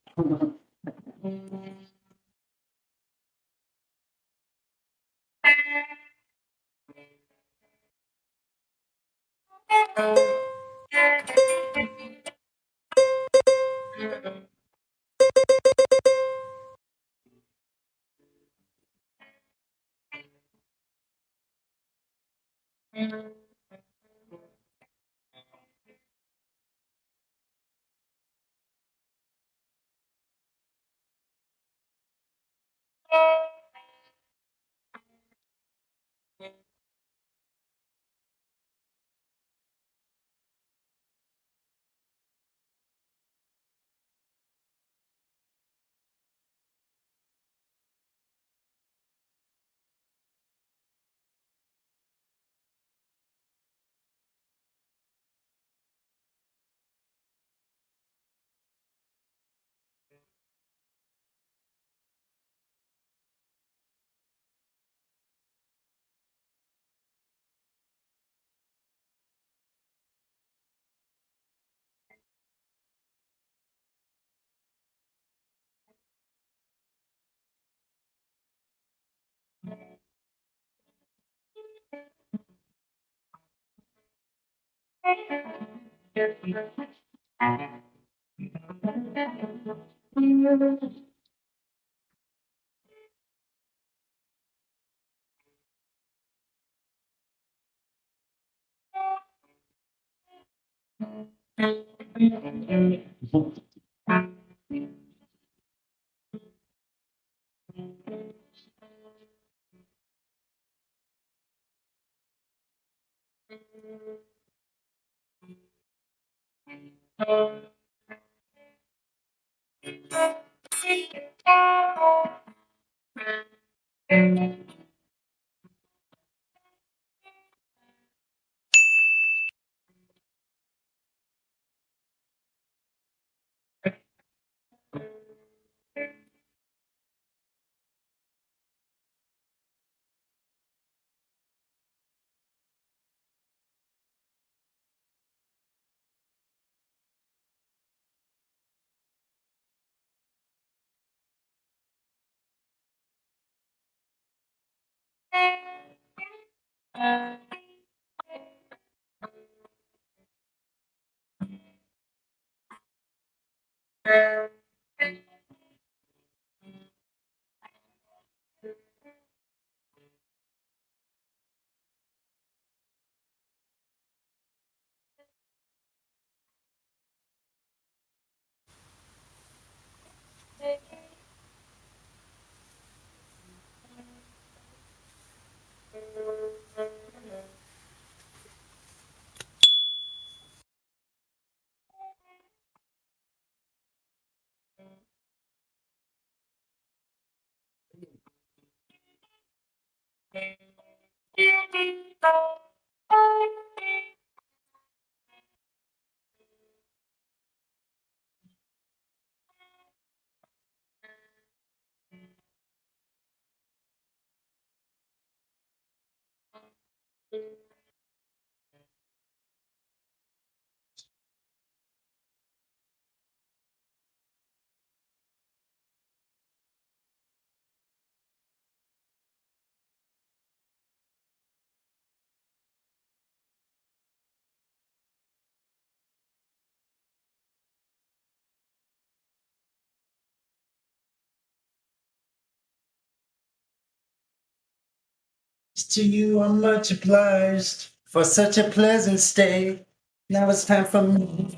Speaker 2: To you, I'm much obliged for such a pleasant stay. Now it's time for me.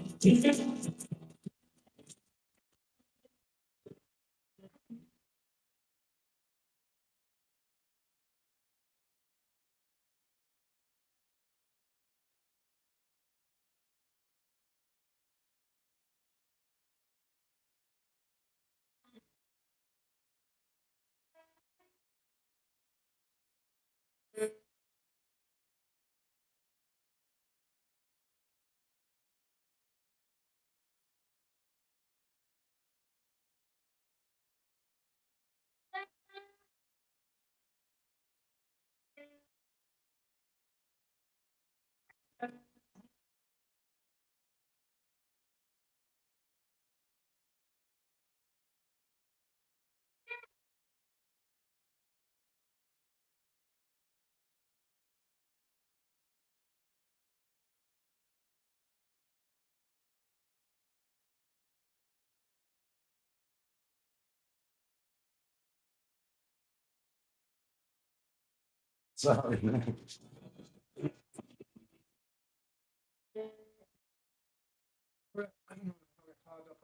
Speaker 2: Sorry, man.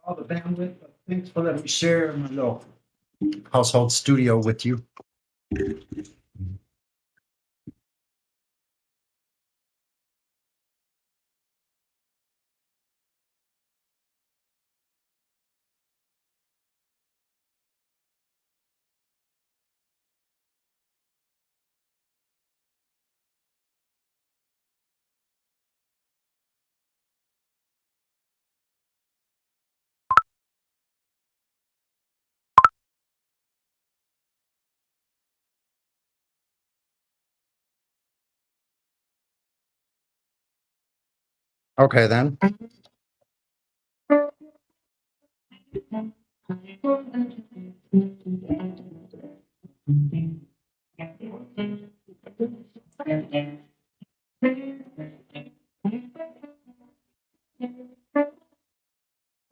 Speaker 2: All the bandwidth, but thanks for letting me share my little household studio with you. Okay, then.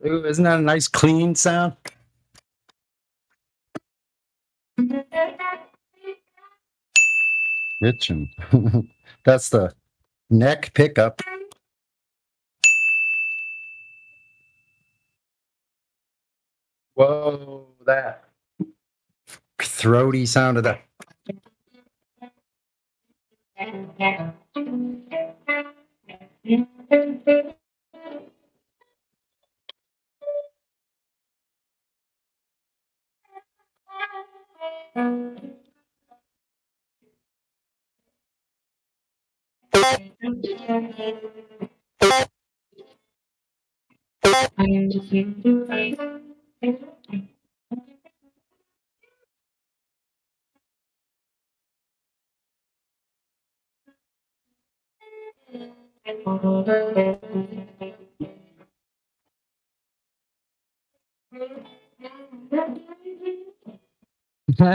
Speaker 2: Ooh, isn't that a nice clean sound? Itching. That's the neck pickup. Whoa, that throaty sound of that.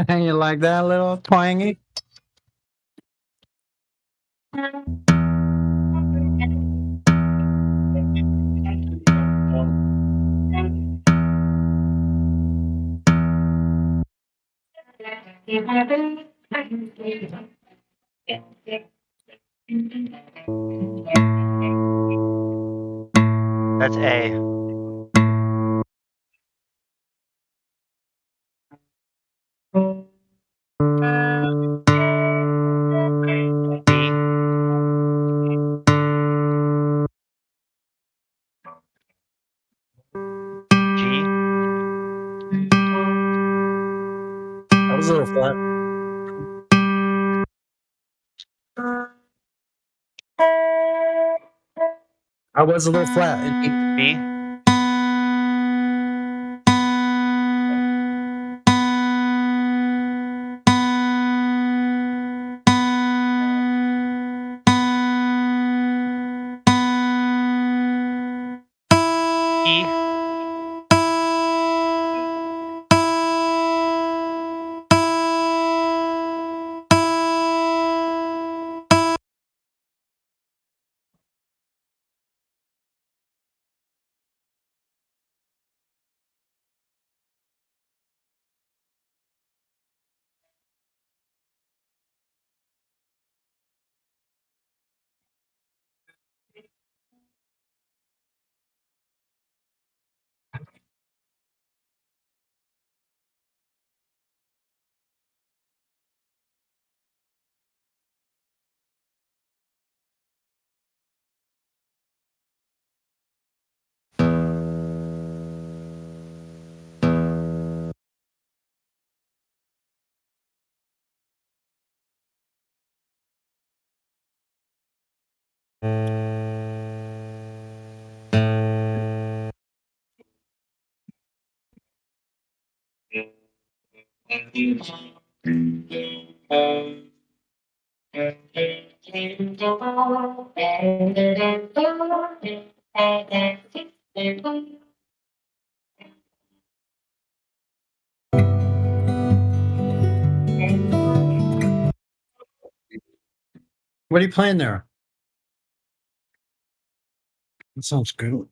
Speaker 2: You like that little twangy?
Speaker 6: That's A. G.
Speaker 2: That was a little flat. I was a little flat.
Speaker 6: B. E.
Speaker 2: What are you playing there? That sounds good.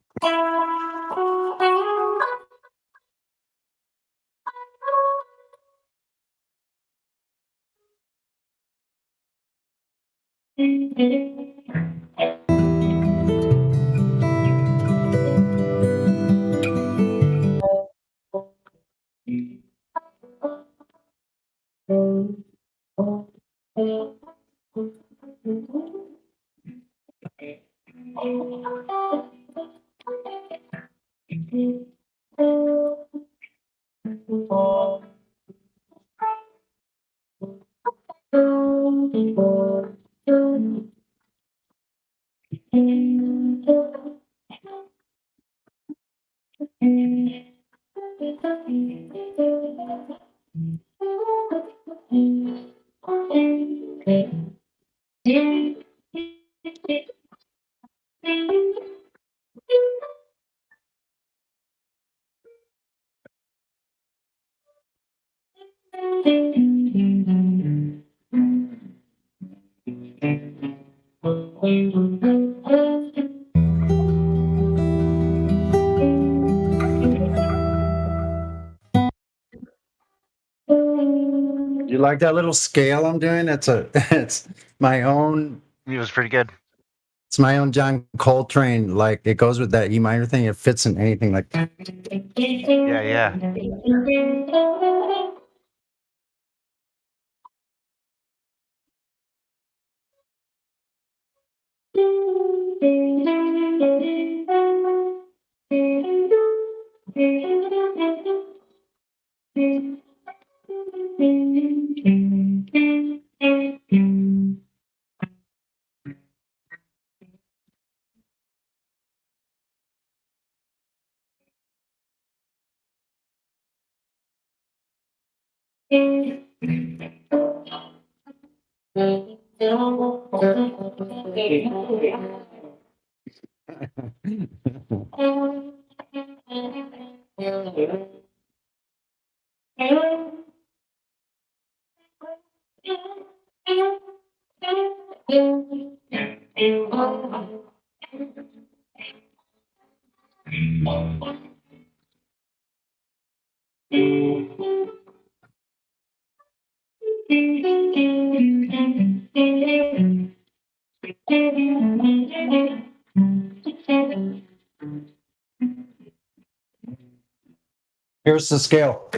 Speaker 2: You like that little scale I'm doing? It's my own.
Speaker 6: It was pretty good.
Speaker 2: It's my own John Coltrane. Like it goes with that E minor thing. It fits in anything. Like
Speaker 6: Yeah.
Speaker 2: here's the scale.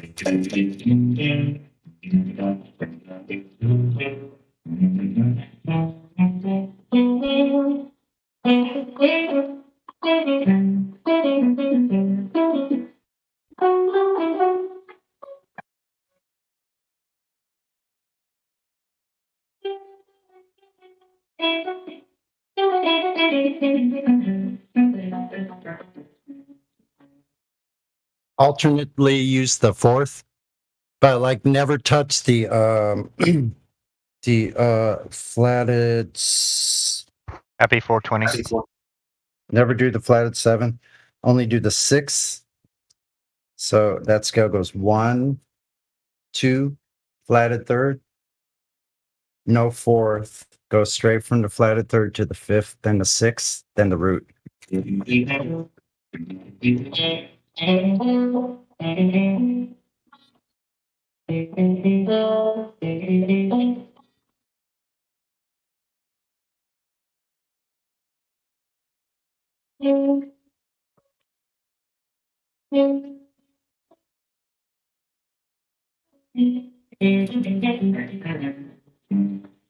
Speaker 2: Alternately use the fourth, but like never touch the the flatted.
Speaker 6: Happy 420.
Speaker 2: Never do the flatted 7. Only do the 6. So that scale goes 1, 2, flatted 3rd, no 4th. Go straight from the flatted 3rd to the 5th, then the 6th, then the root.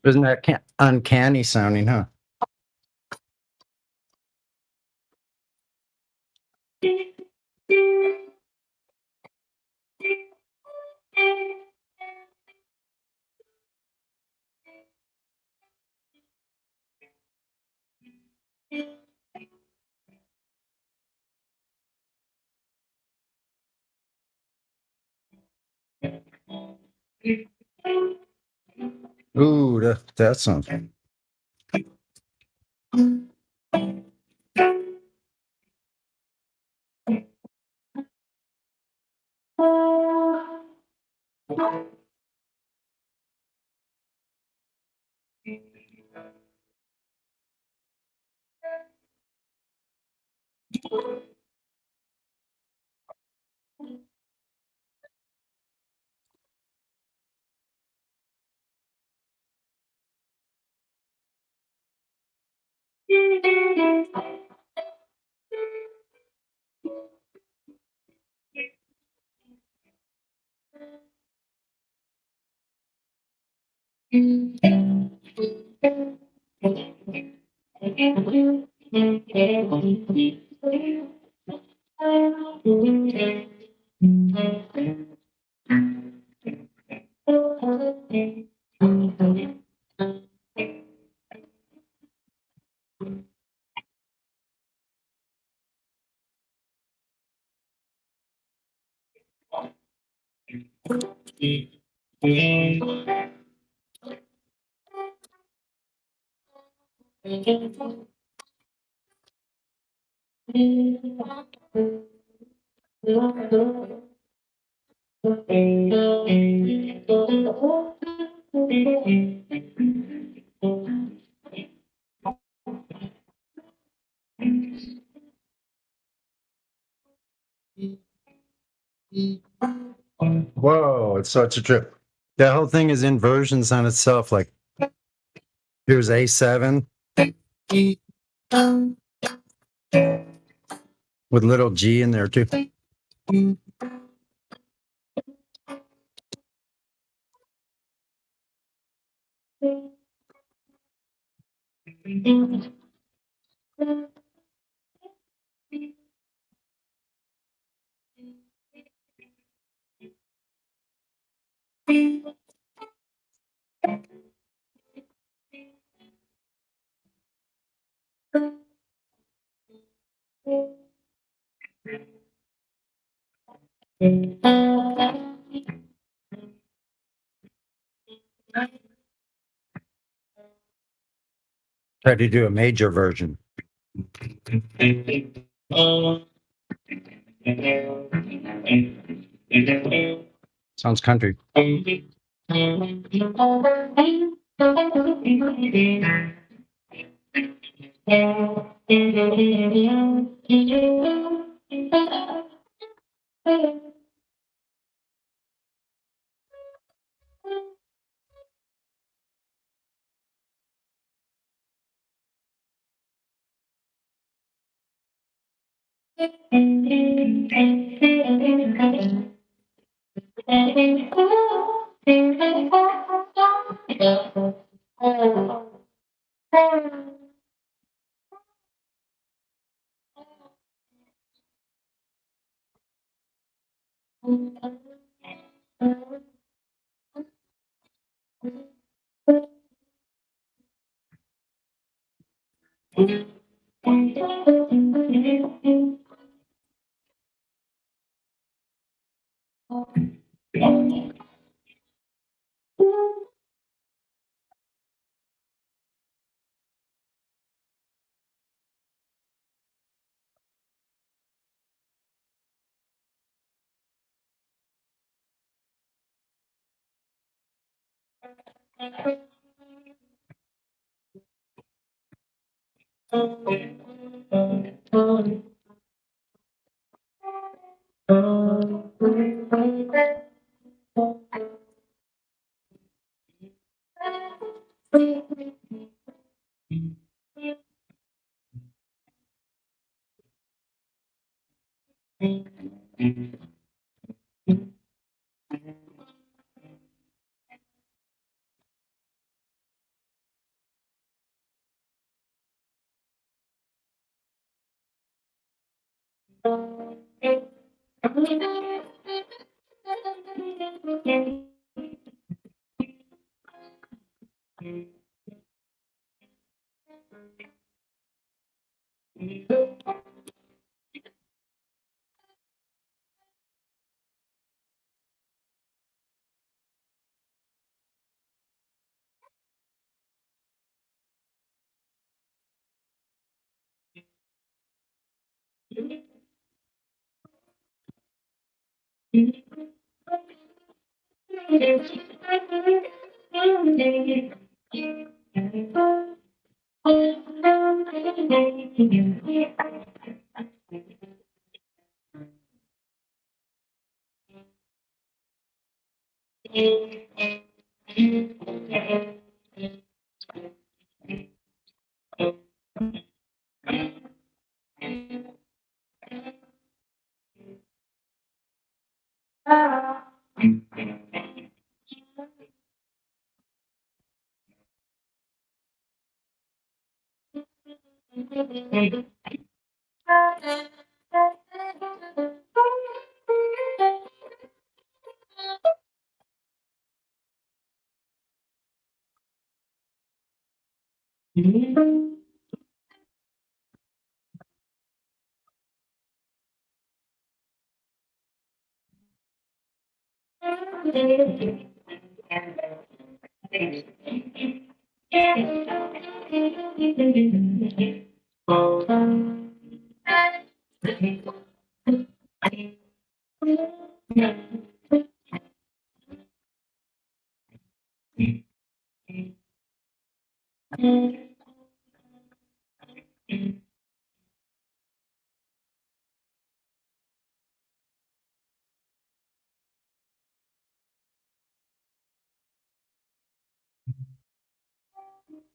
Speaker 2: Isn't that uncanny sounding, huh? Ooh, that sounds. it's such a trip. That whole thing is inversions on itself. Like, here's A7 with little G in there too. Try to do a major version. Sounds country.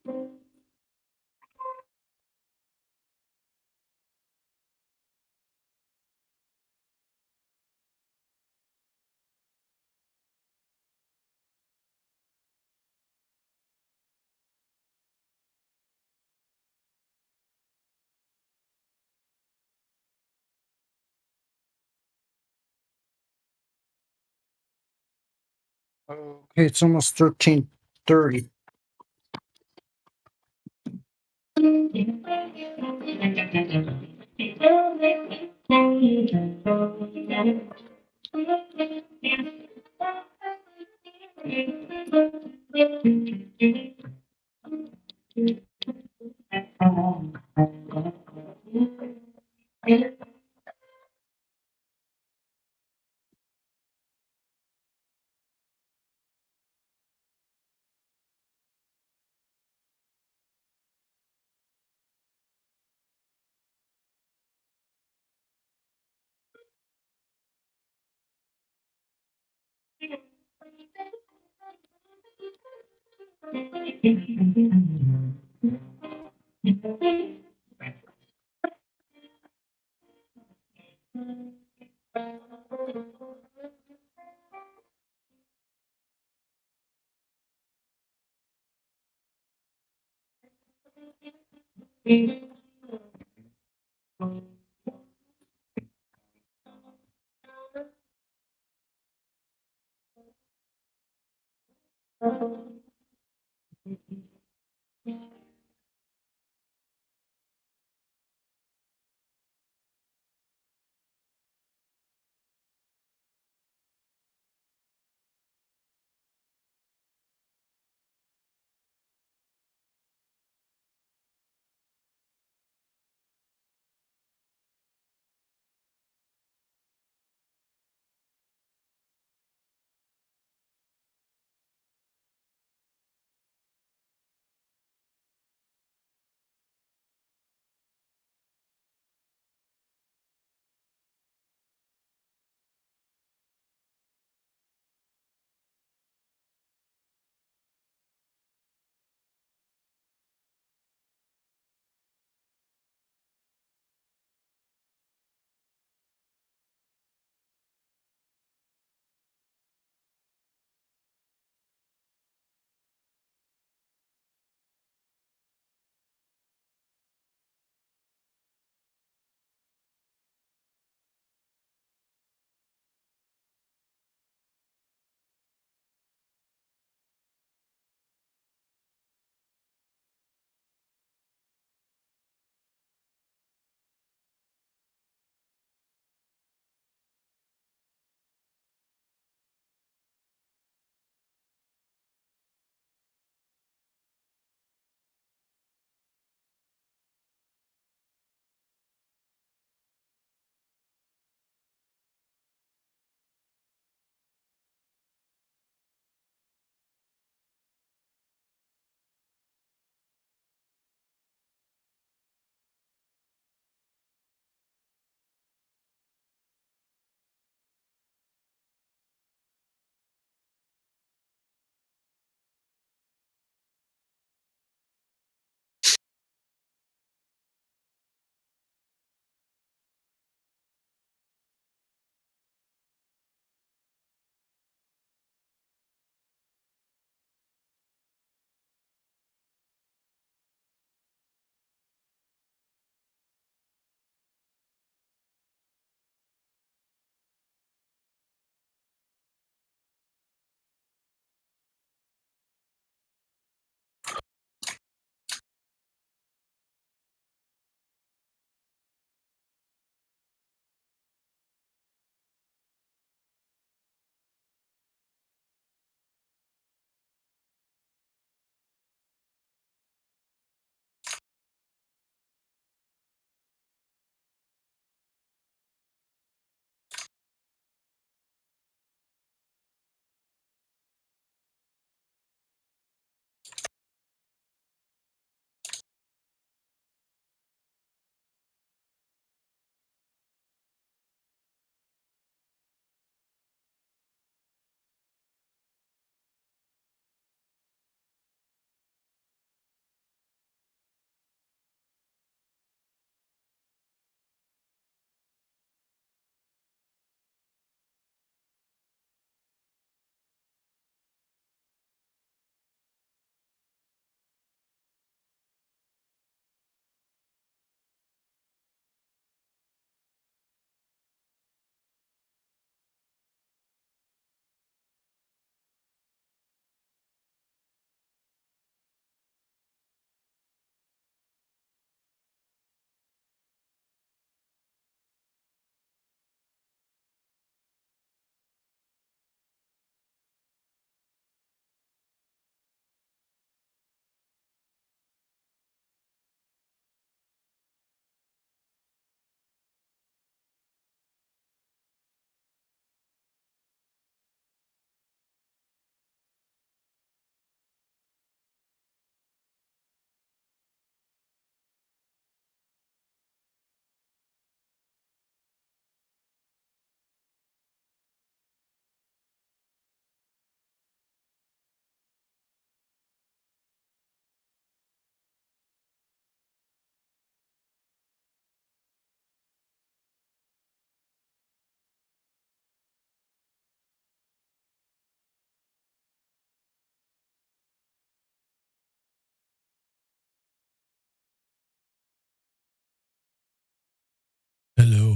Speaker 2: Okay, it's almost 13:30.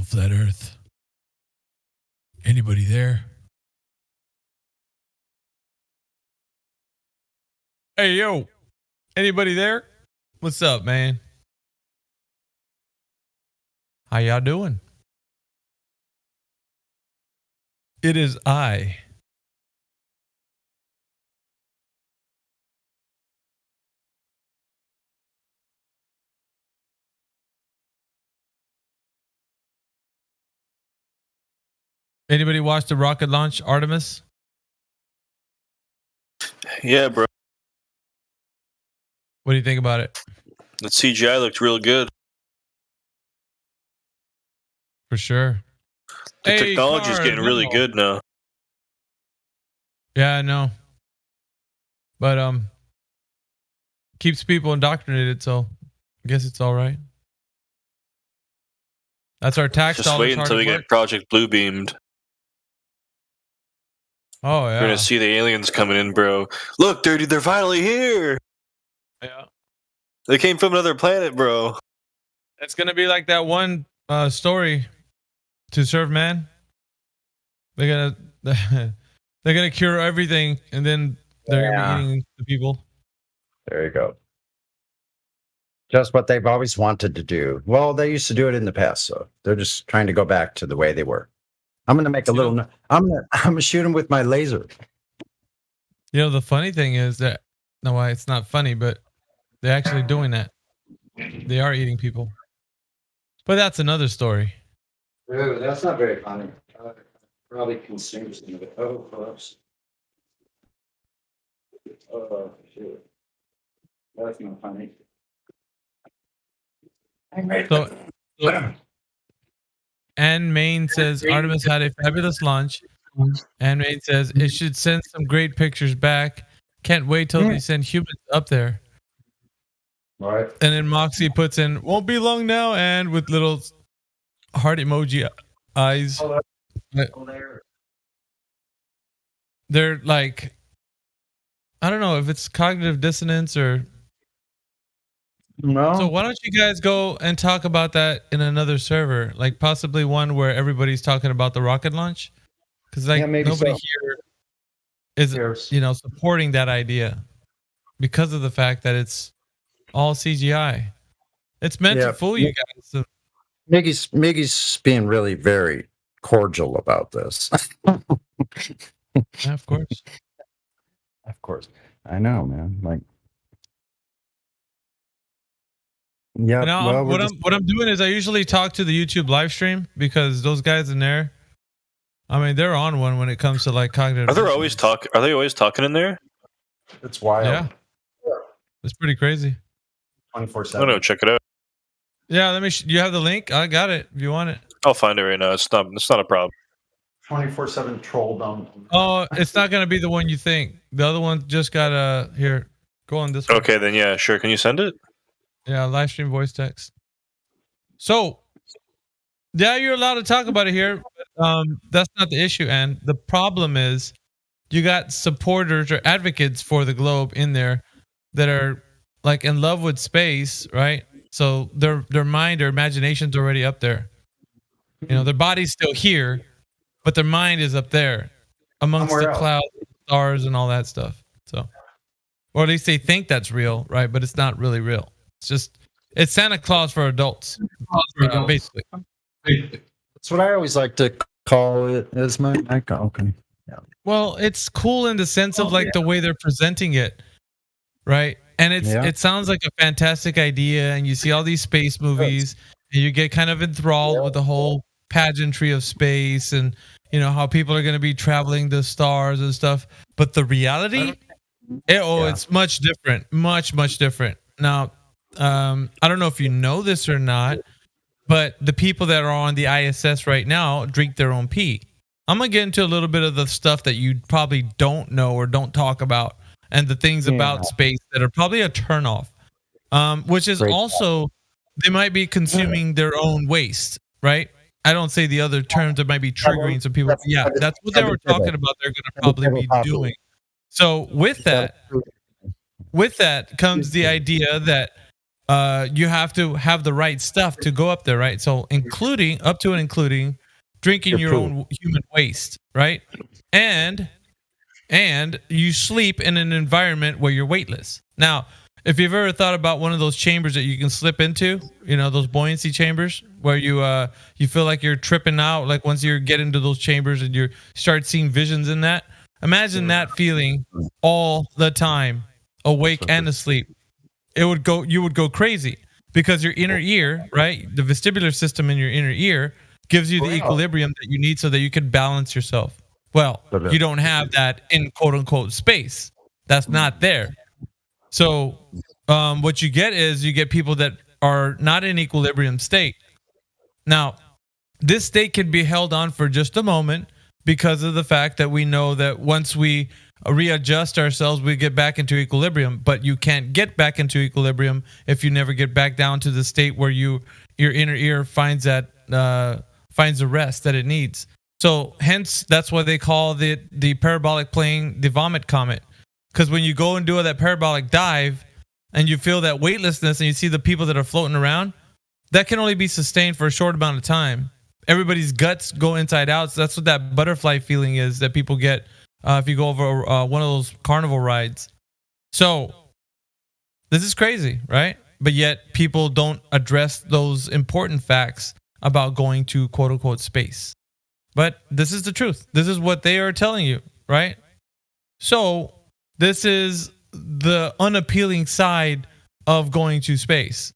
Speaker 7: Flat Earth. Anybody there? Hey, yo. Anybody there? What's up, man? How y'all doing? It is I. Anybody watch the rocket launch Artemis?
Speaker 13: Yeah, bro.
Speaker 7: What do you think about it?
Speaker 13: The CGI looked real good.
Speaker 7: For sure.
Speaker 13: The technology's getting really good now.
Speaker 7: Yeah, I know. But keeps people indoctrinated, so I guess it's all right. That's our tax
Speaker 13: Just
Speaker 7: dollars.
Speaker 13: wait until we get Project Blue beamed.
Speaker 7: Oh yeah.
Speaker 13: We're gonna see the aliens coming in, bro. Look, they're finally here.
Speaker 7: Yeah.
Speaker 13: They came from another planet, bro.
Speaker 7: It's gonna be like that one story, To Serve Man. They're gonna cure everything, and then they're gonna be eating the people.
Speaker 2: There you go. Just what they've always wanted to do. Well, they used to do it in the past, so they're just trying to go back to the way they were. I'm gonna make a little. I'm gonna shoot them with my laser.
Speaker 7: You know, the funny thing is that it's not funny, but they're actually doing that. They are eating people. But that's another story.
Speaker 2: Ooh, that's not very funny. Probably consumes some of it. Oh, close. Oh, shoot. That's not funny.
Speaker 7: So Anne Main says Artemis had a fabulous launch. Anne Main says it should send some great pictures back. Can't wait till they send humans up there.
Speaker 2: Right.
Speaker 7: And then Moxie puts in, won't be long now, and with little heart emoji eyes. They're like, I don't know if it's cognitive dissonance or.
Speaker 2: No.
Speaker 7: So why don't you guys go and talk about that in another server, like possibly one where everybody's talking about the rocket launch, because like nobody here is supporting that idea because of the fact that it's all CGI. It's meant to fool you guys. So.
Speaker 2: Miggy's being really very cordial about this.
Speaker 7: Yeah, of course.
Speaker 2: Of course. I know, man. Like, yeah.
Speaker 7: Now, what I'm doing is I usually talk to the YouTube live stream because those guys in there, I mean, they're on one when it comes to like cognitive.
Speaker 13: Are they always talking in there?
Speaker 2: It's wild.
Speaker 7: Yeah. It's pretty crazy.
Speaker 2: 24/7.
Speaker 13: I'm gonna check it out.
Speaker 7: Yeah, let me. You have the link? I got it. If you want it,
Speaker 13: I'll find it right now. It's not a problem.
Speaker 2: 24/7 troll dump.
Speaker 7: Oh, it's not gonna be the one you think. The other one just got here. Go on this one.
Speaker 13: Okay, then yeah, sure. Can you send it?
Speaker 7: Yeah, live stream voice text. So, yeah, you're allowed to talk about it here. But, that's not the issue, and the problem is you got supporters or advocates for the globe in there that are like in love with space, right? So their mind or imagination's already up there. You know, their body's still here, but their mind is up there amongst
Speaker 2: Somewhere
Speaker 7: the
Speaker 2: else.
Speaker 7: clouds, stars, and all that stuff. So, or at least they think that's real, right? But it's not really real. It's Santa Claus for adults, basically.
Speaker 2: That's what I always like to call it. As my okay. Yeah.
Speaker 7: Well, it's cool in the sense of like the way they're presenting it, right? And it sounds like a fantastic idea, and you see all these space movies, and you get kind of enthralled with the whole pageantry of space, and you know how people are going to be traveling the stars and stuff. But the reality, it's much different, much different. Now, I don't know if you know this or not, but the people that are on the ISS right now drink their own pee. I'm gonna get into a little bit of the stuff that you probably don't know or don't talk about, and the things about space that are probably a turnoff. Which is also, they might be consuming their own waste, right? I don't say the other terms that might be triggering some people. Yeah, that's what they were talking about. They're gonna probably be doing. So with that comes the idea that you have to have the right stuff to go up there, right? So including up to and including drinking your own human waste, right? And you sleep in an environment where you're weightless. Now, if you've ever thought about one of those chambers that you can slip into, you know, those buoyancy chambers where you feel like you're tripping out, like once you get into those chambers and you start seeing visions in that. Imagine that feeling all the time, awake and asleep. You would go crazy because your inner ear, right? The vestibular system in your inner ear gives you the equilibrium that you need so that you can balance yourself. Well, you don't have that in quote unquote space. That's not there. So what you get is you get people that are not in equilibrium state. Now, this state can be held on for just a moment because of the fact that we know that once we readjust ourselves, we get back into equilibrium. But you can't get back into equilibrium if you never get back down to the state where your inner ear finds the rest that it needs. So hence, that's why they call the parabolic plane the vomit comet. Because when you go and do that parabolic dive and you feel that weightlessness and you see the people that are floating around, that can only be sustained for a short amount of time. Everybody's guts go inside out. So that's what that butterfly feeling is that people get if you go over one of those carnival rides. So this is crazy, right? But yet people don't address those important facts about going to quote unquote space. But this is the truth. This is what they are telling you, right? So this is the unappealing side of going to space.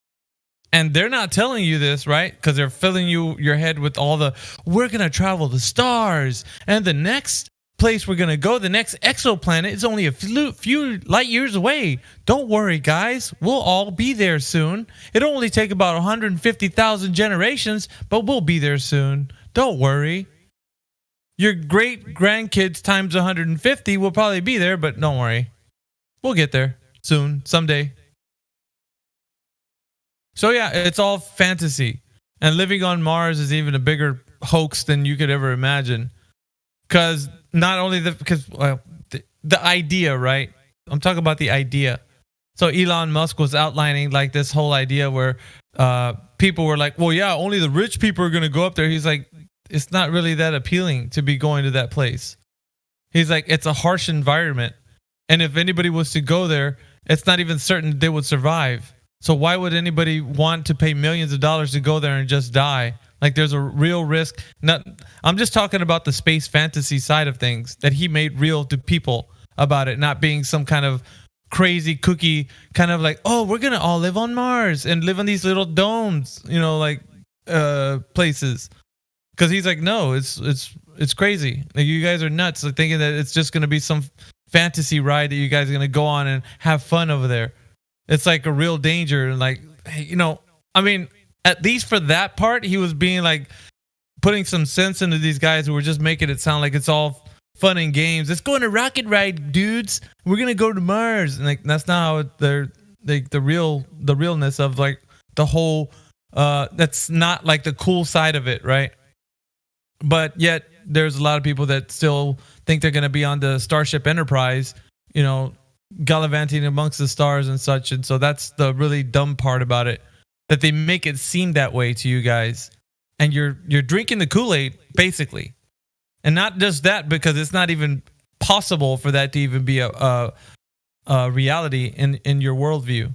Speaker 7: And they're not telling you this, right? Because they're filling your head with all we're going to travel the stars. And the next place we're going to go, the next exoplanet, is only a few light years away. Don't worry, guys. We'll all be there soon. It'll only take about 150,000 generations, but we'll be there soon. Don't worry. Your great grandkids times 150 will probably be there, but don't worry. We'll get there soon, someday. So yeah, it's all fantasy. And living on Mars is even a bigger hoax than you could ever imagine. Because not only the idea, right? I'm talking about the idea. So Elon Musk was outlining like this whole idea where people were like, well, yeah, only the rich people are going to go up there. He's like, it's not really that appealing to be going to that place. He's like, it's a harsh environment. And if anybody was to go there, it's not even certain they would survive. So why would anybody want to pay millions of dollars to go there and just die? Like there's a real risk. I'm just talking about the space fantasy side of things that he made real to people about it, not being some kind of crazy cookie kind of like, oh, we're going to all live on Mars and live in these little domes, you know, like places. Because he's like, no, it's crazy. Like you guys are nuts, like thinking that it's just going to be some fantasy ride that you guys are going to go on and have fun over there. It's like a real danger. And like, hey, you know, I mean, at least for that part, he was being like putting some sense into these guys who were just making it sound like it's all fun and games. Let's go on a rocket ride, dudes. We're going to go to Mars. And like, that's not how they're like the realness of like the whole, that's not like the cool side of it. Right. But yet there's a lot of people that still think they're going to be on the Starship Enterprise, you know, gallivanting amongst the stars and such. And so that's the really dumb part about it, that they make it seem that way to you guys. And you're drinking the Kool-Aid, basically. And not just that, because it's not even possible for that to even be a reality in your worldview.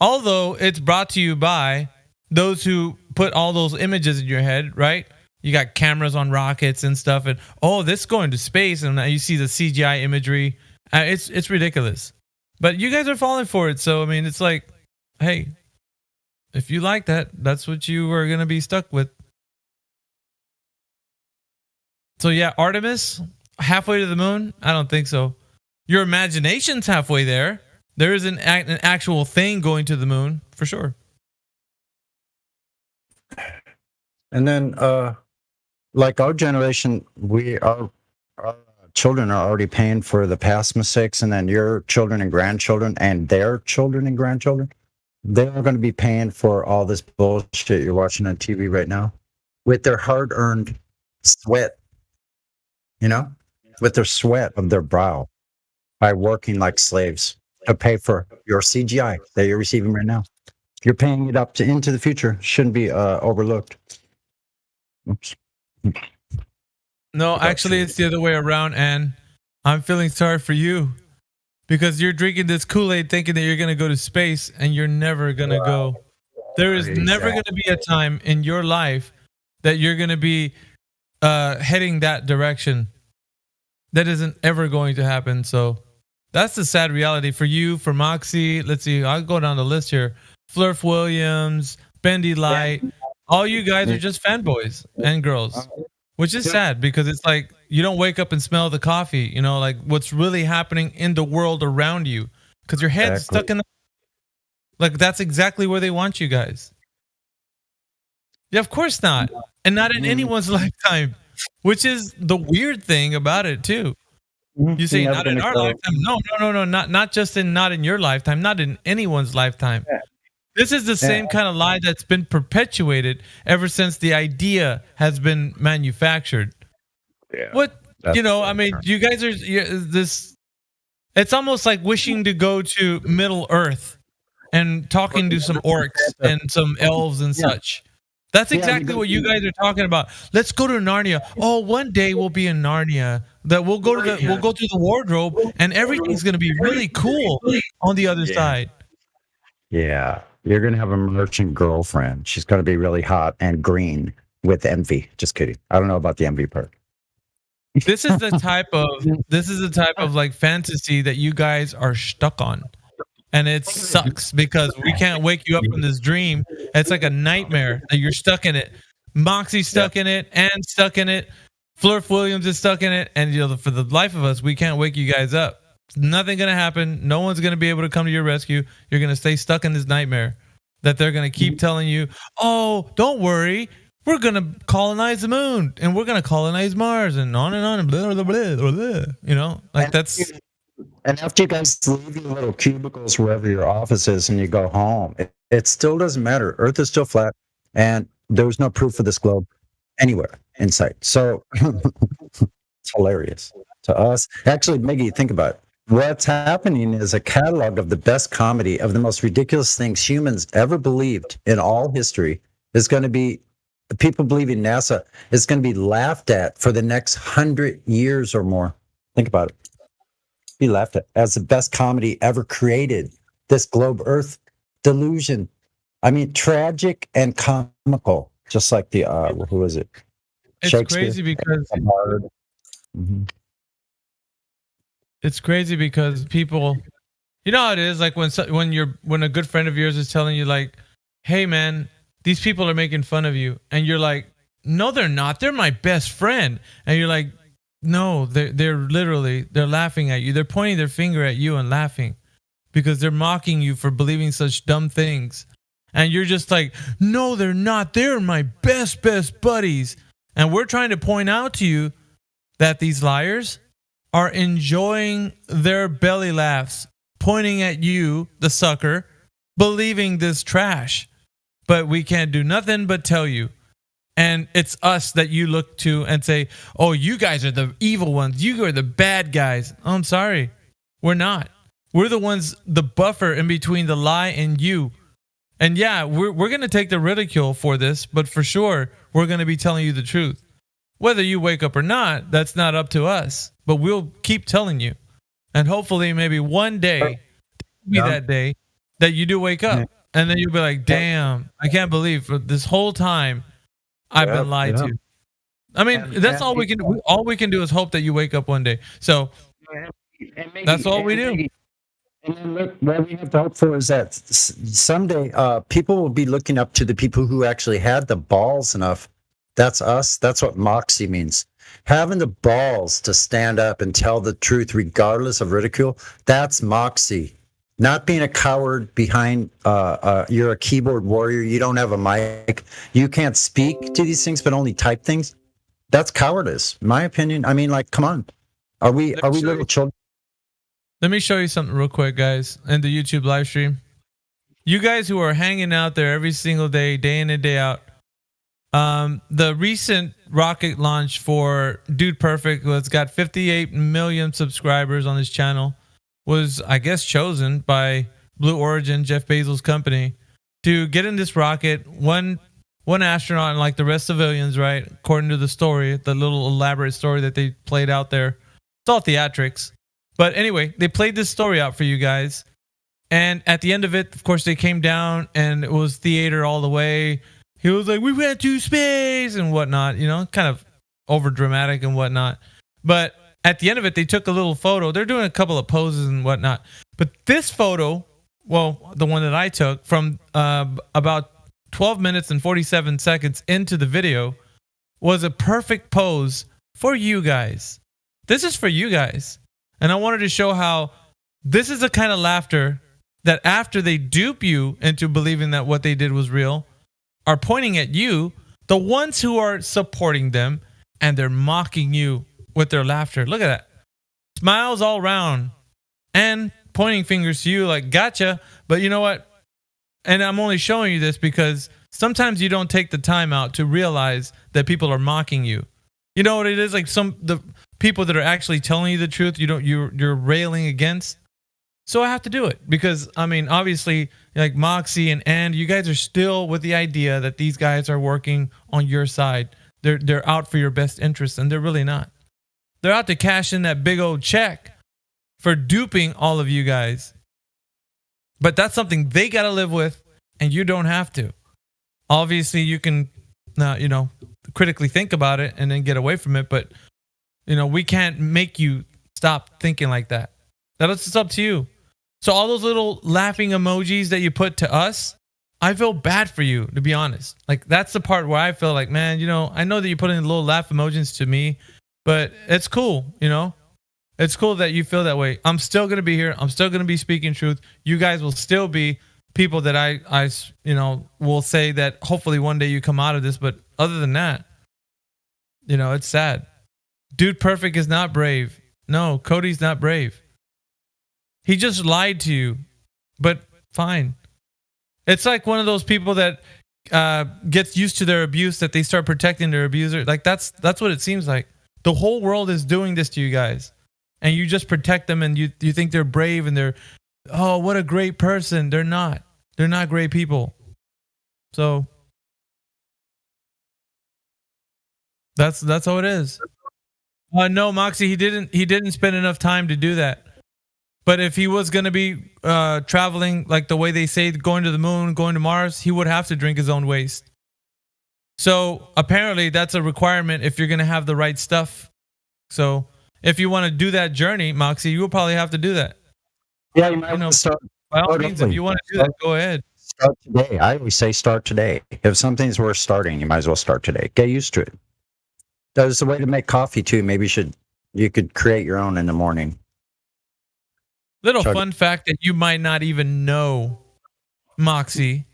Speaker 7: Although it's brought to you by those who put all those images in your head, right? You got cameras on rockets and stuff, and oh, this is going to space, and you see the CGI imagery. It's ridiculous. But you guys are falling for it, so I mean, it's like, hey, if you like that, that's what you are going to be stuck with. So yeah, Artemis, halfway to the moon? I don't think so. Your imagination's halfway there. There is an actual thing going to the moon, for sure.
Speaker 2: And then, like our generation, our children are already paying for the past mistakes, and then your children and grandchildren and their children and grandchildren, they're going to be paying for all this bullshit you're watching on TV right now with their hard-earned sweat, you know, with their sweat of their brow by working like slaves to pay for your CGI that you're receiving right now. You're paying it up to into the future. Shouldn't be overlooked. Oops.
Speaker 7: No, actually, it's the other way around, and I'm feeling sorry for you because you're drinking this Kool-Aid thinking that you're going to go to space, and you're never going to go. There is never going to be a time in your life that you're going to be heading that direction. That isn't ever going to happen. So that's the sad reality for you, for Moxie. Let's see. I'll go down the list here. Flurf Williams, Bendy Light. All you guys are just fanboys and girls, which is sad because it's like you don't wake up and smell the coffee, you know, like what's really happening in the world around you because your head's stuck in the. Like, that's exactly where they want you guys. Yeah, of course not. And not in anyone's lifetime, which is the weird thing about it, too. You say not in our lifetime. No. Not just not in your lifetime, not in anyone's lifetime. Yeah. This is the same kind of lie that's been perpetuated ever since the idea has been manufactured. Yeah. What, you know, I mean, you guys are this. It's almost like wishing to go to Middle Earth and talking to some orcs and some elves and such. That's exactly what you guys are talking about. Let's go to Narnia. Oh, one day we'll be in Narnia. That we'll go to we'll go through the wardrobe and everything's going to be really cool on the other side.
Speaker 2: Yeah, you're going to have a merchant girlfriend. She's going to be really hot and green with envy. Just kidding. I don't know about the envy part.
Speaker 7: This is the type of like fantasy that you guys are stuck on. And it sucks because we can't wake you up from this dream. It's like a nightmare that you're stuck in it. Moxie's stuck in it, and stuck in it. Flurf Williams is stuck in it, and you know, for the life of us, we can't wake you guys up. Nothing gonna happen. No one's gonna be able to come to your rescue. You're gonna stay stuck in this nightmare that they're gonna keep telling you. Oh, don't worry. We're gonna colonize the moon, and we're gonna colonize Mars, and on and blah blah blah blah blah. You know, like that's.
Speaker 2: And after you guys leave your little cubicles wherever your office is and you go home, it still doesn't matter. Earth is still flat, and there's no proof of this globe anywhere in sight. So it's hilarious to us. Actually, Miggy, think about it. What's happening is a catalog of the best comedy of the most ridiculous things humans ever believed in all history is going to be, people believing NASA is going to be laughed at for the next 100 years or more. Think about it. Be laughed at as the best comedy ever created. This globe Earth delusion. I mean, tragic and comical, just like the who is it?
Speaker 7: It's crazy because it's crazy because people, you know how it is. Like when a good friend of yours is telling you, like, "Hey, man, these people are making fun of you," and you're like, "No, they're not. They're my best friend," and you're like. No, they're literally, they're laughing at you. They're pointing their finger at you and laughing because they're mocking you for believing such dumb things. And you're just like, no, they're not. They're my best buddies. And we're trying to point out to you that these liars are enjoying their belly laughs, pointing at you, the sucker, believing this trash. But we can't do nothing but tell you. And it's us that you look to and say, oh, you guys are the evil ones. You are the bad guys. Oh, I'm sorry. We're not. We're the ones, the buffer in between the lie and you. And yeah, we're going to take the ridicule for this, but for sure, we're going to be telling you the truth. Whether you wake up or not, that's not up to us. But we'll keep telling you. And hopefully maybe one day, that day, that you do wake up. And then you'll be like, damn, I can't believe for this whole time, I've been lied to. I mean, that's all we can do. All we can do is hope that you wake up one day. So that's all we do.
Speaker 2: And then look, what we have to hope for is that someday people will be looking up to the people who actually had the balls enough. That's us. That's what Moxie means. Having the balls to stand up and tell the truth regardless of ridicule. That's Moxie. Not being a coward behind, you're a keyboard warrior, you don't have a mic, you can't speak to these things but only type things. That's cowardice, in my opinion. I mean, like, come on. Are we little children?
Speaker 7: Let me show you something real quick, guys, in the YouTube live stream. You guys who are hanging out there every single day, day in and day out, the recent rocket launch for Dude Perfect, who has got 58 million subscribers on his channel, was, I guess, chosen by Blue Origin, Jeff Bezos' company, to get in this rocket. One astronaut and like the rest civilians, right? According to the story, the little elaborate story that they played out there. It's all theatrics. But anyway, they played this story out for you guys. And at the end of it, of course, they came down and it was theater all the way. He was like, we went to space and whatnot, you know, kind of over dramatic and whatnot. But at the end of it, they took a little photo. They're doing a couple of poses and whatnot. But this photo, well, the one that I took from about 12 minutes and 47 seconds into the video, was a perfect pose for you guys. This is for you guys. And I wanted to show how this is the kind of laughter that after they dupe you into believing that what they did was real, are pointing at you, the ones who are supporting them, and they're mocking you with their laughter. Look at that. Smiles all around and pointing fingers to you like, gotcha. But you know what? And I'm only showing you this because sometimes you don't take the time out to realize that people are mocking you. You know what it is? Like the people that are actually telling you the truth, you're railing against. So I have to do it because, I mean, obviously, like Moxie and you guys are still with the idea that these guys are working on your side. They're out for your best interests, and they're really not. They're out to cash in that big old check for duping all of you guys. But that's something they got to live with, and you don't have to. Obviously, you can, critically think about it and then get away from it. But, we can't make you stop thinking like that. That's just up to you. So all those little laughing emojis that you put to us, I feel bad for you, to be honest. Like, that's the part where I feel like, man, I know that you put in little laugh emojis to me, but it's cool, It's cool that you feel that way. I'm still going to be here. I'm still going to be speaking truth. You guys will still be people that I will say that hopefully one day you come out of this. But other than that, it's sad. Dude Perfect is not brave. No, Cody's not brave. He just lied to you, but fine. It's like one of those people that gets used to their abuse, that they start protecting their abuser. Like that's what it seems like. The whole world is doing this to you guys, and you just protect them, and you think they're brave, and they're, oh, what a great person. They're not. They're not great people. So that's how it is. No, Moxie, he didn't spend enough time to do that. But if he was going to be traveling like the way they say, going to the moon, going to Mars, he would have to drink his own waste. So apparently that's a requirement if you're going to have the right stuff. So if you want to do that journey, Moxie, you will probably have to do that.
Speaker 2: Yeah, you might start.
Speaker 7: By all means, if you want to do that, go ahead.
Speaker 2: Start today. I always say start today. If something's worth starting, you might as well start today. Get used to it. There's a way to make coffee too. Maybe you could create your own in the morning.
Speaker 7: Little fun fact that you might not even know, Moxie,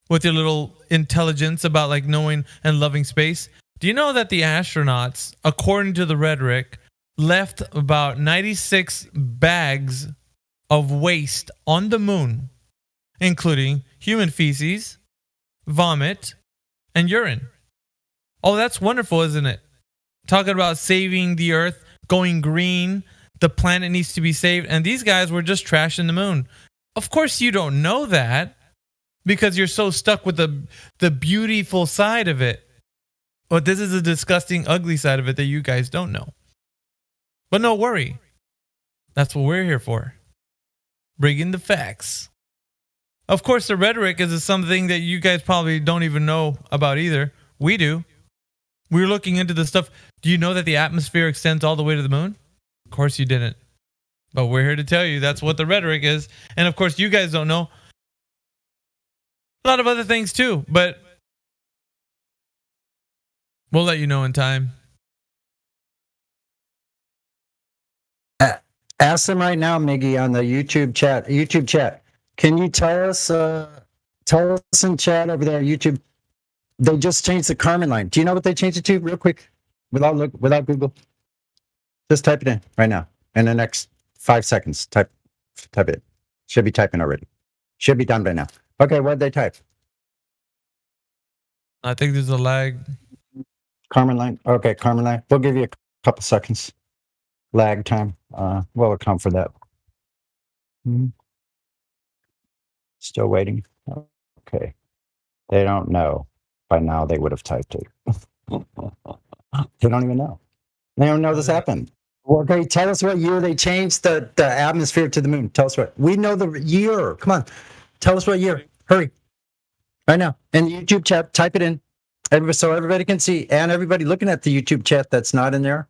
Speaker 7: with your little intelligence about like knowing and loving space. Do you know that the astronauts, according to the rhetoric, left about 96 bags of waste on the moon, including human feces, vomit, and urine? Oh, that's wonderful, isn't it? Talking about saving the Earth, going green. The planet needs to be saved. And these guys were just trashing the moon. Of course, you don't know that because you're so stuck with the beautiful side of it. But this is the disgusting, ugly side of it that you guys don't know. But no worry. That's what we're here for. Bringing the facts. Of course, the rhetoric is something that you guys probably don't even know about either. We do. We're looking into the stuff. Do you know that the atmosphere extends all the way to the moon? Of course you didn't. But we're here to tell you that's what the rhetoric is. And of course, you guys don't know a lot of other things too. But we'll let you know in time.
Speaker 2: Ask them right now, Miggy, on the YouTube chat. Can you tell us in chat over there, YouTube? They just changed the Carmen line. Do you know what they changed it to, real quick, without Google? Just type it in right now. In the next 5 seconds, type it. Should be typing already. Should be done by now. Okay, what did they type?
Speaker 7: I think there's a lag.
Speaker 2: Carmen line. Okay, Carmen line. We'll give you a couple seconds. Lag time. We'll account for that. Still waiting. Okay. Okay. They don't know. By now, they would have typed it. They don't even know. They don't know this happened. Okay, tell us what year they changed the atmosphere to the moon. Tell us what. We know the year. Come on. Tell us what year. Hurry. Right now. In the YouTube chat, type it in. So everybody can see. And everybody looking at the YouTube chat that's not in there,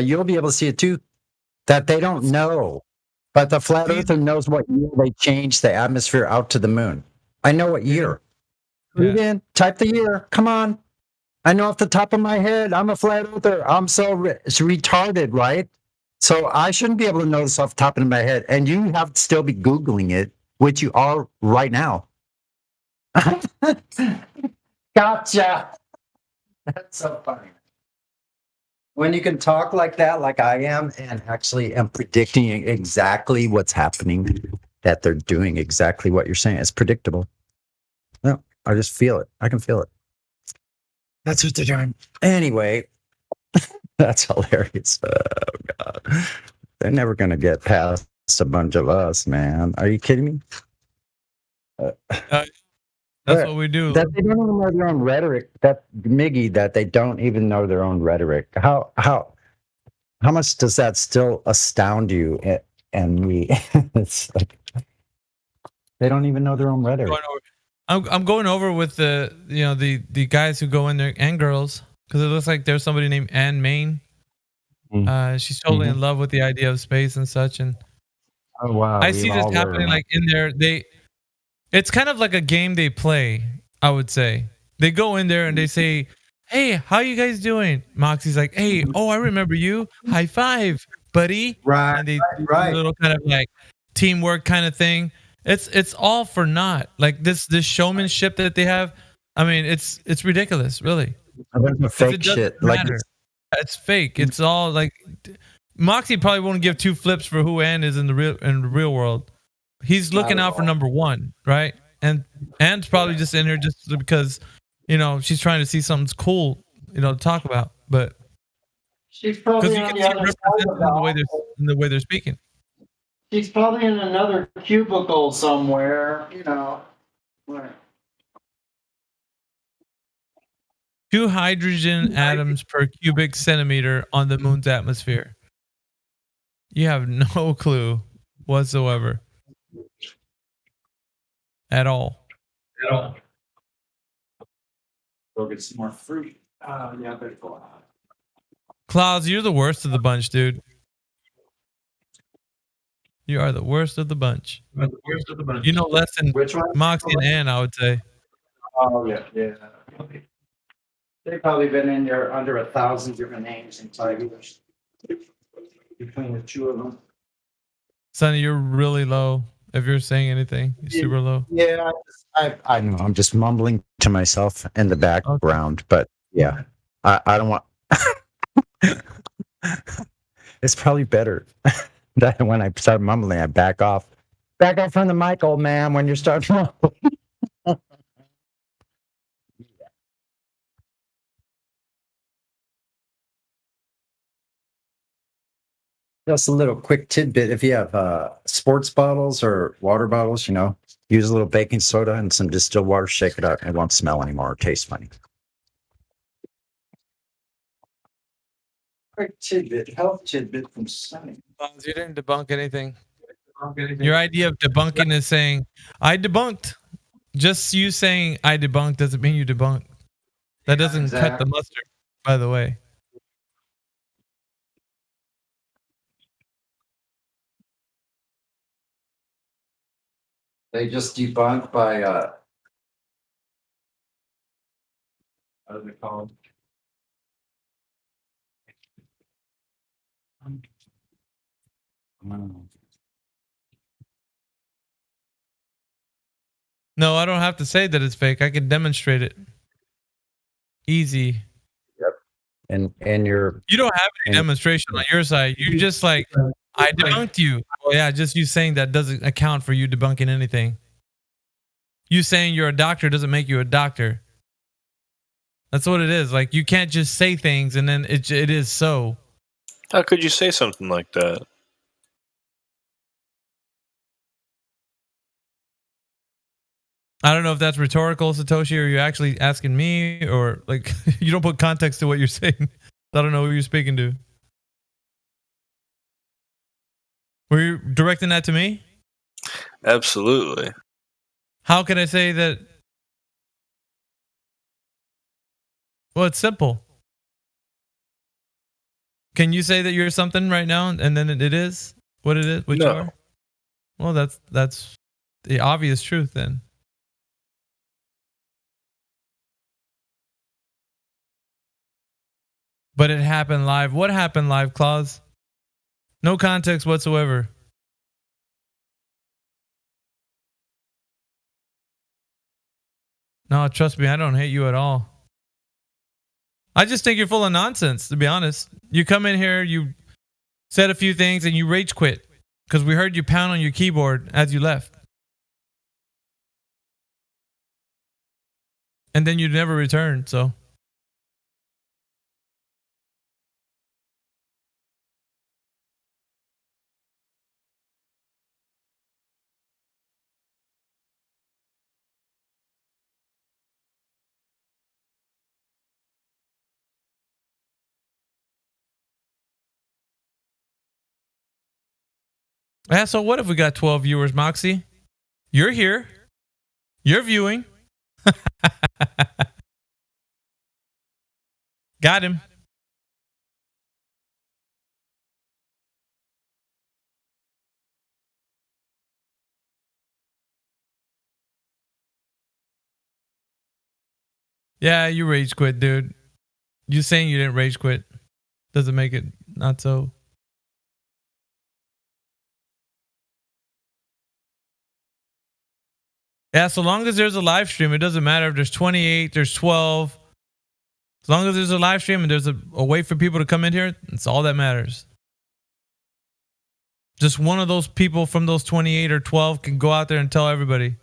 Speaker 2: you'll be able to see it too. That they don't know. But the flat earther knows what year they changed the atmosphere out to the moon. I know what year. Read in. Type the year. Come on. I know off the top of my head. I'm a flat earther. I'm so it's retarded, right? So I shouldn't be able to know this off the top of my head. And you have to still be Googling it, which you are right now. Gotcha. That's so funny. When you can talk like that, like I am, and actually am predicting exactly what's happening, that they're doing exactly what you're saying. It's predictable. No, I just feel it. I can feel it. That's what they're doing. Anyway, that's hilarious. Oh, God. They're never going to get past a bunch of us, man. Are you kidding me?
Speaker 7: That's what we do.
Speaker 2: That they don't even know their own rhetoric. That Miggy, that they don't even know their own rhetoric. How much does that still astound you and me? It's like they don't even know their own rhetoric.
Speaker 7: I'm going over with the guys who go in there and girls, because it looks like there's somebody named Anne Main. She's totally in love with the idea of space and such. And
Speaker 2: oh wow,
Speaker 7: I see this happening like in there. It's kind of like a game they play. I would say they go in there and they say, "Hey, how you guys doing?" Moxie's like, "Hey, I remember you. High five, buddy."
Speaker 2: Right.
Speaker 7: And they do a little kind of like teamwork kind of thing. It's all for naught. Like this showmanship that they have. I mean, it's ridiculous, really.
Speaker 2: It's fake shit. Like
Speaker 7: it's fake. It's all like Moxie probably won't give two flips for who Ann is in the real world. He's looking out for number one, right? And Ann's probably just in here just because she's trying to see something cool, to talk about. But
Speaker 2: she's probably
Speaker 7: because you can see it represented in the way they're speaking.
Speaker 2: She's probably in another cubicle somewhere, Where?
Speaker 7: 2 hydrogen atoms per cubic centimeter on the moon's atmosphere. You have no clue whatsoever. At all.
Speaker 2: Go get some more fruit. Yeah, I better go out.
Speaker 7: Klaus, you're the worst of the bunch, dude. You are the worst of the bunch. You know less than Moxie and Ann, I would say.
Speaker 2: Oh, yeah. They've probably been in there under 1,000 different names inside between the two of them.
Speaker 7: Sonny, you're really low. If you're saying anything, you're super low.
Speaker 2: Yeah, I know. I'm just mumbling to myself in the background, but yeah, I don't want. It's probably better that when I start mumbling, I back off. Back off from the mic, old man. When you start mumbling. Just a little quick tidbit. If you have sports bottles or water bottles, use a little baking soda and some distilled water, shake it up. It won't smell anymore or taste funny. Quick tidbit, health tidbit from Sunny.
Speaker 7: You didn't debunk anything. Your idea of debunking is saying, I debunked. Just you saying I debunked doesn't mean you debunked. That doesn't cut the mustard, by the way.
Speaker 2: They just debunked by what is it called?
Speaker 7: No, I don't have to say that it's fake. I can demonstrate it. Easy.
Speaker 2: Yep. And you
Speaker 7: don't have any demonstration on your side. You just like, I debunked you. Oh yeah, just you saying that doesn't account for you debunking anything. You saying you're a doctor doesn't make you a doctor. That's what it is. Like you can't just say things and then it is so.
Speaker 13: How could you say something like that?
Speaker 7: I don't know if that's rhetorical, Satoshi, or you're actually asking me, or like you don't put context to what you're saying. I don't know who you're speaking to. Were you directing that to me?
Speaker 13: Absolutely.
Speaker 7: How can I say that? Well, it's simple. Can you say that you're something right now, and then it is what it is? What you are? Well, that's the obvious truth then. But it happened live. What happened live, Claus? No context whatsoever. No, trust me, I don't hate you at all. I just think you're full of nonsense, to be honest. You come in here, you said a few things, and you rage quit because we heard you pound on your keyboard as you left. And then you never returned, so. Yeah, so what if we got 12 viewers, Moxie? You're here. You're viewing. Got him. Yeah, you rage quit, dude. You saying you didn't rage quit doesn't make it not so. Yeah, so long as there's a live stream, it doesn't matter if there's 28, there's 12. As long as there's a live stream and there's a way for people to come in here, it's all that matters. Just one of those people from those 28 or 12 can go out there and tell everybody,